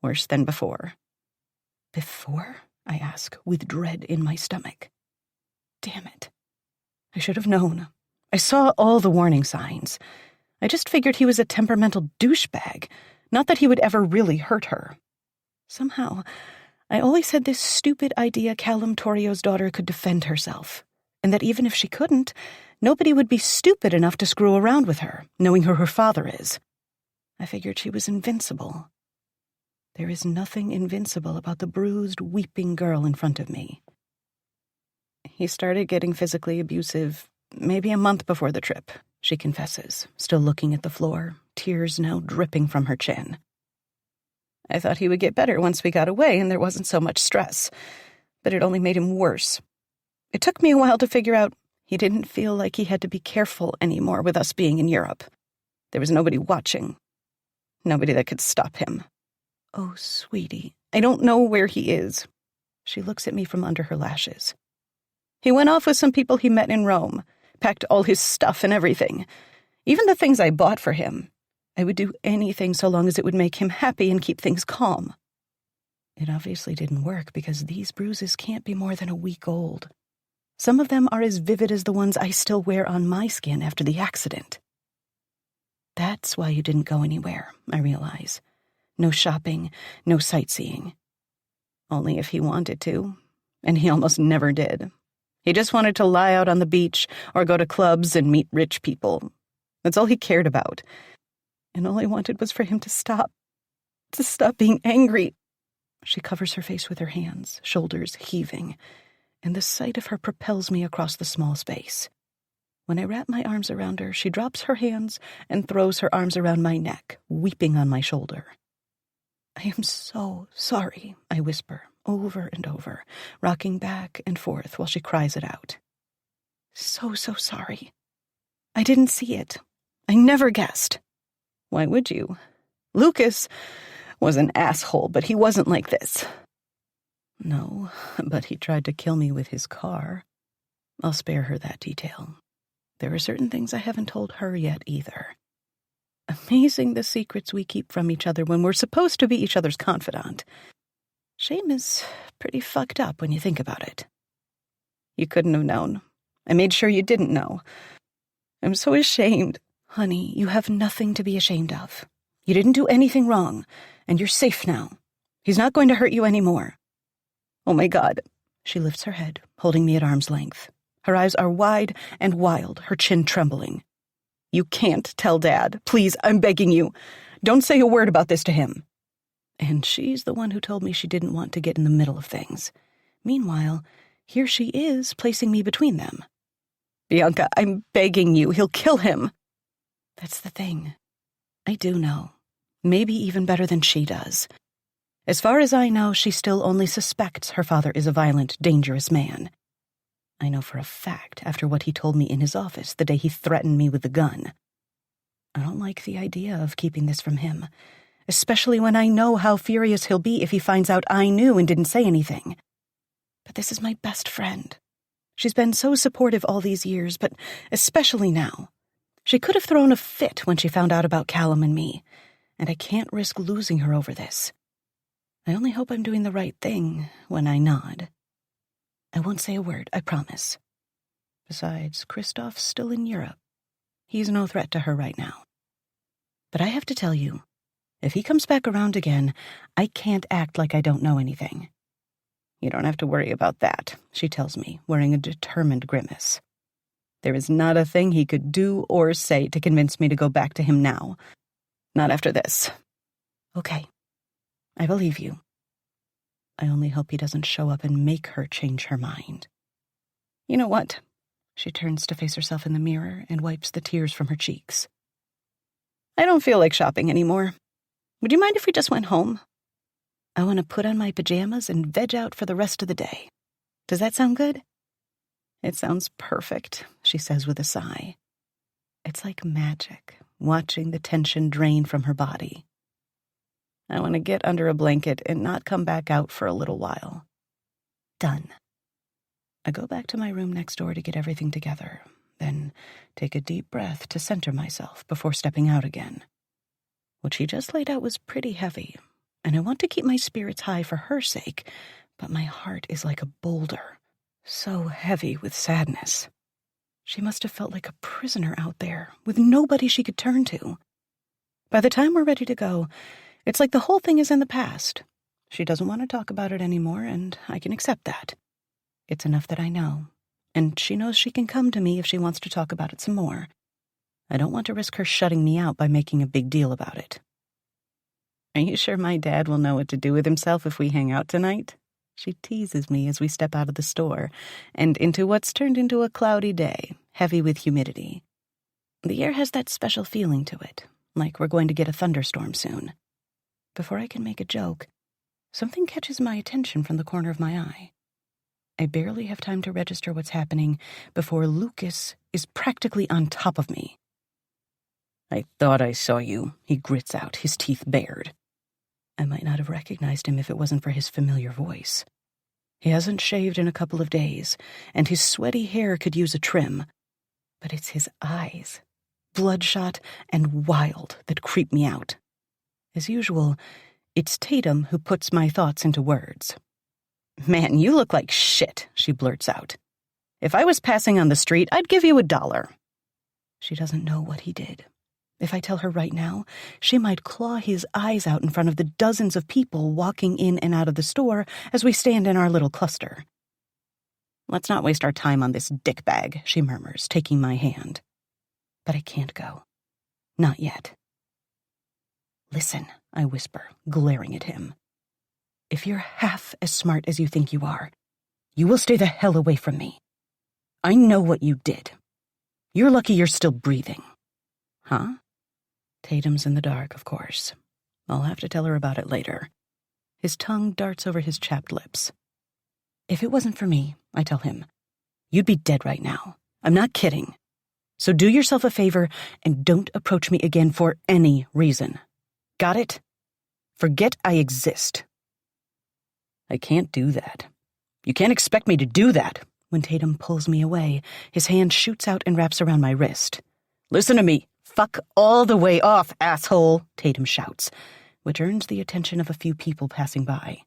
Worse than before. Before? I ask, with dread in my stomach. Damn it. I should have known. I saw all the warning signs. I just figured he was a temperamental douchebag, not that he would ever really hurt her. Somehow, I always had this stupid idea Callum Torio's daughter could defend herself, and that even if she couldn't, nobody would be stupid enough to screw around with her, knowing who her father is. I figured she was invincible. There is nothing invincible about the bruised, weeping girl in front of me. He started getting physically abusive maybe a month before the trip, she confesses, still looking at the floor, tears now dripping from her chin. I thought he would get better once we got away and there wasn't so much stress, but it only made him worse. It took me a while to figure out he didn't feel like he had to be careful anymore with us being in Europe. There was nobody watching. Nobody that could stop him. Oh, sweetie, I don't know where he is. She looks at me from under her lashes. He went off with some people he met in Rome, packed all his stuff and everything. Even the things I bought for him. I would do anything so long as it would make him happy and keep things calm. It obviously didn't work because these bruises can't be more than a week old. Some of them are as vivid as the ones I still wear on my skin after the accident. That's why you didn't go anywhere, I realize. No shopping, no sightseeing. Only if he wanted to, and he almost never did. He just wanted to lie out on the beach or go to clubs and meet rich people. That's all he cared about. And all I wanted was for him to stop being angry. She covers her face with her hands, shoulders heaving, and the sight of her propels me across the small space. When I wrap my arms around her, she drops her hands and throws her arms around my neck, weeping on my shoulder. I am so sorry, I whisper, over and over, rocking back and forth while she cries it out. So sorry. I didn't see it. I never guessed. Why would you? Lucas was an asshole, but he wasn't like this. No, but he tried to kill me with his car. I'll spare her that detail. There are certain things I haven't told her yet either. Amazing the secrets we keep from each other when we're supposed to be each other's confidant. Shame is pretty fucked up when you think about it. You couldn't have known. I made sure you didn't know. I'm so ashamed. Honey, you have nothing to be ashamed of. You didn't do anything wrong, and you're safe now. He's not going to hurt you anymore. Oh my God. She lifts her head, holding me at arm's length. Her eyes are wide and wild, her chin trembling. You can't tell Dad. Please, I'm begging you. Don't say a word about this to him. And she's the one who told me she didn't want to get in the middle of things. Meanwhile, here she is placing me between them. Bianca, I'm begging you. He'll kill him. That's the thing. I do know. Maybe even better than she does. As far as I know, she still only suspects her father is a violent, dangerous man. I know for a fact after what he told me in his office the day he threatened me with the gun. I don't like the idea of keeping this from him, especially when I know how furious he'll be if he finds out I knew and didn't say anything. But this is my best friend. She's been so supportive all these years, but especially now. She could have thrown a fit when she found out about Callum and me, and I can't risk losing her over this. I only hope I'm doing the right thing when I nod. I won't say a word, I promise. Besides, Kristoff's still in Europe. He's no threat to her right now. But I have to tell you, if he comes back around again, I can't act like I don't know anything. You don't have to worry about that, she tells me, wearing a determined grimace. There is not a thing he could do or say to convince me to go back to him now. Not after this. Okay, I believe you. I only hope he doesn't show up and make her change her mind. You know what? She turns to face herself in the mirror and wipes the tears from her cheeks. I don't feel like shopping anymore. Would you mind if we just went home? I want to put on my pajamas and veg out for the rest of the day. Does that sound good? It sounds perfect, she says with a sigh. It's like magic, watching the tension drain from her body. I want to get under a blanket and not come back out for a little while. Done. I go back to my room next door to get everything together, then take a deep breath to center myself before stepping out again. What she just laid out was pretty heavy, and I want to keep my spirits high for her sake, but my heart is like a boulder, so heavy with sadness. She must have felt like a prisoner out there, with nobody she could turn to. By the time we're ready to go, it's like the whole thing is in the past. She doesn't want to talk about it anymore, and I can accept that. It's enough that I know, and she knows she can come to me if she wants to talk about it some more. I don't want to risk her shutting me out by making a big deal about it. Are you sure my dad will know what to do with himself if we hang out tonight? She teases me as we step out of the store and into what's turned into a cloudy day, heavy with humidity. The air has that special feeling to it, like we're going to get a thunderstorm soon. Before I can make a joke, something catches my attention from the corner of my eye. I barely have time to register what's happening before Lucas is practically on top of me. I thought I saw you, he grits out, his teeth bared. I might not have recognized him if it wasn't for his familiar voice. He hasn't shaved in a couple of days, and his sweaty hair could use a trim. But it's his eyes, bloodshot and wild, that creep me out. As usual, it's Tatum who puts my thoughts into words. Man, you look like shit, she blurts out. If I was passing on the street, I'd give you $1. She doesn't know what he did. If I tell her right now, she might claw his eyes out in front of the dozens of people walking in and out of the store as we stand in our little cluster. Let's not waste our time on this dickbag, she murmurs, taking my hand. But I can't go. Not yet. Listen, I whisper, glaring at him. If you're half as smart as you think you are, you will stay the hell away from me. I know what you did. You're lucky you're still breathing. Huh? Tatum's in the dark, of course. I'll have to tell her about it later. His tongue darts over his chapped lips. If it wasn't for me, I tell him, you'd be dead right now. I'm not kidding. So do yourself a favor and don't approach me again for any reason. Got it? Forget I exist. I can't do that. You can't expect me to do that. When Tatum pulls me away, his hand shoots out and wraps around my wrist. Listen to me. Fuck all the way off, asshole, Tatum shouts, which earns the attention of a few people passing by.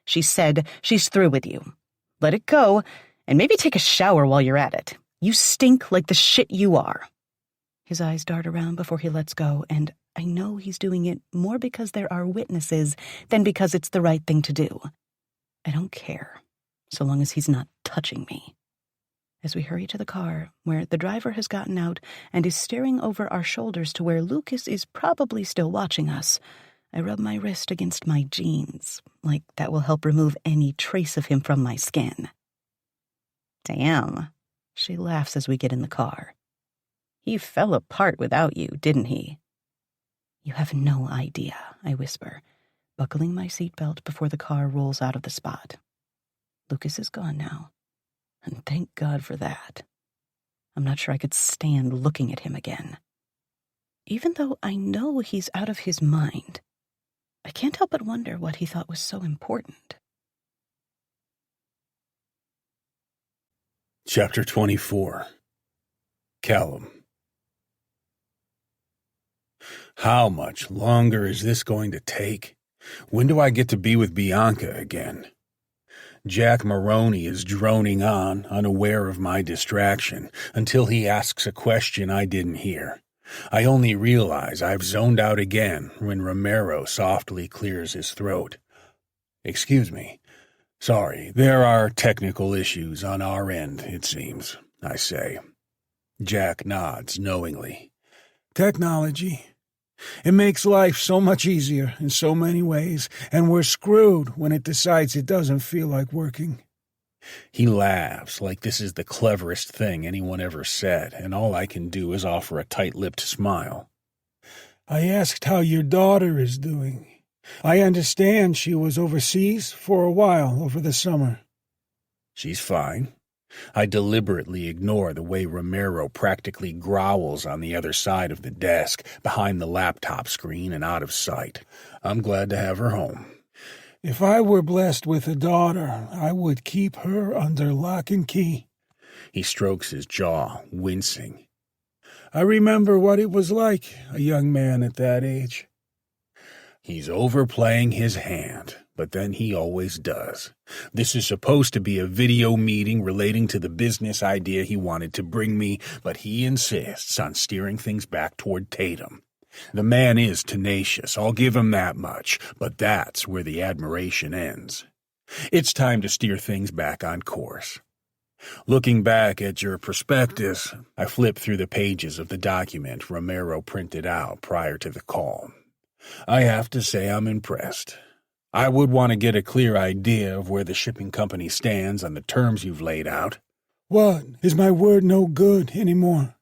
She said she's through with you. Let it go, and maybe take a shower while you're at it. You stink like the shit you are. His eyes dart around before he lets go, and I know he's doing it more because there are witnesses than because it's the right thing to do. I don't care, so long as he's not touching me. As we hurry to the car, where the driver has gotten out and is staring over our shoulders to where Lucas is probably still watching us, I rub my wrist against my jeans, like that will help remove any trace of him from my skin. Damn, she laughs as we get in the car. He fell apart without you, didn't he? You have no idea, I whisper, buckling my seatbelt before the car rolls out of the spot. Lucas is gone now, and thank God for that. I'm not sure I could stand looking at him again. Even though I know he's out of his mind, I can't help but wonder what he thought was so important. Chapter 24. Callum. How much longer is this going to take? When do I get to be with Bianca again? Jack Maroney is droning on, unaware of my distraction, until he asks a question I didn't hear. I only realize I've zoned out again when Romero softly clears his throat. Excuse me. Sorry, there are technical issues on our end, it seems, I say. Jack nods knowingly. Technology. It makes life so much easier in so many ways, and we're screwed when it decides it doesn't feel like working. He laughs like this is the cleverest thing anyone ever said, and all I can do is offer a tight-lipped smile. I asked how your daughter is doing. I understand she was overseas for a while over the summer. She's fine. I deliberately ignore the way Romero practically growls on the other side of the desk, behind the laptop screen and out of sight. I'm glad to have her home. If I were blessed with a daughter, I would keep her under lock and key. He strokes his jaw, wincing. I remember what it was like, a young man at that age. He's overplaying his hand, but then he always does. This is supposed to be a video meeting relating to the business idea he wanted to bring me, but he insists on steering things back toward Tatum. The man is tenacious, I'll give him that much, but that's where the admiration ends. It's time to steer things back on course. Looking back at your prospectus, I flip through the pages of the document Romero printed out prior to the call. I have to say I'm impressed. I would want to get a clear idea of where the shipping company stands on the terms you've laid out. What? Is my word no good anymore?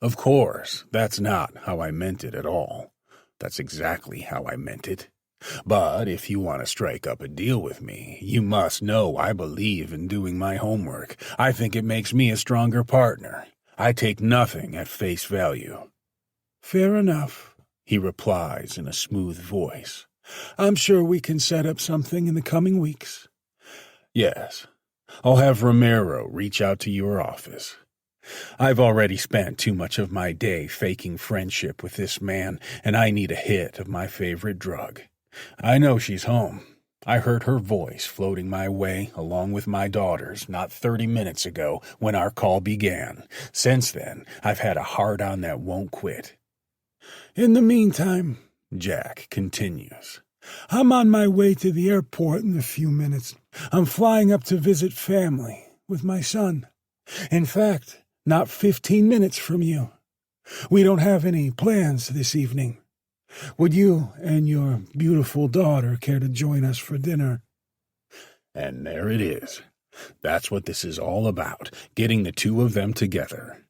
Of course, that's not how I meant it at all. That's exactly how I meant it. But if you want to strike up a deal with me, you must know I believe in doing my homework. I think it makes me a stronger partner. I take nothing at face value. Fair enough, he replies in a smooth voice. I'm sure we can set up something in the coming weeks. Yes, I'll have Romero reach out to your office. I've already spent too much of my day faking friendship with this man, and I need a hit of my favorite drug. I know she's home. I heard her voice floating my way along with my daughter's not 30 minutes ago when our call began. Since then, I've had a hard-on that won't quit. In the meantime, Jack continues, I'm on my way to the airport in a few minutes. I'm flying up to visit family with my son. In fact, not 15 minutes from you. We don't have any plans this evening. Would you and your beautiful daughter care to join us for dinner? And there it is. That's what this is all about, getting the two of them together.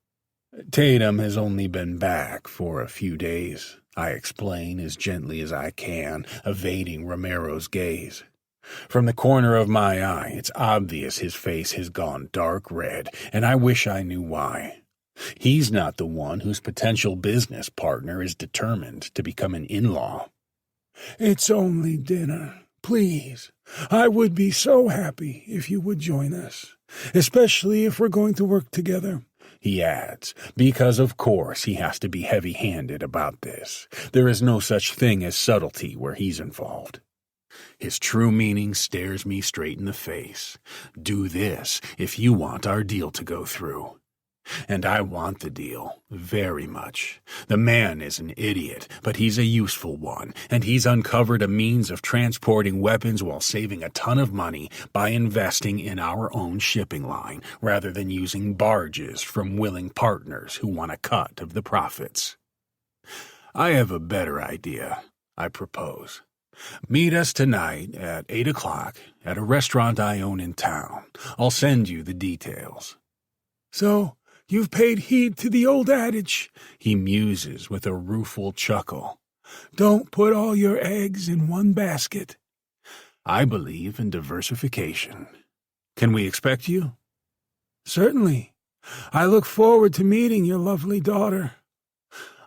Tatum has only been back for a few days, I explain as gently as I can, evading Romero's gaze. From the corner of my eye, it's obvious his face has gone dark red, and I wish I knew why. He's not the one whose potential business partner is determined to become an in-law. It's only dinner. Please, I would be so happy if you would join us, especially if we're going to work together. He adds, because of course he has to be heavy-handed about this. There is no such thing as subtlety where he's involved. His true meaning stares me straight in the face. Do this if you want our deal to go through. And I want the deal, very much. The man is an idiot, but he's a useful one, and he's uncovered a means of transporting weapons while saving a ton of money by investing in our own shipping line, rather than using barges from willing partners who want a cut of the profits. I have a better idea, I propose. Meet us tonight at 8 o'clock at a restaurant I own in town. I'll send you the details. So, you've paid heed to the old adage, he muses with a rueful chuckle. Don't put all your eggs in one basket. I believe in diversification. Can we expect you? Certainly. I look forward to meeting your lovely daughter.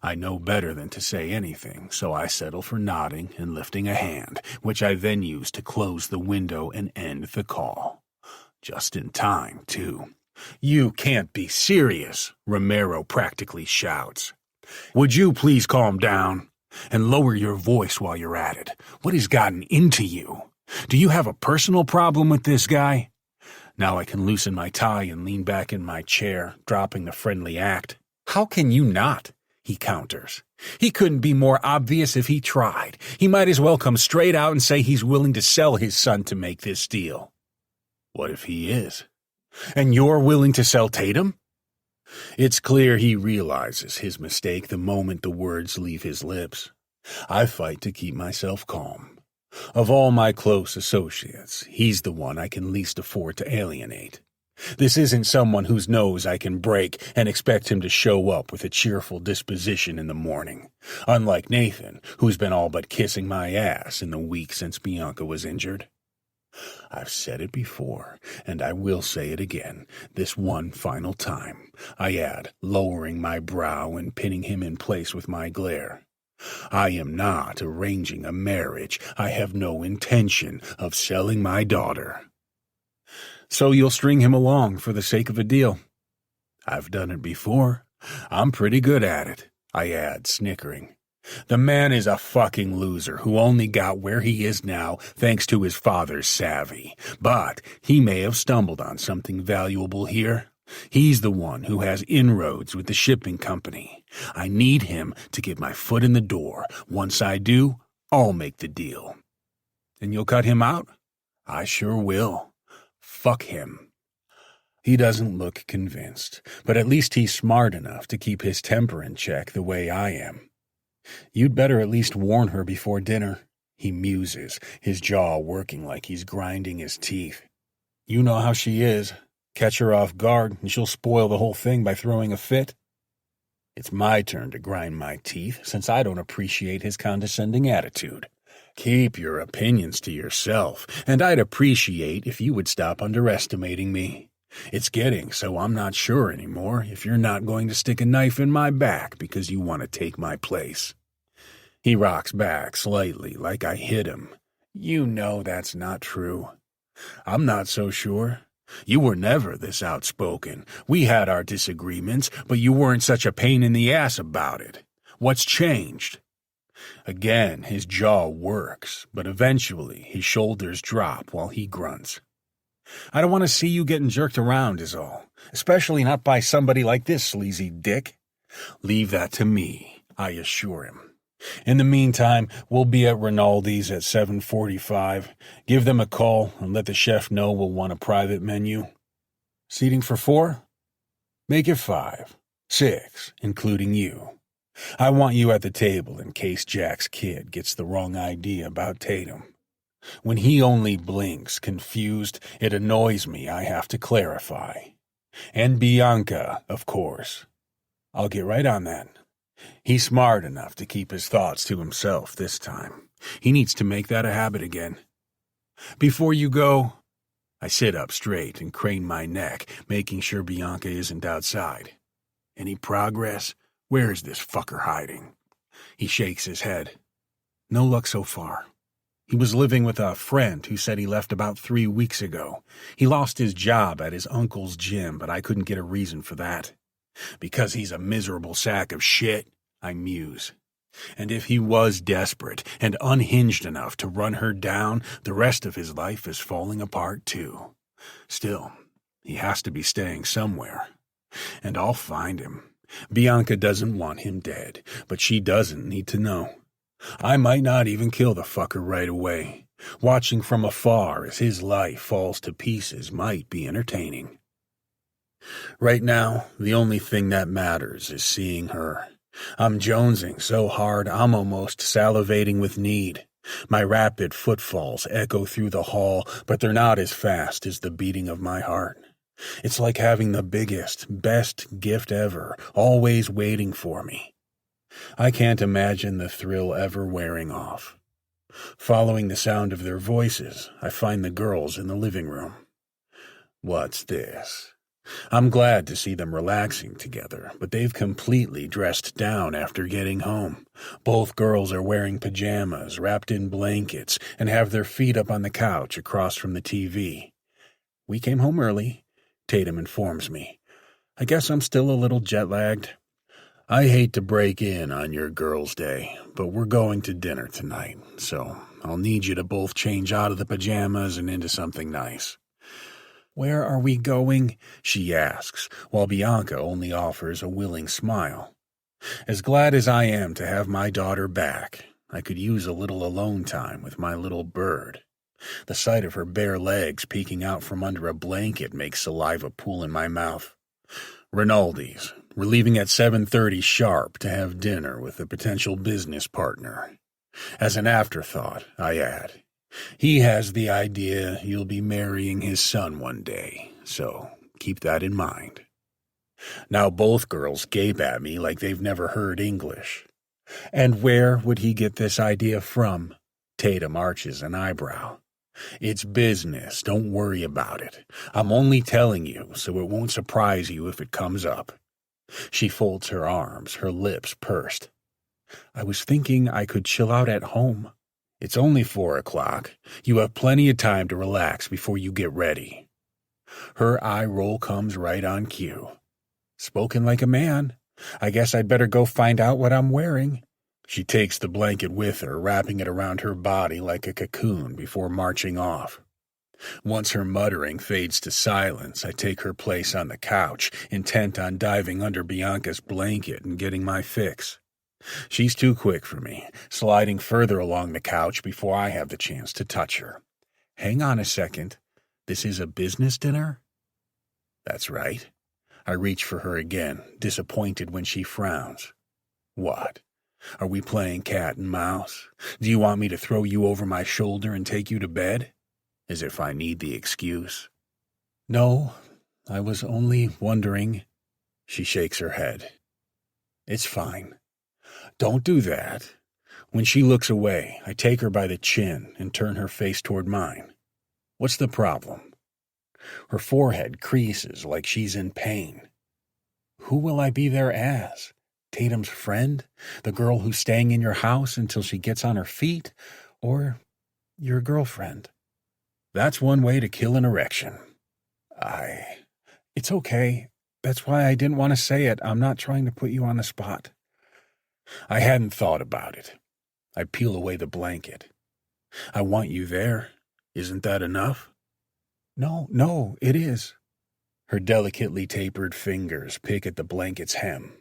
I know better than to say anything, so I settle for nodding and lifting a hand, which I then use to close the window and end the call. Just in time, too. You can't be serious, Romero practically shouts. Would you please calm down? And lower your voice while you're at it. What has gotten into you? Do you have a personal problem with this guy? Now I can loosen my tie and lean back in my chair, dropping the friendly act. How can you not? He counters. He couldn't be more obvious if he tried. He might as well come straight out and say he's willing to sell his son to make this deal. What if he is? And you're willing to sell Tatum? It's clear he realizes his mistake the moment the words leave his lips. I fight to keep myself calm. Of all my close associates, he's the one I can least afford to alienate. This isn't someone whose nose I can break and expect him to show up with a cheerful disposition in the morning. Unlike Nathan, who's been all but kissing my ass in the week since Bianca was injured. I've said it before, and I will say it again, this one final time, I add, lowering my brow and pinning him in place with my glare. I am not arranging a marriage. I have no intention of selling my daughter. So you'll string him along for the sake of a deal. I've done it before. I'm pretty good at it, I add, snickering. The man is a fucking loser who only got where he is now thanks to his father's savvy. But he may have stumbled on something valuable here. He's the one who has inroads with the shipping company. I need him to get my foot in the door. Once I do, I'll make the deal. And you'll cut him out? I sure will. Fuck him. He doesn't look convinced, but at least he's smart enough to keep his temper in check the way I am. You'd better at least warn her before dinner, he muses, his jaw working like he's grinding his teeth. You know how she is. Catch her off guard, and she'll spoil the whole thing by throwing a fit. It's my turn to grind my teeth, since I don't appreciate his condescending attitude. Keep your opinions to yourself, and I'd appreciate if you would stop underestimating me. It's getting so I'm not sure anymore if you're not going to stick a knife in my back because you want to take my place. He rocks back slightly, like I hit him. You know that's not true. I'm not so sure. You were never this outspoken. We had our disagreements, but you weren't such a pain in the ass about it. What's changed? Again, his jaw works, but eventually his shoulders drop while he grunts. I don't want to see you getting jerked around is all, especially not by somebody like this sleazy dick. Leave that to me, I assure him. In the meantime, we'll be at Rinaldi's at 7:45. Give them a call and let the chef know we'll want a private menu. Seating for 4? Make it 5. 6, including you. I want you at the table in case Jack's kid gets the wrong idea about Tatum. When he only blinks, confused, it annoys me I have to clarify. And Bianca, of course. I'll get right on that. He's smart enough to keep his thoughts to himself this time. He needs to make that a habit again. Before you go, I sit up straight and crane my neck, making sure Bianca isn't outside. Any progress? Where is this fucker hiding? He shakes his head. No luck so far. He was living with a friend who said he left about 3 weeks ago. He lost his job at his uncle's gym, but I couldn't get a reason for that. Because he's a miserable sack of shit, I muse. And if he was desperate and unhinged enough to run her down, the rest of his life is falling apart too. Still, he has to be staying somewhere. And I'll find him. Bianca doesn't want him dead, but she doesn't need to know. I might not even kill the fucker right away. Watching from afar as his life falls to pieces might be entertaining. Right now, the only thing that matters is seeing her. I'm jonesing so hard I'm almost salivating with need. My rapid footfalls echo through the hall, but they're not as fast as the beating of my heart. It's like having the biggest, best gift ever, always waiting for me. I can't imagine the thrill ever wearing off. Following the sound of their voices, I find the girls in the living room. What's this? I'm glad to see them relaxing together, but they've completely dressed down after getting home. Both girls are wearing pajamas, wrapped in blankets, and have their feet up on the couch across from the TV. We came home early, Tatum informs me. I guess I'm still a little jet-lagged. I hate to break in on your girls' day, but we're going to dinner tonight, so I'll need you to both change out of the pajamas and into something nice. Where are we going? She asks, while Bianca only offers a willing smile. As glad as I am to have my daughter back, I could use a little alone time with my little bird. The sight of her bare legs peeking out from under a blanket makes saliva pool in my mouth. Rinaldi's. We're leaving at 7:30 sharp to have dinner with a potential business partner. As an afterthought, I add, he has the idea you'll be marrying his son one day, so keep that in mind. Now both girls gape at me like they've never heard English. And where would he get this idea from? Tatum arches an eyebrow. It's business, don't worry about it. I'm only telling you so it won't surprise you if it comes up. She folds her arms, her lips pursed. I was thinking I could chill out at home. It's only 4 o'clock. You have plenty of time to relax before you get ready. Her eye roll comes right on cue. Spoken like a man. I guess I'd better go find out what I'm wearing. She takes the blanket with her, wrapping it around her body like a cocoon before marching off. Once her muttering fades to silence, I take her place on the couch, intent on diving under Bianca's blanket and getting my fix. She's too quick for me, sliding further along the couch before I have the chance to touch her. Hang on a second. This is a business dinner? That's right. I reach for her again, disappointed when she frowns. What? Are we playing cat and mouse? Do you want me to throw you over my shoulder and take you to bed? As if I need the excuse. No, I was only wondering. She shakes her head. It's fine. Don't do that. When she looks away, I take her by the chin and turn her face toward mine. What's the problem? Her forehead creases like she's in pain. Who will I be there as? Tatum's friend? The girl who's staying in your house until she gets on her feet? Or your girlfriend? That's one way to kill an erection. It's okay. That's why I didn't want to say it. I'm not trying to put you on the spot. I hadn't thought about it. I peel away the blanket. I want you there. Isn't that enough? No, it is. Her delicately tapered fingers pick at the blanket's hem.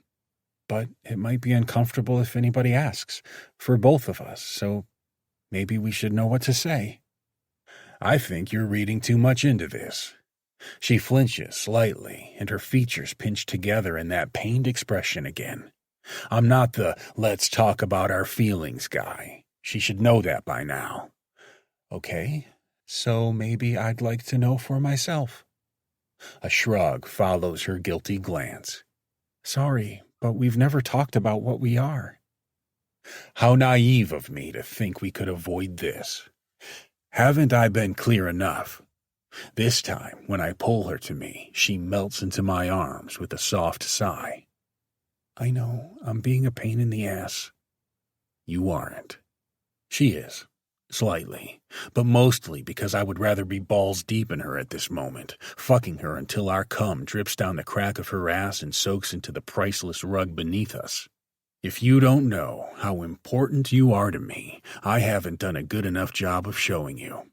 But it might be uncomfortable if anybody asks, for both of us, so maybe we should know what to say. I think you're reading too much into this. She flinches slightly, and her features pinch together in that pained expression again. I'm not the let's talk about our feelings guy. She should know that by now. Okay, so maybe I'd like to know for myself. A shrug follows her guilty glance. Sorry, but we've never talked about what we are. How naive of me to think we could avoid this. Haven't I been clear enough? This time, when I pull her to me, she melts into my arms with a soft sigh. I know, I'm being a pain in the ass. You aren't. She is. Slightly, but mostly because I would rather be balls deep in her at this moment, fucking her until our cum drips down the crack of her ass and soaks into the priceless rug beneath us. If you don't know how important you are to me, I haven't done a good enough job of showing you.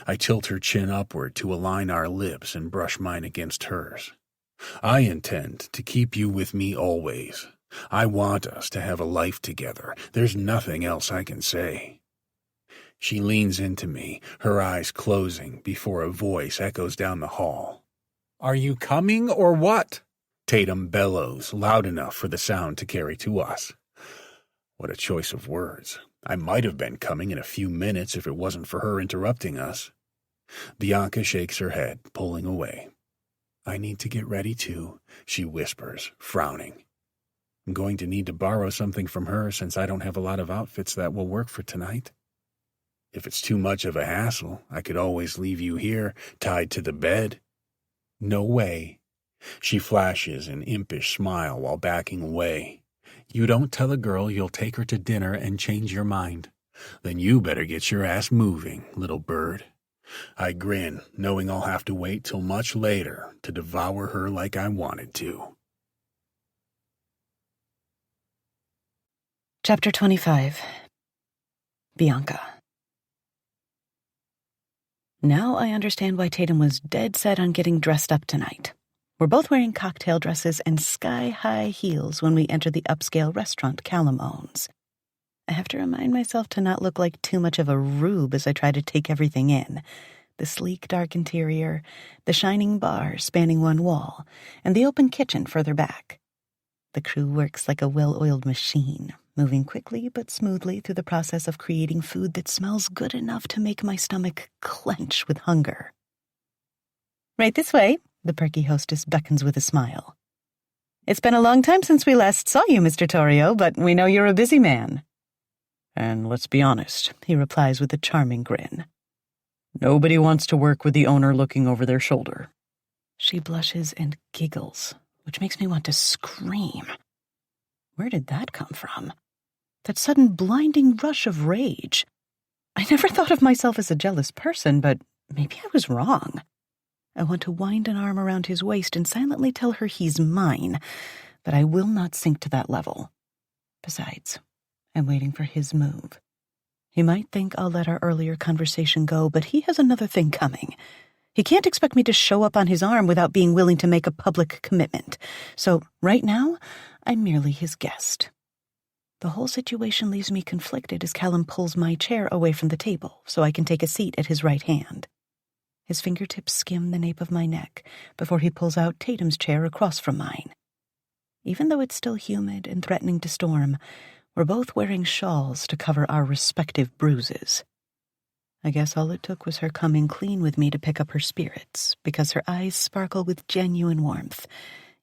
I tilt her chin upward to align our lips and brush mine against hers. I intend to keep you with me always. I want us to have a life together. There's nothing else I can say. She leans into me, her eyes closing before a voice echoes down the hall. Are you coming or what? Tatum bellows, loud enough for the sound to carry to us. What a choice of words. I might have been coming in a few minutes if it wasn't for her interrupting us. Bianca shakes her head, pulling away. I need to get ready too, she whispers, frowning. I'm going to need to borrow something from her since I don't have a lot of outfits that will work for tonight. If it's too much of a hassle, I could always leave you here, tied to the bed. No way. She flashes an impish smile while backing away. You don't tell a girl you'll take her to dinner and change your mind. Then you better get your ass moving, little bird. I grin, knowing I'll have to wait till much later to devour her like I wanted to. Chapter 25. Bianca. Now I understand why Tatum was dead set on getting dressed up tonight. We're both wearing cocktail dresses and sky-high heels when we enter the upscale restaurant Callum owns. I have to remind myself to not look like too much of a rube as I try to take everything in. The sleek, dark interior, the shining bar spanning one wall, and the open kitchen further back. The crew works like a well-oiled machine, moving quickly but smoothly through the process of creating food that smells good enough to make my stomach clench with hunger. Right this way, the perky hostess beckons with a smile. It's been a long time since we last saw you, Mr. Torrio, but we know you're a busy man. And let's be honest, he replies with a charming grin. Nobody wants to work with the owner looking over their shoulder. She blushes and giggles, which makes me want to scream. Where did that come from? That sudden blinding rush of rage. I never thought of myself as a jealous person, but maybe I was wrong. I want to wind an arm around his waist and silently tell her he's mine, but I will not sink to that level. Besides, I'm waiting for his move. He might think I'll let our earlier conversation go, but he has another thing coming. He can't expect me to show up on his arm without being willing to make a public commitment. So right now, I'm merely his guest. The whole situation leaves me conflicted as Callum pulls my chair away from the table so I can take a seat at his right hand. His fingertips skim the nape of my neck before he pulls out Tatum's chair across from mine. Even though it's still humid and threatening to storm, we're both wearing shawls to cover our respective bruises. I guess all it took was her coming clean with me to pick up her spirits, because her eyes sparkle with genuine warmth,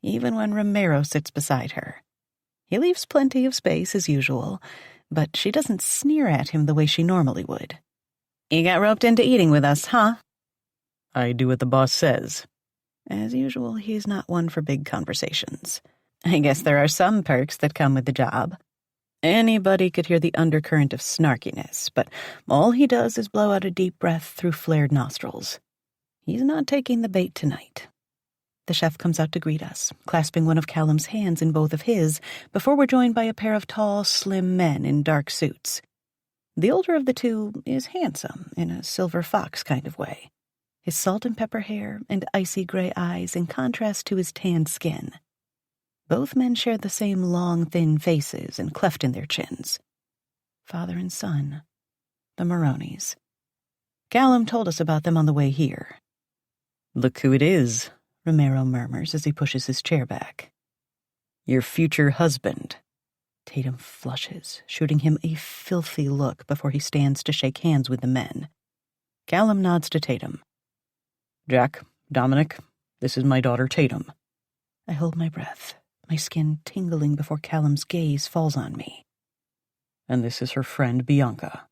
even when Romero sits beside her. He leaves plenty of space as usual, but she doesn't sneer at him the way she normally would. You got roped into eating with us, huh? I do what the boss says. As usual, he's not one for big conversations. I guess there are some perks that come with the job. Anybody could hear the undercurrent of snarkiness, but all he does is blow out a deep breath through flared nostrils. He's not taking the bait tonight. The chef comes out to greet us, clasping one of Callum's hands in both of his, before we're joined by a pair of tall, slim men in dark suits. The older of the two is handsome, in a silver fox kind of way. His salt and pepper hair and icy gray eyes in contrast to his tanned skin. Both men share the same long, thin faces and cleft in their chins. Father and son, the Maronis. Callum told us about them on the way here. Look who it is, Romero murmurs as he pushes his chair back. Your future husband. Tatum flushes, shooting him a filthy look before he stands to shake hands with the men. Callum nods to Tatum. Jack, Dominic, this is my daughter Tatum. I hold my breath, my skin tingling before Callum's gaze falls on me. And this is her friend Bianca.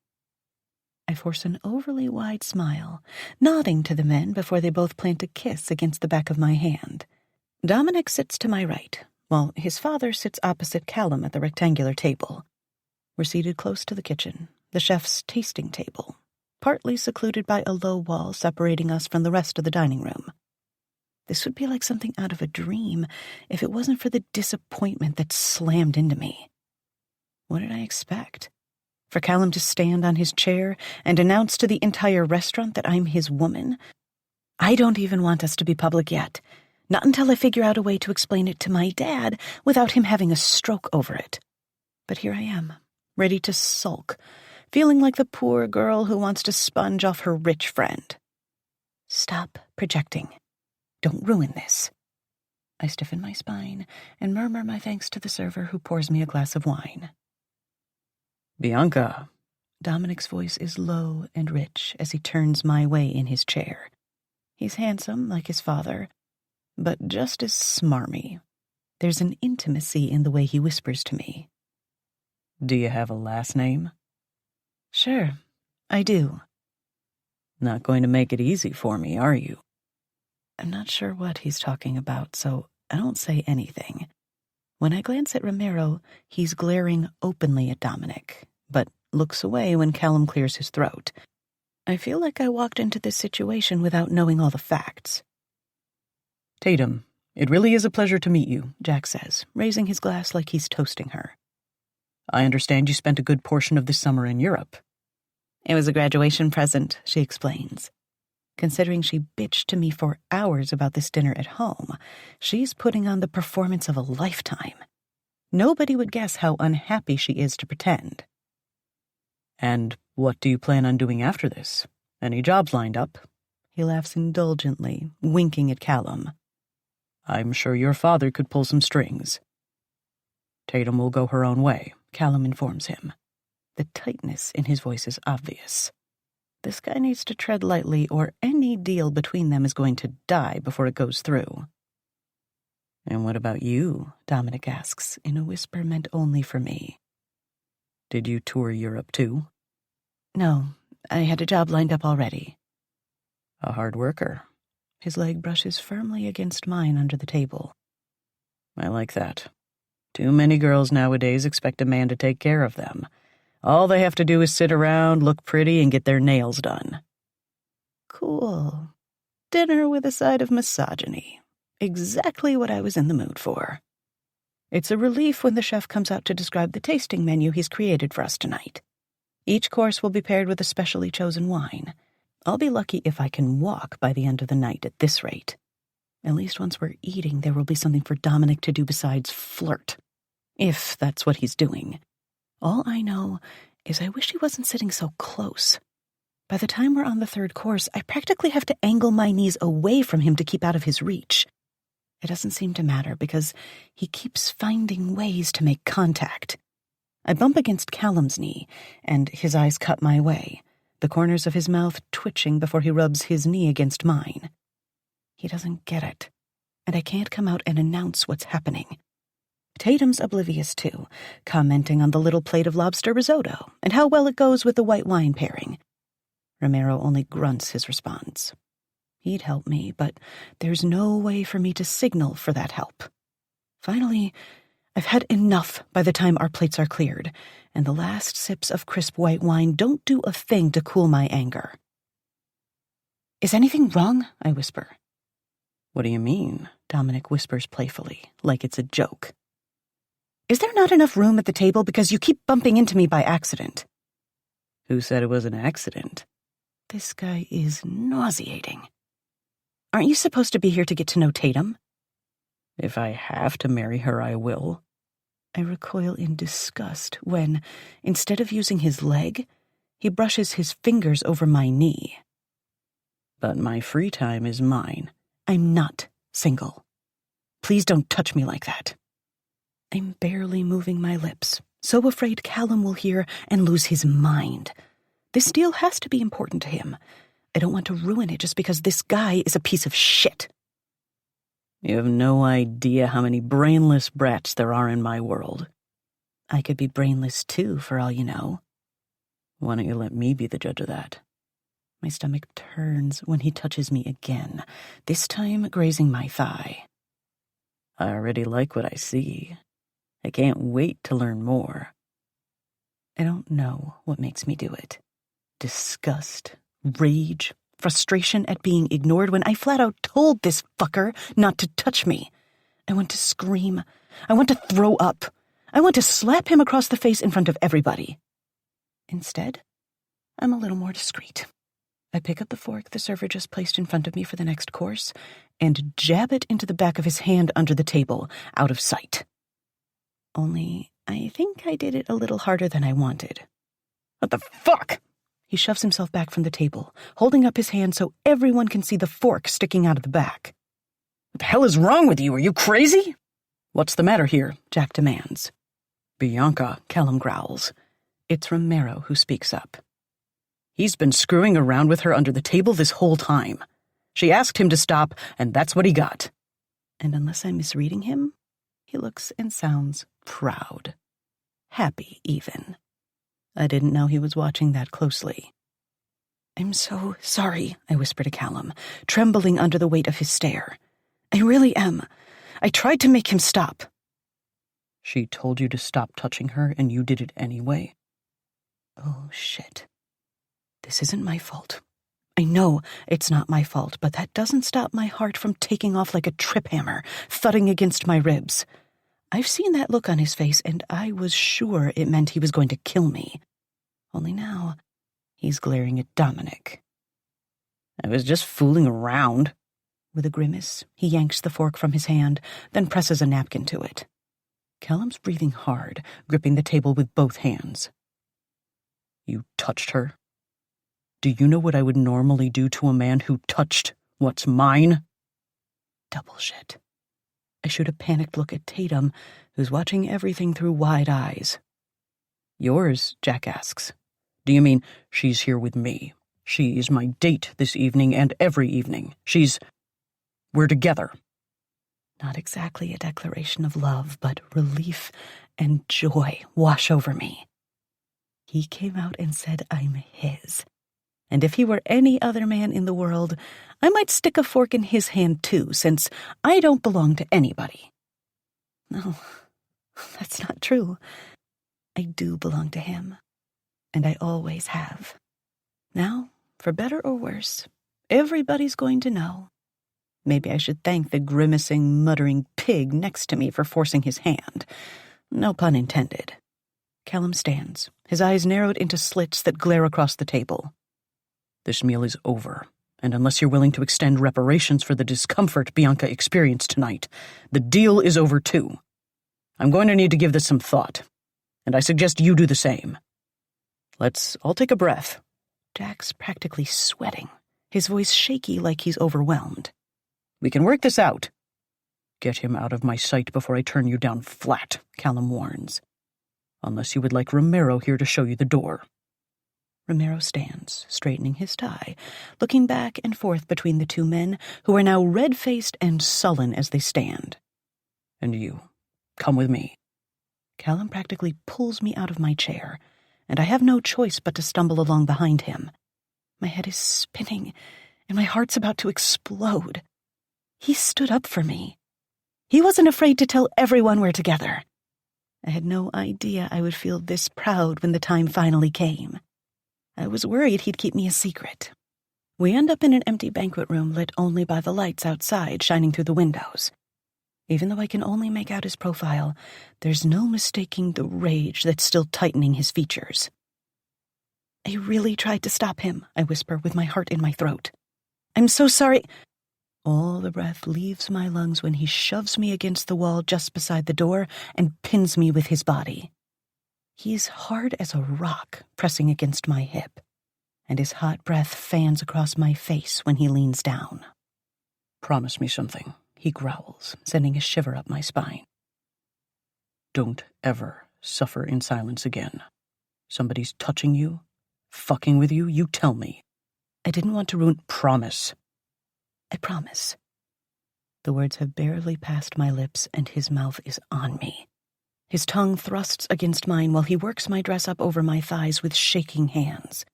I force an overly wide smile, nodding to the men before they both plant a kiss against the back of my hand. Dominic sits to my right, while his father sits opposite Callum at the rectangular table. We're seated close to the kitchen, the chef's tasting table, partly secluded by a low wall separating us from the rest of the dining room. This would be like something out of a dream if it wasn't for the disappointment that slammed into me. What did I expect? For Callum to stand on his chair and announce to the entire restaurant that I'm his woman? I don't even want us to be public yet. Not until I figure out a way to explain it to my dad without him having a stroke over it. But here I am, ready to sulk, feeling like the poor girl who wants to sponge off her rich friend. Stop projecting. Don't ruin this. I stiffen my spine and murmur my thanks to the server who pours me a glass of wine. Bianca. Dominic's voice is low and rich as he turns my way in his chair. He's handsome, like his father, but just as smarmy. There's an intimacy in the way he whispers to me. Do you have a last name? Sure, I do. Not going to make it easy for me, are you? I'm not sure what he's talking about, so I don't say anything. When I glance at Romero, he's glaring openly at Dominic, but looks away when Callum clears his throat. I feel like I walked into this situation without knowing all the facts. Tatum, it really is a pleasure to meet you, Jack says, raising his glass like he's toasting her. I understand you spent a good portion of this summer in Europe. It was a graduation present, she explains. Considering she bitched to me for hours about this dinner at home, she's putting on the performance of a lifetime. Nobody would guess how unhappy she is to pretend. And what do you plan on doing after this? Any jobs lined up? He laughs indulgently, winking at Callum. I'm sure your father could pull some strings. Tatum will go her own way, Callum informs him. The tightness in his voice is obvious. This guy needs to tread lightly or any deal between them is going to die before it goes through. And what about you? Dominic asks, in a whisper meant only for me. Did you tour Europe too? No, I had a job lined up already. A hard worker. His leg brushes firmly against mine under the table. I like that. Too many girls nowadays expect a man to take care of them. All they have to do is sit around, look pretty, and get their nails done. Cool. Dinner with a side of misogyny. Exactly what I was in the mood for. It's a relief when the chef comes out to describe the tasting menu he's created for us tonight. Each course will be paired with a specially chosen wine. I'll be lucky if I can walk by the end of the night at this rate. At least once we're eating, there will be something for Dominic to do besides flirt. If that's what he's doing. All I know is I wish he wasn't sitting so close. By the time we're on the third course, I practically have to angle my knees away from him to keep out of his reach. It doesn't seem to matter because he keeps finding ways to make contact. I bump against Callum's knee, and his eyes cut my way, the corners of his mouth twitching before he rubs his knee against mine. He doesn't get it, and I can't come out and announce what's happening. Tatum's oblivious too, commenting on the little plate of lobster risotto and how well it goes with the white wine pairing. Romero only grunts his response. He'd help me, but there's no way for me to signal for that help. Finally, I've had enough by the time our plates are cleared, and the last sips of crisp white wine don't do a thing to cool my anger. Is anything wrong? I whisper. What do you mean? Dominic whispers playfully, like it's a joke. Is there not enough room at the table because you keep bumping into me by accident? Who said it was an accident? This guy is nauseating. Aren't you supposed to be here to get to know Tatum? If I have to marry her, I will. I recoil in disgust when, instead of using his leg, he brushes his fingers over my knee. But my free time is mine. I'm not single. Please don't touch me like that. I'm barely moving my lips, so afraid Callum will hear and lose his mind. This deal has to be important to him. I don't want to ruin it just because this guy is a piece of shit. You have no idea how many brainless brats there are in my world. I could be brainless too, for all you know. Why don't you let me be the judge of that? My stomach turns when he touches me again, this time grazing my thigh. I already like what I see. I can't wait to learn more. I don't know what makes me do it. Disgust, rage, frustration at being ignored when I flat out told this fucker not to touch me. I want to scream. I want to throw up. I want to slap him across the face in front of everybody. Instead, I'm a little more discreet. I pick up the fork the server just placed in front of me for the next course and jab it into the back of his hand under the table, out of sight. Only, I think I did it a little harder than I wanted. What the fuck? He shoves himself back from the table, holding up his hand so everyone can see the fork sticking out of the back. What the hell is wrong with you? Are you crazy? What's the matter here? Jack demands. Bianca, Callum growls. It's Romero who speaks up. He's been screwing around with her under the table this whole time. She asked him to stop, and that's what he got. And unless I'm misreading him, he looks and sounds proud. Happy, even. I didn't know he was watching that closely. I'm so sorry, I whisper to Callum, trembling under the weight of his stare. I really am. I tried to make him stop. She told you to stop touching her, and you did it anyway? Oh, shit. This isn't my fault. I know it's not my fault, but that doesn't stop my heart from taking off like a trip hammer, thudding against my ribs. I've seen that look on his face, and I was sure it meant he was going to kill me. Only now, he's glaring at Dominic. I was just fooling around. With a grimace, he yanks the fork from his hand, then presses a napkin to it. Callum's breathing hard, gripping the table with both hands. You touched her? Do you know what I would normally do to a man who touched what's mine? Double shit. I shoot a panicked look at Tatum, who's watching everything through wide eyes. Yours, Jack asks. Do you mean she's here with me? She is my date this evening and every evening. We're together. Not exactly a declaration of love, but relief and joy wash over me. He came out and said I'm his. And if he were any other man in the world, I might stick a fork in his hand too, since I don't belong to anybody. No, that's not true. I do belong to him, and I always have. Now, for better or worse, everybody's going to know. Maybe I should thank the grimacing, muttering pig next to me for forcing his hand. No pun intended. Callum stands, his eyes narrowed into slits that glare across the table. This meal is over, and unless you're willing to extend reparations for the discomfort Bianca experienced tonight, the deal is over too. I'm going to need to give this some thought, and I suggest you do the same. Let's all take a breath. Jack's practically sweating, his voice shaky like he's overwhelmed. We can work this out. Get him out of my sight before I turn you down flat, Callum warns. Unless you would like Romero here to show you the door. Romero stands, straightening his tie, looking back and forth between the two men, who are now red-faced and sullen as they stand. And you, come with me. Callum practically pulls me out of my chair, and I have no choice but to stumble along behind him. My head is spinning, and my heart's about to explode. He stood up for me. He wasn't afraid to tell everyone we're together. I had no idea I would feel this proud when the time finally came. I was worried he'd keep me a secret. We end up in an empty banquet room lit only by the lights outside shining through the windows. Even though I can only make out his profile, there's no mistaking the rage that's still tightening his features. I really tried to stop him, I whisper with my heart in my throat. I'm so sorry. All the breath leaves my lungs when he shoves me against the wall just beside the door and pins me with his body. He's hard as a rock, pressing against my hip, and his hot breath fans across my face when he leans down. Promise me something, he growls, sending a shiver up my spine. Don't ever suffer in silence again. Somebody's touching you, fucking with you, you tell me. I didn't want to ruin... Promise. I promise. The words have barely passed my lips, and his mouth is on me. His tongue thrusts against mine while he works my dress up over my thighs with shaking hands.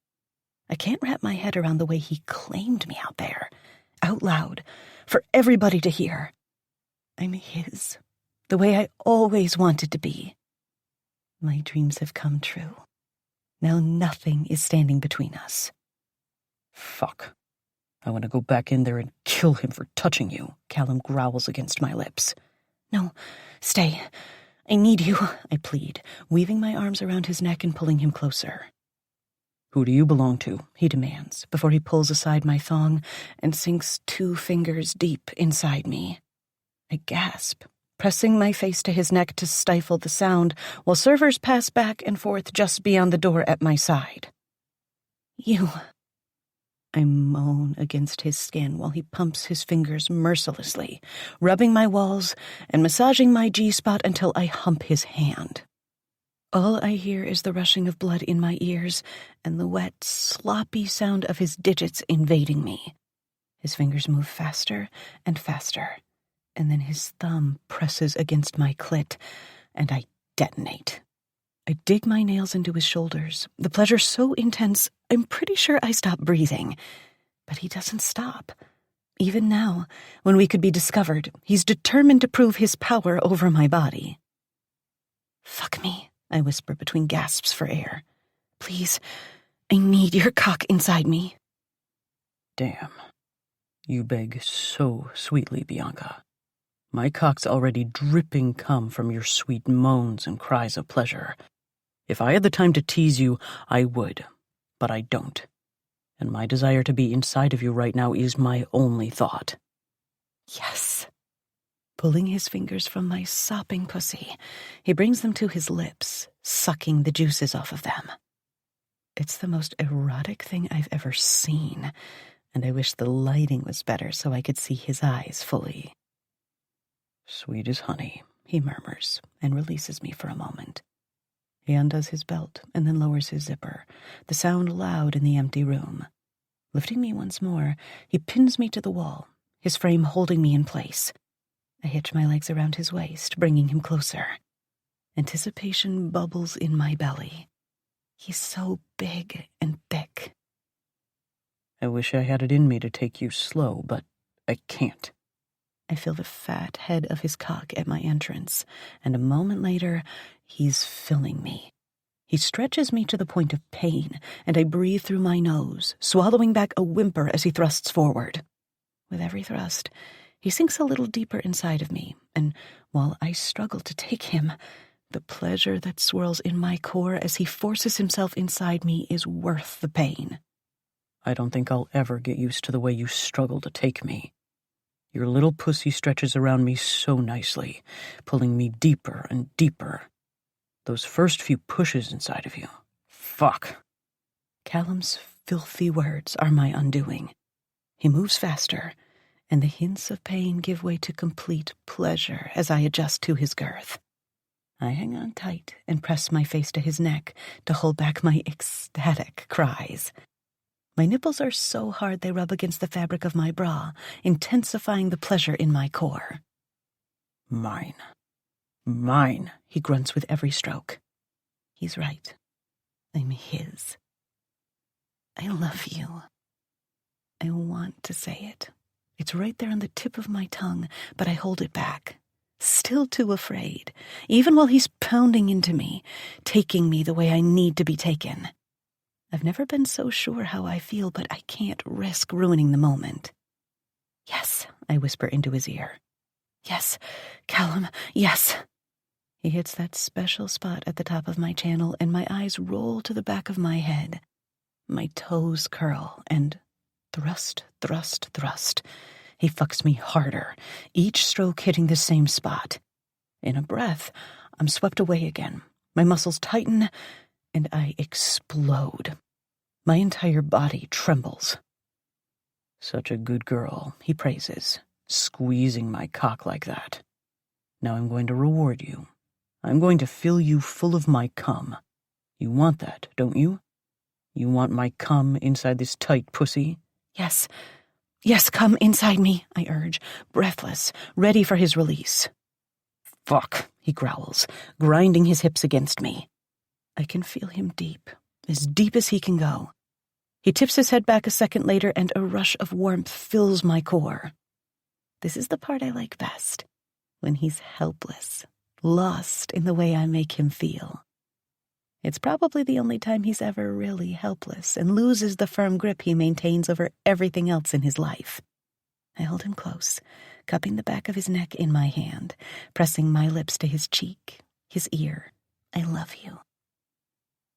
I can't wrap my head around the way he claimed me out there, out loud, for everybody to hear. I'm his, the way I always wanted to be. My dreams have come true. Now nothing is standing between us. Fuck. I want to go back in there and kill him for touching you, Callum growls against my lips. No, stay. I need you, I plead, weaving my arms around his neck and pulling him closer. Who do you belong to? He demands, before he pulls aside my thong and sinks 2 fingers deep inside me. I gasp, pressing my face to his neck to stifle the sound, while servers pass back and forth just beyond the door at my side. You. I moan against his skin while he pumps his fingers mercilessly, rubbing my walls and massaging my G-spot until I hump his hand. All I hear is the rushing of blood in my ears and the wet, sloppy sound of his digits invading me. His fingers move faster and faster, and then his thumb presses against my clit, and I detonate. I dig my nails into his shoulders, the pleasure so intense I'm pretty sure I stop breathing. But he doesn't stop. Even now, when we could be discovered, he's determined to prove his power over my body. Fuck me, I whisper between gasps for air. Please, I need your cock inside me. Damn. You beg so sweetly, Bianca. My cock's already dripping cum from your sweet moans and cries of pleasure. If I had the time to tease you, I would, but I don't. And my desire to be inside of you right now is my only thought. Yes. Pulling his fingers from my sopping pussy, he brings them to his lips, sucking the juices off of them. It's the most erotic thing I've ever seen, and I wish the lighting was better so I could see his eyes fully. Sweet as honey, he murmurs, and releases me for a moment. He undoes his belt and then lowers his zipper, the sound loud in the empty room. Lifting me once more, he pins me to the wall, his frame holding me in place. I hitch my legs around his waist, bringing him closer. Anticipation bubbles in my belly. He's so big and thick. I wish I had it in me to take you slow, but I can't. I feel the fat head of his cock at my entrance, and a moment later, he's filling me. He stretches me to the point of pain, and I breathe through my nose, swallowing back a whimper as he thrusts forward. With every thrust, he sinks a little deeper inside of me, and while I struggle to take him, the pleasure that swirls in my core as he forces himself inside me is worth the pain. I don't think I'll ever get used to the way you struggle to take me. Your little pussy stretches around me so nicely, pulling me deeper and deeper. Those first few pushes inside of you. Fuck. Callum's filthy words are my undoing. He moves faster, and the hints of pain give way to complete pleasure as I adjust to his girth. I hang on tight and press my face to his neck to hold back my ecstatic cries. My nipples are so hard they rub against the fabric of my bra, intensifying the pleasure in my core. Mine. Mine, he grunts with every stroke. He's right. I'm his. I love you. I want to say it. It's right there on the tip of my tongue, but I hold it back. Still too afraid, even while he's pounding into me, taking me the way I need to be taken. I've never been so sure how I feel, but I can't risk ruining the moment. Yes, I whisper into his ear. Yes, Callum, yes. He hits that special spot at the top of my channel, and my eyes roll to the back of my head. My toes curl, and thrust, thrust, thrust. He fucks me harder, each stroke hitting the same spot. In a breath, I'm swept away again. My muscles tighten, and I explode. My entire body trembles. Such a good girl, he praises, squeezing my cock like that. Now I'm going to reward you. I'm going to fill you full of my cum. You want that, don't you? You want my cum inside this tight pussy? Yes, Yes, come inside me, I urge, breathless, ready for his release. Fuck, he growls, grinding his hips against me. I can feel him deep as he can go. He tips his head back a second later, and a rush of warmth fills my core. This is the part I like best, when he's helpless, lost in the way I make him feel. It's probably the only time he's ever really helpless and loses the firm grip he maintains over everything else in his life. I hold him close, cupping the back of his neck in my hand, pressing my lips to his cheek, his ear. I love you.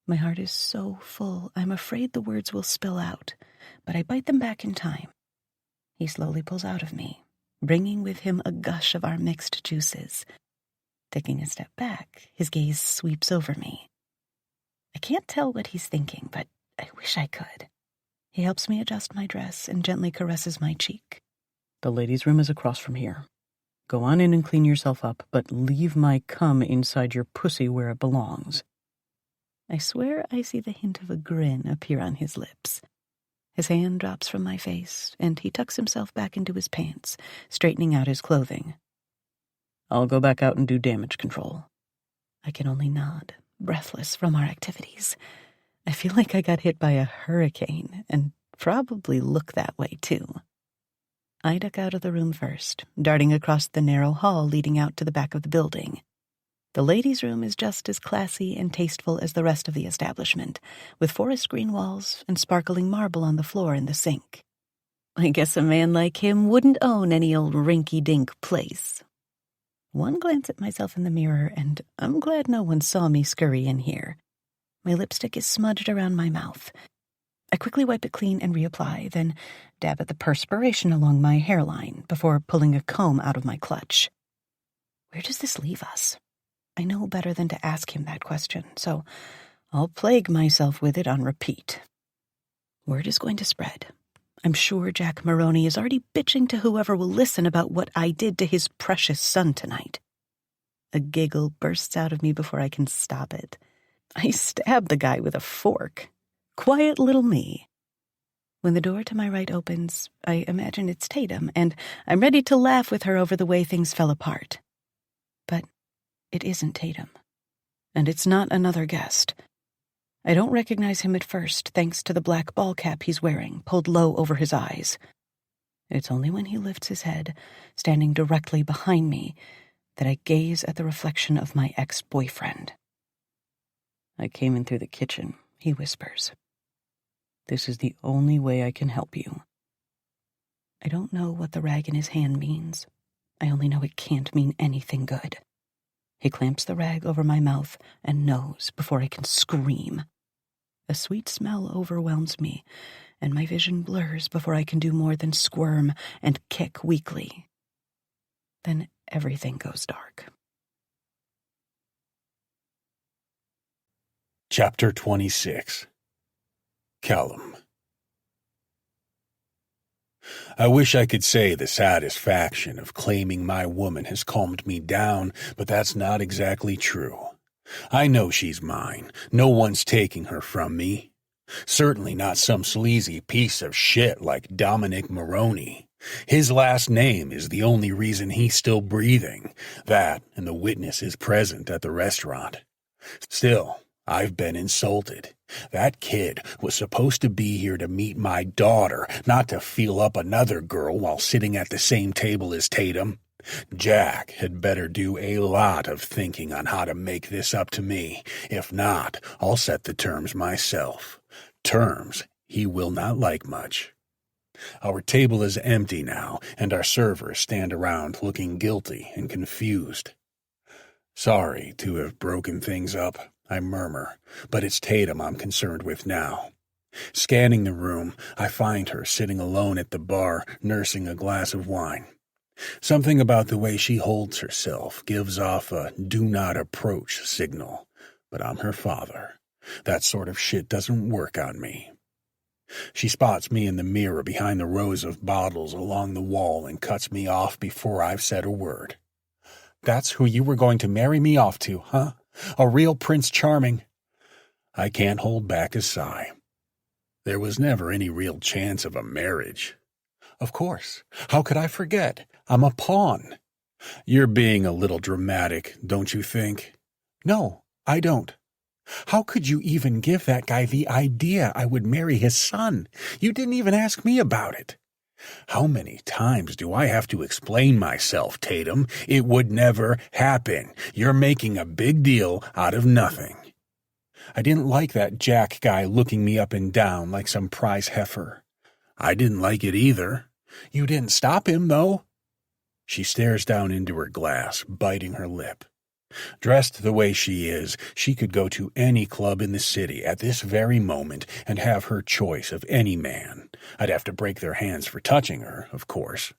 My heart is so full, I'm afraid the words will spill out, but I bite them back in time. He slowly pulls out of me, bringing with him a gush of our mixed juices. Taking a step back, his gaze sweeps over me. I can't tell what he's thinking, but I wish I could. He helps me adjust my dress and gently caresses my cheek. The ladies' room is across from here. Go on in and clean yourself up, but leave my cum inside your pussy where it belongs. I swear I see the hint of a grin appear on his lips. His hand drops from my face, and he tucks himself back into his pants, straightening out his clothing. I'll go back out and do damage control. I can only nod, breathless from our activities. I feel like I got hit by a hurricane, and probably look that way, too. I duck out of the room first, darting across the narrow hall leading out to the back of the building. The ladies' room is just as classy and tasteful as the rest of the establishment, with forest green walls and sparkling marble on the floor in the sink. I guess a man like him wouldn't own any old rinky-dink place. One glance at myself in the mirror, and I'm glad no one saw me scurry in here. My lipstick is smudged around my mouth. I quickly wipe it clean and reapply, then dab at the perspiration along my hairline before pulling a comb out of my clutch. Where does this leave us? I know better than to ask him that question, so I'll plague myself with it on repeat. Word is going to spread. I'm sure Jack Maroney is already bitching to whoever will listen about what I did to his precious son tonight. A giggle bursts out of me before I can stop it. I stab the guy with a fork. Quiet little me. When the door to my right opens, I imagine it's Tatum, and I'm ready to laugh with her over the way things fell apart. But it isn't Tatum. And it's not another guest. I don't recognize him at first, thanks to the black ball cap he's wearing, pulled low over his eyes. It's only when he lifts his head, standing directly behind me, that I gaze at the reflection of my ex-boyfriend. I came in through the kitchen, he whispers. This is the only way I can help you. I don't know what the rag in his hand means. I only know it can't mean anything good. He clamps the rag over my mouth and nose before I can scream. A sweet smell overwhelms me, and my vision blurs before I can do more than squirm and kick weakly. Then everything goes dark. Chapter 26. Callum. I wish I could say the satisfaction of claiming my woman has calmed me down, but that's not exactly true. I know she's mine. No one's taking her from me. Certainly not some sleazy piece of shit like Dominic Maroney. His last name is the only reason he's still breathing. That and the witnesses present at the restaurant. Still, I've been insulted. That kid was supposed to be here to meet my daughter, not to feel up another girl while sitting at the same table as Tatum. Jack had better do a lot of thinking on how to make this up to me. If not, I'll set the terms myself. Terms he will not like much. Our table is empty now, and our servers stand around looking guilty and confused. Sorry to have broken things up, I murmur, but it's Tatum I'm concerned with now. Scanning the room, I find her sitting alone at the bar, nursing a glass of wine. Something about the way she holds herself gives off a do not approach signal, but I'm her father. That sort of shit doesn't work on me. She spots me in the mirror behind the rows of bottles along the wall and cuts me off before I've said a word. That's who you were going to marry me off to, huh? A real Prince Charming. I can't hold back a sigh. There was never any real chance of a marriage. Of course. How could I forget? I'm a pawn. You're being a little dramatic, don't you think? No, I don't. How could you even give that guy the idea I would marry his son? You didn't even ask me about it. How many times do I have to explain myself, Tatum? It would never happen. You're making a big deal out of nothing. I didn't like that Jack guy looking me up and down like some prize heifer. I didn't like it either. You didn't stop him, though. She stares down into her glass, biting her lip. Dressed the way she is, she could go to any club in the city at this very moment and have her choice of any man. I'd have to break their hands for touching her, of course.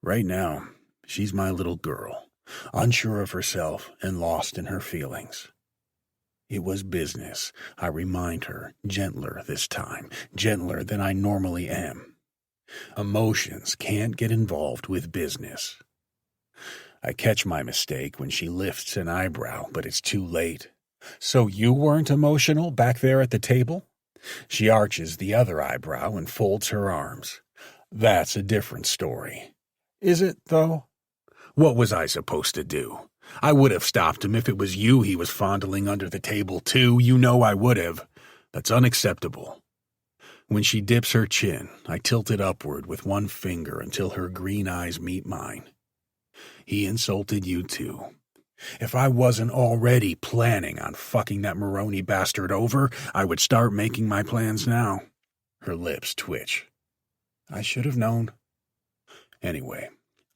Right now, she's my little girl, unsure of herself and lost in her feelings. It was business, I remind her, gentler this time, gentler than I normally am. Emotions can't get involved with business. I catch my mistake when she lifts an eyebrow, but it's too late. So you weren't emotional back there at the table? She arches the other eyebrow and folds her arms. That's a different story. Is it, though? What was I supposed to do? I would have stopped him if it was you he was fondling under the table, too. You know I would have. That's unacceptable. When she dips her chin, I tilt it upward with one finger until her green eyes meet mine. He insulted you, too. If I wasn't already planning on fucking that Maroney bastard over, I would start making my plans now. Her lips twitch. I should have known. Anyway,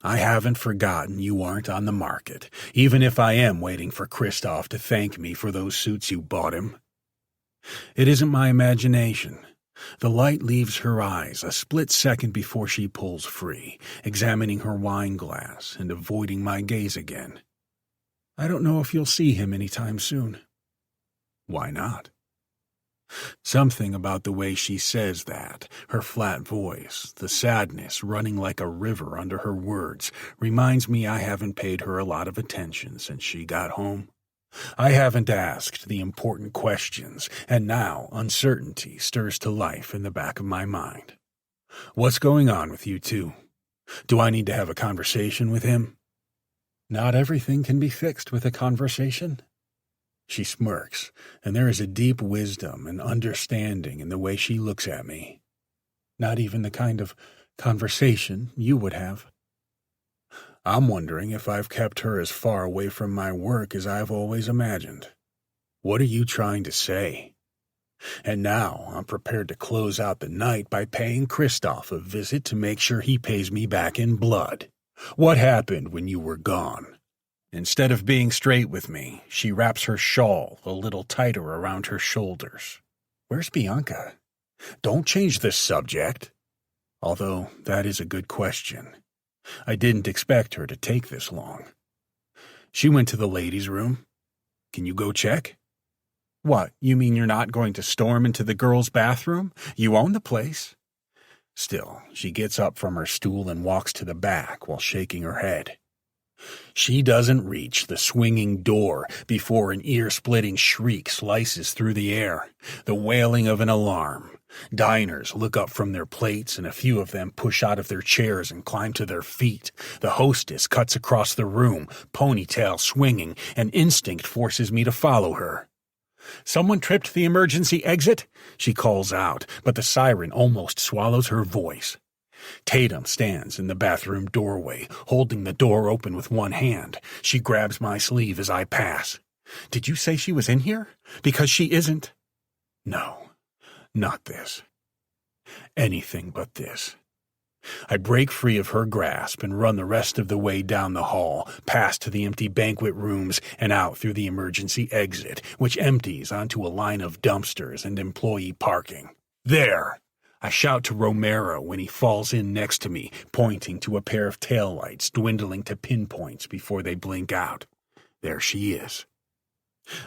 I haven't forgotten you aren't on the market, even if I am waiting for Christoph to thank me for those suits you bought him. It isn't my imagination. The light leaves her eyes a split second before she pulls free, examining her wine glass and avoiding my gaze again. I don't know if you'll see him any time soon. Why not? Something about the way she says that, her flat voice, the sadness running like a river under her words, reminds me I haven't paid her a lot of attention since she got home. I haven't asked the important questions, and now uncertainty stirs to life in the back of my mind. What's going on with you two? Do I need to have a conversation with him? Not everything can be fixed with a conversation. She smirks, and there is a deep wisdom and understanding in the way she looks at me. Not even the kind of conversation you would have. I'm wondering if I've kept her as far away from my work as I've always imagined. What are you trying to say? And now I'm prepared to close out the night by paying Christoph a visit to make sure he pays me back in blood. What happened when you were gone? Instead of being straight with me, she wraps her shawl a little tighter around her shoulders. Where's Bianca? Don't change the subject. Although that is a good question. I didn't expect her to take this long. She went to the ladies' room. Can you go check? What, you mean you're not going to storm into the girls' bathroom? You own the place. Still, she gets up from her stool and walks to the back while shaking her head. She doesn't reach the swinging door before an ear-splitting shriek slices through the air, the wailing of an alarm. Diners look up from their plates, and a few of them push out of their chairs and climb to their feet. The hostess cuts across the room, ponytail swinging, and instinct forces me to follow her. Someone tripped the emergency exit? She calls out, but the siren almost swallows her voice. Tatum stands in the bathroom doorway, holding the door open with one hand. She grabs my sleeve as I pass. Did you say she was in here? Because she isn't. No, not this. Anything but this. I break free of her grasp and run the rest of the way down the hall, past the empty banquet rooms and out through the emergency exit, which empties onto a line of dumpsters and employee parking. There! I shout to Romero when he falls in next to me, pointing to a pair of taillights dwindling to pinpoints before they blink out. There she is.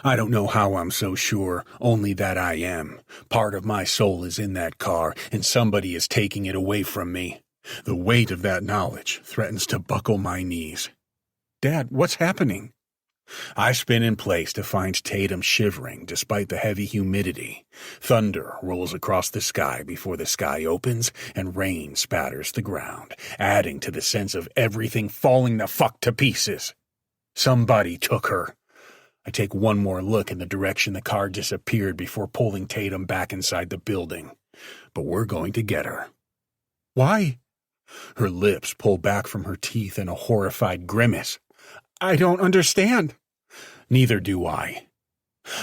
I don't know how I'm so sure, only that I am. Part of my soul is in that car, and somebody is taking it away from me. The weight of that knowledge threatens to buckle my knees. Dad, what's happening? I spin in place to find Tatum shivering despite the heavy humidity. Thunder rolls across the sky before the sky opens, and rain spatters the ground, adding to the sense of everything falling the fuck to pieces. Somebody took her. I take one more look in the direction the car disappeared before pulling Tatum back inside the building. But we're going to get her. Why? Her lips pull back from her teeth in a horrified grimace. I don't understand. Neither do I.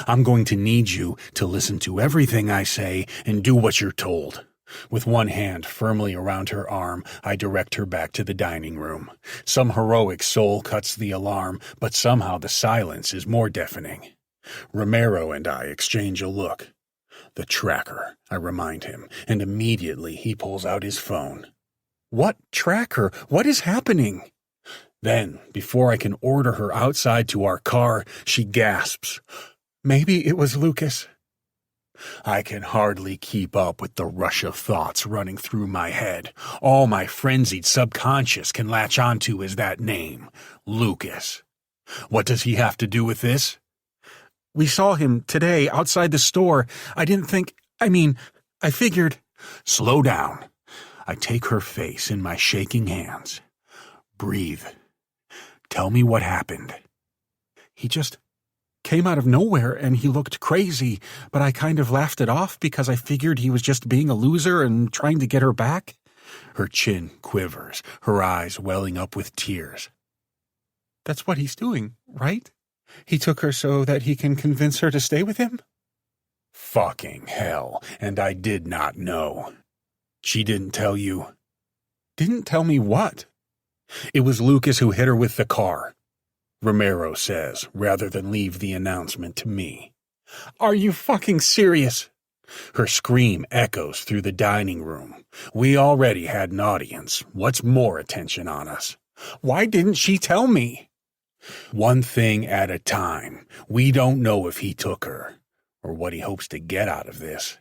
I'm going to need you to listen to everything I say and do what you're told. With one hand firmly around her arm, I direct her back to the dining room. Some heroic soul cuts the alarm, but somehow the silence is more deafening. Romero and I exchange a look. The tracker, I remind him, and immediately he pulls out his phone. What tracker? What is happening? Then, before I can order her outside to our car, she gasps. Maybe it was Lucas. I can hardly keep up with the rush of thoughts running through my head. All my frenzied subconscious can latch onto is that name, Lucas. What does he have to do with this? We saw him today outside the store. I figured. Slow down. I take her face in my shaking hands. Breathe. Tell me what happened. He just came out of nowhere and he looked crazy, but I kind of laughed it off because I figured he was just being a loser and trying to get her back. Her chin quivers, her eyes welling up with tears. That's what he's doing, right? He took her so that he can convince her to stay with him? Fucking hell, and I did not know. She didn't tell you? Didn't tell me what? It was Lucas who hit her with the car, Romero says, rather than leave the announcement to me. Are you fucking serious? Her scream echoes through the dining room. We already had an audience. What's more attention on us? Why didn't she tell me? One thing at a time. We don't know if he took her, or what he hopes to get out of this.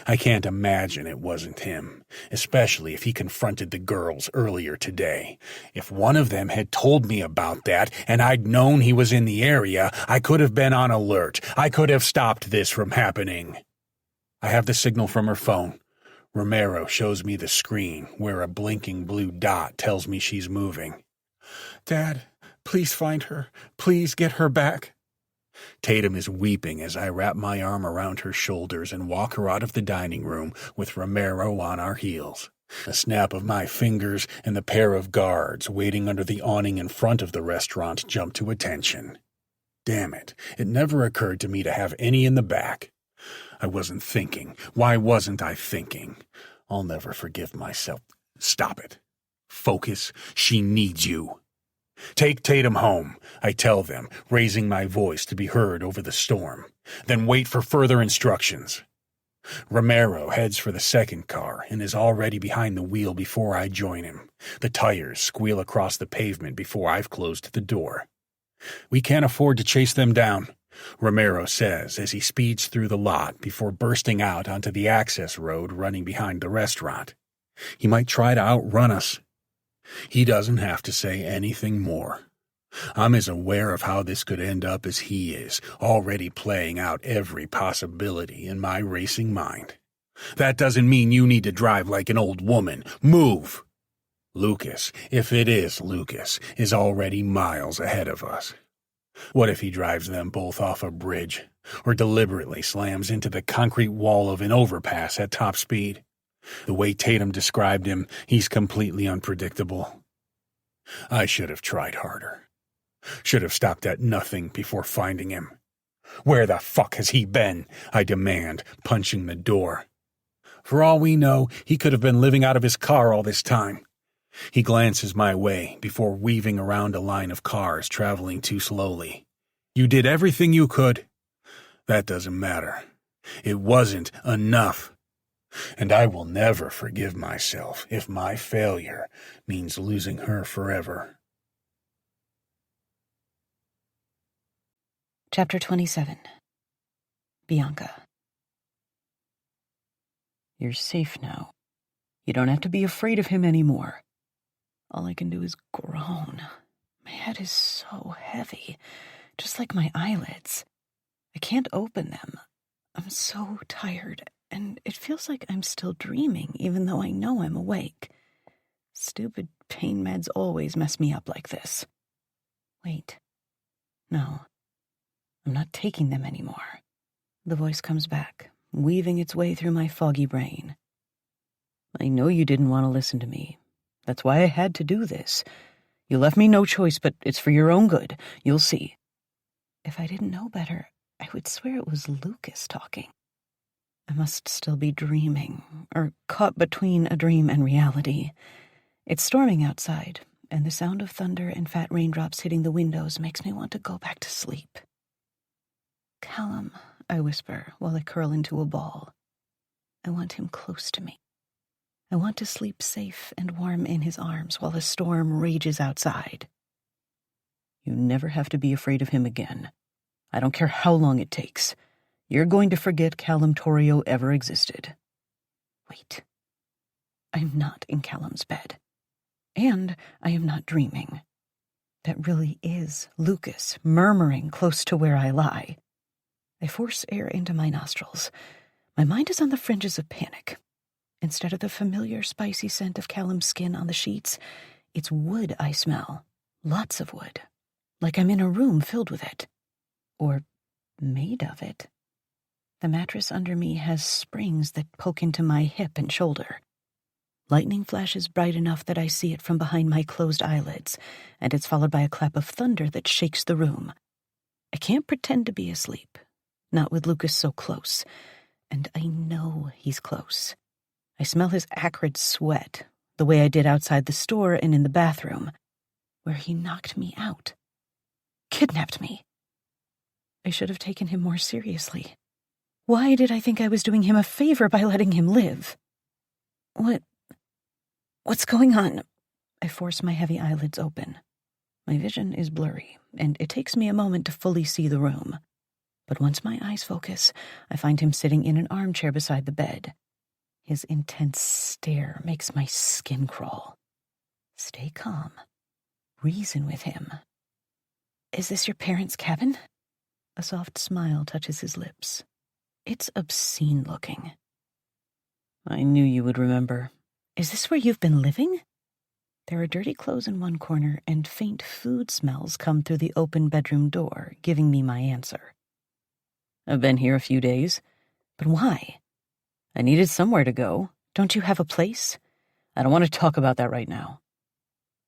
I can't imagine it wasn't him, especially if he confronted the girls earlier today. If one of them had told me about that and I'd known he was in the area, I could have been on alert. I could have stopped this from happening. I have the signal from her phone. Romero shows me the screen where a blinking blue dot tells me she's moving. Dad, please find her. Please get her back. Tatum is weeping as I wrap my arm around her shoulders and walk her out of the dining room with Romero on our heels. A snap of my fingers and the pair of guards waiting under the awning in front of the restaurant jump to attention. Damn it, it never occurred to me to have any in the back. I wasn't thinking. Why wasn't I thinking? I'll never forgive myself. Stop it. Focus. She needs you. Take Tatum home, I tell them, raising my voice to be heard over the storm. Then wait for further instructions. Romero heads for the second car and is already behind the wheel before I join him. The tires squeal across the pavement before I've closed the door. We can't afford to chase them down, Romero says as he speeds through the lot before bursting out onto the access road running behind the restaurant. He might try to outrun us. He doesn't have to say anything more. I'm as aware of how this could end up as he is, already playing out every possibility in my racing mind. That doesn't mean you need to drive like an old woman. Move! Lucas, if it is Lucas, is already miles ahead of us. What if he drives them both off a bridge, or deliberately slams into the concrete wall of an overpass at top speed? The way Tatum described him, he's completely unpredictable. I should have tried harder. Should have stopped at nothing before finding him. Where the fuck has he been? I demand, punching the door. For all we know, he could have been living out of his car all this time. He glances my way before weaving around a line of cars traveling too slowly. You did everything you could. That doesn't matter. It wasn't enough. And I will never forgive myself if my failure means losing her forever. Chapter 27. Bianca. You're safe now. You don't have to be afraid of him anymore. All I can do is groan. My head is so heavy. just like my eyelids. I can't open them. I'm so tired, and it feels like I'm still dreaming, even though I know I'm awake. Stupid pain meds always mess me up like this. Wait. No. I'm not taking them anymore. The voice comes back, weaving its way through my foggy brain. I know you didn't want to listen to me. That's why I had to do this. You left me no choice, but it's for your own good. You'll see. If I didn't know better, I would swear it was Lucas talking. I must still be dreaming, or caught between a dream and reality. It's storming outside, and the sound of thunder and fat raindrops hitting the windows makes me want to go back to sleep. Callum, I whisper while I curl into a ball. I want him close to me. I want to sleep safe and warm in his arms while the storm rages outside. You never have to be afraid of him again. I don't care how long it takes. You're going to forget Callum Torrio ever existed. Wait. I'm not in Callum's bed. And I am not dreaming. That really is Lucas murmuring close to where I lie. I force air into my nostrils. My mind is on the fringes of panic. Instead of the familiar spicy scent of Callum's skin on the sheets, it's wood I smell. Lots of wood. Like I'm in a room filled with it. Or made of it. The mattress under me has springs that poke into my hip and shoulder. Lightning flashes bright enough that I see it from behind my closed eyelids, and it's followed by a clap of thunder that shakes the room. I can't pretend to be asleep, not with Lucas so close, and I know he's close. I smell his acrid sweat, the way I did outside the store and in the bathroom, where he knocked me out. Kidnapped me. I should have taken him more seriously. Why did I think I was doing him a favor by letting him live? What's going on? I force my heavy eyelids open. My vision is blurry, and it takes me a moment to fully see the room. But once my eyes focus, I find him sitting in an armchair beside the bed. His intense stare makes my skin crawl. Stay calm. Reason with him. Is this your parents' cabin? A soft smile touches his lips. It's obscene looking. I knew you would remember. Is this where you've been living? There are dirty clothes in one corner, and faint food smells come through the open bedroom door, giving me my answer. I've been here a few days. But why? I needed somewhere to go. Don't you have a place? I don't want to talk about that right now.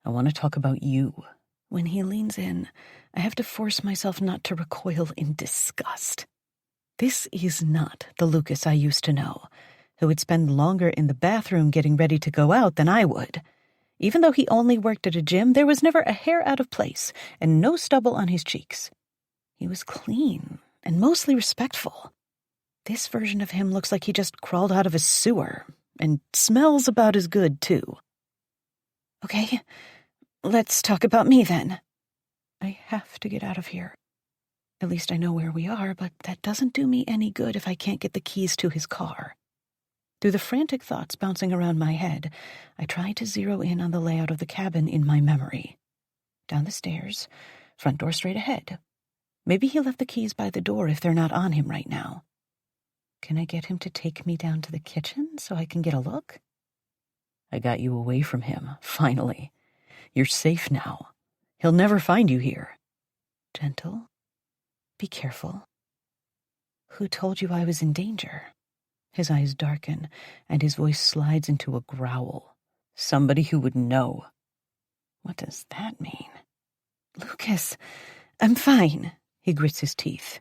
I want to talk about you. When he leans in, I have to force myself not to recoil in disgust. This is not the Lucas I used to know, who would spend longer in the bathroom getting ready to go out than I would. Even though he only worked at a gym, there was never a hair out of place and no stubble on his cheeks. He was clean and mostly respectful. This version of him looks like he just crawled out of a sewer, and smells about as good, too. Okay, let's talk about me then. I have to get out of here. At least I know where we are, but that doesn't do me any good if I can't get the keys to his car. Through the frantic thoughts bouncing around my head, I try to zero in on the layout of the cabin in my memory. Down the stairs, front door straight ahead. Maybe he left the keys by the door if they're not on him right now. Can I get him to take me down to the kitchen so I can get a look? I got you away from him, finally. You're safe now. He'll never find you here. Gentle. Be careful. Who told you I was in danger? His eyes darken, and his voice slides into a growl. Somebody who would know. What does that mean? Lucas, I'm fine. He grits his teeth.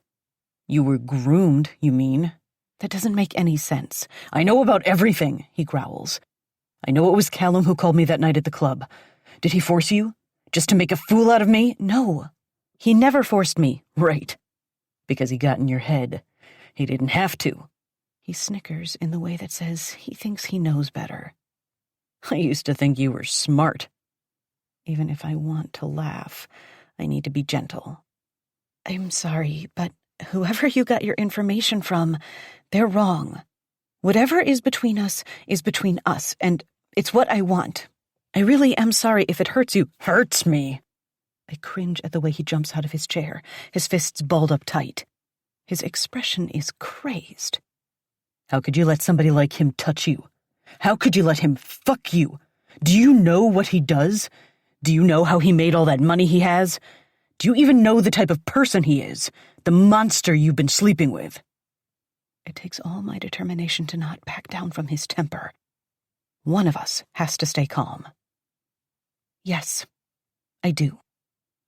You were groomed, you mean? That doesn't make any sense. I know about everything, he growls. I know it was Callum who called me that night at the club. Did he force you? Just to make a fool out of me? No. He never forced me. Right. Because he got in your head. He didn't have to. He snickers in the way that says he thinks he knows better. I used to think you were smart. Even if I want to laugh, I need to be gentle. I'm sorry, but whoever you got your information from, they're wrong. Whatever is between us, and it's what I want. I really am sorry if it hurts you. Hurts me. I cringe at the way he jumps out of his chair, his fists balled up tight. His expression is crazed. How could you let somebody like him touch you? How could you let him fuck you? Do you know what he does? Do you know how he made all that money he has? Do you even know the type of person he is? The monster you've been sleeping with? It takes all my determination to not back down from his temper. One of us has to stay calm. Yes, I do.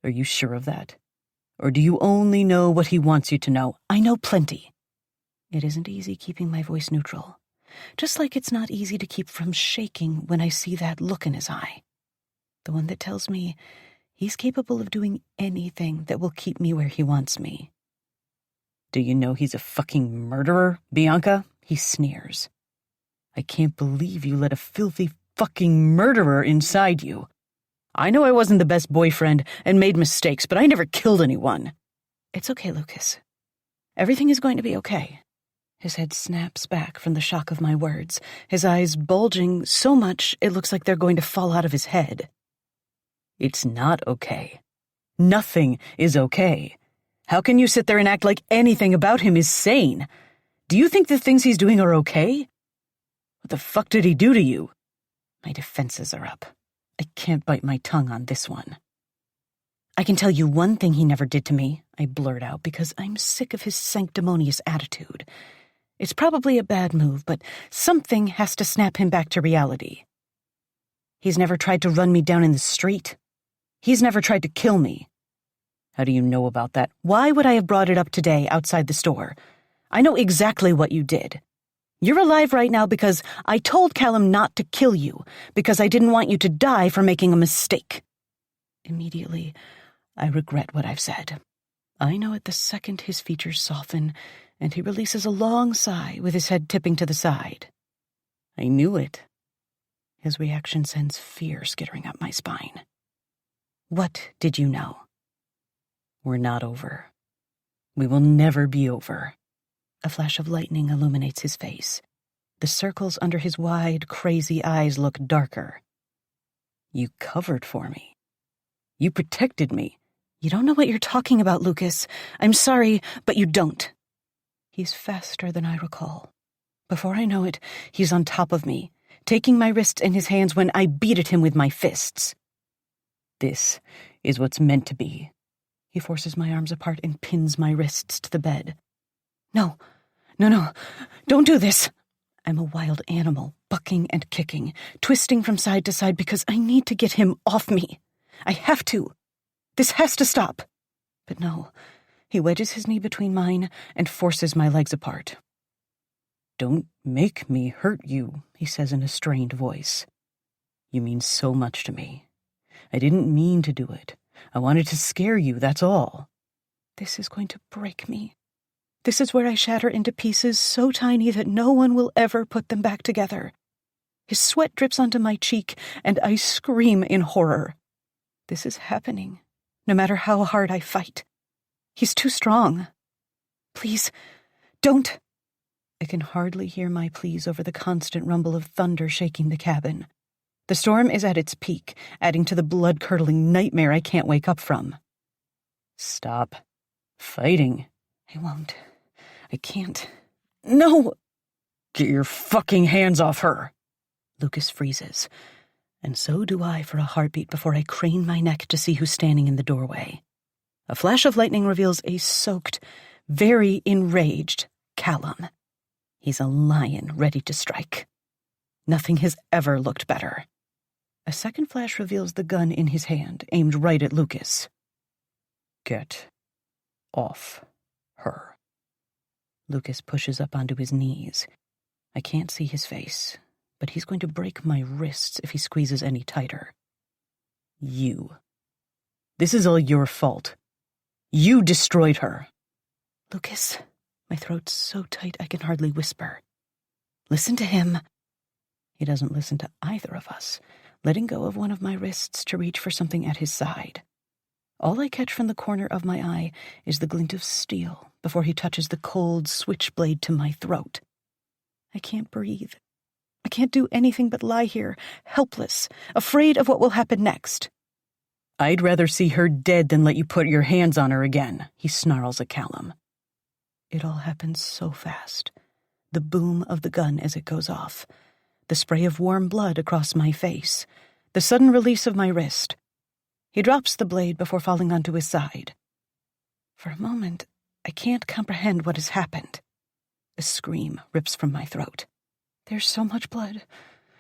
Are you sure of that? Or do you only know what he wants you to know? I know plenty. It isn't easy keeping my voice neutral, just like it's not easy to keep from shaking when I see that look in his eye. The one that tells me he's capable of doing anything that will keep me where he wants me. Do you know he's a fucking murderer, Bianca? He sneers. I can't believe you let a filthy fucking murderer inside you. I know I wasn't the best boyfriend and made mistakes, but I never killed anyone. It's okay, Lucas. Everything is going to be okay. His head snaps back from the shock of my words, his eyes bulging so much it looks like they're going to fall out of his head. It's not okay. Nothing is okay. How can you sit there and act like anything about him is sane? Do you think the things he's doing are okay? What the fuck did he do to you? My defenses are up. I can't bite my tongue on this one. I can tell you one thing he never did to me, I blurt out, because I'm sick of his sanctimonious attitude. It's probably a bad move, but something has to snap him back to reality. He's never tried to run me down in the street. He's never tried to kill me. How do you know about that? Why would I have brought it up today outside the store? I know exactly what you did. You're alive right now because I told Callum not to kill you, because I didn't want you to die for making a mistake. Immediately, I regret what I've said. I know it the second his features soften, and he releases a long sigh with his head tipping to the side. I knew it. His reaction sends fear skittering up my spine. What did you know? We're not over. We will never be over. A flash of lightning illuminates his face. The circles under his wide, crazy eyes look darker. You covered for me. You protected me. You don't know what you're talking about, Lucas. I'm sorry, but you don't. He's faster than I recall. Before I know it, he's on top of me, taking my wrists in his hands when I beat at him with my fists. This is what's meant to be. He forces my arms apart and pins my wrists to the bed. No, don't do this. I'm a wild animal, bucking and kicking, twisting from side to side because I need to get him off me. I have to. This has to stop. But no, he wedges his knee between mine and forces my legs apart. Don't make me hurt you, he says in a strained voice. You mean so much to me. I didn't mean to do it. I wanted to scare you, that's all. This is going to break me. This is where I shatter into pieces so tiny that no one will ever put them back together. His sweat drips onto my cheek, and I scream in horror. This is happening, no matter how hard I fight. He's too strong. Please, don't. I can hardly hear my pleas over the constant rumble of thunder shaking the cabin. The storm is at its peak, adding to the blood-curdling nightmare I can't wake up from. Stop fighting. I won't. I can't. No! Get your fucking hands off her! Lucas freezes, and so do I for a heartbeat before I crane my neck to see who's standing in the doorway. A flash of lightning reveals a soaked, very enraged Callum. He's a lion ready to strike. Nothing has ever looked better. A second flash reveals the gun in his hand, aimed right at Lucas. Get off her. Lucas pushes up onto his knees. I can't see his face, but he's going to break my wrists if he squeezes any tighter. You. This is all your fault. You destroyed her. Lucas, my throat's so tight I can hardly whisper. Listen to him. He doesn't listen to either of us, letting go of one of my wrists to reach for something at his side. All I catch from the corner of my eye is the glint of steel before he touches the cold switchblade to my throat. I can't breathe. I can't do anything but lie here, helpless, afraid of what will happen next. I'd rather see her dead than let you put your hands on her again, he snarls at Callum. It all happens so fast. The boom of the gun as it goes off, the spray of warm blood across my face, the sudden release of my wrist. He drops the blade before falling onto his side. For a moment, I can't comprehend what has happened. A scream rips from my throat. There's so much blood.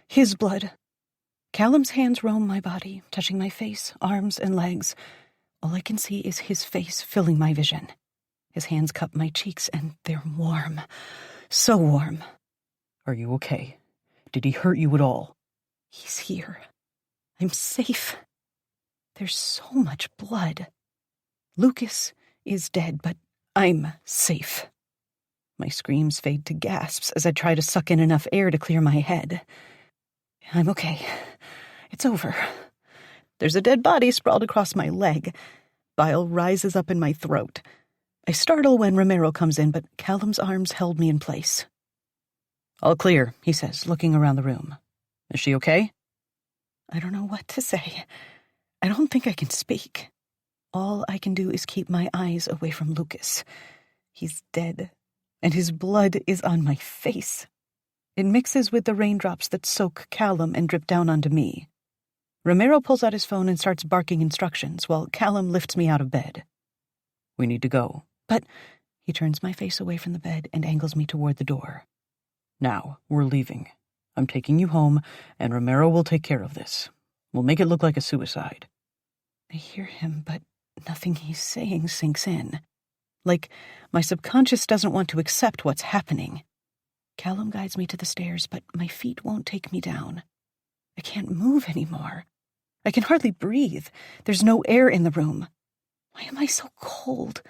His blood. Callum's hands roam my body, touching my face, arms, and legs. All I can see is his face filling my vision. His hands cup my cheeks, and they're warm. So warm. Are you okay? Did he hurt you at all? He's here. I'm safe. There's so much blood. Lucas is dead, but I'm safe. My screams fade to gasps as I try to suck in enough air to clear my head. I'm okay. It's over. There's a dead body sprawled across my leg. Bile rises up in my throat. I startle when Romero comes in, but Callum's arms held me in place. All clear, he says, looking around the room. Is she okay? I don't know what to say. I don't think I can speak. All I can do is keep my eyes away from Lucas. He's dead, and his blood is on my face. It mixes with the raindrops that soak Callum and drip down onto me. Romero pulls out his phone and starts barking instructions while Callum lifts me out of bed. We need to go. But he turns my face away from the bed and angles me toward the door. Now, we're leaving. I'm taking you home, and Romero will take care of this. We'll make it look like a suicide. I hear him, but nothing he's saying sinks in. Like my subconscious doesn't want to accept what's happening. Callum guides me to the stairs, but my feet won't take me down. I can't move anymore. I can hardly breathe. There's no air in the room. Why am I so cold?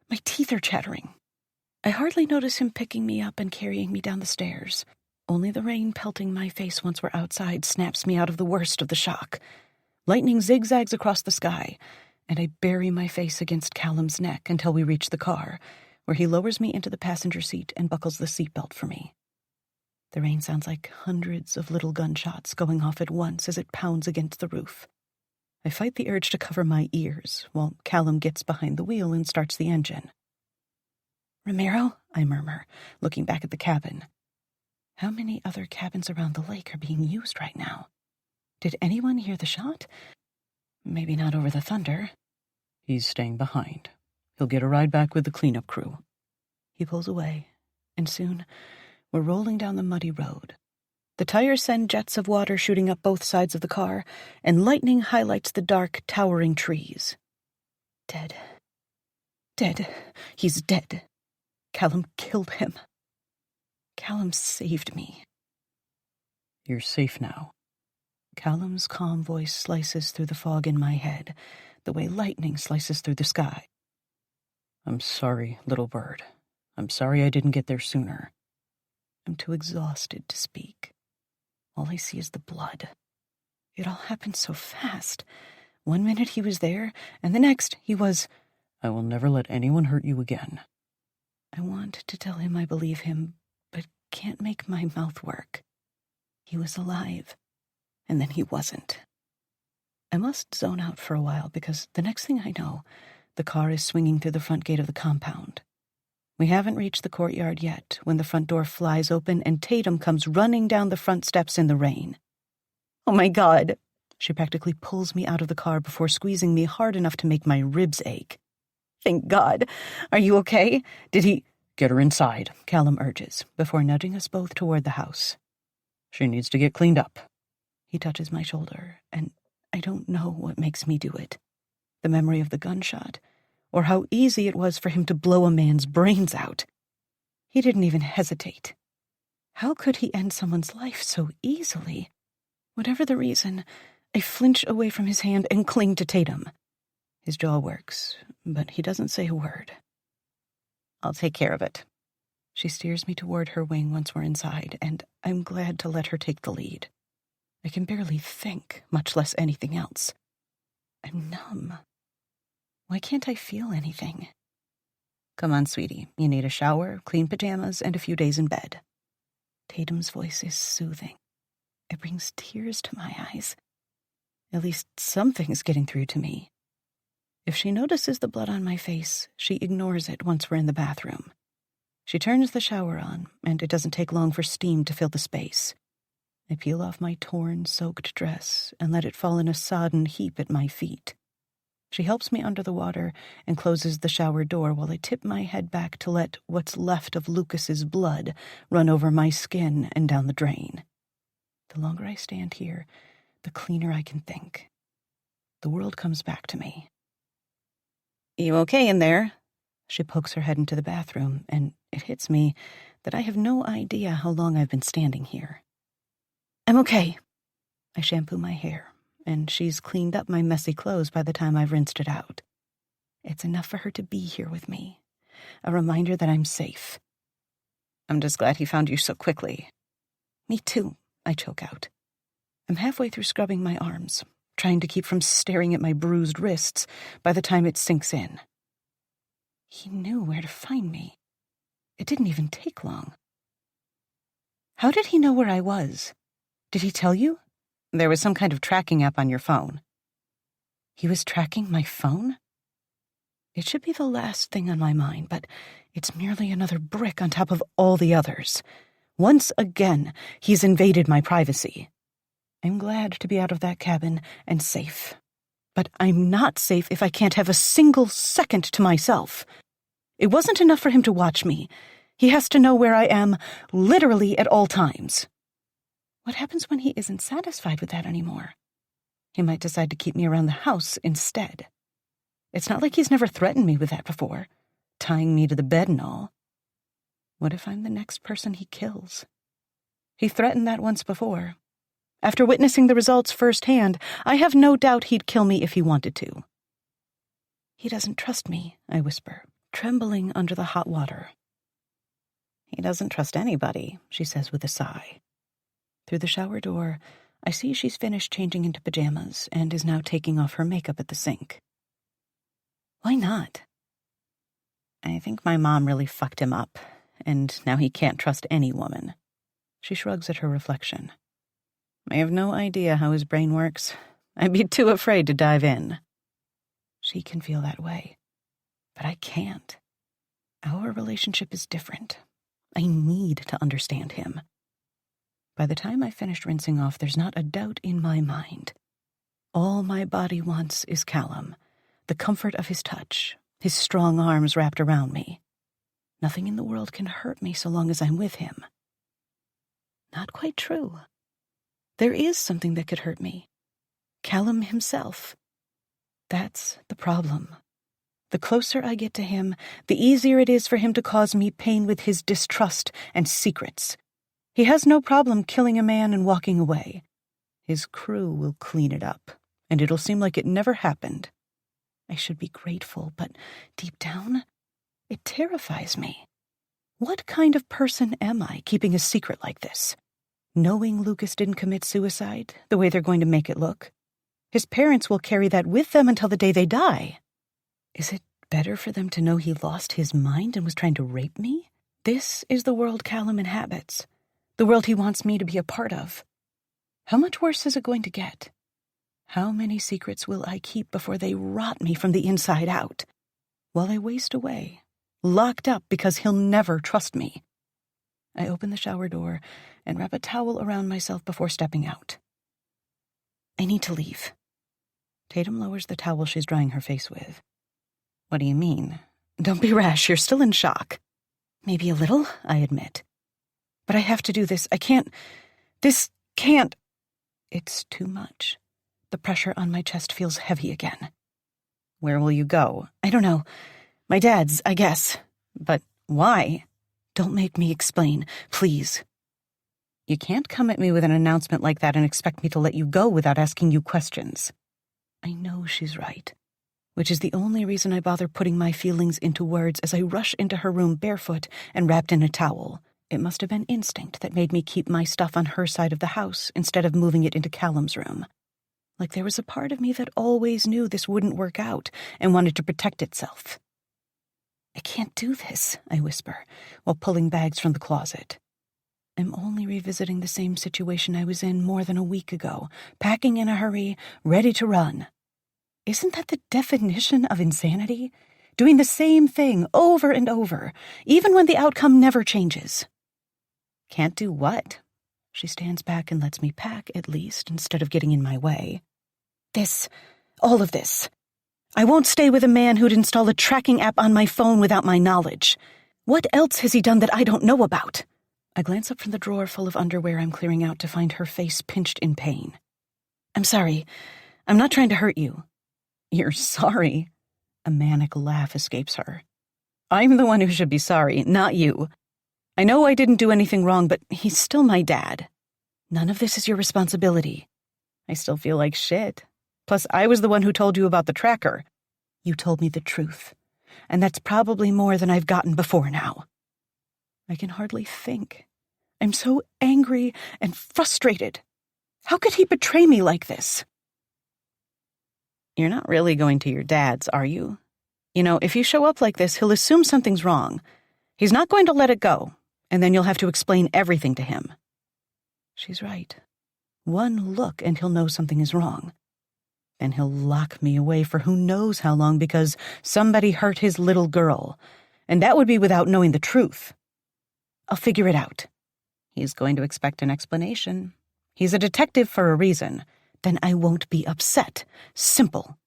My teeth are chattering. I hardly notice him picking me up and carrying me down the stairs. Only the rain pelting my face once we're outside snaps me out of the worst of the shock. Lightning zigzags across the sky, and I bury my face against Callum's neck until we reach the car, where he lowers me into the passenger seat and buckles the seatbelt for me. The rain sounds like hundreds of little gunshots going off at once as it pounds against the roof. I fight the urge to cover my ears while Callum gets behind the wheel and starts the engine. "Romero," I murmur, looking back at the cabin. How many other cabins around the lake are being used right now? Did anyone hear the shot? Maybe not over the thunder. He's staying behind. He'll get a ride back with the cleanup crew. He pulls away, and soon we're rolling down the muddy road. The tires send jets of water shooting up both sides of the car, and lightning highlights the dark, towering trees. Dead. Dead. He's dead. Callum killed him. Callum saved me. You're safe now. Callum's calm voice slices through the fog in my head, the way lightning slices through the sky. I'm sorry, little bird. I'm sorry I didn't get there sooner. I'm too exhausted to speak. All I see is the blood. It all happened so fast. 1 minute he was there, and the next he was... I will never let anyone hurt you again. I want to tell him I believe him, but can't make my mouth work. He was alive, and then he wasn't. I must zone out for a while because the next thing I know, the car is swinging through the front gate of the compound. We haven't reached the courtyard yet when the front door flies open and Tatum comes running down the front steps in the rain. Oh my God! She practically pulls me out of the car before squeezing me hard enough to make my ribs ache. Thank God. Are you okay? Did he... Get her inside, Callum urges, before nudging us both toward the house. She needs to get cleaned up. He touches my shoulder, and I don't know what makes me do it. The memory of the gunshot, or how easy it was for him to blow a man's brains out. He didn't even hesitate. How could he end someone's life so easily? Whatever the reason, I flinch away from his hand and cling to Tatum. His jaw works, but he doesn't say a word. I'll take care of it. She steers me toward her wing once we're inside, and I'm glad to let her take the lead. I can barely think, much less anything else. I'm numb. Why can't I feel anything? Come on, sweetie. You need a shower, clean pajamas, and a few days in bed. Tatum's voice is soothing. It brings tears to my eyes. At least something's getting through to me. If she notices the blood on my face, she ignores it once we're in the bathroom. She turns the shower on, and it doesn't take long for steam to fill the space. I peel off my torn, soaked dress and let it fall in a sodden heap at my feet. She helps me under the water and closes the shower door while I tip my head back to let what's left of Lucas's blood run over my skin and down the drain. The longer I stand here, the cleaner I can think. The world comes back to me. "You okay in there?" She pokes her head into the bathroom, and it hits me that I have no idea how long I've been standing here. "I'm okay." I shampoo my hair, and she's cleaned up my messy clothes by the time I've rinsed it out. It's enough for her to be here with me, a reminder that I'm safe. "I'm just glad he found you so quickly." "Me too," I choke out. I'm halfway through scrubbing my arms, trying to keep from staring at my bruised wrists by the time it sinks in. He knew where to find me. It didn't even take long. "How did he know where I was? Did he tell you?" "There was some kind of tracking app on your phone." He was tracking my phone? It should be the last thing on my mind, but it's merely another brick on top of all the others. Once again, he's invaded my privacy. I'm glad to be out of that cabin and safe. But I'm not safe if I can't have a single second to myself. It wasn't enough for him to watch me. He has to know where I am, literally at all times. What happens when he isn't satisfied with that anymore? He might decide to keep me around the house instead. It's not like he's never threatened me with that before, tying me to the bed and all. What if I'm the next person he kills? He threatened that once before. After witnessing the results firsthand, I have no doubt he'd kill me if he wanted to. "He doesn't trust me," I whisper, trembling under the hot water. "He doesn't trust anybody," she says with a sigh. Through the shower door, I see she's finished changing into pajamas and is now taking off her makeup at the sink. "Why not?" "I think my mom really fucked him up, and now he can't trust any woman." She shrugs at her reflection. "I have no idea how his brain works. I'd be too afraid to dive in." She can feel that way, but I can't. Our relationship is different. I need to understand him. By the time I finished rinsing off, there's not a doubt in my mind. All my body wants is Callum, the comfort of his touch, his strong arms wrapped around me. Nothing in the world can hurt me so long as I'm with him. Not quite true. There is something that could hurt me. Callum himself. That's the problem. The closer I get to him, the easier it is for him to cause me pain with his distrust and secrets. He has no problem killing a man and walking away. His crew will clean it up, and it'll seem like it never happened. I should be grateful, but deep down, it terrifies me. What kind of person am I, keeping a secret like this? Knowing Lucas didn't commit suicide, the way they're going to make it look? His parents will carry that with them until the day they die. Is it better for them to know he lost his mind and was trying to rape me? This is the world Callum inhabits. The world he wants me to be a part of. How much worse is it going to get? How many secrets will I keep before they rot me from the inside out? While I waste away, locked up because he'll never trust me. I open the shower door and wrap a towel around myself before stepping out. I need to leave. Tatum lowers the towel she's drying her face with. "What do you mean?" "Don't be rash, you're still in shock." "Maybe a little," I admit. "But I have to do this. I can't. This can't." It's too much. The pressure on my chest feels heavy again. "Where will you go?" "I don't know. My dad's, I guess." "But why?" "Don't make me explain, please." You can't come at me with an announcement like that and expect me to let you go without asking you questions. I know she's right, which is the only reason I bother putting my feelings into words as I rush into her room barefoot and wrapped in a towel. It must have been instinct that made me keep my stuff on her side of the house instead of moving it into Callum's room. Like there was a part of me that always knew this wouldn't work out and wanted to protect itself. "I can't do this," I whisper, while pulling bags from the closet. I'm only revisiting the same situation I was in more than a week ago, packing in a hurry, ready to run. Isn't that the definition of insanity? Doing the same thing over and over, even when the outcome never changes. Can't do what? She stands back and lets me pack, at least, instead of getting in my way. All of this. I won't stay with a man who'd install a tracking app on my phone without my knowledge. What else has he done that I don't know about? I glance up from the drawer full of underwear I'm clearing out to find her face pinched in pain. I'm sorry. I'm not trying to hurt you. You're sorry? A manic laugh escapes her. I'm the one who should be sorry, not you. I know I didn't do anything wrong, but he's still my dad. None of this is your responsibility. I still feel like shit. Plus, I was the one who told you about the tracker. You told me the truth, and that's probably more than I've gotten before now. I can hardly think. I'm so angry and frustrated. How could he betray me like this? You're not really going to your dad's, are you? You know, if you show up like this, he'll assume something's wrong. He's not going to let it go, and then you'll have to explain everything to him. She's right. One look and he'll know something is wrong. Then he'll lock me away for who knows how long because somebody hurt his little girl, and that would be without knowing the truth. I'll figure it out. He's going to expect an explanation. He's a detective for a reason. Then I won't be upset. Simple.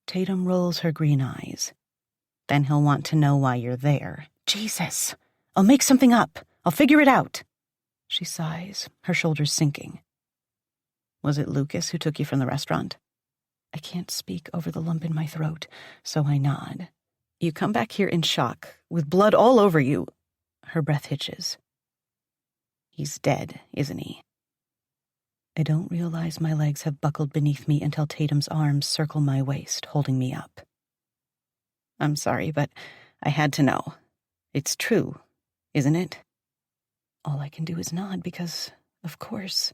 Tatum rolls her green eyes. Then he'll want to know why you're there. Jesus. I'll make something up. I'll figure it out. She sighs, her shoulders sinking. Was it Lucas who took you from the restaurant? I can't speak over the lump in my throat, so I nod. You come back here in shock, with blood all over you. Her breath hitches. He's dead, isn't he? I don't realize my legs have buckled beneath me until Tatum's arms circle my waist, holding me up. I'm sorry, but I had to know. It's true, isn't it? All I can do is nod because, of course,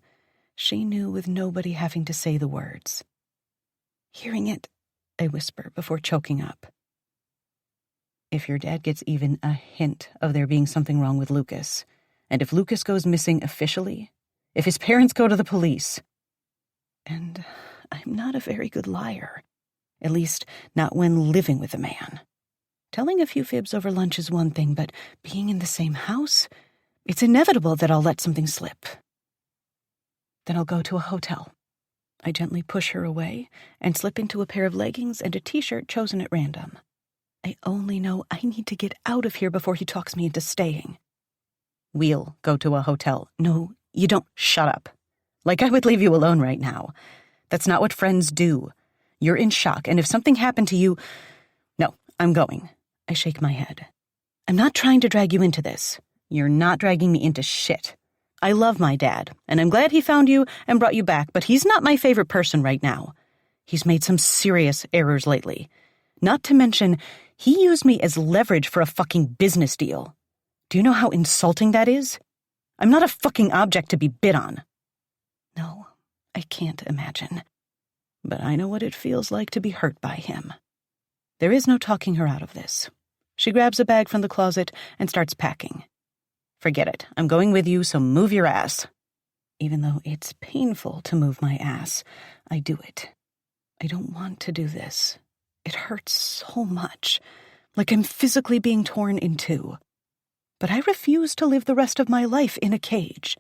she knew with nobody having to say the words. Hearing it, I whisper before choking up. If your dad gets even a hint of there being something wrong with Lucas, and if Lucas goes missing officially, if his parents go to the police, and I'm not a very good liar, at least not when living with a man. Telling a few fibs over lunch is one thing, but being in the same house, it's inevitable that I'll let something slip. Then I'll go to a hotel. I gently push her away and slip into a pair of leggings and a t-shirt chosen at random. I only know I need to get out of here before he talks me into staying. We'll go to a hotel. No, you don't. Shut up. Like I would leave you alone right now. That's not what friends do. You're in shock, and if something happened to you... No, I'm going. I shake my head. I'm not trying to drag you into this. You're not dragging me into shit. I love my dad, and I'm glad he found you and brought you back, but he's not my favorite person right now. He's made some serious errors lately. Not to mention, he used me as leverage for a fucking business deal. Do you know how insulting that is? I'm not a fucking object to be bid on. No, I can't imagine. But I know what it feels like to be hurt by him. There is no talking her out of this. She grabs a bag from the closet and starts packing. Forget it. I'm going with you, so move your ass. Even though it's painful to move my ass, I do it. I don't want to do this. It hurts so much, like I'm physically being torn in two. But I refuse to live the rest of my life in a cage.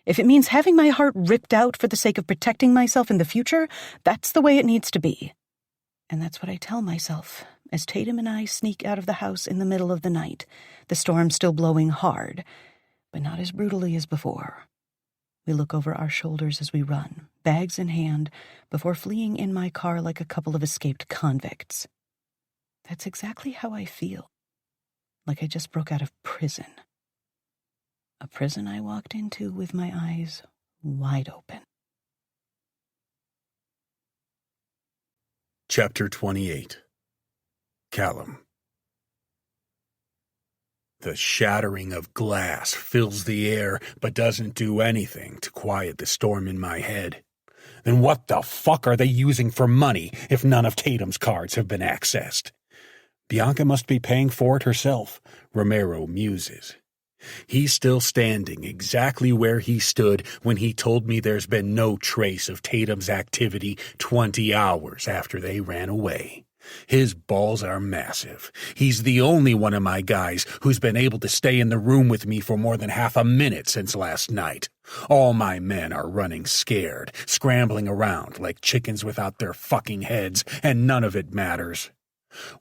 If it means having my heart ripped out for the sake of protecting myself in the future, that's the way it needs to be. And that's what I tell myself as Tatum and I sneak out of the house in the middle of the night, the storm still blowing hard, but not as brutally as before. We look over our shoulders as we run, bags in hand, before fleeing in my car like a couple of escaped convicts. That's exactly how I feel. Like I just broke out of prison. A prison I walked into with my eyes wide open. Chapter 28. Callum. The shattering of glass fills the air, but doesn't do anything to quiet the storm in my head. Then what the fuck are they using for money if none of Tatum's cards have been accessed? Bianca must be paying for it herself, Romero muses. He's still standing exactly where he stood when he told me there's been no trace of Tatum's activity 20 hours after they ran away. His balls are massive. He's the only one of my guys who's been able to stay in the room with me for more than half a minute since last night. All my men are running scared, scrambling around like chickens without their fucking heads, and none of it matters.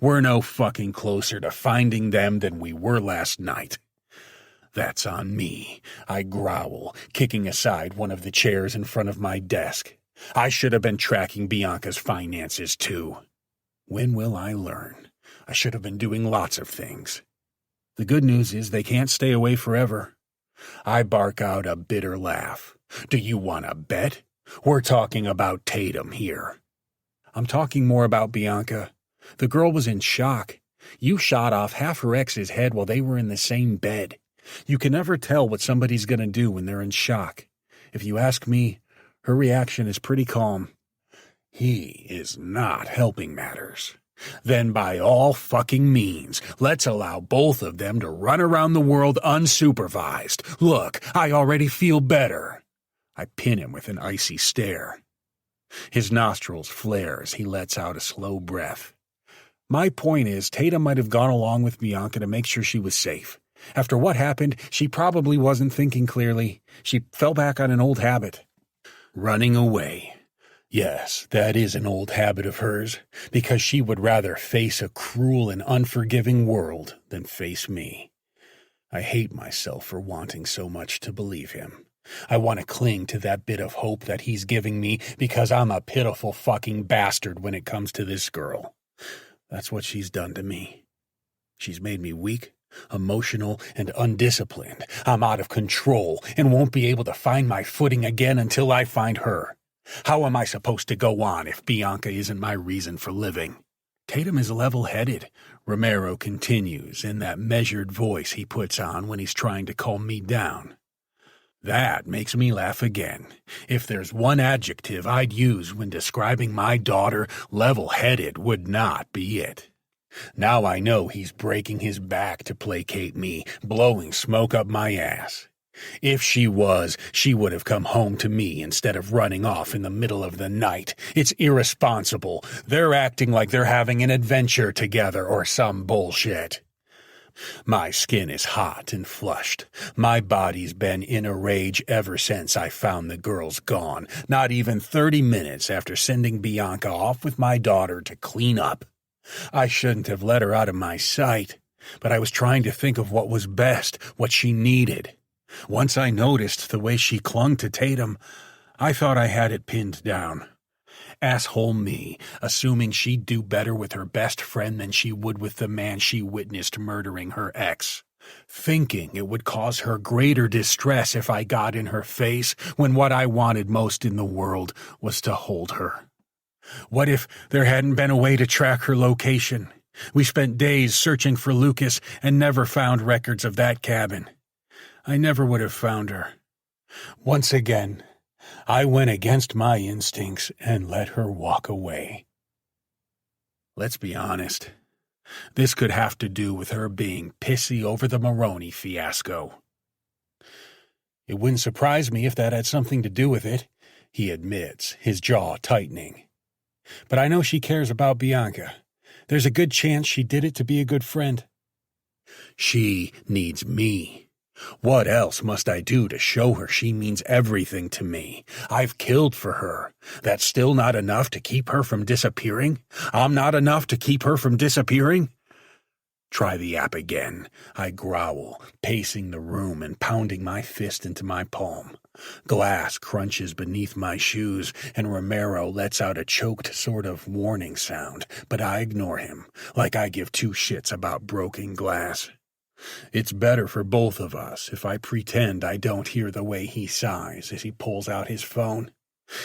We're no fucking closer to finding them than we were last night. That's on me, I growl, kicking aside one of the chairs in front of my desk. I should have been tracking Bianca's finances too. When will I learn? I should have been doing lots of things. The good news is they can't stay away forever. I bark out a bitter laugh. Do you want to bet? We're talking about Tatum here. I'm talking more about Bianca. The girl was in shock. You shot off half her ex's head while they were in the same bed. You can never tell what somebody's going to do when they're in shock. If you ask me, her reaction is pretty calm. He is not helping matters. Then by all fucking means, let's allow both of them to run around the world unsupervised. Look, I already feel better. I pin him with an icy stare. His nostrils flare as he lets out a slow breath. My point is, Tatum might have gone along with Bianca to make sure she was safe. After what happened, she probably wasn't thinking clearly. She fell back on an old habit. Running away. Yes, that is an old habit of hers, because she would rather face a cruel and unforgiving world than face me. I hate myself for wanting so much to believe him. I want to cling to that bit of hope that he's giving me because I'm a pitiful fucking bastard when it comes to this girl. That's what she's done to me. She's made me weak, emotional, and undisciplined. I'm out of control and won't be able to find my footing again until I find her. How am I supposed to go on if Bianca isn't my reason for living? Tatum is level-headed, Romero continues in that measured voice he puts on when he's trying to calm me down. That makes me laugh again. If there's one adjective I'd use when describing my daughter, level-headed would not be it. Now I know he's breaking his back to placate me, blowing smoke up my ass. If she was, she would have come home to me instead of running off in the middle of the night. It's irresponsible. They're acting like they're having an adventure together or some bullshit. My skin is hot and flushed. My body's been in a rage ever since I found the girls gone, not even 30 minutes after sending Bianca off with my daughter to clean up. I shouldn't have let her out of my sight, but I was trying to think of what was best, what she needed. Once I noticed the way she clung to Tatum, I thought I had it pinned down. Asshole me, assuming she'd do better with her best friend than she would with the man she witnessed murdering her ex. Thinking it would cause her greater distress if I got in her face when what I wanted most in the world was to hold her. What if there hadn't been a way to track her location? We spent days searching for Lucas and never found records of that cabin. I never would have found her. Once again, I went against my instincts and let her walk away. Let's be honest. This could have to do with her being pissy over the Maroney fiasco. It wouldn't surprise me if that had something to do with it, he admits, his jaw tightening. But I know she cares about Bianca. There's a good chance she did it to be a good friend. She needs me. What else must I do to show her she means everything to me? I've killed for her. That's still not enough to keep her from disappearing? I'm not enough to keep her from disappearing? Try the app again, I growl, pacing the room and pounding my fist into my palm. Glass crunches beneath my shoes, and Romero lets out a choked sort of warning sound, but I ignore him, like I give two shits about broken glass. It's better for both of us if I pretend I don't hear the way he sighs as he pulls out his phone.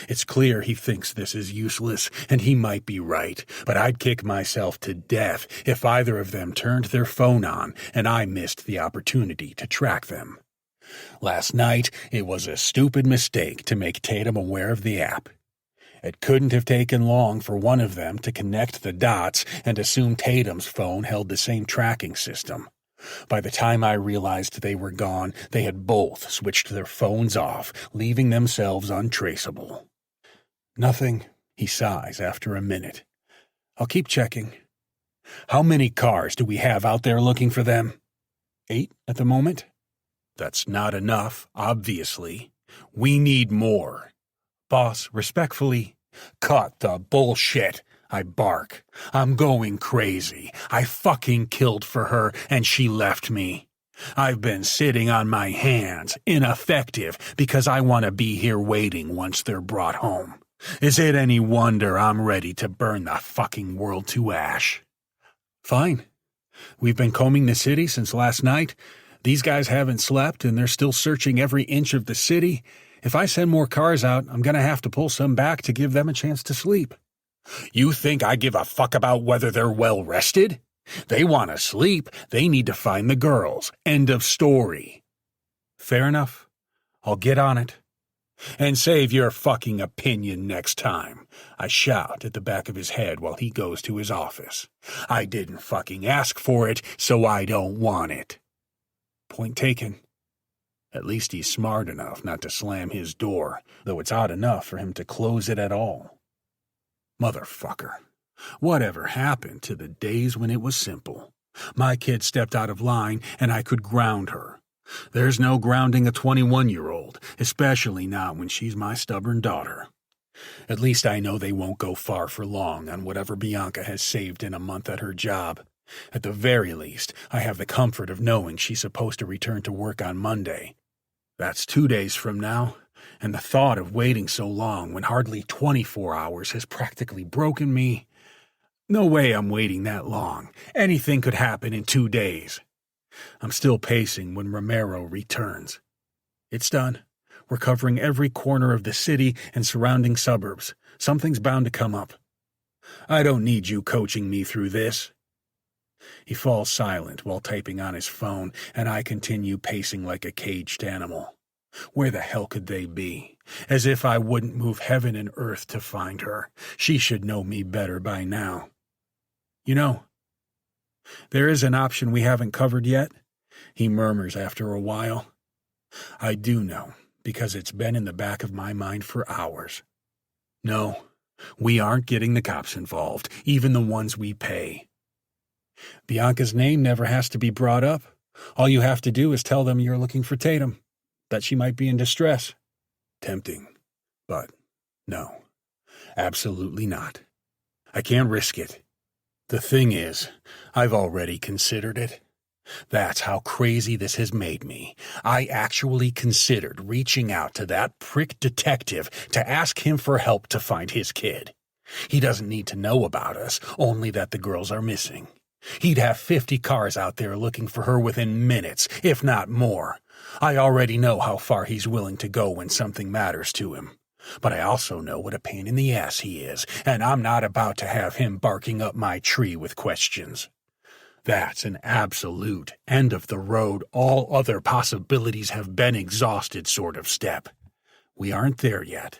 It's clear he thinks this is useless, and he might be right, but I'd kick myself to death if either of them turned their phone on and I missed the opportunity to track them. Last night, it was a stupid mistake to make Tatum aware of the app. It couldn't have taken long for one of them to connect the dots and assume Tatum's phone held the same tracking system. By the time I realized they were gone, they had both switched their phones off, leaving themselves untraceable. "Nothing," he sighs after a minute. "I'll keep checking." "How many cars do we have out there looking for them?" 8 at the moment. "That's not enough, obviously. We need more." "Boss, respectfully." "Cut the bullshit," I bark. "I'm going crazy. I fucking killed for her, and she left me. I've been sitting on my hands, ineffective, because I want to be here waiting once they're brought home. Is it any wonder I'm ready to burn the fucking world to ash?" "Fine. We've been combing the city since last night. These guys haven't slept, and they're still searching every inch of the city. If I send more cars out, I'm going to have to pull some back to give them a chance to sleep." "You think I give a fuck about whether they're well rested? They want to sleep. They need to find the girls. End of story." "Fair enough. I'll get on it." "And save your fucking opinion next time," I shout at the back of his head while he goes to his office. "I didn't fucking ask for it, so I don't want it." Point taken. At least he's smart enough not to slam his door, though it's odd enough for him to close it at all. Motherfucker. Whatever happened to the days when it was simple? My kid stepped out of line and I could ground her. There's no grounding a 21-year-old, especially not when she's my stubborn daughter. At least I know they won't go far for long on whatever Bianca has saved in a month at her job. At the very least, I have the comfort of knowing she's supposed to return to work on Monday. That's 2 days from now, and the thought of waiting so long when hardly 24 hours has practically broken me. No way I'm waiting that long. Anything could happen in 2 days. I'm still pacing when Romero returns. It's done. We're covering every corner of the city and surrounding suburbs. Something's bound to come up. I don't need you coaching me through this. He falls silent while typing on his phone, and I continue pacing like a caged animal. Where the hell could they be? As if I wouldn't move heaven and earth to find her. She should know me better by now. You know, there is an option we haven't covered yet, he murmurs after a while. I do know, because it's been in the back of my mind for hours. No, we aren't getting the cops involved, even the ones we pay. Bianca's name never has to be brought up. All you have to do is tell them you're looking for Tatum, that she might be in distress. Tempting, but no, absolutely not. I can't risk it. The thing is, I've already considered it. That's how crazy this has made me. I actually considered reaching out to that prick detective to ask him for help to find his kid. He doesn't need to know about us, only that the girls are missing. He'd have 50 cars out there looking for her within minutes, if not more. I already know how far he's willing to go when something matters to him. But I also know what a pain in the ass he is, and I'm not about to have him barking up my tree with questions. That's an absolute end of the road, all other possibilities have been exhausted sort of step. We aren't there yet.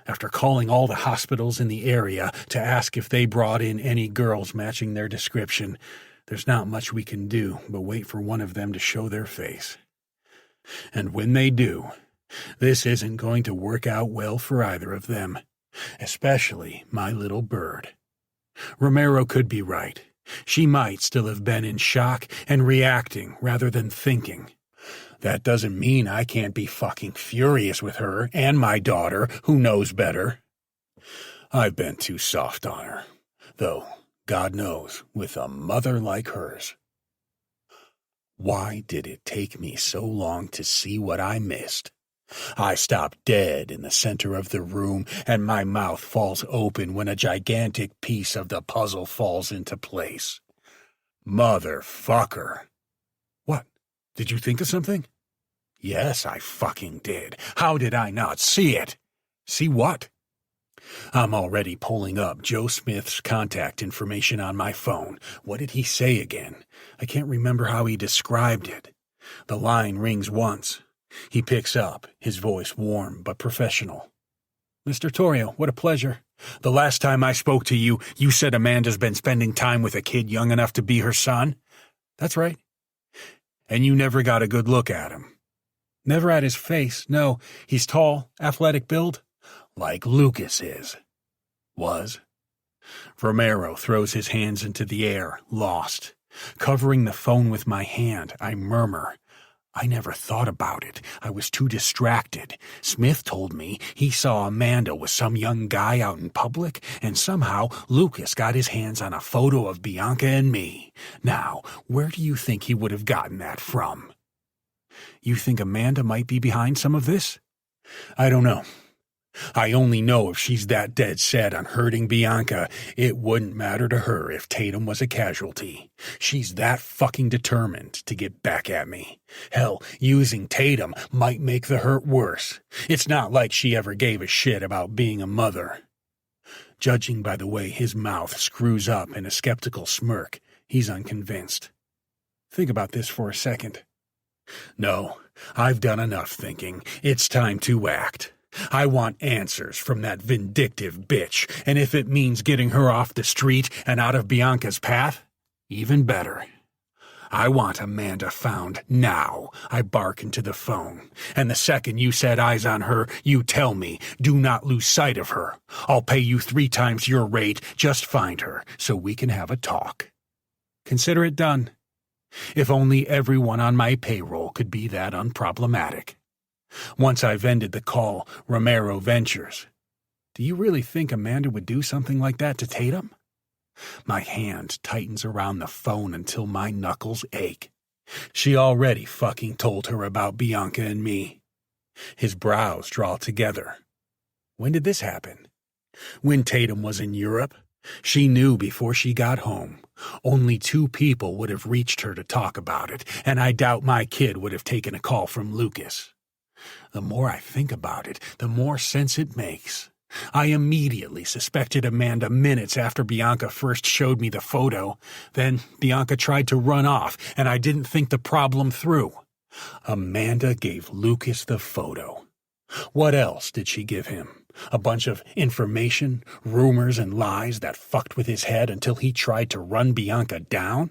After calling all the hospitals in the area to ask if they brought in any girls matching their description, there's not much we can do but wait for one of them to show their face. And when they do, this isn't going to work out well for either of them, especially my little bird. Romero could be right. She might still have been in shock and reacting rather than thinking. That doesn't mean I can't be fucking furious with her and my daughter, who knows better. I've been too soft on her, though, God knows, with a mother like hers. Why did it take me so long to see what I missed? I stop dead in the center of the room, and my mouth falls open when a gigantic piece of the puzzle falls into place. Motherfucker. What? Did you think of something? Yes, I fucking did. How did I not see it? See what? I'm already pulling up Joe Smith's contact information on my phone. What did he say again? I can't remember how he described it. The line rings once. He picks up, his voice warm but professional. Mr. Torrio, what a pleasure. The last time I spoke to you, you said Amanda's been spending time with a kid young enough to be her son? That's right. And you never got a good look at him? Never at his face, no. He's tall, athletic build. Like Lucas is. Was. Romero throws his hands into the air, lost. Covering the phone with my hand, I murmur, I never thought about it. I was too distracted. Smith told me he saw Amanda with some young guy out in public, and somehow Lucas got his hands on a photo of Bianca and me. Now, where do you think he would have gotten that from? You think Amanda might be behind some of this? I don't know. I only know if she's that dead set on hurting Bianca, it wouldn't matter to her if Tatum was a casualty. She's that fucking determined to get back at me. Hell, using Tatum might make the hurt worse. It's not like she ever gave a shit about being a mother. Judging by the way his mouth screws up in a skeptical smirk, he's unconvinced. Think about this for a second. No, I've done enough thinking. It's time to act. I want answers from that vindictive bitch, and if it means getting her off the street and out of Bianca's path, even better. I want Amanda found now. I bark into the phone, and the second you set eyes on her, you tell me, do not lose sight of her. I'll pay you 3 times your rate, just find her, so we can have a talk. Consider it done. If only everyone on my payroll could be that unproblematic. Once I've ended the call, Romero ventures. Do you really think Amanda would do something like that to Tatum? My hand tightens around the phone until my knuckles ache. She already fucking told her about Bianca and me. His brows draw together. When did this happen? When Tatum was in Europe. She knew before she got home. Only 2 people would have reached her to talk about it, and I doubt my kid would have taken a call from Lucas. The more I think about it, the more sense it makes. I immediately suspected Amanda minutes after Bianca first showed me the photo. Then Bianca tried to run off, and I didn't think the problem through. Amanda gave Lucas the photo. What else did she give him? A bunch of information, rumors, and lies that fucked with his head until he tried to run Bianca down?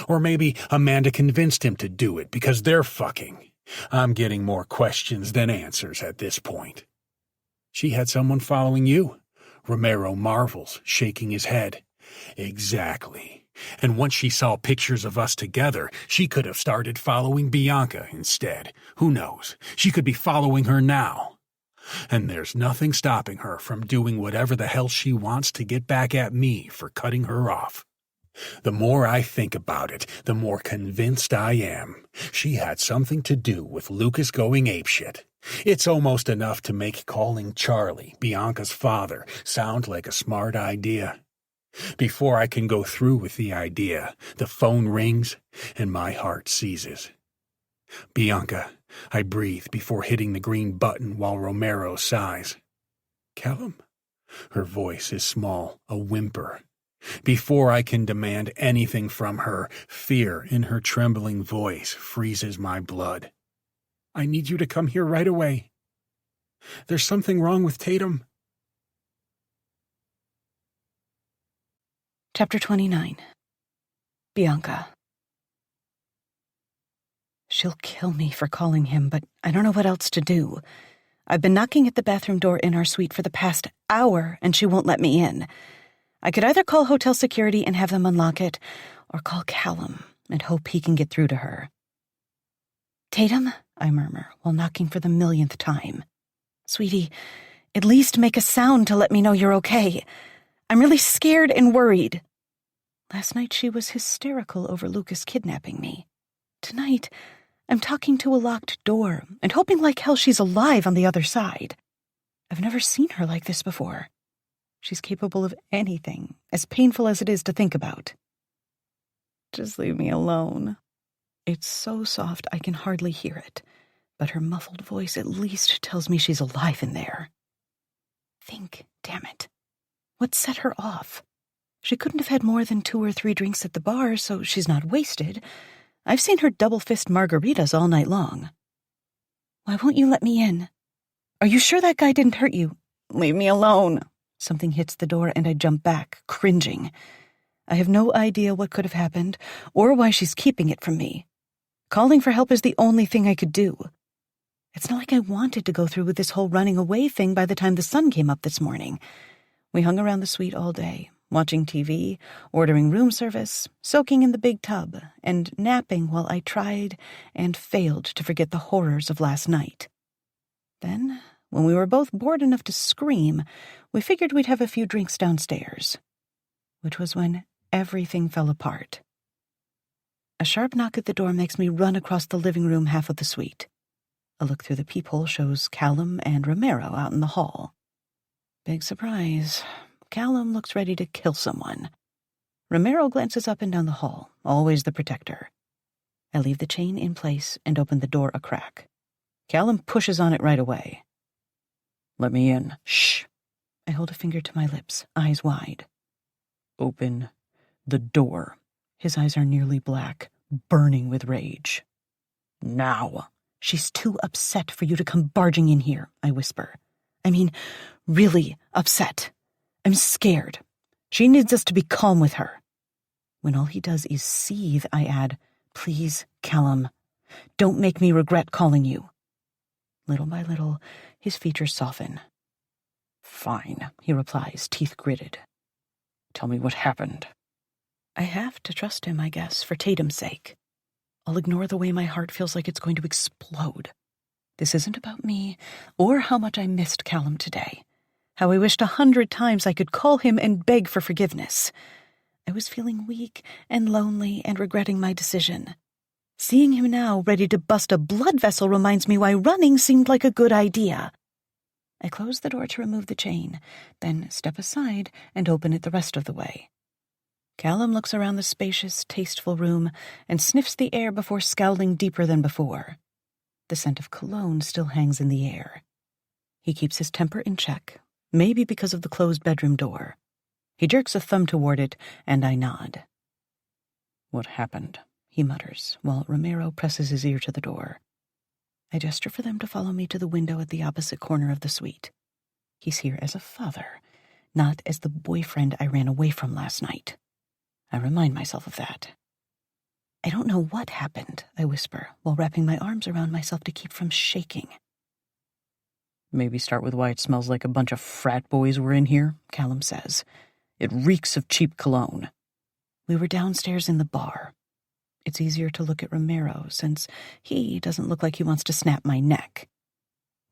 Or maybe Amanda convinced him to do it because they're fucking. I'm getting more questions than answers at this point. She had someone following you. Romero marvels, shaking his head. Exactly. And once she saw pictures of us together, she could have started following Bianca instead. Who knows? She could be following her now. And there's nothing stopping her from doing whatever the hell she wants to get back at me for cutting her off. The more I think about it, the more convinced I am. She had something to do with Lucas going apeshit. It's almost enough to make calling Charlie, Bianca's father, sound like a smart idea. Before I can go through with the idea, the phone rings and my heart seizes. Bianca, I breathe before hitting the green button while Romero sighs. Callum? Her voice is small, a whimper. Before I can demand anything from her, fear in her trembling voice freezes my blood. I need you to come here right away. There's something wrong with Tatum. Chapter 29. Bianca. She'll kill me for calling him, but I don't know what else to do. I've been knocking at the bathroom door in our suite for the past hour, and she won't let me in. I could either call hotel security and have them unlock it, or call Callum and hope he can get through to her. Tatum, I murmur, while knocking for the 1,000,000th time. Sweetie, at least make a sound to let me know you're okay. I'm really scared and worried. Last night she was hysterical over Lucas kidnapping me. Tonight, I'm talking to a locked door and hoping like hell she's alive on the other side. I've never seen her like this before. She's capable of anything, as painful as it is to think about. Just leave me alone. It's so soft I can hardly hear it, but her muffled voice at least tells me she's alive in there. Think, damn it. What set her off? She couldn't have had more than 2 or 3 drinks at the bar, so she's not wasted. I've seen her double-fist margaritas all night long. Why won't you let me in? Are you sure that guy didn't hurt you? Leave me alone. Something hits the door and I jump back, cringing. I have no idea what could have happened or why she's keeping it from me. Calling for help is the only thing I could do. It's not like I wanted to go through with this whole running away thing by the time the sun came up this morning. We hung around the suite all day, watching TV, ordering room service, soaking in the big tub, and napping while I tried and failed to forget the horrors of last night. Then, when we were both bored enough to scream, we figured we'd have a few drinks downstairs, which was when everything fell apart. A sharp knock at the door makes me run across the living room half of the suite. A look through the peephole shows Callum and Romero out in the hall. Big surprise. Callum looks ready to kill someone. Romero glances up and down the hall, always the protector. I leave the chain in place and open the door a crack. Callum pushes on it right away. "Let me in." "Shh." I hold a finger to my lips, eyes wide. "Open the door." His eyes are nearly black, burning with rage. "Now." "She's too upset for you to come barging in here," I whisper. I mean, really upset. I'm scared. She needs us to be calm with her. When all he does is seethe, I add, "Please, Callum, don't make me regret calling you." Little by little, his features soften. "Fine," he replies, teeth gritted. "Tell me what happened." I have to trust him, I guess, for Tatum's sake. I'll ignore the way my heart feels like it's going to explode. This isn't about me, or how much I missed Callum today. How I wished 100 times I could call him and beg for forgiveness. I was feeling weak and lonely and regretting my decision. Seeing him now ready to bust a blood vessel reminds me why running seemed like a good idea. I close the door to remove the chain, then step aside and open it the rest of the way. Callum looks around the spacious, tasteful room and sniffs the air before scowling deeper than before. The scent of cologne still hangs in the air. He keeps his temper in check, maybe because of the closed bedroom door. He jerks a thumb toward it, and I nod. "What happened?" he mutters, while Romero presses his ear to the door. I gesture for them to follow me to the window at the opposite corner of the suite. He's here as a father, not as the boyfriend I ran away from last night. I remind myself of that. "I don't know what happened," I whisper, while wrapping my arms around myself to keep from shaking. "Maybe start with why it smells like a bunch of frat boys were in here," Callum says. "It reeks of cheap cologne." We were downstairs in the bar. It's easier to look at Romero, since he doesn't look like he wants to snap my neck.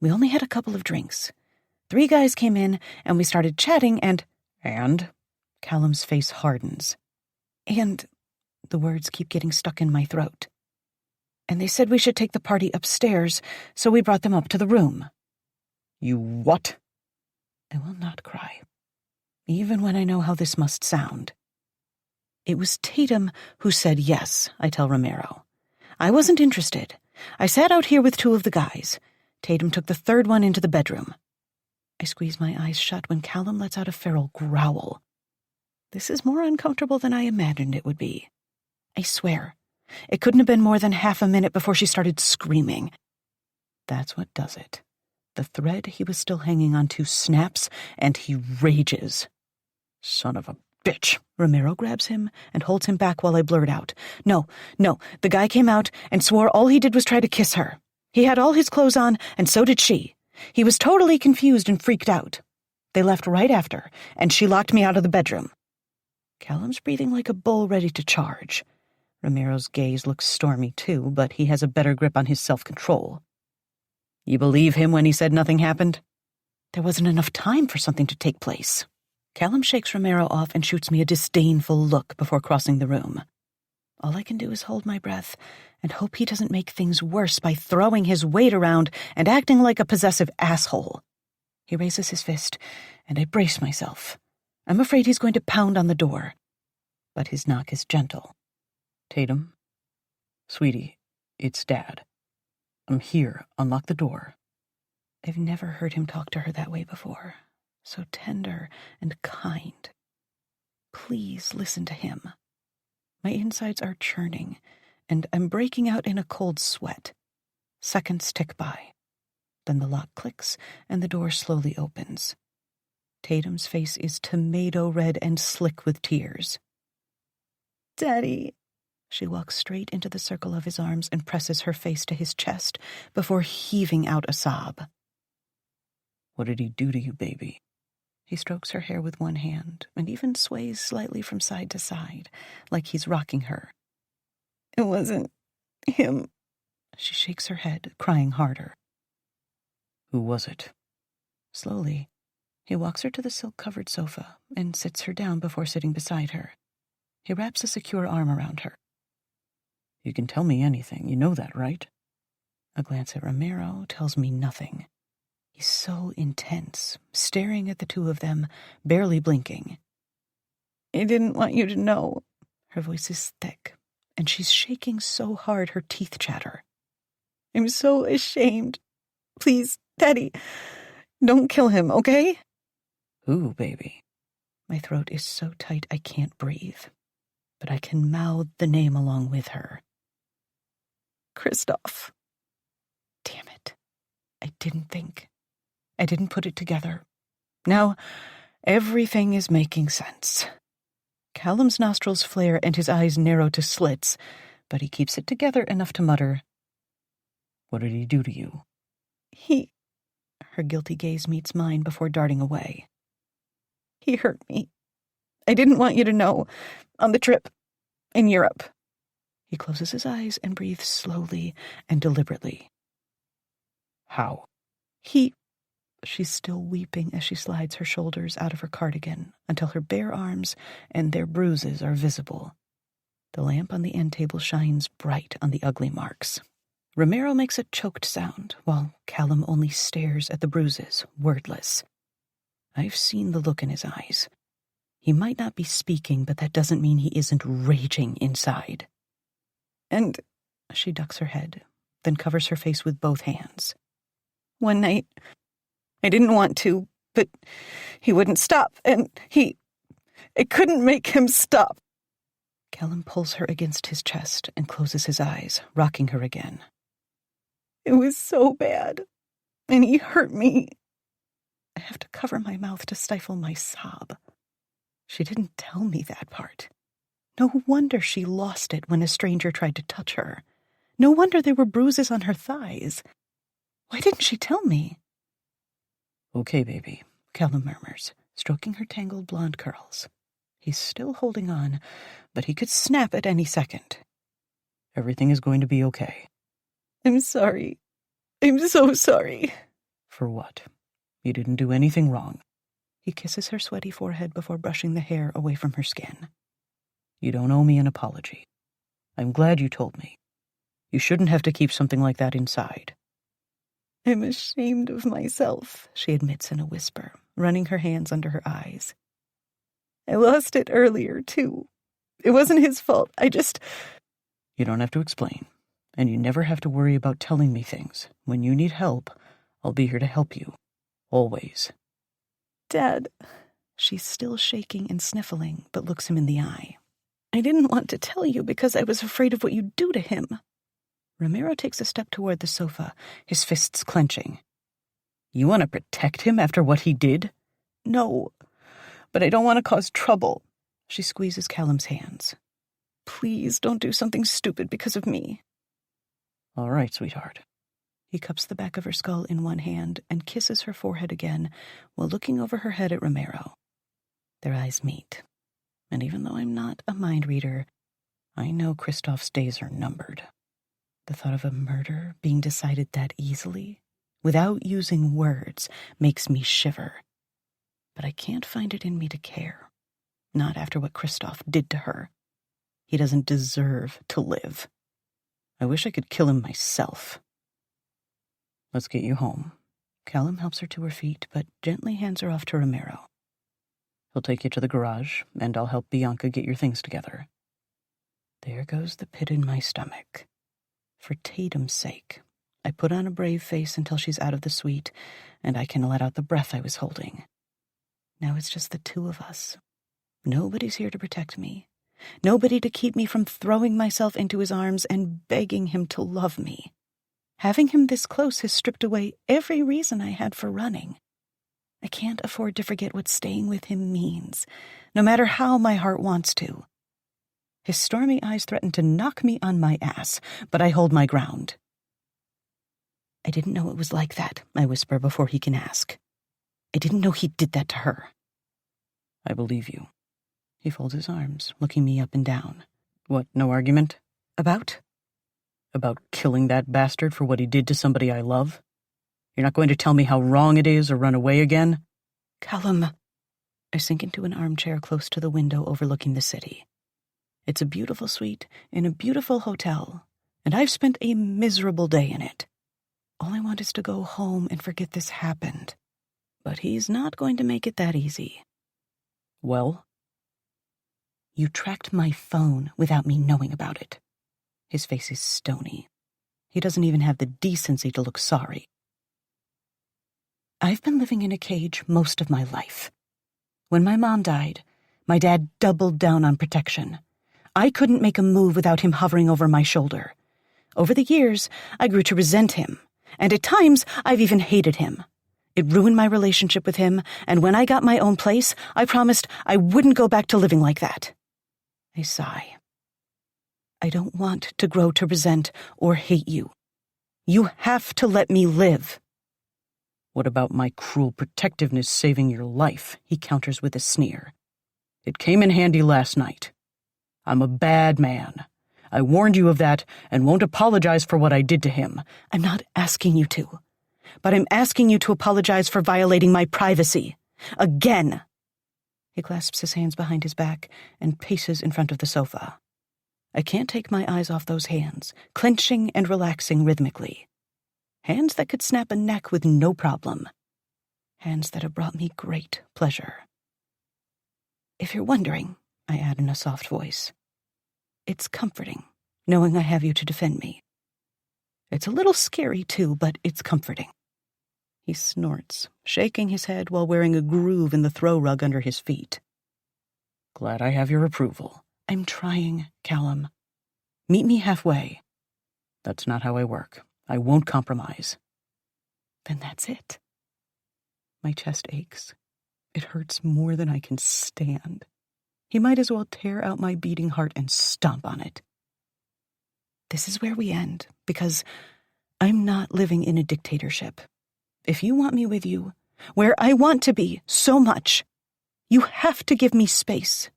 We only had a couple of drinks. 3 guys came in, and we started chatting, and... Callum's face hardens. And the words keep getting stuck in my throat. And they said we should take the party upstairs, so we brought them up to the room. "You what?" I will not cry, even when I know how this must sound. "It was Tatum who said yes," I tell Romero. "I wasn't interested. I sat out here with 2 of the guys. Tatum took the 3rd one into the bedroom." I squeeze my eyes shut when Callum lets out a feral growl. This is more uncomfortable than I imagined it would be. I swear, it couldn't have been more than half a minute before she started screaming. That's what does it. The thread he was still hanging onto snaps, and he rages. "Son of a bitch." Romero grabs him and holds him back while I blurt out, No, the guy came out and swore all he did was try to kiss her. He had all his clothes on, and so did she. He was totally confused and freaked out. They left right after, and she locked me out of the bedroom." Callum's breathing like a bull ready to charge. Romero's gaze looks stormy too, but he has a better grip on his self-control. "You believe him when he said nothing happened?" "There wasn't enough time for something to take place." Callum shakes Romero off and shoots me a disdainful look before crossing the room. All I can do is hold my breath and hope he doesn't make things worse by throwing his weight around and acting like a possessive asshole. He raises his fist, and I brace myself. I'm afraid he's going to pound on the door. But his knock is gentle. "Tatum? Sweetie, it's Dad. I'm here. Unlock the door." I've never heard him talk to her that way before. So tender and kind. Please listen to him. My insides are churning, and I'm breaking out in a cold sweat. Seconds tick by. Then the lock clicks, and the door slowly opens. Tatum's face is tomato red and slick with tears. "Daddy," She walks straight into the circle of his arms and presses her face to his chest before heaving out a sob. What did he do to you, baby? He strokes her hair with one hand and even sways slightly from side to side, like he's rocking her. It wasn't him. She shakes her head, crying harder. Who was it? Slowly, he walks her to the silk-covered sofa and sits her down before sitting beside her. He wraps a secure arm around her. You can tell me anything, you know that, right? A glance at Romero tells me nothing. He's so intense, staring at the two of them, barely blinking. I didn't want you to know. Her voice is thick, and she's shaking so hard her teeth chatter. I'm so ashamed. Please, Daddy, don't kill him, okay? Who, baby? My throat is so tight I can't breathe, but I can mouth the name along with her. Christoph. Damn it. I didn't think. I didn't put it together. Now, everything is making sense. Callum's nostrils flare and his eyes narrow to slits, but he keeps it together enough to mutter. What did he do to you? Her guilty gaze meets mine before darting away. He hurt me. I didn't want you to know. On the trip. In Europe. He closes his eyes and breathes slowly and deliberately. How? She's still weeping as she slides her shoulders out of her cardigan until her bare arms and their bruises are visible. The lamp on the end table shines bright on the ugly marks. Romero makes a choked sound, while Callum only stares at the bruises, wordless. I've seen the look in his eyes. He might not be speaking, but that doesn't mean he isn't raging inside. And she ducks her head, then covers her face with both hands. One night, I didn't want to, but he wouldn't stop, and I couldn't make him stop. Callum pulls her against his chest and closes his eyes, rocking her again. It was so bad, and he hurt me. I have to cover my mouth to stifle my sob. She didn't tell me that part. No wonder she lost it when a stranger tried to touch her. No wonder there were bruises on her thighs. Why didn't she tell me? Okay, baby, Callum murmurs, stroking her tangled blonde curls. He's still holding on, but he could snap at any second. Everything is going to be okay. I'm sorry. I'm so sorry. For what? You didn't do anything wrong. He kisses her sweaty forehead before brushing the hair away from her skin. You don't owe me an apology. I'm glad you told me. You shouldn't have to keep something like that inside. I'm ashamed of myself, she admits in a whisper, running her hands under her eyes. I lost it earlier, too. It wasn't his fault. You don't have to explain. And you never have to worry about telling me things. When you need help, I'll be here to help you. Always. Dad. She's still shaking and sniffling, but looks him in the eye. I didn't want to tell you because I was afraid of what you'd do to him. Romero takes a step toward the sofa, his fists clenching. You want to protect him after what he did? No, but I don't want to cause trouble. She squeezes Callum's hands. Please don't do something stupid because of me. All right, sweetheart. He cups the back of her skull in one hand and kisses her forehead again while looking over her head at Romero. Their eyes meet. And even though I'm not a mind reader, I know Christoph's days are numbered. The thought of a murder being decided that easily, without using words, makes me shiver. But I can't find it in me to care. Not after what Christoph did to her. He doesn't deserve to live. I wish I could kill him myself. Let's get you home. Callum helps her to her feet, but gently hands her off to Romero. He'll take you to the garage, and I'll help Bianca get your things together. There goes the pit in my stomach. For Tatum's sake, I put on a brave face until she's out of the suite, and I can let out the breath I was holding. Now it's just the two of us. Nobody's here to protect me. Nobody to keep me from throwing myself into his arms and begging him to love me. Having him this close has stripped away every reason I had for running. I can't afford to forget what staying with him means, no matter how my heart wants to. His stormy eyes threaten to knock me on my ass, but I hold my ground. I didn't know it was like that, I whisper before he can ask. I didn't know he did that to her. I believe you. He folds his arms, looking me up and down. What, no argument? About? About killing that bastard for what he did to somebody I love? You're not going to tell me how wrong it is or run away again? Callum. I sink into an armchair close to the window overlooking the city. It's a beautiful suite in a beautiful hotel, and I've spent a miserable day in it. All I want is to go home and forget this happened. But he's not going to make it that easy. Well? You tracked my phone without me knowing about it. His face is stony. He doesn't even have the decency to look sorry. I've been living in a cage most of my life. When my mom died, my dad doubled down on protection. I couldn't make a move without him hovering over my shoulder. Over the years, I grew to resent him, and at times I've even hated him. It ruined my relationship with him, and when I got my own place, I promised I wouldn't go back to living like that. I sigh. I don't want to grow to resent or hate you. You have to let me live. What about my cruel protectiveness saving your life? He counters with a sneer. It came in handy last night. I'm a bad man. I warned you of that and won't apologize for what I did to him. I'm not asking you to, but I'm asking you to apologize for violating my privacy. Again. He clasps his hands behind his back and paces in front of the sofa. I can't take my eyes off those hands, clenching and relaxing rhythmically. Hands that could snap a neck with no problem. Hands that have brought me great pleasure. If you're wondering, I add in a soft voice, it's comforting, knowing I have you to defend me. It's a little scary, too, but it's comforting. He snorts, shaking his head while wearing a groove in the throw rug under his feet. Glad I have your approval. I'm trying, Callum. Meet me halfway. That's not how I work. I won't compromise. Then that's it. My chest aches. It hurts more than I can stand. He might as well tear out my beating heart and stomp on it. This is where we end, because I'm not living in a dictatorship. If you want me with you, where I want to be so much, you have to give me space.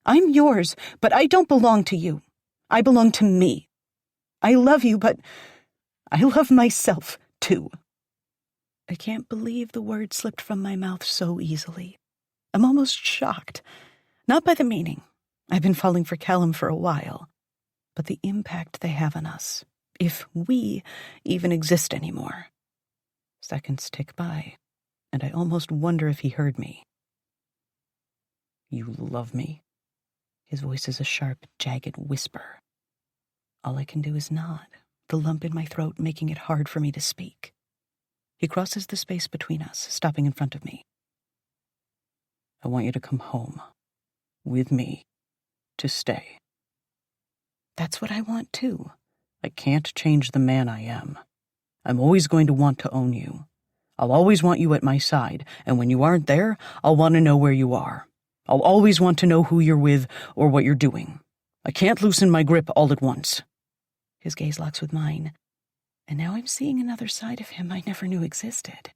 I'm yours, but I don't belong to you. I belong to me. I love you, but I love myself, too. I can't believe the words slipped from my mouth so easily. I'm almost shocked. Not by the meaning. I've been falling for Callum for a while. But the impact they have on us, if we even exist anymore. Seconds tick by, and I almost wonder if he heard me. You love me? His voice is a sharp, jagged whisper. All I can do is nod, the lump in my throat making it hard for me to speak. He crosses the space between us, stopping in front of me. I want you to come home. With me. To stay. That's what I want, too. I can't change the man I am. I'm always going to want to own you. I'll always want you at my side, and when you aren't there, I'll want to know where you are. I'll always want to know who you're with or what you're doing. I can't loosen my grip all at once. His gaze locks with mine, and now I'm seeing another side of him I never knew existed.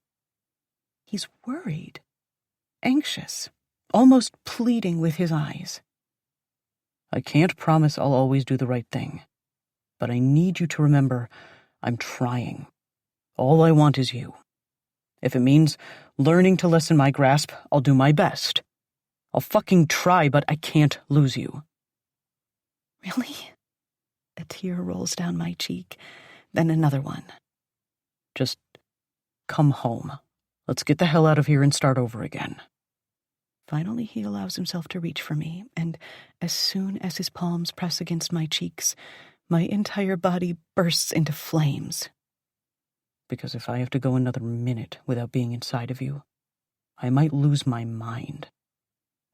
He's worried, anxious, almost pleading with his eyes. I can't promise I'll always do the right thing, but I need you to remember I'm trying. All I want is you. If it means learning to lessen my grasp, I'll do my best. I'll fucking try, but I can't lose you. Really? A tear rolls down my cheek, then another one. Just come home. Let's get the hell out of here and start over again. Finally, he allows himself to reach for me, and as soon as his palms press against my cheeks, my entire body bursts into flames. Because if I have to go another minute without being inside of you, I might lose my mind.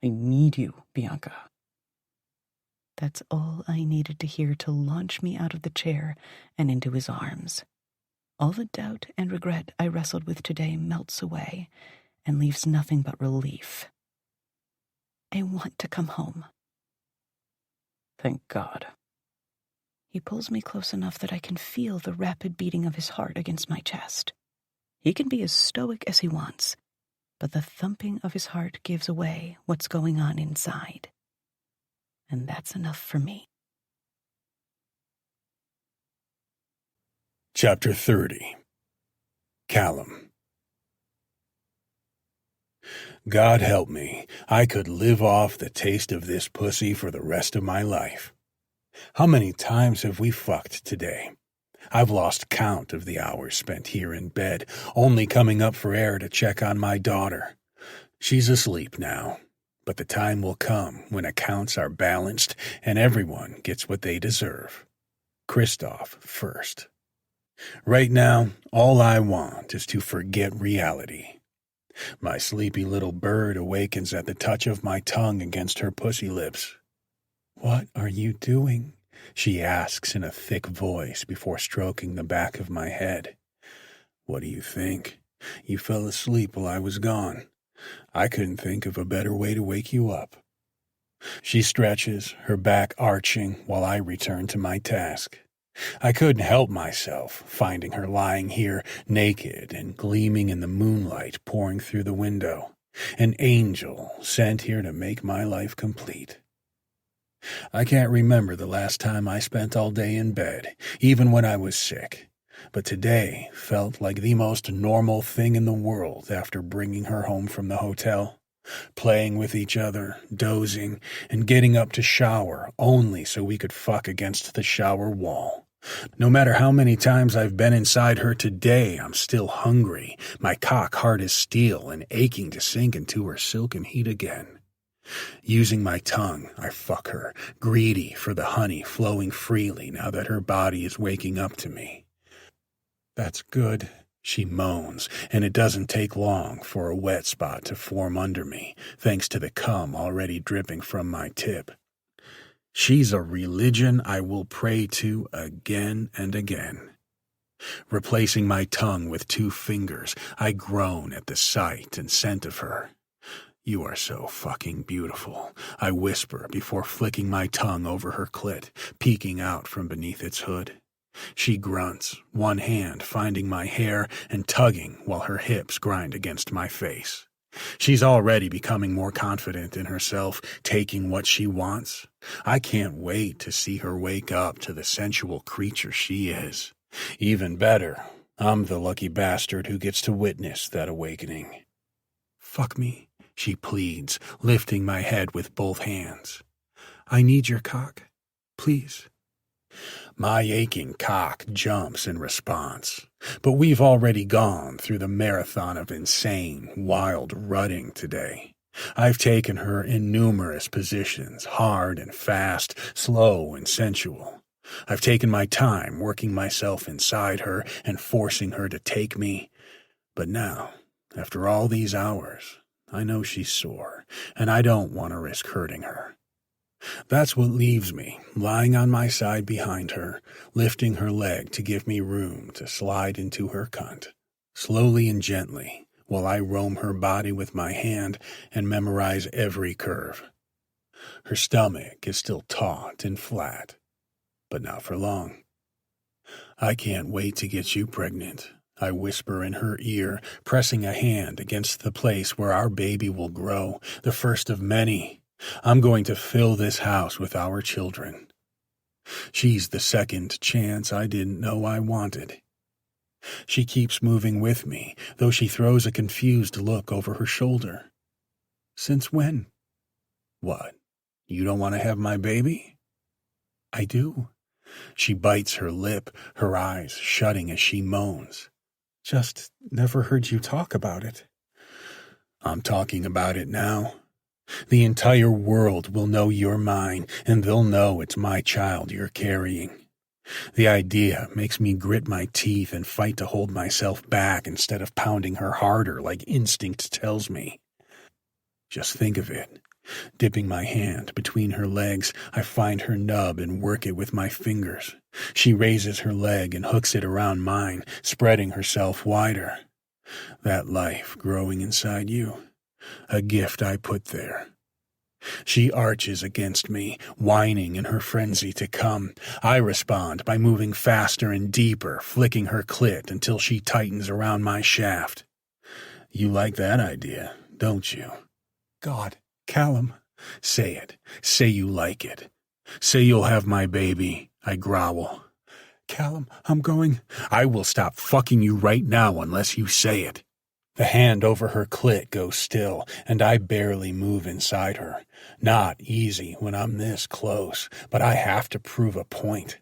I need you, Bianca. That's all I needed to hear to launch me out of the chair and into his arms. All the doubt and regret I wrestled with today melts away and leaves nothing but relief. I want to come home. Thank God. He pulls me close enough that I can feel the rapid beating of his heart against my chest. He can be as stoic as he wants, but the thumping of his heart gives away what's going on inside. And that's enough for me. Chapter 30. Callum. God help me, I could live off the taste of this pussy for the rest of my life. How many times have we fucked today? I've lost count of the hours spent here in bed, only coming up for air to check on my daughter. She's asleep now, but the time will come when accounts are balanced and everyone gets what they deserve. Christoph first. Right now, all I want is to forget reality. My sleepy little bird awakens at the touch of my tongue against her pussy lips. "What are you doing?" she asks in a thick voice before stroking the back of my head. "What do you think? You fell asleep while I was gone. I couldn't think of a better way to wake you up." She stretches, her back arching, while I return to my task. I couldn't help myself, finding her lying here, naked and gleaming in the moonlight pouring through the window. An angel sent here to make my life complete. I can't remember the last time I spent all day in bed, even when I was sick. But today felt like the most normal thing in the world after bringing her home from the hotel. Playing with each other, dozing, and getting up to shower only so we could fuck against the shower wall. No matter how many times I've been inside her today, I'm still hungry, my cock hard as steel and aching to sink into her silken heat again. Using my tongue, I fuck her, greedy for the honey flowing freely now that her body is waking up to me. "That's good," she moans, and it doesn't take long for a wet spot to form under me, thanks to the cum already dripping from my tip. She's a religion I will pray to again and again. Replacing my tongue with 2 fingers, I groan at the sight and scent of her. "You are so fucking beautiful," I whisper before flicking my tongue over her clit, peeking out from beneath its hood. She grunts, one hand finding my hair and tugging while her hips grind against my face. She's already becoming more confident in herself, taking what she wants. I can't wait to see her wake up to the sensual creature she is. Even better, I'm the lucky bastard who gets to witness that awakening. "Fuck me," she pleads, lifting my head with both hands. "I need your cock. Please." My aching cock jumps in response, but we've already gone through the marathon of insane, wild rutting today. I've taken her in numerous positions, hard and fast, slow and sensual. I've taken my time working myself inside her and forcing her to take me. But now, after all these hours, I know she's sore, and I don't want to risk hurting her. That's what leaves me, lying on my side behind her, lifting her leg to give me room to slide into her cunt, slowly and gently, while I roam her body with my hand and memorize every curve. Her stomach is still taut and flat, but not for long. "I can't wait to get you pregnant," I whisper in her ear, pressing a hand against the place where our baby will grow, the first of many. I'm going to fill this house with our children. She's the second chance I didn't know I wanted. She keeps moving with me, though she throws a confused look over her shoulder. "Since when?" "What, you don't want to have my baby?" "I do." She bites her lip, her eyes shutting as she moans. "Just never heard you talk about it." "I'm talking about it now. The entire world will know you're mine, and they'll know it's my child you're carrying. The idea makes me grit my teeth and fight to hold myself back instead of pounding her harder like instinct tells me. Just think of it. Dipping my hand between her legs, I find her nub and work it with my fingers. She raises her leg and hooks it around mine, spreading herself wider. That life growing inside you. A gift I put there. She arches against me, whining in her frenzy to come. I respond by moving faster and deeper, flicking her clit until she tightens around my shaft. You like that idea, don't you? God, Callum. Say it. Say you like it. Say you'll have my baby, I growl. Callum, I'm going. I will stop fucking you right now unless you say it. The hand over her clit goes still, and I barely move inside her. Not easy when I'm this close, but I have to prove a point.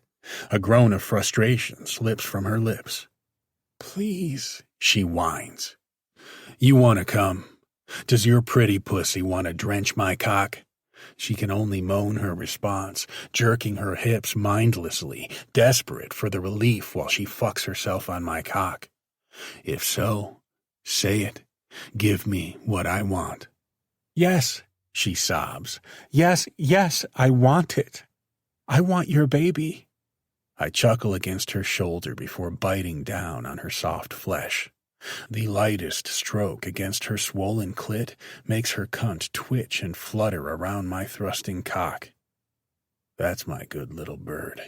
A groan of frustration slips from her lips. Please, she whines. You want to come? Does your pretty pussy want to drench my cock? She can only moan her response, jerking her hips mindlessly, desperate for the relief while she fucks herself on my cock. If so, say it. Give me what I want. Yes, she sobs. Yes, I want it. I want your baby. I chuckle against her shoulder before biting down on her soft flesh. The lightest stroke against her swollen clit makes her cunt twitch and flutter around my thrusting cock. That's my good little bird.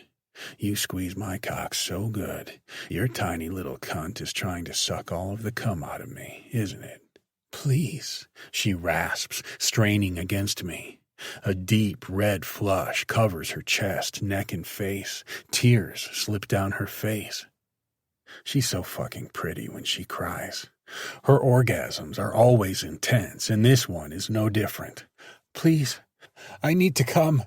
You squeeze my cock so good, your tiny little cunt is trying to suck all of the cum out of me, isn't it? Please, she rasps, straining against me. A deep red flush covers her chest, neck, and face. Tears slip down her face. She's so fucking pretty when she cries. Her orgasms are always intense, and this one is no different. Please, I need to come.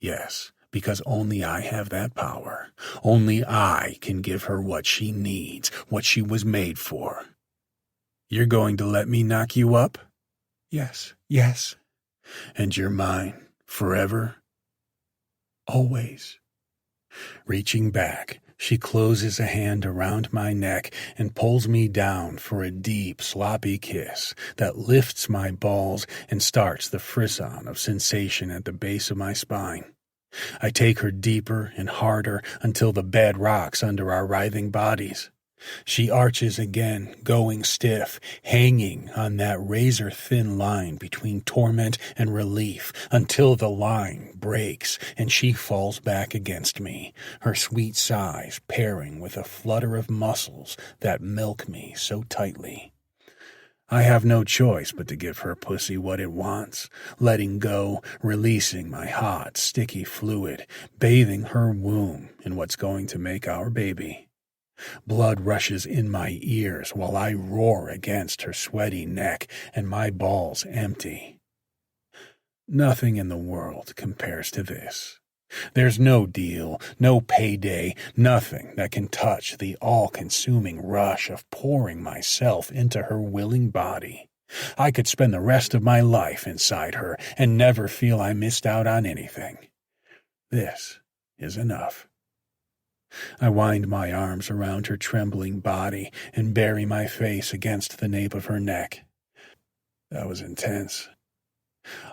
Yes, because only I have that power. Only I can give her what she needs, what she was made for. You're going to let me knock you up? Yes. And you're mine, forever? Always. Reaching back, she closes a hand around my neck and pulls me down for a deep, sloppy kiss that lifts my balls and starts the frisson of sensation at the base of my spine. I take her deeper and harder until the bed rocks under our writhing bodies. She arches again, going stiff, hanging on that razor-thin line between torment and relief until the line breaks and she falls back against me, her sweet sighs pairing with a flutter of muscles that milk me so tightly. I have no choice but to give her pussy what it wants, letting go, releasing my hot, sticky fluid, bathing her womb in what's going to make our baby. Blood rushes in my ears while I roar against her sweaty neck and my balls empty. Nothing in the world compares to this. There's no deal, no payday, nothing that can touch the all-consuming rush of pouring myself into her willing body. I could spend the rest of my life inside her and never feel I missed out on anything. This is enough. I wind my arms around her trembling body and bury my face against the nape of her neck. That was intense.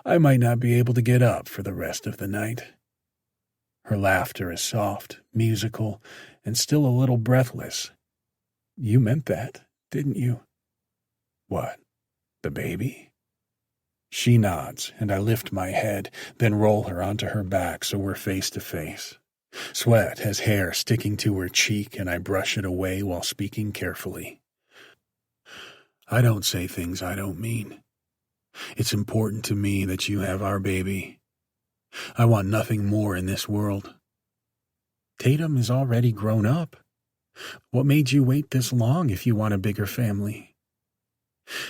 I might not be able to get up for the rest of the night. Her laughter is soft, musical, and still a little breathless. You meant that, didn't you? What, the baby? She nods, and I lift my head, then roll her onto her back so we're face to face. Sweat has hair sticking to her cheek, and I brush it away while speaking carefully. I don't say things I don't mean. It's important to me that you have our baby. I want nothing more in this world. Tatum is already grown up. What made you wait this long if you want a bigger family?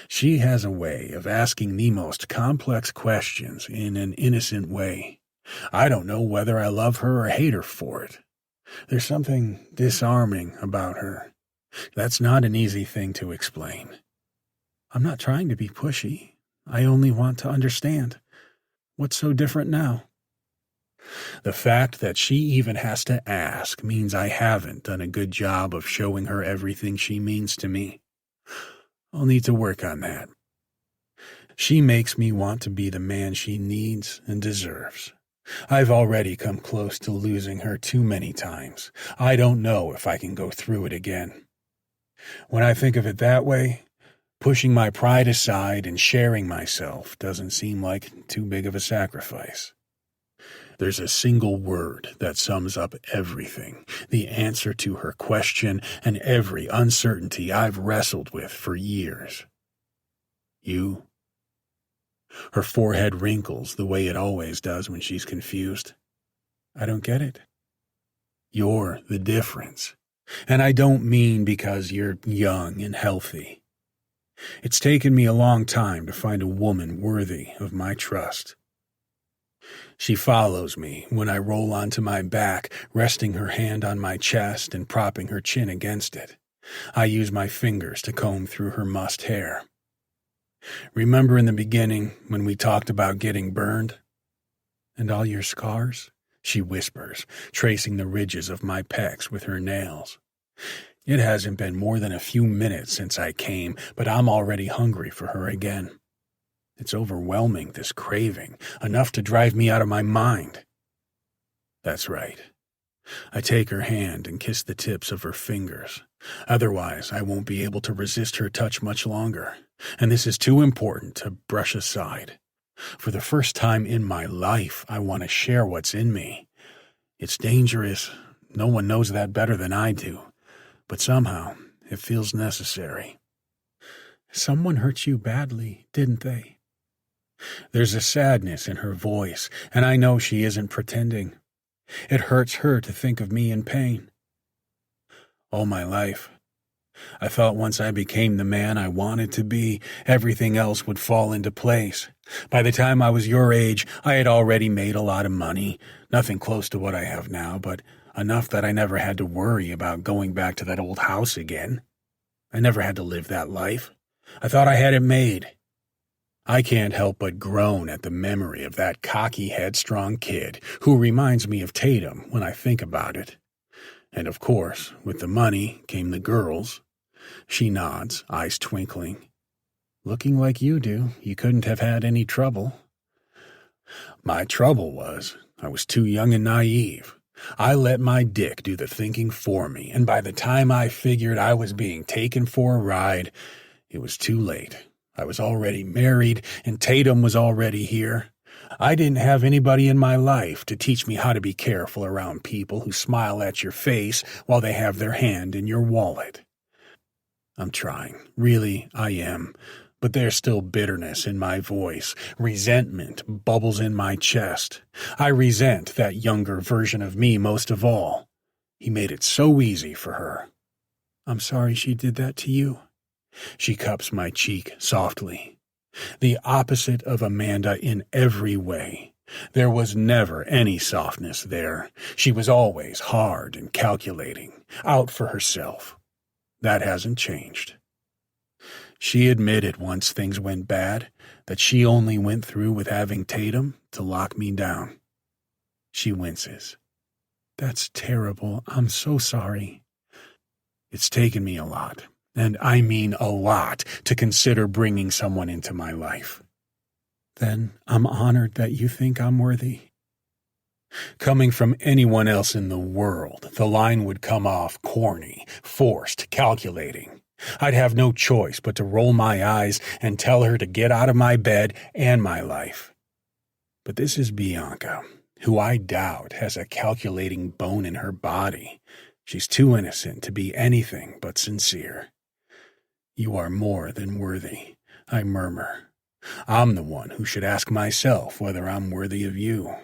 She has a way of asking the most complex questions in an innocent way. I don't know whether I love her or hate her for it. There's something disarming about her. That's not an easy thing to explain. I'm not trying to be pushy. I only want to understand. What's so different now? The fact that she even has to ask means I haven't done a good job of showing her everything she means to me. I'll need to work on that. She makes me want to be the man she needs and deserves. I've already come close to losing her too many times. I don't know if I can go through it again. When I think of it that way, Pushing my pride aside and sharing myself doesn't seem like too big of a sacrifice. There's a single word that sums up everything, the answer to her question and every uncertainty I've wrestled with for years. You. Her forehead wrinkles the way it always does when she's confused. I don't get it. You're the difference. And I don't mean because you're young and healthy. It's taken me a long time to find a woman worthy of my trust. She follows me when I roll onto my back, resting her hand on my chest and propping her chin against it. I use my fingers to comb through her mussed hair. Remember in the beginning when we talked about getting burned? And all your scars? She whispers, tracing the ridges of my pecs with her nails. It hasn't been more than a few minutes since I came, but I'm already hungry for her again. It's overwhelming, this craving, enough to drive me out of my mind. That's right. I take her hand and kiss the tips of her fingers. Otherwise, I won't be able to resist her touch much longer, and this is too important to brush aside. For the first time in my life, I want to share what's in me. It's dangerous. No one knows that better than I do. But somehow, it feels necessary. Someone hurt you badly, didn't they? There's a sadness in her voice, and I know she isn't pretending. It hurts her to think of me in pain. All my life, I thought once I became the man I wanted to be, everything else would fall into place. By the time I was your age, I had already made a lot of money, nothing close to what I have now, but enough that I never had to worry about going back to that old house again. I never had to live that life. I thought I had it made. I can't help but groan at the memory of that cocky, headstrong kid who reminds me of Tatum when I think about it. And of course, with the money came the girls. She nods, eyes twinkling. Looking like you do, you couldn't have had any trouble. My trouble was, I was too young and naive. I let my dick do the thinking for me, and by the time I figured I was being taken for a ride, it was too late. I was already married, and Tatum was already here. I didn't have anybody in my life to teach me how to be careful around people who smile at your face while they have their hand in your wallet. I'm trying. Really, I am. But there's still bitterness in my voice. Resentment bubbles in my chest. I resent that younger version of me most of all. He made it so easy for her. I'm sorry she did that to you. She cups my cheek softly. The opposite of Amanda in every way. There was never any softness there. She was always hard and calculating, out for herself. That hasn't changed. She admitted once things went bad that she only went through with having Tatum to lock me down. She winces. That's terrible. I'm so sorry. It's taken me a lot, and I mean a lot, to consider bringing someone into my life. Then I'm honored that you think I'm worthy. Coming from anyone else in the world, the line would come off corny, forced, calculating. I'd have no choice but to roll my eyes and tell her to get out of my bed and my life. But this is Bianca, who I doubt has a calculating bone in her body. She's too innocent to be anything but sincere. You are more than worthy, I murmur. I'm the one who should ask myself whether I'm worthy of you.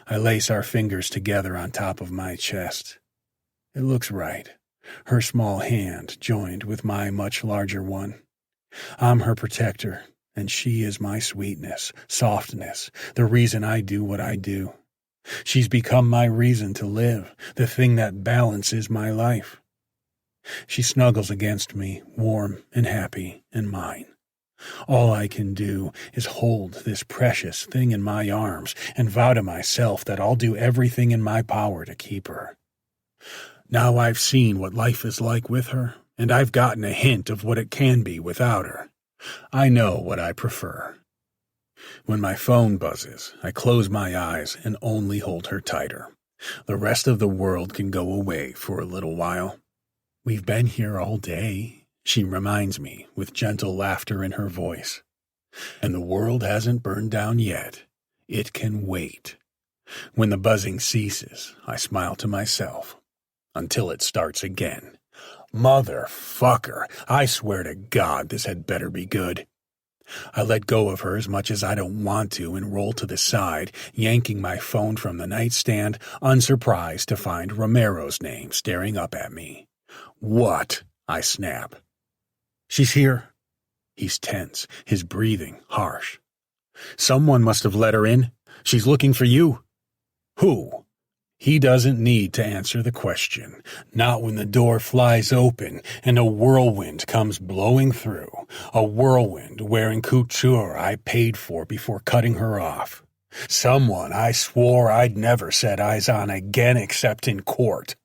I lace our fingers together on top of my chest. It looks right. Her small hand joined with my much larger one. I'm her protector, and she is my sweetness, softness, the reason I do what I do. She's become my reason to live, the thing that balances my life. She snuggles against me, warm and happy and mine. All I can do is hold this precious thing in my arms and vow to myself that I'll do everything in my power to keep her. Now I've seen what life is like with her, and I've gotten a hint of what it can be without her. I know what I prefer. When my phone buzzes, I close my eyes and only hold her tighter. The rest of the world can go away for a little while. We've been here all day, she reminds me with gentle laughter in her voice. And the world hasn't burned down yet. It can wait. When the buzzing ceases, I smile to myself. Until it starts again. Motherfucker, I swear to God this had better be good. I let go of her as much as I don't want to and roll to the side, yanking my phone from the nightstand, unsurprised to find Romero's name staring up at me. What? I snap. She's here. He's tense, his breathing harsh. Someone must have let her in. She's looking for you. Who? He doesn't need to answer the question, not when the door flies open and a whirlwind comes blowing through, a whirlwind wearing couture I paid for before cutting her off. Someone I swore I'd never set eyes on again except in court.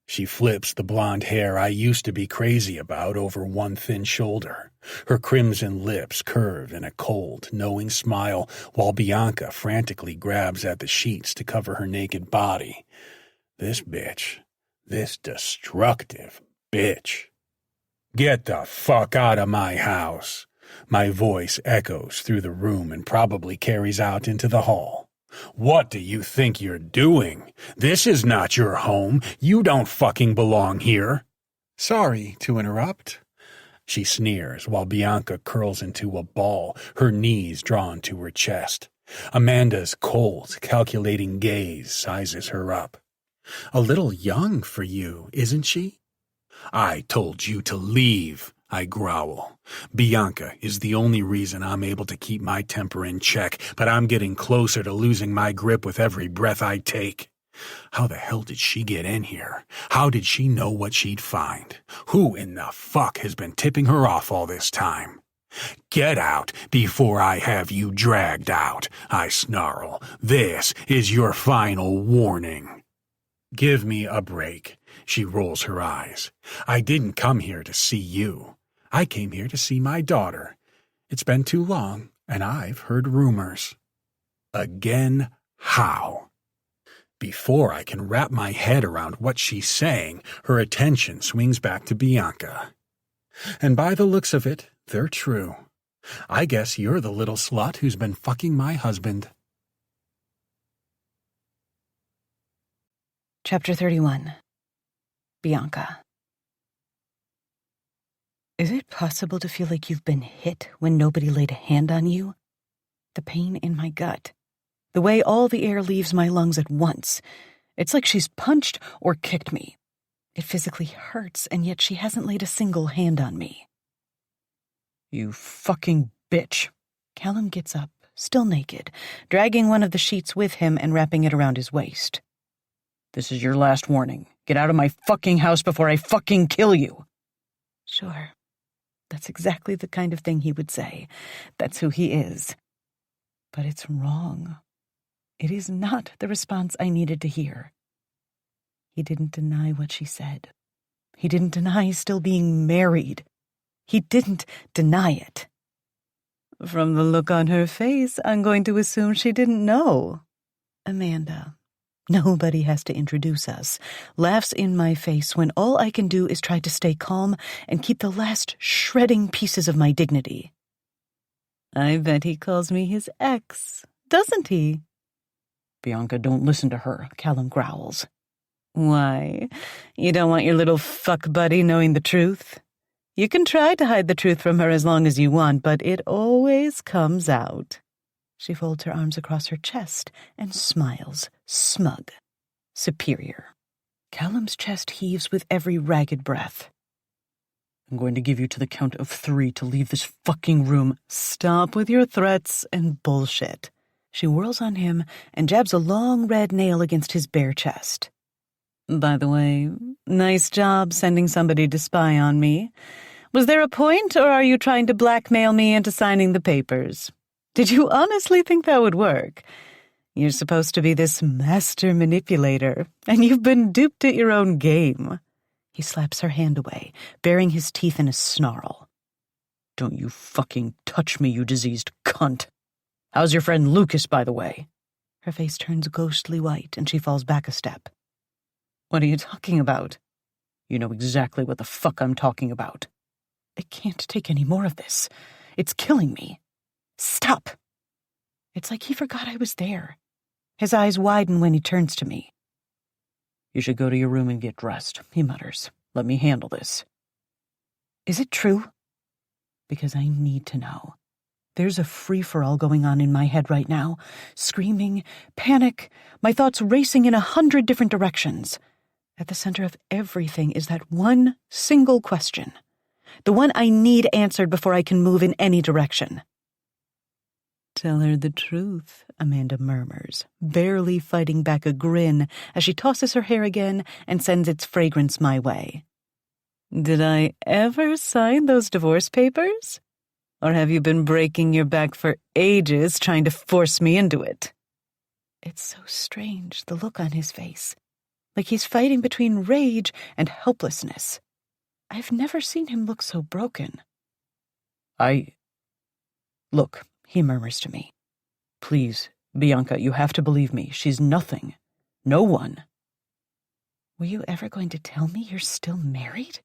She flips the blonde hair I used to be crazy about over one thin shoulder. Her crimson lips curve in a cold, knowing smile while Bianca frantically grabs at the sheets to cover her naked body. This bitch. This destructive bitch. Get the fuck out of my house. My voice echoes through the room and probably carries out into the hall. What do you think you're doing? This is not your home. You don't fucking belong here. Sorry to interrupt. She sneers while Bianca curls into a ball, her knees drawn to her chest. Amanda's cold, calculating gaze sizes her up. A little young for you, isn't she? I told you to leave, I growl. Bianca is the only reason I'm able to keep my temper in check, but I'm getting closer to losing my grip with every breath I take. How the hell did she get in here? How did she know what she'd find? Who in the fuck has been tipping her off all this time? Get out before I have you dragged out, I snarl. This is your final warning. Give me a break. She rolls her eyes. I didn't come here to see you. I came here to see my daughter. It's been too long, and I've heard rumors. Again, how? Before I can wrap my head around what she's saying, her attention swings back to Bianca. And by the looks of it, they're true. I guess you're the little slut who's been fucking my husband. Chapter 31. Bianca. Is it possible to feel like you've been hit when nobody laid a hand on you? The pain in my gut. The way all the air leaves my lungs at once. It's like she's punched or kicked me. It physically hurts, and yet she hasn't laid a single hand on me. You fucking bitch. Callum gets up, still naked, dragging one of the sheets with him and wrapping it around his waist. This is your last warning. Get out of my fucking house before I fucking kill you. Sure. That's exactly the kind of thing he would say. That's who he is. But it's wrong. It is not the response I needed to hear. He didn't deny what she said. He didn't deny still being married. He didn't deny it. From the look on her face, I'm going to assume she didn't know. Amanda, nobody has to introduce us, laughs in my face when all I can do is try to stay calm and keep the last shredding pieces of my dignity. I bet he calls me his ex, doesn't he? Bianca, don't listen to her, Callum growls. Why? You don't want your little fuck buddy knowing the truth? You can try to hide the truth from her as long as you want, but it always comes out. She folds her arms across her chest and smiles, smug, superior. Callum's chest heaves with every ragged breath. I'm going to give you to the count of 3 to leave this fucking room. Stop with your threats and bullshit. She whirls on him and jabs a long red nail against his bare chest. By the way, nice job sending somebody to spy on me. Was there a point, or are you trying to blackmail me into signing the papers? Did you honestly think that would work? You're supposed to be this master manipulator, and you've been duped at your own game. He slaps her hand away, baring his teeth in a snarl. Don't you fucking touch me, you diseased cunt. How's your friend Lucas, by the way? Her face turns ghostly white, and she falls back a step. What are you talking about? You know exactly what the fuck I'm talking about. I can't take any more of this. It's killing me. Stop! It's like he forgot I was there. His eyes widen when he turns to me. You should go to your room and get dressed, he mutters. Let me handle this. Is it true? Because I need to know. There's a free-for-all going on in my head right now. Screaming, panic, my thoughts racing in 100 different directions. At the center of everything is that one single question. The one I need answered before I can move in any direction. Tell her the truth, Amanda murmurs, barely fighting back a grin as she tosses her hair again and sends its fragrance my way. Did I ever sign those divorce papers? Or have you been breaking your back for ages trying to force me into it? It's so strange, the look on his face. Like he's fighting between rage and helplessness. I've never seen him look so broken. Look, he murmurs to me. Please, Bianca, you have to believe me. She's nothing. No one. Were you ever going to tell me you're still married?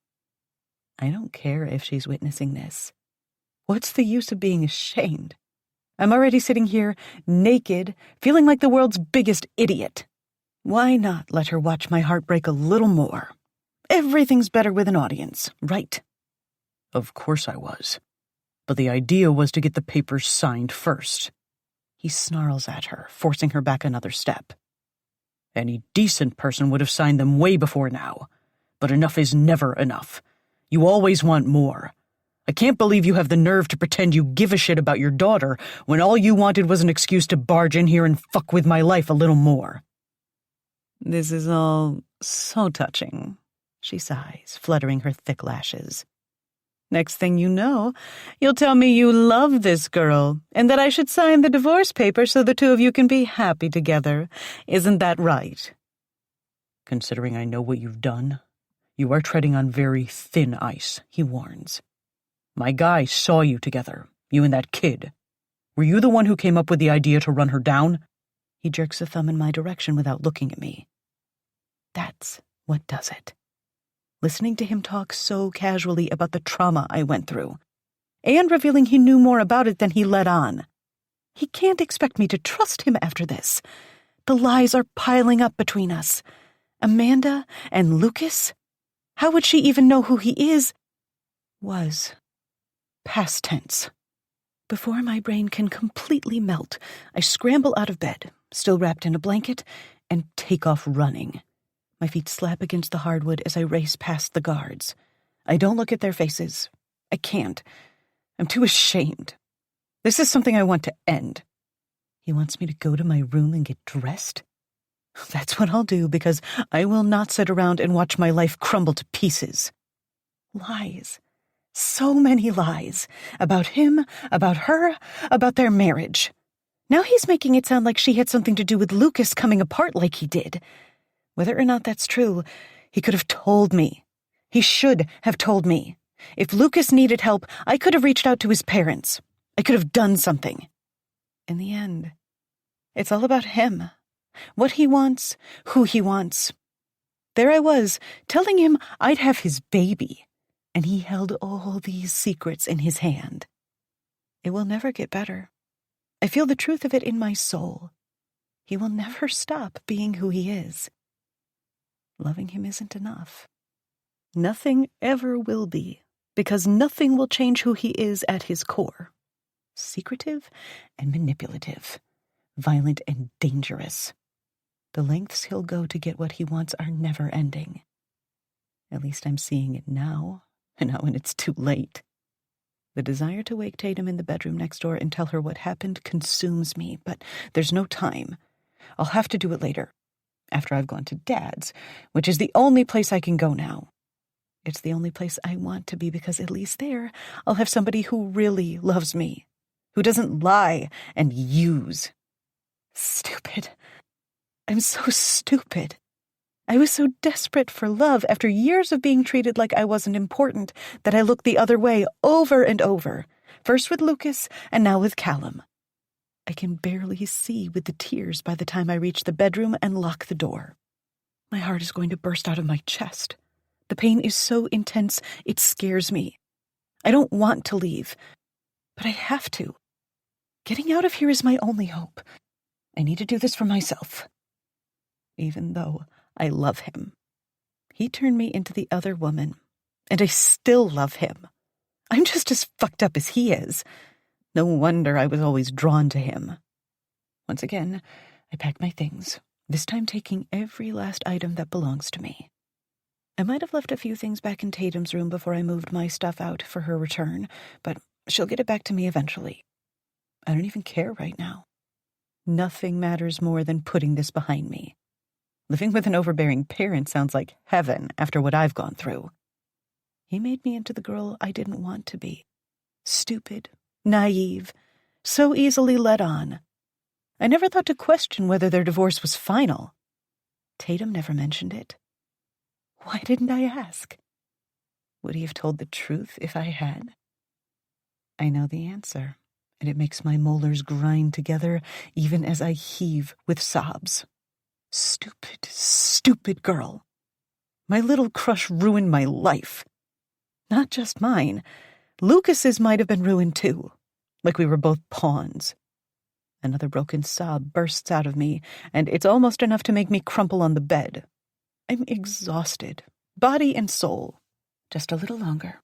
I don't care if she's witnessing this. What's the use of being ashamed? I'm already sitting here, naked, feeling like the world's biggest idiot. Why not let her watch my heart break a little more? Everything's better with an audience, right? Of course I was. But the idea was to get the papers signed first. He snarls at her, forcing her back another step. Any decent person would have signed them way before now. But enough is never enough. You always want more. I can't believe you have the nerve to pretend you give a shit about your daughter when all you wanted was an excuse to barge in here and fuck with my life a little more. This is all so touching, she sighs, fluttering her thick lashes. Next thing you know, you'll tell me you love this girl and that I should sign the divorce papers so the two of you can be happy together. Isn't that right? Considering I know what you've done, you are treading on very thin ice, he warns. My guy saw you together, you and that kid. Were you the one who came up with the idea to run her down? He jerks a thumb in my direction without looking at me. That's what does it. Listening to him talk so casually about the trauma I went through, and revealing he knew more about it than he let on. He can't expect me to trust him after this. The lies are piling up between us. Amanda and Lucas? How would she even know who he is? Was. Past tense. Before my brain can completely melt, I scramble out of bed, still wrapped in a blanket, and take off running. My feet slap against the hardwood as I race past the guards. I don't look at their faces. I can't. I'm too ashamed. This is something I want to end. He wants me to go to my room and get dressed? That's what I'll do, because I will not sit around and watch my life crumble to pieces. Lies. So many lies. About him, about her, about their marriage. Now he's making it sound like she had something to do with Lucas coming apart like he did. Whether or not that's true, he could have told me. He should have told me. If Lucas needed help, I could have reached out to his parents. I could have done something. In the end, it's all about him. What he wants, who he wants. There I was, telling him I'd have his baby. And he held all these secrets in his hand. It will never get better. I feel the truth of it in my soul. He will never stop being who he is. Loving him isn't enough. Nothing ever will be, because nothing will change who he is at his core. Secretive and manipulative, violent and dangerous. The lengths he'll go to get what he wants are never ending. At least I'm seeing it now. And not when it's too late. The desire to wake Tatum in the bedroom next door and tell her what happened consumes me, but there's no time. I'll have to do it later, after I've gone to Dad's, which is the only place I can go now. It's the only place I want to be, because at least there I'll have somebody who really loves me, who doesn't lie and use. Stupid. I'm so stupid. I was so desperate for love after years of being treated like I wasn't important that I looked the other way over and over, first with Lucas and now with Callum. I can barely see with the tears by the time I reach the bedroom and lock the door. My heart is going to burst out of my chest. The pain is so intense, it scares me. I don't want to leave, but I have to. Getting out of here is my only hope. I need to do this for myself. Even though I love him. He turned me into the other woman, and I still love him. I'm just as fucked up as he is. No wonder I was always drawn to him. Once again, I packed my things, this time taking every last item that belongs to me. I might have left a few things back in Tatum's room before I moved my stuff out for her return, but she'll get it back to me eventually. I don't even care right now. Nothing matters more than putting this behind me. Living with an overbearing parent sounds like heaven after what I've gone through. He made me into the girl I didn't want to be. Stupid, naive, so easily led on. I never thought to question whether their divorce was final. Tatum never mentioned it. Why didn't I ask? Would he have told the truth if I had? I know the answer, and it makes my molars grind together even as I heave with sobs. Stupid, stupid girl. My little crush ruined my life. Not just mine. Lucas's might have been ruined too, like we were both pawns. Another broken sob bursts out of me, and it's almost enough to make me crumple on the bed. I'm exhausted, body and soul. Just a little longer.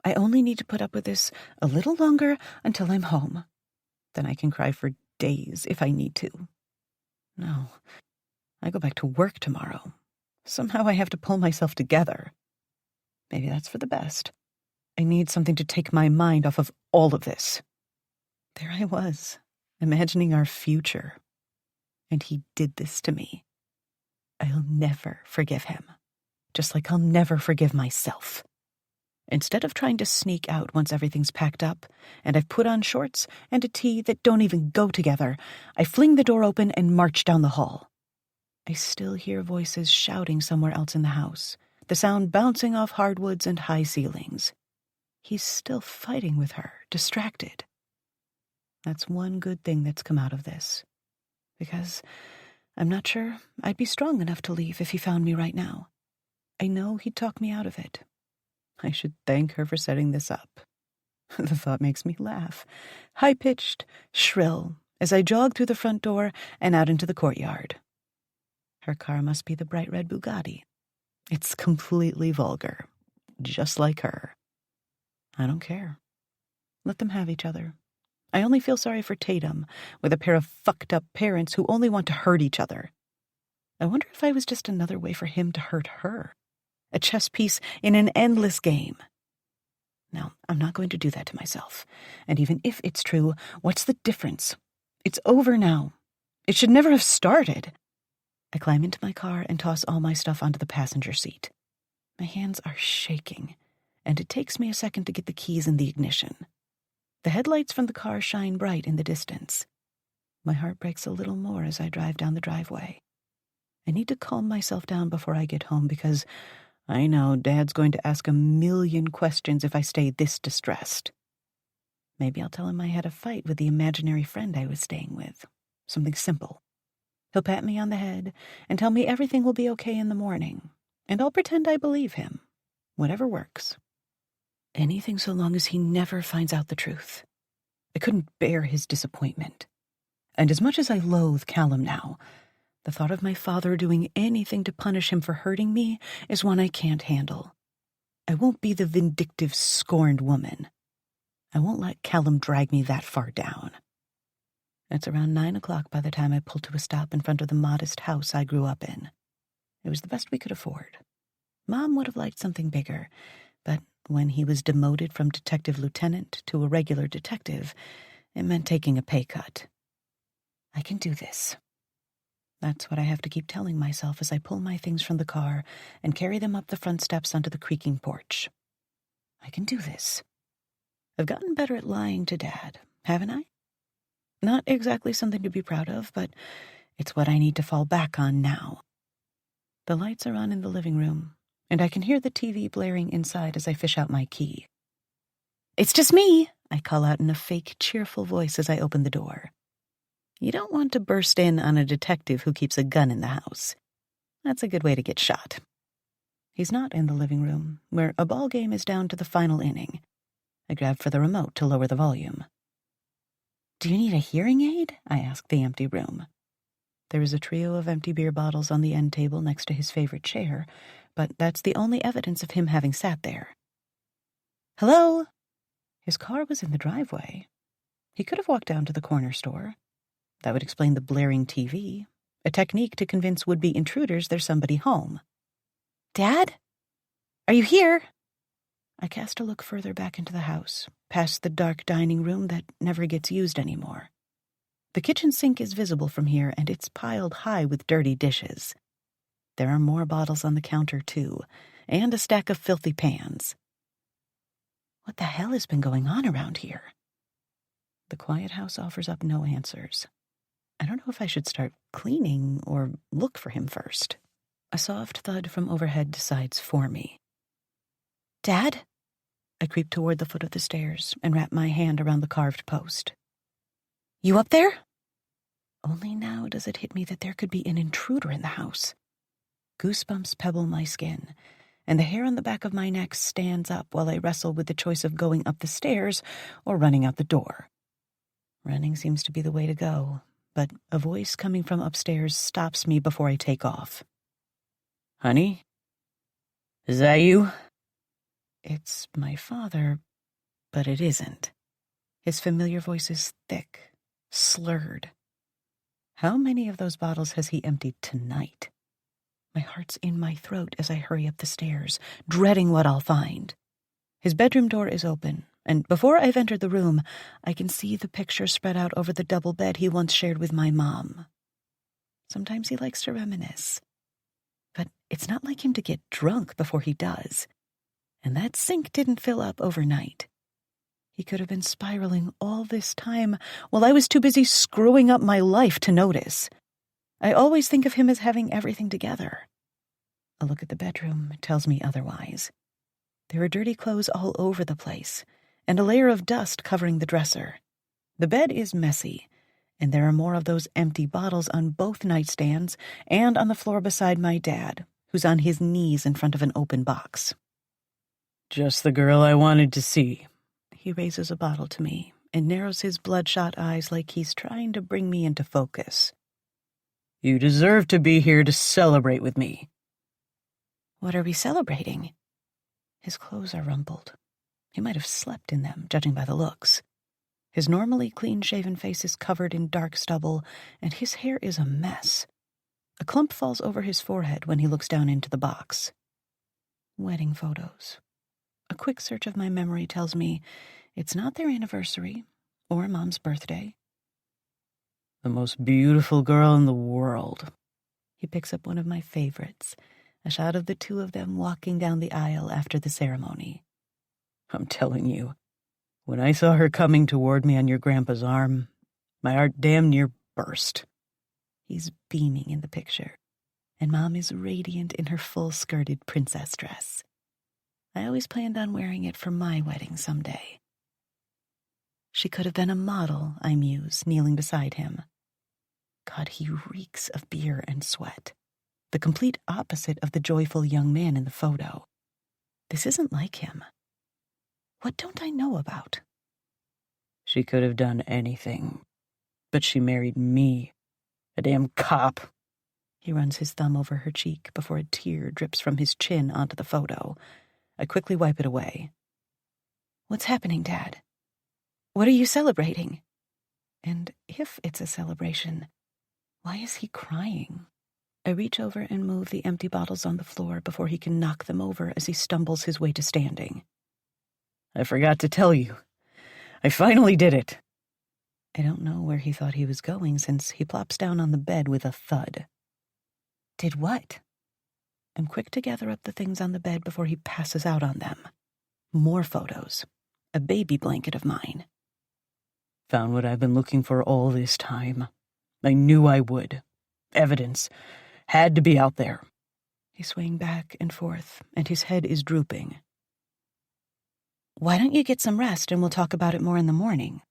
I only need to put up with this a little longer until I'm home. Then I can cry for days if I need to. No, I go back to work tomorrow. Somehow I have to pull myself together. Maybe that's for the best. I need something to take my mind off of all of this. There I was, imagining our future. And he did this to me. I'll never forgive him. Just like I'll never forgive myself. Instead of trying to sneak out once everything's packed up, and I've put on shorts and a tee that don't even go together, I fling the door open and march down the hall. I still hear voices shouting somewhere else in the house, the sound bouncing off hardwoods and high ceilings. He's still fighting with her, distracted. That's one good thing that's come out of this. Because I'm not sure I'd be strong enough to leave if he found me right now. I know he'd talk me out of it. I should thank her for setting this up. The thought makes me laugh, high-pitched, shrill, as I jog through the front door and out into the courtyard. Her car must be the bright red Bugatti. It's completely vulgar, just like her. I don't care. Let them have each other. I only feel sorry for Tatum, with a pair of fucked-up parents who only want to hurt each other. I wonder if I was just another way for him to hurt her. A chess piece in an endless game. No, I'm not going to do that to myself. And even if it's true, what's the difference? It's over now. It should never have started. I climb into my car and toss all my stuff onto the passenger seat. My hands are shaking, and it takes me a second to get the keys in the ignition. The headlights from the car shine bright in the distance. My heart breaks a little more as I drive down the driveway. I need to calm myself down before I get home because I know Dad's going to ask a million questions if I stay this distressed. Maybe I'll tell him I had a fight with the imaginary friend I was staying with. Something simple. He'll pat me on the head and tell me everything will be okay in the morning, and I'll pretend I believe him. Whatever works. Anything so long as he never finds out the truth. I couldn't bear his disappointment. And as much as I loathe Callum now, the thought of my father doing anything to punish him for hurting me is one I can't handle. I won't be the vindictive, scorned woman. I won't let Callum drag me that far down. It's around 9 o'clock by the time I pull to a stop in front of the modest house I grew up in. It was the best we could afford. Mom would have liked something bigger, but when he was demoted from detective lieutenant to a regular detective, it meant taking a pay cut. I can do this. That's what I have to keep telling myself as I pull my things from the car and carry them up the front steps onto the creaking porch. I can do this. I've gotten better at lying to Dad, haven't I? Not exactly something to be proud of, but it's what I need to fall back on now. The lights are on in the living room, and I can hear the TV blaring inside as I fish out my key. "It's just me," I call out in a fake, cheerful voice as I open the door. You don't want to burst in on a detective who keeps a gun in the house. That's a good way to get shot. He's not in the living room, where a ball game is down to the final inning. I grabbed for the remote to lower the volume. "Do you need a hearing aid?" I asked the empty room. There was a trio of empty beer bottles on the end table next to his favorite chair, but that's the only evidence of him having sat there. "Hello?" His car was in the driveway. He could have walked down to the corner store. That would explain the blaring TV, a technique to convince would-be intruders there's somebody home. "Dad? Are you here?" I cast a look further back into the house, past the dark dining room that never gets used anymore. The kitchen sink is visible from here, and it's piled high with dirty dishes. There are more bottles on the counter, too, and a stack of filthy pans. What the hell has been going on around here? The quiet house offers up no answers. I don't know if I should start cleaning or look for him first. A soft thud from overhead decides for me. "Dad?" I creep toward the foot of the stairs and wrap my hand around the carved post. "You up there?" Only now does it hit me that there could be an intruder in the house. Goosebumps pebble my skin, and the hair on the back of my neck stands up while I wrestle with the choice of going up the stairs or running out the door. Running seems to be the way to go, but a voice coming from upstairs stops me before I take off. "Honey? Is that you?" It's my father, but it isn't. His familiar voice is thick, slurred. How many of those bottles has he emptied tonight? My heart's in my throat as I hurry up the stairs, dreading what I'll find. His bedroom door is open, and before I've entered the room, I can see the picture spread out over the double bed he once shared with my mom. Sometimes he likes to reminisce, but it's not like him to get drunk before he does. And that sink didn't fill up overnight. He could have been spiraling all this time while I was too busy screwing up my life to notice. I always think of him as having everything together. A look at the bedroom tells me otherwise. There are dirty clothes all over the place, and a layer of dust covering the dresser. The bed is messy, and there are more of those empty bottles on both nightstands and on the floor beside my dad, who's on his knees in front of an open box. "Just the girl I wanted to see." He raises a bottle to me and narrows his bloodshot eyes like he's trying to bring me into focus. "You deserve to be here to celebrate with me." "What are we celebrating?" His clothes are rumpled. He might have slept in them, judging by the looks. His normally clean-shaven face is covered in dark stubble, and his hair is a mess. A clump falls over his forehead when he looks down into the box. Wedding photos. A quick search of my memory tells me it's not their anniversary or Mom's birthday. "The most beautiful girl in the world." He picks up one of my favorites, a shot of the two of them walking down the aisle after the ceremony. "I'm telling you, when I saw her coming toward me on your grandpa's arm, my heart damn near burst." He's beaming in the picture, and Mom is radiant in her full-skirted princess dress. I always planned on wearing it for my wedding someday. She could have been a model, I muse, kneeling beside him. God, he reeks of beer and sweat. The complete opposite of the joyful young man in the photo. This isn't like him. What don't I know about? She could have done anything, but she married me, a damn cop. He runs his thumb over her cheek before a tear drips from his chin onto the photo. I quickly wipe it away. What's happening, Dad? What are you celebrating? And if it's a celebration, why is he crying? I reach over and move the empty bottles on the floor before he can knock them over as he stumbles his way to standing. I forgot to tell you. I finally did it. I don't know where he thought he was going since he plops down on the bed with a thud. Did what? I'm quick to gather up the things on the bed before he passes out on them. More photos. A baby blanket of mine. Found what I've been looking for all this time. I knew I would. Evidence had to be out there. He's swaying back and forth, and his head is drooping. Why don't you get some rest and we'll talk about it more in the morning?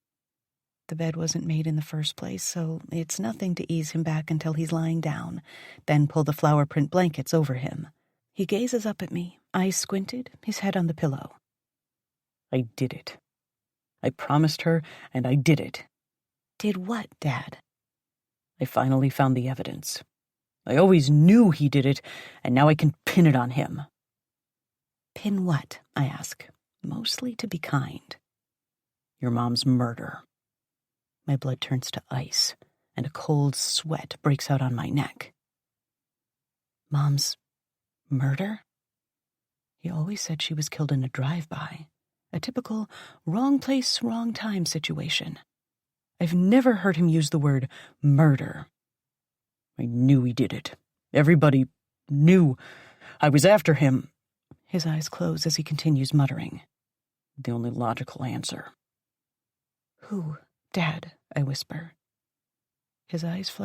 The bed wasn't made in the first place, so it's nothing to ease him back until he's lying down, then pull the flower print blankets over him. He gazes up at me, eyes squinted, his head on the pillow. I did it. I promised her, and I did it. Did what, Dad? I finally found the evidence. I always knew he did it, and now I can pin it on him. Pin what? I ask, mostly to be kind. Your mom's murder. My blood turns to ice, and a cold sweat breaks out on my neck. Mom's murder? He always said she was killed in a drive-by, a typical wrong place, wrong time situation. I've never heard him use the word murder. I knew he did it. Everybody knew. I was after him. His eyes close as he continues muttering. The only logical answer. Who, Dad? I whisper. His eyes flutter.